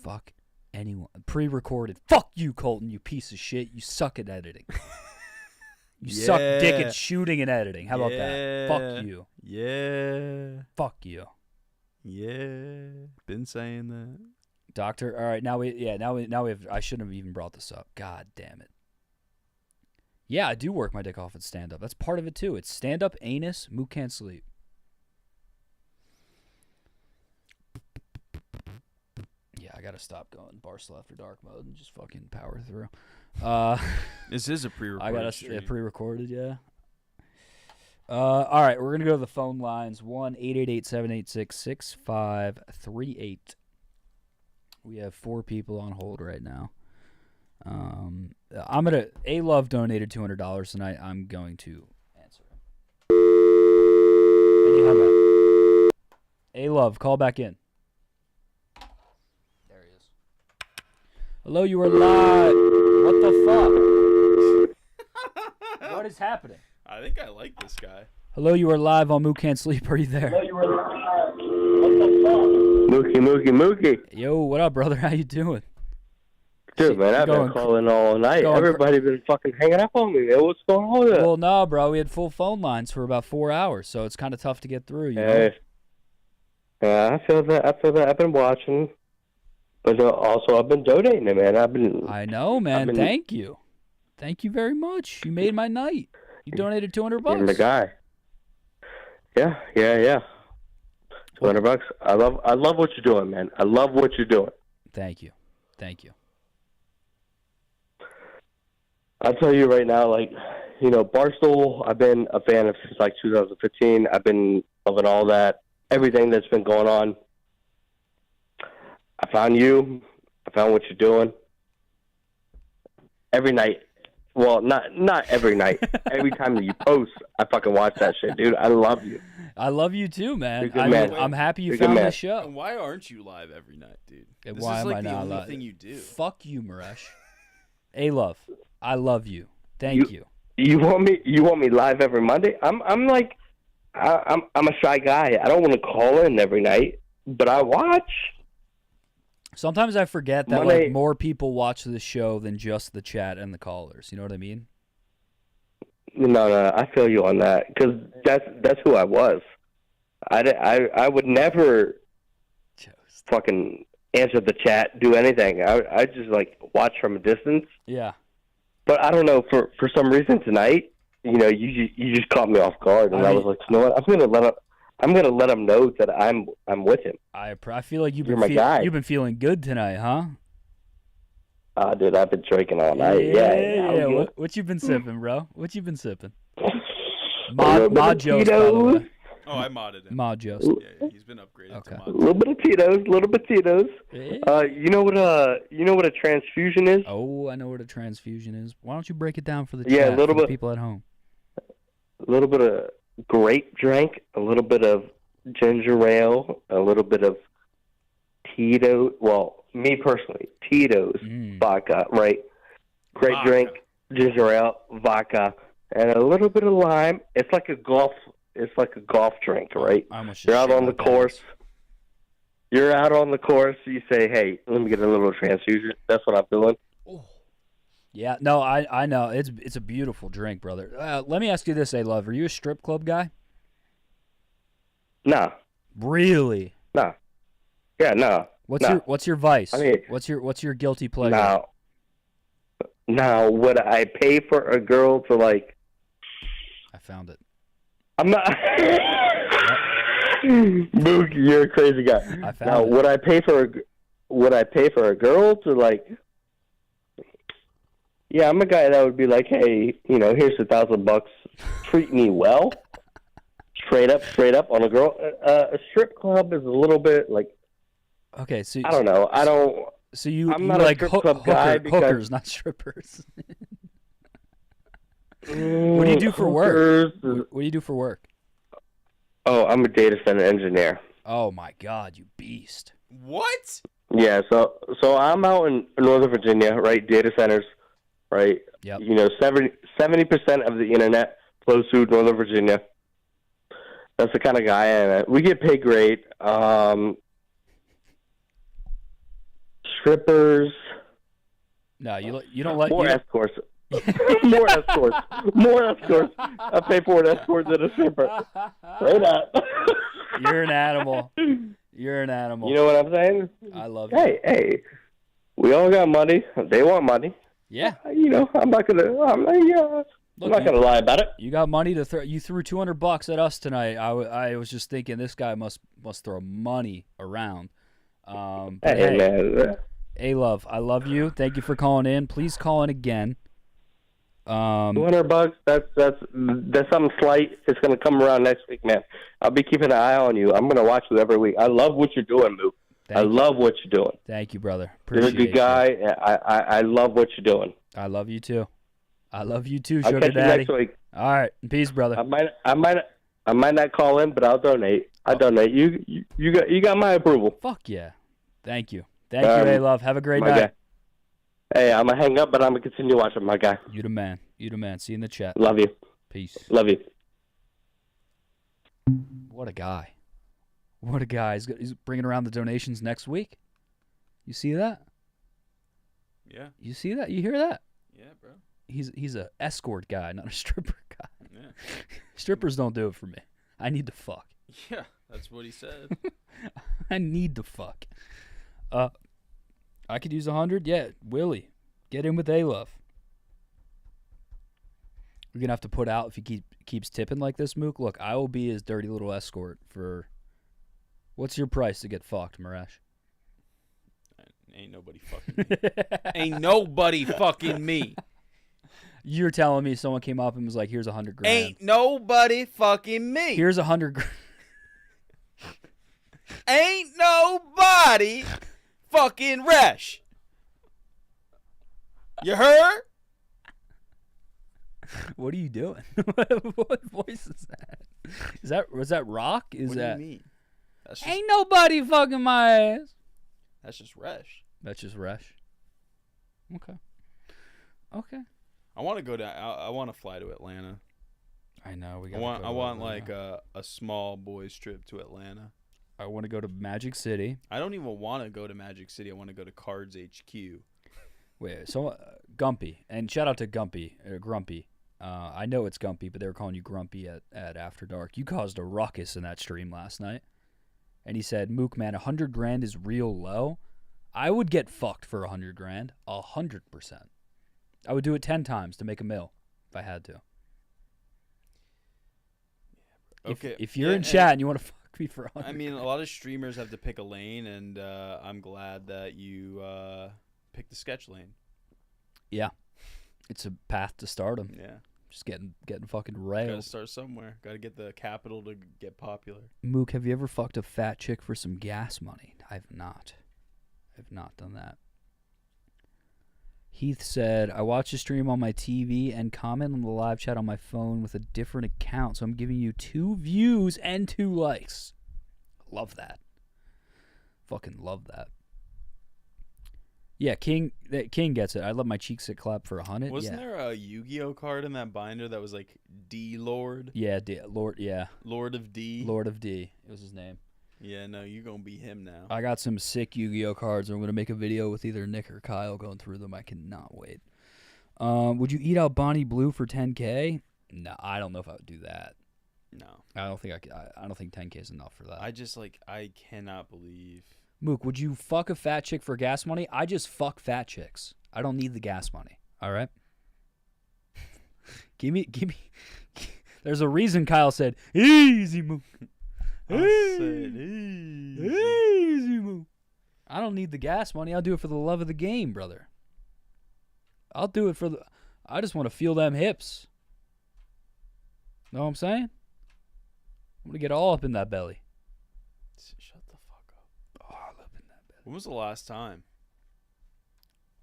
Speaker 2: Fuck anyone. Pre-recorded. Fuck you, Colton. You piece of shit. You suck at editing. You suck dick at shooting and editing. How about that? Fuck you.
Speaker 4: Yeah.
Speaker 2: Fuck you.
Speaker 4: Yeah. Been saying that.
Speaker 2: Doctor. All right. Now we have. I shouldn't have even brought this up. God damn it. Yeah, I do work my dick off at stand up. That's part of it too. It's stand up, anus, Mook can't sleep. Yeah, I gotta stop going Barstool After Dark mode and just fucking power through.
Speaker 4: This is a pre-recorded stream.
Speaker 2: Pre-recorded, yeah. All right, we're gonna go to the phone lines. 1-888-786-6538. We have 4 people on hold right now. A-Love donated $200 tonight. I'm going to answer him. And you hung up. A-Love, call back in. There he is. Hello, you are live. What the fuck? What is happening?
Speaker 4: I think I like this guy.
Speaker 2: Hello, you are live on Mook Can't Sleep. Are you there?
Speaker 5: Mookie.
Speaker 2: Yo, what up, brother? How you doing?
Speaker 5: Dude, man, I've been calling all night. Everybody been fucking hanging up on me, man. What's going on with that?
Speaker 2: Well, no, bro. We had full phone lines for about 4 hours, so it's kind of tough to get through. You know?
Speaker 5: Yeah, I feel that. I've been watching, but also I've been donating, man.
Speaker 2: I know, man. Thank you. Thank you very much. You made my night. You donated $200.
Speaker 5: You're the guy. Yeah. $200. I love what you're doing, man. I love what you're doing.
Speaker 2: Thank you.
Speaker 5: I'll tell you right now, like, Barstool, I've been a fan of since like 2015. I've been loving all that, everything that's been going on. I found you. I found what you're doing. Every night. Well, not every night. Every time that you post, I fucking watch that shit, dude. I love you.
Speaker 2: I love you too, man.
Speaker 5: Man.
Speaker 2: I'm happy you found this show.
Speaker 4: And why aren't you live every night, dude?
Speaker 2: And
Speaker 4: This
Speaker 2: why
Speaker 4: is
Speaker 2: am
Speaker 4: like
Speaker 2: I
Speaker 4: the
Speaker 2: not
Speaker 4: only
Speaker 2: live?
Speaker 4: thing you do.
Speaker 2: Fuck you, Maresh. A-Love, I love you. Thank you.
Speaker 5: You want me live every Monday? I'm a shy guy. I don't want to call in every night, but I watch.
Speaker 2: Sometimes I forget that
Speaker 5: Monday,
Speaker 2: like more people watch this show than just the chat and the callers. You know what I mean?
Speaker 5: No, I feel you on that because that's who I was. I would never fucking answer the chat, do anything. I just like watch from a distance.
Speaker 2: Yeah.
Speaker 5: But I don't know, for some reason tonight, you just caught me off guard, and I was like, you know what? I'm gonna let him know that I'm with him.
Speaker 2: I feel like you've
Speaker 5: You're my guy.
Speaker 2: been feeling good tonight, huh?
Speaker 5: Dude, I've been drinking all night. Yeah.
Speaker 2: What you been sipping, bro? What you been sipping? Mod Jost, by the way.
Speaker 4: Oh, I modded him.
Speaker 2: Mod Jost.
Speaker 4: Yeah, he's been upgraded.
Speaker 2: Okay.
Speaker 5: A little bit of Tito's, little bit of Tito's. You know what a transfusion is?
Speaker 2: Oh, I know what a transfusion is. Why don't you break it down for the
Speaker 5: Yeah,
Speaker 2: chat,
Speaker 5: a little
Speaker 2: for the
Speaker 5: bit.
Speaker 2: people at home?
Speaker 5: A little bit of grape drink, a little bit of ginger ale, a little bit of Tito. Well, me personally, Tito's vodka, right? Grape drink, ginger ale, vodka, and a little bit of lime. It's like a golf drink, right? You're out on the course. You're out on the course. You say, "Hey, let me get a little transfusion." That's what I'm doing.
Speaker 2: Yeah, no, I know. It's a beautiful drink, brother. Let me ask you this, A-Love. Are you a strip club guy?
Speaker 5: Nah.
Speaker 2: Really?
Speaker 5: Nah. Yeah, no.
Speaker 2: What's your vice?
Speaker 5: I mean,
Speaker 2: what's your guilty pleasure?
Speaker 5: Now, would I pay for a girl to like?
Speaker 2: I found it.
Speaker 5: I'm not. Mook, you're a crazy guy.
Speaker 2: I found
Speaker 5: now,
Speaker 2: it.
Speaker 5: would I pay for a girl to like? Yeah, I'm a guy that would be like, hey, here's $1,000. Treat me well. Straight up on a girl. A strip club is a little bit like.
Speaker 2: Okay, so
Speaker 5: I don't know. I don't.
Speaker 2: So you
Speaker 5: I'm
Speaker 2: you
Speaker 5: not
Speaker 2: like
Speaker 5: a strip club guy because
Speaker 2: hookers, not strippers. What do you do for work?
Speaker 5: hookers.
Speaker 2: What do you do for work?
Speaker 5: Oh, I'm a data center engineer.
Speaker 2: Oh my God, you beast!
Speaker 7: What?
Speaker 5: Yeah, so I'm out in Northern Virginia, right? Data centers, right?
Speaker 2: Yep.
Speaker 5: 70% of the internet flows through Northern Virginia. That's the kind of guy I am. We get paid great. Strippers.
Speaker 2: No, you don't let
Speaker 5: more escorts. More escorts. More escorts. I pay for an escort than a stripper. Straight up.
Speaker 2: You're an animal. You're an animal.
Speaker 5: You know what I'm saying?
Speaker 2: I love you.
Speaker 5: Hey, we all got money. They want money.
Speaker 2: Yeah.
Speaker 5: I'm not gonna lie about it.
Speaker 2: You got money to throw. You threw $200 at us tonight. I was just thinking this guy must throw money around.
Speaker 5: Hey, man.
Speaker 2: A-Love, I love you. Thank you for calling in. Please call in again.
Speaker 5: $200. That's something slight. It's gonna come around next week, man. I'll be keeping an eye on you. I'm gonna watch you every week. I love what you're doing, Mook. I love what you're doing.
Speaker 2: Thank you, brother.
Speaker 5: You're a good guy. I love what you're doing.
Speaker 2: I love you too. I love you too,
Speaker 5: I'll
Speaker 2: Sugar
Speaker 5: catch you
Speaker 2: Daddy.
Speaker 5: next week.
Speaker 2: All right, peace, brother.
Speaker 5: I might not call in, but I'll donate. I donate. You got my approval.
Speaker 2: Fuck yeah. Thank you. Thank you, A-Love. Have a great
Speaker 5: my
Speaker 2: night.
Speaker 5: guy. Hey, I'm gonna hang up, but I'm gonna continue watching, my guy.
Speaker 2: You the man. You the man. See you in the chat.
Speaker 5: Love you.
Speaker 2: Peace.
Speaker 5: Love you.
Speaker 2: What a guy. What a guy. He's bringing around the donations next week. You see that?
Speaker 4: Yeah.
Speaker 2: You see that? You hear that?
Speaker 4: Yeah, bro.
Speaker 2: He's a escort guy, not a stripper guy.
Speaker 4: Yeah.
Speaker 2: Strippers don't do it for me. I need to fuck.
Speaker 4: Yeah, that's what he said.
Speaker 2: I need to fuck. I could use 100. Yeah, Willie, get in with A-Love. We're gonna have to put out if he keeps tipping like this, Mook. Look, I will be his dirty little escort for. What's your price to get fucked, Maresh?
Speaker 4: Ain't nobody fucking me. Ain't nobody fucking me.
Speaker 2: You're telling me someone came up and was like, "Here's $100 grand."
Speaker 7: Ain't nobody fucking me.
Speaker 2: Here's $100 grand.
Speaker 7: Ain't nobody fucking Resh. You heard?
Speaker 2: What are you doing? What voice is that? Was that rock?
Speaker 7: What do you mean? That's just,
Speaker 2: Ain't nobody fucking my ass.
Speaker 7: That's just Resh.
Speaker 2: That's just Resh. Okay.
Speaker 4: I want to go to. I want to fly to Atlanta.
Speaker 2: I know we
Speaker 4: I
Speaker 2: got.
Speaker 4: want like a small boys trip to Atlanta.
Speaker 2: I want to go to Magic City.
Speaker 4: I don't even want to go to Magic City. I want to go to Cards HQ.
Speaker 2: Wait, so Gumpy, and shout out to Gumpy or Grumpy. I know it's Gumpy, but they were calling you Grumpy at After Dark. You caused a ruckus in that stream last night, and he said, "Mook, man, $100 grand is real low. I would get fucked for $100 grand, 100%. I would do it 10 times to make a mill if I had to."
Speaker 4: Okay.
Speaker 2: If you're in chat and you want to fuck me for 100,
Speaker 4: I mean, a lot of streamers have to pick a lane, and I'm glad that you picked the sketch lane.
Speaker 2: Yeah, it's a path to stardom.
Speaker 4: Yeah.
Speaker 2: Just getting fucking
Speaker 4: Gotta
Speaker 2: railed.
Speaker 4: start somewhere. Gotta get the capital to get popular.
Speaker 2: Mook, have you ever fucked a fat chick for some gas money? I've not. I've not done that. Heath said, I watch the stream on my TV and comment on the live chat on my phone with a different account, so I'm giving you 2 views and 2 likes. Love that. Fucking love that. Yeah, King gets it. I love my cheeks at clap for 100.
Speaker 4: Wasn't
Speaker 2: Yeah.
Speaker 4: there a Yu-Gi-Oh card in that binder that was like D Lord?
Speaker 2: Yeah, Lord. Yeah,
Speaker 4: Lord of D.
Speaker 2: Lord of D. It was his name.
Speaker 4: Yeah, no, you're gonna be him now.
Speaker 2: I got some sick Yu-Gi-Oh cards. I'm gonna make a video with either Nick or Kyle going through them. I cannot wait. Would you eat out Bonnie Blue for 10K? No, I don't know if I would do that.
Speaker 4: No,
Speaker 2: I don't think I don't think 10K is enough for that.
Speaker 4: I cannot believe.
Speaker 2: Mook, would you fuck a fat chick for gas money? I just fuck fat chicks. I don't need the gas money. All right. give me. There's a reason Kyle said easy, Mook.
Speaker 4: I said easy.
Speaker 2: Easy, Mook. I don't need the gas money. I'll do it for the love of the game, brother. I'll do it for the. I just want to feel them hips. Know what I'm saying? I'm gonna get all up in that belly.
Speaker 4: Shut the fuck up. All up in that belly. When was the last time?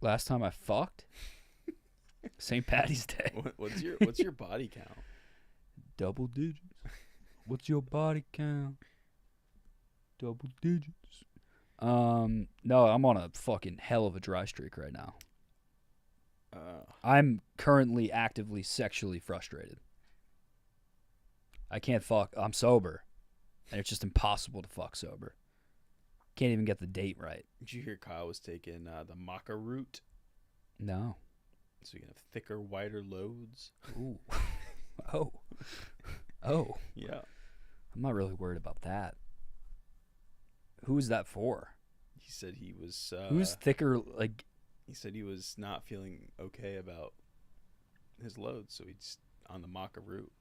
Speaker 2: Last time I fucked? St. Patty's Day.
Speaker 4: What's your body count?
Speaker 2: Double digits. What's your body count? Double digits. No, I'm on a fucking hell of a dry streak right now. I'm currently actively sexually frustrated. I can't fuck. I'm sober. And it's just impossible to fuck sober. Can't even get the date right.
Speaker 4: Did you hear Kyle was taking the maca root?
Speaker 2: No.
Speaker 4: So you can have thicker, wider loads.
Speaker 2: Ooh. Oh. Oh.
Speaker 4: Yeah.
Speaker 2: I'm not really worried about that. Who is that for?
Speaker 4: He said he was...
Speaker 2: Who's thicker, like...
Speaker 4: He said he was not feeling okay about his load, so he's on the maca root.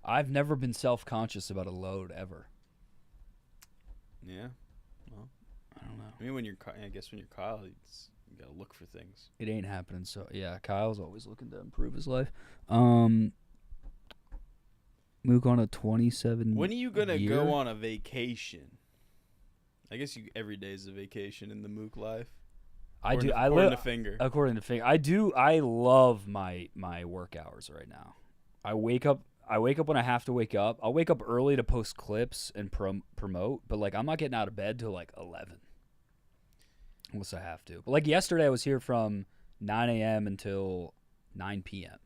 Speaker 2: I've never been self-conscious about a load ever.
Speaker 4: Yeah. Well,
Speaker 2: I don't know.
Speaker 4: I mean, I guess when you're Kyle, you gotta look for things.
Speaker 2: It ain't happening. So yeah, Kyle's always looking to improve his life. Mook on a 27.
Speaker 4: When are you gonna
Speaker 2: year?
Speaker 4: go on a vacation? I guess every day is a vacation in the Mook life.
Speaker 2: According to Finger. I love my work hours right now. I wake up when I have to wake up. I'll wake up early to post clips and promote, but like I'm not getting out of bed till like 11. Unless I have to. But like yesterday I was here from 9 a.m. until 9 p.m.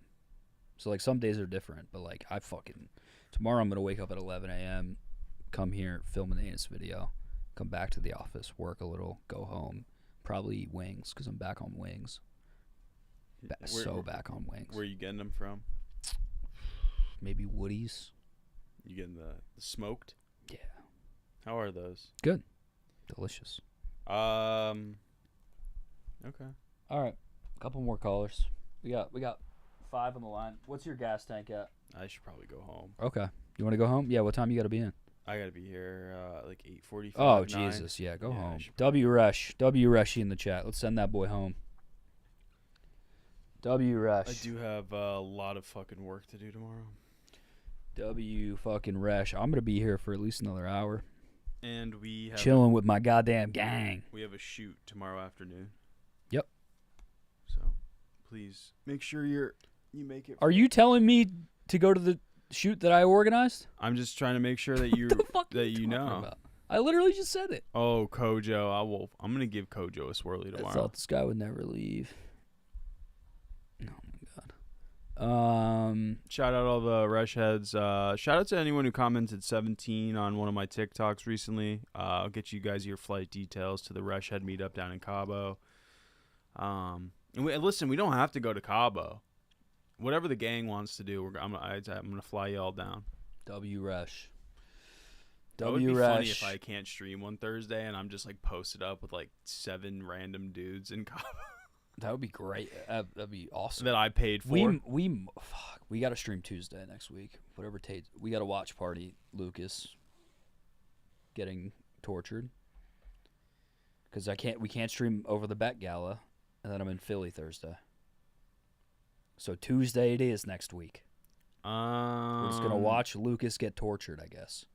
Speaker 2: So like some days are different, but like tomorrow I'm going to wake up at 11 a.m., come here, film an anus video, come back to the office, work a little, go home, probably eat wings because I'm back on wings. Back on wings.
Speaker 4: Where are you getting them from?
Speaker 2: Maybe Woody's.
Speaker 4: You getting the smoked?
Speaker 2: Yeah.
Speaker 4: How are those?
Speaker 2: Good. Delicious.
Speaker 4: Okay.
Speaker 2: All right. A couple more callers. We got 5 on the line. What's your gas tank at?
Speaker 4: I should probably go home.
Speaker 2: Okay. You want to go home? Yeah, what time you got to be in?
Speaker 4: I got to be here like 8:45.
Speaker 2: Oh,
Speaker 4: 9.
Speaker 2: Jesus. Yeah, go home.
Speaker 4: I
Speaker 2: W Rush in the chat. Let's send that boy home. W Rush.
Speaker 4: I do have a lot of fucking work to do tomorrow.
Speaker 2: W fucking Rush. I'm going to be here for at least another hour.
Speaker 4: And we have
Speaker 2: chilling with my goddamn gang.
Speaker 4: We have a shoot tomorrow afternoon.
Speaker 2: Yep.
Speaker 4: So, please make sure you make it.
Speaker 2: Are you telling me to go to the shoot that I organized?
Speaker 4: I'm just trying to make sure that you know.
Speaker 2: About? I literally just said it.
Speaker 4: Oh, Kojo, I'm gonna give Kojo a swirly tomorrow.
Speaker 2: I thought this guy would never leave. Oh my god.
Speaker 4: Shout out all the Rush heads. Shout out to anyone who commented 17 on one of my TikToks recently. I'll get you guys your flight details to the Rush head meetup down in Cabo. And listen, we don't have to go to Cabo. Whatever the gang wants to do, I'm gonna fly you all down.
Speaker 2: W Rush.
Speaker 4: It would be funny if I can't stream on Thursday and I'm just like posted up with like 7 random dudes in Cabo.
Speaker 2: That would be great. That'd be awesome.
Speaker 4: That I paid for.
Speaker 2: We got to stream Tuesday next week. Whatever Tate. We got to watch party Lucas getting tortured because we can't stream over the Bet Gala, and then I'm in Philly Thursday. So Tuesday it is next week. We're just gonna watch Lucas get tortured, I guess.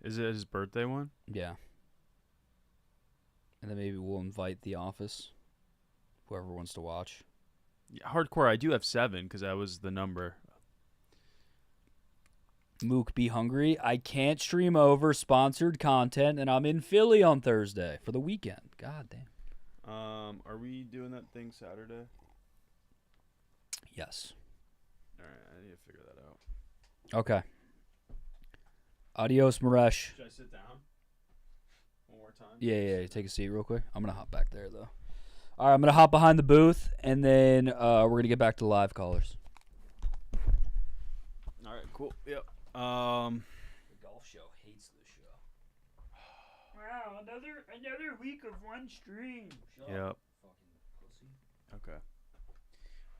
Speaker 4: Is it his birthday one?
Speaker 2: Yeah. And then maybe we'll invite The Office, whoever wants to watch.
Speaker 4: Yeah, hardcore, I do have 7 because that was the number.
Speaker 2: Mook, be hungry. I can't stream over sponsored content, and I'm in Philly on Thursday for the weekend. God damn.
Speaker 4: Are we doing that thing Saturday?
Speaker 2: Yes.
Speaker 4: All right, I need to figure that out.
Speaker 2: Okay. Adios, Maresh.
Speaker 4: Should I sit down one more time?
Speaker 2: Yeah. Take a seat real quick. I'm going to hop back there, though. All right, I'm going to hop behind the booth, and then we're going to get back to live callers.
Speaker 4: All right, cool. Yep.
Speaker 2: The golf show hates this show. Wow, another week of one stream. Shut
Speaker 4: Yep.
Speaker 2: up, fucking pussy.
Speaker 4: Okay.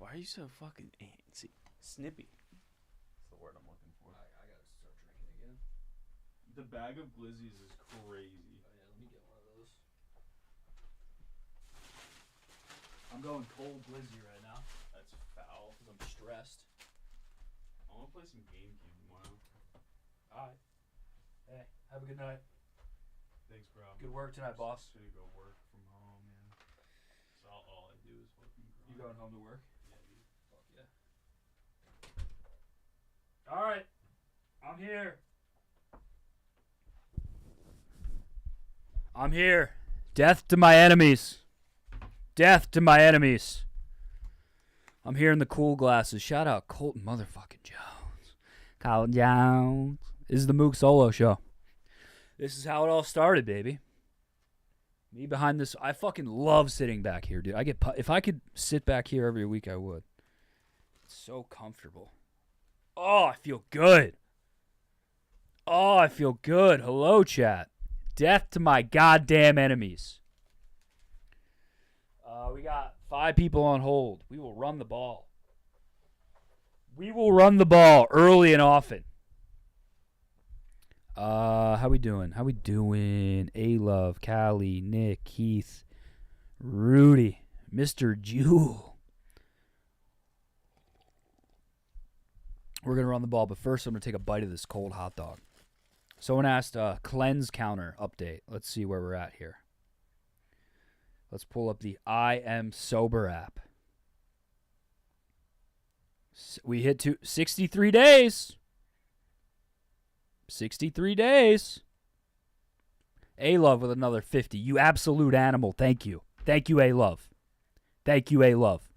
Speaker 4: Why are you so fucking antsy? Snippy. That's the word I'm looking for.
Speaker 2: I got to start drinking again.
Speaker 4: The bag of glizzies is crazy.
Speaker 2: Oh, yeah, let me get one of those. I'm going cold glizzy right now.
Speaker 4: That's foul.
Speaker 2: Because I'm stressed.
Speaker 4: I want to play some GameCube tomorrow.
Speaker 2: All right. Hey, have a good night.
Speaker 4: Thanks, bro.
Speaker 2: Good work tonight, boss.
Speaker 4: I'm just gonna go work from home, man. So all I do is fucking grind.
Speaker 2: You going home to work?
Speaker 4: Yeah, dude.
Speaker 2: Fuck yeah. All right. I'm here. I'm here. Death to my enemies. Death to my enemies. I'm here in the cool glasses. Shout out Colton motherfucking Jones. Colton Jones. This is the Mook Solo Show. This is how it all started, baby. Me behind this. I fucking love sitting back here, dude. If I could sit back here every week, I would. It's so comfortable. Oh, I feel good. Oh, I feel good. Hello, chat. Death to my goddamn enemies. We got 5 people on hold. We will run the ball. We will run the ball early and often. How we doing? How we doing? A-Love, Callie, Nick, Keith, Rudy, Mr. Jewel. We're going to run the ball, but first I'm going to take a bite of this cold hot dog. Someone asked cleanse counter update. Let's see where we're at here. Let's pull up the I Am Sober app. We hit 63 days. 63 days. A-Love with another 50. You absolute animal. Thank you. Thank you, A-Love. Thank you, A-Love.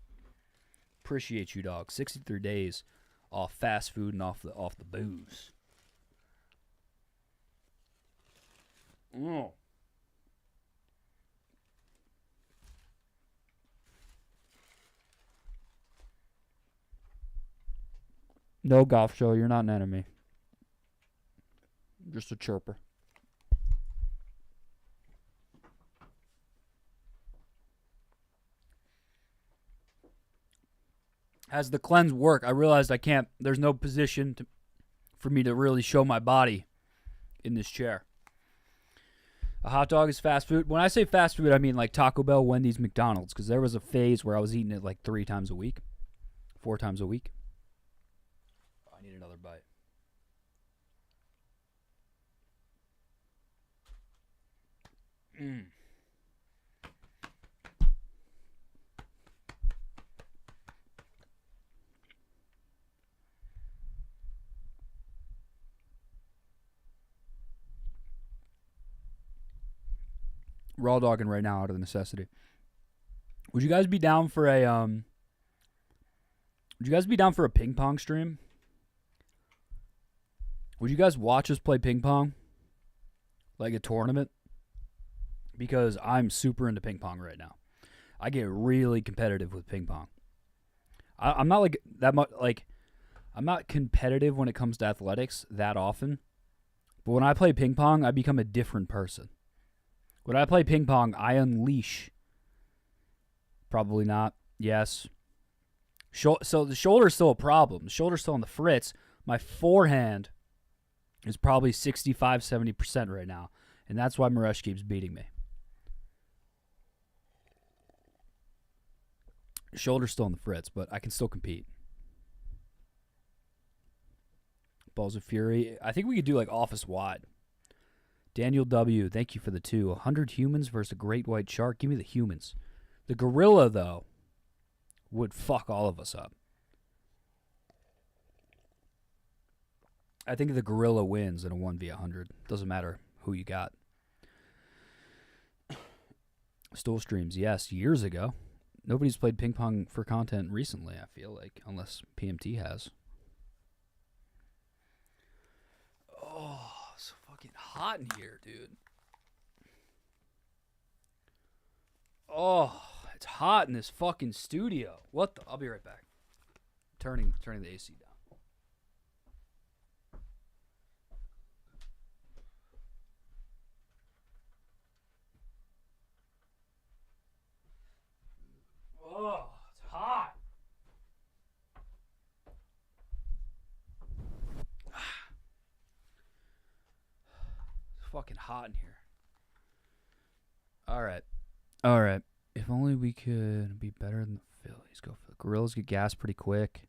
Speaker 2: Appreciate you, dog. 63 days off fast food and off the booze. No golf show. You're not an enemy. Just a chirper. As the cleanse work, I realized I can't. There's no position for me to really show my body in this chair. A hot dog is fast food. When I say fast food, I mean like Taco Bell, Wendy's, McDonald's. Because there was a phase where I was eating it like 3 times a week, 4 times a week. I need another bite. Raw dogging right now out of necessity. Would you guys be down for a ping pong stream? Would you guys watch us play ping pong? Like a tournament? Because I'm super into ping pong right now. I get really competitive with ping pong. I'm not like that much like I'm not competitive when it comes to athletics that often. But when I play ping pong, I become a different person. When I play ping pong, I unleash. Probably not. Yes. So the shoulder's still a problem. The shoulder's still on the fritz. My forehand is probably 65, 70% right now. And that's why Maresh keeps beating me. Shoulder's still on the fritz, but I can still compete. Balls of Fury. I think we could do like office wide. Daniel W. Thank you for the 2. 100 humans versus a great white shark. Give me the humans. The gorilla though would fuck all of us up. I think the gorilla wins in a 1v100. Doesn't matter who you got. Stool streams, yes, years ago. Nobody's played ping pong for content recently, I feel like, unless PMT has. Oh, it's so fucking hot in here, dude. Oh, it's hot in this fucking studio. What the? I'll be right back. Turning the AC down. Oh, it's hot. It's fucking hot in here. All right. All right. If only we could be better than the Phillies. Go for the Gorillas. Get gas pretty quick.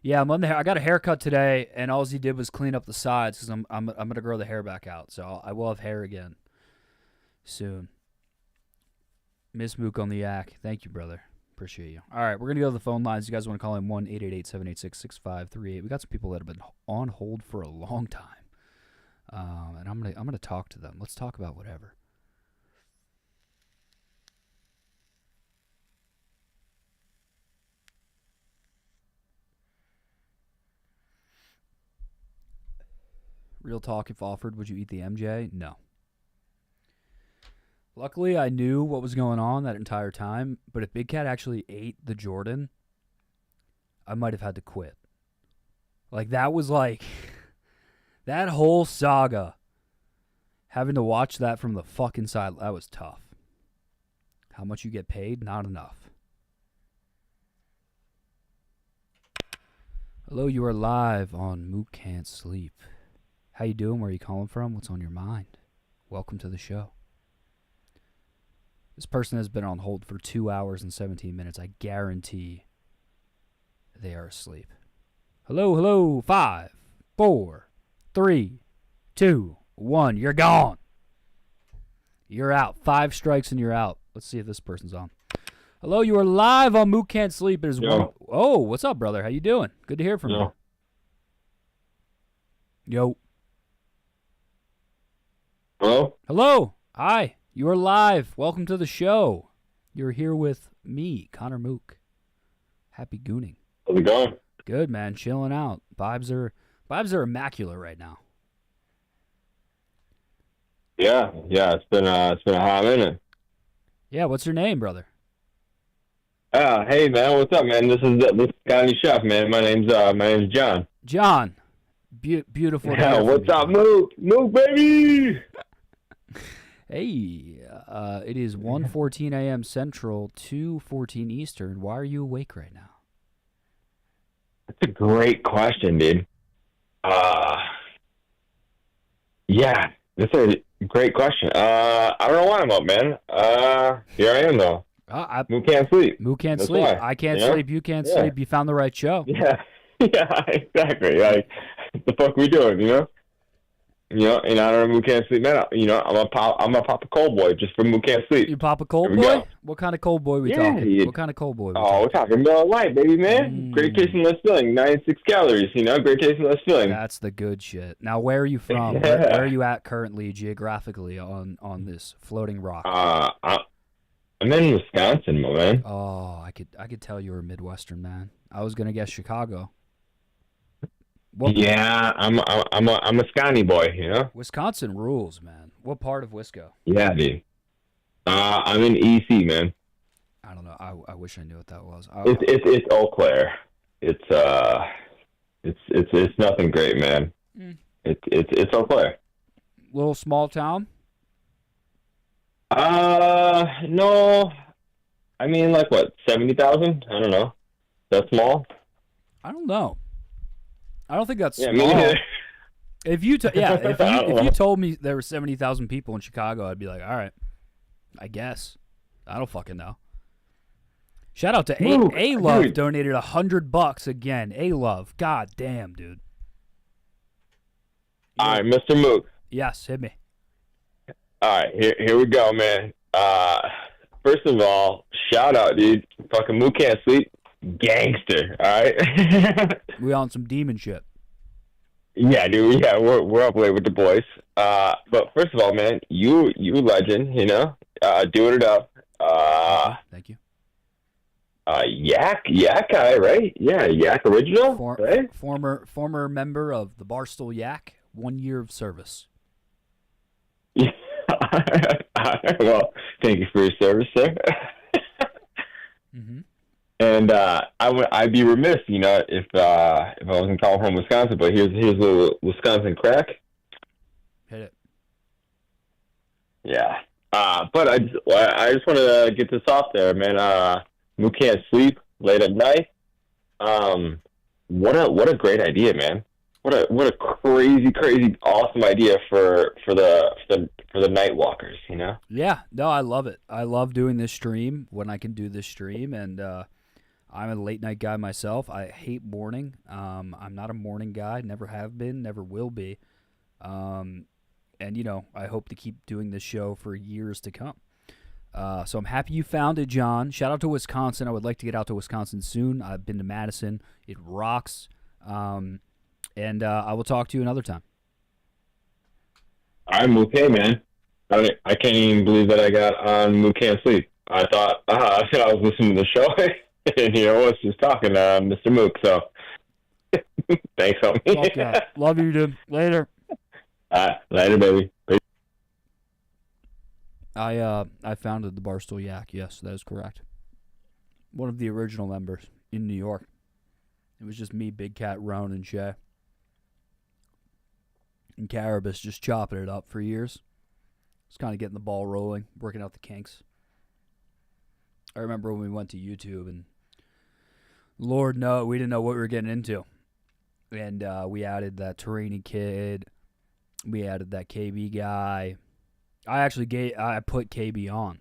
Speaker 2: Yeah, I'm on the hair. I got a haircut today, and all he did was clean up the sides because I'm gonna grow the hair back out. So I will have hair again soon. Miss Mook on the yak. Thank you, brother. Appreciate you. All right, we're going to go to the phone lines. You guys want to call in 1-888-786-6538. We got some people that have been on hold for a long time. And I'm gonna talk to them. Let's talk about whatever. Real talk, if offered, would you eat the MJ? No. Luckily, I knew what was going on that entire time, but if Big Cat actually ate the Jordan, I might have had to quit. Like, that was like, that whole saga, having to watch that from the fucking side, that was tough. How much you get paid? Not enough. Hello, you are live on Mook Can't Sleep. How you doing? Where are you calling from? What's on your mind? Welcome to the show. This person has been on hold for 2 hours and 17 minutes. I guarantee they are asleep. Hello, hello. 5, 4, 3, 2, 1. You're gone. You're out. 5 strikes and you're out. Let's see if this person's on. Hello, you are live on Mook Can't Sleep. It is one. Oh, what's up, brother? How you doing? Good to hear from you. Yo.
Speaker 9: Hello?
Speaker 2: Hello. Hi. You are live. Welcome to the show. You're here with me, Connor Mook. Happy gooning.
Speaker 9: How's it going?
Speaker 2: Good, man. Chilling out. Vibes are immaculate right now.
Speaker 9: Yeah. It's been a hot minute.
Speaker 2: Yeah. What's your name, brother?
Speaker 9: Hey man, what's up, man? This is County Chef, man. My name's John.
Speaker 2: John. Beautiful.
Speaker 9: Yeah. What's up, Mook? Mook, baby.
Speaker 2: Hey, it is 1:14 a.m. Central, 2:14 Eastern. Why are you awake right now?
Speaker 9: That's a great question, dude. Yeah, that's a great question. I don't know why I'm up, man. Here I am, though. Mook can't sleep.
Speaker 2: Mook can't
Speaker 9: That's
Speaker 2: sleep.
Speaker 9: why.
Speaker 2: I can't
Speaker 9: You know?
Speaker 2: sleep. You can't
Speaker 9: Yeah.
Speaker 2: sleep. You found the right show.
Speaker 9: Yeah, exactly. Like, what the fuck we doing, you know? You know, in honor of Mook Can't Sleep, man. You know, I'm a pop a cold boy just for Mook Can't Sleep.
Speaker 2: You pop a cold
Speaker 9: Here we
Speaker 2: boy?
Speaker 9: go.
Speaker 2: What kind of cold boy we
Speaker 9: Yeah,
Speaker 2: talking?
Speaker 9: dude.
Speaker 2: What kind of cold boy?
Speaker 9: We're talking Miller Lite, baby, man. Great taste and less filling. 96 calories, you know? Great taste and less filling.
Speaker 2: That's the good shit. Now, where are you from?
Speaker 9: Yeah.
Speaker 2: Where are you at currently, geographically, on this floating rock?
Speaker 9: I'm in Wisconsin, my man.
Speaker 2: Oh, I could tell you were a Midwestern man. I was gonna guess Chicago.
Speaker 9: Yeah, I'm a Scotty boy, you know?
Speaker 2: Wisconsin rules, man. What part of Wisco?
Speaker 9: Yeah, dude. I'm in EC, man.
Speaker 2: I don't know. I wish I knew what that was.
Speaker 9: It's Eau Claire. It's nothing great, man. It's Eau Claire.
Speaker 2: Little small town.
Speaker 9: No. I mean, like what, 70,000? I don't know. That small?
Speaker 2: I don't know. I don't think that's
Speaker 9: Yeah, me
Speaker 2: small.
Speaker 9: neither.
Speaker 2: If you
Speaker 9: I don't
Speaker 2: if
Speaker 9: know.
Speaker 2: you told me there were 70,000 people in Chicago, I'd be like, all right, I guess. I don't fucking know. Shout out to
Speaker 9: Mook,
Speaker 2: A Love
Speaker 9: dude.
Speaker 2: donated $100 again. A Love, god damn, dude.
Speaker 9: All right, Mr. Mook.
Speaker 2: Yes, hit me.
Speaker 9: All right, here we go, man. First of all, shout out, dude. Fucking Mook can't sleep. Gangster, all right?
Speaker 2: We on some demon shit.
Speaker 9: Yeah, dude. Yeah, we're up late with the boys. But first of all, man, you legend, you know, doing it up.
Speaker 2: Thank you.
Speaker 9: Yak guy, right? Yeah, Yak original, right?
Speaker 2: Former member of the Barstool Yak, 1 year of service.
Speaker 9: Yeah. Well, thank you for your service, sir.
Speaker 2: Mm-hmm.
Speaker 9: And I'd be remiss, you know, if I wasn't calling from Wisconsin. But here's a little Wisconsin crack.
Speaker 2: Hit it.
Speaker 9: Yeah. But I just want to get this off there, man. Mook can't sleep late at night. What a great idea, man. What a crazy awesome idea for the night walkers, you know?
Speaker 2: Yeah, no, I love it. I love doing this stream when I can do this stream, and I'm a late night guy myself. I hate morning. I'm not a morning guy. Never have been. Never will be. And you know, I hope to keep doing this show for years to come. So I'm happy you found it, John. Shout out to Wisconsin. I would like to get out to Wisconsin soon. I've been to Madison. It rocks. And I will talk to you another time.
Speaker 9: I'm okay, man. I can't even believe that I got on Mook Can't Sleep. I thought I was listening to the show, and you know, I was just talking to Mr. Mook. So thanks, homie.
Speaker 2: Fuck yeah. Love you, dude. Later.
Speaker 9: Later, baby. Peace.
Speaker 2: I founded the Barstool Yak. Yes, that is correct. One of the original members in New York. It was just me, Big Cat, Roan, and Shay. And Carabas just chopping it up for years. Just kind of getting the ball rolling, working out the kinks. I remember when we went to YouTube, and Lord no, we didn't know what we were getting into. And we added that Torini kid. We added that KB guy. I put KB on.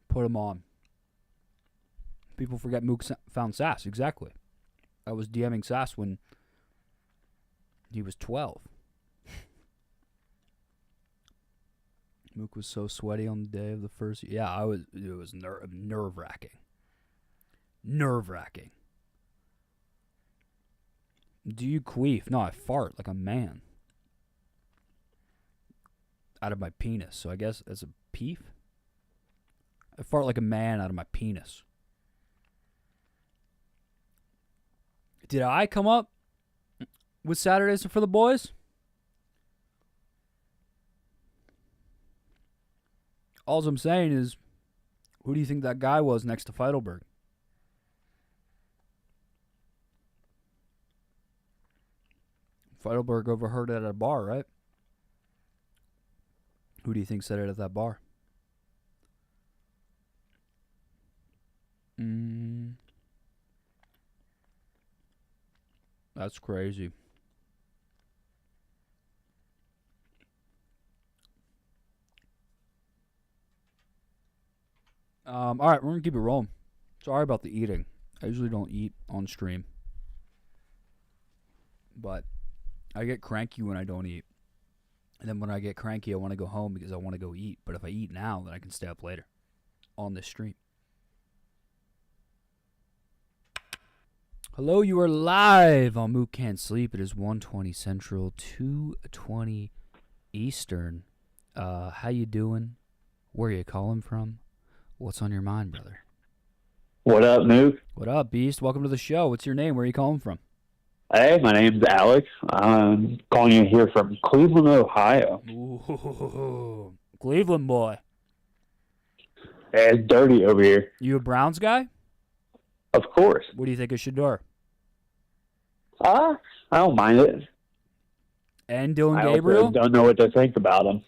Speaker 2: Put him on. People forget Mook found Sass. Exactly. I was DMing Sass when he was 12. Mook was so sweaty on the day of the first. Yeah, I was. It was nerve-wracking. Nerve-wracking. Do you queef? No, I fart like a man. Out of my penis. So I guess that's a peef? I fart like a man out of my penis. Did I come up with Saturdays for the boys? All I'm saying is, who do you think that guy was next to Feidelberg? Feidelberg overheard it at a bar, right? Who do you think said it at that bar? That's crazy. All right, we're going to keep it rolling. Sorry about the eating. I usually don't eat on stream. But I get cranky when I don't eat. And then when I get cranky, I want to go home because I want to go eat. But if I eat now, then I can stay up later on this stream. Hello, you are live on Mook Can't Sleep. It is 1:20 Central, 2:20 Eastern. How you doing? Where you calling from? What's on your mind, brother?
Speaker 6: What up, Mook?
Speaker 2: What up, Beast? Welcome to the show. What's your name? Where are you calling from?
Speaker 6: Hey, my name's Alex. I'm calling you here from Cleveland, Ohio.
Speaker 2: Ooh, Cleveland boy.
Speaker 6: Hey, it's dirty over here.
Speaker 2: You a Browns guy?
Speaker 6: Of course.
Speaker 2: What do you think of Shador?
Speaker 6: I don't mind it.
Speaker 2: And Dylan
Speaker 6: I
Speaker 2: Gabriel?
Speaker 6: also don't know what to think about him.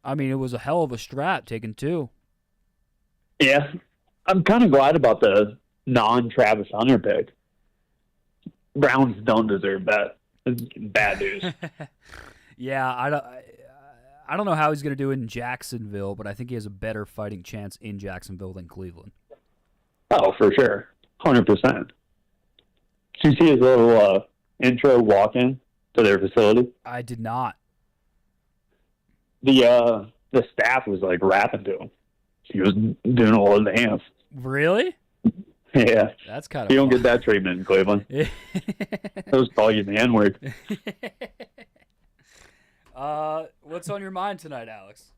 Speaker 2: I mean, it was a hell of a strat taking two.
Speaker 6: Yeah, I'm kind of glad about the non-Travis Hunter pick. Browns don't deserve that. It's bad news.
Speaker 2: Yeah, I don't know how he's going to do in Jacksonville, but I think he has a better fighting chance in Jacksonville than Cleveland.
Speaker 6: Oh, for sure. 100%. Did you see his little intro walk-in to their facility?
Speaker 2: I did not.
Speaker 6: The staff was like rapping to him. He was doing all the dance.
Speaker 2: Really?
Speaker 6: Yeah.
Speaker 2: That's kind of
Speaker 6: You don't get that treatment in Cleveland. Those call you the N-word.
Speaker 2: What's on your mind tonight, Alex?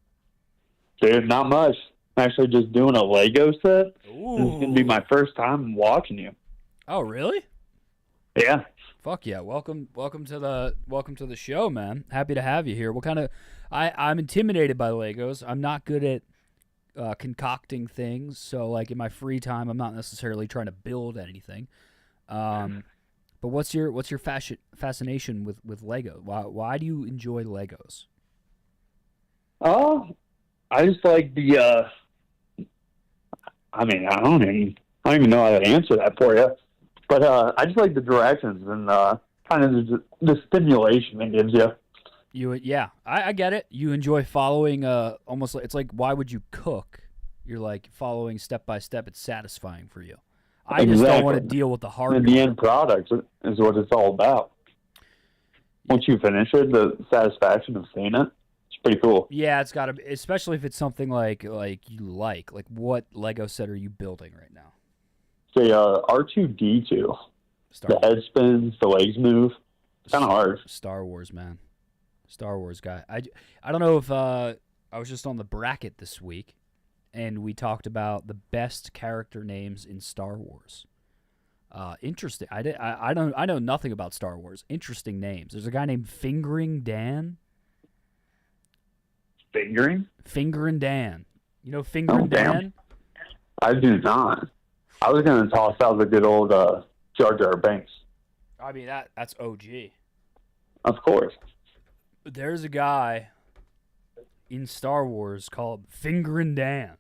Speaker 6: Dude, not much. I'm actually just doing a Lego set.
Speaker 2: Ooh.
Speaker 6: This is going to be my first time watching you.
Speaker 2: Oh, really?
Speaker 6: Yeah.
Speaker 2: Fuck yeah! Welcome to the show, man. Happy to have you here. What kind of? I'm intimidated by Legos. I'm not good at concocting things. So, like in my free time, I'm not necessarily trying to build anything. But what's your fascination with Lego? Why do you enjoy Legos?
Speaker 6: I just like the. I don't even know how to answer that for you. But I just like the directions and kind of the stimulation it gives you.
Speaker 2: I get it. You enjoy following almost like, it's like, why would you cook? You're like following step by step. It's satisfying for you. I just don't want to deal with the hard.
Speaker 6: And the end product is what it's all about. Once you finish it, the satisfaction of seeing it, it's pretty cool.
Speaker 2: Yeah, it's got to be, especially if it's something like you like. Like, what Lego set are you building right now?
Speaker 6: The R2-D2. The head spins, the legs move. Kind of hard.
Speaker 2: Star Wars, man. Star Wars guy. I don't know if I was just on the bracket this week, and we talked about the best character names in Star Wars. Interesting. I know nothing about Star Wars. Interesting names. There's a guy named Fingering Dan. Fingering Dan. You know Fingering Dan?
Speaker 6: I do not. I was going to toss out the good old Jar Jar Binks.
Speaker 2: I mean, that's OG.
Speaker 6: Of course.
Speaker 2: There's a guy in Star Wars called Fingering Dan.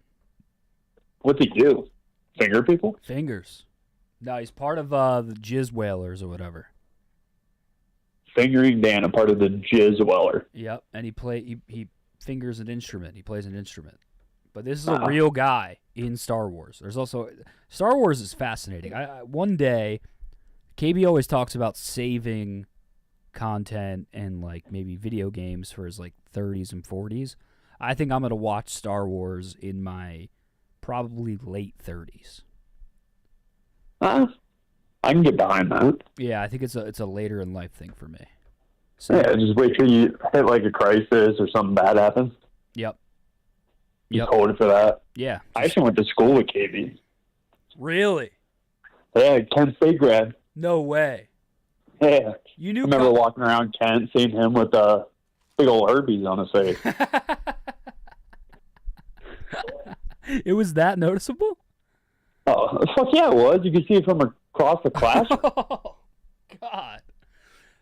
Speaker 6: What's he do? Finger people?
Speaker 2: Fingers. No, he's part of the Jizz Whalers or whatever.
Speaker 6: Fingering Dan, a part of the Jizz Weller.
Speaker 2: Yep, and he fingers an instrument. He plays an instrument. But this is a real guy in Star Wars. There's also Star Wars is fascinating. One day, KB always talks about saving content and like maybe video games for his like 30s and 40s. I think I'm gonna watch Star Wars in my probably late 30s.
Speaker 6: I can get behind that.
Speaker 2: Yeah, I think it's a later in life thing for me. So,
Speaker 6: yeah, just wait till you hit like a crisis or something bad happens.
Speaker 2: Yep.
Speaker 6: You hold it for that.
Speaker 2: Yeah.
Speaker 6: I actually went to school with KB.
Speaker 2: Really?
Speaker 6: Yeah, Kent State grad.
Speaker 2: No way.
Speaker 6: Yeah.
Speaker 2: You knew.
Speaker 6: I remember walking around Kent, seeing him with big old herpes on his face.
Speaker 2: It was that noticeable?
Speaker 6: Oh, fuck yeah, it was. You could see it from across the classroom.
Speaker 2: Oh, God.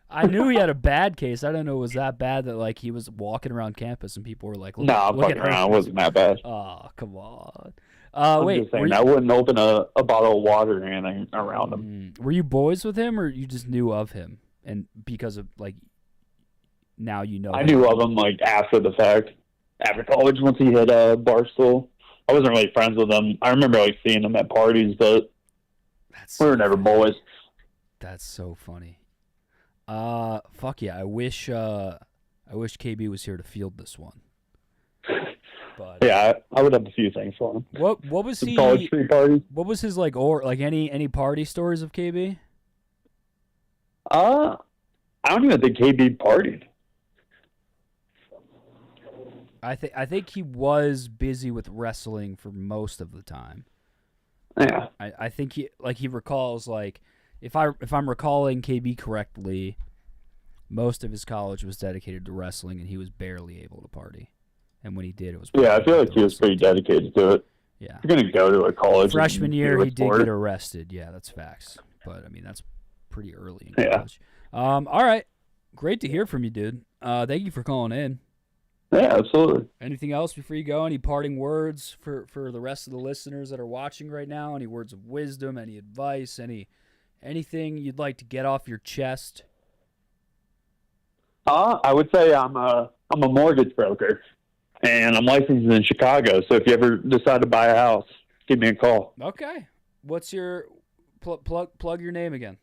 Speaker 2: I knew he had a bad case. I don't know it was that bad that like he was walking around campus and people were like,
Speaker 6: "No, I'm fucking around. It wasn't that bad."
Speaker 2: Oh, come on.
Speaker 6: Wait, just saying, I wouldn't open a bottle of water or anything around him.
Speaker 2: Were you boys with him, or you just knew of him, and because of like now you know?
Speaker 6: I knew of him like after the fact, after college. Once he hit Barstool, I wasn't really friends with him. I remember like seeing him at parties, but we were never boys.
Speaker 2: That's so funny. Fuck yeah! I wish KB was here to field this one. But
Speaker 6: yeah, I would have a few things for him.
Speaker 2: What was he?
Speaker 6: College street party.
Speaker 2: What was his like? Or like any party stories of KB?
Speaker 6: I don't even think KB partied.
Speaker 2: I think he was busy with wrestling for most of the time.
Speaker 6: Yeah.
Speaker 2: I think he recalls like if I'm recalling KB correctly, most of his college was dedicated to wrestling and he was barely able to party. And when he did, it was
Speaker 6: I feel like he was pretty dedicated to it.
Speaker 2: Yeah.
Speaker 6: If you're gonna go to a college.
Speaker 2: Freshman year he did get arrested. Yeah, that's facts. But I mean that's pretty early in college. All right. Great to hear from you, dude. Thank you for calling in.
Speaker 6: Yeah, absolutely.
Speaker 2: Anything else before you go? Any parting words for the rest of the listeners that are watching right now? Any words of wisdom? Any advice? Anything you'd like to get off your chest?
Speaker 6: I would say I'm a mortgage broker, and I'm licensed in Chicago. So if you ever decide to buy a house, give me a call.
Speaker 2: Okay. What's your plug your name again?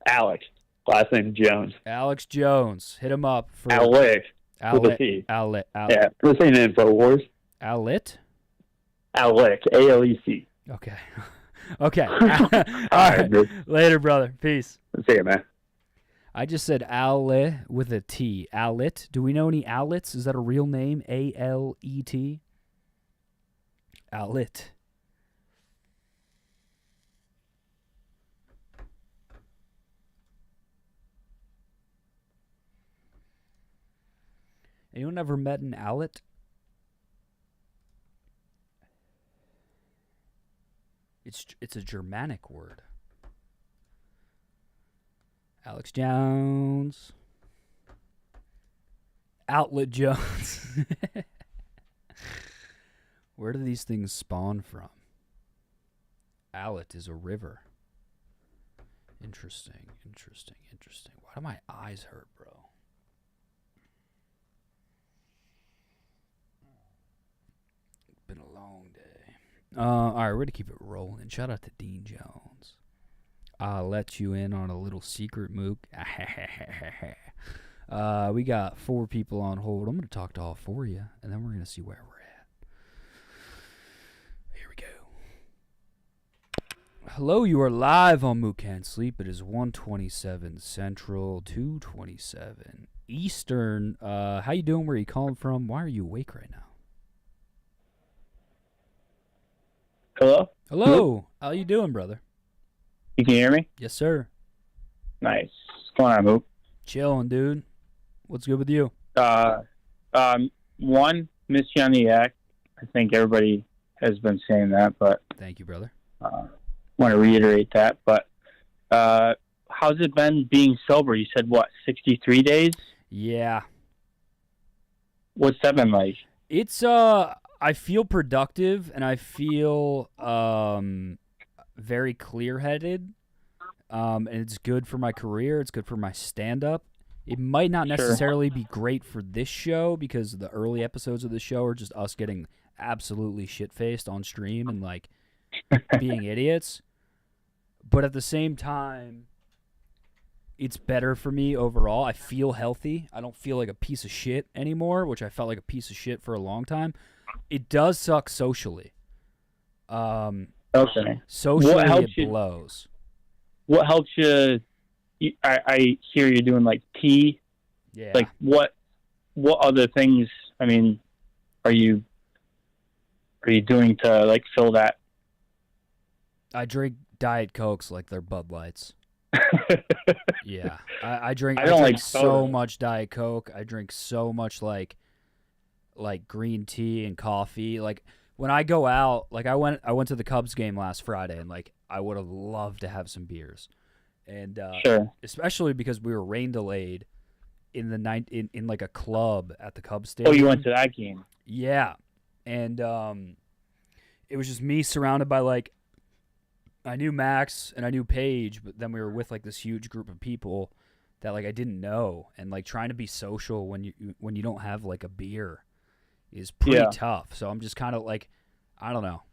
Speaker 6: Alex. Last name Jones.
Speaker 2: Alex Jones. Hit him up for
Speaker 6: Alex. With a T. Yeah. This ain't InfoWars.
Speaker 2: Alit?
Speaker 6: Alec. ALEC.
Speaker 2: Okay. Okay. All right. Later, brother. Peace.
Speaker 6: See you, man.
Speaker 2: I just said Ale with a T. Alit. Do we know any Alits? Is that a real name? A-L-E-T? Alit. Anyone ever met an Alit? It's a Germanic word. Alex Jones. Outlet Jones. Where do these things spawn from? Alet is a river. Interesting. Why do my eyes hurt, bro? Been a long day. All right, we're going to keep it rolling. Shout out to Dean Jones. I'll let you in on a little secret, Mook. We got 4 people on hold. I'm going to talk to all 4 of you, and then we're going to see where we're at. Here we go. Hello, you are live on Mook Can't Sleep. It is 1:27 Central, 2:27 Eastern. How you doing? Where are you calling from? Why are you awake right now?
Speaker 10: Hello?
Speaker 2: Hello. How you doing, brother?
Speaker 10: You can hear me?
Speaker 2: Yes, sir.
Speaker 10: Nice. What's going on, Mook?
Speaker 2: Chilling, dude. What's good with you?
Speaker 10: One, miss you on the act. I think everybody has been saying that, but
Speaker 2: thank you, brother.
Speaker 10: Want to reiterate that. But how's it been being sober? You said what, 63 days?
Speaker 2: Yeah.
Speaker 10: What's that been like?
Speaker 2: It's I feel productive and I feel very clear-headed. And it's good for my career. It's good for my stand-up. It might not necessarily be great for this show because the early episodes of the show are just us getting absolutely shit-faced on stream and, like, being idiots. But at the same time, it's better for me overall. I feel healthy. I don't feel like a piece of shit anymore, which I felt like a piece of shit for a long time. It does suck socially.
Speaker 10: Okay.
Speaker 2: Socially, it blows.
Speaker 10: What helps you? I hear you're doing like tea.
Speaker 2: Yeah.
Speaker 10: Like what other things? I mean, are you doing to like fill that?
Speaker 2: I drink Diet Cokes like they're Bud Lights. Yeah, I drink
Speaker 10: like
Speaker 2: so
Speaker 10: soda.
Speaker 2: much Diet Coke. I drink so much like green tea and coffee. Like when I go out, like I went to the Cubs game last Friday, and like I would have loved to have some beers, and especially because we were rain delayed in the night in like a club at the Cubs stadium.
Speaker 10: Oh, you went to that game?
Speaker 2: Yeah, and it was just me surrounded by like. I knew Max and I knew Paige, but then we were with like this huge group of people that like I didn't know, and like trying to be social when you don't have like a beer is pretty tough. So I'm just kind of like, I don't know.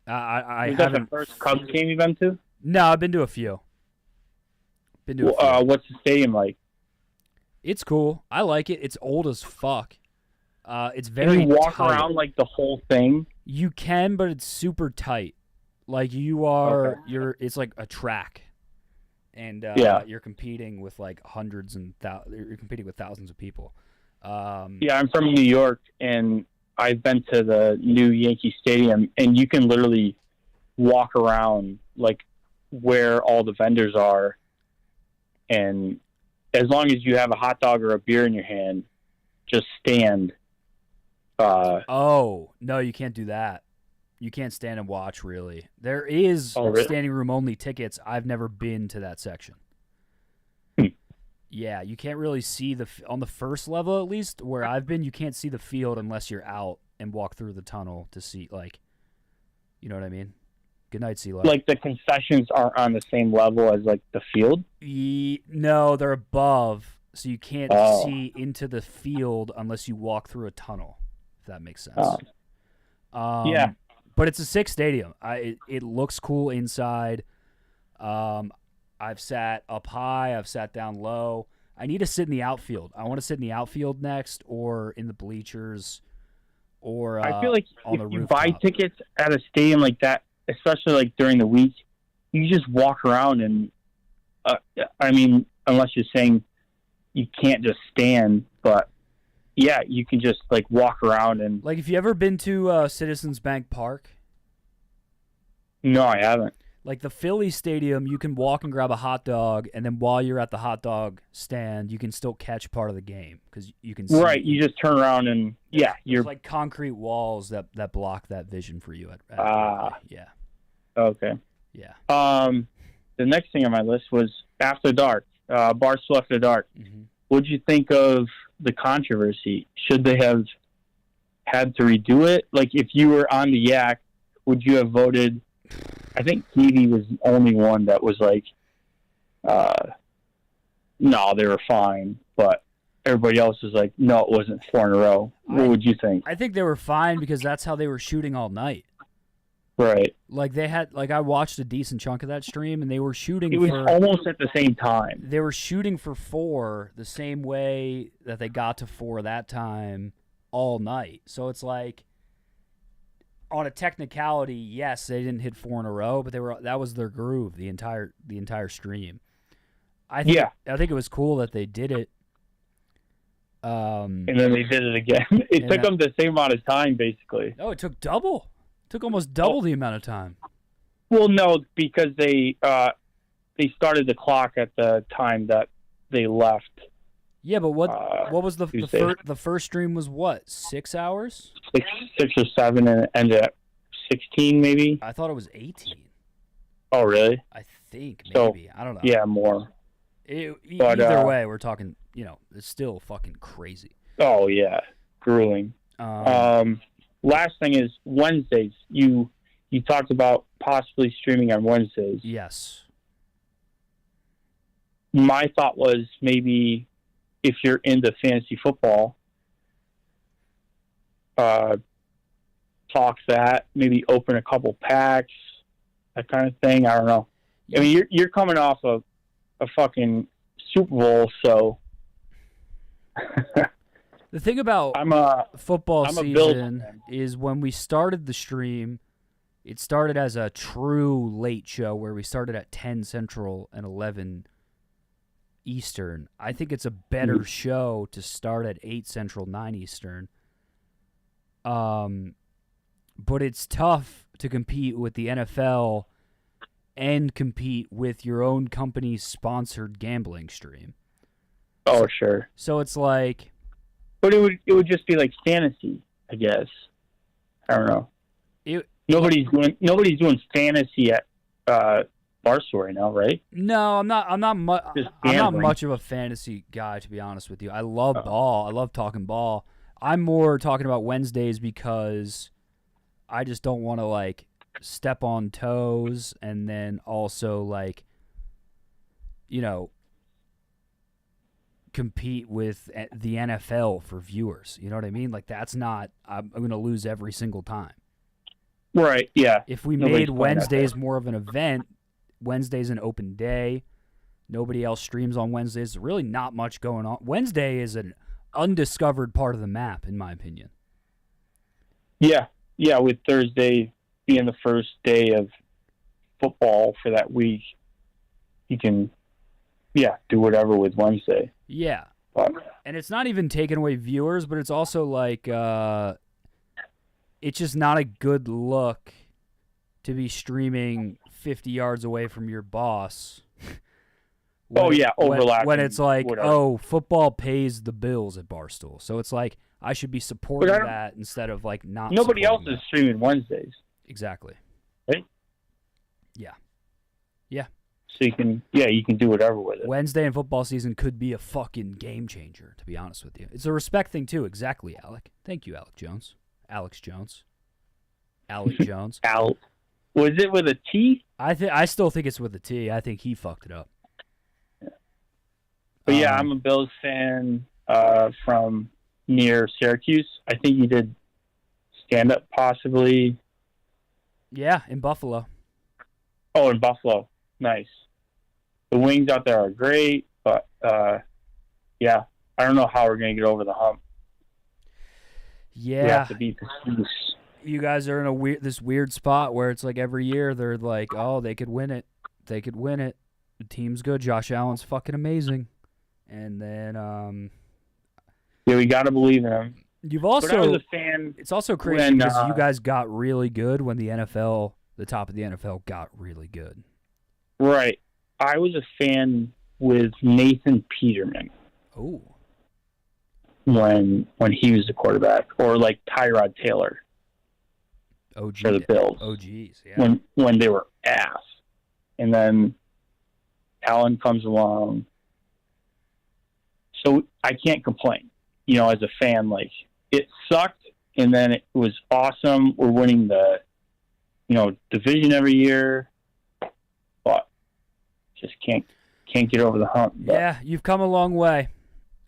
Speaker 2: I
Speaker 10: Was that
Speaker 2: haven't.
Speaker 10: the first Cubs game you've been to?
Speaker 2: No, I've been to a few.
Speaker 10: What's the stadium like?
Speaker 2: It's cool. I like it. It's old as fuck. It's very.
Speaker 10: Can you walk
Speaker 2: tight.
Speaker 10: around like the whole thing?
Speaker 2: You can, but it's super tight. Like you are, it's like a track, and you're competing with like you're competing with thousands of people.
Speaker 10: Yeah, I'm from New York, and I've been to the new Yankee Stadium, and you can literally walk around like where all the vendors are, and as long as you have a hot dog or a beer in your hand, just stand.
Speaker 2: Oh no, you can't do that. You can't stand and watch, really. There is standing room only tickets. I've never been to that section. Yeah, you can't really see on the first level, at least, where I've been, you can't see the field unless you're out and walk through the tunnel to see, like, you know what I mean? Good night, CeeLo.
Speaker 10: Like the concessions aren't on the same level as, like, the field?
Speaker 2: No, they're above. so you can't
Speaker 10: Oh.
Speaker 2: see into the field unless you walk through a tunnel. If that makes sense.
Speaker 10: Yeah.
Speaker 2: But it's a 6 stadium. It looks cool inside. I've sat up high. I've sat down low. I need to sit in the outfield. I want to sit in the outfield next, or in the bleachers, or
Speaker 10: I feel like
Speaker 2: on
Speaker 10: if
Speaker 2: the
Speaker 10: you
Speaker 2: rooftop.
Speaker 10: buy tickets at a stadium like that, especially like during the week, you just walk around and, I mean, unless you're saying you can't just stand, but yeah, you can just like walk around and.
Speaker 2: Like, if you ever been to Citizens Bank Park?
Speaker 10: No, I haven't.
Speaker 2: Like the Philly Stadium, you can walk and grab a hot dog, and then while you're at the hot dog stand, you can still catch part of the game because you can see.
Speaker 10: Right, you just turn around and you're
Speaker 2: There's like concrete walls that block that vision for you. At yeah.
Speaker 10: Okay.
Speaker 2: Yeah.
Speaker 10: The next thing on my list was After Dark, Barstool After Dark.
Speaker 2: Mm-hmm.
Speaker 10: What'd you think of the controversy? Should they have had to redo it? Like, if you were on the Yak, would you have voted? I think Kiwi was the only one that was like, no, they were fine, but everybody else was like, no, it wasn't 4 in a row. What would you think?
Speaker 2: I think they were fine because that's how they were shooting all night.
Speaker 10: Right.
Speaker 2: Like they had, like I watched a decent chunk of that stream, and they were shooting.
Speaker 10: It was
Speaker 2: for,
Speaker 10: almost at the same time.
Speaker 2: They were shooting for 4 the same way that they got to 4 that time all night. So it's like, on a technicality, yes, they didn't hit 4 in a row, but that was their groove the entire stream. I think it was cool that they did it.
Speaker 10: And then they did it again. It took them the same amount of time, basically.
Speaker 2: No, it took double. It took almost double the amount of time.
Speaker 10: Well, no, because they started the clock at the time that they left.
Speaker 2: Yeah, but what was the
Speaker 10: Tuesday.
Speaker 2: the first stream was what, 6 hours?
Speaker 10: 6 or 7, and it ended at 16, maybe.
Speaker 2: I thought it was 18.
Speaker 10: Oh, really?
Speaker 2: I think
Speaker 10: So,
Speaker 2: maybe. I don't know.
Speaker 10: Yeah, more. But,
Speaker 2: Either way, we're talking. It's still fucking crazy.
Speaker 10: Oh yeah, grueling. Last thing is Wednesdays. You talked about possibly streaming on Wednesdays.
Speaker 2: Yes.
Speaker 10: My thought was maybe if you're into fantasy football, talk that, maybe open a couple packs, that kind of thing. I don't know. I mean, you're coming off of a fucking Super Bowl, so.
Speaker 2: The thing about football
Speaker 10: I'm a Bills
Speaker 2: season
Speaker 10: fan.
Speaker 2: is when we started the stream, it started as a true late show where we started at 10 Central and 11 Eastern. I think it's a better show to start at 8 Central, 9 Eastern. But it's tough to compete with the NFL and compete with your own company's sponsored gambling stream.
Speaker 10: Oh, sure.
Speaker 2: So it's like,
Speaker 10: but it would just be like fantasy, I guess. I don't know. Nobody's doing fantasy at Barstool right now, right?
Speaker 2: No, I'm not. I'm not
Speaker 10: gambling.
Speaker 2: much of a fantasy guy, to be honest with you. I love ball. I love talking ball. I'm more talking about Wednesdays because I just don't want to like step on toes, and then also like, compete with the NFL for viewers. You know what I mean? Like that's not. I'm going to lose every single time.
Speaker 10: Right. Yeah.
Speaker 2: If we
Speaker 10: Nobody's
Speaker 2: made
Speaker 10: playing
Speaker 2: Wednesdays more of an event, Wednesday's an open day. Nobody else streams on Wednesdays. There's really not much going on. Wednesday is an undiscovered part of the map, in my opinion.
Speaker 10: Yeah. Yeah. With Thursday being the first day of football for that week, you can, do whatever with Wednesday.
Speaker 2: Yeah.
Speaker 10: But,
Speaker 2: and it's not even taking away viewers, but it's also like it's just not a good look to be streaming 50 yards away from your boss.
Speaker 10: Overlapping.
Speaker 2: When it's like,
Speaker 10: whatever.
Speaker 2: Football pays the bills at Barstool. So it's like, I should be supporting that instead of like not
Speaker 10: Nobody else
Speaker 2: supporting
Speaker 10: is streaming Wednesdays.
Speaker 2: Exactly.
Speaker 10: Right?
Speaker 2: Yeah. Yeah.
Speaker 10: So you can do whatever with it.
Speaker 2: Wednesday in football season could be a fucking game changer, to be honest with you. It's a respect thing too. Exactly, Alec. Thank you, Alec Jones. Alex Jones. Alec Jones.
Speaker 10: Was it with a T?
Speaker 2: I still think it's with a T. I think he fucked it up.
Speaker 10: But yeah, I'm a Bills fan from near Syracuse. I think you did stand up possibly.
Speaker 2: Yeah, in Buffalo.
Speaker 10: Oh, in Buffalo. Nice. The wings out there are great, but yeah, I don't know how we're going to get over the hump.
Speaker 2: Yeah.
Speaker 10: We have to beat the Chiefs.
Speaker 2: You guys are in this weird spot where it's like every year they're like, oh, they could win it. They could win it. The team's good. Josh Allen's fucking amazing. And then
Speaker 10: yeah, we got to believe in him.
Speaker 2: You've also
Speaker 10: But I was a fan.
Speaker 2: It's also crazy
Speaker 10: when,
Speaker 2: because you guys got really good when the top of the NFL got really good.
Speaker 10: Right. I was a fan with Nathan Peterman.
Speaker 2: Oh.
Speaker 10: When he was the quarterback, or like Tyrod Taylor.
Speaker 2: OG
Speaker 10: for the Bills.
Speaker 2: OGs, yeah.
Speaker 10: When they were ass, and then Allen comes along. So I can't complain. You know, as a fan, like it sucked, and then it was awesome. We're winning the, division every year, but just can't get over the hump. But
Speaker 2: Yeah, you've come a long way.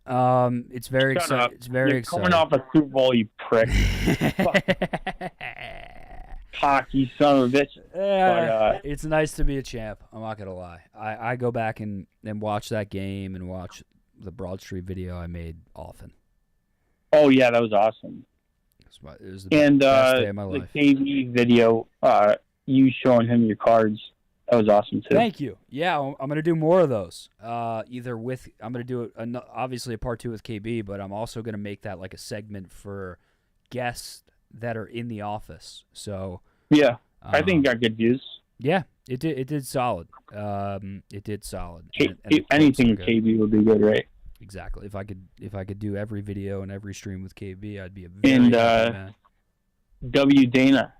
Speaker 2: It's very exciting. It's very
Speaker 10: You're
Speaker 2: exciting.
Speaker 10: coming off a Super Bowl, you prick. Hockey son of a bitch.
Speaker 2: Yeah, it's nice to be a champ. I'm not gonna lie. I go back and watch that game and watch the Broad Street video I made often.
Speaker 10: Oh yeah, that was awesome.
Speaker 2: It was the
Speaker 10: And
Speaker 2: best day of my
Speaker 10: the
Speaker 2: life.
Speaker 10: KV video, you showing him your cards, that was awesome too.
Speaker 2: Thank you. Yeah, I'm gonna do more of those. I'm gonna do it obviously a part 2 with KB, but I'm also gonna make that like a segment for guests that are in the office. So
Speaker 10: yeah, I think it got good views.
Speaker 2: Yeah, it did. It did solid. It did solid.
Speaker 10: Anything with KB would be good, right?
Speaker 2: Exactly. If I could do every video and every stream with KB, I'd be a very
Speaker 10: And
Speaker 2: happy man.
Speaker 10: W Dana,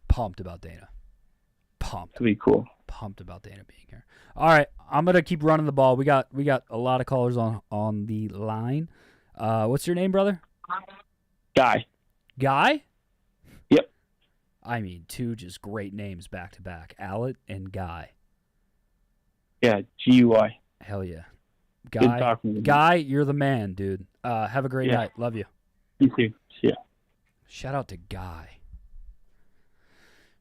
Speaker 2: Pumped about Dana. Pumped.
Speaker 10: that'd be cool.
Speaker 2: Pumped about Dana being here. All right, I'm gonna keep running the ball. We got a lot of callers on the line. What's your name, brother?
Speaker 10: Guy.
Speaker 2: Guy?
Speaker 10: Yep.
Speaker 2: I mean, 2 just great names back to back. Allet and Guy.
Speaker 10: Yeah, GUI.
Speaker 2: Hell yeah.
Speaker 10: Good
Speaker 2: Guy,
Speaker 10: talking to you.
Speaker 2: Guy, you're the man, dude. Have a great
Speaker 10: Yeah.
Speaker 2: night. Love you.
Speaker 10: You too. See ya.
Speaker 2: Shout out to Guy.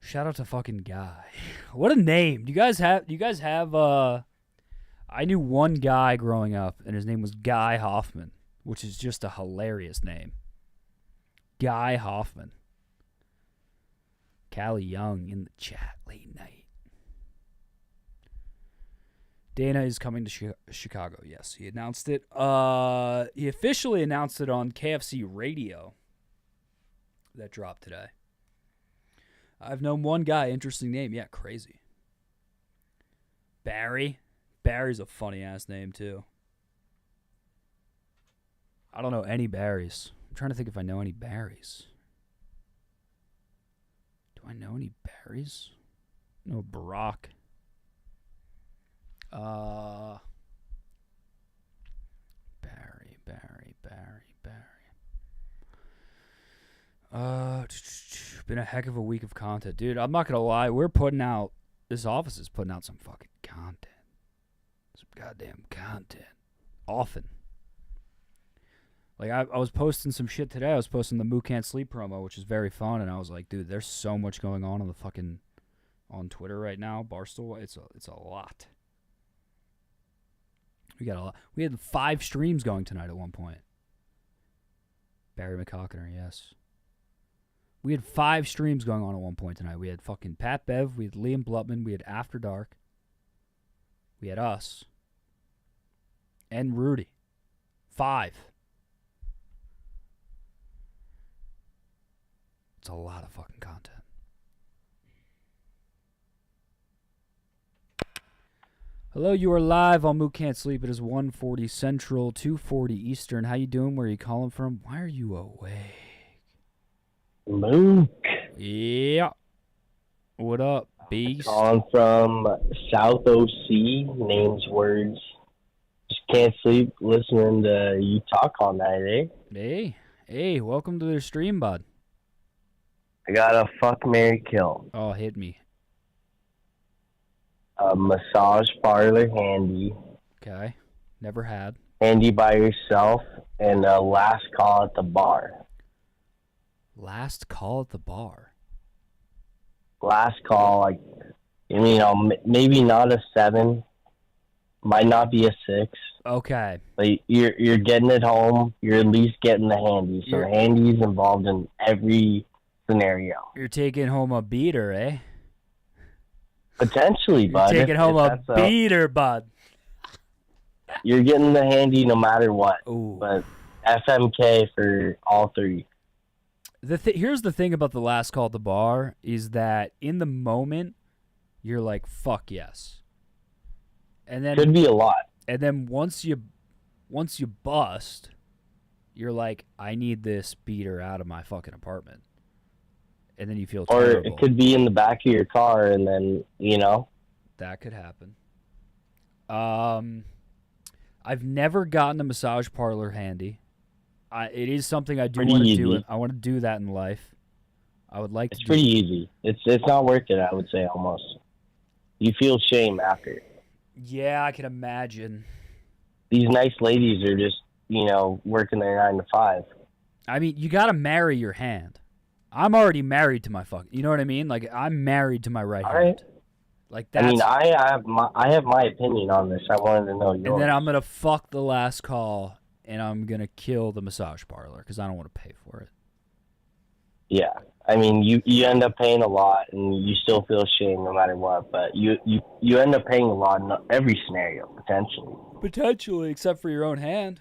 Speaker 2: Shout out to fucking Guy. What a name. Do you guys have I knew one guy growing up and his name was Guy Hoffman, which is just a hilarious name. Guy Hoffman. Callie Young in the chat late night. Dana is coming to Chicago. Yes, he announced it. He officially announced it on KFC Radio. That dropped today. I've known one guy. Interesting name. Yeah, crazy. Barry. Barry's a funny ass name too. I don't know any Barrys. I'm trying to think if I know any Barrys. Do I know any Barrys? No, Barack. Barry. Been a heck of a week of content. Dude, I'm not gonna lie, this office is putting out some fucking content. Some goddamn content. Often. Like, I was posting some shit today. I was posting the Mook Can't Sleep promo, which is very fun, and I was like, dude, there's so much going on on Twitter right now. Barstool, it's a lot. We got a lot. We had 5 streams going tonight at one point. Barry McCockiner, yes. We had 5 streams going on at one point tonight. We had fucking Pat Bev, we had Liam Blutman, we had After Dark, we had us, and Rudy. 5. It's a lot of fucking content. Hello, you are live on Mook Can't Sleep. It is 1:40 Central, 2:40 Eastern. How you doing? Where are you calling from? Why are you awake?
Speaker 3: Mook.
Speaker 2: Yeah. What up, beast?
Speaker 3: Calling from South OC. Names, words. Just can't sleep listening to you talk all night, eh?
Speaker 2: Hey, welcome to the stream, bud.
Speaker 3: I got a fuck, marry, kill.
Speaker 2: Oh, hit me.
Speaker 3: A massage parlor handy.
Speaker 2: Okay. Never had.
Speaker 3: handy by yourself, and last call at the bar.
Speaker 2: Last call at the bar.
Speaker 3: Last call, like, you know, maybe not a 7, might not be a 6.
Speaker 2: Okay.
Speaker 3: Like you're getting it home. You're at least getting the handy. So the handy's involved in every scenario.
Speaker 2: You're taking home a beater, eh?
Speaker 3: Potentially, bud.
Speaker 2: You're taking home a beater, bud.
Speaker 3: You're getting the handy no matter what.
Speaker 2: Ooh.
Speaker 3: But FMK for all 3.
Speaker 2: Here's the thing about the last call at the bar is that in the moment, you're like, fuck yes. And then
Speaker 3: could be a lot.
Speaker 2: And then once you bust, you're like, I need this beater out of my fucking apartment. And then you feel terrible.
Speaker 3: Or it could be in the back of your car, and then, you know.
Speaker 2: That could happen. I've never gotten a massage parlor handy. It is something I do want to do. I want to do that in life. I would like to.
Speaker 3: It's pretty easy. It's not worth it, I would say, almost. You feel shame after.
Speaker 2: Yeah, I can imagine.
Speaker 3: These nice ladies are just, you know, working their 9 to 5.
Speaker 2: I mean, you got to marry your hand. I'm already married to my fucking. You know what I mean? Like, I'm married to my right hand. Like that's.
Speaker 3: I mean, I have my opinion on this. I wanted to know yours.
Speaker 2: And then I'm gonna fuck the last call, and I'm gonna kill the massage parlor because I don't want to pay for it.
Speaker 3: Yeah, I mean, you end up paying a lot, and you still feel shame no matter what. But you end up paying a lot in every scenario potentially.
Speaker 2: Potentially, except for your own hand.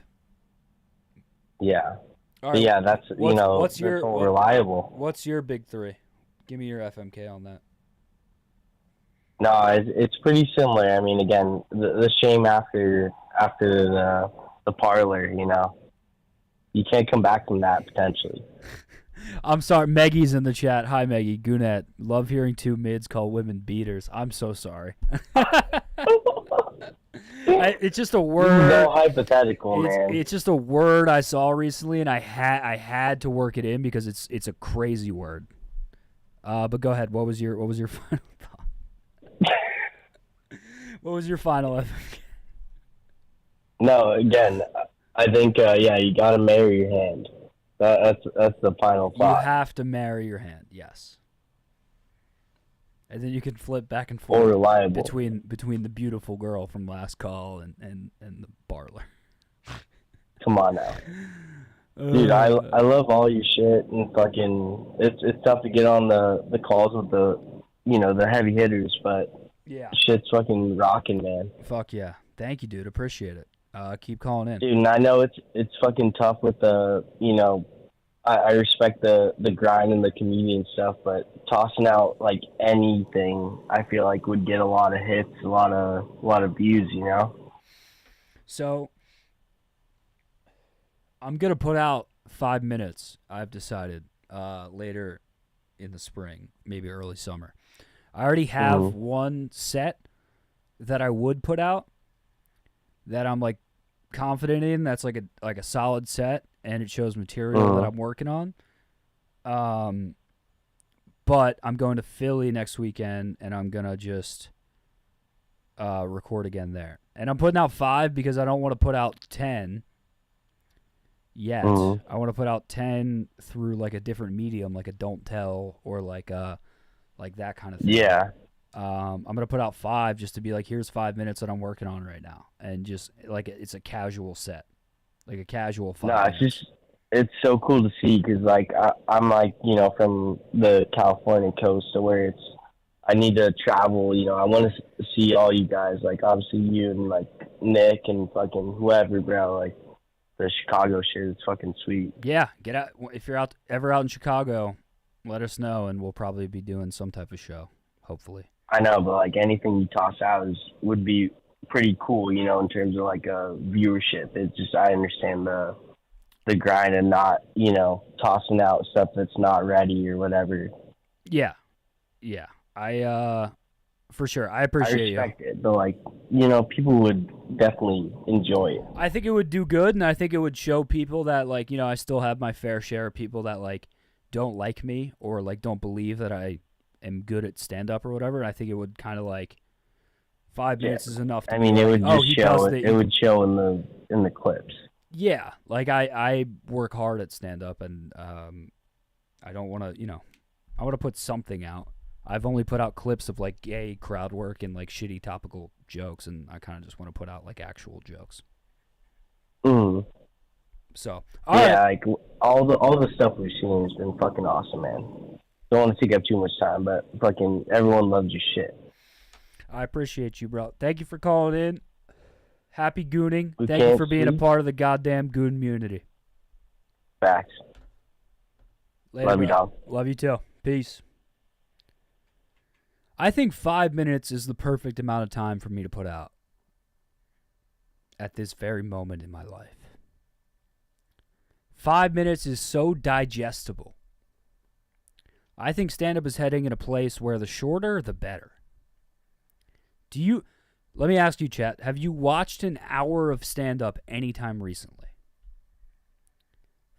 Speaker 3: Yeah.
Speaker 2: All
Speaker 3: right. Yeah, that's
Speaker 2: what's your
Speaker 3: reliable.
Speaker 2: What's your big 3? Give me your FMK on that.
Speaker 3: No, it's pretty similar. I mean, again, the shame after the parlor, you know, you can't come back from that potentially.
Speaker 2: I'm sorry, Maggie's in the chat. Hi, Maggie. Gounet. Love hearing 2 mids call women beaters. I'm so sorry. It's just a word.
Speaker 3: No hypothetical, man.
Speaker 2: It's just a word I saw recently, and I had to work it in because it's a crazy word. But go ahead. What was your final thought? What was your final FMK?
Speaker 3: No, again, I think you got to marry your hand. That's the final thought.
Speaker 2: You have to marry your hand, yes. And then you can flip back and forth
Speaker 3: or reliable
Speaker 2: between the beautiful girl from last call and the parlor.
Speaker 3: Come on now. Dude, I love all your shit, and fucking it's tough to get on the calls with the heavy hitters, but
Speaker 2: yeah,
Speaker 3: shit's fucking rocking, man.
Speaker 2: Fuck yeah. Thank you, dude. Appreciate it. Keep calling in.
Speaker 3: Dude, and I know it's fucking tough with I respect the grind and the comedian stuff, but tossing out like anything I feel like would get a lot of hits, a lot of views, you know?
Speaker 2: So I'm gonna put out 5 minutes, I've decided, later in the spring, maybe early summer. I already have one set that I would put out that I'm like confident in. That's like a solid set, and it shows material that I'm working on. But I'm going to Philly next weekend, and I'm gonna just record again there. And I'm putting out 5 because I don't want to put out 10 yet. I want to put out 10 through like a different medium, like a Don't Tell or like that kind of thing.
Speaker 3: Yeah.
Speaker 2: I'm gonna put out 5 just to be like, here's 5 minutes that I'm working on right now, and just like it's a casual set, like a casual 5 minutes.
Speaker 3: It's so cool to see because like I'm like from the California coast, so where I need to travel. I want to see all you guys, like obviously you and like Nick and fucking whoever, bro. Like the Chicago shit is fucking sweet.
Speaker 2: Yeah, get out if you're ever out in Chicago. Let us know, and we'll probably be doing some type of show, hopefully.
Speaker 3: I know, but like anything you toss out would be pretty cool, in terms of like viewership. It's just I understand the grind and not, tossing out stuff that's not ready or whatever.
Speaker 2: Yeah. I for sure. I appreciate you.
Speaker 3: I respect it, but like, people would definitely enjoy it.
Speaker 2: I think it would do good, and I think it would show people that like, I still have my fair share of people that like don't like me or like don't believe that I am good at stand up or whatever. I think it would kind of like 5 minutes is enough. To
Speaker 3: I mean,
Speaker 2: be
Speaker 3: it
Speaker 2: like,
Speaker 3: would
Speaker 2: oh,
Speaker 3: just
Speaker 2: he
Speaker 3: show.
Speaker 2: does
Speaker 3: It would show in the clips.
Speaker 2: Yeah, like I work hard at stand up, and I don't want to, I want to put something out. I've only put out clips of like gay crowd work and like shitty topical jokes, and I kind of just want to put out like actual jokes.
Speaker 3: Mm.
Speaker 2: So
Speaker 3: like all the stuff we've seen has been fucking awesome, man. Don't want to take up too much time, but fucking everyone loves your shit.
Speaker 2: I appreciate you, bro. Thank you for calling in. Happy gooning.
Speaker 3: We
Speaker 2: Thank you
Speaker 3: can't
Speaker 2: for being a
Speaker 3: sleep.
Speaker 2: part of the goddamn goon community.
Speaker 3: Facts.
Speaker 2: Later,
Speaker 3: Love you,
Speaker 2: bro.
Speaker 3: dog.
Speaker 2: Love you too. Peace. I think 5 minutes is the perfect amount of time for me to put out at this very moment in my life. 5 minutes is so digestible. I think stand-up is heading in a place where the shorter, the better. Let me ask you, chat, have you watched an hour of stand-up anytime recently?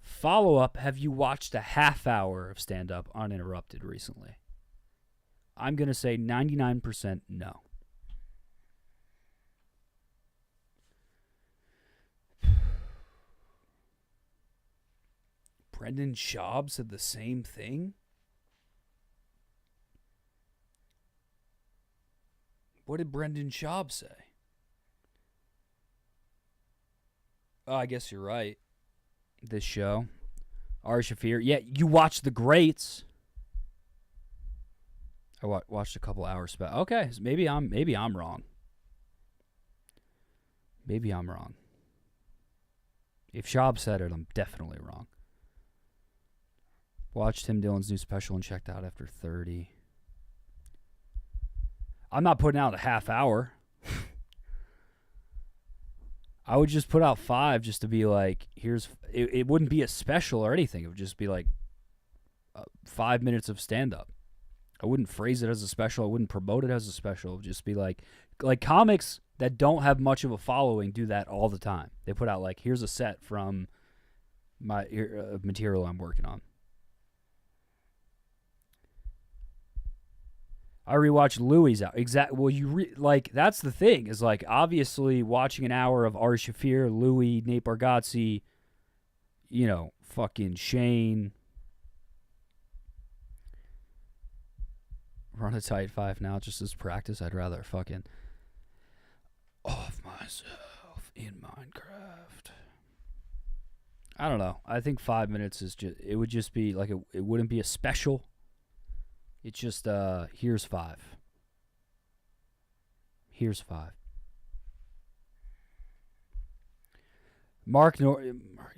Speaker 2: Follow-up, have you watched a half hour of stand-up uninterrupted recently? I'm going to say 99% no. Brendan Schaub said the same thing? What did Brendan Schaub say? Oh, I guess you're right. This show. Ari Shaffir. Yeah, you watched The Greats. I watched a couple hours. Okay, so maybe I'm wrong. Maybe I'm wrong. If Schaub said it, I'm definitely wrong. Watched Tim Dillon's new special and checked out after 30. I'm not putting out a half hour. I would just put out 5 just to be like, it wouldn't be a special or anything. It would just be like 5 minutes of stand-up. I wouldn't phrase it as a special. I wouldn't promote it as a special. It would just be like comics that don't have much of a following do that all the time. They put out like, here's a set from my material I'm working on. I rewatched Louis out. Well, that's the thing is like obviously watching an hour of Ari Shaffir, Louis, Nate Bargatze, fucking Shane. Run a tight 5 now just as practice. I'd rather fucking off myself in Minecraft. I don't know. I think 5 minutes is just. It would just be like it wouldn't be a special. It's just, here's 5. Here's 5.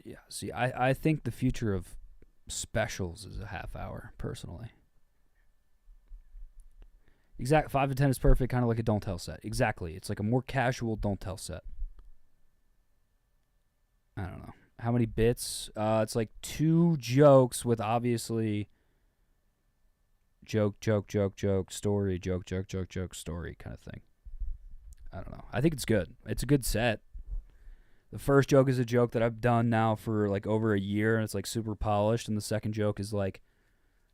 Speaker 2: Yeah, see, I think the future of specials is a half hour, personally. Exactly, 5 to 10 is perfect, kind of like a Don't Tell set. Exactly, it's like a more casual Don't Tell set. I don't know. How many bits? It's like 2 jokes with obviously... joke, story, joke, story kind of thing. I don't know. I think it's good. It's a good set. The first joke is a joke that I've done now for like over a year, and it's like super polished, and the second joke is like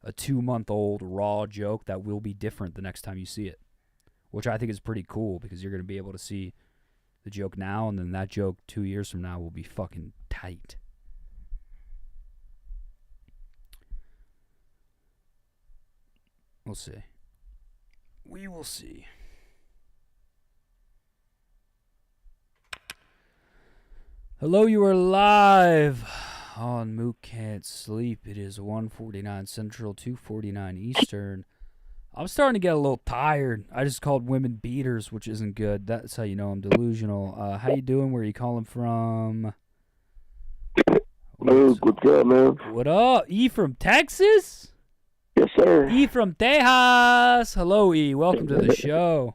Speaker 2: a 2-month-old raw joke that will be different the next time you see it, which I think is pretty cool because you're going to be able to see the joke now, and then that joke 2 years from now will be fucking tight. We'll see. We will see. Hello, you are live on Mook Can't Sleep. It is 1:49 Central, 2:49 Eastern. I'm starting to get a little tired. I just called women beaters, which isn't good. That's how you know I'm delusional. How you doing? Where are you calling from?
Speaker 13: What's up, man?
Speaker 2: What up? E from Texas?
Speaker 13: Yes, sir.
Speaker 2: E from Tejas. Hello, E. Welcome to the show.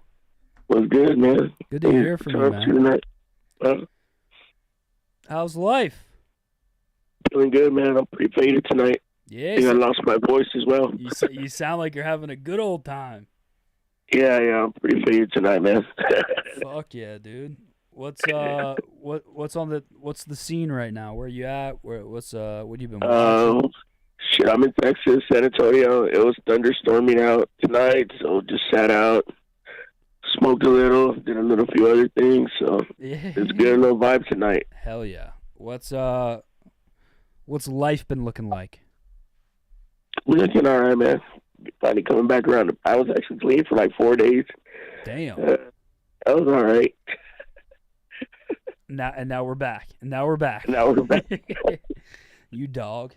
Speaker 13: What's good, man?
Speaker 2: Good to hear from you, man. How's life?
Speaker 13: Feeling good, man. I'm pretty faded tonight.
Speaker 2: Yeah.
Speaker 13: I think I lost my voice as well.
Speaker 2: You sound like you're having a good old time.
Speaker 13: Yeah, I'm pretty faded tonight, man.
Speaker 2: Fuck yeah, dude. What's what's the scene right now? Where you at? What you been watching?
Speaker 13: Shit, I'm in Texas, San Antonio. It was thunderstorming out tonight, so just sat out, Smoked a little, did a little few other things, so
Speaker 2: Yeah.
Speaker 13: it's good, a little vibe tonight.
Speaker 2: Hell yeah. What's life been looking like?
Speaker 13: We're looking all right, man. Finally coming back around. I was actually clean for like 4 days.
Speaker 2: Damn.
Speaker 13: That was all right.
Speaker 2: Now we're back. Now we're back.
Speaker 13: Now we're back.
Speaker 2: You dog.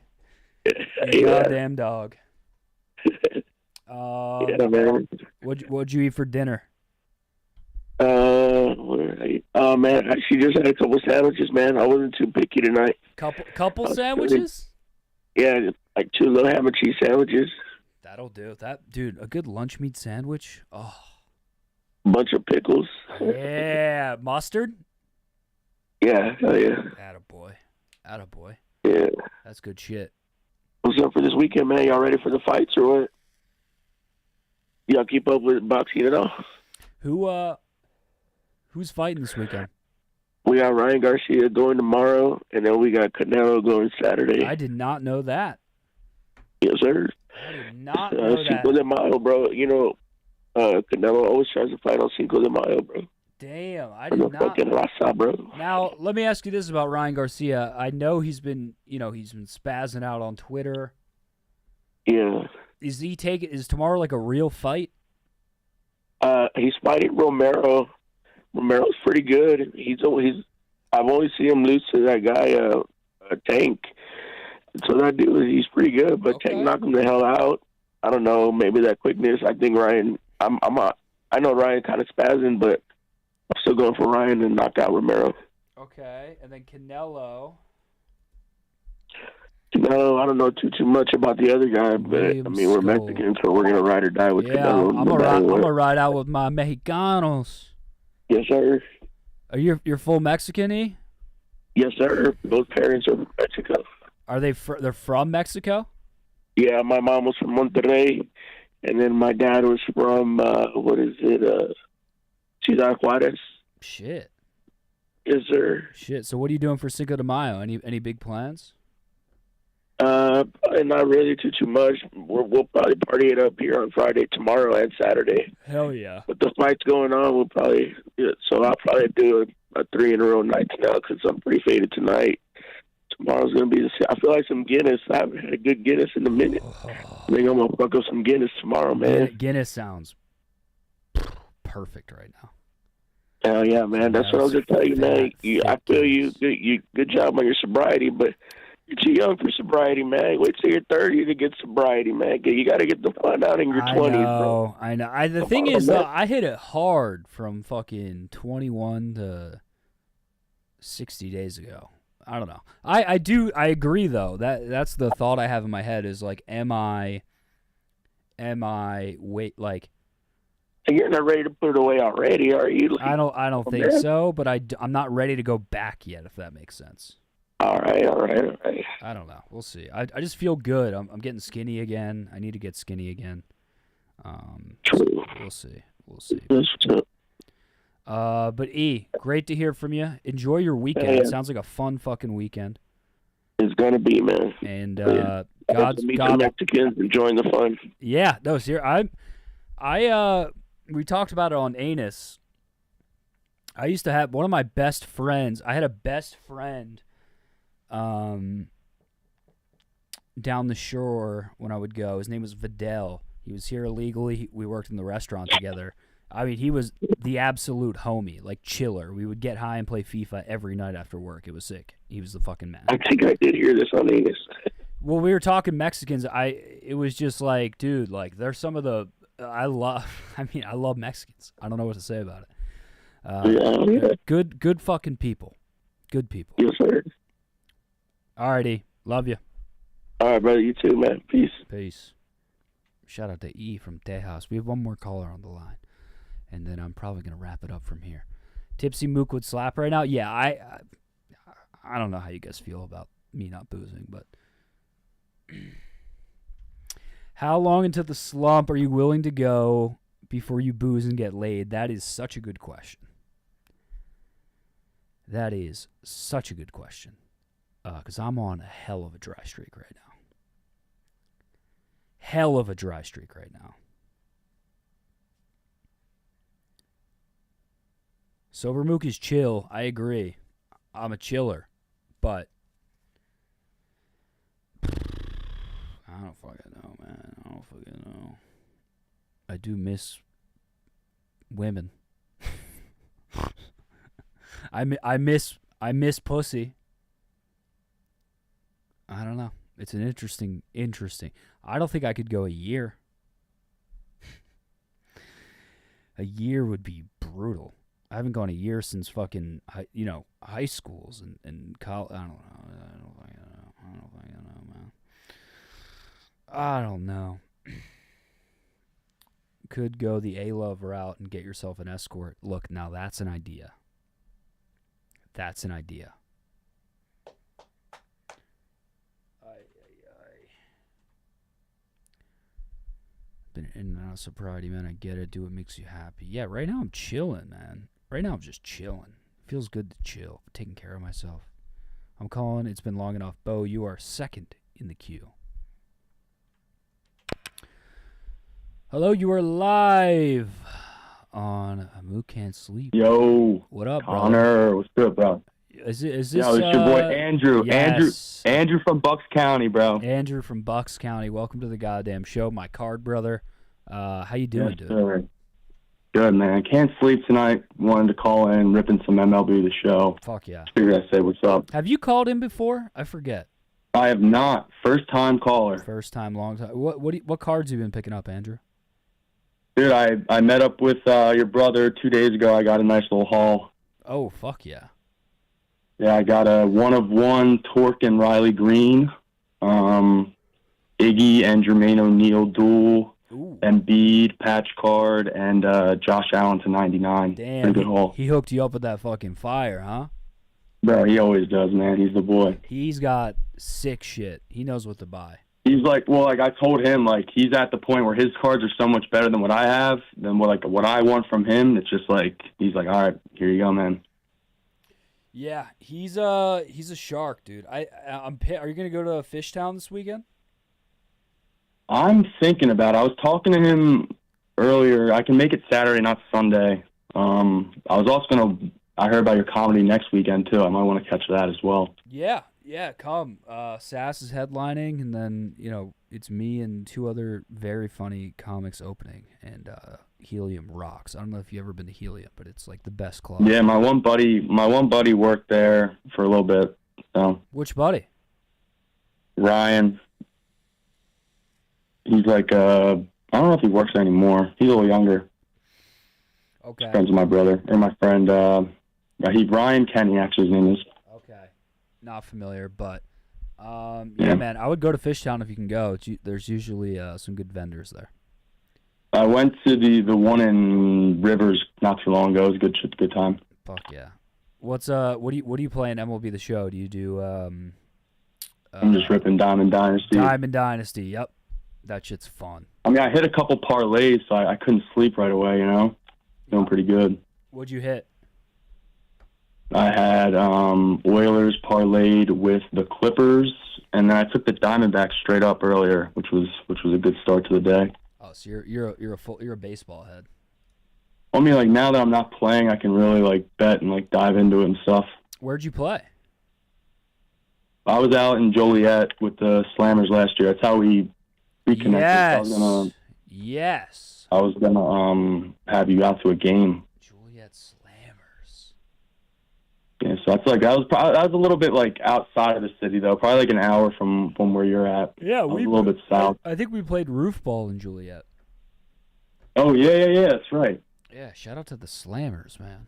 Speaker 2: You
Speaker 13: Yeah.
Speaker 2: goddamn dog.
Speaker 13: Yeah, man.
Speaker 2: What'd you eat for dinner?
Speaker 13: Oh man, she just had a couple sandwiches, man. I wasn't too picky tonight.
Speaker 2: Couple sandwiches?
Speaker 13: Yeah, like 2 little ham and cheese sandwiches.
Speaker 2: That'll do. Dude, a good lunch meat sandwich. Oh.
Speaker 13: Bunch of pickles.
Speaker 2: Yeah, mustard.
Speaker 13: Yeah, hell yeah.
Speaker 2: Attaboy.
Speaker 13: Yeah.
Speaker 2: That's good shit.
Speaker 13: What's up for this weekend, man? Y'all ready for the fights or what? Y'all keep up with boxing at all?
Speaker 2: Who's fighting this weekend?
Speaker 13: We got Ryan Garcia going tomorrow, and then we got Canelo going Saturday.
Speaker 2: I did not know that.
Speaker 13: Yes, sir.
Speaker 2: I did not know that.
Speaker 13: Cinco de Mayo, bro. You know, Canelo always tries to fight on Cinco de Mayo, bro.
Speaker 2: Damn, I
Speaker 13: I'm
Speaker 2: did
Speaker 13: a
Speaker 2: not.
Speaker 13: fucking raza, bro.
Speaker 2: Now, let me ask you this about Ryan Garcia. I know he's been spazzing out on Twitter.
Speaker 13: Yeah.
Speaker 2: Is tomorrow like a real fight?
Speaker 13: He's fighting Romero. Romero's pretty good. I've only seen him lose to that guy, Tank. So that dude, he's pretty good, but Tank knocked him the hell out. I don't know, maybe that quickness. I think Ryan. I know Ryan kind of spazzing, but I'm still going for Ryan to knock out Romero.
Speaker 2: Okay, and then Canelo.
Speaker 13: No, I don't know too much about the other guy, but I mean we're Mexicans, so we're gonna ride or die with Canelo.
Speaker 2: I'm gonna ride out with my Mexicanos.
Speaker 13: Yes, sir.
Speaker 2: Are you're full Mexican-y?
Speaker 13: Yes, sir. Both parents are from Mexico.
Speaker 2: Are they? They're from Mexico?
Speaker 13: Yeah, my mom was from Monterrey, and then my dad was from Ciudad Juarez.
Speaker 2: Shit.
Speaker 13: Yes, sir.
Speaker 2: Shit. So what are you doing for Cinco de Mayo? Any big plans?
Speaker 13: Probably not really too much. We'll probably party it up here on Friday, tomorrow, and Saturday.
Speaker 2: Hell yeah.
Speaker 13: With the fights going on, we'll probably. So I'll probably do a 3 in a row nights now because I'm pretty faded tonight. Tomorrow's gonna be. I feel like some Guinness. I haven't had a good Guinness in a minute. I think I'm gonna fuck up some Guinness tomorrow, man.
Speaker 2: Guinness sounds perfect right now.
Speaker 13: Hell yeah, man. That's what I was gonna tell you, man. I feel you. Good job on your sobriety, but you're too young for sobriety, man. Wait till you're 30 to get sobriety, man. You got to get the fun out in your 20s, bro.
Speaker 2: I know. The thing is, though, I hit it hard from fucking 21 to 60 days ago. I don't know. I agree, though. That's the thought I have in my head is, like, am I, wait, like.
Speaker 13: You're not ready to put it away already, are you?
Speaker 2: I don't think so, but I'm not ready to go back yet, if that makes sense.
Speaker 13: All right.
Speaker 2: I don't know. We'll see. I just feel good. I'm getting skinny again. I need to get skinny again.
Speaker 13: True.
Speaker 2: So we'll see. But E, great to hear from you. Enjoy your weekend.
Speaker 13: Yeah.
Speaker 2: It sounds like a fun fucking weekend.
Speaker 13: It's gonna be, man.
Speaker 2: And
Speaker 13: God, meet the Mexicans, enjoying the fun.
Speaker 2: Yeah, no, seriously. We talked about it on Anus. I used to have one of my best friends. I had a best friend down the shore when I would go. His name was Vidal. He was here illegally. We worked in the restaurant together. I mean, he was the absolute homie, like chiller. We would get high and play FIFA every night after work. It was sick. He was the fucking man.
Speaker 13: I think I did hear this on Anus.
Speaker 2: Well, we were talking Mexicans. It was just like, dude, like they're some of the I love Mexicans. I don't know what to say about it.
Speaker 13: Yeah.
Speaker 2: Good fucking people. Good people.
Speaker 13: Yes, sir.
Speaker 2: Alrighty. Love you.
Speaker 13: All right, brother. You too, man. Peace.
Speaker 2: Peace. Shout out to E from Tejas. We have one more caller on the line, and then I'm probably gonna wrap it up from here. Tipsy Mook would slap right now. Yeah, I don't know how you guys feel about me not boozing, but how long into the slump are you willing to go before you booze and get laid? That is such a good question. That is such a good question. Because I'm on a hell of a dry streak right now. Hell of a dry streak right now. Sober Mook is chill. I agree. I'm a chiller, but I don't fucking know, man. I don't fucking know. I do miss women. I miss pussy. I don't know. It's an interesting. I don't think I could go a year. A year would be brutal. I haven't gone a year since fucking high schools and college. I don't know, man. I don't know. Could go the A-Love route and get yourself an escort. Look, now that's an idea. That's an idea. Been in and out of sobriety, man. I get it. Do what makes you happy. Yeah, right now I'm chilling, man. Right now I'm just chilling. Feels good to chill. Taking care of myself. I'm calling. It's been long enough. Bo, you are second in the queue. Hello, you are live on Mook Can't Sleep.
Speaker 11: Yo.
Speaker 2: What up,
Speaker 11: Connor?
Speaker 2: bro?
Speaker 11: What's good, bro?
Speaker 2: Is this
Speaker 11: Yo, it's your boy Andrew.
Speaker 2: Yes.
Speaker 11: Andrew from Bucks County, bro.
Speaker 2: Andrew from Bucks County. Welcome to the goddamn show, my card brother. How you doing,
Speaker 11: Yes,
Speaker 2: dude?
Speaker 11: sir. Good, man. Can't sleep tonight. Wanted to call in, ripping some MLB the show.
Speaker 2: Fuck yeah.
Speaker 11: Figured I'd say what's up.
Speaker 2: Have you called in before? I forget.
Speaker 11: I have not. First time caller.
Speaker 2: First time, long time. What cards you been picking up, Andrew?
Speaker 11: Dude, I met up with your brother 2 days ago. I got a nice little haul.
Speaker 2: Oh, fuck yeah.
Speaker 11: Yeah, I got a 1-of-1 Torque and Riley Green, Iggy and Jermaine O'Neal duel, Embiid patch card, and Josh Allen to 99.
Speaker 2: Damn,
Speaker 11: Pretty good haul.
Speaker 2: he hooked you up with that fucking fire, huh?
Speaker 11: Bro, he always does, man. He's the boy.
Speaker 2: He's got sick shit. He knows what to buy.
Speaker 11: He's like, well, like I told him, like he's at the point where his cards are so much better than what I have, than what I want from him. It's just like he's like, all right, here you go, man.
Speaker 2: Yeah, he's a shark, dude. Are you gonna go to Fishtown this weekend?
Speaker 11: I'm thinking about it. I was talking to him earlier. I can make it Saturday, not Sunday. I was also I heard about your comedy next weekend too. I might want to catch that as well.
Speaker 2: Yeah, come. Sass is headlining, and then it's me and two other very funny comics opening, and Helium rocks. I don't know if you've ever been to Helium, but it's like the best club.
Speaker 11: Yeah, my one buddy worked there for a little bit. So.
Speaker 2: Which buddy?
Speaker 11: Ryan. He's like I don't know if he works there anymore. He's a little younger.
Speaker 2: Okay.
Speaker 11: He's friends with my brother or my friend. He's Ryan Kenny. Actually, his name is.
Speaker 2: Okay. Not familiar, but yeah, man, I would go to Fishtown if you can go. There's usually some good vendors there.
Speaker 11: I went to the one in Rivers not too long ago. It was a good time.
Speaker 2: Fuck yeah. What do you play in MLB The Show? Do you do
Speaker 11: I'm just ripping Diamond Dynasty.
Speaker 2: Diamond Dynasty, yep. That shit's fun.
Speaker 11: I mean, I hit a couple parlays, so I couldn't sleep right away, Feeling pretty good.
Speaker 2: What'd you hit?
Speaker 11: I had Oilers parlayed with the Clippers, and then I took the Diamondbacks straight up earlier, which was a good start to the day.
Speaker 2: Oh, so you're a baseball head.
Speaker 11: I mean, like now that I'm not playing, I can really like bet and like dive into it and stuff.
Speaker 2: Where'd you play?
Speaker 11: I was out in Joliet with the Slammers last year. That's how we connected.
Speaker 2: Yes.
Speaker 11: I was gonna have you out to a game.
Speaker 2: Joliet Slammers.
Speaker 11: Yeah, so that's like that was a little bit like outside of the city though, probably like an hour from where you're at.
Speaker 2: Yeah,
Speaker 11: we a little bit south.
Speaker 2: I think we played roof ball in Joliet.
Speaker 11: Oh yeah, that's right.
Speaker 2: Yeah, shout out to the Slammers, man.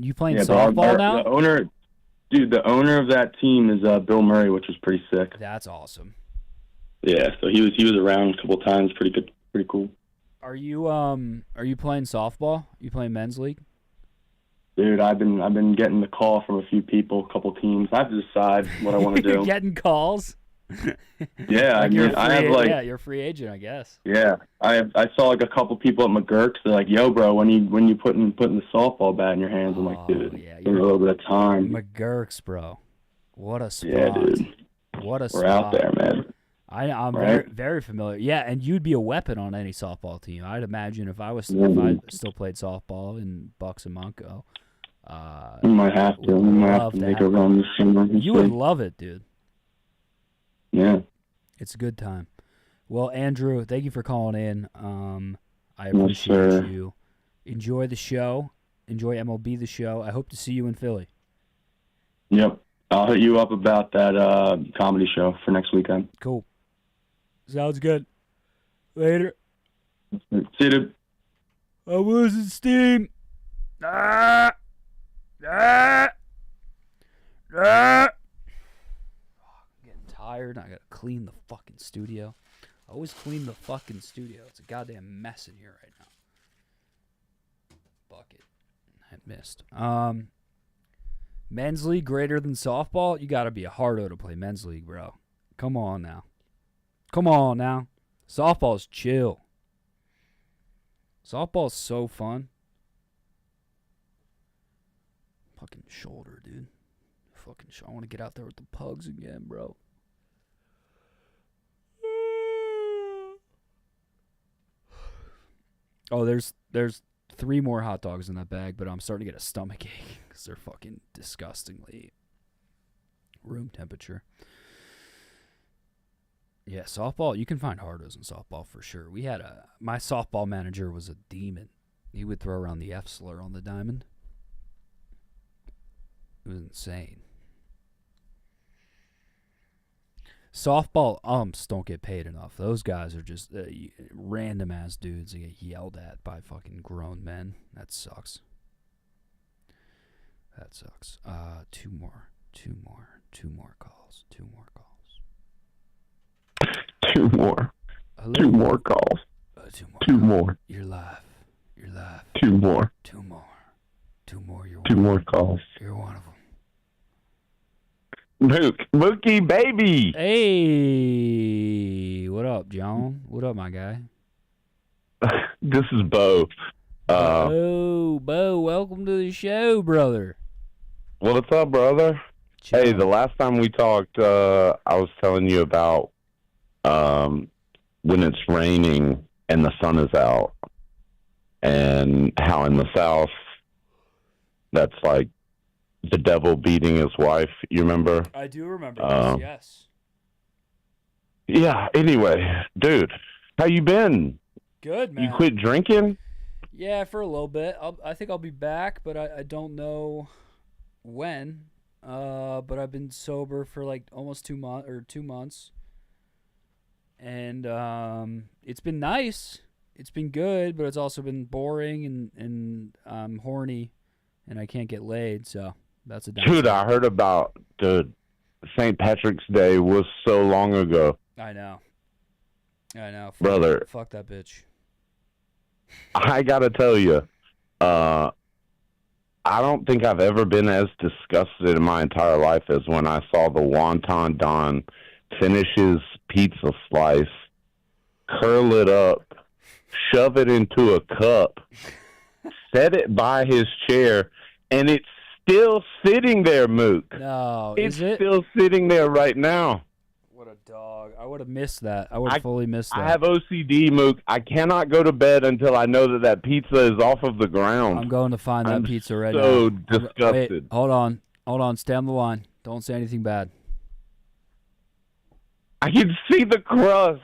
Speaker 2: You playing
Speaker 11: Yeah,
Speaker 2: softball now?
Speaker 11: The owner of that team is Bill Murray, which was pretty sick.
Speaker 2: That's awesome.
Speaker 11: Yeah, so he was around a couple times, pretty good, pretty cool.
Speaker 2: Are you playing softball? You playing men's league?
Speaker 11: Dude, I've been getting the call from a few people, a couple teams. I have to decide what I want to do.
Speaker 2: You're getting calls?
Speaker 11: Yeah,
Speaker 2: like
Speaker 11: you're
Speaker 2: a free agent, I guess.
Speaker 11: Yeah, I saw like a couple people at McGurk's. They're like, "Yo, bro, when you putting the softball bat in your hands?" I'm like, "Dude, give me a little bit of time."
Speaker 2: McGurk's, bro, what a spot!
Speaker 11: Yeah, dude,
Speaker 2: what a spot!
Speaker 11: We're out there, man.
Speaker 2: I'm
Speaker 11: right?
Speaker 2: very familiar. Yeah, and you'd be a weapon on any softball team. I'd imagine if I still played softball in Bucks and Monco,
Speaker 6: We might have to. We might have
Speaker 2: love
Speaker 6: to
Speaker 2: to
Speaker 6: make
Speaker 2: have
Speaker 6: a run this summer.
Speaker 2: You would love it, dude.
Speaker 6: Yeah.
Speaker 2: It's a good time. Well, Andrew, thank you for calling in. I
Speaker 6: Yes,
Speaker 2: appreciate
Speaker 6: sir.
Speaker 2: you. Enjoy the show. Enjoy MLB The Show. I hope to see you in Philly.
Speaker 6: Yep. I'll hit you up about that comedy show for next weekend.
Speaker 2: Cool. Sounds good. Later.
Speaker 6: See you, dude.
Speaker 2: I'm losing steam. Ah! Ah! Ah! I'm getting tired. I gotta clean the fucking studio. I always clean the fucking studio. It's a goddamn mess in here right now. Bucket. I missed. Men's league greater than softball? You gotta be a hardo to play men's league, bro. Come on now. Come on now. Softball's chill. Softball's so fun. Fucking shoulder, dude. Fucking I want to get out there with the pugs again, bro. Oh, there's 3 more hot dogs in that bag, but I'm starting to get a stomach ache because they're fucking disgustingly room temperature. Yeah, softball, you can find hardos in softball for sure. My softball manager was a demon. He would throw around the F slur on the diamond. It was insane. Softball umps don't get paid enough. Those guys are just random ass dudes that get yelled at by fucking grown men. That sucks. That sucks. Two more calls.
Speaker 9: Two more.
Speaker 2: Hello?
Speaker 9: 2 more calls. 2 more.
Speaker 2: You're live.
Speaker 9: 2 more.
Speaker 2: 2 more. 2 more. You're
Speaker 9: 2 more calls.
Speaker 2: You're one of them.
Speaker 9: Mook. Mookie, baby.
Speaker 2: Hey, what up, John? What up, my guy?
Speaker 9: This is Bo.
Speaker 2: Oh, Bo, welcome to the show, brother.
Speaker 9: What's up, brother? Hey, the last time we talked, I was telling you about when it's raining and the sun is out, and how in the South, that's like the devil beating his wife. You remember?
Speaker 2: I do remember this, yes.
Speaker 9: Yeah, anyway, dude, how you been?
Speaker 2: Good, man.
Speaker 9: You quit drinking?
Speaker 2: Yeah, for a little bit. I think I'll be back, but I don't know when. But I've been sober for like almost 2 months. And it's been nice. It's been good, but it's also been boring, and I'm horny, and I can't get laid, so that's a downside.
Speaker 9: Dude, I heard about the St. Patrick's Day was so long ago.
Speaker 2: I know.
Speaker 9: Brother.
Speaker 2: Fuck that bitch.
Speaker 9: I gotta tell you, I don't think I've ever been as disgusted in my entire life as when I saw the Wonton Don finish his pizza slice, curl it up, shove it into a cup, set it by his chair, and it's still sitting there, Mook.
Speaker 2: No,
Speaker 9: it's
Speaker 2: is it?
Speaker 9: still sitting there right now.
Speaker 2: What a dog. I would have missed that. I would have fully missed that.
Speaker 9: I have OCD, Mook. I cannot go to bed until I know that pizza is off of the ground.
Speaker 2: I'm going to find that
Speaker 9: I'm
Speaker 2: pizza right now.
Speaker 9: so disgusted.
Speaker 2: Wait, hold on. Stay on the line. Don't say anything bad.
Speaker 9: I can see the crust.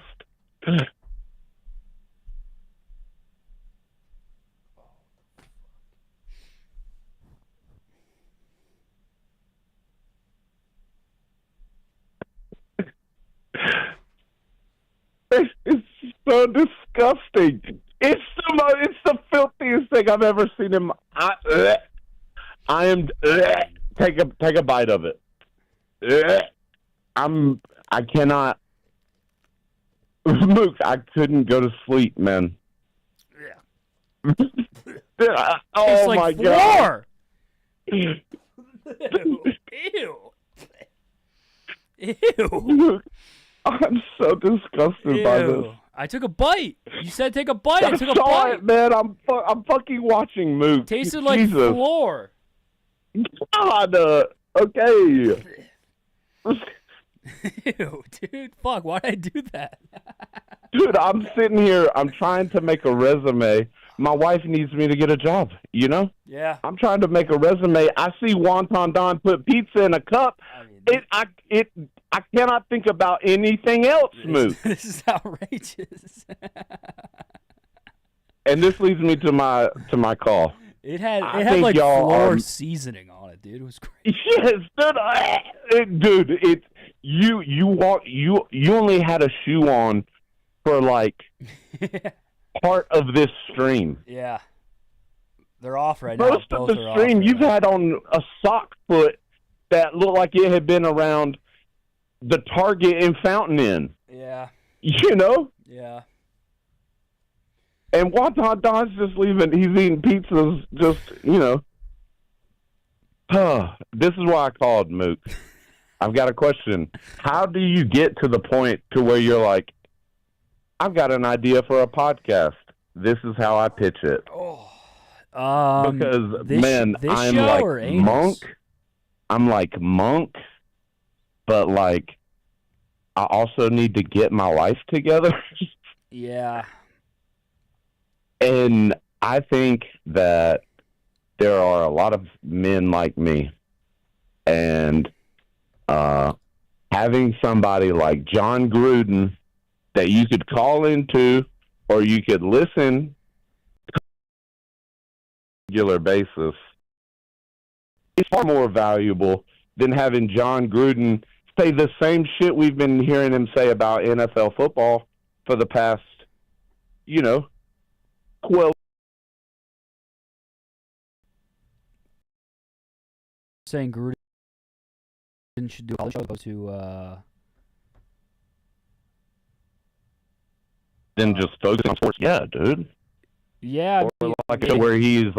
Speaker 9: It's so disgusting. It's the filthiest thing I've ever seen in my. I am. Take a bite of it. I cannot. Mook, I couldn't go to sleep, man.
Speaker 2: Yeah.
Speaker 9: Oh
Speaker 2: like
Speaker 9: my
Speaker 2: floor.
Speaker 9: god.
Speaker 2: Ew.
Speaker 9: I'm so disgusted by this.
Speaker 2: I took a bite. You said take a bite. I took a
Speaker 9: saw
Speaker 2: bite.
Speaker 9: it, man. I'm fucking watching Mook.
Speaker 2: Tasted like
Speaker 9: Jesus.
Speaker 2: floor.
Speaker 9: God, okay.
Speaker 2: Ew, dude. Fuck, why'd I do that?
Speaker 9: Dude, I'm sitting here. I'm trying to make a resume
Speaker 14: my wife needs me to get a job, you know?
Speaker 2: Yeah.
Speaker 14: I'm trying to make a resume. I see Wonton Don put pizza in a cup. I cannot think about anything else, Mook.
Speaker 2: This is outrageous.
Speaker 14: And this leads me to my call.
Speaker 2: It had
Speaker 14: I
Speaker 2: like
Speaker 14: think y'all
Speaker 2: floor
Speaker 14: are-
Speaker 2: seasoning on it, dude. It was great.
Speaker 14: Yes, dude. You only had a shoe on for like part of this stream.
Speaker 2: Yeah. They're off right now.
Speaker 14: Most of
Speaker 2: Both
Speaker 14: the
Speaker 2: are
Speaker 14: stream,
Speaker 2: off.
Speaker 14: you've had on a sock foot that looked like it had been around the Target in Fountain Inn.
Speaker 2: Yeah.
Speaker 14: You know?
Speaker 2: Yeah.
Speaker 14: And Wonton Don's just leaving. He's eating pizzas, just, you know. This is why I called, Mook. I've got a question. How do you get to the point to where you're like, I've got an idea for a podcast. This is how I pitch it. Because, man, I'm like Monk. I'm like Monk, but, like, I also need to get my life together.
Speaker 2: Yeah.
Speaker 14: And I think that there are a lot of men like me. And having somebody like John Gruden that you could call into or you could listen on a regular basis is far more valuable than having John Gruden say the same shit we've been hearing him say about NFL football for the past, 12.
Speaker 2: Saying Gruden should do college shows to
Speaker 14: Then just focus on sports. Yeah, dude.
Speaker 2: Yeah.
Speaker 14: Or like where he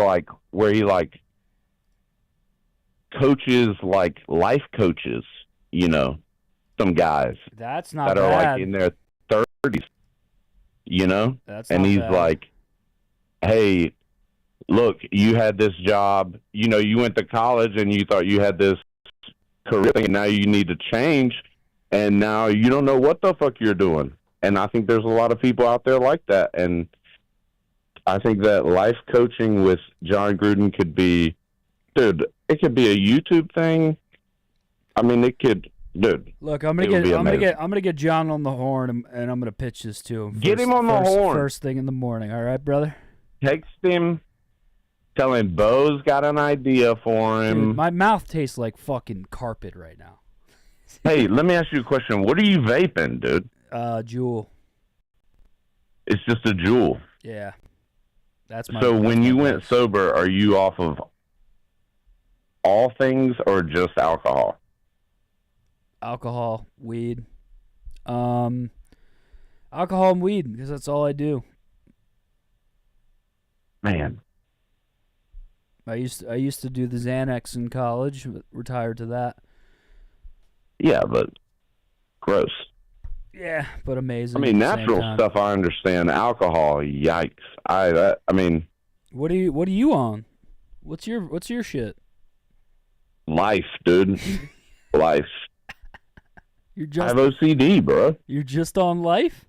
Speaker 14: coaches like life coaches, some guys.
Speaker 2: That's not
Speaker 14: that
Speaker 2: bad.
Speaker 14: are like in their 30s,
Speaker 2: That's
Speaker 14: and
Speaker 2: not
Speaker 14: he's
Speaker 2: bad.
Speaker 14: like, hey, look, you had this job, you went to college and you thought you had this career thing, and now you need to change, and now you don't know what the fuck you're doing. And I think there's a lot of people out there like that, and I think that life coaching with John Gruden could be, dude, it could be a YouTube thing. I mean, it could, dude.
Speaker 2: Look, I'm gonna get John on the horn, and I'm gonna pitch this to him.
Speaker 14: Get him on the horn
Speaker 2: first thing in the morning. All right, brother.
Speaker 14: Text him, tell him Bo's got an idea for him.
Speaker 2: Dude, my mouth tastes like fucking carpet right now.
Speaker 14: Hey, let me ask you a question. What are you vaping, dude?
Speaker 2: Jewel.
Speaker 14: It's just a Jewel.
Speaker 2: Yeah. That's my.
Speaker 14: So
Speaker 2: that's
Speaker 14: when
Speaker 2: my
Speaker 14: you
Speaker 2: base.
Speaker 14: went sober, are you off of all things or just alcohol?
Speaker 2: Alcohol, weed, alcohol and weed, because that's all I do.
Speaker 14: Man,
Speaker 2: I used to do the Xanax in college, but retired to that.
Speaker 14: Yeah, but gross.
Speaker 2: Yeah, but amazing.
Speaker 14: I mean,
Speaker 2: at the same
Speaker 14: natural
Speaker 2: time.
Speaker 14: stuff I understand. Alcohol, yikes. I mean,
Speaker 2: What are you on? What's your shit?
Speaker 14: life, dude. Life.
Speaker 2: You're
Speaker 14: I
Speaker 2: just
Speaker 14: have OCD, bro.
Speaker 2: You're just on life?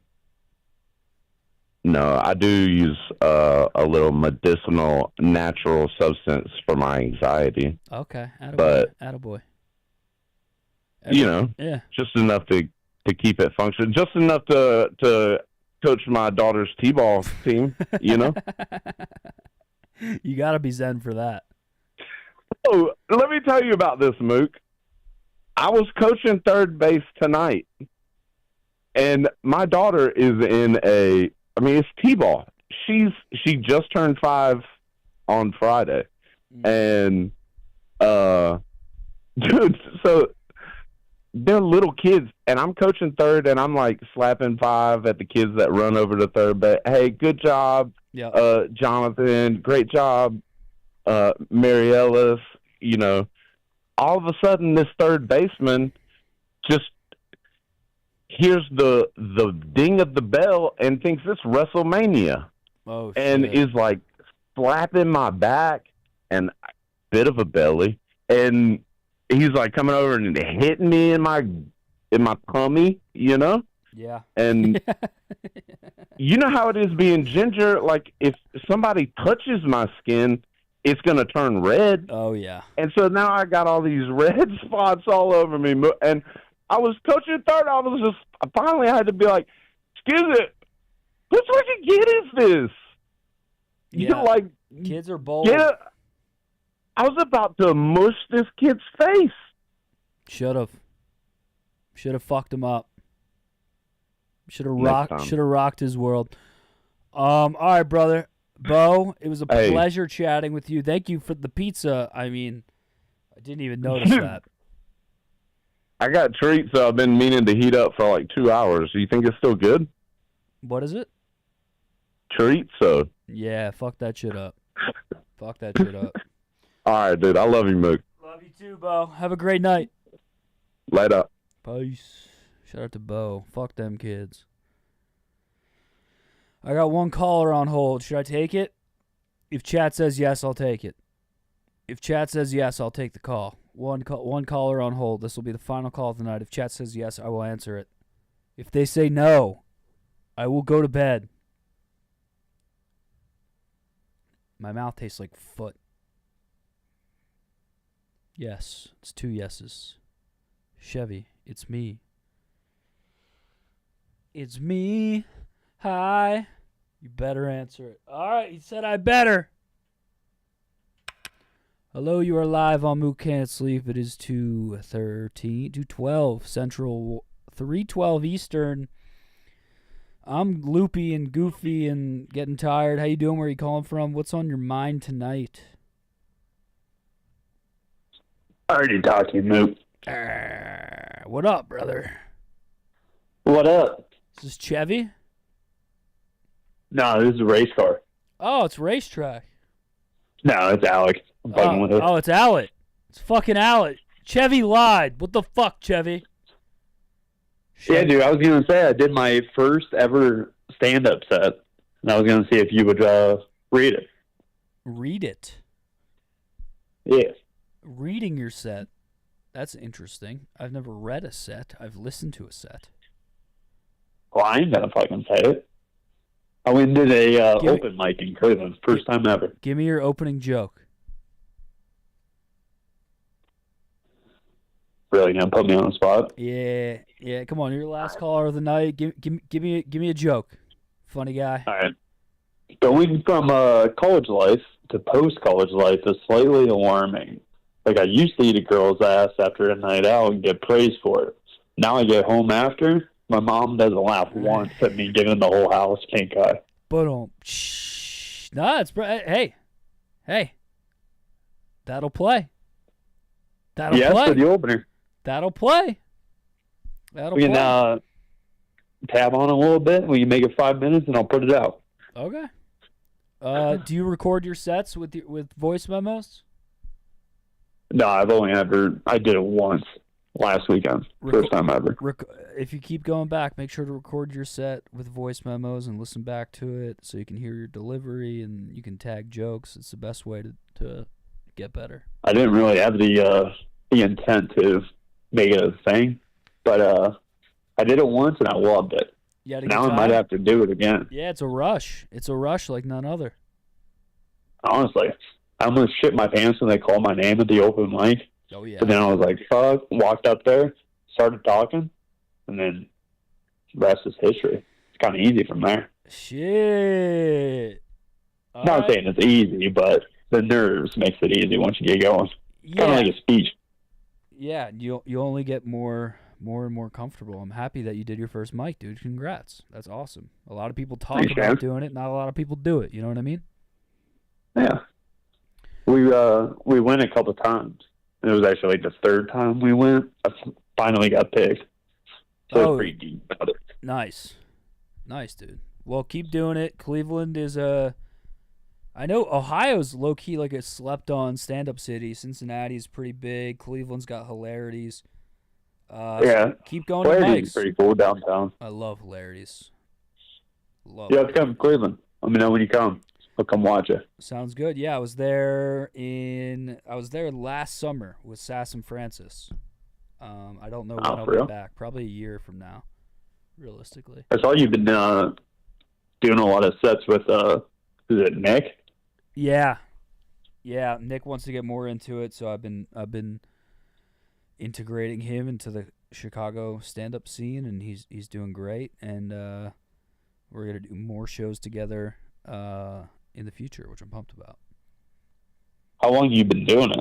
Speaker 14: No, I do use a little medicinal, natural substance for my anxiety.
Speaker 2: Okay, attaboy.
Speaker 14: But
Speaker 2: attaboy. Yeah.
Speaker 14: Just enough to keep it functioning. Just enough to coach my daughter's t-ball team.
Speaker 2: You gotta be zen for that.
Speaker 14: Oh, let me tell you about this, Mook. I was coaching third base tonight, and my daughter is in it's t-ball. She just turned 5 on Friday, and dude, so they're little kids, and I'm coaching third, and I'm like slapping 5 at the kids that run over to third base. Hey, good job, Jonathan. Great job, Mary Ellis. All of a sudden, this third baseman just hears the ding of the bell and thinks it's WrestleMania.
Speaker 2: Oh,
Speaker 14: and
Speaker 2: shit.
Speaker 14: is like slapping my back and a bit of a belly, and he's like coming over and hitting me in my tummy,
Speaker 2: Yeah.
Speaker 14: and you know how it is being ginger. Like if somebody touches my skin, it's gonna turn red.
Speaker 2: Oh yeah.
Speaker 14: And so now I got all these red spots all over me. And I was coaching third. I finally had to be like, "Excuse me, what fucking kid is this?"
Speaker 2: Yeah.
Speaker 14: You know, like
Speaker 2: kids are bold.
Speaker 14: Yeah. I was about to mush this kid's face.
Speaker 2: Should have fucked him up. Should have
Speaker 14: Next time.
Speaker 2: rocked his world. All right, brother. Bo, it was a
Speaker 14: Hey.
Speaker 2: pleasure chatting with you. Thank you for the pizza. I mean, I didn't even notice that.
Speaker 14: I got treats that I've been meaning to heat up for like 2 hours. Do you think it's still good?
Speaker 2: What is it?
Speaker 14: Treats, so.
Speaker 2: Yeah, fuck that shit up. Fuck that shit up.
Speaker 14: All right, dude. I love you, Mook.
Speaker 2: Love you too, Bo. Have a great night.
Speaker 14: Later.
Speaker 2: Peace. Shout out to Bo. Fuck them kids. I got one caller on hold. Should I take it? If chat says yes, I'll take it. If chat says yes, I'll take the call. One caller on hold. This will be the final call of the night. If chat says yes, I will answer it. If they say no, I will go to bed. My mouth tastes like foot. Yes, it's 2 yeses. Chevy, it's me. It's me. Hi. You better answer it. All right, he said I better. Hello, you are live on Mook Can't Sleep. It is 2:12 Central, 3:12 Eastern. I'm loopy and goofy and getting tired. How you doing? Where are you calling from? What's on your mind tonight?
Speaker 6: I already talked to you, Mook.
Speaker 2: What up, brother?
Speaker 6: What up?
Speaker 2: Is this Chevy?
Speaker 6: No, this is a race car.
Speaker 2: Oh, it's racetrack.
Speaker 6: No, it's Alec. I'm fucking with it.
Speaker 2: Oh, it's Alec. It's fucking Alec. Chevy lied. What the fuck, Chevy?
Speaker 6: Yeah, dude, I was going to say I did my first ever stand-up set, and I was going to see if you would read it.
Speaker 2: Read it?
Speaker 6: Yes.
Speaker 2: Reading your set. That's interesting. I've never read a set. I've listened to a set.
Speaker 6: Well, I ain't going to fucking say it. I went and did a open mic in Cleveland, first time ever.
Speaker 2: Give me your opening joke.
Speaker 6: Really gonna put me on the spot?
Speaker 2: Yeah. Come on, you're your last caller of the night. Give me a joke. Funny guy.
Speaker 6: All right. Going from college life to post-college life is slightly alarming. Like, I used to eat a girl's ass after a night out and get praised for it. Now I get home after, my mom doesn't laugh once at me giving the whole house pink eye.
Speaker 2: But nah, it's hey, that'll play. That'll play.
Speaker 6: For the opener.
Speaker 2: That'll play.
Speaker 6: We can tab on a little bit. We can make it 5 minutes, and I'll put it out.
Speaker 2: Okay. Do you record your sets with voice memos?
Speaker 6: No, I did it once last weekend. First time ever.
Speaker 2: If you keep going back, make sure to record your set with voice memos and listen back to it so you can hear your delivery and you can tag jokes. It's the best way to get better.
Speaker 6: I didn't really have the intent to make it a thing, but I did it once and I loved it. Now I might have to do it again.
Speaker 2: Yeah, it's a rush. It's a rush like none other.
Speaker 6: Honestly, I almost shit my pants when they called my name at the open mic.
Speaker 2: Oh, yeah.
Speaker 6: But then I was like, fuck, walked up there, started talking, and then the rest is history. It's kind of easy from there.
Speaker 2: Shit.
Speaker 6: Not saying it's easy, but the nerves makes it easy once you get going. Kind of like a speech.
Speaker 2: Yeah, you only get more and more comfortable. I'm happy that you did your first mic, dude. Congrats. That's awesome. A lot of people talk
Speaker 6: Thanks,
Speaker 2: about
Speaker 6: man.
Speaker 2: doing it. Not a lot of people do it. You know what I mean?
Speaker 6: Yeah. We went a couple times. It was actually like the third time we went. I finally got picked. So it's pretty deep about it.
Speaker 2: Nice, dude. Well, keep doing it. Cleveland is I know Ohio's low key like a slept on stand up city. Cincinnati's pretty big. Cleveland's got hilarities.
Speaker 6: Yeah.
Speaker 2: Keep going to
Speaker 6: Hilarities
Speaker 2: mics.
Speaker 6: is pretty cool downtown.
Speaker 2: I love hilarities.
Speaker 6: Yeah, let's come to Cleveland. Let me know when you come. I'll come watch it.
Speaker 2: Sounds good. Yeah, I was there last summer with Sass and Francis. I don't know when I'll
Speaker 6: for
Speaker 2: be
Speaker 6: real?
Speaker 2: back. Probably a year from now, realistically.
Speaker 6: I saw you've been doing a lot of sets with is it Nick?
Speaker 2: Yeah. Yeah, Nick wants to get more into it, so I've been integrating him into the Chicago stand-up scene, and he's doing great. And we're gonna do more shows together in the future, which I'm pumped about.
Speaker 6: How long have you been doing it?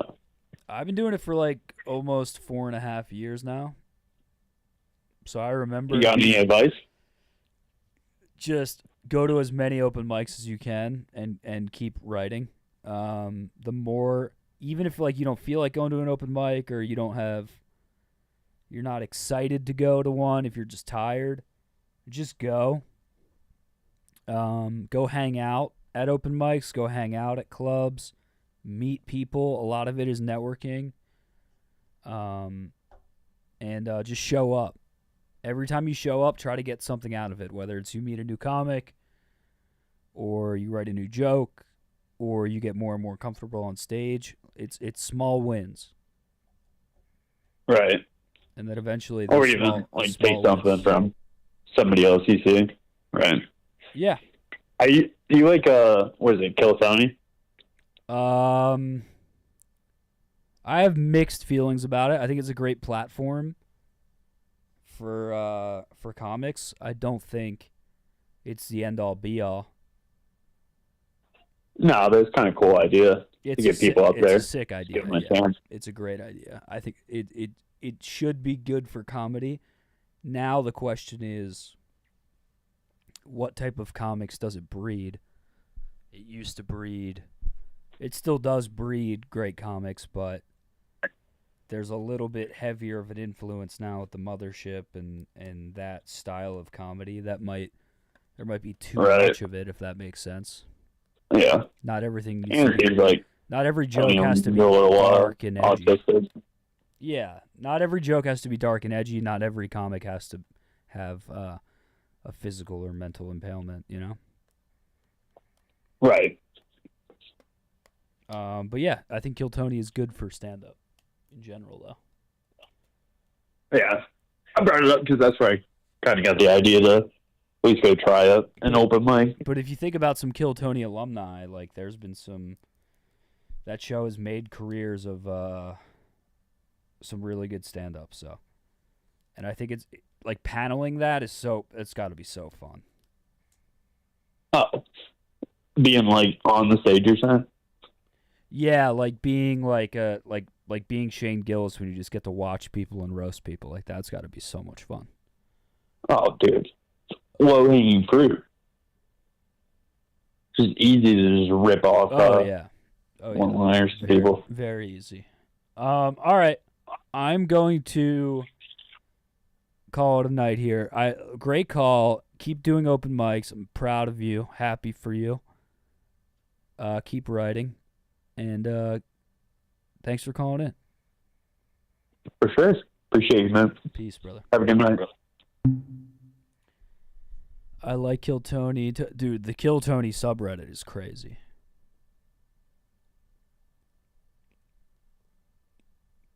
Speaker 2: I've been doing it for like almost 4.5 years now. So I remember.
Speaker 6: You got any advice?
Speaker 2: Just go to as many open mics as you can and keep writing. The more, even if like you don't feel like going to an open mic or you're not excited to go to one, if you're just tired, just go. Go hang out at open mics, go hang out at clubs, meet people. A lot of it is networking. And just show up. Every time you show up, try to get something out of it, whether it's you meet a new comic or you write a new joke or you get more and more comfortable on stage. It's small wins.
Speaker 6: Right.
Speaker 2: And then eventually...
Speaker 6: Or even like take something from somebody else you see. Right.
Speaker 2: Yeah.
Speaker 6: You like, what is it, Kill Tony?
Speaker 2: I have mixed feelings about it. I think it's a great platform for comics. I don't think it's the end-all, be-all.
Speaker 6: No, but it's kind of a cool idea to get people up there.
Speaker 2: It's a sick idea.
Speaker 6: Give them a
Speaker 2: Yeah.
Speaker 6: chance.
Speaker 2: It's a great idea. I think it should be good for comedy. Now the question is, what type of comics does it breed? It used to breed. It still does breed great comics, but there's a little bit heavier of an influence now with the Mothership and that style of comedy. There might be too much of it, if that makes sense.
Speaker 6: Yeah.
Speaker 2: Not everything needs
Speaker 6: And
Speaker 2: to be,
Speaker 6: he's like,
Speaker 2: not every joke has to be dark and edgy. Yeah, not every joke has to be dark and edgy. Not every comic has to have a physical or mental impalement, you know?
Speaker 6: Right.
Speaker 2: But yeah, I think Kill Tony is good for stand-up in general, though.
Speaker 6: Yeah. I brought it up because that's where I kind of got the idea to at least go try it an open mic.
Speaker 2: But if you think about some Kill Tony alumni, like there's been that show has made careers of some really good stand-up. So, and I think it's like paneling that it's got to be so fun.
Speaker 6: Oh, being like on the stage or something.
Speaker 2: Yeah, like being like being Shane Gillis when you just get to watch people and roast people. Like that's got to be so much fun.
Speaker 6: Oh, dude. Low-hanging fruit. It's just easy to just rip off one-liners to people.
Speaker 2: Very easy. All right. I'm going to call it a night here. Great call. Keep doing open mics. I'm proud of you. Happy for you. Keep writing. And thanks for calling in.
Speaker 6: For sure. Appreciate you, man.
Speaker 2: Peace, brother.
Speaker 6: Have a good night.
Speaker 2: I like Kill Tony. Dude, the Kill Tony subreddit is crazy.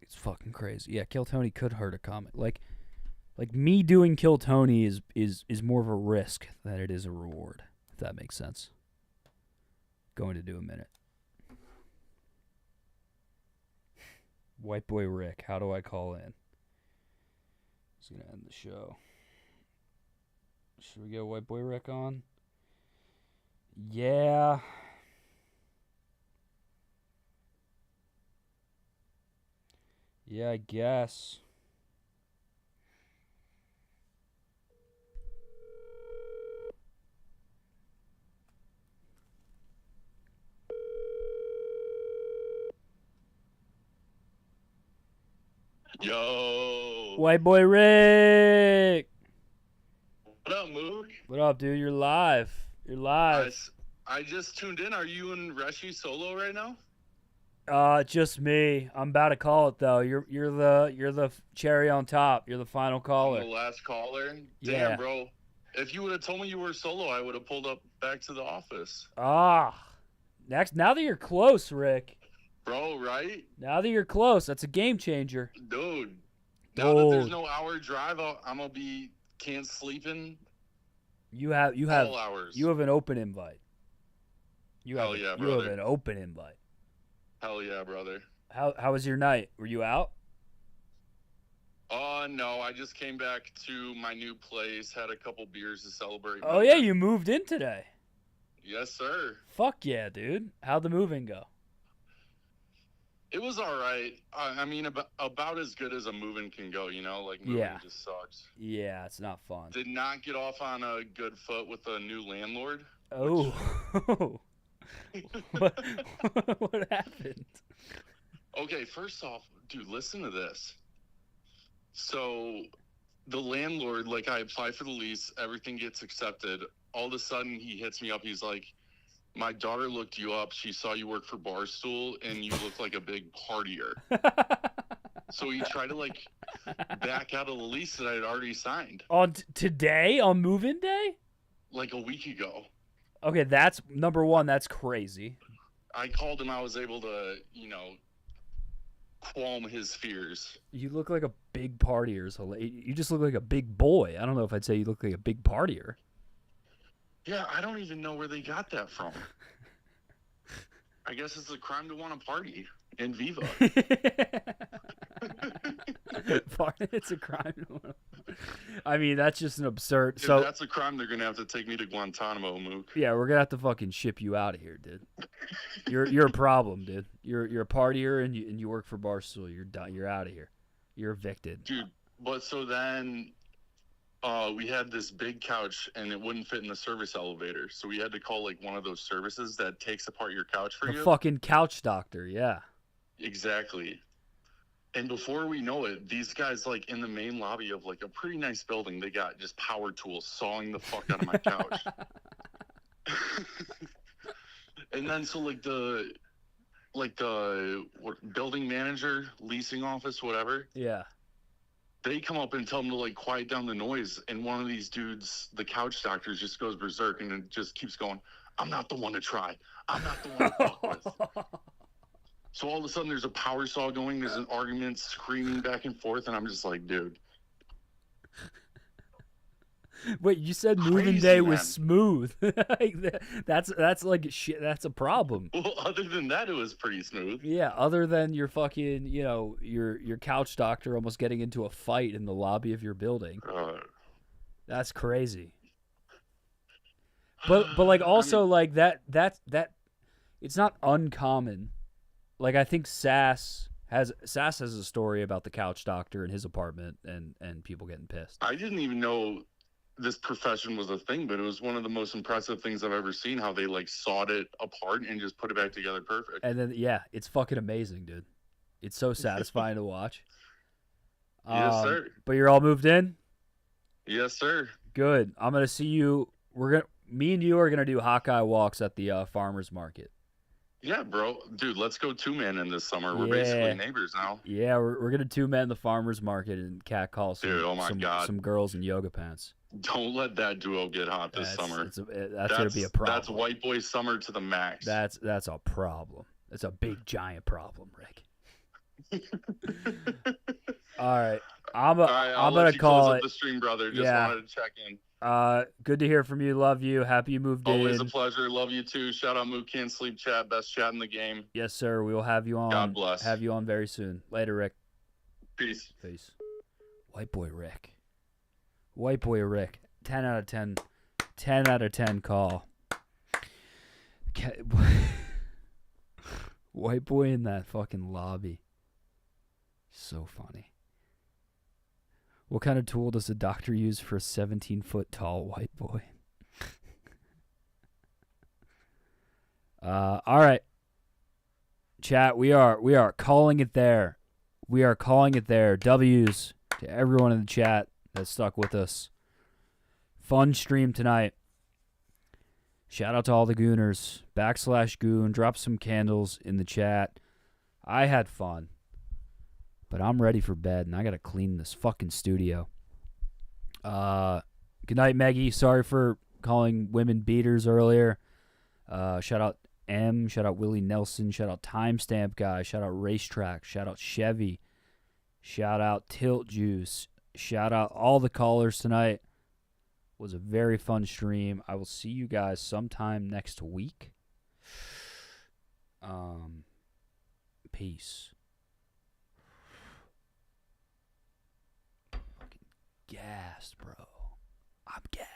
Speaker 2: It's fucking crazy. Yeah, Kill Tony could hurt a comic. Like me doing Kill Tony is more of a risk than it is a reward, if that makes sense. Going to do a minute. White Boy Rick, how do I call in? He's going to end the show. Should we get White Boy Rick on? Yeah. Yeah, I guess.
Speaker 16: Yo.
Speaker 2: White Boy Rick.
Speaker 16: What up, Mook?
Speaker 2: What up, dude? You're live. You're live.
Speaker 16: I just tuned in. Are you and Reshi solo right now?
Speaker 2: Just me. I'm about to call it though. You're the cherry on top. You're the final caller.
Speaker 16: I'm the last caller. Damn,
Speaker 2: Yeah.
Speaker 16: bro. If you would have told me you were solo, I would have pulled up back to the office.
Speaker 2: Now that you're close, Rick.
Speaker 16: Bro, right?
Speaker 2: Now that you're close, that's a game changer.
Speaker 16: Dude. Now that there's no hour drive, I'm gonna be can't sleeping.
Speaker 2: You have
Speaker 16: All hours.
Speaker 2: you have an open invite.
Speaker 16: Hell yeah,
Speaker 2: You have
Speaker 16: brother.
Speaker 2: an open invite.
Speaker 16: Hell yeah, brother.
Speaker 2: How was your night? Were you out?
Speaker 16: No, I just came back to my new place, had a couple beers to celebrate.
Speaker 2: Oh yeah, you moved in today.
Speaker 16: Yes, sir.
Speaker 2: Fuck yeah, dude. How'd the moving go?
Speaker 16: It was all right. I mean, about as good as a moving can go, you know? Like, moving
Speaker 2: Yeah.
Speaker 16: just sucks.
Speaker 2: Yeah, it's not fun.
Speaker 16: Did not get off on a good foot with a new landlord.
Speaker 2: Oh. What happened?
Speaker 16: Okay, first off, dude, listen to this. So, the landlord, like, I apply for the lease, everything gets accepted. All of a sudden, he hits me up. He's like, my daughter looked you up. She saw you work for Barstool, and you look like a big partier. So he tried to, like, back out of the lease that I had already signed.
Speaker 2: On today, on move-in day?
Speaker 16: Like a week ago.
Speaker 2: Okay, that's number one. That's crazy.
Speaker 16: I called him. I was able to, qualm his fears.
Speaker 2: You look like a big partier. So you just look like a big boy. I don't know if I'd say you look like a big partier.
Speaker 16: Yeah, I don't even know where they got that from. I guess it's a crime to want to party in Viva.
Speaker 2: It's a crime. I mean, that's just an absurd.
Speaker 16: If
Speaker 2: So
Speaker 16: that's a crime, they're gonna have to take me to Guantanamo, Mook.
Speaker 2: yeah, we're gonna have to fucking ship you out of here, dude. You're a problem, dude. You're a partier and you work for Barstool. You're done. You're out of here. You're evicted.
Speaker 16: Dude, but so then we had this big couch and it wouldn't fit in the service elevator. So we had to call like one of those services that takes apart your couch for
Speaker 2: The
Speaker 16: you.
Speaker 2: fucking couch doctor. Yeah.
Speaker 16: Exactly. And before we know it, these guys like in the main lobby of like a pretty nice building, they got just power tools sawing the fuck out of my couch. And then so like the building manager, leasing office, whatever.
Speaker 2: Yeah.
Speaker 16: They come up and tell them to like quiet down the noise, and one of these dudes, the couch doctor, just goes berserk and it just keeps going, I'm not the one to try. I'm not the one to fuck with. So all of a sudden there's a power saw going, there's an argument screaming back and forth, and I'm just like, dude.
Speaker 2: Wait, you said moving
Speaker 16: Crazy,
Speaker 2: day
Speaker 16: man.
Speaker 2: was smooth. That's like shit. That's a problem.
Speaker 16: Well, other than that, it was pretty smooth.
Speaker 2: Yeah, other than your fucking, your couch doctor almost getting into a fight in the lobby of your building. That's crazy. But like also like that it's not uncommon. Like I think Sass has a story about the couch doctor in his apartment and people getting pissed.
Speaker 16: I didn't even know this profession was a thing, but it was one of the most impressive things I've ever seen, how they like sawed it apart and just put it back together perfect.
Speaker 2: And then yeah, it's fucking amazing, dude. It's so satisfying to watch.
Speaker 16: Yes, sir.
Speaker 2: But you're all moved in?
Speaker 16: Yes, sir.
Speaker 2: Good. I'm gonna see you. Me and you are gonna do Hawkeye walks at the farmers market.
Speaker 16: Yeah, bro. Dude, let's go two-man in this summer. We're basically neighbors now.
Speaker 2: Yeah, we're gonna two-man the farmers market and catcall
Speaker 16: Dude, oh my God.
Speaker 2: some girls in yoga pants.
Speaker 16: Don't let that duo get hot this summer.
Speaker 2: That's gonna be a problem.
Speaker 16: That's white boy summer to the max.
Speaker 2: That's a problem. It's a big giant problem, Rick. All right, I'm
Speaker 16: I'll
Speaker 2: gonna
Speaker 16: let you
Speaker 2: call
Speaker 16: close
Speaker 2: it.
Speaker 16: up the stream, brother. Just
Speaker 2: Yeah.
Speaker 16: wanted to check in.
Speaker 2: Good to hear from you. Love you. Happy you moved
Speaker 16: Always
Speaker 2: in.
Speaker 16: a pleasure. Love you too. Shout out Mook Can't Sleep Chat. Best chat in the game.
Speaker 2: Yes, sir. We will have you on.
Speaker 16: God bless.
Speaker 2: Have you on very soon. Later, Rick.
Speaker 16: Peace.
Speaker 2: Peace. White boy Rick. White boy Rick. 10 out of 10. 10 out of 10 call. White boy in that fucking lobby. So funny. What kind of tool does a doctor use for a 17-foot tall white boy? All right. Chat, we are calling it there. We are calling it there. W's to everyone in the chat that stuck with us. Fun stream tonight. Shout out to all the gooners. /goon. Drop some candles in the chat. I had fun. But I'm ready for bed, and I got to clean this fucking studio. Good night, Maggie. Sorry for calling women beaters earlier. Shout out M. Shout out Willie Nelson. Shout out Timestamp Guy. Shout out Racetrack. Shout out Chevy. Shout out Tilt Juice. Shout out all the callers tonight. Was a very fun stream. I will see you guys sometime next week. Peace. Fucking gassed, bro. I'm gassed.